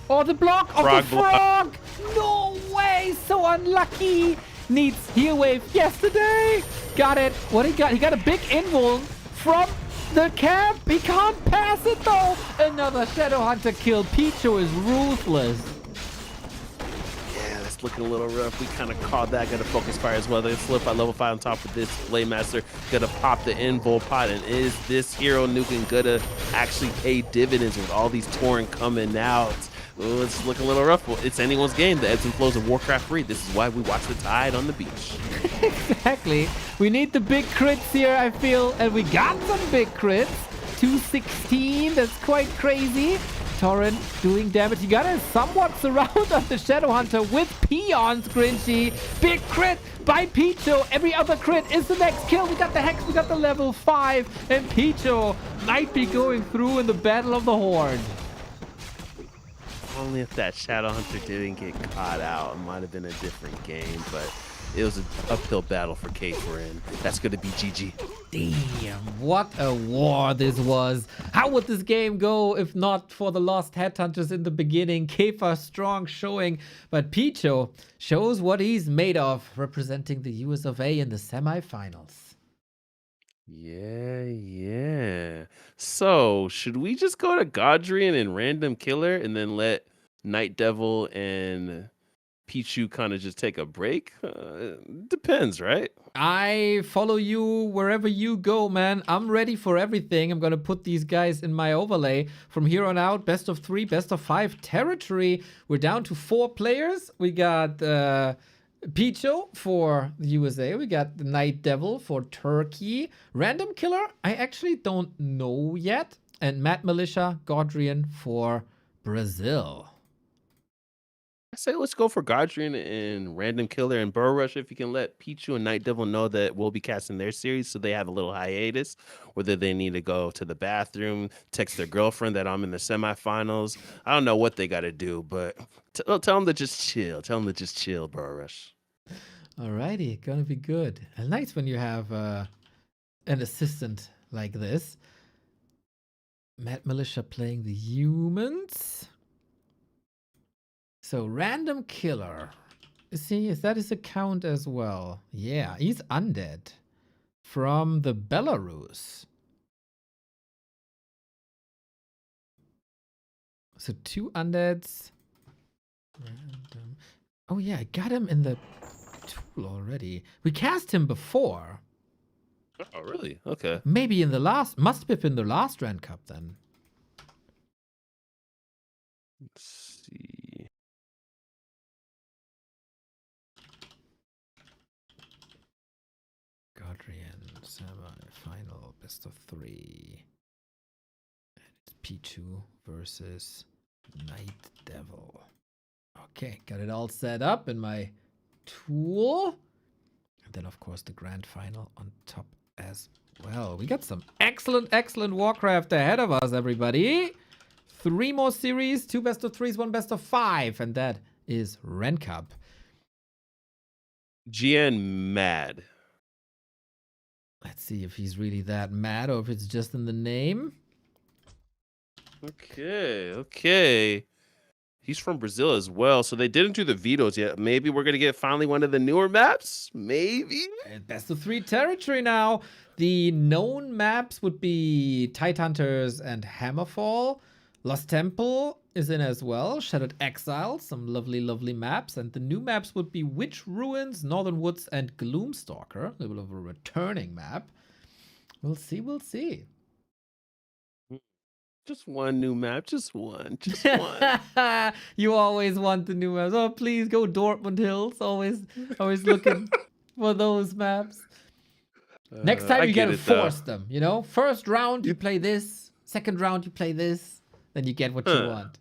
Oh, the block of Frog the frog! No way! So unlucky! Needs heal wave yesterday! Got it! What he got? He got a big invuln from the camp! He can't pass it though! Another Shadowhunter kill. Picho is ruthless. Yeah, that's looking a little rough. We kind of called that. Gonna focus fire as well. They slip by level 5 on top of this Blade Master. Gonna pop the invul pot. And is this hero nuking gonna actually pay dividends with all these Tauren coming out? Ooh, it's looking a little rough. Well, it's anyone's game. The ebbs and flows of Warcraft 3. This is why we watch the tide on the beach. Exactly. We need the big crits here, I feel. And we got some big crits. 216. That's quite crazy. Tauren doing damage. You gotta somewhat surround on the Shadowhunter with peons, Grinchy. Big crit by Picho. Every other crit is the next kill. We got the Hex, we got the level 5, and Picho might be going through in the Battle of the Horde. Only if that Shadowhunter didn't get caught out, it might have been a different game, but it was an uphill battle for Kafer, and that's going to be GG. Damn, what a war this was. How would this game go if not for the Lost Headhunters in the beginning? Kafer strong showing, but Picho shows what he's made of, representing the US of A in the semifinals. Yeah. So, should we just go to Godrian and Random Killer and then let Night Devil and Pichu kind of just take a break? Depends, right? I follow you wherever you go, man. I'm ready for everything. I'm gonna put these guys in my overlay. From here on out, best of 3, best of 5 territory. We're down to 4 players. We got Picho for the USA. We got the Night Devil for Turkey. Random Killer, I actually don't know yet. And Mad Militia, Godrian for Brazil. I say let's go for Godrian and Random Killer and Burrow Rush if you can let Pichu and Night Devil know that we'll be casting their series so they have a little hiatus, whether they need to go to the bathroom, text their girlfriend that I'm in the semifinals. I don't know what they got to do, but tell them to just chill. Tell them to just chill, Burrow Rush. Alrighty, gonna be good. And nice when you have an assistant like this. Mad Militia playing the humans. So Random Killer. Is that his account as well? Yeah, he's undead. From the Belarus. So 2 undeads. Random. Oh yeah, I got him in the tool already. We cast him before. Oh, really? Okay. Maybe in the last, must have been the last Ren Cup then. Let's see. Godrian, semi-final, best of 3. And it's Pichu versus Night Devil. Okay, got it all set up in my tool. And then, of course, the grand final on top as well. We got some excellent Warcraft ahead of us, everybody. 3 more series, 2 best of 3s, 1 best of 5. And that is Ren Cup. GN mad. Let's see if he's really that mad or if it's just in the name. Okay. He's from Brazil as well, so they didn't do the vetoes yet. Maybe we're going to get finally one of the newer maps? Maybe? And best of 3 territory now. The known maps would be Tidehunters and Hammerfall. Lost Temple is in as well. Shattered Exile, some lovely maps. And the new maps would be Witch Ruins, Northern Woods, and Gloomstalker. A little bit of a returning map. We'll see. Just one new map. Just one. Just one. You always want the new maps. Oh, please go Dortmund Hills. Always looking for those maps. Next time I you get gotta it, though. force them, you know? First round you play this, second round you play this, then you get what you want.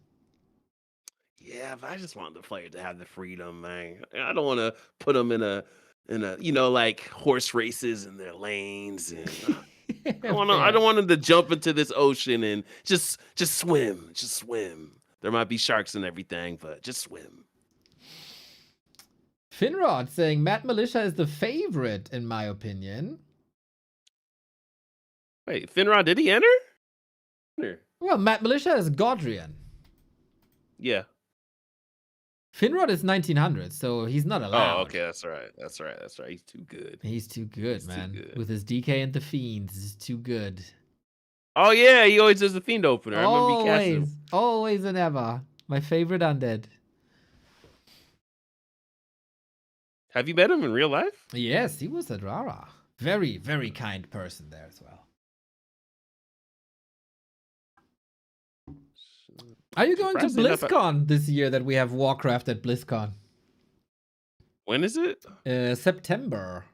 Yeah, but I just want the player to have the freedom, man. I don't want to put them in a like horse races in their lanes, and I don't want them to jump into this ocean and just swim, just swim. There might be sharks and everything, but just swim. Finrod saying Mad Militia is the favorite in my opinion. Wait, Finrod, did he enter? Well, Mad Militia is Godrian. Yeah. Finrod is 1900, so he's not allowed. Oh, okay, that's right. That's right. He's too good. He's too good, He's man. too good. With his DK and the Fiends, he's too good. Oh yeah, he always does the Fiend opener. I remember he cast him. Always and ever. My favorite undead. Have you met him in real life? Yes, he was at Rara. Very, very kind person there as well. Are you going to Surprisingly enough, BlizzCon this year that we have Warcraft at BlizzCon? When is it? September.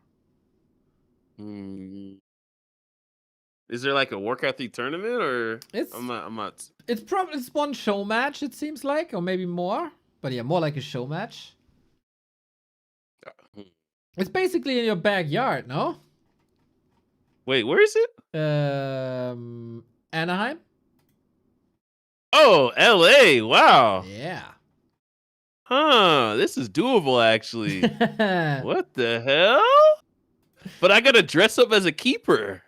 Is there like a Warcraft 3 tournament or It's I'm not. It's probably one show match, it seems like, or maybe more. But yeah, more like a show match. It's basically in your backyard, no? Wait, where is it? Anaheim? Oh, LA. Wow. Yeah. Huh. This is doable actually. What the hell? But I gotta dress up as a keeper.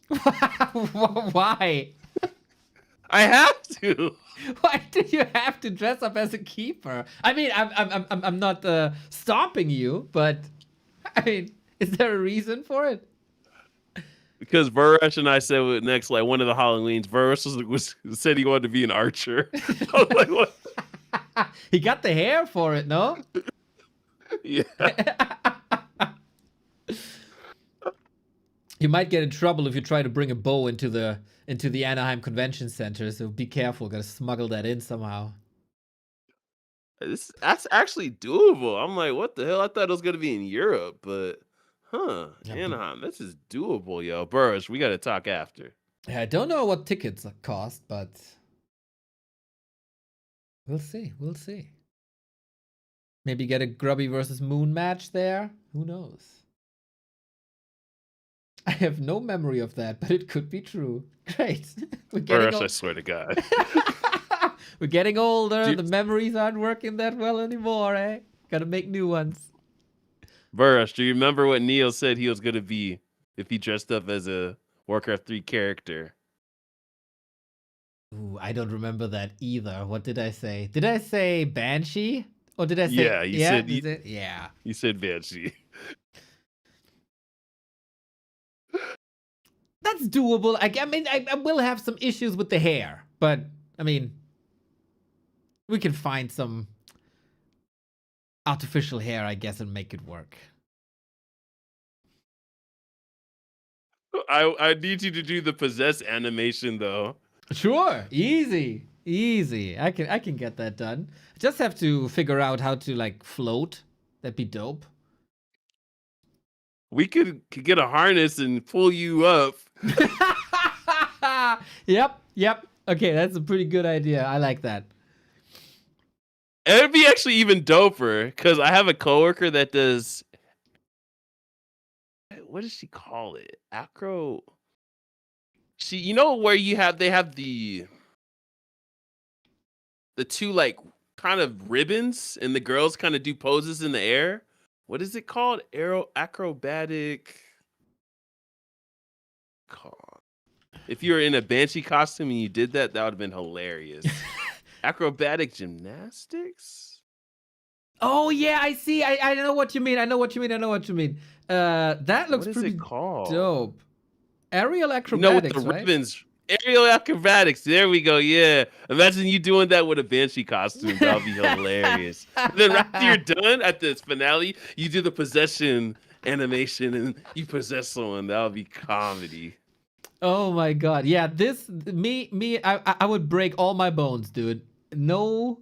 Why? I have to. Why do you have to dress up as a keeper? I mean, I'm not stopping you, but I mean, is there a reason for it? Because Burrush and I said next, like one of the Halloweens, Burrush said he wanted to be an archer. I was like, what? He got the hair for it, no? Yeah. You might get in trouble if you try to bring a bow into the Anaheim Convention Center, so be careful. Gotta smuggle that in somehow. That's actually doable. I'm like, what the hell? I thought it was gonna be in Europe, but Yeah, Anaheim, this is doable, yo. Burrush, we gotta talk after. Yeah, I don't know what tickets cost, but we'll see. We'll see. Maybe get a Grubby versus Moon match there. Who knows? I have no memory of that, but it could be true. Great. We're getting Burrush, I swear to God. We're getting older. Dude. The memories aren't working that well anymore, eh? Gotta make new ones. Burrush, do you remember what Neil said he was gonna be if he dressed up as a Warcraft 3 character? Ooh, I don't remember that either. What did I say? Did I say Banshee? Or did I say... Yeah, you said... Yeah. You said Banshee. That's doable. I mean, I will have some issues with the hair. But, I mean... We can find some artificial hair, I guess, and make it work. I need you to do the possess animation though. Sure, easy. I can get that done. I just have to figure out how to like float. That'd be dope. We could get a harness and pull you up. Yep. Okay, that's a pretty good idea. I like that. It'd be actually even doper because I have a coworker that does. What does she call it? Acro. You know where they have the two kind of ribbons and the girls kind of do poses in the air. What is it called? Acrobatic. If you were in a Banshee costume and you did that, that would have been hilarious. Acrobatic gymnastics? Oh yeah, I see. I know what you mean. That looks What is pretty it called? dope. Aerial With acrobatics, the right? ribbons. Aerial acrobatics. There we go. Yeah. Imagine you doing that with a Banshee costume. That would be hilarious. And then right after you're done at this finale, you do the possession animation and you possess someone. That would be comedy. Oh my god. Yeah, this I would break all my bones, dude. No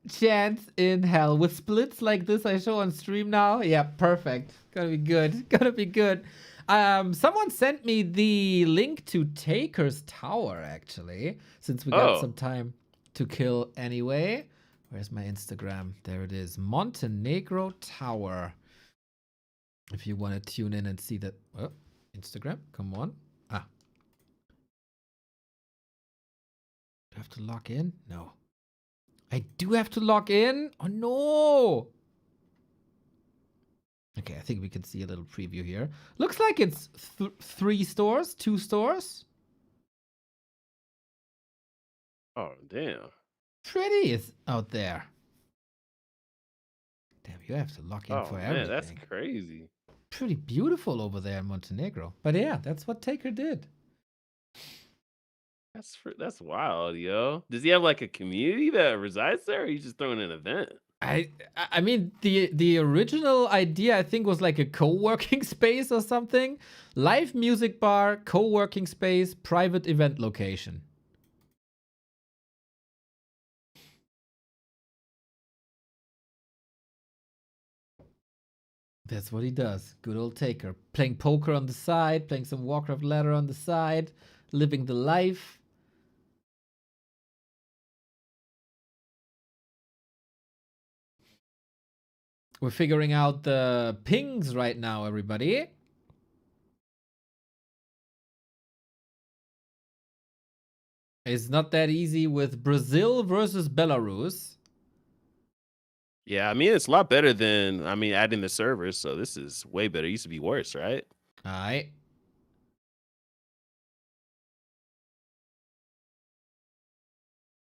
chance in hell. With splits like this I show on stream now. Yeah, perfect. Gonna be good. Gonna be good. Someone sent me the link to Taker's Tower, actually, since we got some time to kill anyway. Where's my Instagram? There it is. Montenegro Tower. If you want to tune in and see that. Oh, Instagram, come on. Ah. Do I have to log in? No. I do have to log in? Oh, no. Okay, I think we can see a little preview here. Looks like it's 3 stores, 2 stores. Oh, damn. Pretty is out there. Damn, you have to log in for everything. That's crazy. Pretty beautiful over there in Montenegro. But yeah, that's what Taker did. That's wild, yo. Does he have like a community that resides there, or are you just throwing an event? I mean, the original idea, I think, was like a co-working space or something. Live music bar, co-working space, private event location. That's what he does. Good old Taker. Playing poker on the side, playing some Warcraft ladder on the side, living the life. We're figuring out the pings right now, everybody. It's not that easy with Brazil versus Belarus. Yeah, I mean, it's a lot better than, adding the servers, so this is way better. It used to be worse, right? All right.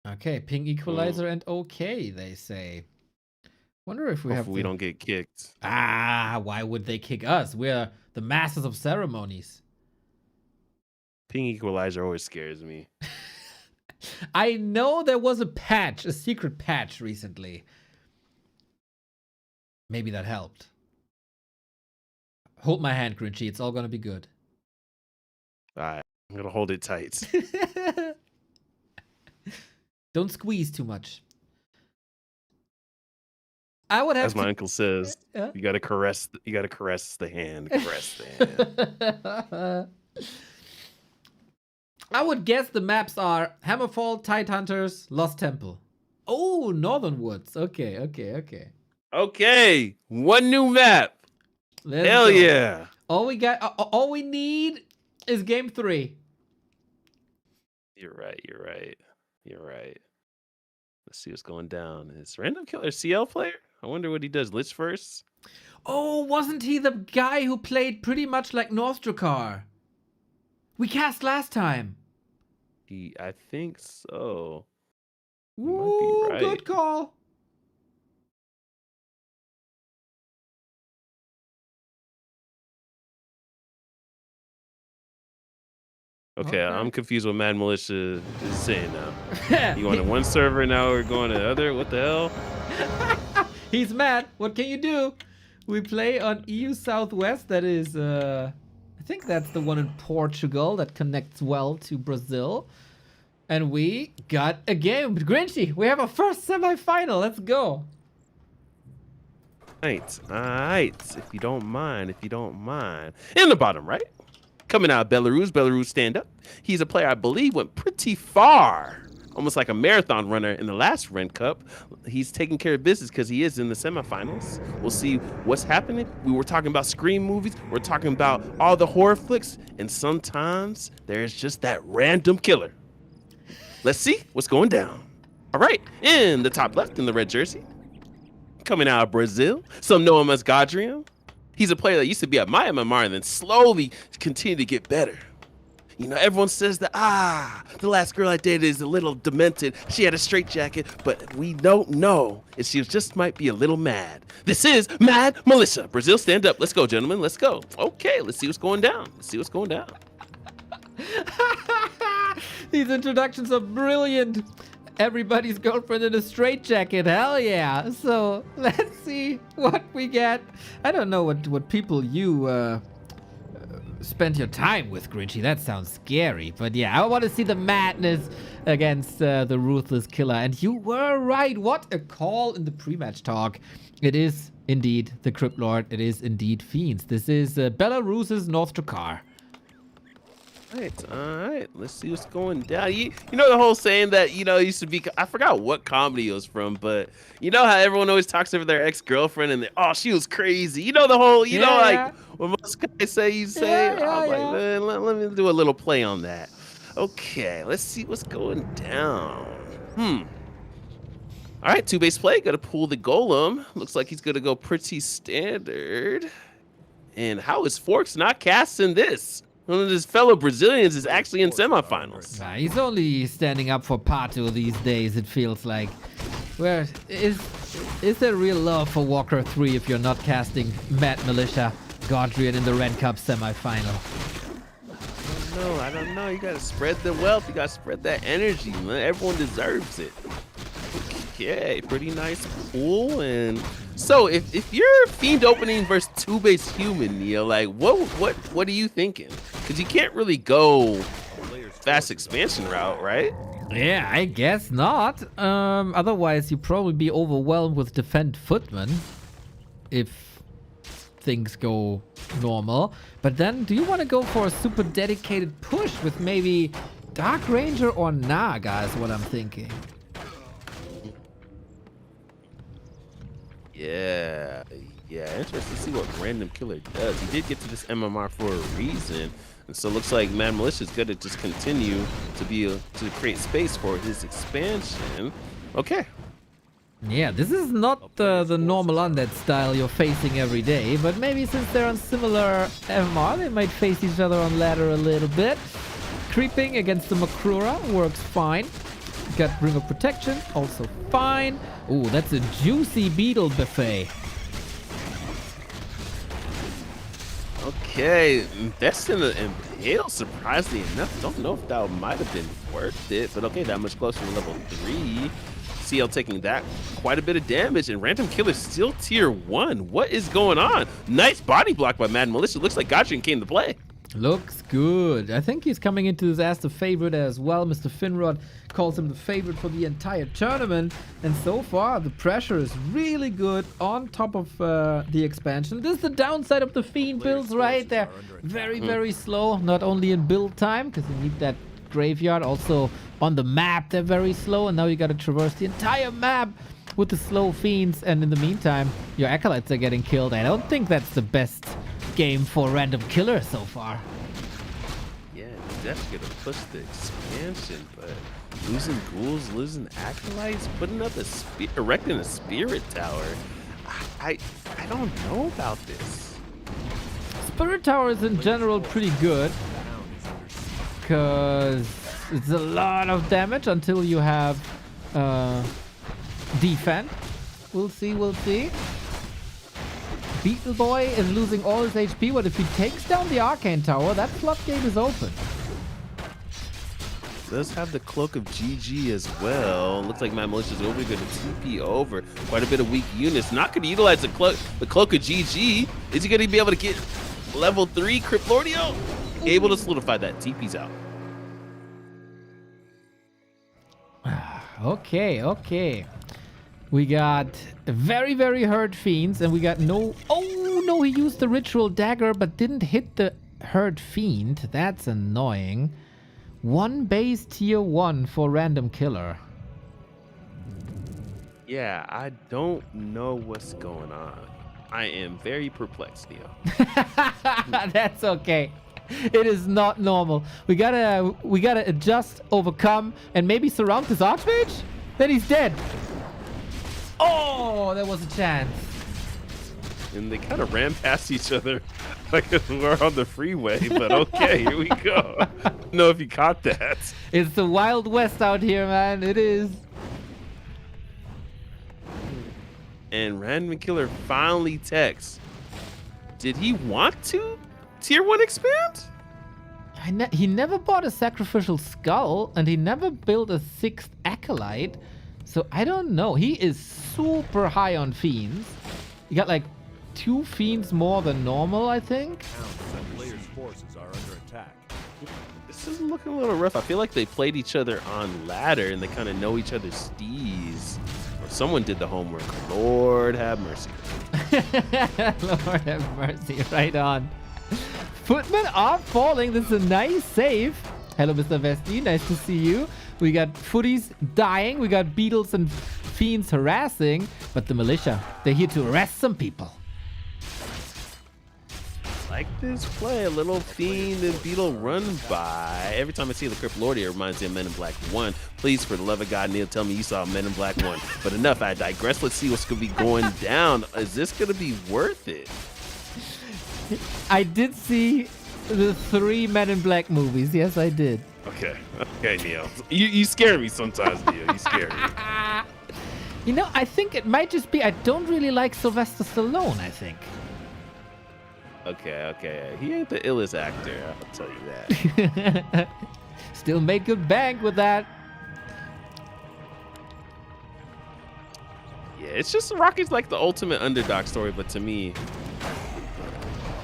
Okay, ping equalizer and okay, they say. Wonder if we Hopefully we don't get kicked. Ah, why would they kick us? We're the masters of ceremonies. Ping equalizer always scares me. I know there was a patch, a secret patch recently. Maybe that helped. Hold my hand, Grinchy. It's all gonna be good. All right, I'm gonna hold it tight. Don't squeeze too much. I would have As my uncle says, you gotta caress the hand. Caress the hand. I would guess the maps are Hammerfall, Tidehunters, Lost Temple. Oh, Northern Woods. Okay. Okay, one new map. Hell yeah. All we need is game 3. You're right. Let's see what's going down. Is Random Killer CL player? I wonder what he does. Lich first? Oh, wasn't he the guy who played pretty much like North Drakkar? We cast last time. I think so. Ooh, right. good call. Okay, I'm confused what Mad Militia is saying now. You going to one server, now we're going to the other? What the hell? He's mad. What can you do? We play on EU Southwest. That is, I think that's the one in Portugal that connects well to Brazil. And we got a game. Grinchy, we have a first semi-final. Let's go. All right. If you don't mind. In the bottom right. Coming out of Belarus stand up. He's a player I believe went pretty far. Almost like a marathon runner in the last Ren Cup. He's taking care of business because he is in the semifinals. We'll see what's happening. We were talking about Scream movies. We're talking about all the horror flicks. And sometimes there's just that random killer. Let's see what's going down. All right, in the top left in the red jersey. Coming out of Brazil. Some know him as Godrian. He's a player that used to be at my MMR and then slowly continued to get better. You know, everyone says that, the last girl I dated is a little demented. She had a straitjacket, but we don't know if she just might be a little mad. This is Mad Militia. Brazil, stand up. Let's go, gentlemen. Let's go. Okay, let's see what's going down. These introductions are brilliant. Everybody's girlfriend in a straitjacket. Hell yeah. So let's see what we get. I don't know what people you spend your time with, Grinchy. That sounds scary. But yeah, I want to see the madness against the Ruthless Killer. And you were right. What a call in the pre-match talk. It is indeed the Crypt Lord. It is indeed Fiends. This is Belarus's North Drakkar. All right. Let's see what's going down. You know the whole saying that, used to be, I forgot what comedy it was from, but you know how everyone always talks over their ex-girlfriend and she was crazy. You know the whole, what most guys say, I'm like, man, let me do a little play on that. Okay, let's see what's going down. All right, 2-base play. Got to pull the golem. Looks like he's going to go pretty standard. And how is Forks not casting this? One of his fellow Brazilians is actually in semifinals. Nah, he's only standing up for Pato these days, it feels like. Where is there real love for Warcraft 3 if you're not casting Mad Militia Godrian in the Ren Cup semifinal? I don't know. You gotta spread the wealth. You gotta spread that energy, man. Everyone deserves it. Okay, pretty nice pool. And so if you're Fiend opening versus 2-base human, Neo, like what are you thinking? Because you can't really go fast expansion route, right? Yeah, I guess not. Otherwise, you'd probably be overwhelmed with Defend Footman if things go normal. But then, do you want to go for a super dedicated push with maybe Dark Ranger or Naga is what I'm thinking. Yeah, interesting to see what Random Killer does. He did get to this MMR for a reason. And so it looks like Mad Militia is going to just continue to create space for his expansion. Okay. Yeah, this is not the normal undead style you're facing every day, but maybe since they're on similar MMR, they might face each other on ladder a little bit. Creeping against the Makrura works fine. Got Ring of Protection, also fine. Ooh, that's a juicy beetle buffet. Okay, that's in the Impale, surprisingly enough. Don't know if that might have been worth it, but okay, that much closer to level 3. CL taking that quite a bit of damage, and Random Killer still tier 1. What is going on? Nice body block by Mad Militia. Looks like Godrian came to play. Looks good. I think he's coming into this as the favorite as well. Mr. Finrod calls him the favorite for the entire tournament. And so far, the pressure is really good on top of the expansion. This is the downside of the Fiend builds, right? They're very, very slow. Not only in build time, because you need that graveyard. Also on the map, they're very slow. And now you got to traverse the entire map with the slow Fiends. And in the meantime, your Acolytes are getting killed. I don't think that's the best game for Random Killer so far. Yeah, definitely gonna push the expansion, but losing ghouls, losing acolytes, putting up erecting a spirit tower. I don't know about this. Spirit tower is in general pretty good because it's a lot of damage until you have defend. We'll see. Beetle Boy is losing all his HP, but if he takes down the Arcane Tower, that floodgate is open. Does have the Cloak of GG as well. Looks like Mad Militia is going to TP over. Quite a bit of weak units. Not going to utilize the Cloak of GG. Is he going to be able to get level 3 Cryptlordio? Able to solidify that. TP's out. Okay. We got very, very hurt Fiends, and we got no... Oh, no, he used the Ritual Dagger, but didn't hit the hurt Fiend. That's annoying. 1 base tier 1 for Random Killer. Yeah, I don't know what's going on. I am very perplexed, Neo. That's okay. It is not normal. We gotta adjust, overcome, and maybe surround this Archmage? Then he's dead. Oh, there was a chance. And they kind of ran past each other like we're on the freeway, but okay, here we go. I don't know if you caught that. It's the Wild West out here, man. It is. And Random Killer finally texts. Did he want to tier 1 expand? He never bought a Sacrificial Skull, and he never built a 6th Acolyte. So I don't know. He is super high on Fiends. He got like 2 Fiends more than normal, I think. forces are under attack. This is looking a little rough. I feel like they played each other on ladder and they kind of know each other's steez. Or someone did the homework. Lord have mercy. Lord have mercy. Right on. Footmen are falling. This is a nice save. Hello, Mr. Vesti. Nice to see you. We got footies dying. We got beetles and fiends harassing. But the militia, they're here to arrest some people. Like this play, a little fiend and beetle run by. Every time I see the Crypt Lord, it reminds me of Men in Black 1. Please, for the love of God, Neil, tell me you saw Men in Black 1. But enough, I digress. Let's see what's going to be going down. Is this going to be worth it? I did see the 3 Men in Black movies. Yes, I did. Okay, Neil. You scare me sometimes, Neil. You scare me. You know, I think it might just be I don't really like Sylvester Stallone, I think. Okay. He ain't the illest actor, I'll tell you that. Still made good bank with that. Yeah, it's just Rocky's like the ultimate underdog story, but to me,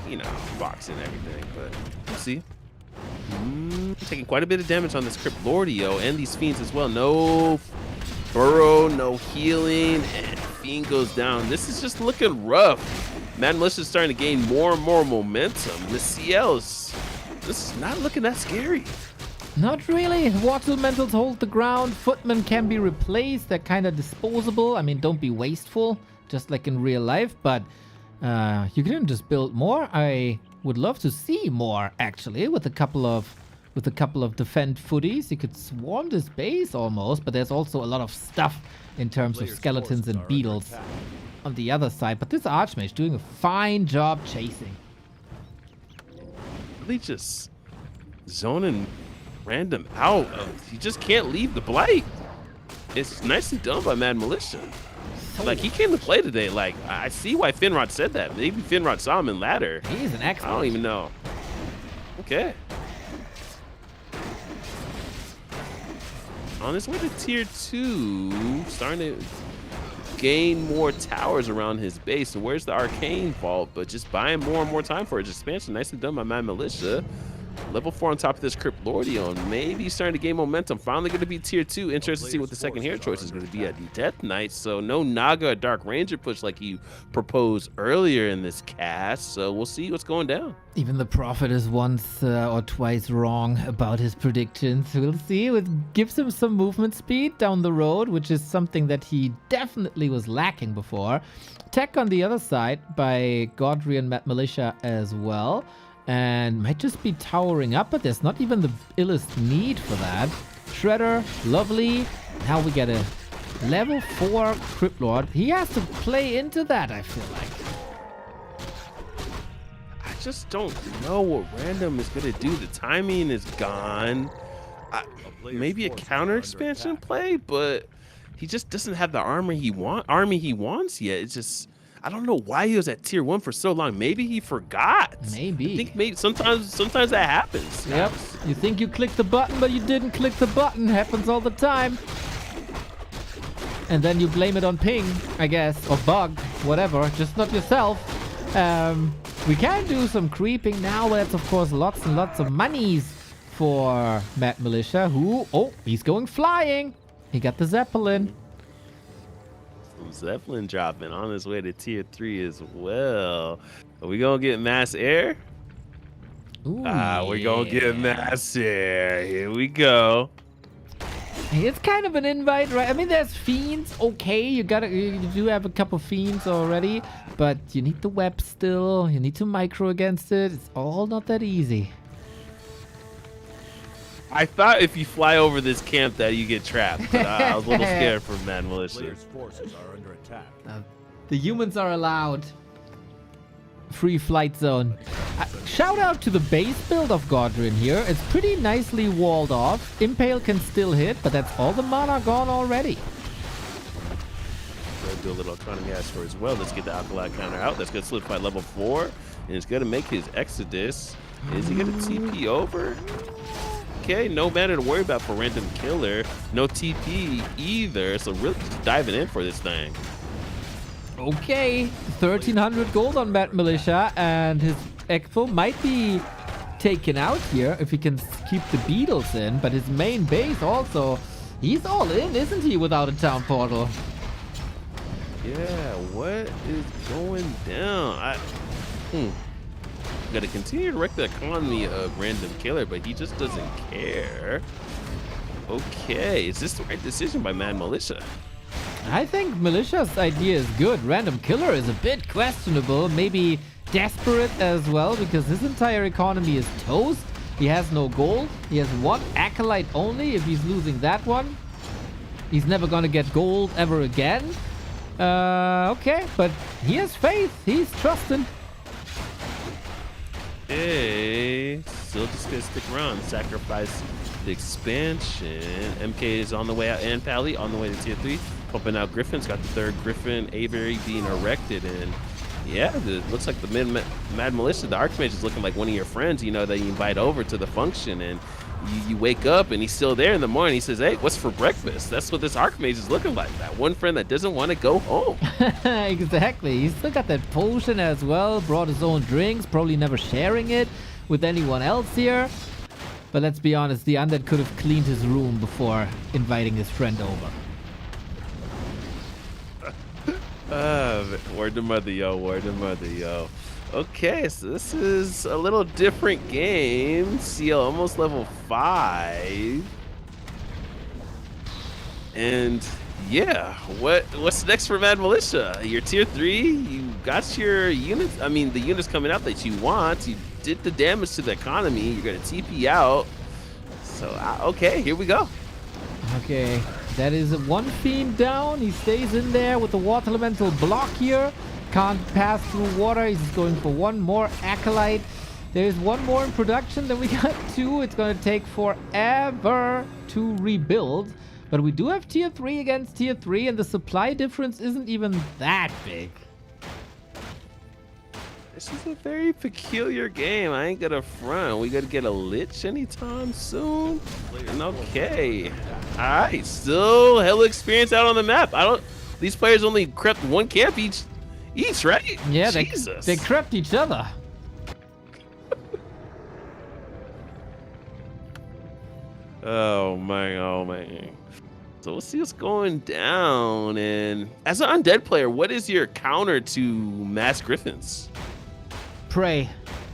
you know, boxing and everything, but we'll see. Taking quite a bit of damage on this Crypt Lordio and these fiends as well. No burrow, no healing, and fiend goes down. This is just looking rough. Mad Militia is starting to gain more and more momentum. The CLs, this is not looking that scary. Not really. Water Elementals hold the ground. Footmen can be replaced. They're kind of disposable. I mean, don't be wasteful, just like in real life. But you can just build more. I would love to see more, actually, with a couple of defend footies. You could swarm this base almost, but there's also a lot of stuff in terms of skeletons and beetles on the other side. But this Archmage doing a fine job chasing. Really just zoning random out. You just can't leave the blight. It's nicely done by Mad Militia. Like, he came to play today. Like, I see why Finrod said that. Maybe Finrod saw him in ladder. He's an expert. I don't even know. Okay. On his way to tier 2, starting to gain more towers around his base. And where's the arcane vault? But just buying more and more time for its expansion. Nicely done by Mad Militia. Level 4 on top of this Crypt Lordio, and maybe starting to gain momentum. Finally going to be tier 2. Interested to see what the second hero choice is going to be at the Death Knight. So no Naga or Dark Ranger push like you proposed earlier in this cast. So we'll see what's going down. Even the Prophet is once or twice wrong about his predictions. We'll see. It gives him some movement speed down the road, which is something that he definitely was lacking before. Tech on the other side by Godry and Mad Militia as well. And might just be towering up, but there's not even the illest need for that. Shredder, lovely. Now we get a level 4 Crypt Lord. He has to play into that, I feel like. I just don't know what random is going to do. The timing is gone. Maybe a counter expansion play, but he just doesn't have the army he wants yet. It's just, I don't know why he was at tier 1 for so long. Maybe he forgot. Maybe. I think maybe sometimes that happens. Yep. You think you clicked the button, but you didn't click the button. Happens all the time. And then you blame it on ping, I guess, or bug, whatever. Just not yourself. We can do some creeping now. That's, of course, lots and lots of monies for Mad Militia, who... Oh, he's going flying. He got the Zeppelin. Zeppelin dropping on his way to tier 3 as well. Are we gonna get mass air? Ooh, we're gonna get mass air. Here we go. It's kind of an invite, right? I mean, there's fiends. Okay, you do have a couple fiends already, but you need the web still. You need to micro against it. It's all not that easy. I thought if you fly over this camp that you get trapped, but I was a little scared for Mad Militia. Players' forces are under attack. The humans are allowed. Free flight zone. Shout out to the base build of Godrin here. It's pretty nicely walled off. Impale can still hit, but that's all the mana gone already. Gonna do a little economy for as well. Let's get the Alkali counter out. That's gonna solidify level 4, and it's gonna make his Exodus. Is he gonna TP over? Okay, no mana to worry about for Random Killer. No TP either, so really just diving in for this thing. Okay, 1,300 gold on Mad Militia, and his Expo might be taken out here if he can keep the beetles in, but his main base also, he's all in, isn't he, without a town portal? Yeah, what is going down? Gotta continue to wreck the economy of Random Killer, but he just doesn't care. Okay, is this the right decision by Mad Militia? I think Militia's idea is good. Random Killer is a bit questionable, maybe desperate as well, because his entire economy is toast. He has no gold. He has one acolyte only. If he's losing that one, he's never gonna get gold ever again. Okay, but he has faith. He's trusting. Hey, still just gonna stick around, sacrifice the expansion. MK is on the way out, and Pally on the way to tier 3, pumping out Griffins. Got the third Griffin aviary being erected, and yeah, it looks like the Mad Militia, the Archmage, is looking like one of your friends, you know, that you invite over to the function, and you wake up and he's still there in the morning. He says, hey, what's for breakfast? That's what this Archmage is looking like. That one friend that doesn't want to go home. Exactly. He's still got that potion as well. Brought his own drinks, probably never sharing it with anyone else here. But let's be honest, the undead could have cleaned his room before inviting his friend over. Word to mother, yo. Word to mother, yo. Okay, so this is a little different game. CL almost level 5. And yeah, what's next for Mad Militia? You're tier 3, you got your units, I mean the units coming out that you want, you did the damage to the economy, you're gonna TP out. So okay, here we go. Okay, that is one fiend down. He stays in there with the water elemental block here. Can't pass through water. He's going for one more acolyte. There's one more in production. Then we got 2. It's going to take forever to rebuild. But we do have tier 3 against tier 3, and the supply difference isn't even that big. This is a very peculiar game. I ain't gonna front. We gotta get a Lich anytime soon. And okay. Alright, still hella experience out on the map. These players only crept one camp each, right? Yeah, Jesus. they crept each other. Oh man. So we'll see what's going down. And as an undead player, what is your counter to mass griffins? Pray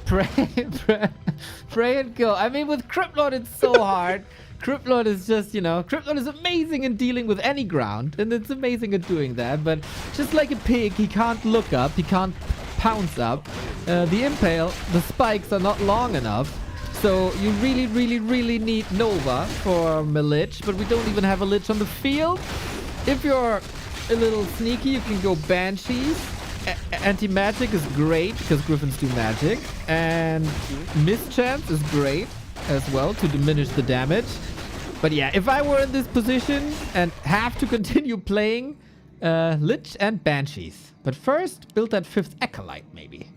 and kill. I mean, with Cryptlord, it's so hard. Cryptlord is just, Cryptlord is amazing in dealing with any ground, and it's amazing at doing that, but just like a pig, he can't look up, he can't pounce up. The impale, the spikes are not long enough, so you really need Nova for Milich, but we don't even have a Lich on the field. If you're a little sneaky, you can go Banshees. Anti-magic is great because Griffins do magic, and Mischance is great as well to diminish the damage. But yeah, if I were in this position and have to continue playing, Lich and Banshees. But first, build that 5th Acolyte maybe.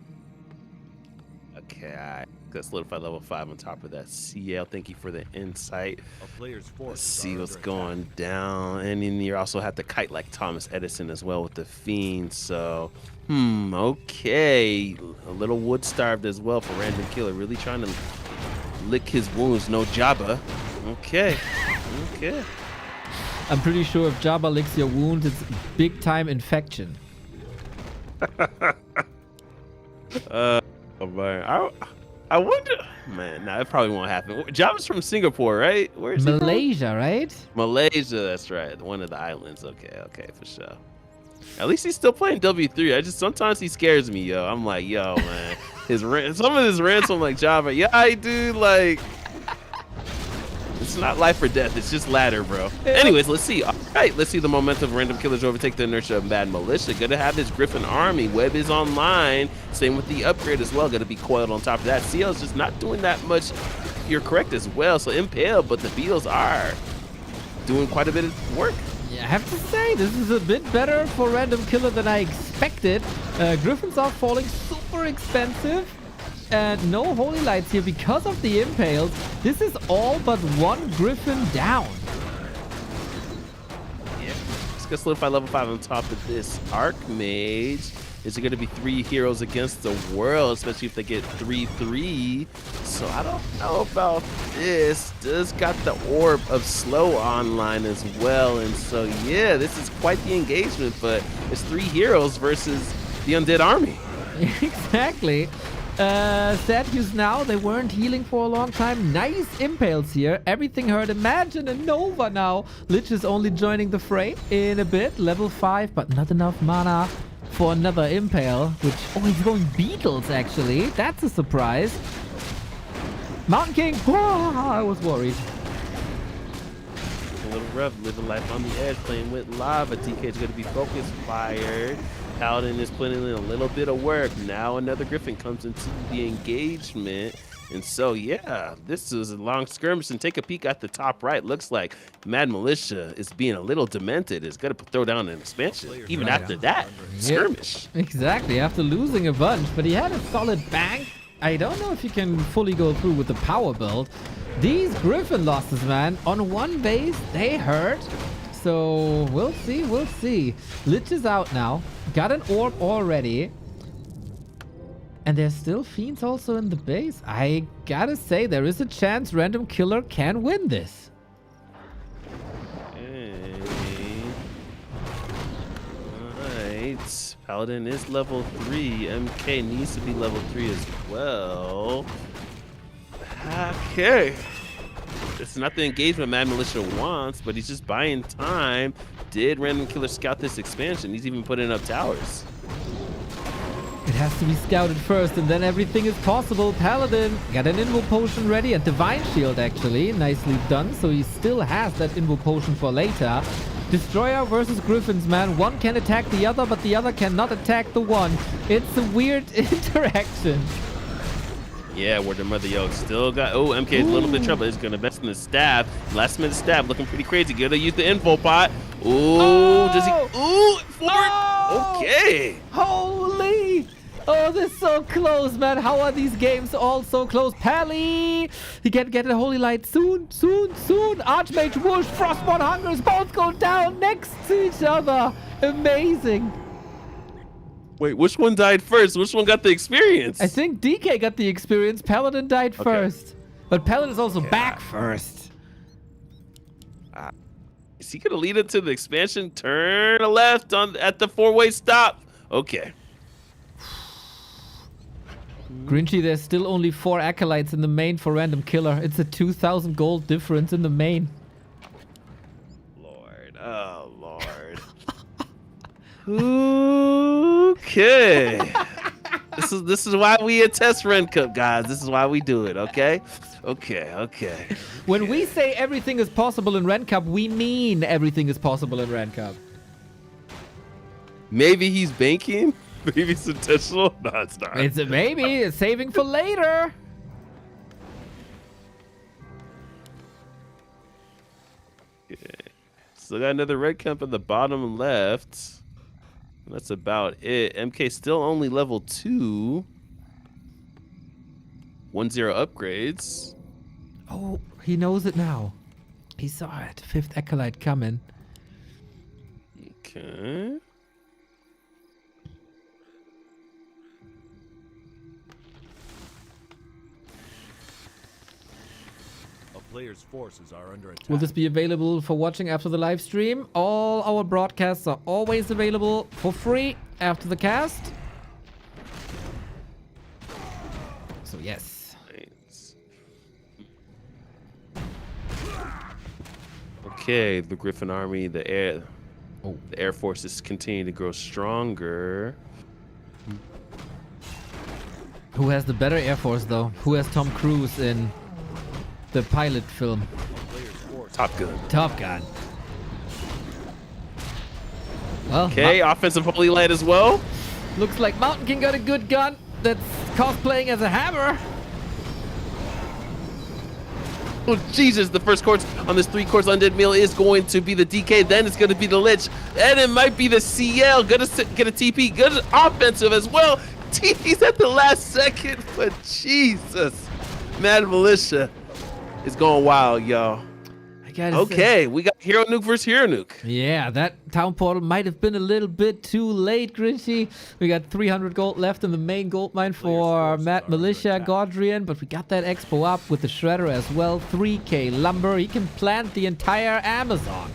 Okay, I got solidified level 5 on top of that. CL, thank you for the insight. Let's see what's going down. And then you also have the kite like Thomas Edison as well with the Fiend. So, okay. A little wood starved as well for Random Killer. Really trying to lick his wounds. No Jabba. Okay. I'm pretty sure if Jabba licks your wound, it's big time infection. Oh man, I wonder. Man, nah, it probably won't happen. Java's from Singapore, right? Where is Malaysia, right? Malaysia, that's right. One of the islands. Okay, for sure. At least he's still playing W3. Sometimes he scares me, yo. I'm like, yo, man. Some of his ransom like Java. Yeah, dude, like. It's not life or death. It's just ladder, bro. Anyways, let's see. All right, let's see the momentum of Random Killers overtake the inertia of Mad Militia. Gonna have his Griffin army. Web is online. Same with the upgrade as well. Gonna be coiled on top of that. CL's just not doing that much. You're correct as well. So Impale, but the Beatles are doing quite a bit of work. Yeah, I have to say, this is a bit better for Random Killer than I expected. Griffins are falling super expensive. And no Holy Lights here because of the Impales. This is all but one Griffin down. Yeah, let's go solidify level 5 on top of this Archmage. Is it going to be 3 heroes against the world, especially if they get 3-3? So I don't know about this. Does got the orb of slow online as well. And so, yeah, this is quite the engagement, but it's 3 heroes versus the undead army. Exactly. Statues now, they weren't healing for a long time. Nice impales here. Everything hurt. Imagine a Nova now. Lich is only joining the fray in a bit. Level 5, but not enough mana for another impale. Which, oh, he's going beetles actually. That's a surprise. Mountain King. Oh, I was worried. A little rough, living life on the edge, playing with lava. DK is going to be focused, fired. Paladin is putting in a little bit of work. Now another Griffin comes into the engagement. And so, yeah, this is a long skirmish. And take a peek at the top right. Looks like Mad Militia is being a little demented. It's going to throw down an expansion. Even after that skirmish. Exactly, after losing a bunch. But he had a solid bank. I don't know if you can fully go through with the power build. These Griffin losses, man, on one base, they hurt. So we'll see, we'll see. Lich is out now. Got an orb already. And there's still fiends also in the base. I gotta say, there is a chance Random Killer can win this. Okay. Alright. Paladin is level 3. MK needs to be level 3 as well. Okay. It's not the engagement Mad Militia wants, but he's just buying time. Did Random Killer scout this expansion? He's even putting up towers. It has to be scouted first, and then everything is possible. Paladin got an Invo Potion ready, a Divine Shield actually. Nicely done, so he still has that Invo Potion for later. Destroyer versus Griffins, man. One can attack the other, but the other cannot attack the one. It's a weird interaction. Yeah, where the mother yo still got. Oh, MK is a little bit of trouble. He's gonna invest in the stab. Last minute stab, looking pretty crazy. Gonna use the info pot. Ooh, does he? Ooh, forward. Okay. Holy! Oh, this is so close, man. How are these games all so close? Pally! He can get a Holy Light soon, soon, soon. Archmage Whoosh, Frostborn Hungers, both go down next to each other. Amazing. Wait, which one died first? Which one got the experience? I think DK got the experience. Paladin died first. But Paladin is also back first. Is he gonna lead it to the expansion? Turn left at the 4-way stop. Okay. Grinchy, there's still only 4 acolytes in the main for Random Killer. It's a 2,000 gold difference in the main. Lord, oh Lord. Okay. This is why we attest RenCup, guys. This is why we do it, okay? Okay. When we say everything is possible in RenCup, we mean everything is possible in RenCup. Maybe he's banking. Maybe it's intentional. No, it's not. It's a maybe. It's saving for later. Okay. Still got another red camp at the bottom left. That's about it. MK still only level 2. 1-0 upgrades. Oh, he knows it now. He saw it. 5th acolyte coming. Okay. A player's forces are under attack. Will this be available for watching after the live stream? All our broadcasts are always available for free after the cast. So yes. Nice. Okay, the Griffin Army, the Air Forces continue to grow stronger. Who has the better Air Force though? Who has Tom Cruise in the pilot film? Top Gun. Top Gun. Well, Okay, offensive Holy Light as well. looks like Mountain King got a good gun that's cosplaying as a hammer. Oh, Jesus, the first course on this 3-course undead meal is going to be the DK, then it's going to be the Lich, and it might be the CL. Gonna get a TP, good offensive as well. TP's at the last second, but Jesus. Mad Militia is going wild, y'all. I gotta say. Okay, we got Hero Nuke versus Hero Nuke. Yeah, that town portal might have been a little bit too late, Grinchy. We got 300 gold left in the main gold mine for Mad Militia, Godrian, but we got that expo up with the Shredder as well. 3k lumber. He can plant the entire Amazon.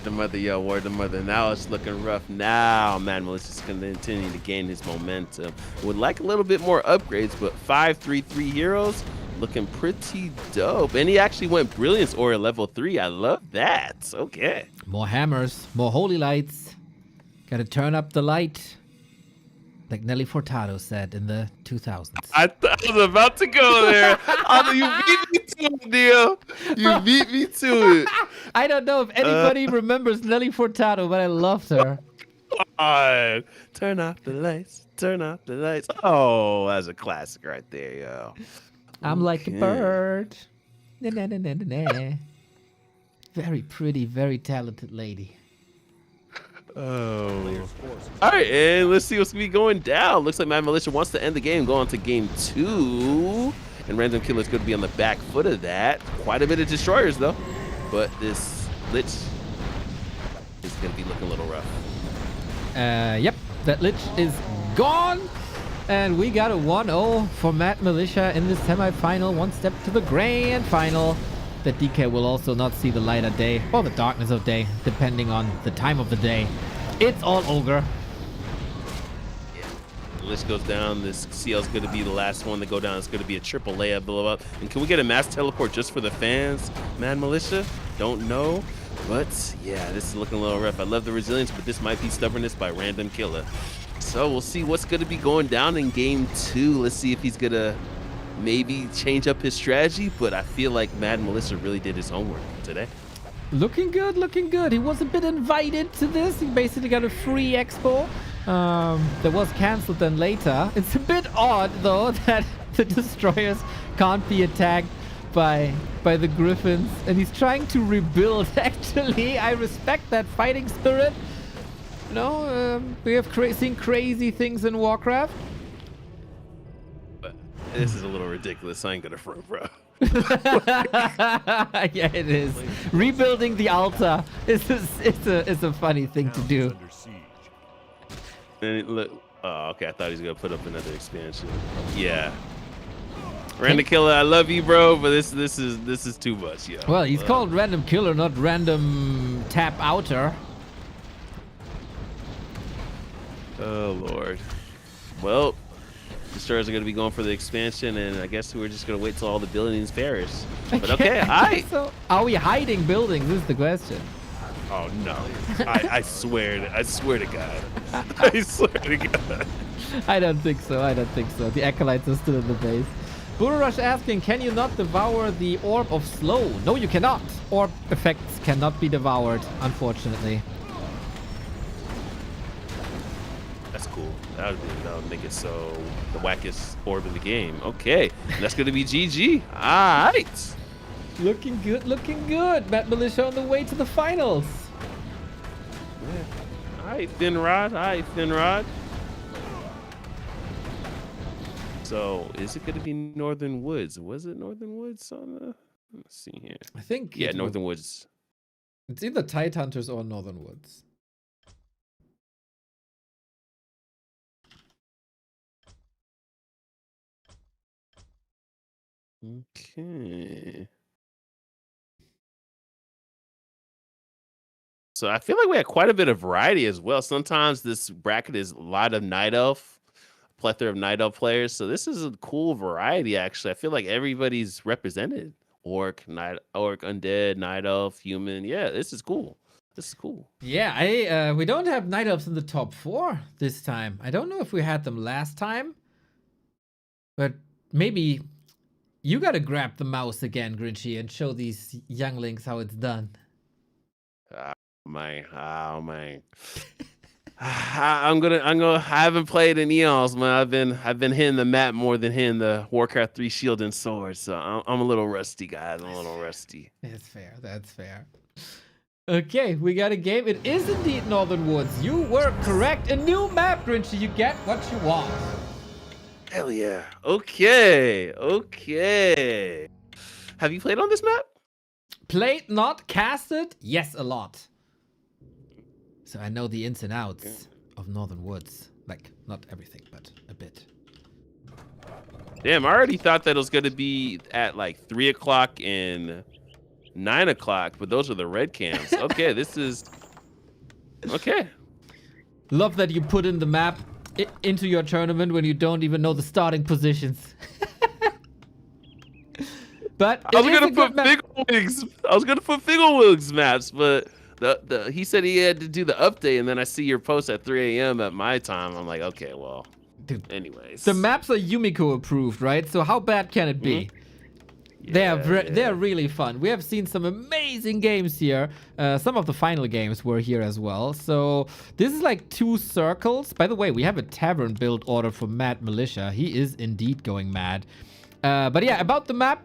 The mother, yo, word the mother. Now it's looking rough. Now Mad Militia's going to continue to gain his momentum. Would like a little bit more upgrades, but 5-3-3 heroes looking pretty dope. And he actually went Brilliance Aura level 3. I love that. Okay. More hammers, more holy lights. Gotta turn up the light. Like Nelly Furtado said in the 2000s. I was about to go there. You beat me to it, Dio. You beat me to it. I don't know if anybody remembers Nelly Furtado, but I loved her. God. Turn off the lights. Turn off the lights. Oh, that's a classic right there, yo. I'm like a bird. Na, na, na, na, na, na. Very pretty, very talented lady. Oh. All right, and let's see what's going to be going down. Looks like Mad Militia wants to end the game, go on to game 2. And Random Killer's going to be on the back foot of that. Quite a bit of destroyers, though. But this Lich is going to be looking a little rough. Yep, that Lich is gone. And we got a 1-0 for Mad Militia in the semifinal. One step to the grand final. That DK will also not see the light of day or the darkness of day, depending on the time of the day. It's all ogre. Yeah. The list goes down. This CL is going to be the last one to go down. It's going to be a triple layup blow up. And can we get a mass teleport just for the fans? Mad Militia? Don't know. But yeah, this is looking a little rough. I love the resilience, but this might be stubbornness by Random Killer. So we'll see what's going to be going down in game 2. Let's see if he's going to maybe change up his strategy, but I feel like Mad Militia really did his homework today. Looking good, looking good. He was a bit invited to this. He basically got a free expo. That was cancelled then later. It's a bit odd though that the destroyers can't be attacked by the griffins, and he's trying to rebuild. Actually, I respect that fighting spirit. You know, we have seen crazy things in Warcraft. This is a little ridiculous. I ain't gonna front, bro. Yeah, it is. Rebuilding the altar is a funny thing to do. And look, oh, okay. I thought he was gonna put up another expansion. Yeah. Random Killer, I love you, bro, but this is too much, yo. Well, he's called Random Killer, not Random Tap Outer. Oh Lord. Well, Destroyers are going to be going for the expansion, and I guess we're just going to wait till all the buildings perish. But okay, So, are we hiding buildings? This is the question. Oh no! I swear to God! I swear to God! I don't think so. I don't think so. The acolytes are still in the base. Bururush asking, can you not devour the Orb of Slow? No, you cannot. Orb effects cannot be devoured, unfortunately. That's cool. That would make it so the wackest orb in the game. Okay, that's gonna be GG. All right. Looking good, looking good. Mad Militia on the way to the finals. Yeah. All right, Thin Rod. All right, Thin Rod. So, is it gonna be Northern Woods? Was it Northern Woods on the? Let's see here. I think. Yeah, Northern Woods. It's either Tide Hunters or Northern Woods. Okay. So I feel like we had quite a bit of variety as well. Sometimes this bracket is a lot of Night Elf, plethora of Night Elf players. So this is a cool variety, actually. I feel like everybody's represented. Orc, Undead, Night Elf, Human. Yeah, this is cool. This is cool. Yeah, we don't have Night Elves in the top 4 this time. I don't know if we had them last time. But maybe you gotta grab the mouse again, Grinchy, and show these younglings how it's done. Oh man. I haven't played in eons, man. I've been hitting the map more than hitting the Warcraft 3 shield and sword, so I'm a little rusty, guys. I'm a little rusty. That's fair. That's fair. Okay, we got a game. It is indeed Northern Woods. You were correct. A new map, Grinchy. You get what you want. Hell yeah. Okay. Have you played on this map? Played, not casted? Yes, a lot. So I know the ins and outs of Northern Woods. Like, not everything, but a bit. Damn, I already thought that it was going to be at like 3 o'clock and 9 o'clock, but those are the red cams. Okay, this is... Okay. Love that you put in the map into your tournament when you don't even know the starting positions. But I was gonna put Figglewigs. I was gonna put Figglewigs maps, but he said he had to do the update, and then I see your post at 3 a.m. at my time. I'm like, okay, well. Dude, anyways, the maps are Yumiko approved, right? So how bad can it be? They're really fun. We have seen some amazing games here. Some of the final games were here as well. So this is like 2 circles. By the way, we have a tavern build order for Mad Militia. He is indeed going mad. But yeah, about the map,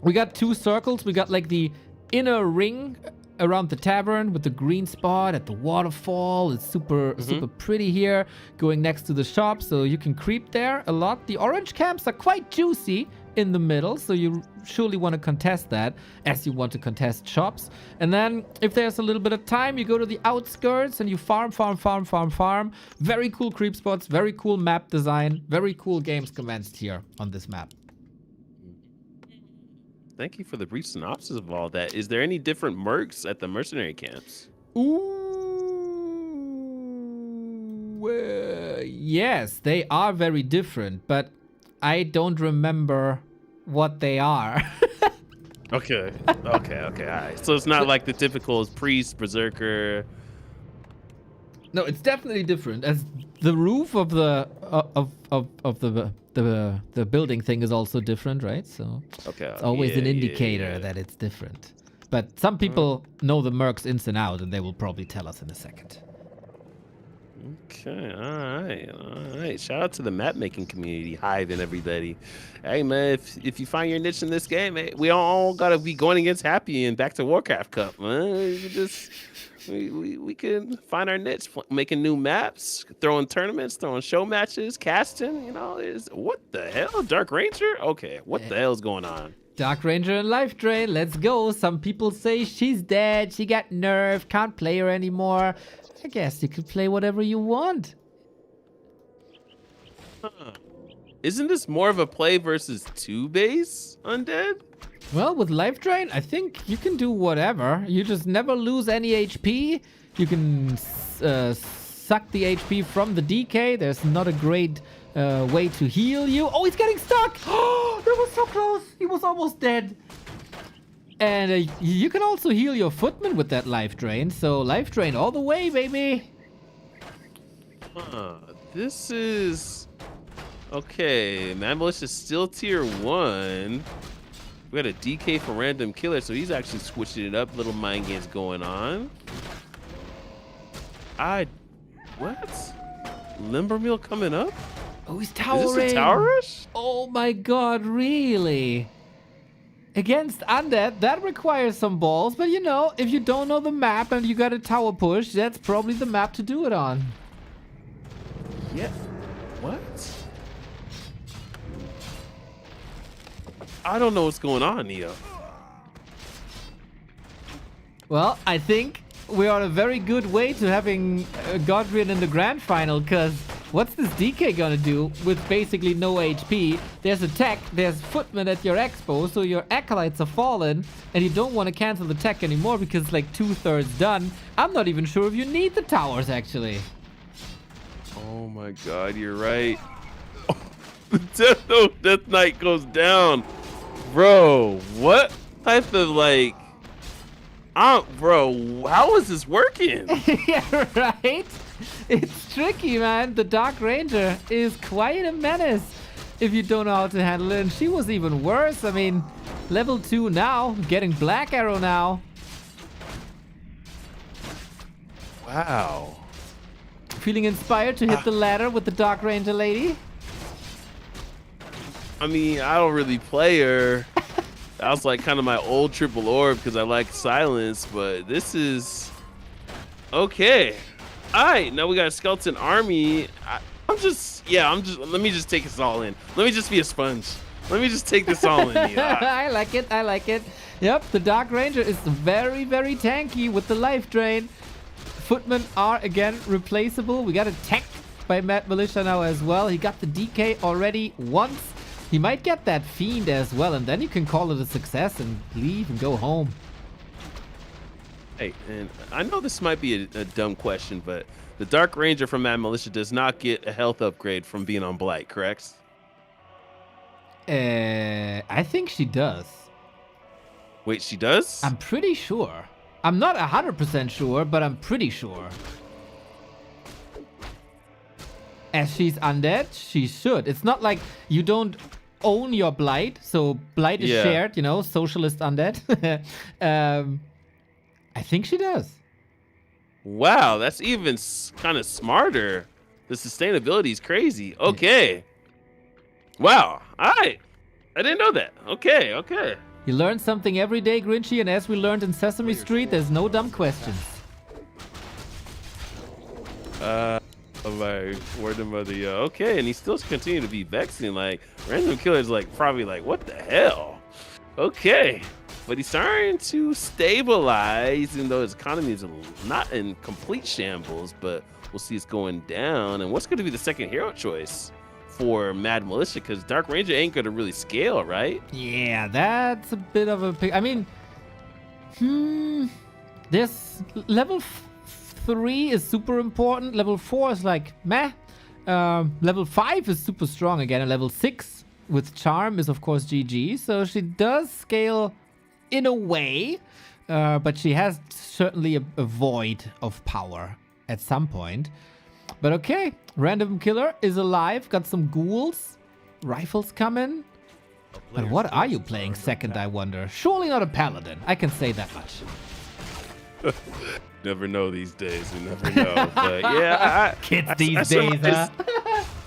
we got 2 circles. We got like the inner ring around the tavern with the green spot at the waterfall. It's super pretty here, going next to the shop, so you can creep there a lot. The orange camps are quite juicy in the middle, so you surely want to contest that as you want to contest shops. And then if there's a little bit of time, you go to the outskirts and you farm. Very cool creep spots, very cool map design, very cool games commenced here on this map. Thank you for the brief synopsis of all that. Is there any different mercs at the mercenary camps? Ooh, yes, they are very different, but I don't remember what they are. Okay, all right. So it's not like the typical priest, berserker. No, it's definitely different. As the roof of the the building thing is also different, right? So it's always an indicator that it's different. But some people know the mercs ins and out, and they will probably tell us in a second. Okay, all right. Shout out to the map making community, Hive and everybody. Hey man, if you find your niche in this game, hey, we all gotta be going against Happy and back to Warcraft Cup, man. We can find our niche, making new maps, throwing tournaments, throwing show matches, casting. You know, what the hell, Dark Ranger? Okay, what the hell's going on? Dark Ranger and Life Drain, let's go. Some people say she's dead, she got nerfed, can't play her anymore. I guess you could play whatever you want. Isn't this more of a play versus 2 base undead? Well, with Life Drain, I think you can do whatever. You just never lose any HP. You can suck the HP from the DK. There's not a great way to heal you. Oh, he's getting stuck! Oh, that was so close. He was almost dead. And you can also heal your footman with that Life Drain. So Life Drain all the way, baby. This is... Okay, Mad Militia is still tier 1. We got a DK for random killer, so he's actually switching it up. Little mind games going on. What? Limbermeal coming up? Oh, he's towering. Is this a tower rush? Oh my god, really? Against undead, that requires some balls, but you know, if you don't know the map and you got a tower push, that's probably the map to do it on. Yeah. What? I don't know what's going on, Neo. Well, I think we're on a very good way to having Godrian in the grand final, because what's this DK gonna do with basically no HP? There's a tech, there's footmen at your expo, so your acolytes are fallen, and you don't want to cancel the tech anymore because it's like 2/3 done. I'm not even sure if you need the towers, actually. Oh my god, you're right. The Death Knight goes down. Bro, what type of like... bro, how is this working? Yeah, right? It's tricky, man. The Dark Ranger is quite a menace if you don't know how to handle it. And she was even worse. I mean, level 2 now, getting Black Arrow now. Wow. Feeling inspired to hit the ladder with the Dark Ranger lady? I mean, I don't really play her. That was like kind of my old triple orb because I like silence, but this is okay. All right, now we got a skeleton army. I'm just, let me just take us all in. Let me just be a sponge. Let me just take this all in. I like it. I like it. Yep, the Dark Ranger is very, very tanky with the life drain. Footmen are again replaceable. We got a tech by Mad Militia now as well. He got the DK already once. He might get that Fiend as well, and then you can call it a success and leave and go home. Hey, and I know this might be a dumb question, but the Dark Ranger from Mad Militia does not get a health upgrade from being on Blight, correct? I think she does. Wait, she does? I'm pretty sure. I'm not 100% sure, but I'm pretty sure. As she's undead, she should. It's not like you don't own your Blight, so Blight is shared, you know, socialist undead. I think she does. Wow, that's even kind of smarter. The sustainability is crazy. Okay. Wow. All right. I didn't know that. Okay, okay. You learn something every day, Grinchy, and as we learned in Sesame Street, there's no dumb questions. Oh my word of mother, yo. Okay, and he still continue to be vexing. Like, Random Killer's like probably like, what the hell? Okay. But he's starting to stabilize, even though his economy is not in complete shambles, but we'll see it's going down. And what's going to be the second hero choice for Mad Militia? Because Dark Ranger ain't going to really scale, right? Yeah, that's a bit of a pick. I mean, this level 3 is super important. Level 4 is like meh. Level 5 is super strong again. And level 6 with Charm is, of course, GG. So she does scale in a way, but she has certainly a void of power at some point. But okay, Random Killer is alive, got some ghouls, rifles coming. But what are you playing second, I wonder? Surely not a paladin, I can say that much. Never know these days, you never know. But yeah, Kids these days, huh?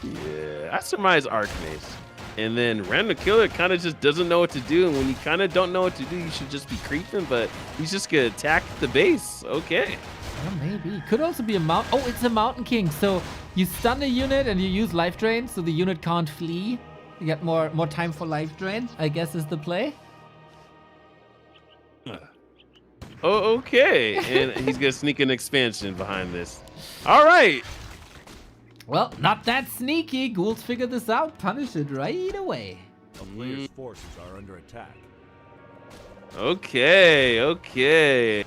Yeah, I surmise Archmage. And then Random Killer kind of just doesn't know what to do. And when you kind of don't know what to do, you should just be creeping. But he's just going to attack the base. Okay. Well, maybe. Could also be a mount. Oh, it's a Mountain King. So you stun a unit and you use life drain so the unit can't flee. You get more time for life drain, I guess is the play. Oh, okay. And he's going to sneak an expansion behind this. All right. Well, not that sneaky. Ghouls figure this out. Punish it right away. A player's forces are under attack. Okay, okay.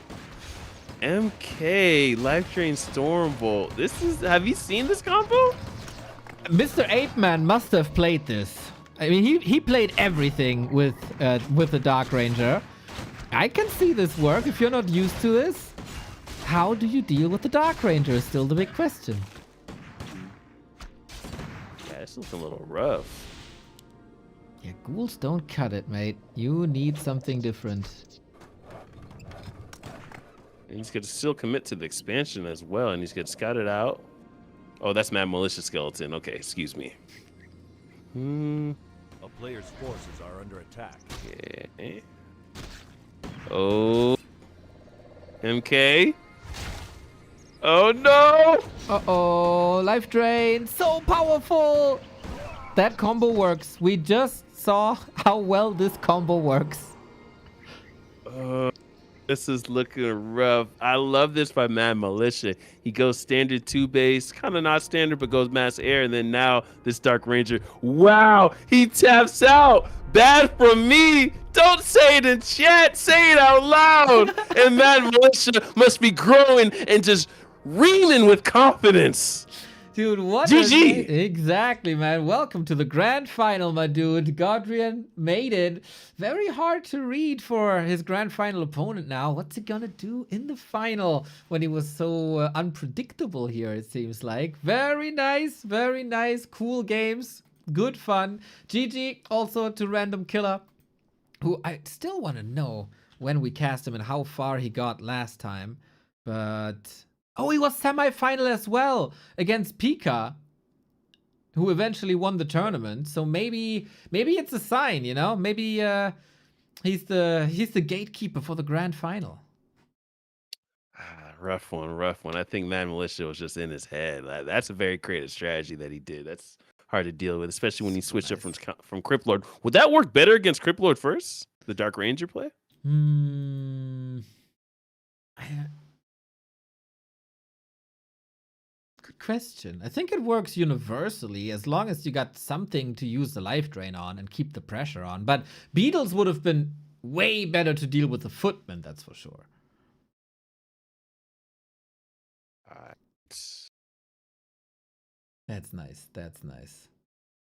MK, Life Drain Stormbolt. This is, have you seen this combo? Mr. Ape-Man must have played this. I mean, he played everything with the Dark Ranger. I can see this work if you're not used to this. How do you deal with the Dark Ranger is still the big question. Yeah, it's looking a little rough. Yeah, ghouls don't cut it, mate. You need something different. And he's going to still commit to the expansion as well, and he's going to scout it out. Oh, that's Mad Militia Skeleton. Okay, excuse me. A player's forces are under attack. Okay. Oh. MK. Oh, no! Uh-oh, life drain. So powerful! That combo works. We just saw how well this combo works. This is looking rough. I love this by Mad Militia. He goes standard 2 base, kind of not standard, but goes mass air. And then now this Dark Ranger. Wow, he taps out. Bad from me. Don't say it in chat. Say it out loud. And Mad Militia must be growing and just reaming with confidence. Dude, what? GG! Exactly, man. Welcome to the grand final, my dude. Godrian made it. Very hard to read for his grand final opponent now. What's he gonna do in the final when he was so unpredictable here, it seems like. Very nice, very nice. Cool games. Good fun. GG also to Random Killer, who I still want to know when we cast him and how far he got last time. But... oh, he was semi-final as well against Pika, who eventually won the tournament. So maybe it's a sign, you know? Maybe he's the gatekeeper for the grand final. Rough one, rough one. I think Mad Militia was just in his head. That's a very creative strategy that he did. That's hard to deal with, especially when you switch up Nice. from Crypt Lord. Would that work better against Crypt Lord first? The Dark Ranger play? Hmm. Good question. I think it works universally as long as you got something to use the life drain on and keep the pressure on. But Beetles would have been way better to deal with the Footman, that's for sure. That's nice. That's nice.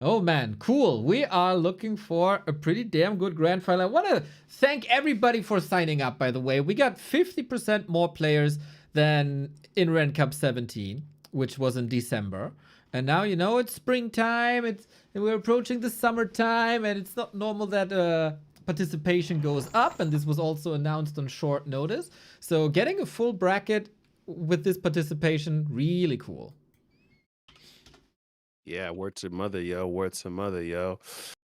Oh man, cool. We are looking for a pretty damn good grand final. I want to thank everybody for signing up, by the way. We got 50% more players than in Ren Cup 17, which was in December. And now, you know, it's springtime, we're approaching the summertime, and it's not normal that participation goes up. And this was also announced on short notice. So getting a full bracket with this participation, really cool. Yeah, word to mother, yo. Word to mother, yo.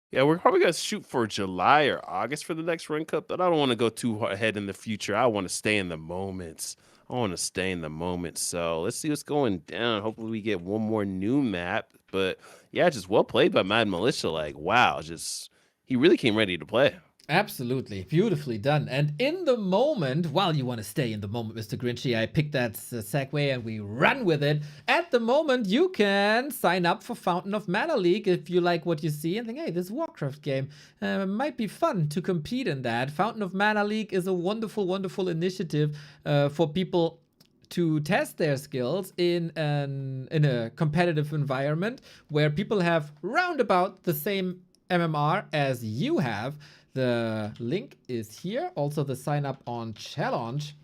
Yeah, we're probably gonna shoot for July or August for the next Ren Cup, but I don't want to go too ahead in the future. I want to stay in the moments. I want to stay in the moment. So let's see what's going down. Hopefully we get one more new map. But yeah, just well played by Mad Militia. Like, wow, just he really came ready to play. Absolutely. Beautifully done. And in the moment, while you want to stay in the moment, Mr. Grinchy, I picked that segue and we run with it. At the moment, you can sign up for Fountain of Mana League if you like what you see and think, hey, this Warcraft game might be fun to compete in that. Fountain of Mana League is a wonderful, wonderful initiative for people to test their skills in a competitive environment where people have roundabout the same MMR as you have. The link is here. Also, the sign up on challenge.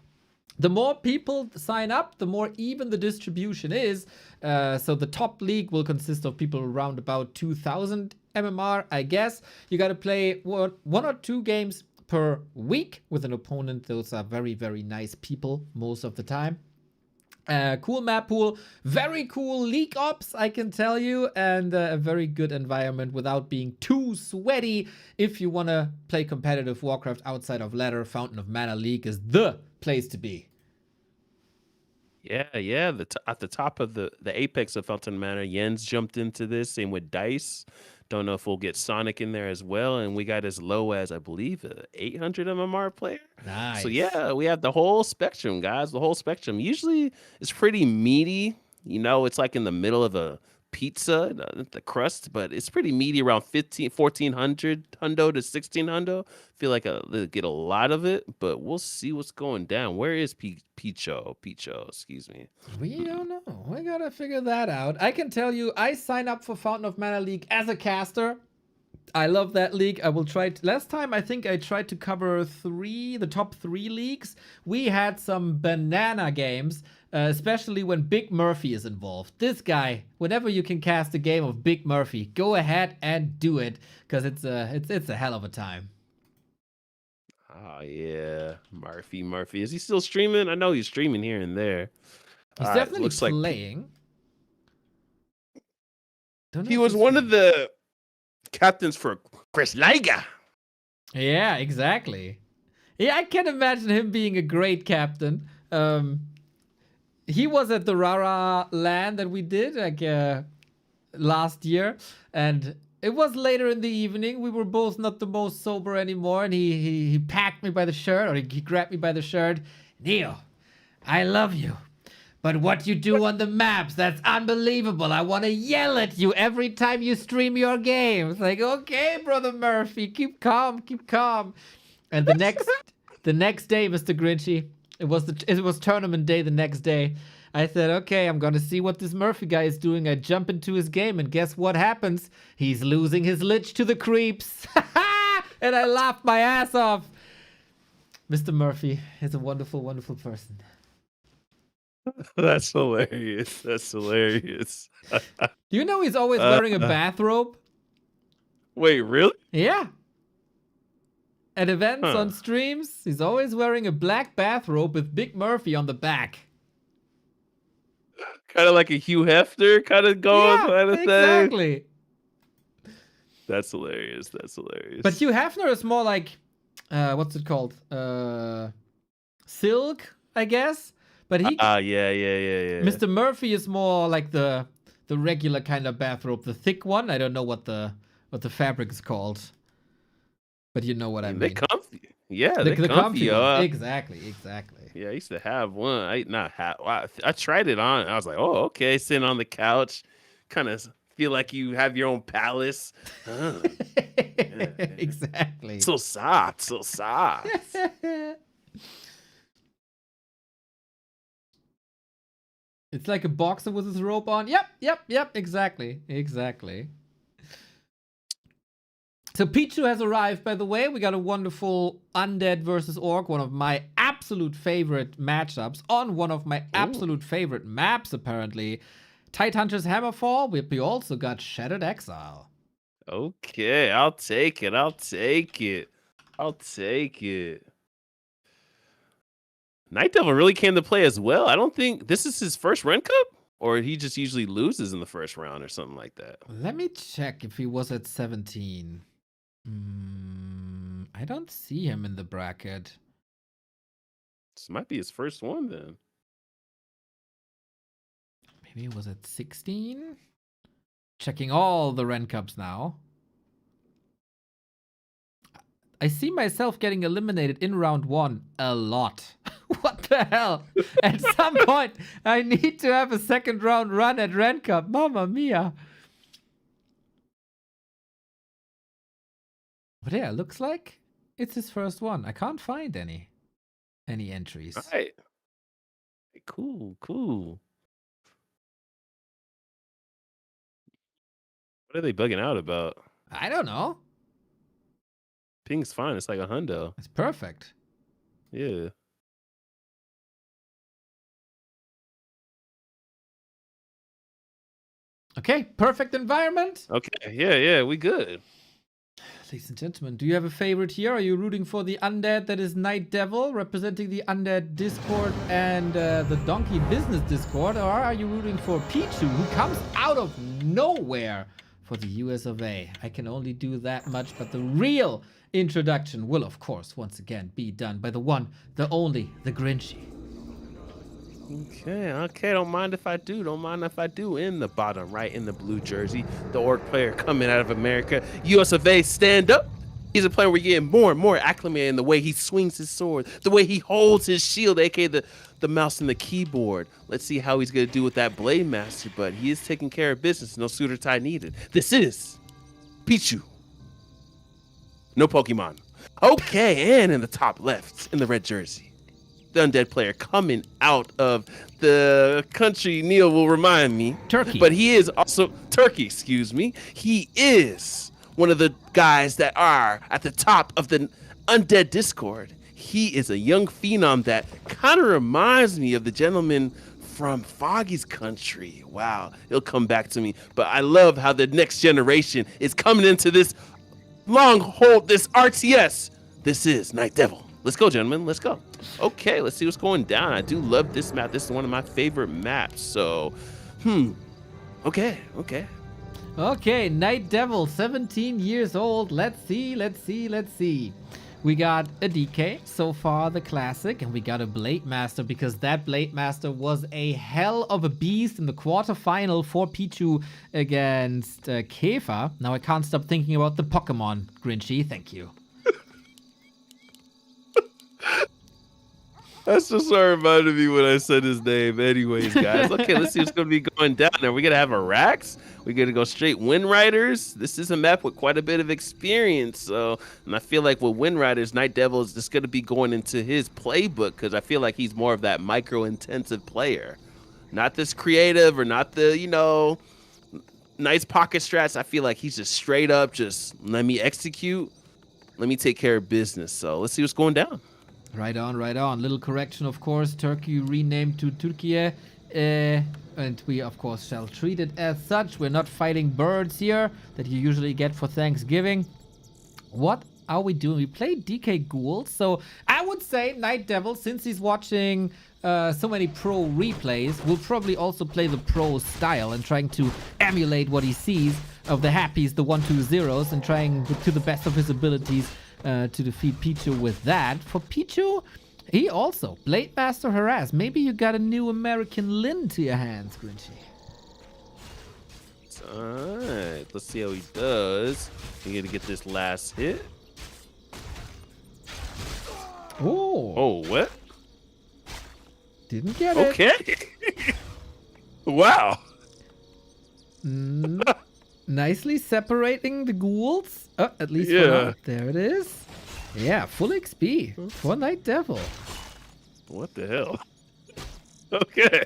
The more people sign up, the more even the distribution is. So the top league will consist of people around about 2,000 MMR, I guess. You got to play one or two games per week with an opponent. Those are very, very nice people most of the time. Cool map pool, very cool league ops, I can tell you, and a very good environment without being too sweaty. If you want to play competitive Warcraft outside of ladder, Fountain of Mana League is the place to be. Yeah. At the top of the apex of Fountain of Mana, Jens jumped into this. Same with Dice. Don't know if we'll get Sonic in there as well. And we got as low as, I believe, a 800 MMR player. Nice. So yeah, we have the whole spectrum, guys. The whole spectrum. Usually it's pretty meaty. You know, it's like in the middle of a pizza, the crust, but it's pretty meaty around 1,400 hundo to 1,600. Feel like they get a lot of it, but we'll see what's going down. Where is Picho? Picho, excuse me. We don't know. We gotta figure that out. I can tell you, I signed up for Fountain of Mana League as a caster. I love that league. I will try last time I think I tried to cover the top 3 leagues. We had some banana games, especially when Big Murphy is involved. This guy, whenever you can cast a game of Big Murphy, go ahead and do it, because it's a hell of a time. Oh yeah, Murphy. Is he still streaming? I know he's streaming here and there. He's definitely playing. He was one of the captains for Chris Liga. Yeah, exactly. Yeah, I can imagine him being a great captain. He was at the Rara LAN that we did like last year, and it was later in the evening. We were both not the most sober anymore, and he packed me by the shirt, or he grabbed me by the shirt. Neo, I love you, but what you do on the maps, that's unbelievable. I want to yell at you every time you stream your games. Like, okay, Brother Murphy, keep calm. And the next day, Mr. Grinchy, it was tournament day the next day. I said, okay, I'm gonna see what this Murphy guy is doing. I jump into his game, and guess what happens? He's losing his lich to the creeps. And I laughed my ass off. Mr. Murphy is a wonderful, wonderful person. That's hilarious. Do you know he's always wearing a bathrobe? Wait, really? Yeah. At events, on streams, he's always wearing a black bathrobe with Big Murphy on the back. Kind of like a Hugh Hefner kind of going kind of thing. Exactly. That's hilarious. But Hugh Hefner is more like, what's it called? Silk, I guess. But he, yeah. Mr. Murphy is more like the the regular kind of bathrobe, the thick one. I don't know what the fabric is called, but you know what I mean. They're comfy. Yeah, The they're comfy. ones. Exactly. Yeah, I used to have one. I tried it on. I was like, oh, okay. Sitting on the couch, kind of feel like you have your own palace. Exactly. So soft, so soft. It's like a boxer with his robe on. Yep. Exactly. So Picho has arrived, by the way. We got a wonderful Undead versus Orc, one of my absolute favorite matchups on one of my absolute favorite maps, apparently. Tidehunter's Hammerfall. We also got Shattered Exile. Okay, I'll take it. Night Devil really came to play as well. I don't think this is his first Ren Cup, or he just usually loses in the first round or something like that. Let me check if he was at 17. I don't see him in the bracket. This might be his first one then. Maybe it was at 16? Checking all the Ren Cups now. I see myself getting eliminated in round 1 a lot. What the hell? At some point, I need to have a second round run at Ren Cup. Mamma mia. But yeah, looks like it's his first one. I can't find any entries. All right. Cool. What are they bugging out about? I don't know. Ping's fine. It's like a hundo. It's perfect. Yeah. Okay, perfect environment. Okay. Yeah. We good. Ladies and gentlemen, do you have a favorite here? Are you rooting for the undead that is Night Devil, representing the undead Discord and the Donkey Business Discord? Or are you rooting for Picho, who comes out of nowhere for the US of A? I can only do that much, but the real introduction will, of course, once again be done by the one, the only, the Grinchy. Okay. Don't mind if I do. In the bottom right, in the blue jersey, the Orc player coming out of America, US of A, stand up. He's a player we're getting more and more acclimated in the way he swings his sword, the way he holds his shield, aka the mouse and the keyboard. Let's see how he's gonna do with that Blade Master, but he is taking care of business. No suitor tie needed. This is Picho. No Pokemon. Okay, and in the top left, in the red jersey, the undead player coming out of the country Neil will remind me. Turkey. But he is also Turkey, excuse me. He is one of the guys that are at the top of the undead Discord. He is a young phenom that kind of reminds me of the gentleman from Foggy's country. Wow, he'll come back to me. But I love how the next generation is coming into this long hold, this RTS. This is Night Devil. Let's go, gentlemen. Let's go. Okay, let's see what's going down. I do love this map. This is one of my favorite maps. So, Okay. Okay, Night Devil, 17 years old. Let's see. We got a DK, so far the classic, and we got a Blade Master, because that Blade Master was a hell of a beast in the quarterfinal for Picho against Kefa. Now I can't stop thinking about the Pokemon, Grinchy. Thank you. That's just what reminded me when I said his name. Anyways, guys. Okay, let's see what's going to be going down. Are we going to have a Rax? We're going to go straight Wind Riders. This is a map with quite a bit of experience. And I feel like with Wind Riders, Night Devil is just going to be going into his playbook, because I feel like he's more of that micro-intensive player. Not this creative or not the, nice pocket strats. I feel like he's just straight up, just let me execute. Let me take care of business. So let's see what's going down. Right on. Little correction, of course. Turkey renamed to Turkiye. And we, of course, shall treat it as such. We're not fighting birds here that you usually get for Thanksgiving. What are we doing? We played DK Ghouls. So I would say Night Devil, since he's watching so many pro replays, will probably also play the pro style and trying to emulate what he sees of the happies, the 1-2-0s, and trying to the best of his abilities to defeat Picho with that. For Picho, he also Blade Master Harass. Maybe you got a new American Lin to your hands, Grinchy. Alright, let's see how he does. We got to get this last hit. Oh, Oh, what? didn't get it. Okay. Wow. Nicely separating the ghouls. At least for Yeah. now. There it is. Yeah, full XP for Night Devil. What the hell? Okay.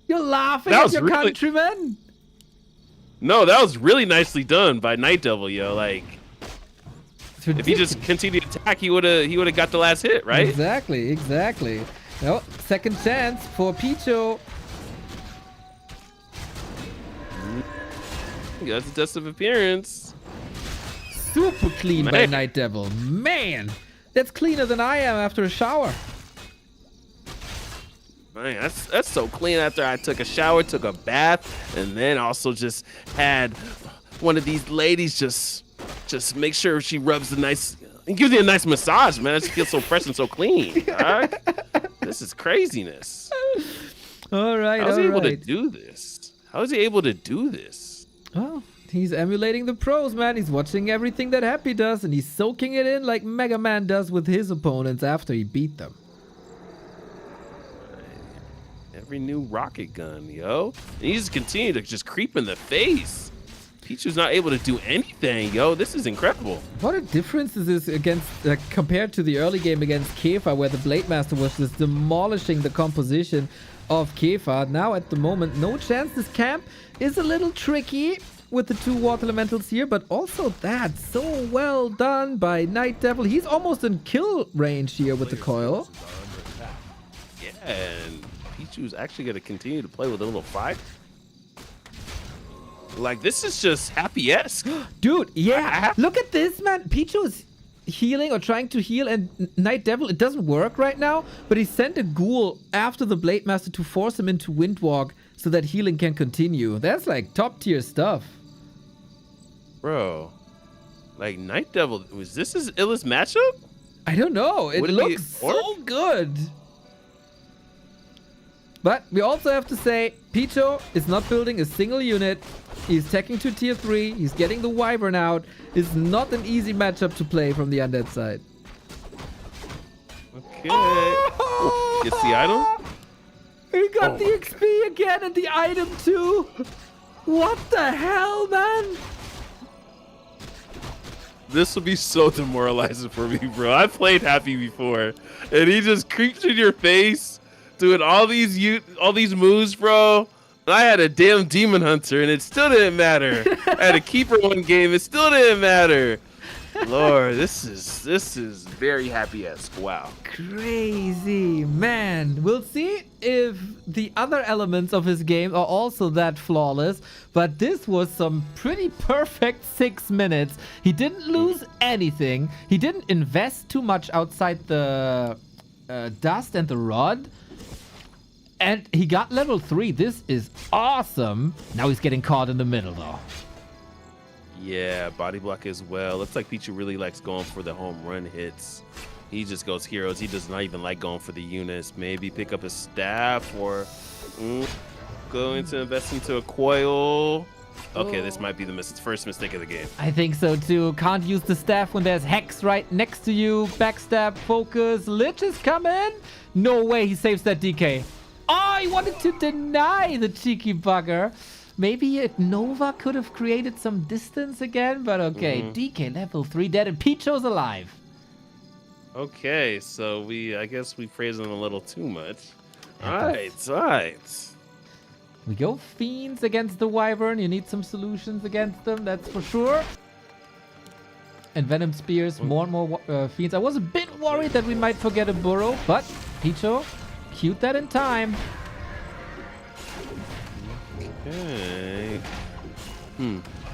You're laughing That at was your really- countrymen. No, that was really nicely done by Night Devil, yo. Like, It's if he just ridiculous. continued to attack, he would have got the last hit, right? Exactly. No, second chance for Picho. He got the test of appearance. Super clean by Man. Night Devil. Man, that's cleaner than I am after a shower. Man, that's so clean after I took a shower, took a bath, and then also just had one of these ladies just make sure she rubs the nice and gives you a nice massage, man. I just feel so fresh and so clean. All right? This is craziness. All right, How's all he able to right. do this? How is he able to do this? Well, he's emulating the pros, man. He's watching everything that Happy does, and he's soaking it in like Mega Man does with his opponents after he beat them. Every new rocket gun, yo. And he just continue to just creep in the face. Pichu's not able to do anything, yo. This is incredible. What a difference this is against compared to the early game against Kefa, where the Blade Master was just demolishing the composition of Kefa. Now at the moment, no chance. This camp is a little tricky with the two water elementals here, but also that so well done by Night Devil. He's almost in kill range here with the coil. Yeah, and Pichu's actually going to continue to play with a little fire. Like, this is just happy-esque. Dude, yeah. Look at this, man. Picho is healing or trying to heal, and Night Devil, it doesn't work right now, but he sent a ghoul after the Blade Master to force him into Windwalk so that healing can continue. That's like top tier stuff. Bro, like, Night Devil, was this his illest matchup? I don't know. It Would it be looks so good. But we also have to say, Picho is not building a single unit. He's taking to tier 3. He's getting the Wyvern out. It's not an easy matchup to play from the undead side. Okay. Oh, gets the item? He got Oh the my XP again and the item too. What the hell, man? This will be so demoralizing for me, bro. I played Happy before, and he just creeps in your face, doing all these moves, bro. And I had a damn Demon Hunter, and it still didn't matter. I had a Keeper one game, it still didn't matter. Lord, this is very happy-esque. Wow. Crazy, man. We'll see if the other elements of his game are also that flawless, but this was some pretty perfect 6 minutes. He didn't lose anything. He didn't invest too much outside the dust and the rod. And he got level 3. This is awesome. Now he's getting caught in the middle, though. Yeah, body block as well. Looks like Pichu really likes going for the home run hits. He just goes heroes. He does not even like going for the units. Maybe pick up a staff or going to invest into a coil. Okay, this might be the first mistake of the game. I think so too. Can't use the staff when there's Hex right next to you. Backstab, focus, Lich is coming. No way he saves that DK. Oh, he wanted to deny the cheeky bugger. Maybe a Nova could have created some distance again, but okay. DK level 3 dead and Picho's alive. Okay, so I guess we praised him a little too much. Alright. We go Fiends against the Wyvern. You need some solutions against them, that's for sure. And Venom Spears, more and more Fiends. I was a bit worried that we might forget a Burrow, but Picho queued that in time. Okay.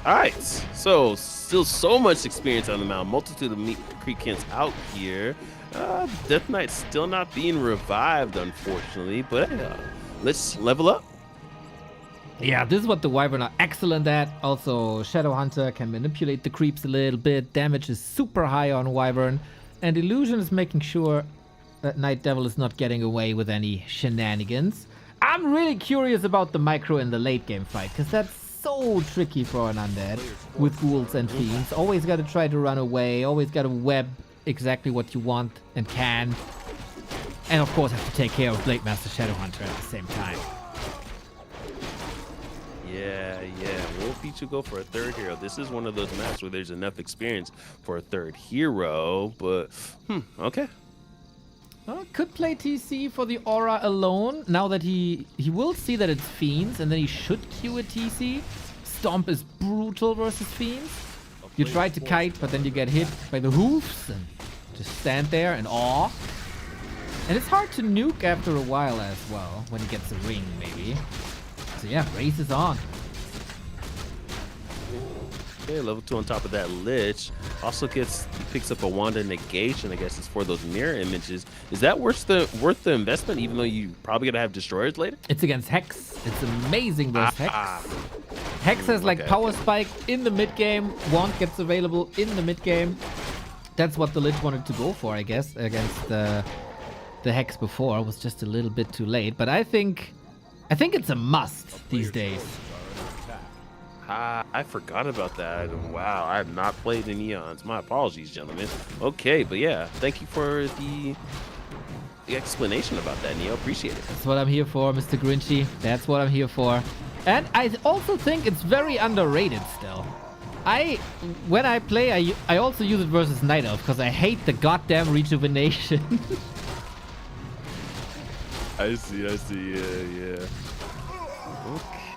Alright, so still so much experience on the mound. Multitude of Creekins out here. Death Knight's still not being revived, unfortunately, but let's level up. Yeah, this is what the Wyvern are excellent at. Also, Shadowhunter can manipulate the creeps a little bit. Damage is super high on Wyvern. And Illusion is making sure that Night Devil is not getting away with any shenanigans. I'm really curious about the micro in the late game fight, because that's so tricky for an undead with ghouls and fiends. Always got to try to run away, always got to web exactly what you want and can. And of course have to take care of Blade Master Shadowhunter at the same time. Yeah. Will Picho go for a third hero? This is one of those maps where there's enough experience for a third hero, but okay. Well, could play TC for the aura alone. Now that he will see that it's fiends, and then he should queue a TC. Stomp is brutal versus fiends. You try to kite, but then you get hit by the hoofs and just stand there in awe. And it's hard to nuke after a while as well, when he gets a ring, maybe. So yeah, race is on. Okay, level 2 on top of that Lich. Also picks up a Wanda Negation. I guess it's for those mirror images. Is that worth the investment, even though you probably gonna have destroyers later? It's against Hex. It's amazing versus Hex. Hex has like power spike in the mid game. Wand gets available in the mid game. That's what the Lich wanted to go for, I guess, against the Hex before. It was just a little bit too late, but I think it's a must these days. I forgot about that. Wow, I have not played in Eons. My apologies, gentlemen. Okay, but yeah, thank you for the explanation about that, Neo. Appreciate it. That's what I'm here for, Mr. Grinchy. That's what I'm here for. And I also think it's very underrated still. When I play, I also use it versus Night Elf because I hate the goddamn rejuvenation. I see, yeah.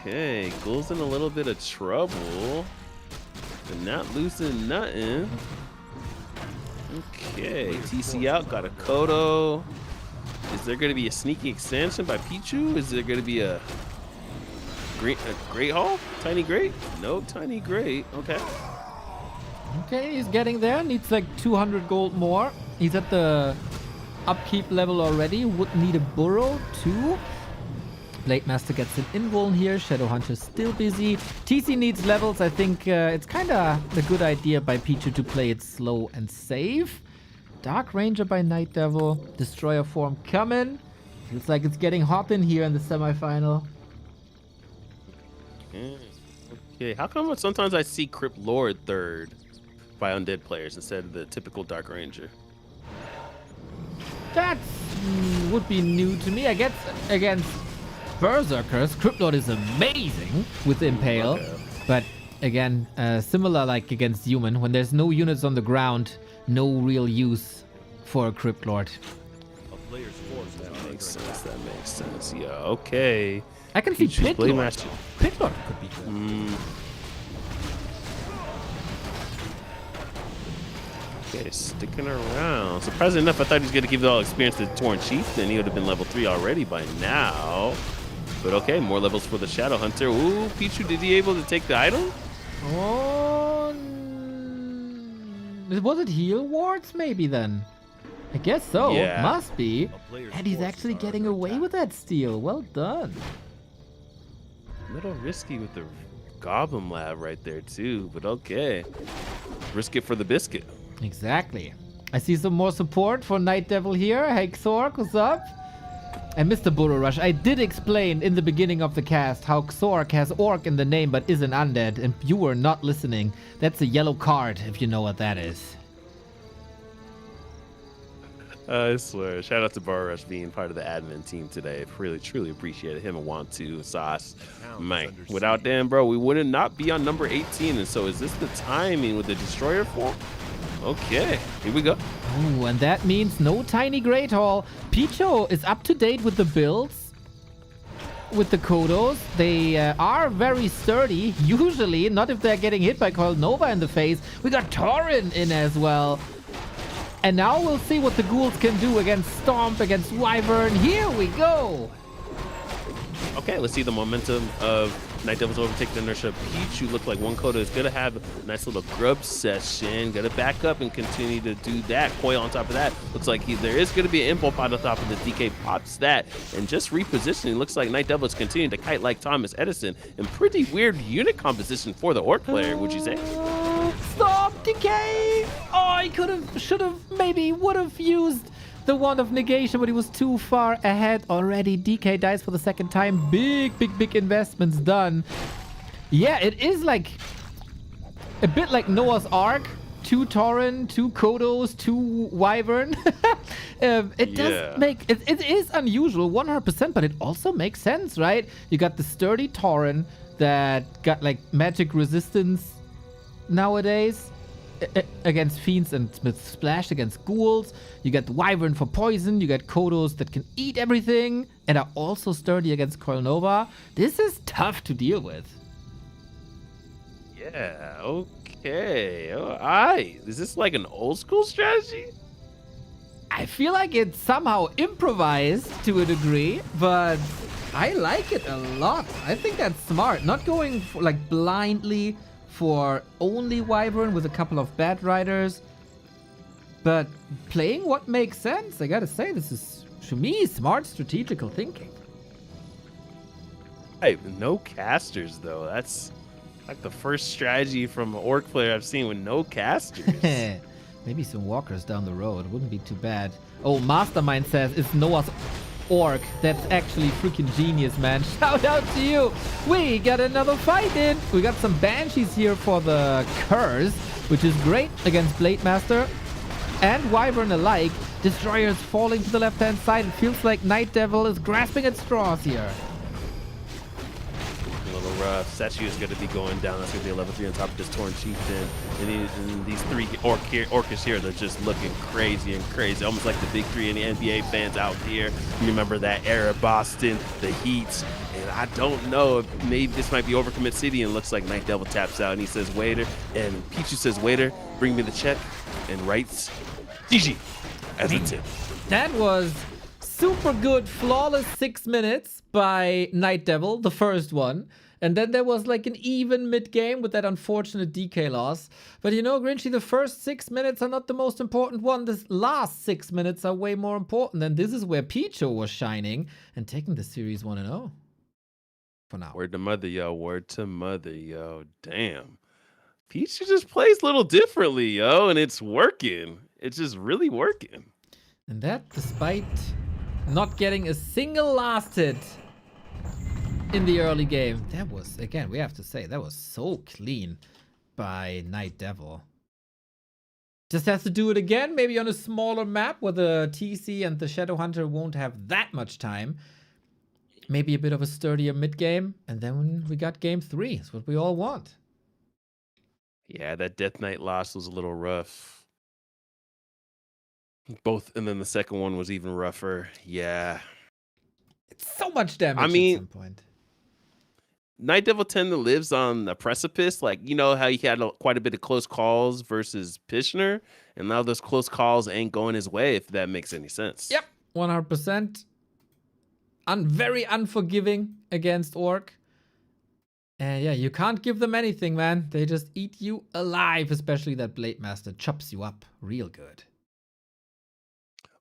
Okay, Ghoul's in a little bit of trouble. But not losing nothing. Okay, TC out, got a Kodo. Is there going to be a sneaky extension by Pichu? Is there going to be a Great Hall? Tiny Great? No, Tiny Great. Okay. Okay, he's getting there. Needs like 200 gold more. He's at the upkeep level already. Would need a burrow too. Blade Master gets an invuln here. Shadowhunter's still busy. TC needs levels. I think it's kind of a good idea by Pichu to play it slow and safe. Dark Ranger by Night Devil. Destroyer form coming. Feels like it's getting hot in here in the semifinal. Okay, how come sometimes I see Crypt Lord third by undead players instead of the typical Dark Ranger? That would be new to me. I guess against Berserkers, Crypt Lord is amazing with Impale. Okay. But again, similar like against Human, when there's no units on the ground, no real use for a Crypt Lord. That makes sense. Yeah, okay. I can see Pit Lord. Pit Lord could be good. Okay, sticking around. Surprisingly enough, I thought he was going to give it all experience to Torn Chief, then he would have been level 3 already by now. But okay, more levels for the Shadow Hunter. Ooh, Pichu, did he able to take the item? Oh, was it heal wards maybe then? I guess so. Yeah. Must be. And he's actually getting away with that steal. Well done. A little risky with the Goblin Lab right there too, but okay. Risk it for the biscuit. Exactly. I see some more support for Night Devil here. Hey Xork, what's up? And Mr. Burrow Rush, I did explain in the beginning of the cast how Xork has Orc in the name but isn't undead, and you were not listening. That's a yellow card, if you know what that is. I swear. Shout out to Burrow Rush being part of the admin team today. Really, truly appreciate it. Him and Want to, Sauce. Man, without them, bro, we wouldn't not be on number 18. And so is this the timing with the Destroyer form? Okay, here we go. Ooh, and that means no Tiny Great Hall. Picho is up to date with the builds. With the Kodos. They are very sturdy. Usually, not if they're getting hit by Coil Nova in the face. We got Tauren in as well. And now we'll see what the ghouls can do against Stomp, against Wyvern. Here we go. Okay, let's see the momentum of Night Devil's overtake the inertia. Pichu look like one Kodo is gonna have a nice little grub session. Gonna back up and continue to do that. Coil on top of that. Looks like there is gonna be an impulse pod on top of the DK. Pops that and just repositioning. Looks like Night Devil is continuing to kite like Thomas Edison. And pretty weird unit composition for the Orc player, would you say? Stop, DK! Oh, I should have, maybe would have used the Wand of Negation, but he was too far ahead already. DK dies for the second time. Big investments done. Yeah, it is like a bit like Noah's Ark. 2 Tauren, 2 Kodos, 2 Wyvern. It does make... It is unusual, 100%, but it also makes sense, right? You got the sturdy Tauren that got, like, magic resistance nowadays against Fiends and with Splash against Ghouls. You got the Wyvern for poison. You got Kodos that can eat everything and are also sturdy against Coil Nova. This is tough to deal with. Yeah, okay. Alright. Is this like an old school strategy? I feel like it's somehow improvised to a degree, but I like it a lot. I think that's smart. Not going for, like, blindly for only Wyvern with a couple of bad riders, but playing what makes sense. I gotta say, this is, to me, smart strategical thinking. Hey, no casters though. That's like the first strategy from an orc player I've seen with no casters. Maybe some walkers down the road. Wouldn't be too bad. Oh, Mastermind says it's Noah's Orc. That's actually freaking genius, man. Shout out to you. We got another fight in. We got some Banshees here for the Curse, which is great against Blade Master and Wyvern alike. Destroyers falling to the left-hand side. It feels like Night Devil is grasping at straws here. A little rough. Setsu is going to be going down. That's going to be a level 3 on top of this Torn Chieftain. And these 3 Orcish here, they're just looking crazy and crazy. Almost like the big 3 in the NBA fans out here. You remember that era, Boston, the Heat. And I don't know if maybe this might be Overcommit City, and looks like Night Devil taps out and he says, waiter. And Pichu says, waiter, bring me the check. And writes, GG as a tip. That was super good, flawless 6 minutes by Night Devil, the first one. And then there was like an even mid-game with that unfortunate DK loss. But you know, Grinchy, the first 6 minutes are not the most important one. The last 6 minutes are way more important. And this is where Picho was shining and taking the series 1-0 for now. Word to mother, yo. Word to mother, yo. Damn. Picho just plays a little differently, yo. And it's working. It's just really working. And that despite not getting a single last hit in the early game. That was, again, we have to say, that was so clean by Night Devil. Just has to do it again, maybe on a smaller map where the TC and the Shadow Hunter won't have that much time. Maybe a bit of a sturdier mid-game, and then we got game 3. It's what we all want. Yeah, that Death Knight loss was a little rough. Both, and then the second one was even rougher. Yeah. It's so much damage I mean, at some point. Night Devil tend to lives on the precipice. Like, you know how he had quite a bit of close calls versus Pishner, and now those close calls ain't going his way, if that makes any sense. Yep, 100%. Very unforgiving against Orc. And yeah, you can't give them anything, man. They just eat you alive, especially that Blade Master chops you up real good.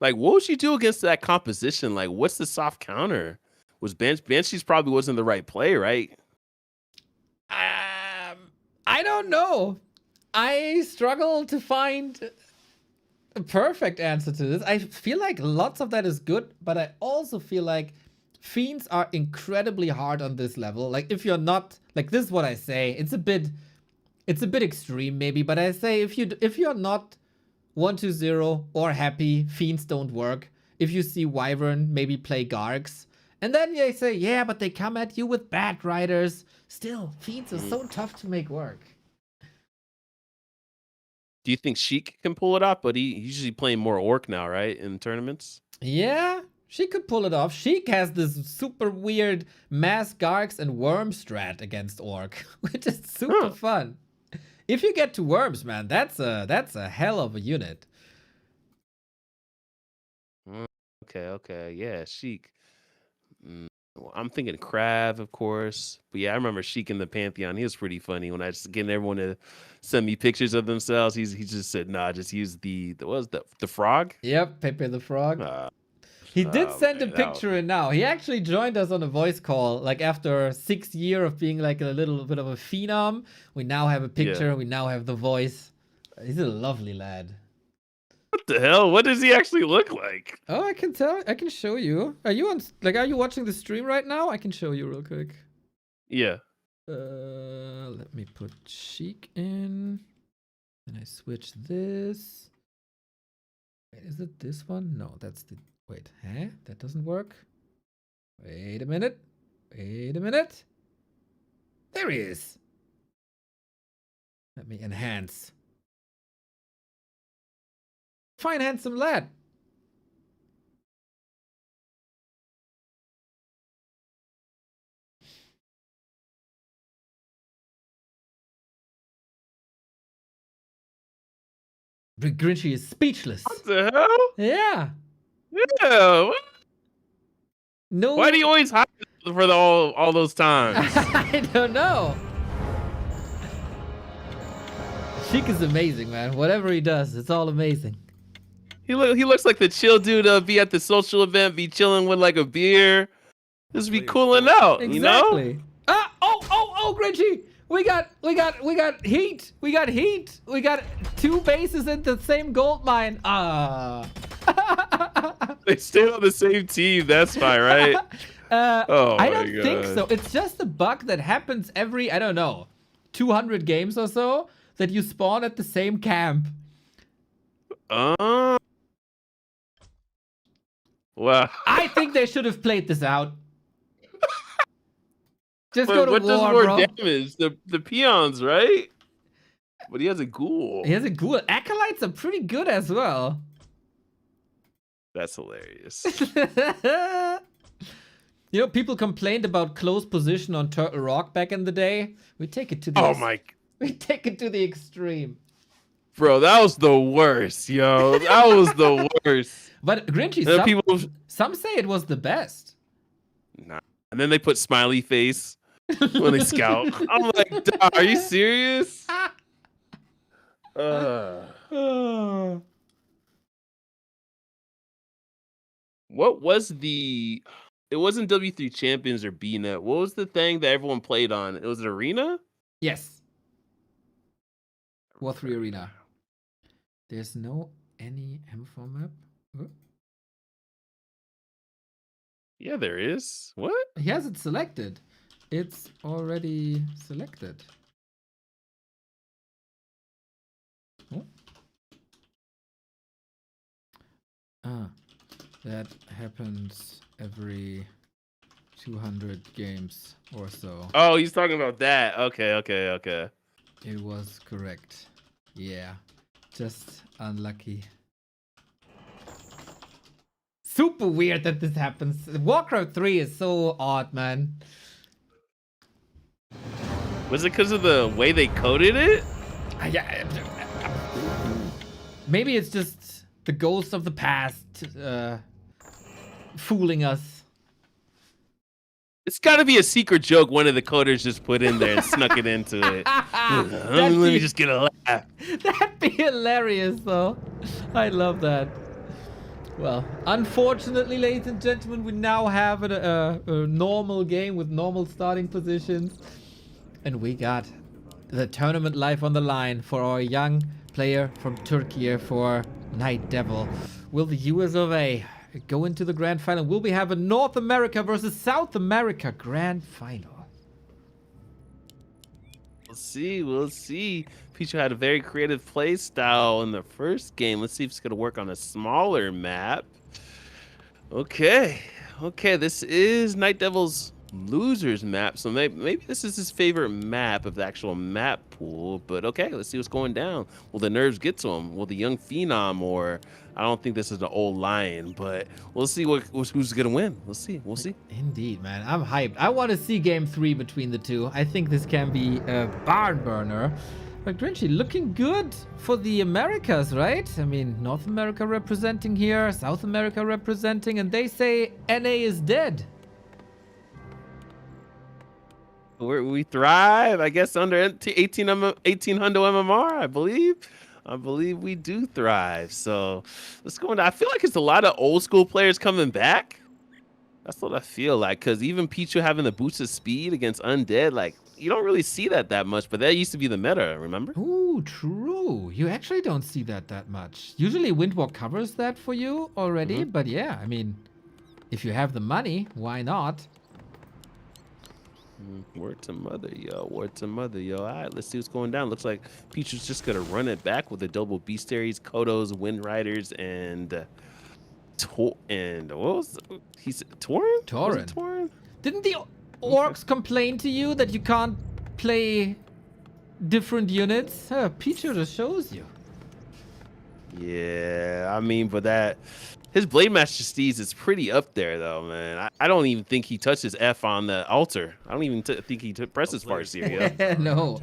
Like, what would you do against that composition? Like, what's the soft counter? Was Banshees probably wasn't the right play, right? I don't know. I struggle to find a perfect answer to this. I feel like lots of that is good, but I also feel like Fiends are incredibly hard on this level. Like, if you're not, like, this is what I say. It's a bit extreme maybe, but I say if you're not 1-2-0 or happy, Fiends don't work. If you see Wyvern, maybe play Gargs. And then they say, yeah, but they come at you with bad riders. Still, Fiends are so tough to make work. Do you think Sheik can pull it off? But he's usually playing more Orc now, right? In tournaments? Yeah, she could pull it off. Sheik has this super weird mass Gargs and Worm strat against Orc, which is super fun. If you get to Worms, man, that's a hell of a unit. Okay. Yeah, Sheik. Well, I'm thinking Krav, of course. But yeah, I remember Sheik in the Pantheon. He was pretty funny when I just getting everyone to send me pictures of themselves. He just said, nah, just use the frog? Yep, Pepe the Frog. He did send a picture in now. He actually joined us on a voice call, like after 6 years of being like a little bit of a phenom. We now have a picture. Yeah. We now have the voice. He's a lovely lad. What the hell? What does he actually look like? Oh, I can tell. I can show you. Are you on? Like, are you watching the stream right now? I can show you real quick. Yeah. Let me put Chic in. And I switch this. Wait, is it this one? No, that's the. Wait, huh? That doesn't work. Wait a minute. Wait a minute. There he is. Let me enhance. Fine, handsome lad. Grinchy is speechless. What the hell? Yeah. Yeah. What? No. Why do you always hide for all those times? I don't know. Sheik is amazing, man. Whatever he does, it's all amazing. He looks like the chill dude. Be at the social event, be chilling with like a beer, just be cooling out. Exactly. You know? Oh, Grinchy. We got heat. We got heat. We got 2 bases in the same gold mine. Ah. They stay on the same team. That's fine, right? Oh I my don't think God. so. It's just a bug that happens every, I don't know, 200 games or so that you spawn at the same camp. Wow. I think they should have played this out. Just But go to what war, does more bro. damage? The peons, right? But he has a ghoul. He has a ghoul. Acolytes are pretty good as well. That's hilarious. You know, people complained about close position on Turtle Rock back in the day. We take it to the Oh my, we take it to the extreme. bro, that was the worst, yo. That was the worst. But Grinchy, And then people, some say it was the best. nah. And then they put smiley face when they scout. I'm like, "Dawg, are you serious? What was the? It wasn't W3 Champions or BNet. What was the thing that everyone played on? It was an Arena. Yes. War 3 Arena. There's no any M4 map. Oh, Yeah, there is. What? he has it selected. It's already selected. Oh. Ah, that happens every 200 games or so. Oh, he's talking about that. Okay. It was correct. Yeah, just unlucky. Super weird that this happens. Warcraft 3 is so odd, man. Was it because of the way they coded it? Yeah. Maybe it's just the ghost of the past fooling us. It's got to be a secret joke one of the coders just put in there and snuck it into it. Let me just get a laugh. That'd be hilarious, though. I love that. Well, unfortunately, ladies and gentlemen, we now have a normal game with normal starting positions. And we got the tournament life on the line for our young player from Turkey for Night Devil. Will the US of A go into the grand final? Will we have a North America versus South America grand final? We'll see. Picho had a very creative play style in the first game. Let's see if it's going to work on a smaller map. Okay, this is Night Devil's losers map, so maybe this is his favorite map of the actual map pool. But okay, let's see what's going down. Will the nerves get to him? Will the young phenom, or I don't think this is the old lion, but we'll see who's gonna win. We'll see. Indeed, man, I'm hyped. I want to see game 3 between the two. I think this can be a barn burner. But Grinchy, looking good for the Americas, right? I mean, North America representing here, South America representing, and they say NA is dead. We thrive, I guess, under 1800 MMR, I believe we do thrive. So let's go into, I feel like it's a lot of old school players coming back. That's what I feel like, because even Picho having the boost of speed against undead, like, you don't really see that much, but that used to be the meta, remember? Ooh, True, true. You actually don't see that much. Usually Windwalk covers that for you already, but yeah, I mean, if you have the money, why not? Word to mother, yo. Word to mother, yo. All right, let's see what's going down. Looks like Picho's just going to run it back with the double Beastarians, Kodos, Wind Riders, and what was he said? Tauren? Was it Tauren? Didn't the orcs complain to you that you can't play different units? Picho just shows you. Yeah, I mean, but that his Blade Master Steeds is pretty up there, though, man. I don't even think he touches F on the altar. I don't even think he presses Farseer. Yeah. No,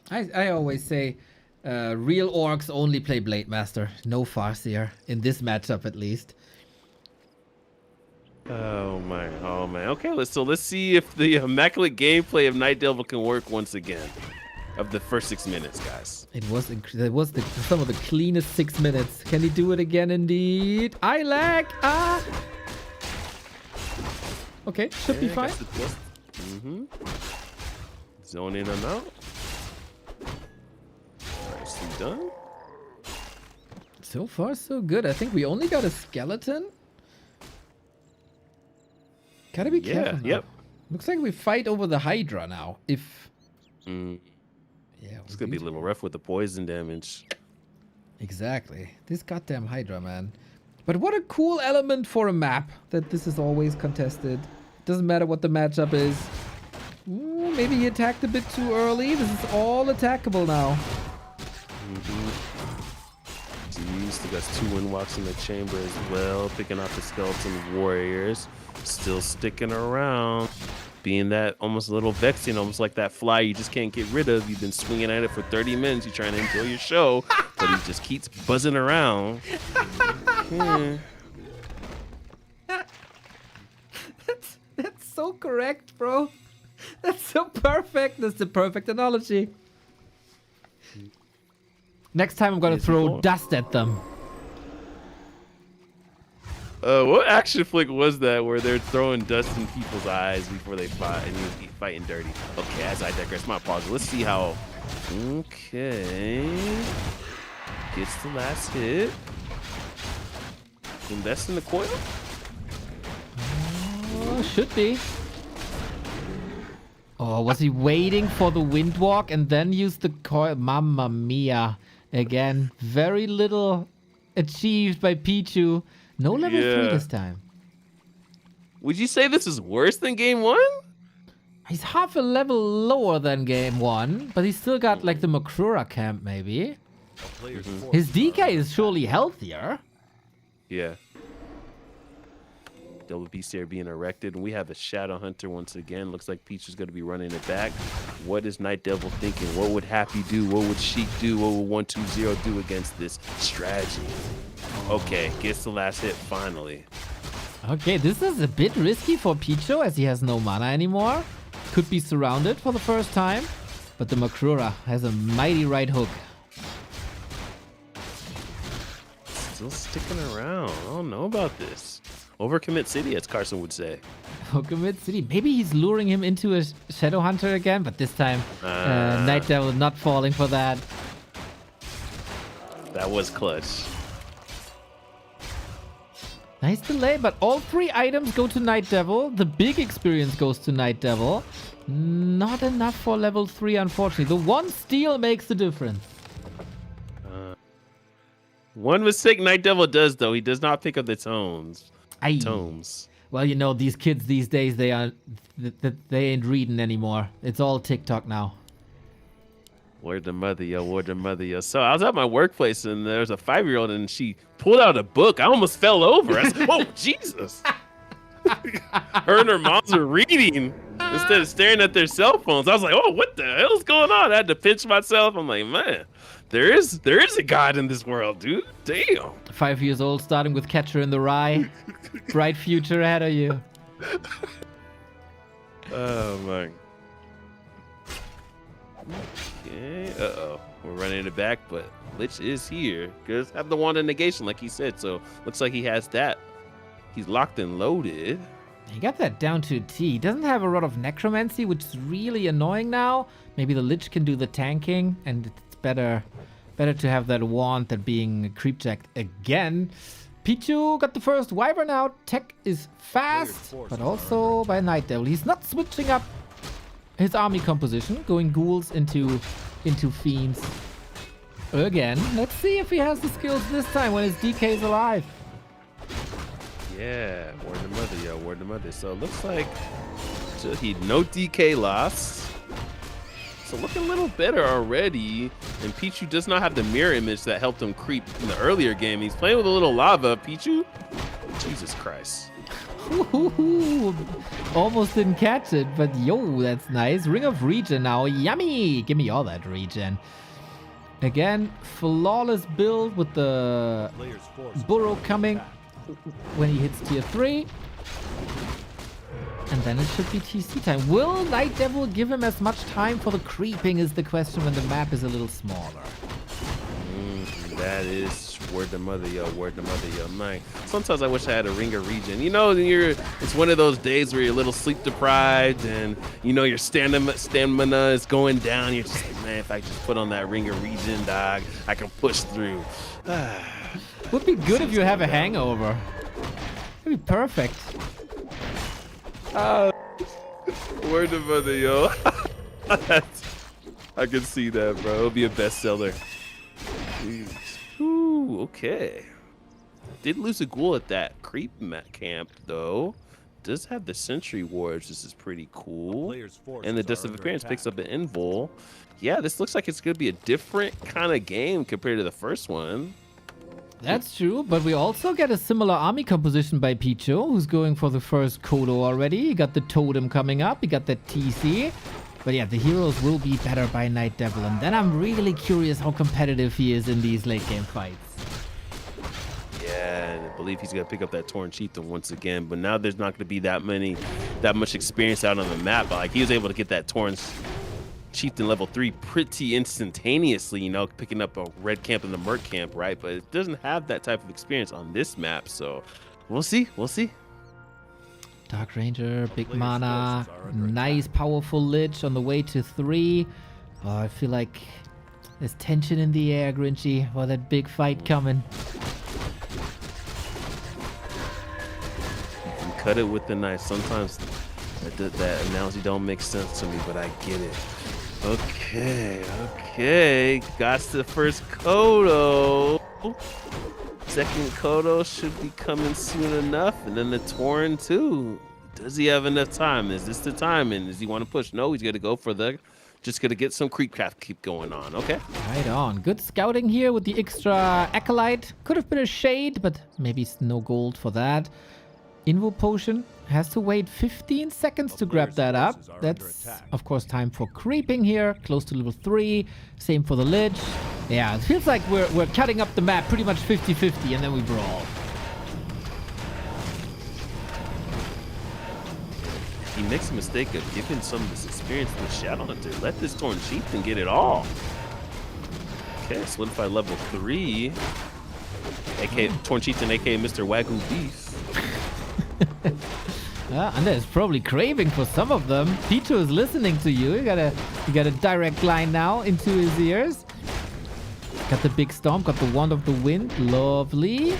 I always say real orcs only play Blade Master, no Farseer in this matchup at least. Oh man. Okay, let's see if the immaculate gameplay of Night Devil can work once again. Of the first 6 minutes, guys. It was some of the cleanest 6 minutes. Can he do it again? Indeed. I lag. Okay, should be fine. Zone in and out. Nicely done. So far, so good. I think we only got a skeleton. Gotta be careful now. Yep. Looks like we fight over the Hydra now. If yeah, it's gonna be a little rough with the poison damage. Exactly. This goddamn Hydra, man. But what a cool element for a map that this is always contested. Doesn't matter what the matchup is. Ooh, maybe he attacked a bit too early. This is all attackable now. Jeez, still got 2 Windwalks in the chamber as well. Picking off the skeleton warriors. Still sticking around. Being that almost a little vexing, almost like that fly you just can't get rid of. You've been swinging at it for 30 minutes. You're trying to enjoy your show, but he just keeps buzzing around. That's so correct, bro. That's so perfect. That's the perfect analogy. Next time I'm gonna throw dust at them. What action flick was that where they're throwing dust in people's eyes before they fight and you're fighting dirty? Okay, as I digress, my apologies. Let's see how. Okay. Gets the last hit. Invest in the coil? Oh, should be. Oh, was he waiting for the Windwalk and then use the coil? Mamma mia. Again, very little achieved by Picho. No level 3 this time. Would you say this is worse than game 1? He's half a level lower than game 1, but he's still got like the Makrura camp maybe. His DK is surely healthier. Yeah. Double Beast here being erected, and we have a Shadow Hunter once again. Looks like Peach is going to be running it back. What is Night Devil thinking? What would Happy do? What would Sheik do? What would 120 do against this strategy? Okay, gets the last hit finally. Okay, this is a bit risky for Picho as he has no mana anymore. Could be surrounded for the first time, but the Makrura has a mighty right hook. Still sticking around. I don't know about this. Overcommit City, as Carson would say. Overcommit City. Maybe he's luring him into a Shadow Hunter again, but this time Night Devil not falling for that. That was clutch. Nice delay, but all 3 items go to Night Devil. The big experience goes to Night Devil. Not enough for level 3, unfortunately. The 1 steal makes the difference. One mistake Night Devil does, though. He does not pick up the tomes. Tomes. Well, you know, these kids these days, they ain't reading anymore. It's all TikTok now. Word to mother, yo. Word to mother, yo. So I was at my workplace, and there's a 5-year-old, and she pulled out a book. I almost fell over. I said, "Whoa, Jesus!" Her and her moms are reading instead of staring at their cell phones. I was like, "Oh, what the hell's going on?" I had to pinch myself. I'm like, "Man, there is a God in this world, dude. Damn." 5 years old, starting with Catcher in the Rye. Bright future ahead of you. Oh my. Okay. We're running it back, but Lich is here. Because have the Wand of Negation, like he said. So looks like he has that. He's locked and loaded. He got that down to a T. He doesn't have a lot of Necromancy, which is really annoying now. Maybe the Lich can do the tanking, and it's better to have that wand than being creepjacked again. Picho got the first Wyvern out. Tech is fast, but also by Night Devil. He's not switching up his army composition, going ghouls into fiends again. Let's see if he has the skills this time when his DK is alive. Yeah, word to mother, yo, word to mother. So it looks like he no DK loss. So looking a little better already. And Pichu does not have the mirror image that helped him creep in the earlier game. He's playing with a little lava. Pichu, Jesus Christ. Ooh, almost didn't catch it, but yo, that's nice. Ring of Regen now. Yummy. Give me all that regen. Again, flawless build with the burrow coming when he hits tier 3. And then it should be TC time. Will Night Devil give him as much time for the creeping is the question when the map is a little smaller. That is word to mother, yo, word to mother, yo. Man, sometimes I wish I had a Ring of Regen. You know, it's one of those days where you're a little sleep deprived and, you know, your stamina is going down. You're just like, man, if I just put on that Ring of Regen, dog, I can push through. Would be good if you have a hangover. It'd be perfect. Word to mother, yo. I can see that, bro. It'll be a bestseller. Jeez. Ooh, okay. Did lose a ghoul at that creep camp, though. Does have the Sentry Wards. This is pretty cool. And the Dust of Appearance picks up an Invul. Yeah, this looks like it's going to be a different kind of game compared to the first one. That's true, but we also get a similar army composition by Picho, who's going for the first Kodo already. He got the Totem coming up, he got the TC. But yeah, the heroes will be better by Night Devil, and then I'm really curious how competitive he is in these late game fights. Yeah, and I believe he's going to pick up that Torn Chieftain once again, but now there's not going to be that much experience out on the map. But like, he was able to get that Torn Chieftain level 3 pretty instantaneously, you know, picking up a red camp and the Merc camp, right? But it doesn't have that type of experience on this map, so we'll see. Dark Ranger, big mana, nice powerful Lich on the way to 3. Oh, I feel like there's tension in the air, Grinchy, for that big fight coming. You can cut it with the knife. Sometimes that analogy don't make sense to me, but I get it. Okay. Got the first Kodo. Second Kodo should be coming soon enough. And then the Torn too. Does he have enough time? Is this the time? And does he want to push? No, he's going to go for just going to get some creepcraft keep going on. Okay. Right on. Good scouting here with the extra Acolyte. Could have been a Shade, but maybe no gold for that. Invo Potion has to wait 15 seconds to grab that up. That's, of course, time for creeping here. Close to level 3. Same for the Lich. Yeah, it feels like we're cutting up the map pretty much 50-50, and then we brawl. He makes a mistake of giving some of this experience to the Shadow Hunter. Let this Torn Chieftain get it all. Okay, solidified level 3. Torn Chieftain, aka Mr. Wagyu Beef. And there's probably craving for some of them. Picho is listening to you. You got a direct line now into his ears. Got the big storm, got the Wand of the Wind. Lovely.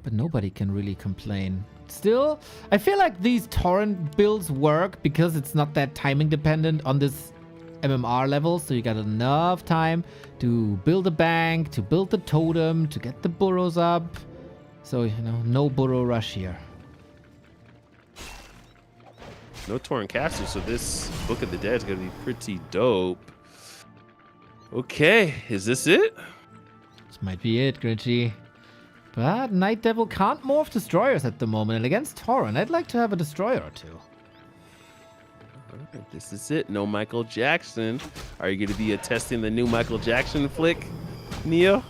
But nobody can really complain. Still, I feel like these torrent builds work because it's not that timing dependent on this MMR level. So you got enough time to build a bank, to build the totem, to get the burrows up. So, you know, no burrow rush here. No Torn Caster, so this Book of the Dead is going to be pretty dope. Okay, is this it? This might be it, Grinchy. But Night Devil can't morph Destroyers at the moment. And against Torrent, I'd like to have a Destroyer or two. Alright, this is it. No Michael Jackson. Are you going to be attesting the new Michael Jackson flick, Neo?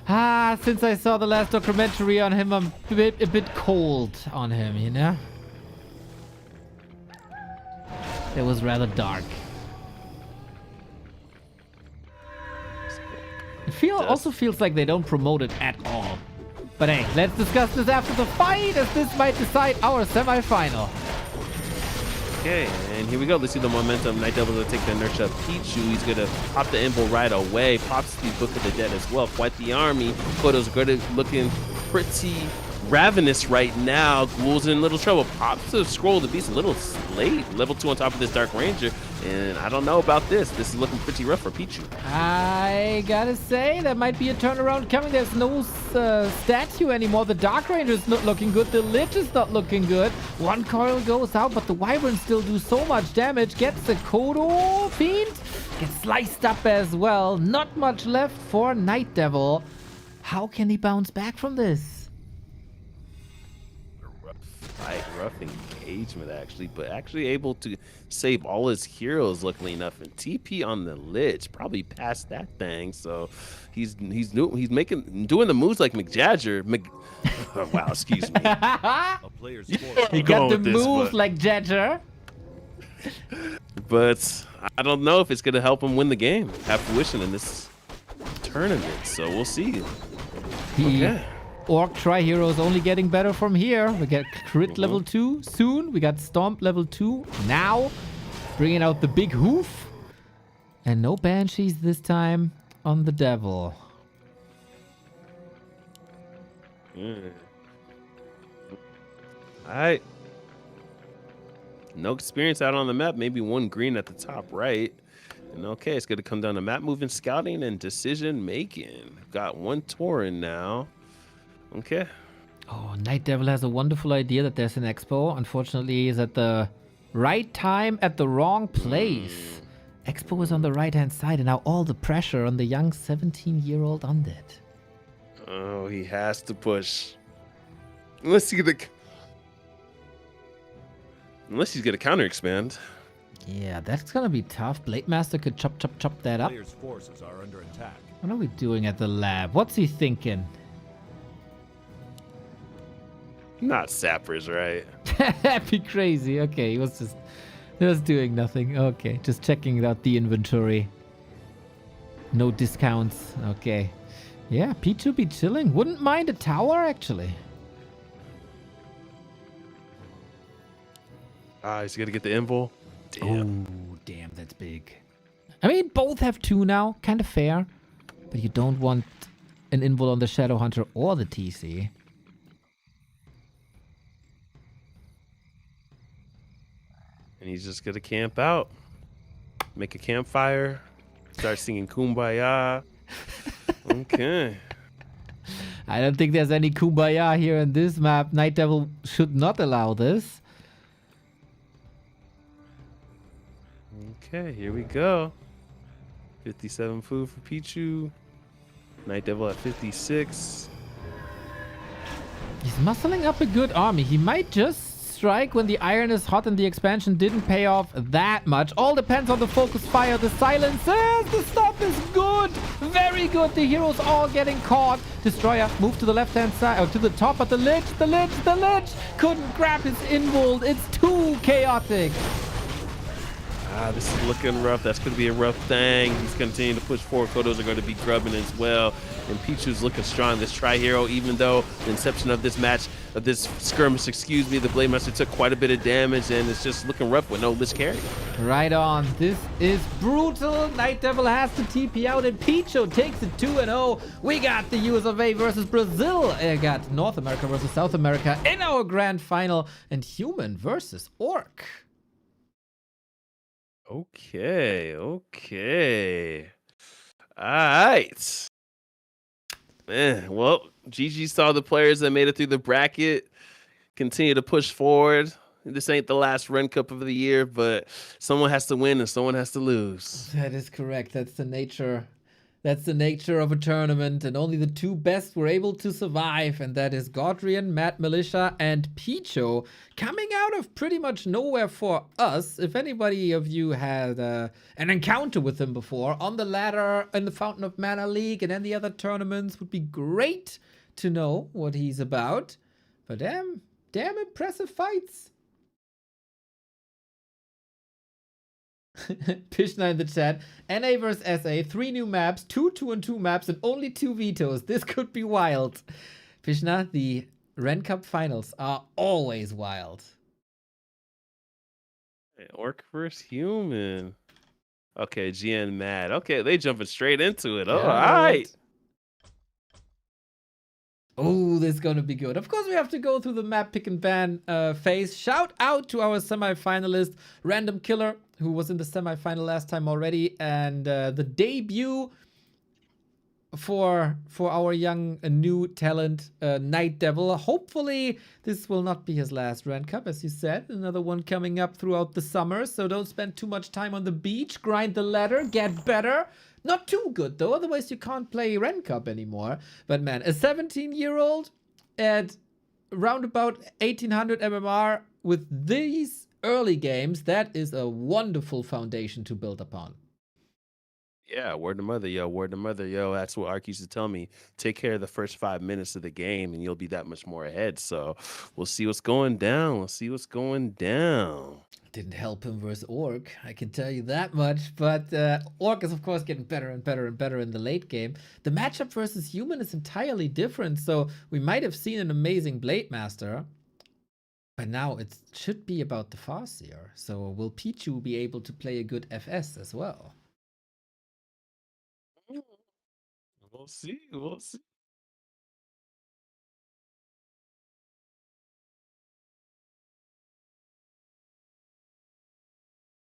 Since I saw the last documentary on him, I'm a bit cold on him, you know? It was rather dark. It also feels like they don't promote it at all. But hey, let's discuss this after the fight, as this might decide our semi-final. Okay, and here we go. Let's see the momentum. Night Devil gonna take the nurture of Pichu. He's gonna pop the Invul right away. Pops the Book of the Dead as well. Quite the army. Kodo's good looking pretty ravenous right now. Ghoul's in little trouble. Pops the Scroll of the Beast a little late. Level 2 on top of this Dark Ranger. And I don't know about this. This is looking pretty rough for Pichu. I gotta say, there might be a turnaround coming. There's no statue anymore. The Dark Ranger is not looking good. The Lich is not looking good. One coil goes out, but the Wyverns still do so much damage. Gets the Kodo Fiend. Gets sliced up as well. Not much left for Night Devil. How can he bounce back from this? Rough engagement actually, but actually able to save all his heroes luckily enough, and TP on the Lich, probably past that thing. So he's doing the moves like McJagger. Oh, wow, excuse me. A player's force. He got the moves like Jagger. But I don't know if it's gonna help him win the game, have fruition in this tournament. So we'll see. Okay. Orc Tri-Heroes only getting better from here. We get Crit level 2 soon. We got Stomp level 2 now. Bringing out the big hoof. And no Banshees this time on the Devil. Alright. No experience out on the map. Maybe one green at the top right. And okay, it's going to come down to map moving, scouting, and decision making. Got one Tauren now. Okay. Oh, Night Devil has a wonderful idea that there's an expo. Unfortunately, he's at the right time at the wrong place. Expo is on the right-hand side, and now all the pressure on the young 17-year-old undead. Oh, he has to push. Unless he's gonna counter expand. Yeah, that's gonna be tough. Blade Master could chop that up. Player's forces are under attack. What are we doing at the lab? What's he thinking? Not sappers, right? That'd be crazy. Okay, he was doing nothing. Okay, just checking out the inventory. No discounts. Okay. Yeah, Picho be chilling. Wouldn't mind a tower, actually. Ah, he's gonna get the invul. Damn. Oh, damn, that's big. I mean, both have 2 now. Kind of fair. But you don't want an invul on the Shadow Hunter or the TC. And he's just gonna camp out. Make a campfire. Start singing Kumbaya. Okay. I don't think there's any Kumbaya here in this map. Night Devil should not allow this. Okay, here we go. 57 food for Pichu. Night Devil at 56. He's muscling up a good army. He might just strike when the iron is hot and the expansion didn't pay off that much. All depends on the focus fire, the silences. The stuff is good. Very good. The heroes all getting caught. Destroyer, move to the left-hand side, or to the top, but the Lich couldn't grab his invul. It's too chaotic. Ah, this is looking rough. That's going to be a rough thing. He's continuing to push forward. Kodos are going to be grubbing as well. And Pichu's looking strong. This Tri-Hero, even though the inception of this match, of this skirmish, the Blade Master took quite a bit of damage, and it's just looking rough with no Lich carry. Right on. This is brutal. Night Devil has to TP out, and Picho takes it 2-0. We got the US of A versus Brazil. Got North America versus South America in our grand final, and Human versus Orc. Okay. All right. Man, well, GG saw the players that made it through the bracket continue to push forward. This ain't the last Ren Cup of the year, but someone has to win and someone has to lose. That is correct. That's the nature. That's the nature of a tournament, and only the 2 best were able to survive, and that is Godrian, Mad Militia, and Picho, coming out of pretty much nowhere for us. If anybody of you had an encounter with him before on the ladder in the Fountain of Mana League and any other tournaments, would be great to know what he's about. But damn impressive fights. Pishna in the chat. NA vs SA, 3 new maps, 2 2-2 maps, and only 2 vetoes. This could be wild. Pishna, the Ren Cup finals are always wild. Orc versus human. Okay, GN mad. Okay, they jumping straight into it. Oh, all right. Oh, this is gonna be good. Of course, we have to go through the map pick and ban phase. Shout out to our semi-finalist, Random Killer, who was in the semi-final last time already, and the debut for our young new talent, Night Devil. Hopefully, this will not be his last Ren Cup, as you said. Another one coming up throughout the summer, so don't spend too much time on the beach. Grind the ladder, get better. Not too good, though, otherwise you can't play Ren Cup anymore. But man, a 17-year-old at round about 1800 MMR with these early games, that is a wonderful foundation to build upon. Yeah, word to mother, yo. Word to mother, yo. That's what Ark used to tell me. Take care of the first 5 minutes of the game, and you'll be that much more ahead. So we'll see what's going down. We'll see what's going down. Didn't help him versus Orc, I can tell you that much. But Orc is, of course, getting better and better and better in the late game. The matchup versus Human is entirely different. So we might have seen an amazing Blade Master, but now it should be about the Farseer. So will Picho be able to play a good FS as well? We'll see. We'll see.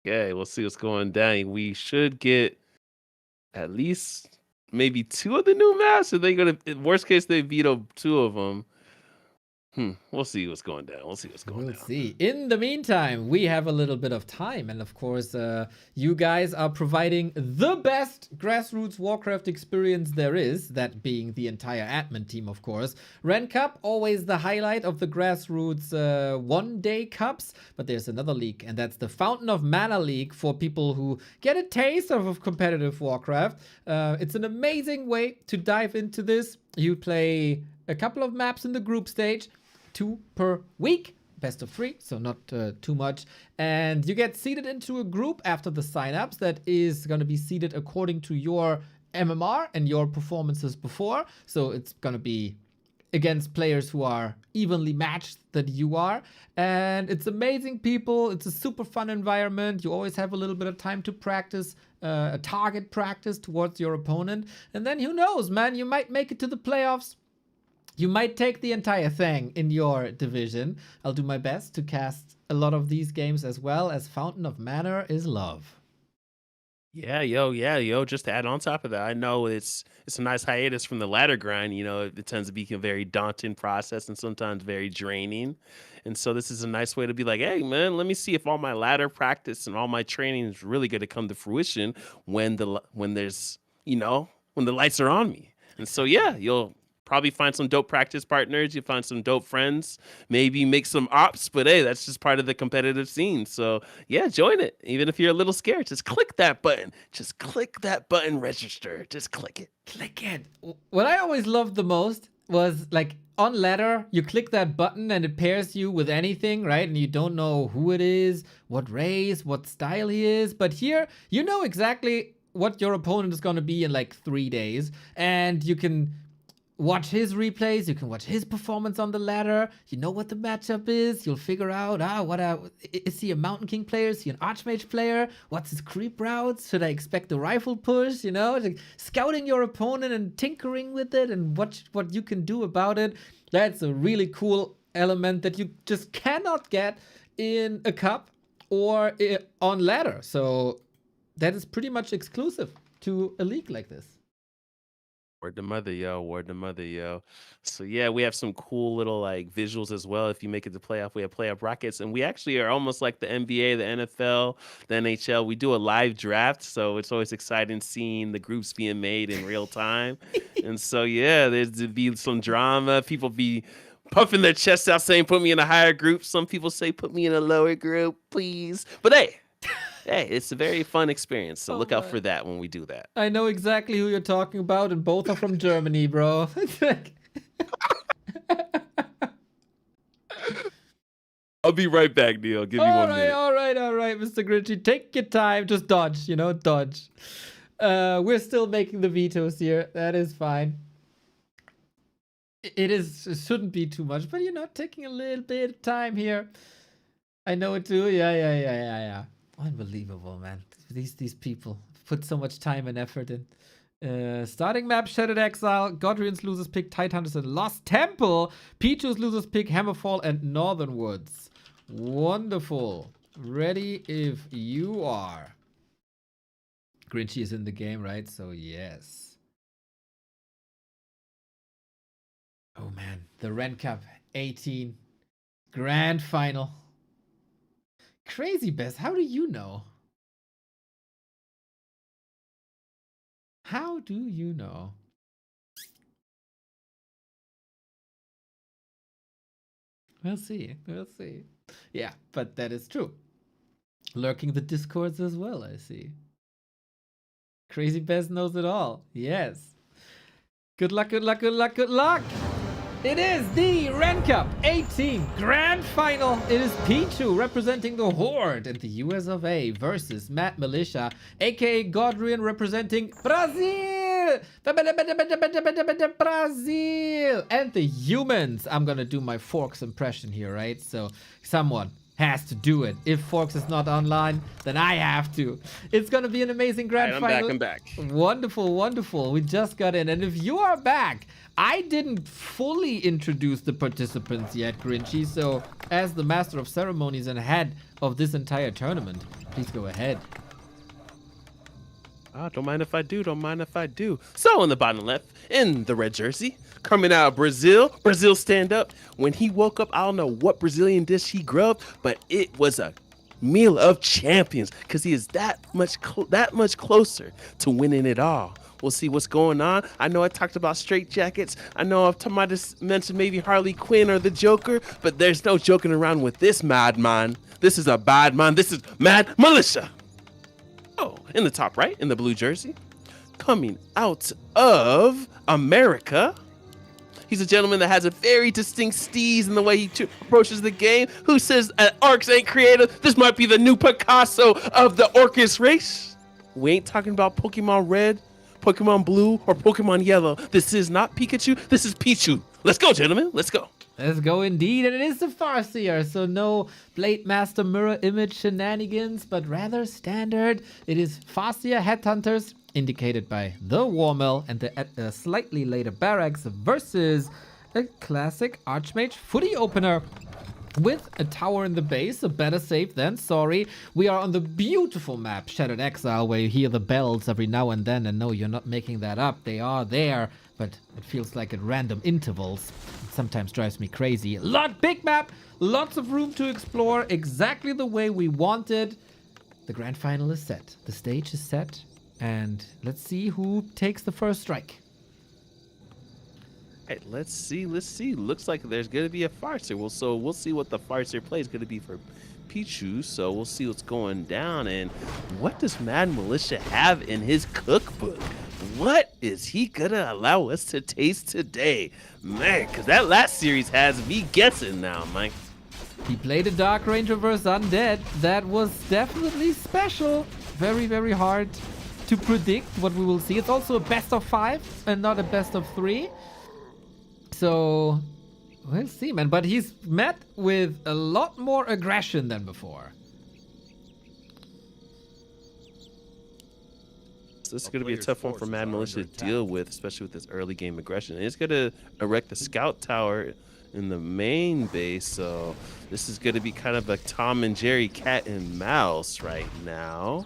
Okay, we'll see what's going down. We should get at least maybe 2 of the new maps. Are they gonna? Worst case, they veto 2 of them. We'll see what's going down. We'll see what's going We'll down. see. In the meantime, we have a little bit of time. And of course, you guys are providing the best grassroots Warcraft experience there is. That being the entire admin team, of course. Ren Cup, always the highlight of the grassroots one-day cups. But there's another league, and that's the Fountain of Mana League for people who get a taste of competitive Warcraft. It's an amazing way to dive into this. You play a couple of maps in the group stage, 2 per week, best of 3, so not too much. And you get seeded into a group after the signups that is going to be seeded according to your MMR and your performances before. So it's going to be against players who are evenly matched that you are. And it's amazing people. It's a super fun environment. You always have a little bit of time to practice, a target practice towards your opponent. And then who knows, man, you might make it to the playoffs. You might take the entire thing in your division. I'll do my best to cast a lot of these games as well, as Fountain of Mana is love. Yeah, yo. Just to add on top of that, I know it's a nice hiatus from the ladder grind. You know, it tends to be a very daunting process and sometimes very draining. And so this is a nice way to be like, hey, man, let me see if all my ladder practice and all my training is really going to come to fruition when there's, when the lights are on me. And so, yeah, you'll probably find some dope practice partners. You find some dope friends, maybe make some ops, but hey, that's just part of the competitive scene. So yeah, join it. Even if you're a little scared, just click that button. Just click that button, register. Just click it. Click it. What I always loved the most was like on ladder, you click that button and it pairs you with anything, right? And you don't know who it is, what race, what style he is. But here, you know exactly what your opponent is going to be in like 3 days. And you can watch his replays, you can watch his performance on the ladder, you know what the matchup is, you'll figure out, is he a Mountain King player, is he an Archmage player, what's his creep routes, should I expect a rifle push, like scouting your opponent and tinkering with it and what you can do about it. That's a really cool element that you just cannot get in a cup or on ladder, so that is pretty much exclusive to a league like this. Word to mother, yo. Word to mother, yo. So yeah, we have some cool little like visuals as well. If you make it to playoff, we have playoff brackets, and we actually are almost like the NBA, the NFL, the NHL. We do a live draft, so it's always exciting seeing the groups being made in real time. And so yeah, there's to be some drama. People be puffing their chests out saying, "Put me in a higher group." Some people say, "Put me in a lower group, please." But hey. Hey, it's a very fun experience, so look out for that when we do that. I know exactly who you're talking about, and both are from Germany, bro. I'll be right back, Neil. Give me 1 minute. All right, Mr. Grinchy. Take your time. Just dodge, dodge. We're still making the vetoes here. That is fine. It shouldn't be too much, but taking a little bit of time here. I know it too. Yeah. Unbelievable, man. These people put so much time and effort in. Starting map, Shattered Exile, Godrian's losers pick, Tidehunters and Lost Temple, Picho's losers pick, Hammerfall and Northern Woods. Wonderful. Ready if you are. Grinchy is in the game, right? So yes. Oh man, the Ren Cup 18 grand final. Crazy Best, how do you know? How do you know? We'll see. Yeah, but that is true. Lurking the discords as well, I see. Crazy Best knows it all. Yes. Good luck. It is the Ren Cup 18 Grand Final. It is Picho representing the Horde in the US of A versus Mad Militia, aka Godrian representing Brazil. Brazil. And the humans. I'm gonna do my Forks impression here, right? So someone has to do it. If Forks is not online, then I have to. It's gonna be an amazing grand final. I'm back. Wonderful. We just got in. And if you are back, I didn't fully introduce the participants yet, Grinchy. So as the master of ceremonies and head of this entire tournament, please go ahead. Don't mind if I do. So on the bottom left, in the red jersey, coming out of Brazil stand up. When he woke up, I don't know what Brazilian dish he grubbed, but it was a meal of champions because he is that much closer to winning it all. We'll see what's going on. I know I talked about straight jackets. I know I might have mentioned maybe Harley Quinn or the Joker, but there's no joking around with this madman. This is a bad man. This is Mad Militia. Oh, in the top right, in the blue jersey, coming out of America, he's a gentleman that has a very distinct steez in the way he approaches the game. Who says orcs ain't creative? This might be the new Picasso of the Orcus race. We ain't talking about Pokemon Red, Pokemon Blue, or Pokemon Yellow. This is not Pikachu. This is Picho. Let's go, gentlemen. Let's go. Let's go indeed, and it is the Farseer, so no Blade Master mirror image shenanigans, but rather standard. It is Farseer Headhunters, indicated by the Warmill and the slightly later Barracks versus a classic Archmage footy opener with a tower in the base, a better safe than sorry. We are on the beautiful map Shattered Exile, where you hear the bells every now and then, and no, you're not making that up. They are there, but it feels like at random intervals. It sometimes drives me crazy. Big map, lots of room to explore, exactly the way we wanted. The grand final is set. The stage is set, and let's see who takes the first strike. Hey, let's see. Looks like there's gonna be a Farseer. We'll see what the Farseer play is gonna be for Picho. So we'll see what's going down. And what does Mad Militia have in his cookbook? What is he gonna allow us to taste today, man? Because that last series has me guessing now, Mike. He played a Dark Ranger vs. Undead. That was definitely special. Very, very hard to predict what we will see. It's also a best of 5 and not a best of 3. So, we'll see, man. But he's met with a lot more aggression than before. So this is going to be a tough one for Mad Militia to deal with, especially with this early game aggression. And he's going to erect the scout tower in the main base. So this is going to be kind of a Tom and Jerry cat and mouse right now.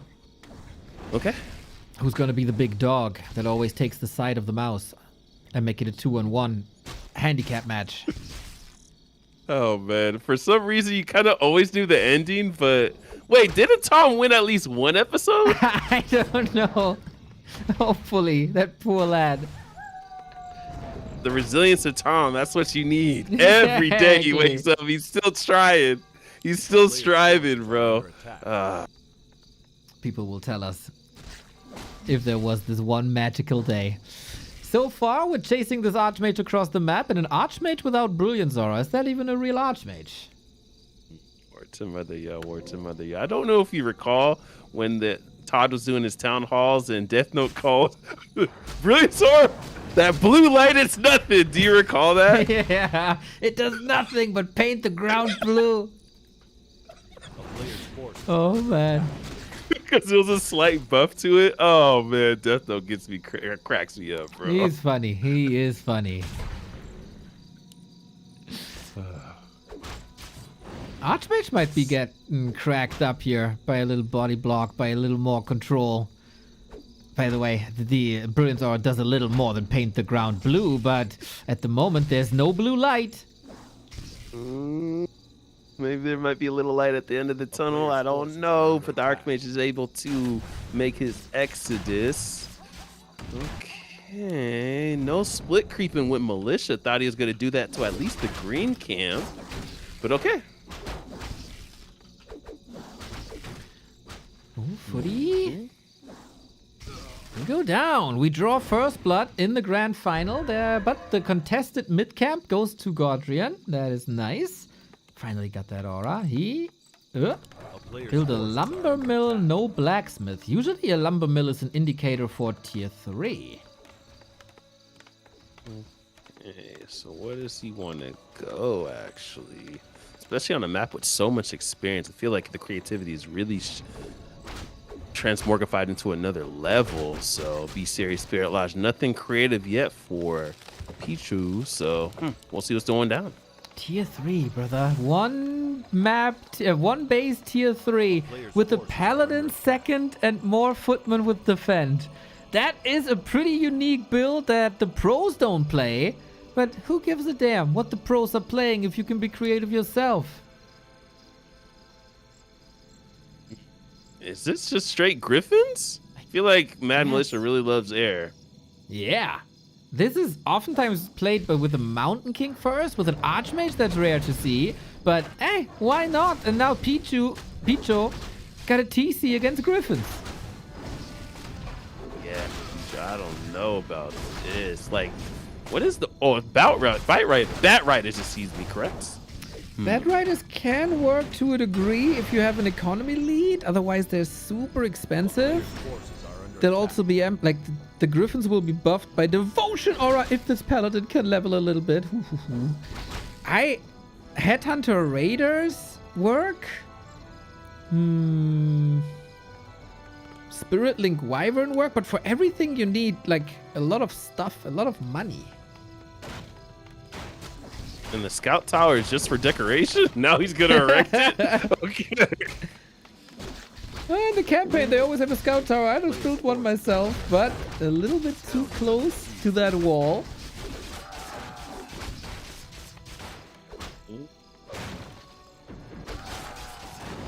Okay. Who's going to be the big dog that always takes the side of the mouse and make it a 2-on-1 handicap match? Oh man, for some reason you kind of always knew the ending, but wait, didn't Tom win at least one episode? I don't know. Hopefully, that poor lad. The resilience of Tom, that's what you need. Every day he wakes up, he's still trying. He's still striving, bro. People will tell us if there was this one magical day. So far, we're chasing this Archmage across the map, and an Archmage without Brilliance Aura. Is that even a real Archmage? War to Mother, yeah. I don't know if you recall when Todd was doing his town halls and Death Note called Brilliance Aura. That blue light, it's nothing. Do you recall that? Yeah, it does nothing but paint the ground blue. Oh man. Because there was a slight buff to it. Oh man, Death Note gets me cracks me up, bro. He's funny. He is funny. Archmage might be getting cracked up here by a little body block, by a little more control. By the way, the Brilliant Aura does a little more than paint the ground blue, but at the moment there's no blue light. Maybe there might be a little light at the end of the tunnel. I don't know, but the Archmage is able to make his exodus. Okay, no split creeping with Militia. Thought he was going to do that to at least the green camp, but okay. Ooh, footy. We go down. We draw first blood in the grand final there, but the contested mid camp goes to Godrian. That is nice. Finally got that aura. He build a lumber mill, no blacksmith. Usually a lumber mill is an indicator for tier 3. Okay, so where does he want to go actually? Especially on a map with so much experience. I feel like the creativity is really transmorgified into another level. So be serious, Spirit Lodge. Nothing creative yet for Picho. So we'll see what's going down. Tier 3, brother. One map, one base tier 3 with a paladin second and more footmen with defend. That is a pretty unique build that the pros don't play. But who gives a damn what the pros are playing if you can be creative yourself? Is this just straight Griffins? I feel like Mad Militia really loves air. Yeah. This is oftentimes played with a Mountain King first, with an Archmage. That's rare to see. But hey, why not? And now Picho got a TC against Griffins. Yeah, Picho, I don't know about this. Like, what is the Bat Riders just sees me, correct? Bat Riders can work to a degree if you have an economy lead. Otherwise, they're super expensive. They'll also be like the Griffins will be buffed by Devotion Aura if this Paladin can level a little bit. Headhunter Raiders work. Spirit Link Wyvern work, but for everything you need like a lot of stuff, a lot of money. And the Scout Tower is just for decoration? Now he's gonna erect it? Okay. In the campaign, they always have a Scout Tower. I just built one myself, but a little bit too close to that wall.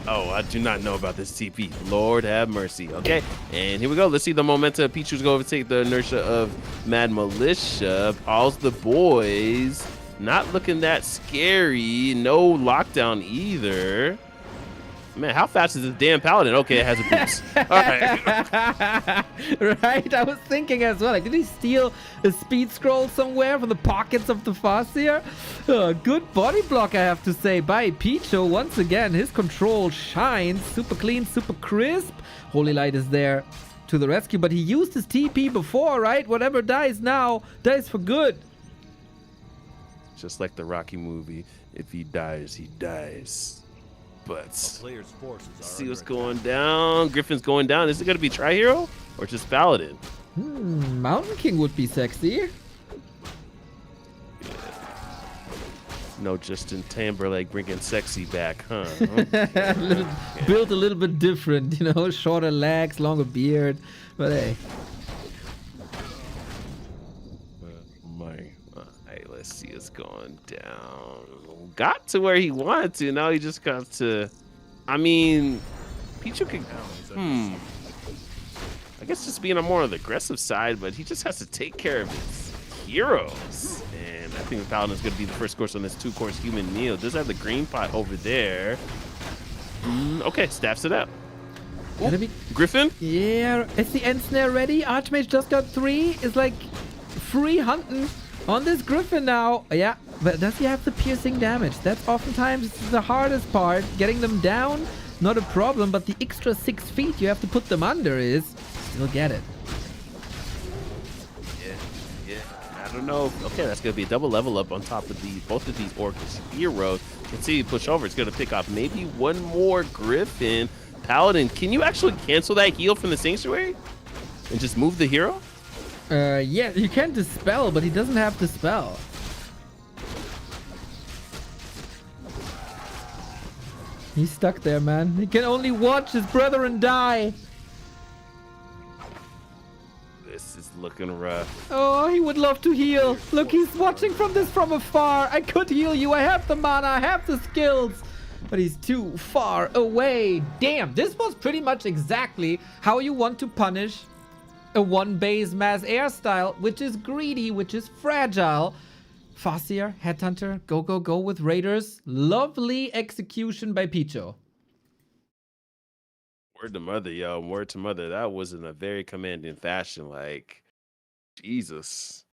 Oh, I do not know about this TP. Lord have mercy. Okay, and here we go. Let's see the momentum. Picho's going to take the inertia of Mad Militia. All's the boys. Not looking that scary. No lockdown either. Man, how fast is this damn Paladin? Okay, it has a boost. All right. Right? I was thinking as well. Like, did he steal a speed scroll somewhere from the pockets of the Farseer? Good body block, I have to say, by Picho. Once again, his control shines. Super clean, super crisp. Holy Light is there to the rescue, but he used his TP before, right? Whatever dies now, dies for good. Just like the Rocky movie, if he dies, he dies. But see what's going down. Griffin's going down. Is it going to be Tri-Hero or just Paladin? Mountain King would be sexy. Yeah. No Justin Timberlake bringing sexy back, huh? Built a little bit different, you know, shorter legs, longer beard. But hey. Let's see what's going down. Got to where he wanted to. Now he just got to. I mean, Picho can. I guess just being on more on the aggressive side, but he just has to take care of his heroes. And I think the Paladin is going to be the first course on this 2-course human meal. Does have the green pot over there. Okay, staffs it up. Griffin? Yeah, is the end snare ready? Archmage just got 3. It's like free hunting on this Griffin now. Yeah, but does he have the piercing damage? That's oftentimes the hardest part. Getting them down, not a problem, but the extra 6 feet you have to put them under is still get it. Yeah, I don't know. Okay, that's gonna be a double level up on top of both of these Orcish heroes. Continue to push over. It's gonna pick off maybe one more Griffin. Paladin, can you actually cancel that heal from the Sanctuary? And just move the hero? Yeah, you can dispel, but he doesn't have dispel. He's stuck there, man. He can only watch his brethren die. This is looking rough. Oh, he would love to heal. Look, he's watching from afar. I could heal you. I have the mana. I have the skills. But he's too far away. Damn, this was pretty much exactly how you want to punish a one-base mass air style, which is greedy, which is fragile. Farseer, Headhunter, go with Raiders. Lovely execution by Picho. Word to mother, yo. Word to mother. That was in a very commanding fashion. Like, Jesus.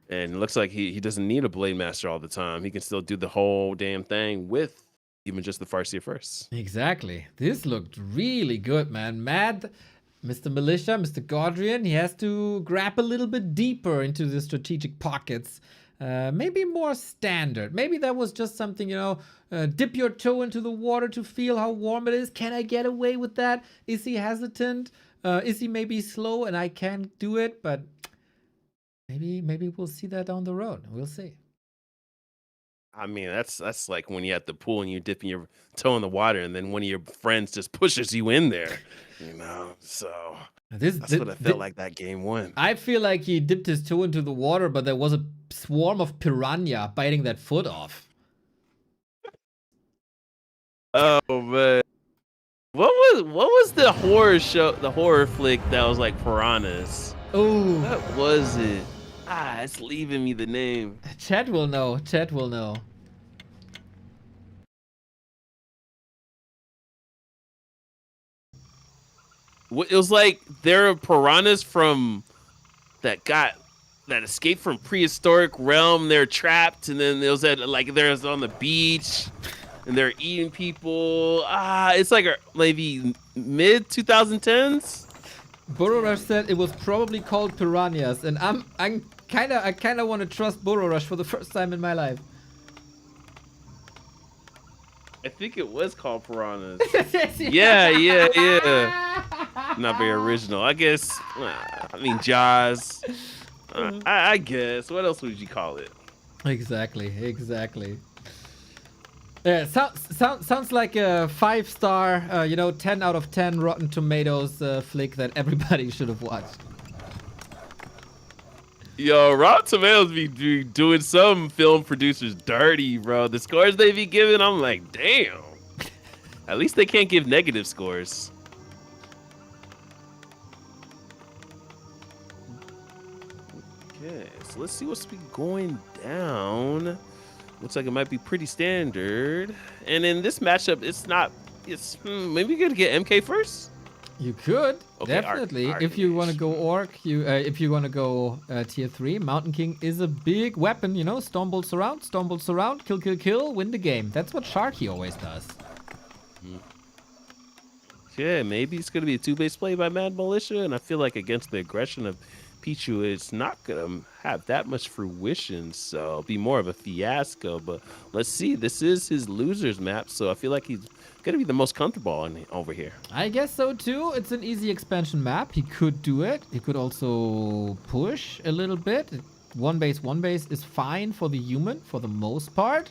And it looks like he doesn't need a Blade Master all the time. He can still do the whole damn thing with even just the Farseer first. Exactly. This looked really good, man. Mad Mr. Militia, Mr. Godrian, he has to grab a little bit deeper into the strategic pockets. Maybe more standard. Maybe that was just something, you know, dip your toe into the water to feel how warm it is. Can I get away with that? Is he hesitant? Is he maybe slow and I can't do it? But maybe we'll see that down the road. We'll see. I mean, that's like when you're at the pool and you're dipping your toe in the water and then one of your friends just pushes you in there, you know? So that's what I felt like that game won. I feel like he dipped his toe into the water, but there was a swarm of piranha biting that foot off. Oh, man. What was the horror show, the horror flick that was like piranhas? Oh. What was it? It's leaving me the name. Chat will know. Chat will know. It was like there are piranhas from that escaped from prehistoric realm. They're trapped, and then there's on the beach, and they're eating people. It's like maybe mid 2010s. Burrorush said it was probably called piranhas, and I kind of want to trust Burrorush for the first time in my life. I think it was called piranhas. yeah. Not very original, I guess. I mean, Jaws. I guess. What else would you call it? Exactly. Yeah, sounds like a 5-star, 10 out of 10 Rotten Tomatoes flick that everybody should have watched. Yo, Rotten Tomatoes be doing some film producers dirty, bro. The scores they be giving, I'm like, damn. At least they can't give negative scores. Okay, so let's see what's been going down. Looks like it might be pretty standard. And in this matchup, maybe you're gonna get MK first? You could, okay, definitely. If you want to go Orc, if you want to go tier 3, Mountain King is a big weapon, Stormbolt surround, kill, win the game. That's what Sharky always does. Yeah, maybe it's gonna be a 2-base play by Mad Militia, and I feel like against the aggression of Picho, it's not gonna have that much fruition, so it'll be more of a fiasco. But let's see, this is his losers map, so I feel like he's gonna be the most comfortable over here. I guess so too. It's an easy expansion map. He could do it. He could also push a little bit. One base is fine for the human for the most part,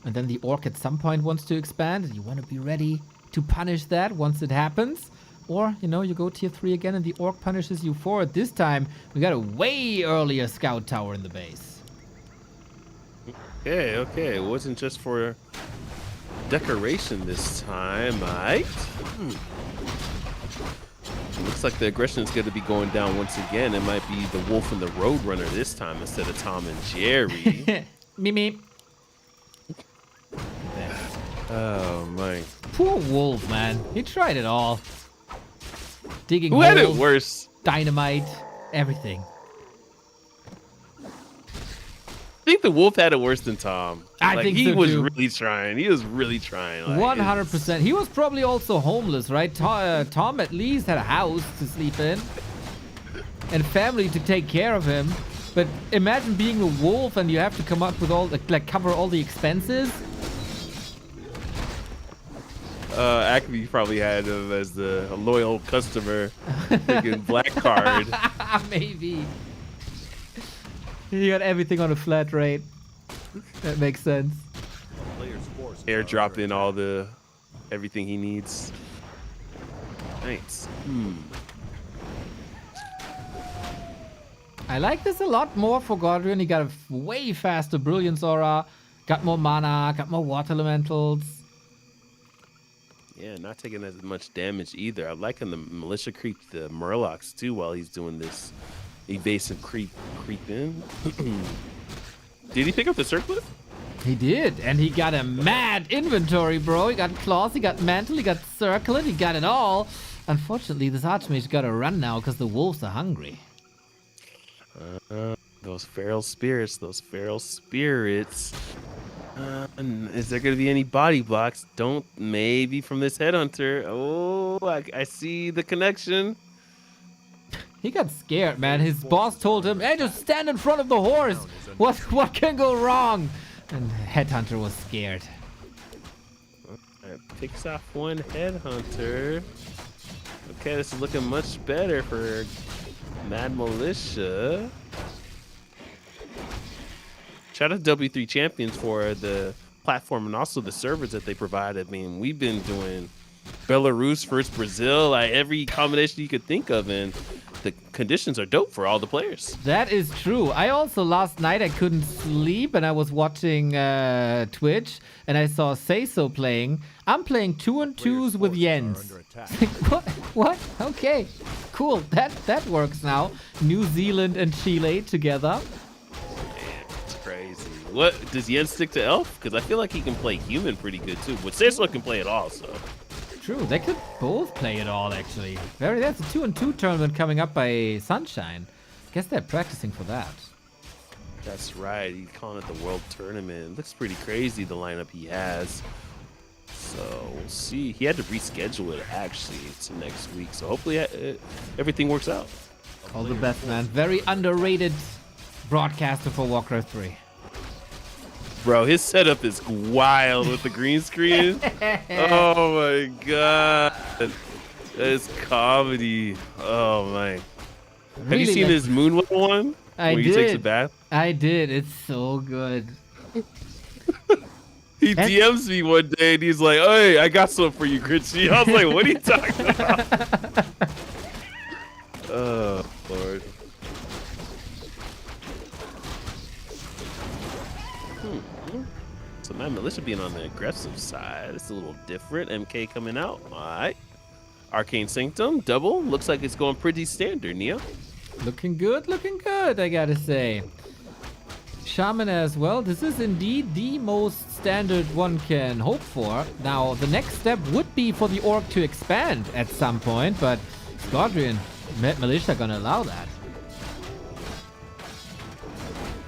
and then the Orc at some point wants to expand, and you want to be ready to punish that once it happens. Or, you go tier 3 again and the Orc punishes you for it. This time, we got a way earlier scout tower in the base. Okay. It wasn't just for decoration this time, right? Looks like the aggression is going to be going down once again. It might be the Wolf and the Roadrunner this time instead of Tom and Jerry. Me. Oh, my. Poor Wolf, man. He tried it all. Digging Who holes, had it worse? Dynamite, everything. I think the Wolf had it worse than Tom. I think he so was too. really trying. He was really trying. 100%. He was probably also homeless, right? Tom at least had a house to sleep in and family to take care of him. But imagine being a wolf and you have to come up with cover all the expenses. Acme probably had him as a loyal customer. Freaking black card. Maybe. He got everything on a flat rate. That makes sense. Players' forces Airdrop are in all the everything he needs. Nice. I like this a lot more for Godrian. He got a way faster Brilliance Aura, got more mana, got more Water Elementals. Yeah, not taking as much damage either. I like him the militia creep the Murlocs too while he's doing this evasive creep in. Did he pick up the circlet? He did, and he got a mad inventory, bro. He got claws, he got mantle, he got circlet, he got it all. Unfortunately, this Archmage got to run now because the wolves are hungry. Those feral spirits, Is there going to be any body blocks? Don't, maybe from this headhunter. Oh, I see the connection. He got scared, man. His boss told him, hey, just stand in front of the horse. What can go wrong? And Headhunter was scared. Picks off one headhunter. Okay, this is looking much better for Mad Militia. Shout out to W3 Champions for the platform and also the servers that they provide. I mean, we've been doing Belarus versus Brazil, like every combination you could think of, and the conditions are dope for all the players. That is true. I also, last night, I couldn't sleep and I was watching Twitch and I saw Seiso playing. I'm playing 2-on-2s with Jens. What? Okay, cool. That works now. New Zealand and Chile together. It's crazy. What, does Jens stick to Elf? Because I feel like he can play human pretty good too, but Seiso can play it all, so. True, they could both play it all, actually. That's a 2-on-2 tournament coming up by Sunshine. Guess they're practicing for that. That's right. He's calling it the World Tournament. Looks pretty crazy, the lineup he has. So we'll see. He had to reschedule it actually to next week. So hopefully everything works out. All the best, man. Very underrated broadcaster for Warcraft 3. Bro, his setup is wild with the green screen. Oh my god. That's comedy. Oh my. Have you seen his Moonwell one? I where did. he takes a bath? I did. It's so good. He DMs me one day and he's like, hey, I got some for you, Gritchy. I was like, what are you talking about? Oh, Lord. So Mad Militia being on the aggressive side. It's a little different. MK coming out. All right. Arcane Sanctum, double. Looks like it's going pretty standard, Neo. Looking good, I gotta say. Shaman as well. This is indeed the most standard one can hope for. Now, the next step would be for the orc to expand at some point, but Godrian, Mad Militia gonna allow that.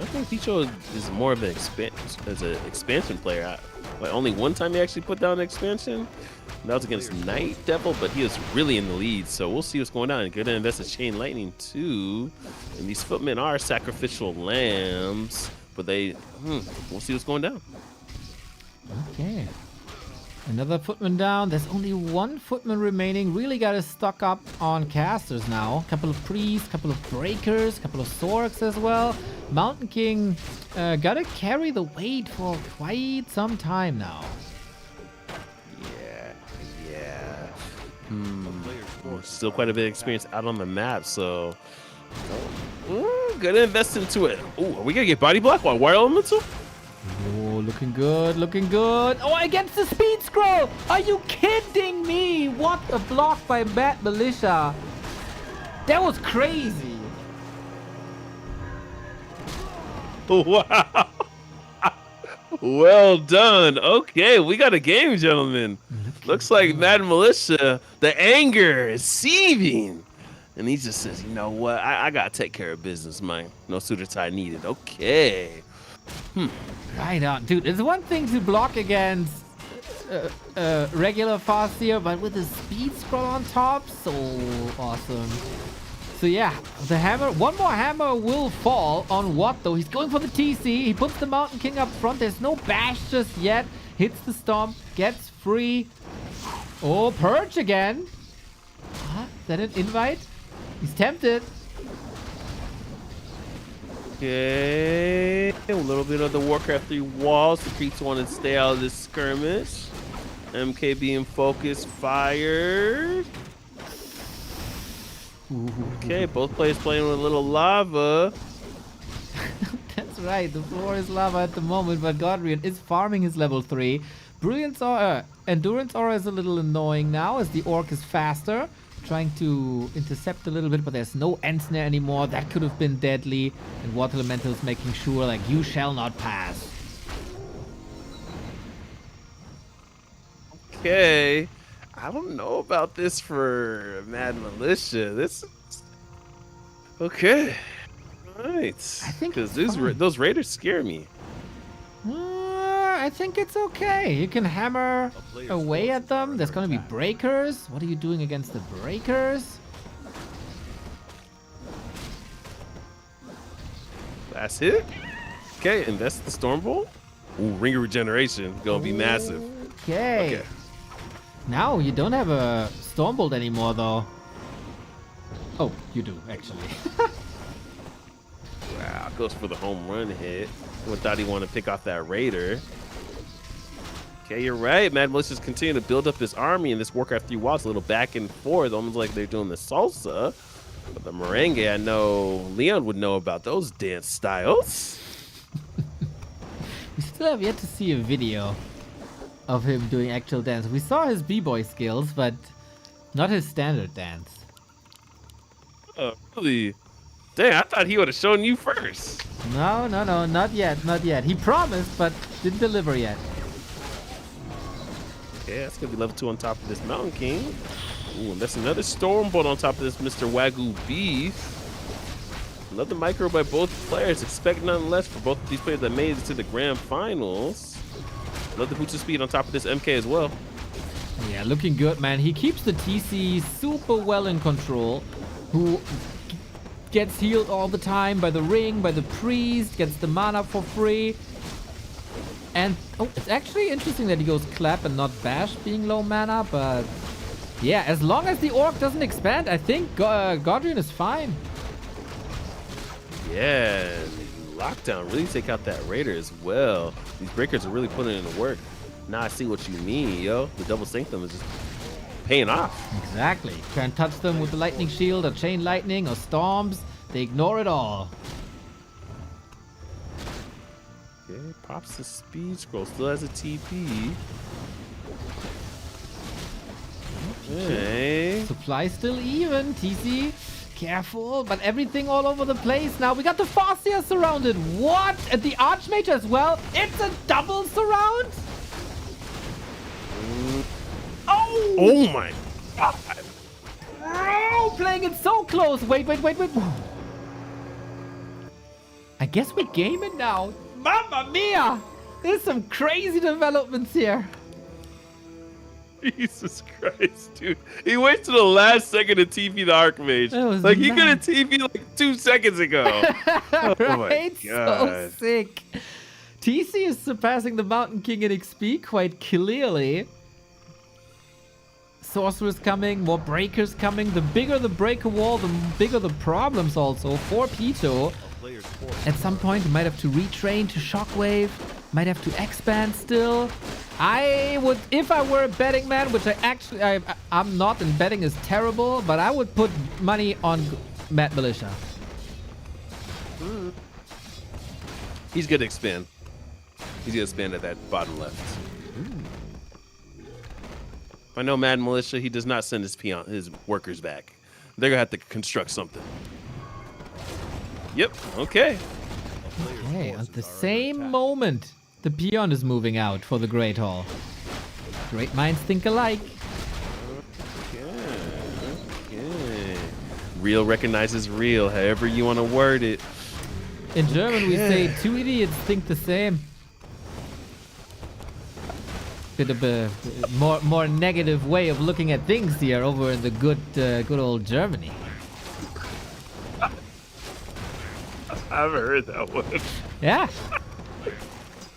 I think Picho is more of an expansion player. Like only one time he actually put down an expansion. That was against Night Devil, but he was really in the lead. So we'll see what's going on. Good to invest in Chain Lightning too. And these footmen are sacrificial lambs, but we'll see what's going down. Okay. Another footman down. There's only one footman remaining. Really got to stock up on casters now. Couple of priests, couple of breakers, couple of sorks as well. Mountain King gotta carry the weight for quite some time now. Yeah. Still quite a bit of experience out on the map, so gotta invest into it. Ooh, are we gonna get body block while Wild Elemental? Oh, looking good, looking good. Oh, against the speed scroll! Are you kidding me? What a block by Mad Militia. That was crazy. Wow. Well done. Okay, we got a game, gentlemen. Looks like Mad Militia, the anger is seething. And he just says, you know what? I gotta take care of business, man. No suitor tie needed. Okay. Right on. Dude, it's one thing to block against regular Farseer, but with the speed scroll on top, so awesome. So yeah, the hammer, one more hammer will fall on what though? He's going for the TC. He puts the Mountain King up front. There's no bash just yet. Hits the stomp, gets free. Oh, Purge again. Huh? Is that an invite? He's tempted. Okay. A little bit of the Warcraft 3 walls. The creeps want to stay out of this skirmish. MK being focused, fired. Okay, both players playing with a little lava. That's right, the floor is lava at the moment, but Godrian is farming his level 3. Brilliance Aura, Endurance Aura is a little annoying now as the Orc is faster. Trying to intercept a little bit, but there's no end snare anymore. That could have been deadly. And Water Elemental is making sure, like, you shall not pass. Okay. I don't know about this for Mad Militia. This is... Okay. Alright. I think because it's fine. those raiders scare me. I think it's okay. You can hammer away at them. There's gonna be breakers. What are you doing against the breakers? Last hit. Okay, invest the Storm Bolt. Ooh, Ring of Regeneration. Gonna be massive. Okay. Okay. Now you don't have a Stormbolt anymore, though. Oh, you do, actually. Wow, goes for the home run hit. Who thought he wanted to pick off that Raider? Okay, you're right. Mad Militia's continuing to build up his army, and this Warcraft 3 wall is a little back and forth, almost like they're doing the salsa. But the merengue, I know Leon would know about those dance styles. We still have yet to see a video of him doing actual dance. We saw his b-boy skills, but not his standard dance. Oh, really? Dang, I thought he would have shown you first. No, not yet, not yet. He promised, but didn't deliver yet. Okay, that's gonna be level 2 on top of this Mountain King. Ooh, and that's another Stormbolt on top of this Mr. Wagyu Beef. Another micro by both players. Expect nothing less for both of these players that made it to the grand finals. Another boost of speed on top of this MK as well. Yeah, looking good, man. He keeps the TC super well in control. Who gets healed all the time by the ring, by the priest, gets the mana for free. And, oh, it's actually interesting that he goes clap and not bash being low mana, but yeah, as long as the orc doesn't expand, I think Godrian is fine. Yeah, lockdown really take out that Raider as well. These breakers are really putting in the work. Now I see what you mean, yo. The double sanctum is just paying off. Exactly. Can't touch them with the lightning shield or chain lightning or storms. They ignore it all. Okay, pops the speed scroll. Still has a TP. Okay. Supply still even. TC, careful, but everything all over the place. Now we got the Farseer surrounded. What? And the Archmage as well? It's a double surround? Oh! Oh my god. Oh, playing it so close. Wait. I guess we game it now. Mamma mia! There's some crazy developments here. Jesus Christ, dude. He waited to the last second to TP the Archmage. That was Like, he could have nuts. TP like 2 seconds ago. Oh my Right? So god. sick. TC is surpassing the Mountain King in XP quite clearly. Sorcerers coming, more breakers coming. The bigger the breaker wall, the bigger the problems also for Picho. At some point, you might have to retrain to Shockwave. Might have to expand still. I would, if I were a betting man, which I'm not, and betting is terrible, but I would put money on Mad Militia. He's gonna expand. He's gonna expand at that bottom left. If I know Mad Militia, he does not send his workers back. They're gonna have to construct something. Yep, okay. Okay, at the same moment, the peon is moving out for the Great Hall. Great minds think alike. Okay. Real recognizes real, however you want to word it. In German, we say two idiots think the same. Bit of a more negative way of looking at things here over in the good old Germany. I haven't heard that one. Yeah.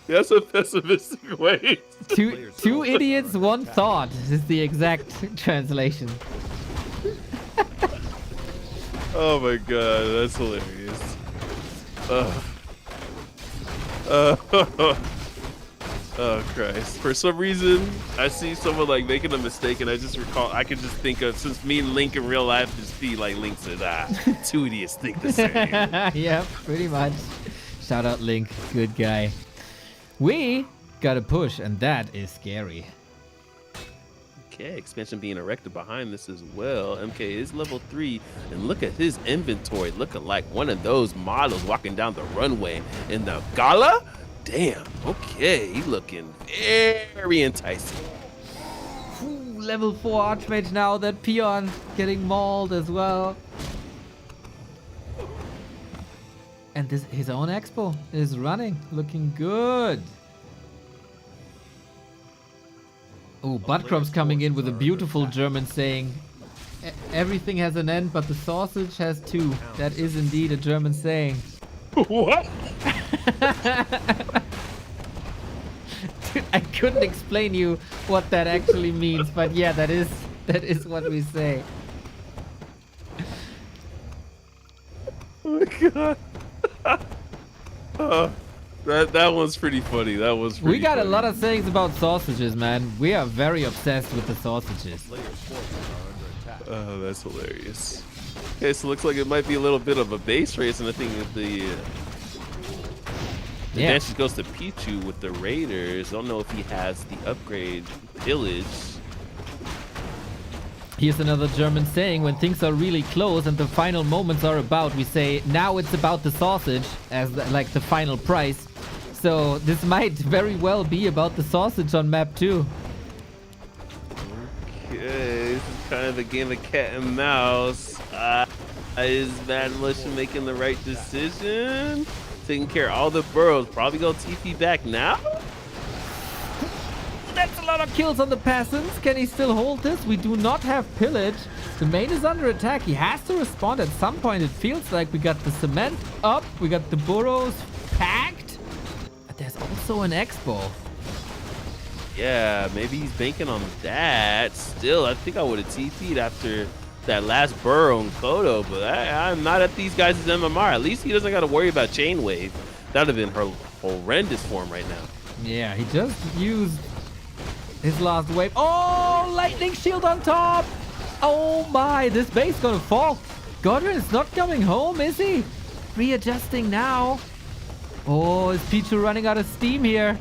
That's a pessimistic way. Two idiots, one thought is the exact translation. Oh my god, that's hilarious. Oh Christ. For some reason, I see someone like making a mistake and I just recall, I can just think of, since me and Link in real life just be like Link says, two idiots think the same. Yeah, pretty much. Shout out Link, good guy. We got a push and that is scary. Okay, expansion being erected behind this as well. MK is level 3, and look at his inventory, looking like one of those models walking down the runway in the gala. Damn, okay, he looking very enticing. Ooh, level 4 Archmage now, that peon getting mauled as well. And this, his own expo is running, looking good. Oh, Buttcrumb's coming in with a beautiful German saying, everything has an end, but the sausage has two. That is indeed a German saying. What? Dude, I couldn't explain you what that actually means, but yeah, that is what we say. Oh my god. That one's pretty funny. That was pretty We got funny. a lot of sayings about sausages, man. We are very obsessed with the sausages. Oh, that's hilarious. Okay, so it looks like it might be a little bit of a base race, and I think that the advantage goes to Picho with the Raiders. I don't know if he has the upgrade pillage. Here's another German saying, when things are really close and the final moments are about, we say, now it's about the sausage, as like the final price. So this might very well be about the sausage on map 2. Okay, this is kind of a game of cat and mouse. Is Mad Militia making the right decision? Taking care of all the burrows. Probably go TP back now? That's a lot of kills on the peasants. Can he still hold this? We do not have pillage. The main is under attack. He has to respond at some point. It feels like we got the cement up. We got the burrows packed. But there's also an expo. Yeah, maybe he's banking on that. Still, I think I would have TP'd after that last burrow in Kodo, but I'm not at these guys' MMR. At least he doesn't got to worry about Chain Wave. That would have been her horrendous form right now. Yeah, he just used his last wave. Oh, lightning shield on top. Oh my, this base gonna fall. Godwin is not coming home, is he? Readjusting now. Oh, is Picho running out of steam here?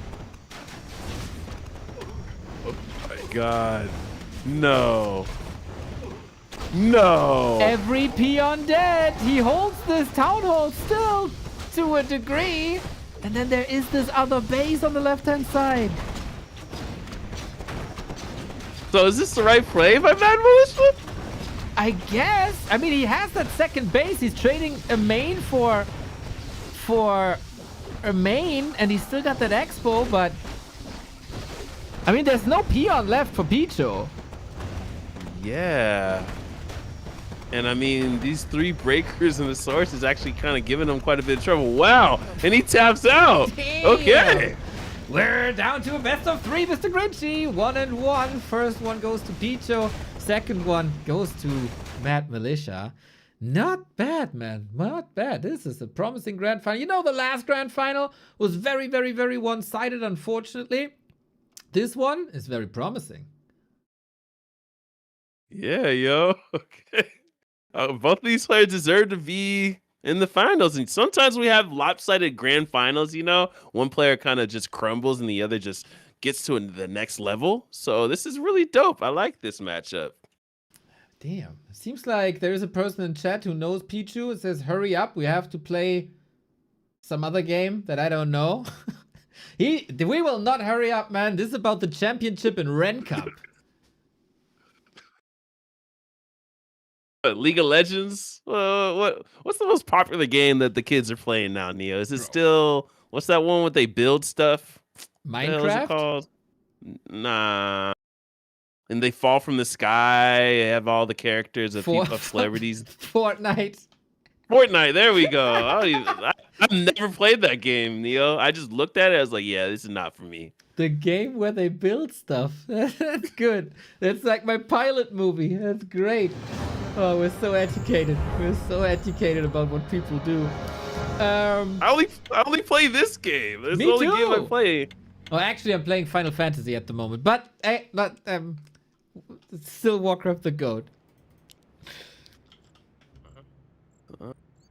Oh my god. No. No. Every peon dead. He holds this town hall still to a degree. And then there is this other base on the left-hand side. So is this the right play by Mad Militia? I guess. I mean, he has that second base. He's trading a main for a main, and he's still got that expo, but I mean, there's no peon left for Picho. Yeah. And I mean, these 3 breakers and the source is actually kind of giving him quite a bit of trouble. Wow. And he taps out. Damn. Okay. We're down to a best of 3, Mr. Grinchy. 1-1. First one goes to Picho. Second one goes to Mad Militia. Not bad, man. Not bad. This is a promising grand final. You know, the last grand final was very, very, very one-sided, unfortunately. This one is very promising. Yeah, yo. Okay. Both of these players deserve to be in the finals. And sometimes we have lopsided grand finals, you know? One player kind of just crumbles and the other just gets to the next level. So this is really dope. I like this matchup. Damn. Seems like there is a person in chat who knows Pichu. It says, hurry up. We have to play some other game that I don't know. We will not hurry up, man. This is about the championship in Ren Cup. League of Legends? What's the most popular game that the kids are playing now, Neo? Is it still, what's that one where they build stuff? What the hell is it Minecraft? called? Nah. And they fall from the sky. They have all the characters of, of celebrities. Fortnite. Fortnite. There we go. I've never played that game, Neo. I just looked at it. I was like, yeah, this is not for me. The game where they build stuff. That's good. That's like my pilot movie. That's great. Oh, we're so educated. We're so educated about what people do. I only play this game. That's Me the only too. game I play. Oh, actually, I'm playing Final Fantasy at the moment, but it's still Warcraft the GOAT.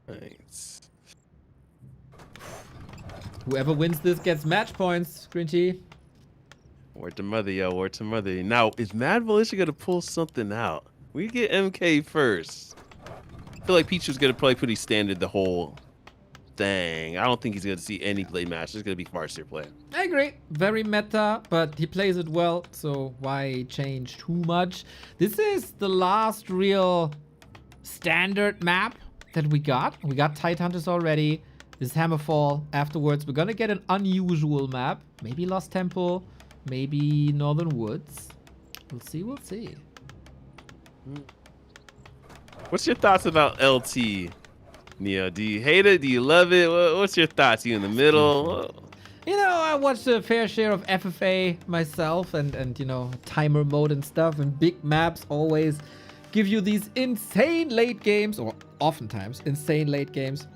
Nice. Whoever wins this gets match points. Green tea. Word to mother, yo. Word to mother. Now, is Mad Militia gonna pull something out? We get MK first. I feel like Picho's gonna probably pretty standard the whole thing. I don't think he's gonna see any play match. It's gonna be Farseer play. I agree. Very meta, but he plays it well, so why change too much? This is the last real standard map that we got. We got Tidehunters already. This Hammerfall. Afterwards, we're gonna get an unusual map. Maybe Lost Temple, maybe Northern Woods. We'll see, we'll see. What's your thoughts about LT, Neo? Do you hate it? Do you love it? What's your thoughts? You in the middle? You know, I watched a fair share of FFA myself and you know, timer mode and stuff, and big maps always give you these insane late games, or oftentimes insane late games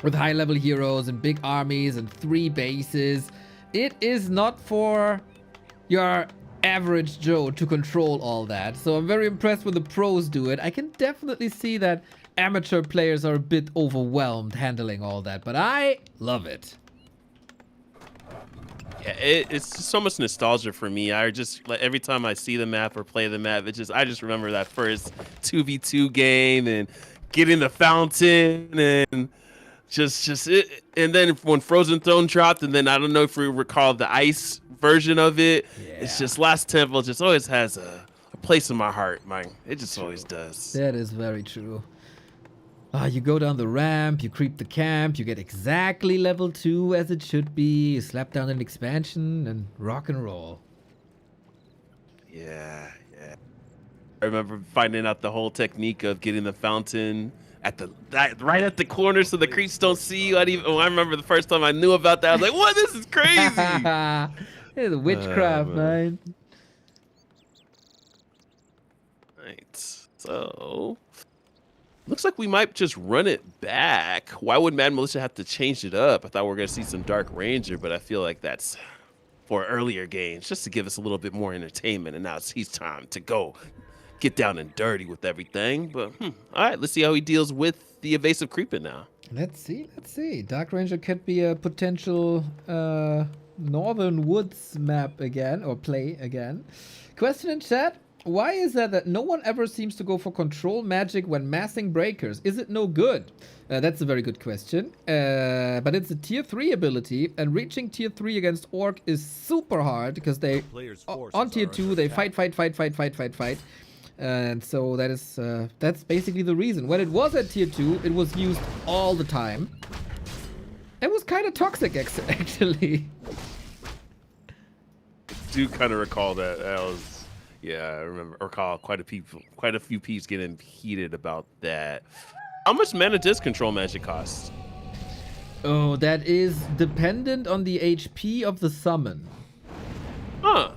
with high level heroes and big armies and 3 bases. It is not for your average Joe to control all that. So I'm very impressed when the pros do it. I can definitely see that amateur players are a bit overwhelmed handling all that, but I love it. Yeah, it's just so much nostalgia for me. I just like every time I see the map or play the map, I just remember that first 2v2 game and getting the fountain and just it. And then when Frozen Throne dropped, and then I don't know if you recall the ice version of it. Yeah. It's just Last Temple just always has a place in my heart, man. It just always does. That is very true. You go down the ramp, you creep the camp, you get exactly level 2 as it should be, you slap down an expansion, and rock and roll. Yeah. I remember finding out the whole technique of getting the fountain right at the corner so the creeps don't see you. I remember the first time I knew about that, I was like, what? This is crazy. It's witchcraft, man. Right. So looks like we might just run it back. Why would Mad Militia have to change it up? I thought we were going to see some Dark Ranger, but I feel like that's for earlier games, just to give us a little bit more entertainment. And now it's time to go get down and dirty with everything. But all right, let's see how he deals with the evasive creeping now. Let's see. Dark Ranger could be a potential Northern Woods map again, or play again. Question in chat. Why is that no one ever seems to go for control magic when massing breakers? Is it no good? That's a very good question. But it's a tier 3 ability, and reaching tier 3 against Orc is super hard because they on tier 2 they fight. And so that's basically the reason. When it was at tier 2, it was used all the time. It was kind of toxic actually. I do kind of recall that. I recall quite a few peeps getting heated about that. How much mana does control magic cost? Oh, that is dependent on the HP of the summon. Huh.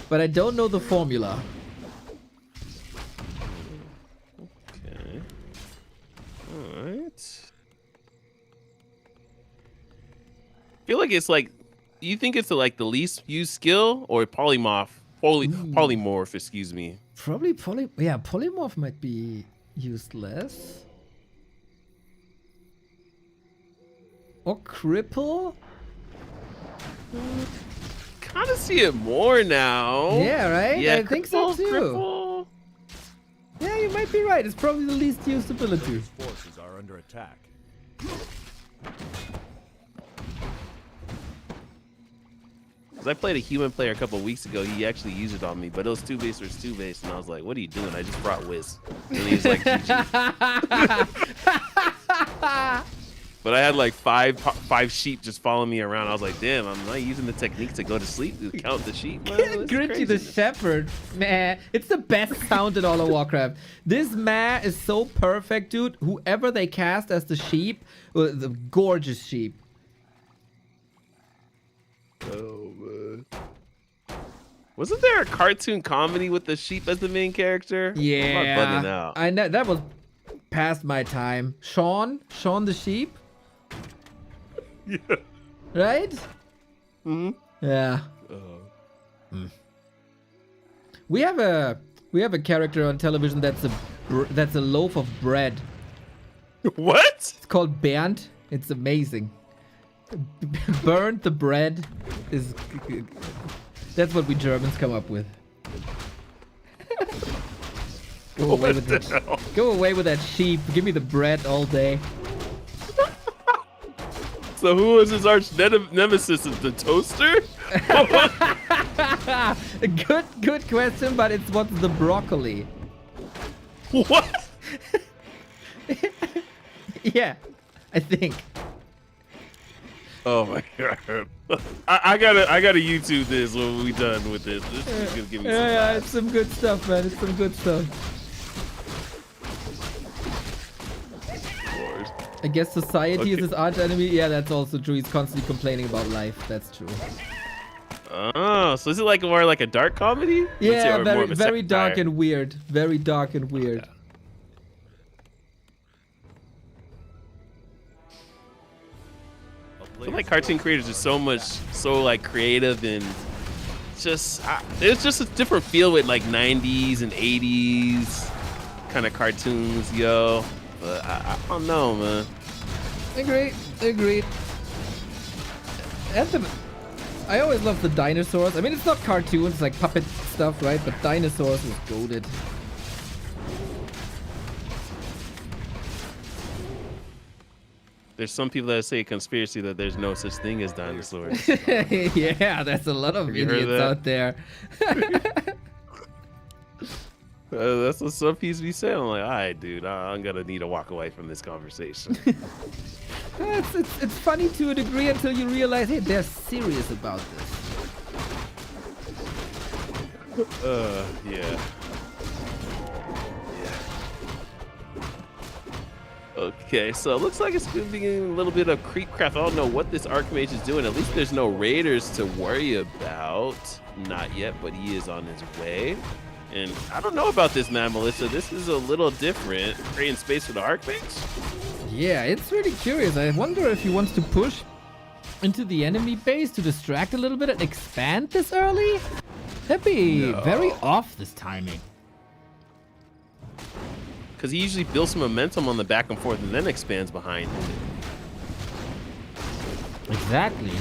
But I don't know the formula. Okay. All right. I feel like it's like, you think it's like the least used skill or polymorph, excuse me. Probably polymorph might be used less. Or cripple? Kind of see it more now. Yeah, right? Yeah, I think so too. Cripple. Yeah, you might be right. It's probably the least used ability. Players' forces are under attack. Because I played a human player a couple of weeks ago. He actually used it on me, but it was 2-base versus 2-base, and I was like, what are you doing? I just brought Wiz. And he was like, GG. But I had like five sheep just following me around. I was like, damn, I'm not using the technique to go to sleep to count the sheep. Grinchy the Shepherd, man, it's the best sound in all of Warcraft. This meh is so perfect, dude. Whoever they cast as the sheep, the gorgeous sheep. Oh man. Wasn't there a cartoon comedy with the sheep as the main character? Yeah, I'm not bugging out. I know that was past my time. Sean the sheep. Yeah. Right? Mm-hmm. Yeah. We have a character on television that's a loaf of bread. What? It's called Bernd. It's amazing. Bernd the bread is. That's what we Germans come up with. Go away with that. Go away with that sheep. Give me the bread all day. So who was his arch nemesis? Is the toaster? Good question, but it's what's the broccoli? What? Yeah, I think. Oh my god! I gotta YouTube this when we done with this. This is gonna give me some. Yeah, it's some good stuff, man. It's some good stuff. Lord. I guess society is his arch enemy. Yeah, that's also true. He's constantly complaining about life. That's true. Oh, so is it like more like a dark comedy? Yeah, Or more very of a very dark satire? and weird. Very dark and weird. I feel like cartoon creators are so like creative and just there's just a different feel with like 90s and 80s kind of cartoons, yo. But I don't know, man. Agreed. I always love the dinosaurs. I mean, it's not cartoons, it's like puppet stuff, right? But dinosaurs is goated. There's some people that say a conspiracy that there's no such thing as dinosaurs. Yeah, there's a lot of you heard idiots that? out there. That's what some people be saying. I'm like, all right, dude, I'm gonna need to walk away from this conversation. It's funny to a degree until you realize, hey, they're serious about this. Yeah. Okay, so it looks like it's gonna be a little bit of creepcraft. I don't know what this Archmage is doing. At least there's no raiders to worry about. Not yet, but he is on his way. And I don't know about this, Mad Militia. This is a little different. Creating space for the Archmage? Yeah, it's really curious. I wonder if he wants to push into the enemy base to distract a little bit and expand this early? That'd be very off, this timing. Because he usually builds some momentum on the back and forth and then expands behind him. Exactly.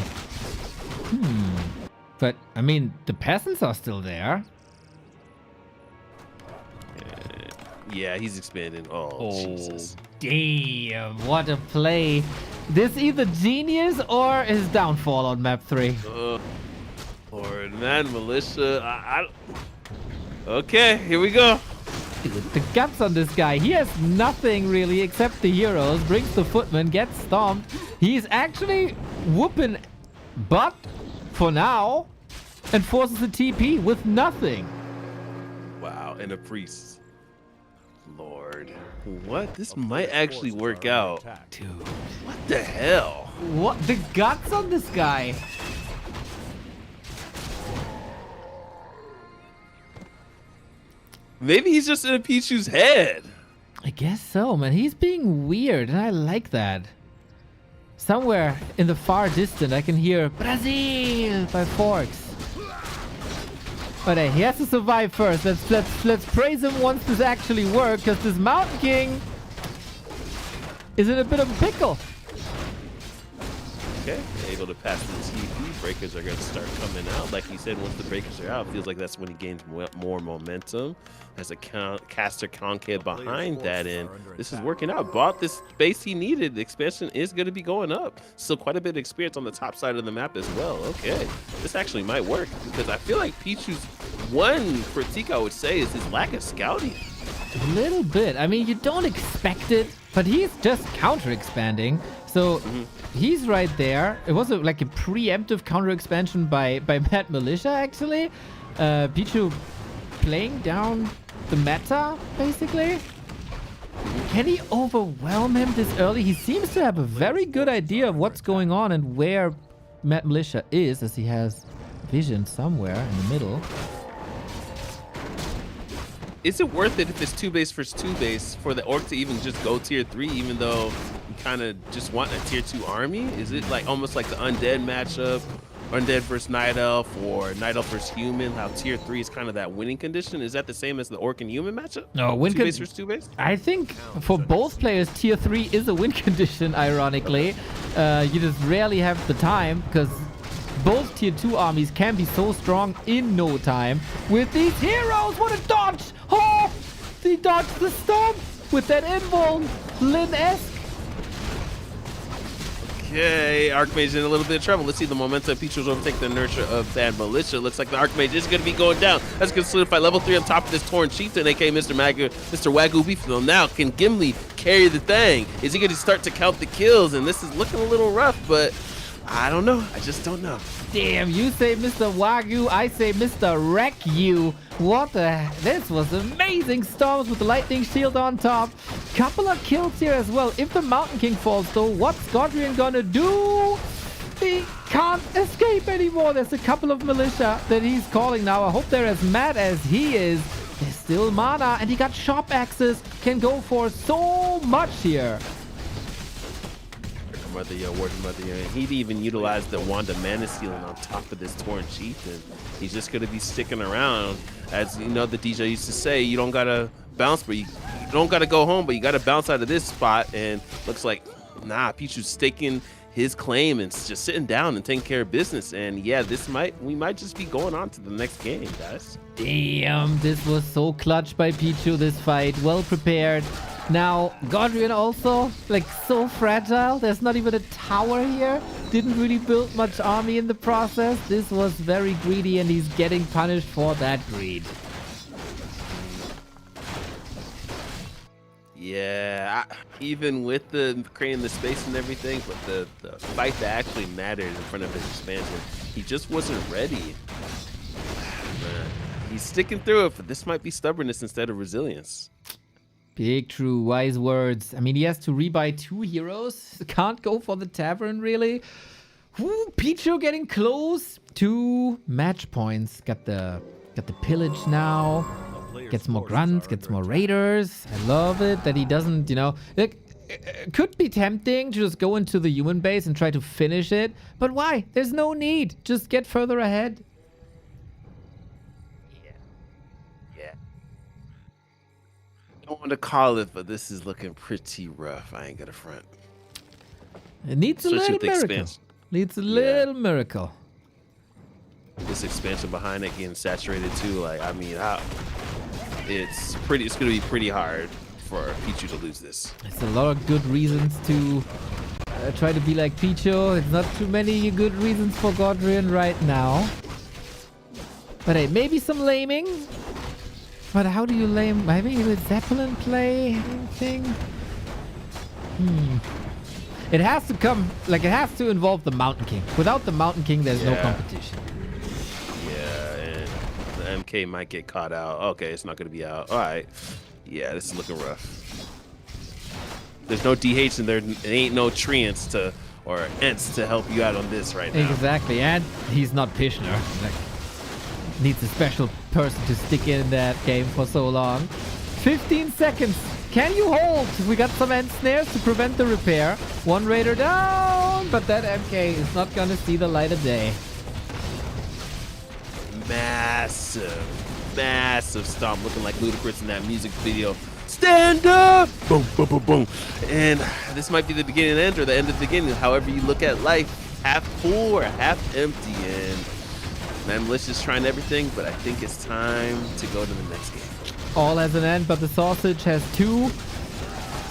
But, I mean, the peasants are still there. Yeah, he's expanding. Oh, Jesus. Damn, what a play. This either genius or his downfall on map 3. Lord, Mad Militia. Okay, here we go. Dude, the guts on this guy. He has nothing really except the heroes. Brings the footman, gets stomped. He's actually whooping butt for now and forces a TP with nothing. Wow, and a priest. Lord. What? This might actually work out. Dude. What the hell? What? The guts on this guy. Maybe he's just in a Pichu's head. I guess so, man. He's being weird, and I like that. Somewhere in the far distance, I can hear Brazil by Forks. But hey, he has to survive first. Let's praise him once this actually works, because this Mountain King is in a bit of a pickle. Okay, able to pass the TP. Breakers are going to start coming out. Like you said, once the breakers are out, it feels like that's when he gains more momentum. Has a caster concave behind that, and this is working out. Bought this space he needed. The expansion is going to be going up. Still quite a bit of experience on the top side of the map as well. Okay, this actually might work because I feel like Pichu's one critique I would say is his lack of scouting. A little bit. I mean, you don't expect it, but he's just counter-expanding. So he's right there. It was like a preemptive counter-expansion by Mad Militia, actually. Picho playing down the meta, basically. Can he overwhelm him this early? He seems to have a very good idea of what's going on and where Mad Militia is, as he has vision somewhere in the middle. Is it worth it if it's 2 base versus 2 base for the orc to even just go tier 3, even though you kind of just want a tier 2 army? Is it like almost like the undead matchup, undead versus night elf, or night elf versus human? How tier 3 is kind of that winning condition. Is that the same as the orc and human matchup? No, win 2 base versus 2 base. I think for both players, tier 3 is a win condition. Ironically, you just rarely have the time because both tier 2 armies can be so strong in no time. With these heroes, what a dodge! Oh, he dodged the stomp with that invuln, Lin-esque. Okay, Archmage in a little bit of trouble. Let's see the momentum. Picho's overtake the nurture of Mad Militia. Looks like the Archmage is going to be going down. That's going to solidify level 3 on top of this Torn Chieftain, aka Mr. Wagyu Beefalo. Now, can Gimli carry the thing? Is he going to start to count the kills? And this is looking a little rough, but I don't know. I just don't know. Damn, you say Mr. Wagyu, I say Mr. Wreck You. What the... This was amazing. Storms with the lightning shield on top. Couple of kills here as well. If the Mountain King falls though, what's Godrian gonna do? He can't escape anymore. There's a couple of militia that he's calling now. I hope they're as mad as he is. There's still mana and he got sharp axes. Can go for so much here. Mother, Warden Mother, and he'd even utilized the Wanda Mana Sealing on top of this Torn Chieftain. He's just going to be sticking around. As you know, the DJ used to say, you don't got to bounce, but you don't got to go home, but you got to bounce out of this spot. And looks like, nah, Picho's staking his claim and just sitting down and taking care of business. And yeah, we might just be going on to the next game, guys. Damn, this was so clutch by Picho, this fight. Well prepared. Now, Godrian also, like, so fragile. There's not even a tower here. Didn't really build much army in the process. This was very greedy, and he's getting punished for that greed. Yeah, even with the creating the space and everything, but the fight that actually mattered in front of his expansion, he just wasn't ready. Man, he's sticking through it, but this might be stubbornness instead of resilience. Big true, wise words. I mean, he has to rebuy 2 heroes. Can't go for the tavern, really. Ooh, Picho getting close to match points. Got the pillage now. Gets more grunts, gets more raiders. I love it that he doesn't, you know... It could be tempting to just go into the human base and try to finish it. But why? There's no need. Just get further ahead. Yeah. I don't want to call it, but this is looking pretty rough. I ain't gonna front. It needs a little miracle. Expansion. Needs a little miracle. This expansion behind it getting saturated too. Like, I mean, it's gonna be pretty hard for Picho to lose this. It's a lot of good reasons to try to be like Picho. It's not too many good reasons for Godrian right now. But hey, maybe some laming. But how do you lame? Maybe with Zeppelin play anything? It has to come, like, it has to involve the Mountain King. Without the Mountain King, there's no competition. Yeah, and the MK might get caught out. Okay, it's not gonna be out. All right. Yeah, this is looking rough. There's no DH and there ain't no treants or Ents to help you out on this right now. Exactly, and he's not Pishner. Like, needs a special person to stick in that game for so long. 15 seconds. Can you hold? We got some end snares to prevent the repair. 1 raider down, but that MK is not gonna see the light of day. Massive stomp, looking like Ludacris in that music video. Stand up! Boom, boom, boom, boom. And this might be the beginning and end, or the end of the beginning. However you look at life, half full or half empty. And Mad Militia's trying everything, but I think it's time to go to the next game. All has an end, but the sausage has 2.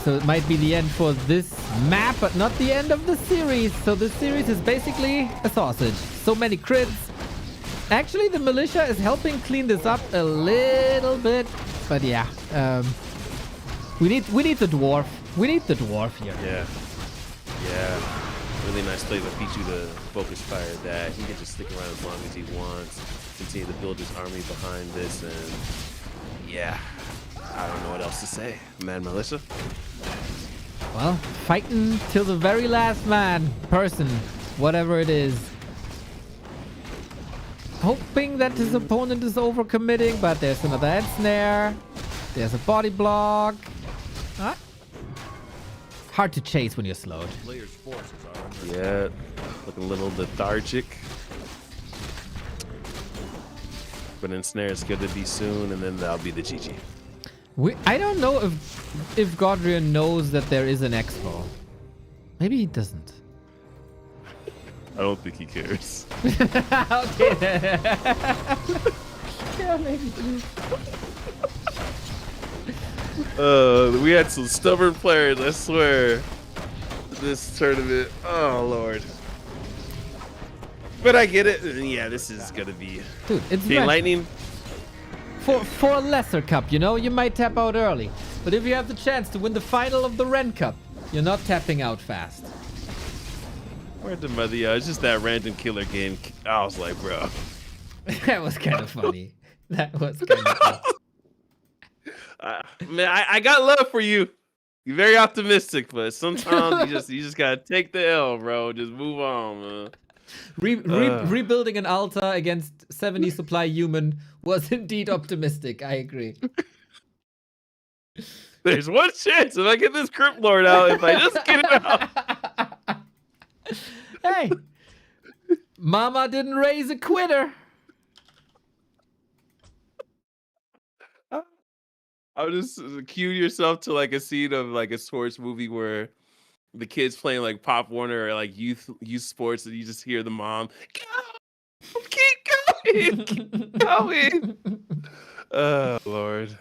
So it might be the end for this map, but not the end of the series. So this series is basically a sausage. So many crits. Actually, the militia is helping clean this up a little bit. But yeah, we need the dwarf. We need the dwarf here. Yeah. Yeah. Really nice play by Picho to focus fire that. He can just stick around as long as he wants. Continue to build his army behind this, and yeah, I don't know what else to say. Mad Militia. Well, fighting till the very last person, whatever it is. Hoping that his opponent is overcommitting, but there's another head snare. There's a body block. Huh? Hard to chase when you're slowed. Players' forces are under Yeah, looking a little lethargic. But ensnare is good to be soon, and then that'll be the GG. I don't know if Godrian knows that there is an expo. Maybe he doesn't. I don't think he cares. Okay. Yeah, maybe. We had some stubborn players, I swear, this tournament. Oh, Lord. But I get it. Yeah, this is going to be... Dude, it's Team Ren. Lightning. For a lesser cup, you know, you might tap out early. But if you have the chance to win the final of the Ren Cup, you're not tapping out fast. Where the mother? It's just that random killer game. I was like, bro. That was kind of funny. That was kind of funny. Man, I got love for you. You're very optimistic, but sometimes you just gotta take the L, bro. Just move on, man. Rebuilding an altar against 70 supply human was indeed optimistic. I agree. There's one chance if I get this Crypt Lord out, if I just get it out. Hey, Mama didn't raise a quitter. I would just cue yourself to like a scene of like a sports movie where the kids playing like Pop Warner or like youth sports, and you just hear the mom, go, keep going. Oh Lord.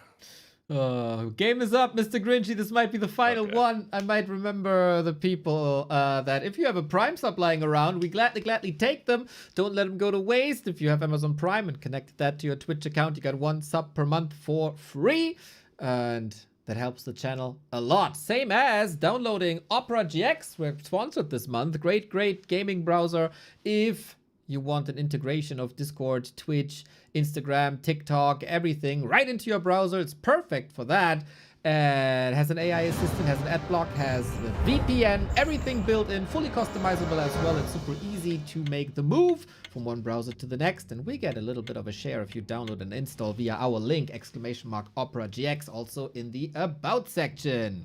Game is up, Mr. Grinchy. This might be the final one. I might remember the people that if you have a Prime sub lying around, we gladly take them. Don't let them go to waste. If you have Amazon Prime and connected that to your Twitch account, you got 1 sub per month for free. And that helps the channel a lot. Same as downloading OperaGX. We're sponsored this month. Great gaming browser. If you want an integration of Discord, Twitch, Instagram, TikTok, everything right into your browser, it's perfect for that. And has an AI assistant, has an ad block, has the VPN, everything built in, fully customizable as well. It's super easy to make the move from one browser to the next, and we get a little bit of a share if you download and install via our link, !OperaGX, also in the About section.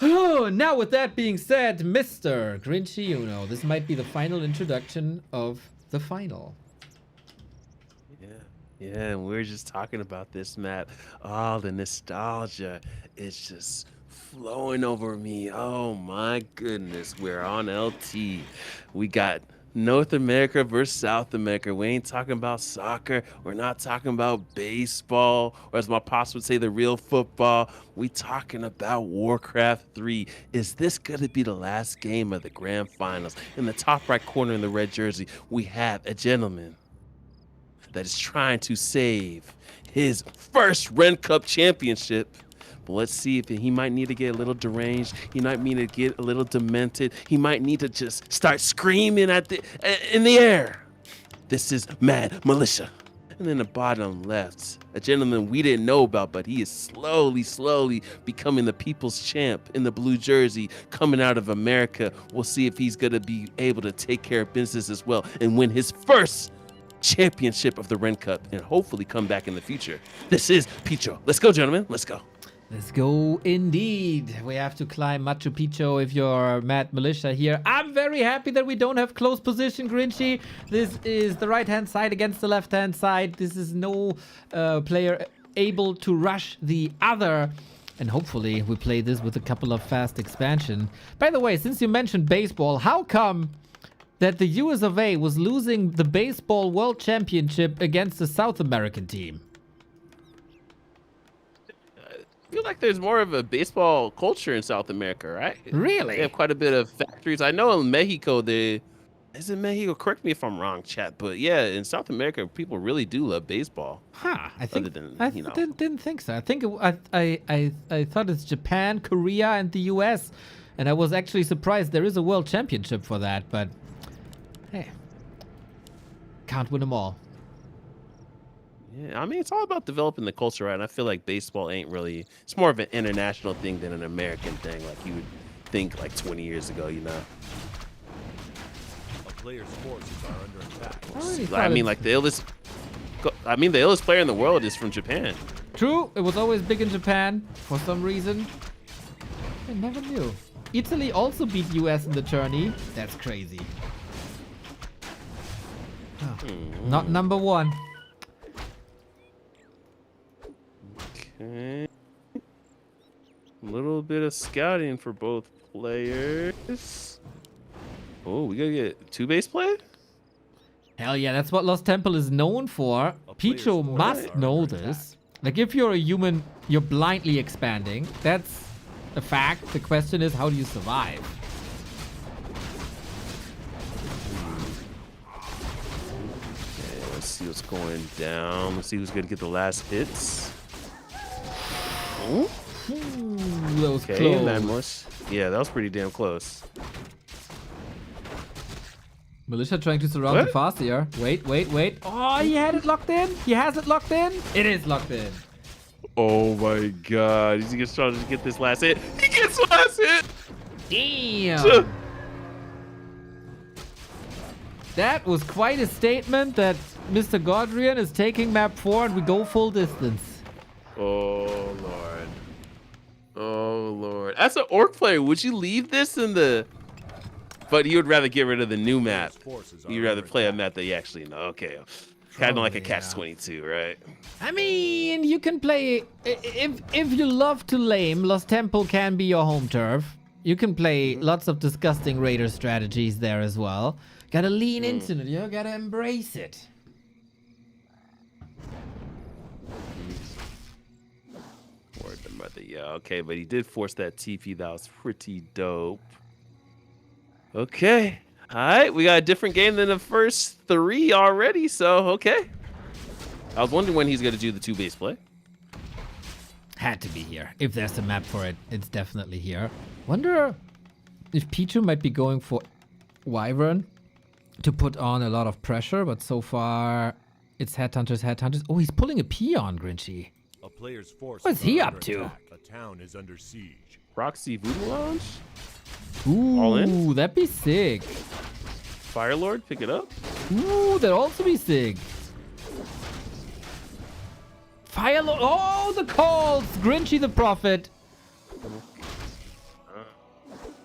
Oh, now with that being said, Mr. Grinchy Uno, this might be the final introduction of the final. Yeah, and we're just talking about this map. Oh, the nostalgia is just flowing over me. Oh my goodness, we're on LT. We got North America versus South America. We ain't talking about soccer. We're not talking about baseball, or as my pops would say, the real football. We talking about Warcraft 3. Is this gonna be the last game of the grand finals? In the top right corner in the red jersey, we have a gentleman that is trying to save his first Ren Cup championship. But let's see if he might need to get a little deranged. He might need to get a little demented. He might need to just start screaming in the air. This is Mad Militia. And then the bottom left, a gentleman we didn't know about, but he is slowly becoming the people's champ in the blue jersey, coming out of America. We'll see if he's gonna be able to take care of business as well and win his first championship of the Ren Cup and hopefully come back in the future. This is Picho. Let's go, gentlemen. Let's go. Let's go indeed. We have to climb Machu Picchu if you're Mad Militia here. I'm very happy that we don't have close position, Grinchy. This is the right-hand side against the left-hand side. This is no player able to rush the other. And hopefully we play this with a couple of fast expansion. By the way, since you mentioned baseball, how come that the US of A was losing the baseball world championship against the South American team? I feel like there's more of a baseball culture in South America, right? Really? They have quite a bit of factories. I know in Mexico, Is it Mexico? Correct me if I'm wrong, chat. But yeah, in South America, people really do love baseball. Huh? I think Other than, I you know. didn't think so. I think I thought it's Japan, Korea, and the U.S. And I was actually surprised there is a world championship for that. But hey, can't win them all. Yeah, I mean, it's all about developing the culture, right? And I feel like baseball ain't really, it's more of an international thing than an American thing, like you would think like 20 years ago, you know? A player's forces are under attack. I mean, like the illest player in the world is from Japan. True, it was always big in Japan for some reason. I never knew. Italy also beat US in the tourney. That's crazy. Oh, not number one. Okay. A little bit of scouting for both players. Oh, we gotta get 2 base play? Hell yeah, that's what Lost Temple is known for. Picho must know this. Like, if you're a human, you're blindly expanding. That's a fact. The question is, how do you survive? Okay, let's see what's going down. Let's see who's gonna get the last hits. Ooh. Ooh, that was Okay, close. Mad Militia. Yeah, that was pretty damn close. Militia trying to surround What? the fast here. Wait. Oh, he had it locked in. He has it locked in. It is locked in. Oh my god, he's gonna try to get this last hit. He gets last hit! Damn. That was quite a statement that Mr. Godrian is taking map 4 and we go full distance. Oh lord. Oh lord. As an orc player, would you leave this in the... But you would rather get rid of the new map. You'd rather play a map that you actually know. Okay. Kind of like a catch-22, right? I mean, you can play... If you love to lame, Lost Temple can be your home turf. You can play lots of disgusting raider strategies there as well. Gotta lean into it, you gotta embrace it. Word the mother, yeah. Okay, but he did force that TP. That was pretty dope. Okay. All right, we got a different game than the first 3 already, so okay. I was wondering when he's going to do the 2 base play. Had to be here. If there's a map for it, it's definitely here. Wonder if Picho might be going for Wyvern to put on a lot of pressure, but so far it's Headhunters. Oh, he's pulling a peon, Grinchy. A player's forces What's he are up under to? attack. A town is under siege. Proxy Voodoo Lounge? All in? Ooh, that'd be sick. Firelord, pick it up. Ooh, that'd also be sick. Firelord. Oh, the calls. Grinchy the Prophet.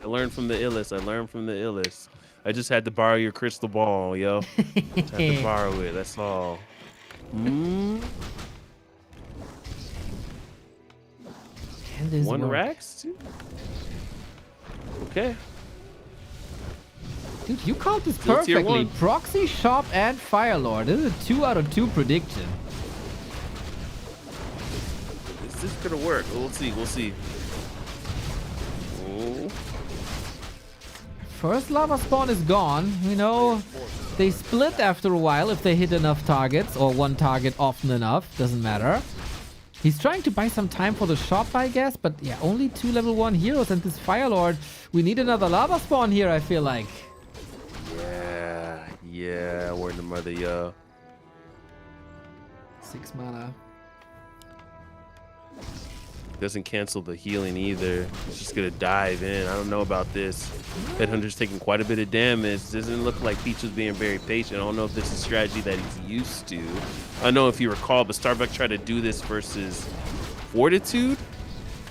I learned from the illest. I just had to borrow your crystal ball, yo. Just had to borrow it, that's all. Can this 1 work? racks? Okay. Dude, you called this Still tier perfectly. 1. Proxy, Shop, and Firelord. This is a 2 out of 2 prediction. Is this gonna work? We'll see. Oh. First lava spawn is gone. You know, they split after a while if they hit enough targets, or one target often enough. Doesn't matter. He's trying to buy some time for the shop, I guess, but yeah, only 2 level 1 heroes and this Firelord. We need another lava spawn here, I feel like. Yeah, word the mother, yo. 6 mana. Doesn't cancel the healing either. It's just gonna dive in. I don't know about this. Headhunter's taking quite a bit of damage. Doesn't look like Picho's being very patient. I don't know if this is a strategy that he's used to. I know if you recall, but Starbuck tried to do this versus Fortitude.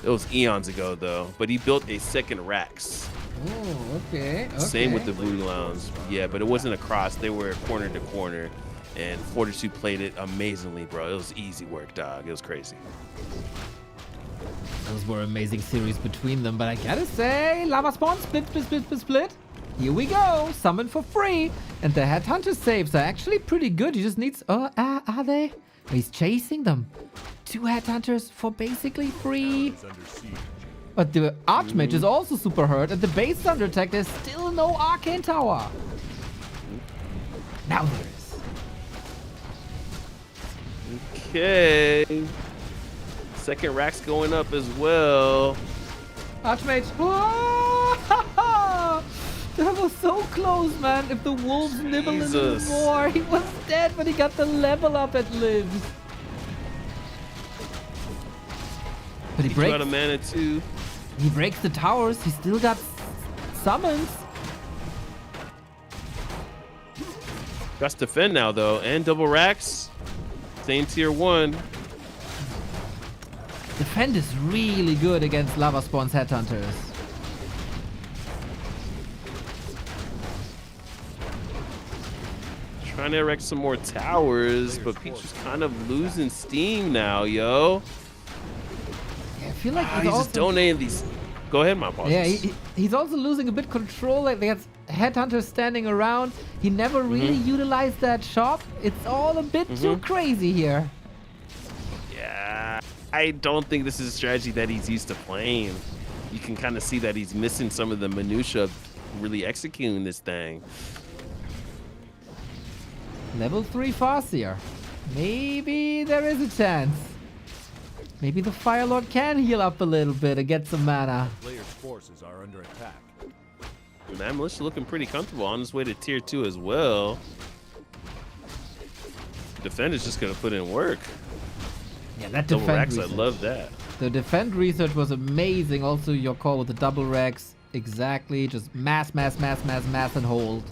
It was eons ago though. But he built a second Rax. Oh, okay. Same with the Voodoo Lounge. Yeah, but it wasn't a cross. They were corner to corner. And Fortitude played it amazingly, bro. It was easy work, dog. It was crazy. Those were amazing series between them, but I gotta say, lava spawn, split. Here we go, summon for free. And the Headhunter saves are actually pretty good. He just needs, are they? He's chasing them. 2 Headhunters for basically free. Is under siege. But the Archmage is also super hurt, and the base under attack, there's still no Arcane Tower. Now there is. Okay. Second rack's going up as well. Archmage. Oh! That was so close, man. If the wolves nibble a little Jesus. more, he was dead, but he got the level up at lives. But he Picho out breaks. of mana too. He breaks the towers. He still got summons. Got to defend now though, and double racks. Same tier 1. Defend is really good against Lava Spawn's Headhunters. Trying to erect some more towers, but Picho's kind of losing steam now, yo. Yeah, I feel like He's just donating these. Go ahead, my boss. Yeah, he's also losing a bit control. Like there's Headhunters standing around. He never really utilized that shop. It's all a bit too crazy here. Yeah, I don't think this is a strategy that he's used to playing. You can kind of see that he's missing some of the minutia of really executing this thing. Level 3 Farseer. Maybe there is a chance. Maybe the Fire Lord can heal up a little bit and get some mana. Players' forces are under attack. Mad Militia looking pretty comfortable on his way to tier 2 as well. Defender's just gonna put in work. Yeah, that Double defend racks, I research. love that. The defend research was amazing. Also, your call with the double racks. Exactly. Just mass, and hold.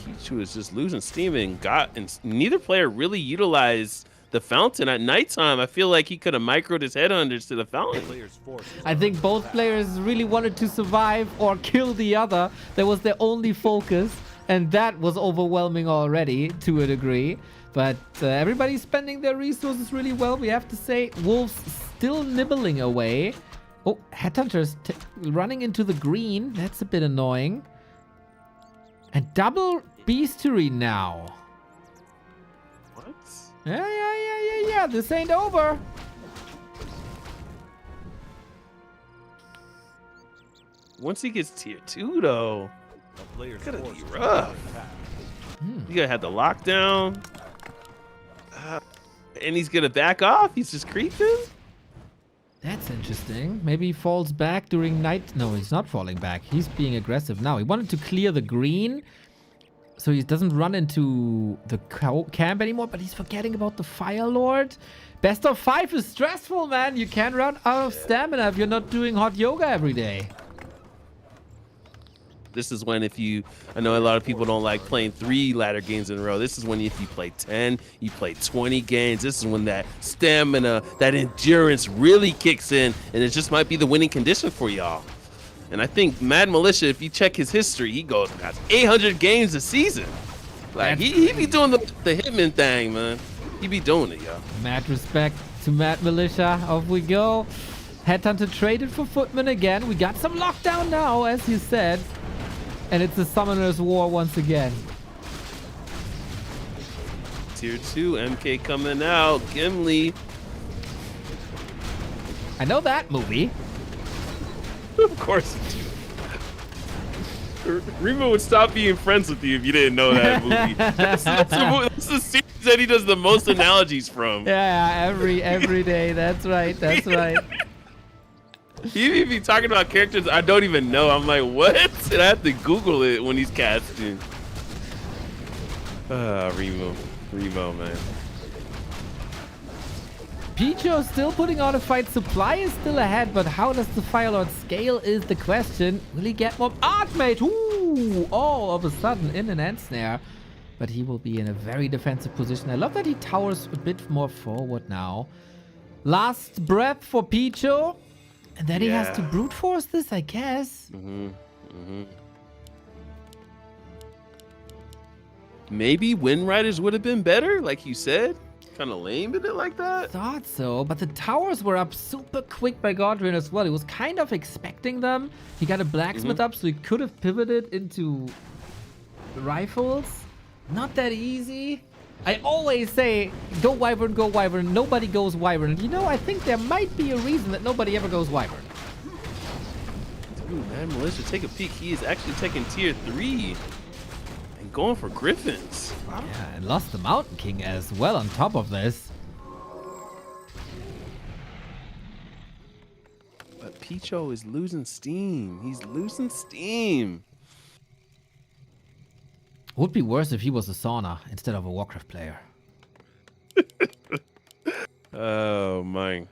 Picho is just losing steam and neither player really utilized the fountain at nighttime. I feel like he could have microed his headhunters to the fountain. Players' forces I think both players really wanted to survive or kill the other. That was their only focus, and that was overwhelming already to a degree. But everybody's spending their resources really well, we have to say. Wolves still nibbling away. Oh, Headhunters running into the green. That's a bit annoying. And double Beastery now. What? Yeah. This ain't over. Once he gets tier 2 though, a player's gonna be forces are rough. under attack. You gotta have the lockdown. And he's gonna back off. He's just creeping. That's interesting. Maybe he falls back during night. No, he's not falling back. He's being aggressive now. He wanted to clear the green so he doesn't run into the camp anymore, but he's forgetting about the Fire Lord. Best of 5 is stressful, man. You can't run out of stamina if you're not doing hot yoga every day. This is when I know a lot of people don't like playing 3 ladder games in a row. This is when if you play 10, you play 20 games. This is when that stamina, that endurance really kicks in, and it just might be the winning condition for y'all. And I think Mad Militia, if you check his history, he goes past 800 games a season. Like he be doing the Hitman thing, man. He be doing it, yo. Mad respect to Mad Militia. Off we go. Headhunter traded for Footman again. We got some lockdown now, as you said. And it's a Summoner's War once again. Tier 2, MK coming out. Gimli. I know that movie. Of course you do. Remo would stop being friends with you if you didn't know that movie. That's the series that he does the most analogies from. Yeah, every day. That's right. That's right. He be talking about characters I don't even know. I'm like, what? And I have to Google it when he's casting. Remo, man. Picho still putting on a fight. Supply is still ahead, but how does the Fire Lord scale is the question. Will he get more? Archmage! Ooh! All of a sudden in an end snare. But he will be in a very defensive position. I love that he towers a bit more forward now. Last breath for Picho. And then he has to brute force this, I guess. Maybe Wind Riders would have been better, like you said. Kind of lame in it like that. Thought so, but the towers were up super quick by Godwin as well. He was kind of expecting them. He got a blacksmith up, so he could have pivoted into rifles. Not that easy. I always say, go Wyvern, go Wyvern. Nobody goes Wyvern. And you know, I think there might be a reason that nobody ever goes Wyvern. Ooh, Mad Militia, take a peek. He is actually taking tier 3 and going for Griffins. Wow. Yeah, and lost the Mountain King as well on top of this. But Picho is losing steam. He's losing steam. Would be worse if he was a sauna instead of a Warcraft player. Oh, my.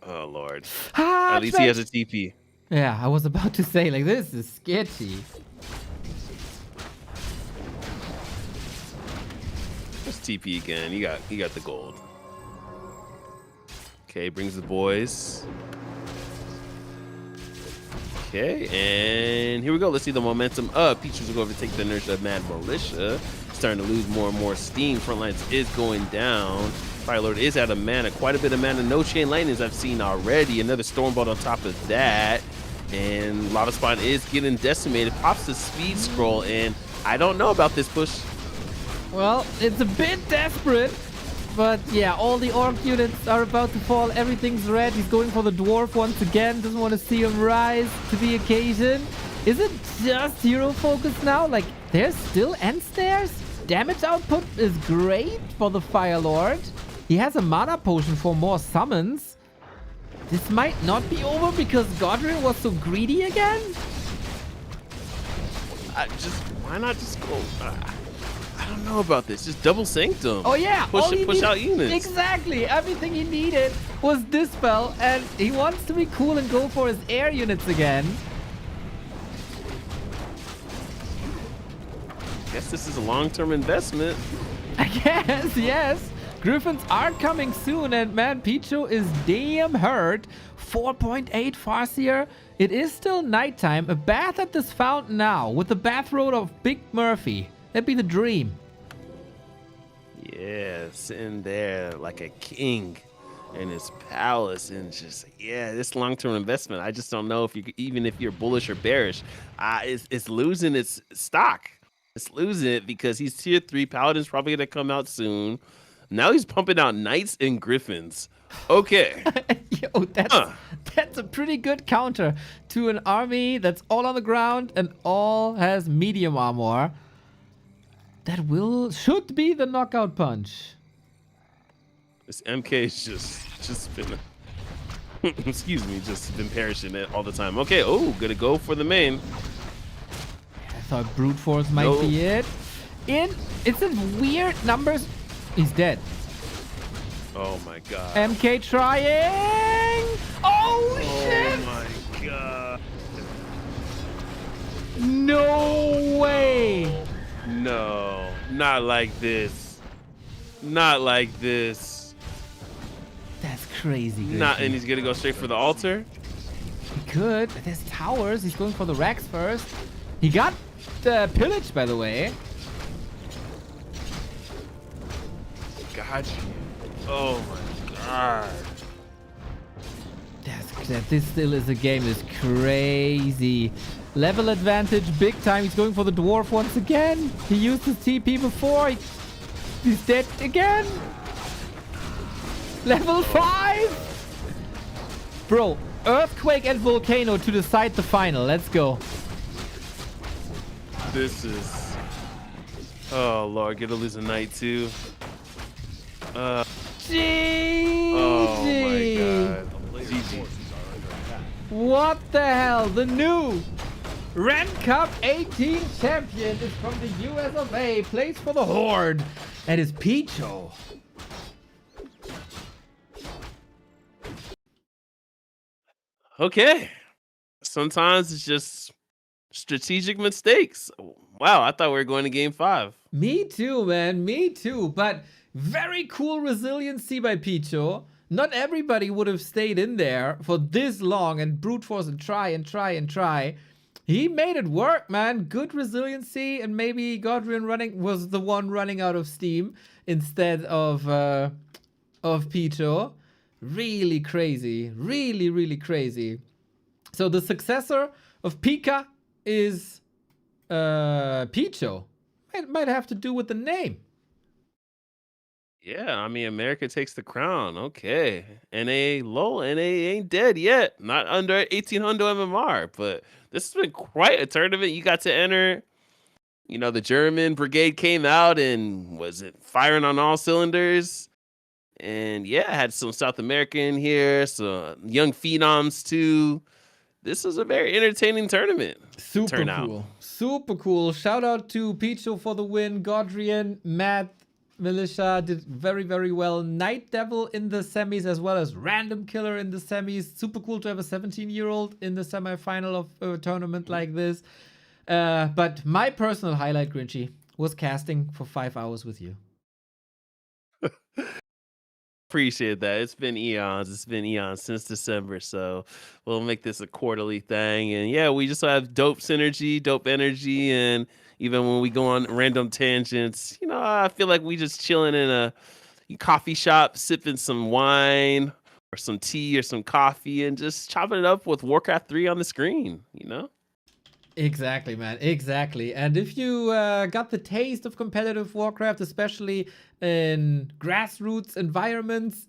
Oh, Lord. Ah, At least he has a TP. Yeah, I was about to say, like, this is sketchy. Just TP again. He got the gold. Okay, brings the boys. Okay, and here we go. Let's see the momentum up. Picho's will go over to take the inertia of Mad Militia. Starting to lose more and more steam. Frontlines is going down. Firelord is out of mana. Quite a bit of mana. No chain lightnings I've seen already. Another Stormbolt on top of that. And Lava Spawn is getting decimated. Pops the speed scroll, and I don't know about this push. Well, it's a bit desperate. But yeah, all the orc units are about to fall. Everything's red. He's going for the dwarf once again. Doesn't want to see him rise to the occasion. Is it just hero focus now? Like, there's still end snares? Damage output is great for the Fire Lord. He has a mana potion for more summons. This might not be over because Godric was so greedy again. Why not just go? I don't know about this. Just double sanctum. Oh yeah, push out units. Exactly. Everything he needed was Dispel, and he wants to be cool and go for his air units again. Guess this is a long-term investment. I guess, yes. Griffins are coming soon, and man, Picho is damn hurt. 4.8 Farseer. It is still nighttime. A bath at this fountain now with the bathrobe of Big Murphy. That'd be the dream. Yeah, sitting there like a king in his palace, and just, yeah, this long-term investment. I just don't know if you, even if you're bullish or bearish, it's losing its stock. It's losing it because he's tier 3. Paladin's probably gonna come out soon. Now he's pumping out Knights and Griffins. Okay. Yo, that's a pretty good counter to an army that's all on the ground and all has medium armor. That should be the knockout punch. This MK's just been excuse me, just been perishing it all the time. Okay, oh, gonna go for the main. I thought brute force might be it. It's in weird numbers. He's dead. Oh my god. MK trying. Oh shit! Oh my god. No way. No, not like this. Not like this. That's crazy. Not, and he's gonna go straight for the altar. He could. There's towers. He's going for the racks first. He got the pillage, by the way. Got you. Oh my god. This still is a game. Is crazy. Level advantage, big time. He's going for the dwarf once again. He used his TP before. He's dead again. Level 5. Bro, Earthquake and Volcano to decide the final. Let's go. This is... Oh, Lord. Gonna lose a knight, too. GG. Oh, my God. GG. What the hell? The new Ren Cup 18 champion is from the US of A. Plays for the Horde. And is Picho. Okay. Sometimes it's just strategic mistakes. Wow, I thought we were going to game 5. Me too, man. Me too. But very cool resiliency by Picho. Not everybody would have stayed in there for this long and brute force and try and try and try. He made it work, man. Good resiliency, and maybe Godric was the one running out of steam instead of Picho. Really crazy. Really, really crazy. So the successor of Pika is Picho. It might have to do with the name. Yeah, I mean, America takes the crown. Okay. NA low, NA ain't dead yet. Not under 1800 MMR, but this has been quite a tournament. You got to enter. The German brigade came out and was it firing on all cylinders? And yeah, had some South American here, some young phenoms too. This was a very entertaining tournament. Super turnout. cool. Super cool. Shout out to Picho for the win. Godrian, Mad Militia did very, very well. Night Devil in the semis as well as Random Killer in the semis. Super cool to have a 17-year-old in the semifinal of a tournament like this. But my personal highlight, Grinchy, was casting for 5 hours with you. Appreciate that. It's been eons. It's been eons since December. So we'll make this a quarterly thing. And yeah, we just have dope synergy, dope energy. And even when we go on random tangents, I feel like we just chilling in a coffee shop, sipping some wine or some tea or some coffee and just chopping it up with Warcraft 3 on the screen, Exactly, man. Exactly. And if you got the taste of competitive Warcraft, especially in grassroots environments,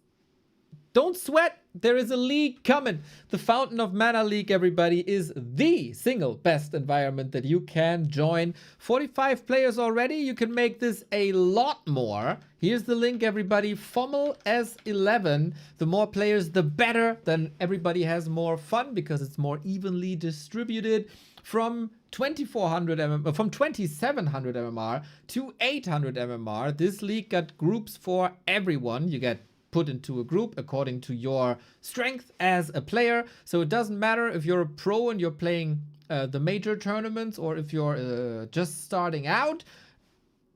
don't sweat. There is a league coming. The Fountain of Mana League, everybody, is the single best environment that you can join. 45 players already. You can make this a lot more. Here's the link, everybody. FOML S11. The more players, the better. Then everybody has more fun because it's more evenly distributed. From 2400 MMR, from 2700 MMR to 800 MMR. This league got groups for everyone. You get put into a group according to your strength as a player. So it doesn't matter if you're a pro and you're playing the major tournaments or if you're just starting out.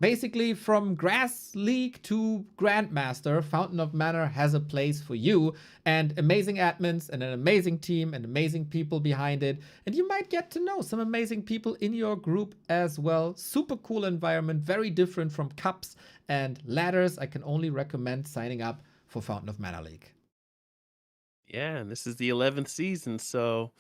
Basically, from Grass League to Grandmaster, Fountain of Mana has a place for you. And amazing admins and an amazing team and amazing people behind it. And you might get to know some amazing people in your group as well. Super cool environment, very different from cups and ladders. I can only recommend signing up for Fountain of Mana League. Yeah, and this is the 11th season, so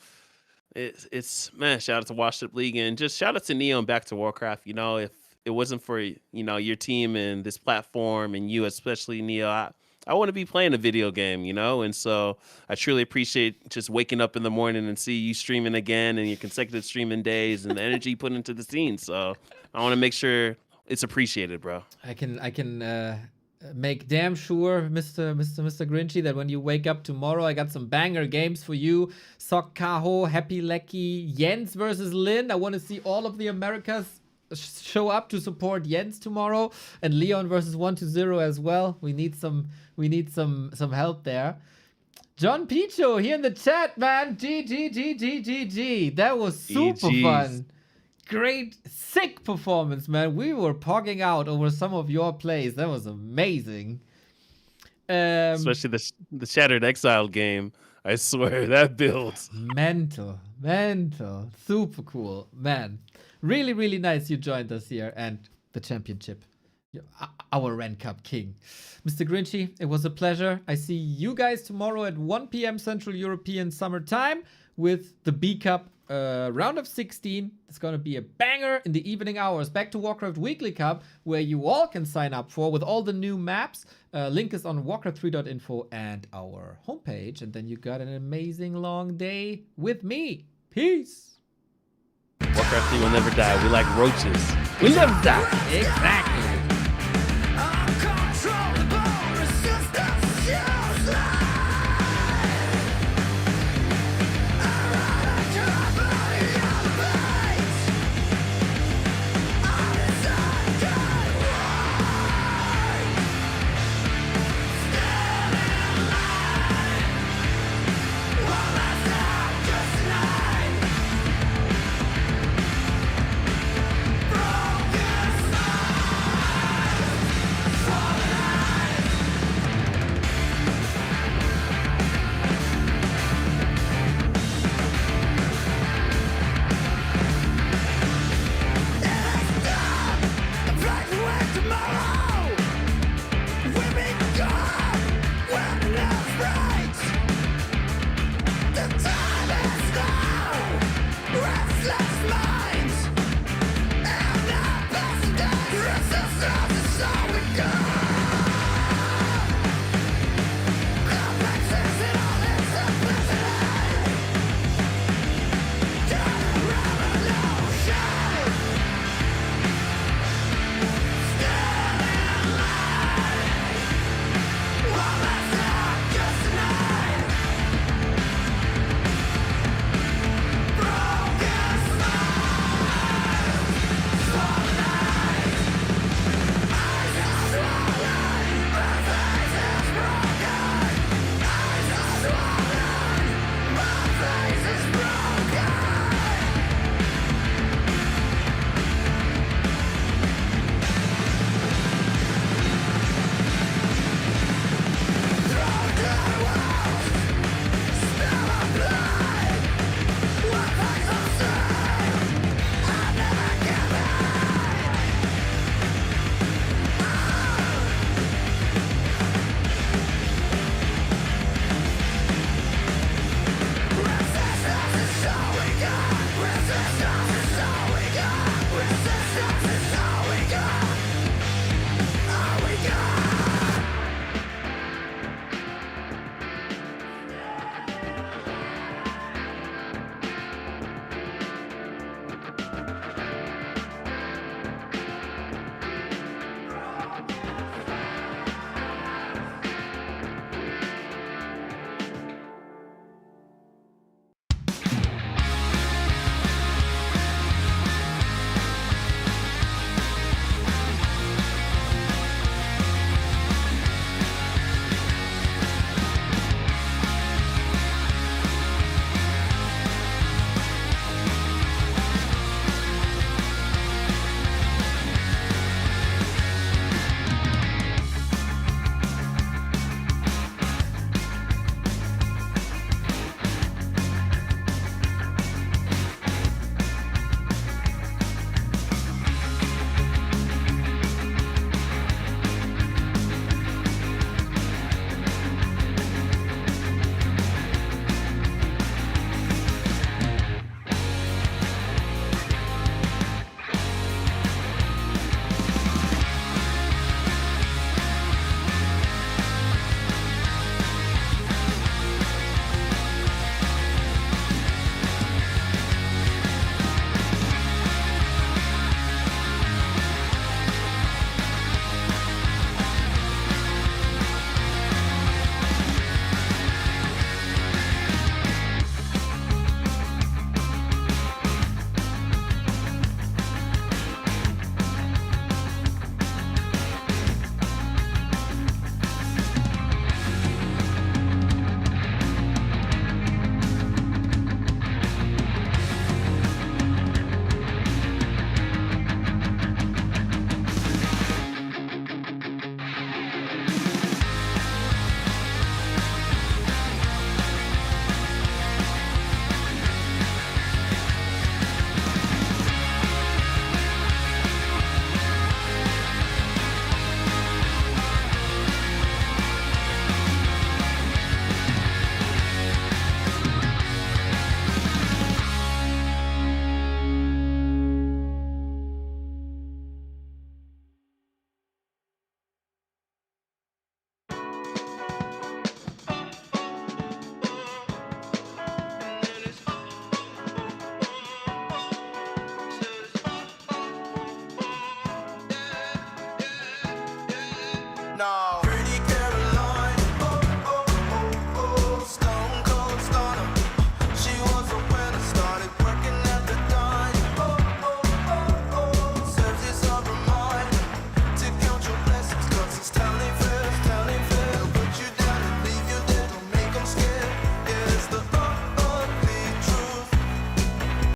it's man, shout out to Washed Up League and just shout out to Neo and Back to Warcraft. If it wasn't for your team and this platform and you, especially Neo, I want to be playing a video game, and so I truly appreciate just waking up in the morning and see you streaming again and your consecutive streaming days and the energy you put into the scene. So I want to make sure it's appreciated, bro. I can make damn sure, Mr. Grinchy, that when you wake up tomorrow, I got some banger games for you. Sok Kaho, Happy Lecky, Jens versus Lin. I want to see all of the Americas show up to support Jens tomorrow, and Leon versus 120 as well. We need some help there. John Picho here in the chat, man. GG. That was super fun. Great, sick performance, man. We were pogging out over some of your plays. That was amazing. Especially the Shattered Exile game. I swear, that build. Mental. Super cool, man. Really, really nice you joined us here and the championship. Our Ren Cup king. Mr. Grinchy, it was a pleasure. I see you guys tomorrow at 1 p.m. Central European Summer Time with the B Cup round of 16. It's going to be a banger in the evening hours. Back to Warcraft Weekly Cup, where you all can sign up for with all the new maps. Link is on warcraft3.info and our homepage. And then you got an amazing long day with me. Peace. Warcraft 3 will never die. We like roaches. We never die. Exactly.